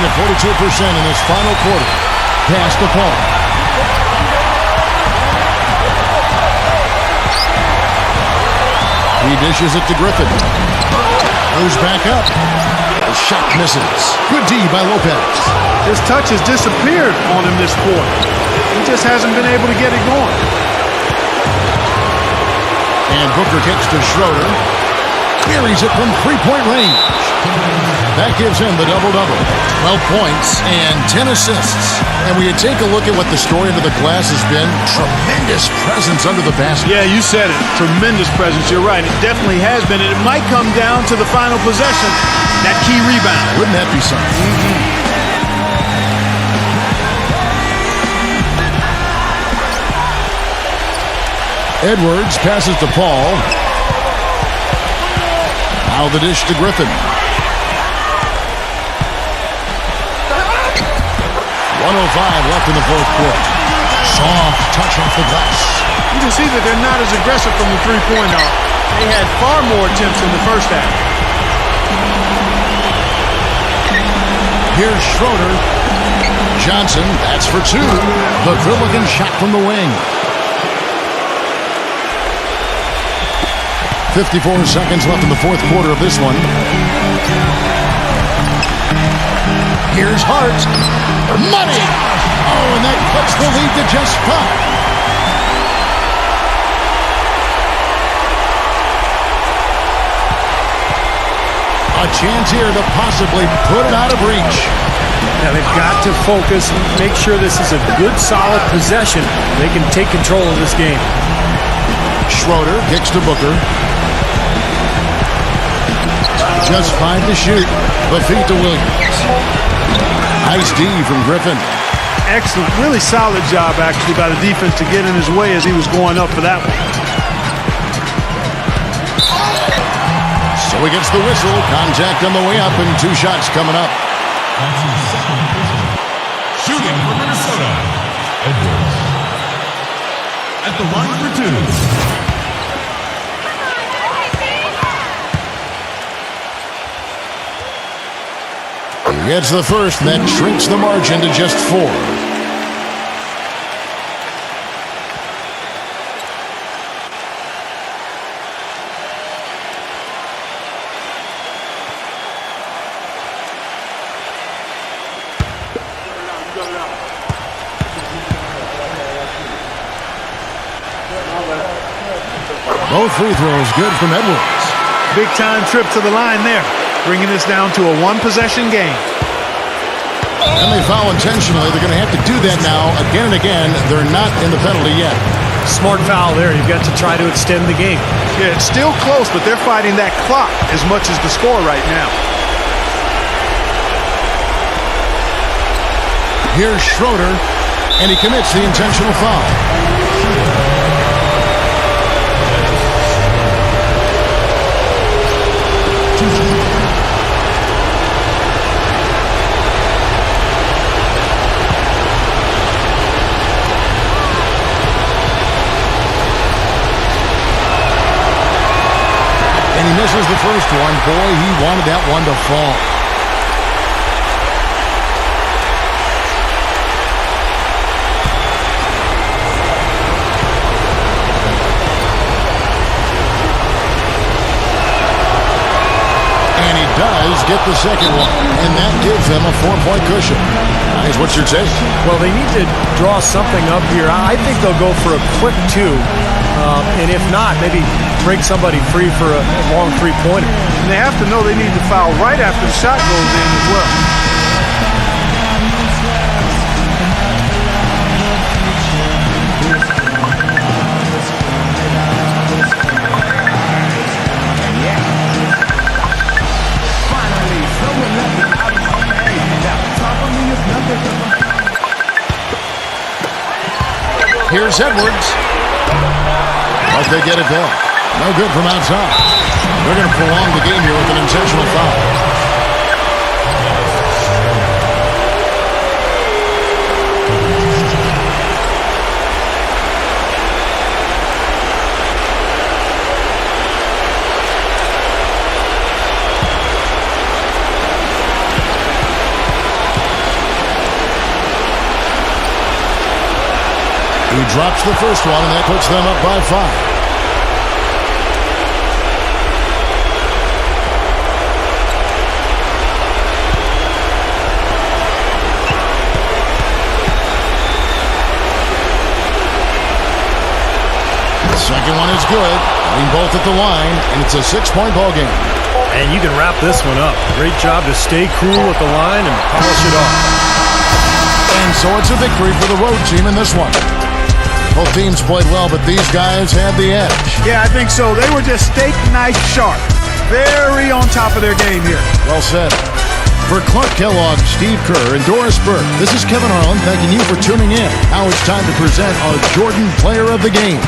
At 42% in this final quarter. Pass to Paul. He dishes it to Griffin. Goes back up. The shot misses. Good D by Lopez. His touch has disappeared on him this quarter. He just hasn't been able to get it going. And Booker kicks to Schroeder. Buries it from 3-point range. That gives him the double-double. 12 points and 10 assists. And when you take a look at what the story under the glass has been, tremendous presence under the basket. Yeah, you said it. Tremendous presence. You're right. It definitely has been. And it might come down to the final possession, that key rebound. Wouldn't that be something? Edwards passes to Paul. Now the dish to Griffin. 1:05 left in the 4th quarter. Soft touch off the glass. You can see that they're not as aggressive from the three-point arc. They had far more attempts in the first half. Here's Schroeder. Johnson, that's for two. The good-looking shot from the wing. 54 seconds left in the fourth quarter of this one. Here's Hart. Money! Oh, and that cuts the lead to just 5. A chance here to possibly put it out of reach. Now they've got to focus, make sure this is a good, solid possession. They can take control of this game. Schroeder kicks to Booker. Just 5 to shoot. The feed to Williams. Nice D from Griffin. Excellent, really solid job, actually, by the defense to get in his way as he was going up for that one. So he gets the whistle. Contact on the way up and 2 shots coming up. Shooting for Minnesota, Edwards. At the line for 2. He gets the first, and that shrinks the margin to just 4. Both free throws good from Edwards. Big-time trip to the line there, bringing this down to a one-possession game. And they foul intentionally. They're going to have to do that now again and again. They're not in the penalty yet. Smart foul there. You've got to try to extend the game. Yeah, it's still close, but they're fighting that clock as much as the score right now. Here's Schroeder, and he commits the intentional foul. And he misses the first one. Boy, he wanted that one to fall. And he does get the second one. And that gives them a 4-point cushion. Guys, what's your take? Well, they need to draw something up here. I think they'll go for a quick 2. And if not, maybe break somebody free for a long three-pointer. And they have to know they need to foul right after the shot goes in as well. Here's Edwards. But they get it back. No good from outside. They're going to prolong the game here with an intentional foul. He drops the first one, and that puts them up by 5. Second one is good. Getting both at the line, and it's a 6-point ball game. And you can wrap this one up. Great job to stay cool at the line and polish it off. And so it's a victory for the road team in this one. Both teams played well, but these guys had the edge. Yeah, I think so. They were just steak knife sharp. Very on top of their game here. Well said. For Clark Kellogg, Steve Kerr, and Doris Burke, this is Kevin Harlan thanking you for tuning in. Now it's time to present our Jordan Player of the Game.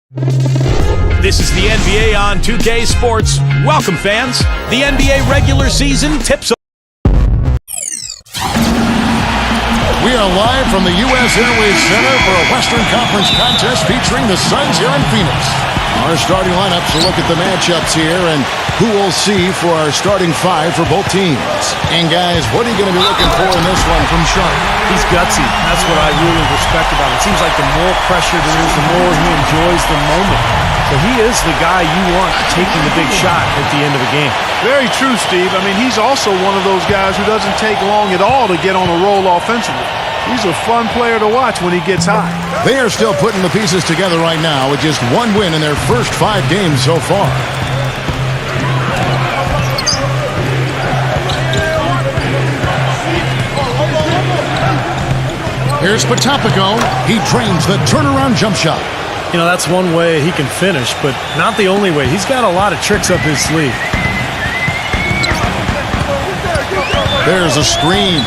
This is the NBA on 2K Sports. Welcome, fans. The NBA regular season tips. We are live from the U.S. Airways Center for a Western Conference contest featuring the Suns here in Phoenix. Our starting lineups will look at the matchups here and who we'll see for our starting five for both teams. And guys, what are you going to be looking for in this one from Sharp? He's gutsy. That's what I really respect about him. It seems like the more pressure there is, the more he enjoys the moment. So he is the guy you want taking the big shot at the end of the game. Very true, Steve. I mean, he's also one of those guys who doesn't take long at all to get on a roll offensively. He's a fun player to watch when he gets high. They are still putting the pieces together right now with just one win in their first 5 games so far. Here's Patapico. He trains the turnaround jump shot. You know, that's one way he can finish, but not the only way. He's got a lot of tricks up his sleeve. There's a screen.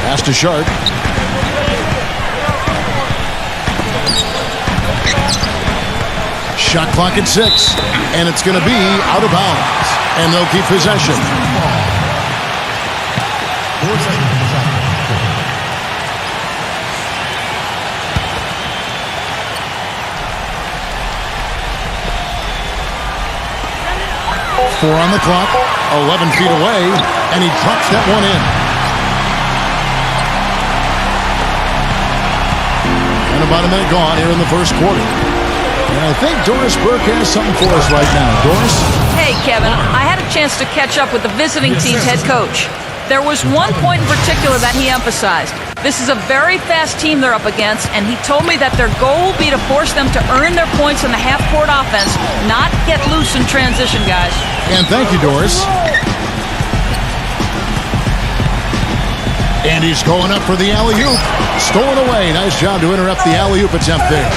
Pass to Sharp. Shot clock at 6, and it's going to be out of bounds. And they'll keep possession. 4 seconds. 4 on the clock, 11 feet away, and he drops that one in. And about a minute gone here in the first quarter. And I think Doris Burke has something for us right now. Doris? Hey, Kevin, I had a chance to catch up with the visiting team's head coach. There was one point in particular that he emphasized. This is a very fast team they're up against, and he told me that their goal will be to force them to earn their points in the half-court offense, not get loose in transition, guys. And thank you, Doris. And he's going up for the alley-oop. Stolen away. Nice job to interrupt the alley-oop attempt there.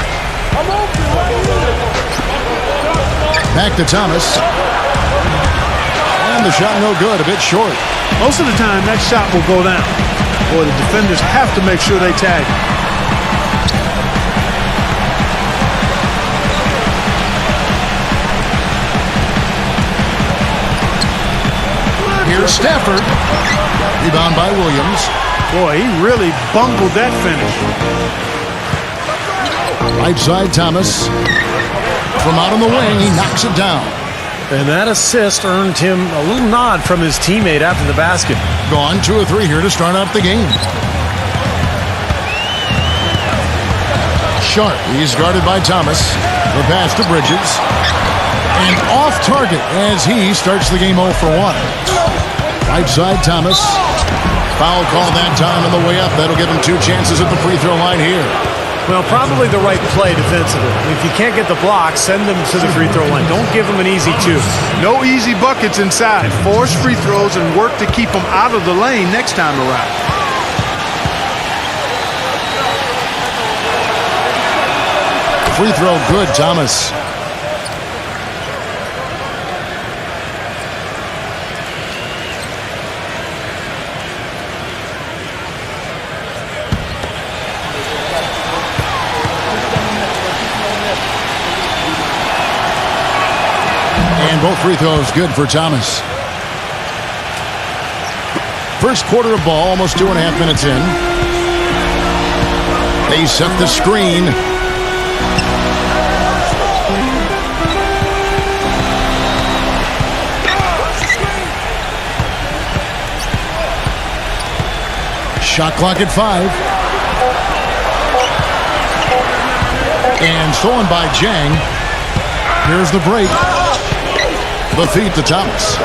Back to Thomas. And the shot no good, a bit short. Most of the time, that shot will go down. Boy, the defenders have to make sure they tag him. Here's Stafford. Rebound by Williams. Boy, he really bungled that finish. Right side, Thomas. From out on the wing, he knocks it down. And that assist earned him a little nod from his teammate after the basket. Gone 2 or 3 here to start off the game. Sharp, he's guarded by Thomas. The pass to Bridges. And off target as he starts the game 0 for 1. Right side, Thomas. Foul call that time on the way up. That'll give him 2 chances at the free throw line here. Well, probably the right play defensively. If you can't get the block, send them to the free throw line. Don't give them an easy 2. No easy buckets inside. Force free throws and work to keep them out of the lane next time around. Free throw good, Thomas. And both free throws good for Thomas. First quarter of ball, almost 2.5 minutes in. They set the screen. Shot clock at 5. And stolen by Jang. Here's the break. The feed to Thomas.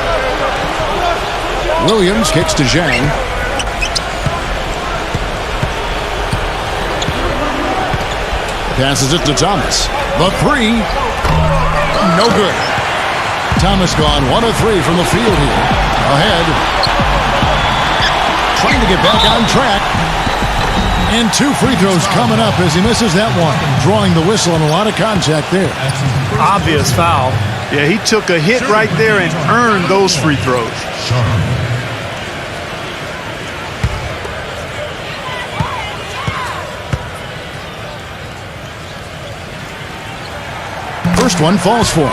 Williams kicks to Zhang. Passes it to Thomas. The 3. No good. Thomas gone 1 of 3 from the field here. Ahead. Trying to get back on track. And 2 free throws coming up as he misses that one. Drawing the whistle and a lot of contact there. Obvious foul. Yeah, he took a hit right there and earned those free throws. first one falls for him.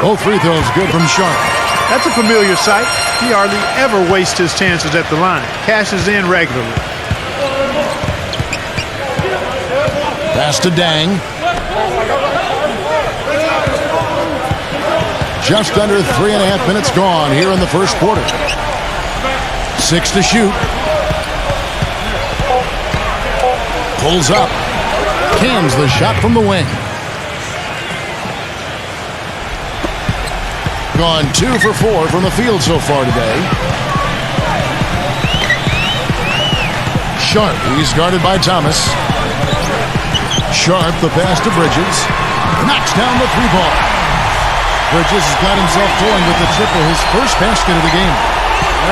Both free throws good from Sharp. That's a familiar sight. He hardly ever wastes his chances at the line. Cashes in regularly. Pass to Dang. Just under 3.5 minutes gone here in the first quarter. 6 to shoot. Pulls up. Cans the shot from the wing. Gone 2 for 4 from the field so far today. Sharp, he's guarded by Thomas. Sharp, the pass to Bridges. Knocks down the three ball. Bridges has got himself going with the triple, his first basket of the game.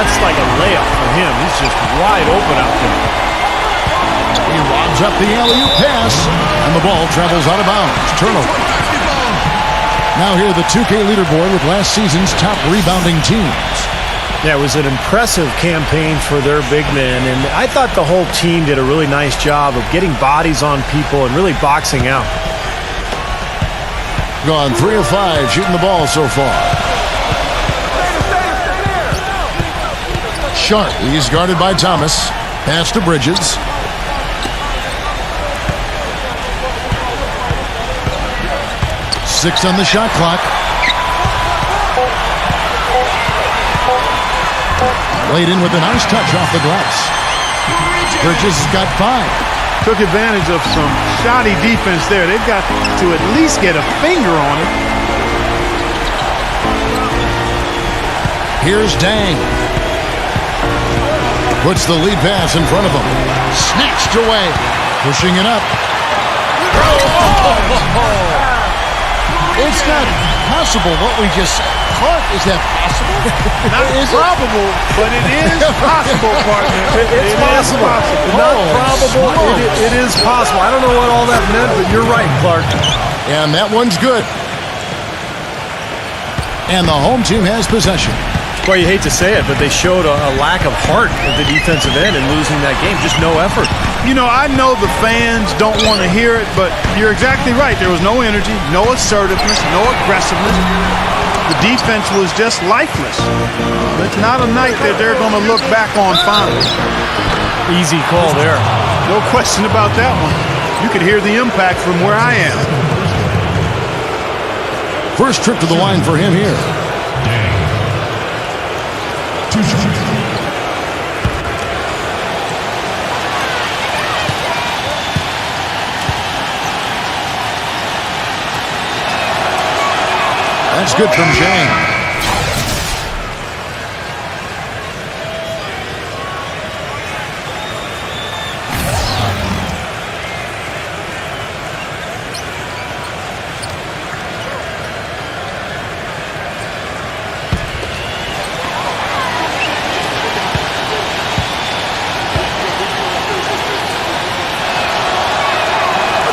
That's like a layup for him. He's just wide open out there. He lobs up the alley-oop pass, and the ball travels out of bounds. Turnover. Now here the 2K leaderboard with last season's top rebounding teams. Yeah, it was an impressive campaign for their big men, and I thought the whole team did a really nice job of getting bodies on people and really boxing out. Gone 3 of 5 shooting the ball so far. Sharp, he's guarded by Thomas. Pass to Bridges. Six on the shot clock. Laid in with a nice touch off the glass. Bridges has got 5. Took advantage of some shoddy defense there. They've got to at least get a finger on it. Here's Dang. Puts the lead pass in front of him. Snatched away. Pushing it up. It's not possible what we just caught. Is that possible? Not probable, but it is possible, partner. It's possible. Not probable. It is possible. I don't know what all that meant, but you're right, Clark. And that one's good. And the home team has possession. Well, you hate to say it, but they showed a lack of heart at the defensive end in losing that game. Just no effort. You know, I know the fans don't want to hear it, but you're exactly right. There was no energy, no assertiveness, no aggressiveness. The defense was just lifeless. It's not a night that they're going to look back on fondly. Easy call there. No question about that one. You could hear the impact from where I am. First trip to the line for him here. That's good from Jang.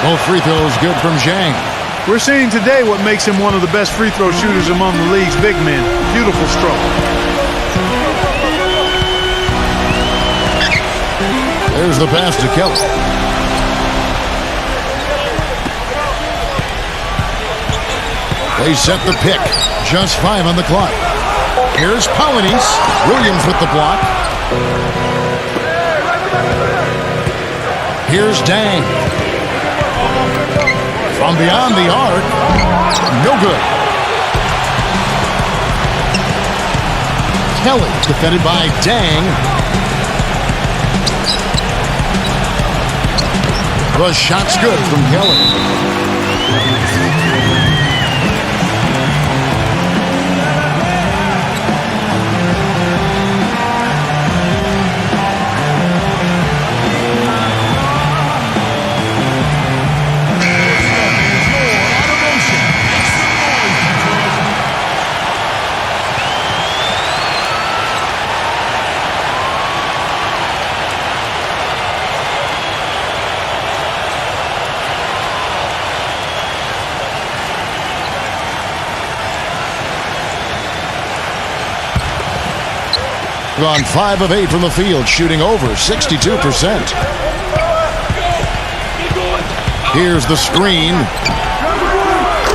Both free throws good from Zhang. We're seeing today what makes him one of the best free throw shooters among the league's big men. Beautiful stroke. There's the pass to Kelly. They set the pick. Just 5 on the clock. Here's Polynice. Williams with the block. Here's Dang. From beyond the arc. No good. Kelly defended by Dang. The shot's good from Kelly. Gone 5 of 8 from the field, shooting over 62%. Here's the screen.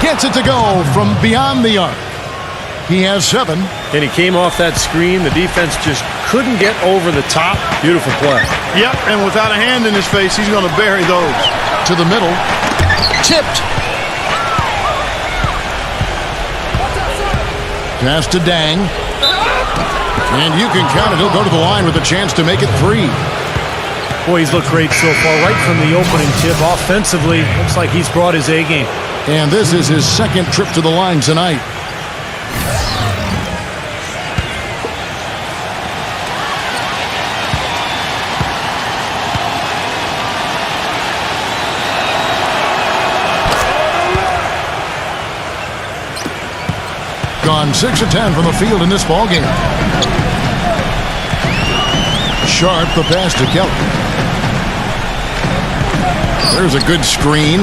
Gets it to go from beyond the arc. He has 7. And he came off that screen. The defense just couldn't get over the top. Beautiful play. Yep, and without a hand in his face, he's going to bury those. To the middle. Tipped. Pass to Dang. And you can count it. He'll go to the line with a chance to make it 3. Boy, he's looked great so far. Right from the opening tip. Offensively, looks like he's brought his A game. And this is his second trip to the line tonight. Gone 6 of 10 from the field in this ballgame. Sharp the pass to Kelly. There's a good screen.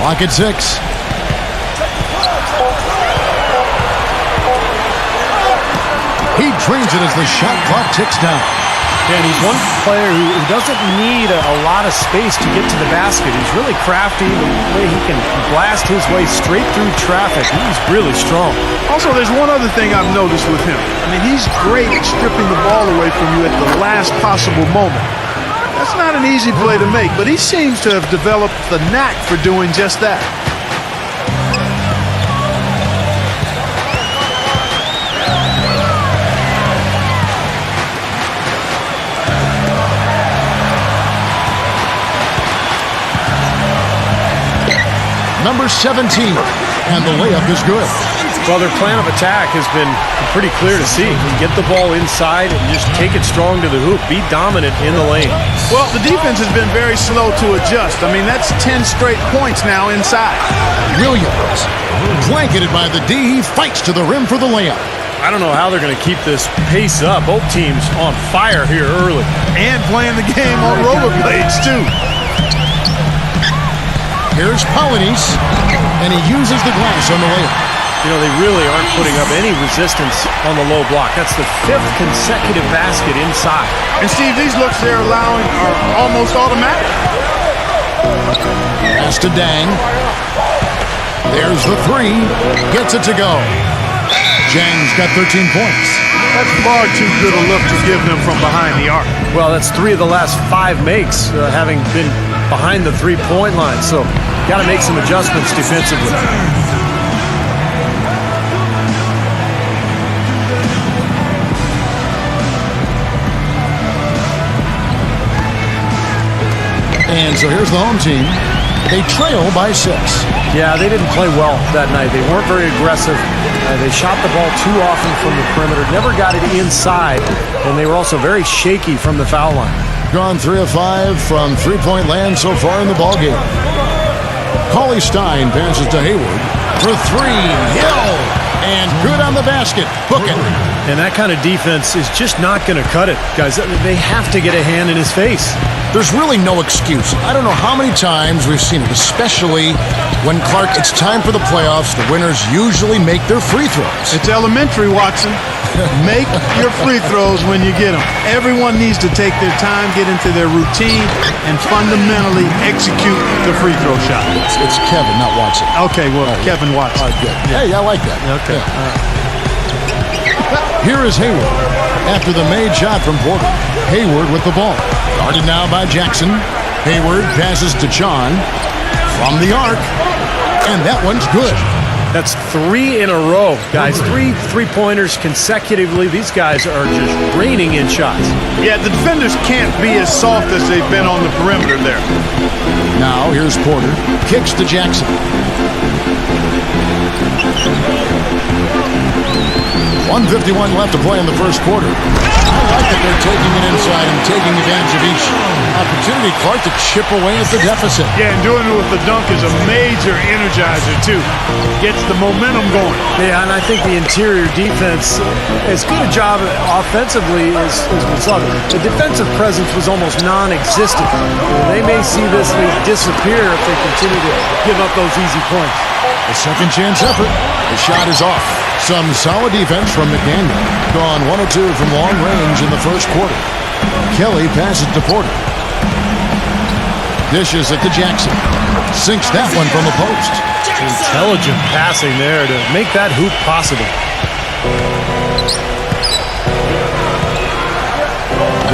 Clock at 6. He drains it as the shot clock ticks down. And he's one player who doesn't need a lot of space to get to the basket. He's really crafty. The way he can blast his way straight through traffic. He's really strong. Also, there's one other thing I've noticed with him. I mean, he's great at stripping the ball away from you at the last possible moment. That's not an easy play to make, but he seems to have developed the knack for doing just that. Number 17, and the layup is good. Well, their plan of attack has been pretty clear to see. Get the ball inside and just take it strong to the hoop. Be dominant in the lane. Well, the defense has been very slow to adjust. I mean, that's 10 straight points now inside. Williams, blanketed by the D, he fights to the rim for the layup. I don't know how they're going to keep this pace up. Both teams on fire here early. And playing the game on rollerblades, too. Here's Polynice, and he uses the glass on the layup. You know, they really aren't putting up any resistance on the low block. That's the 5th consecutive basket inside. And, Steve, these looks they're allowing are almost automatic. Pass to Dang. There's the 3. Gets it to go. Jang's got 13 points. That's far too good a look to give them from behind the arc. Well, that's 3 of the last 5 makes, having been behind the three-point line. So, got to make some adjustments defensively. And so here's the home team. They trail by 6. Yeah, they didn't play well that night. They weren't very aggressive. They shot the ball too often from the perimeter, never got it inside, and they were also very shaky from the foul line. Gone 3 of 5 from three-point land so far in the ballgame. Cauley Stein passes to Hayward for 3. Hill! And good on the basket. Book it. And that kind of defense is just not going to cut it, guys. They have to get a hand in his face. There's really no excuse. I don't know how many times we've seen it, especially when, Clark, it's time for the playoffs. The winners usually make their free throws. It's elementary, Watson. Make your free throws when you get them. Everyone needs to take their time, get into their routine, and fundamentally execute the free throw shot. It's Kevin, not Watson. Okay, well, Kevin Watson. All right, good. Hey, I like that. Okay. Yeah. Here is Hayward after the made shot from Porter. Hayward with the ball. Guarded now by Jackson. Hayward passes to John from the arc. And that one's good. That's 3 in a row, guys. 3 three-pointers consecutively. These guys are just raining in shots. Yeah, the defenders can't be as soft as they've been on the perimeter there. Now here's Porter. Kicks to Jackson. 1:51 left to play in the first quarter. I like that they're taking it inside and taking advantage of each opportunity, Clark, to chip away at the deficit. Yeah, and doing it with the dunk is a major energizer, too. Gets the momentum going. Yeah, and I think the interior defense, as good a job offensively as we saw. The defensive presence was almost non-existent. They may see this lead disappear if they continue to give up those easy points. A second chance effort. The shot is off. Some solid defense from McDaniel. Gone 1 of 2 from long range in the first quarter. Kelly passes to Porter. Dishes it to Jackson. Sinks that one from the post. Intelligent passing there to make that hoop possible.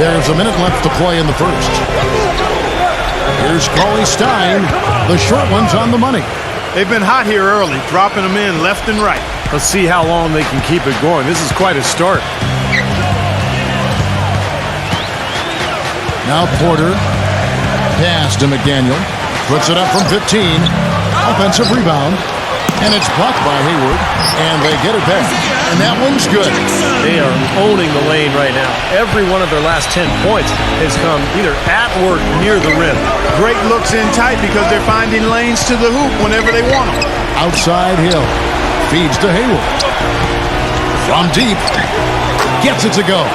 There's a minute left to play in the first. Here's Cauley Stein. The short one's on the money. They've been hot here early, dropping them in left and right. Let's see how long they can keep it going. This is quite a start. Now Porter. Pass to McDaniel. Puts it up from 15. Offensive rebound. And it's blocked by Hayward. And they get it back. And that one's good. They are owning the lane right now. Every one of their last 10 points has come either at or near the rim. Great looks in tight because they're finding lanes to the hoop whenever they want them. Outside Hill. Feeds to Hayward. From deep. Gets it to go.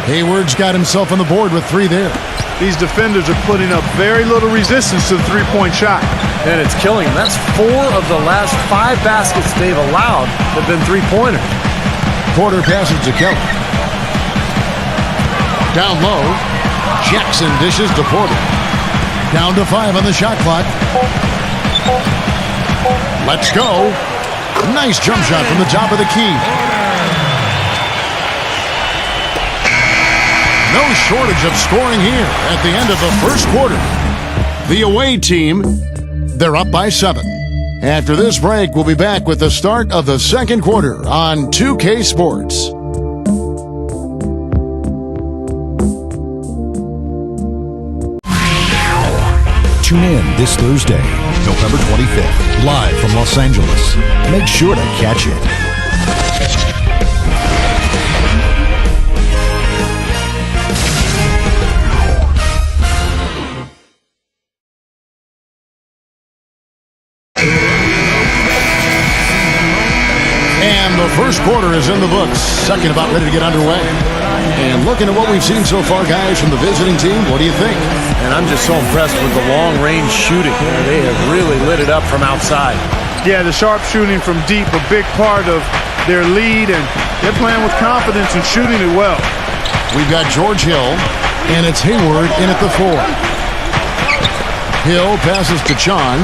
Hayward's got himself on the board with 3 there. These defenders are putting up very little resistance to the three-point shot. And it's killing them. That's 4 of the last 5 baskets they've allowed have been three-pointers. Porter passes to Kelly. Down low. Jackson dishes to Porter. Down to 5 on the shot clock. Let's go. Nice jump shot from the top of the key. No shortage of scoring here at the end of the first quarter. The away team, they're up by 7. After this break, we'll be back with the start of the second quarter on 2K Sports. Tune in this Thursday, November 25th, live from Los Angeles. Make sure to catch it. And the first quarter is in the books. Second about ready to get underway. And looking at what we've seen so far, guys, from the visiting team, what do you think? And I'm just so impressed with the long-range shooting. They have really lit it up from outside. Yeah, the sharp shooting from deep, a big part of their lead, and they're playing with confidence and shooting it well. We've got George Hill, and it's Hayward in at the 4. Hill passes to Chon.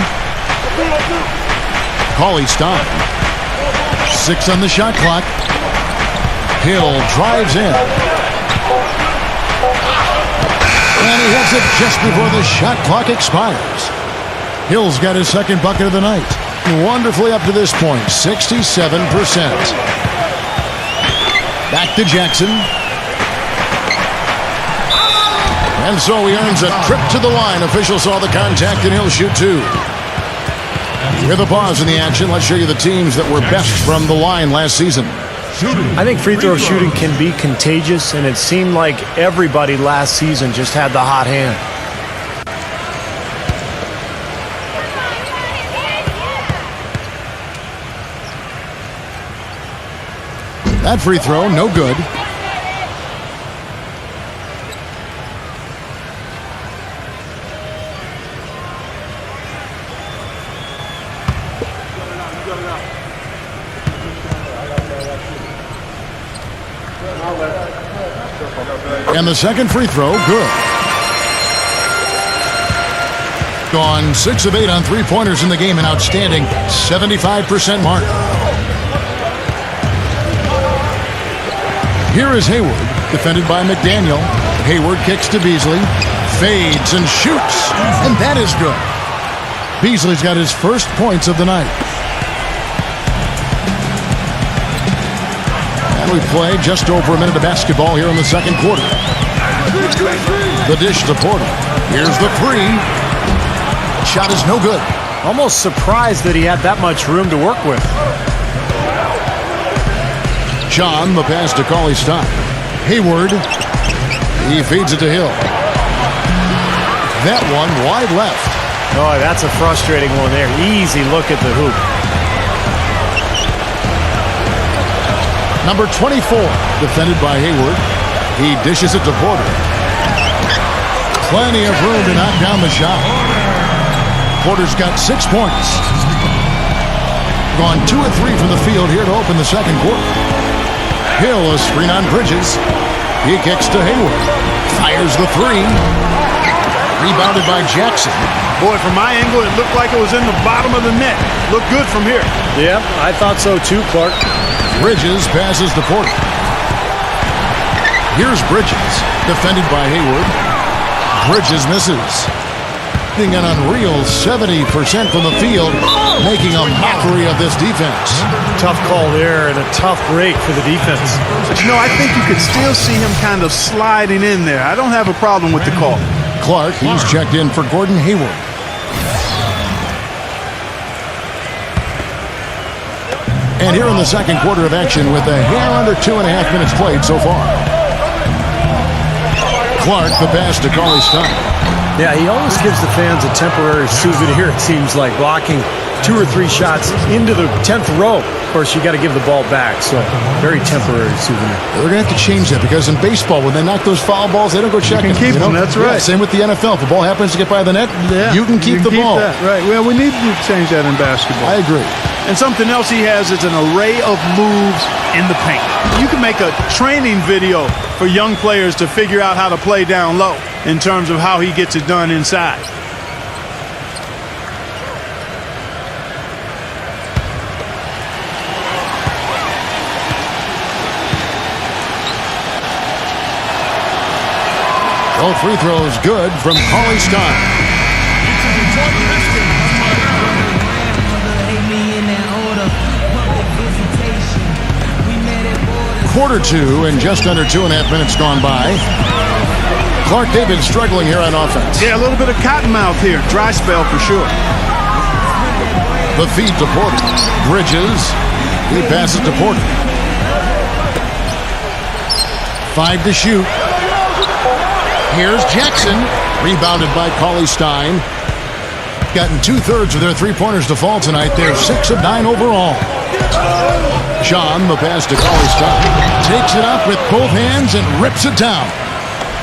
Cauley Stein. 6 on the shot clock. Hill drives in. And he hits it just before the shot clock expires. Hill's got his second bucket of the night. Wonderfully up to this point, 67%. Back to Jackson. And so he earns a trip to the line. Official saw the contact and he'll shoot 2. With a pause in the action, let's show you the teams that were best from the line last season. I think free throw shooting can be contagious, and it seemed like everybody last season just had the hot hand. That free throw, no good. And the second free throw, good. Gone 6 of 8 on three-pointers in the game, an outstanding 75% mark. Here is Hayward, defended by McDaniel. Hayward kicks to Beasley, fades and shoots, and that is good. Beasley's got his first points of the night. And we played just over a minute of basketball here in the second quarter. The dish to Porter. Here's the 3. Shot is no good. Almost surprised that he had that much room to work with. John, the pass to Cauley Stein. Hayward. He feeds it to Hill. That one wide left. Oh, that's a frustrating one there. Easy look at the hoop. Number 24, defended by Hayward. He dishes it to Porter. Plenty of room to knock down the shot. Porter's got 6 points. Gone 2 of 3 from the field here to open the second quarter. Hill, a screen on Bridges. He kicks to Hayward. Fires the 3. Rebounded by Jackson. Boy, from my angle, it looked like it was in the bottom of the net. Looked good from here. Yeah, I thought so too, Clark. Bridges passes to Porter. Here's Bridges, defended by Hayward. Bridges misses. Hitting an unreal 70% from the field, making a mockery of this defense. Tough call there and a tough break for the defense. But you know, I think you could still see him kind of sliding in there. I don't have a problem with the call. Clark, he's checked in for Gordon Hayward. And here in the second quarter of action with a hair under 2.5 minutes played so far. Clark, the pass to Cauley Stein. Yeah, he always gives the fans a temporary souvenir, it seems like, blocking 2 or 3 shots into the 10th row. Of course, you got to give the ball back, so very temporary souvenir. They're going to have to change that because in baseball, when they knock those foul balls, they don't go check You can keep them, that's right. Yeah, same with the NFL. If the ball happens to get by the net, you can keep the ball. That, right. Well, we need to change that in basketball. I agree. And something else he has is an array of moves in the paint. You can make a training video for young players to figure out how to play down low in terms of how he gets it done inside. Both free throws good from Cauley Stein. Quarter 2 and just under 2.5 minutes gone by. Clark David struggling here on offense. Yeah, a little bit of cottonmouth here. Dry spell for sure. The feed to Porter. Bridges. He passes to Porter. 5 to shoot. Here's Jackson. Rebounded by Cauley Stein. Gotten 2/3 of their three-pointers to fall tonight. They're 6 of 9 overall. Sean, the pass to Cauley Stein. Takes it up with both hands and rips it down.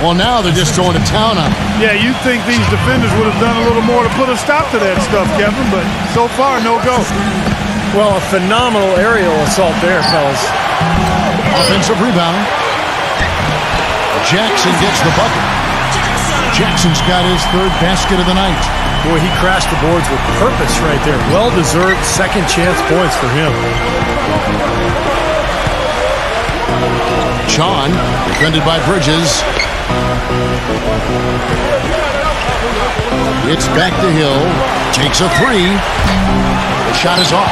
Well, now they're just going to town on it. Yeah, you'd think these defenders would have done a little more to put a stop to that stuff, Kevin, but so far, no go. Well, a phenomenal aerial assault there, fellas. Offensive rebound. Jackson gets the bucket. Jackson's got his 3rd basket of the night. Boy, he crashed the boards with purpose right there. Well-deserved second chance points for him. Sean, defended by Bridges. It's back to Hill. Takes a 3. The shot is off.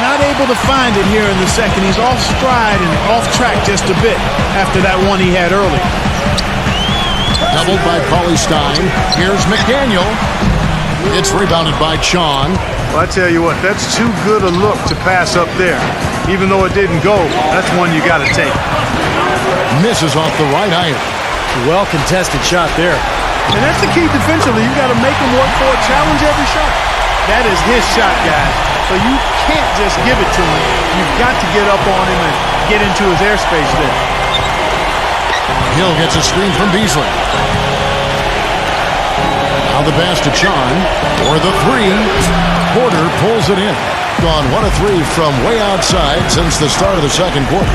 Not able to find it here in the second. He's off stride and off track just a bit after that one he had early. Doubled by Cauley Stein. Here's McDaniel. It's rebounded by Sean. Well, I tell you what, that's too good a look to pass up there. Even though it didn't go, that's one you got to take. Misses off the right iron. Well-contested shot there. And that's the key defensively. You got to make him work for it, challenge every shot. That is his shot, guys. So you can't just give it to him. You've got to get up on him and get into his airspace there. Hill gets a screen from Beasley. Now the pass to Sean for the 3. Porter pulls it in. Gone 1 of 3 from way outside since the start of the second quarter.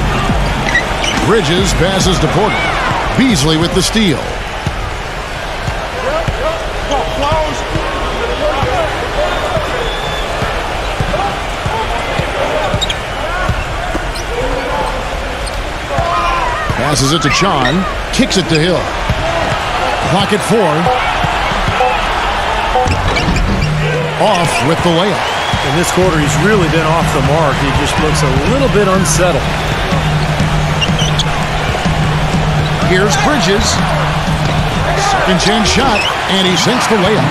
Bridges passes to Porter. Beasley with the steal. Passes it to Sean. Kicks it to Hill. Clock at 4. Off with the layup. In this quarter, he's really been off the mark. He just looks a little bit unsettled. Here's Bridges. Second chance shot, and he sinks the layup.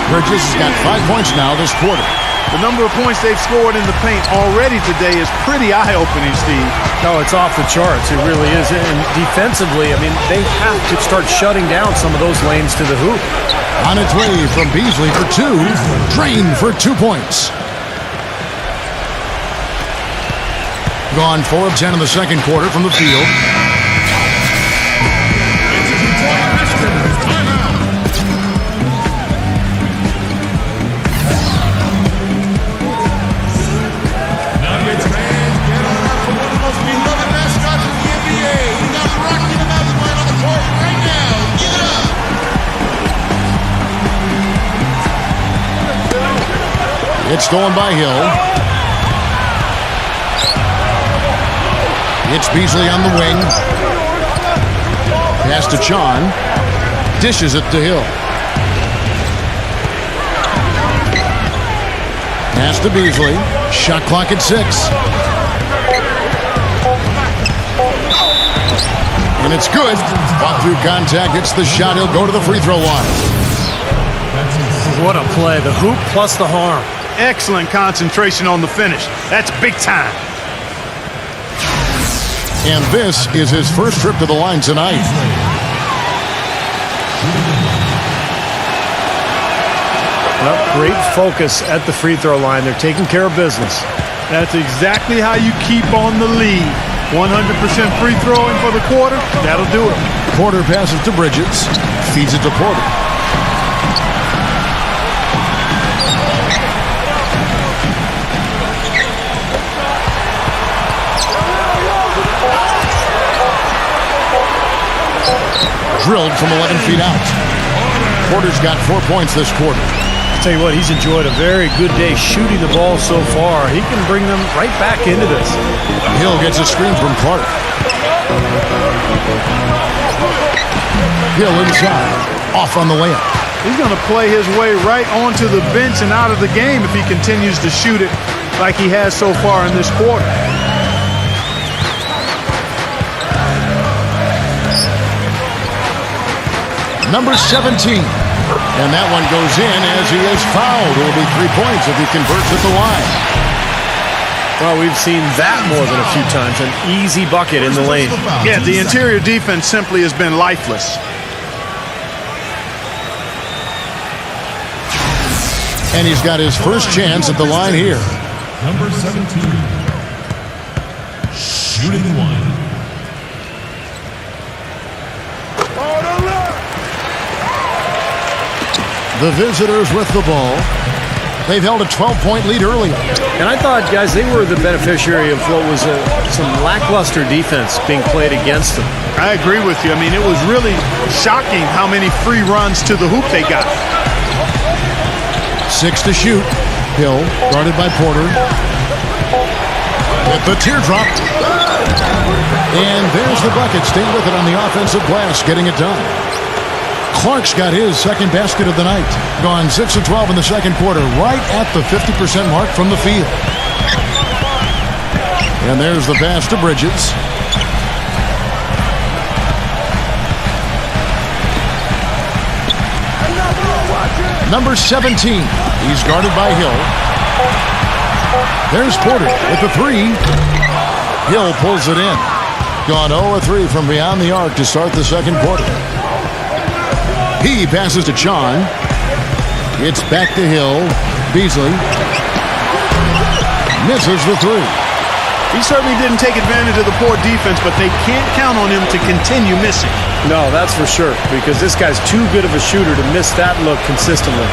Bridges has got 5 points now this quarter. The number of points they've scored in the paint already today is pretty eye-opening, Steve. No, it's off the charts. It really is. And defensively, I mean, they have to start shutting down some of those lanes to the hoop. On its way from Beasley for 2. Drained for 2 points. Gone 4 of 10 in the second quarter from the field. It's stolen by Hill. It's Beasley on the wing. Pass to Chon. Dishes it to Hill. Pass to Beasley. Shot clock at 6. And it's good. Fought through contact. Hits the shot. He'll go to the free throw line. What a play. The hoop plus the harm. Excellent concentration on the finish. That's big time. And this is his first trip to the line tonight. Well, great focus at the free throw line. They're taking care of business. That's exactly how you keep on the lead. 100% free throwing for the quarter. That'll do it. Porter passes to Bridges. Feeds it to Porter. Drilled from 11 feet out. Porter's got 4 points this quarter. I'll tell you what, he's enjoyed a very good day shooting the ball so far. He can bring them right back into this. Hill gets a screen from Clark. Hill inside. Off on the layup. He's going to play his way right onto the bench and out of the game if he continues to shoot it like he has so far in this quarter. Number 17. And that one goes in as he is fouled. It will be 3 points if he converts at the line. Well, we've seen that more than a few times. An easy bucket in the lane. Yeah, the interior defense simply has been lifeless. And he's got his first chance at the line here. Number 17. Shooting one. The visitors with the ball. They've held a 12-point lead earlier. And I thought, guys, they were the beneficiary of what was some lackluster defense being played against them. I agree with you. I mean, it was really shocking how many free runs to the hoop they got. 6 to shoot. Hill, guarded by Porter. With the teardrop. And there's the bucket. Staying with it on the offensive glass, getting it done. Clark's got his second basket of the night. Gone 6 of 12 in the second quarter, right at the 50% mark from the field. And there's the pass to Bridges. Number 17. He's guarded by Hill. There's Porter with the 3. Hill pulls it in. Gone 0 of 3 from beyond the arc to start the second quarter. He passes to Chon. It's back to Hill. Beasley misses the 3. He certainly didn't take advantage of the poor defense, but they can't count on him to continue missing. No, that's for sure, because this guy's too good of a shooter to miss that look consistently.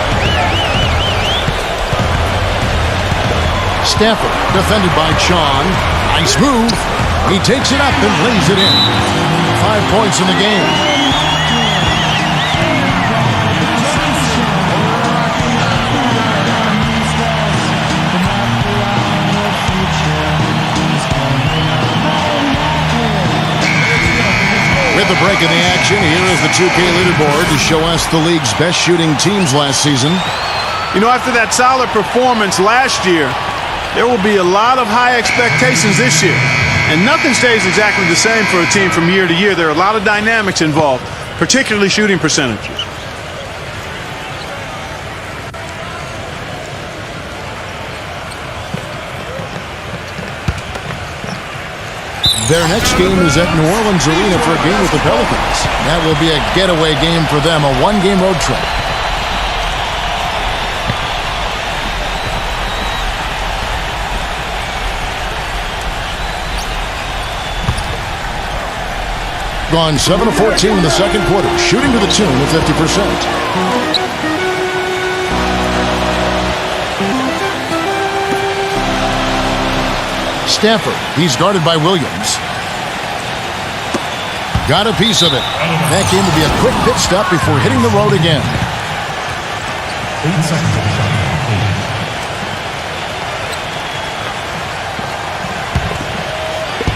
Stafford, defended by Chon. Nice move. He takes it up and lays it in. 5 points in the game. With the break in the action, here is the 2K leaderboard to show us the league's best shooting teams last season. You know, after that solid performance last year, there will be a lot of high expectations this year. And nothing stays exactly the same for a team from year to year. There are a lot of dynamics involved, particularly shooting percentages. Their next game is at New Orleans Arena for a game with the Pelicans. That will be a getaway game for them, a one-game road trip. Gone 7 of 14 in the second quarter, shooting to the tune of 50%. Stanford, he's guarded by Williams. Got a piece of it. That game will be a quick pit stop before hitting the road again. 8 seconds on the shot.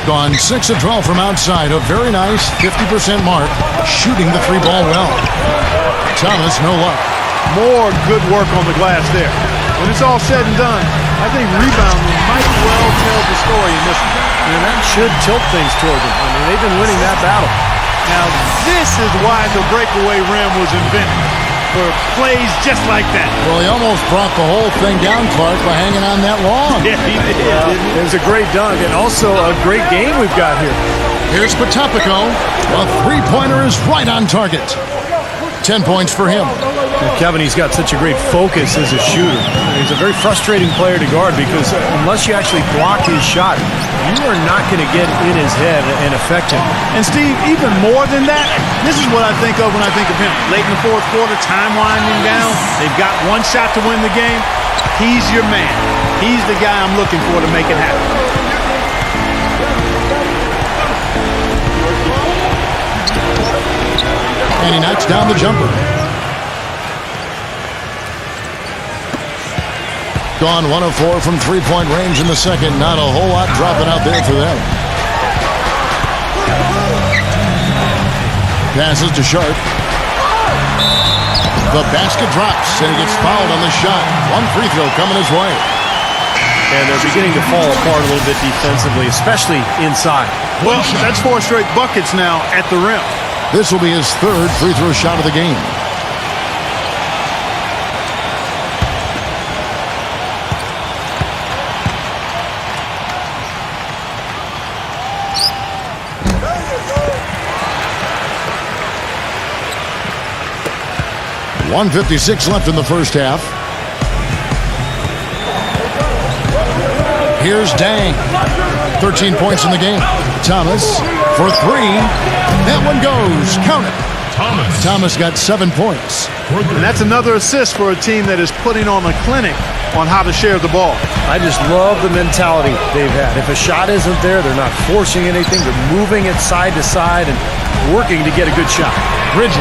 Gone 6 of 12 from outside. A very nice 50% mark. Shooting the 3-ball well. Thomas, no luck. More good work on the glass there. When it's all said and done, I think rebounding might well tell the story in this one. And that should tilt things toward them. I mean, they've been winning that battle. Now, this is why the breakaway rim was invented. For plays just like that. Well, he almost brought the whole thing down, Clark, by hanging on that long. Yeah, he did. It was a great dunk and also a great game we've got here. Here's Potapico. A three-pointer is right on target. 10 points for him. And Kevin, he's got such a great focus as a shooter. He's a very frustrating player to guard because unless you actually block his shot, you are not going to get in his head and affect him. And Steve, even more than that, this is what I think of when I think of him. Late in the fourth quarter, time winding down. They've got one shot to win the game. He's your man. He's the guy I'm looking for to make it happen. And he knocks down the jumper. Gone 1 of 4 from three-point range in the second. Not a whole lot dropping out there for them. Passes to Sharp. The basket drops, and he gets fouled on the shot. One free throw coming his way. And they're beginning to fall apart a little bit defensively, especially inside. Well, that's 4 straight buckets now at the rim. This will be his third free throw shot of the game. .156 left in the first half. Here's Dang. 13 points in the game. Thomas for 3. That one goes. Count it. Thomas got 7 points. And that's another assist for a team that is putting on a clinic on how to share the ball. I just love the mentality they've had. If a shot isn't there, they're not forcing anything. They're moving it side to side and working to get a good shot. Bridges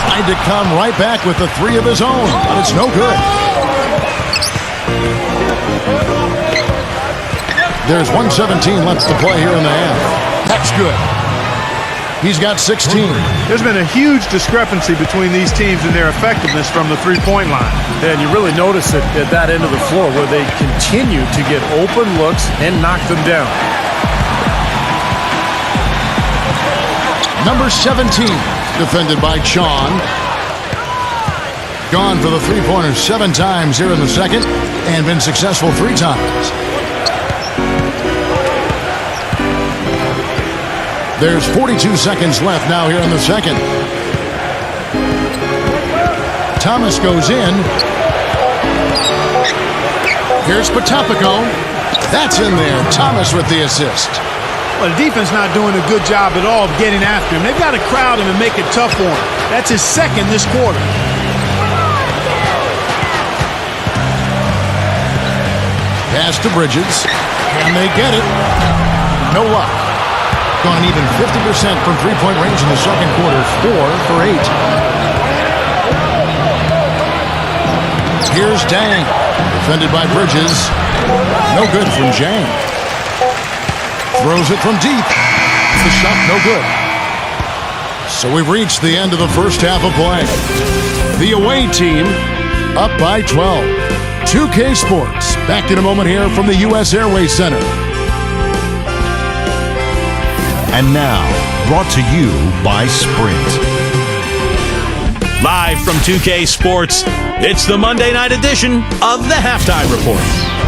tried to come right back with the 3 of his own, but it's no good. There's 1:17 left to play here in the half. That's good. He's got 16. There's been a huge discrepancy between these teams in their effectiveness from the three-point line. And you really notice it at that end of the floor where they continue to get open looks and knock them down. Number 17, defended by Sean. Gone for the three-pointer 7 times here in the second and been successful 3 times. There's 42 seconds left now here in the second. Thomas goes in. Here's Potapico. That's in there. Thomas with the assist. Well, the defense not doing a good job at all of getting after him. They've got to crowd him and make it tough for him. That's his second this quarter. Pass to Bridges. Can they get it? No luck. Gone even 50% from three-point range in the second quarter. 4 for 8. Here's Dang. Defended by Bridges. No good from Jang. Throws it from deep. The shot no good. So we've reached the end of the first half of play. The away team up by 12. 2K Sports. Back in a moment here from the U.S. Airways Center. And now, brought to you by Sprint. Live from 2K Sports, it's the Monday night edition of the Halftime Report.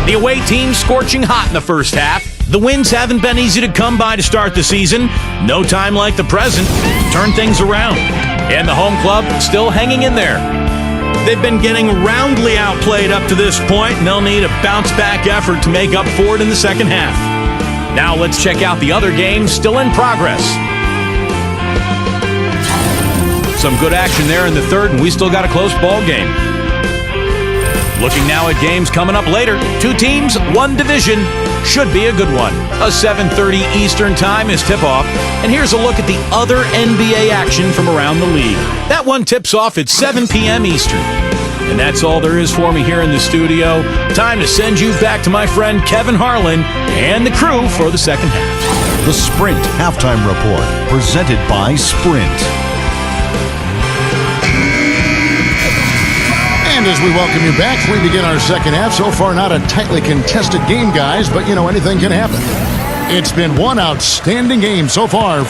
The away team scorching hot in the first half. The wins haven't been easy to come by to start the season. No time like the present to turn things around. And the home club still hanging in there. They've been getting roundly outplayed up to this point, and they'll need a bounce-back effort to make up for it in the second half. Now let's check out the other games still in progress. Some good action there in the third, and we still got a close ball game. Looking now at games coming up later. 2 teams, 1 division. Should be a good one. A 7:30 Eastern time is tip-off. And here's a look at the other NBA action from around the league. That one tips off at 7 p.m. Eastern. And that's all there is for me here in the studio. Time to send you back to my friend Kevin Harlan and the crew for the second half. the Sprint Halftime Report, presented by Sprint. And as we welcome you back, we begin our second half. So far, not a tightly contested game, guys, but, anything can happen. It's been one outstanding game so far from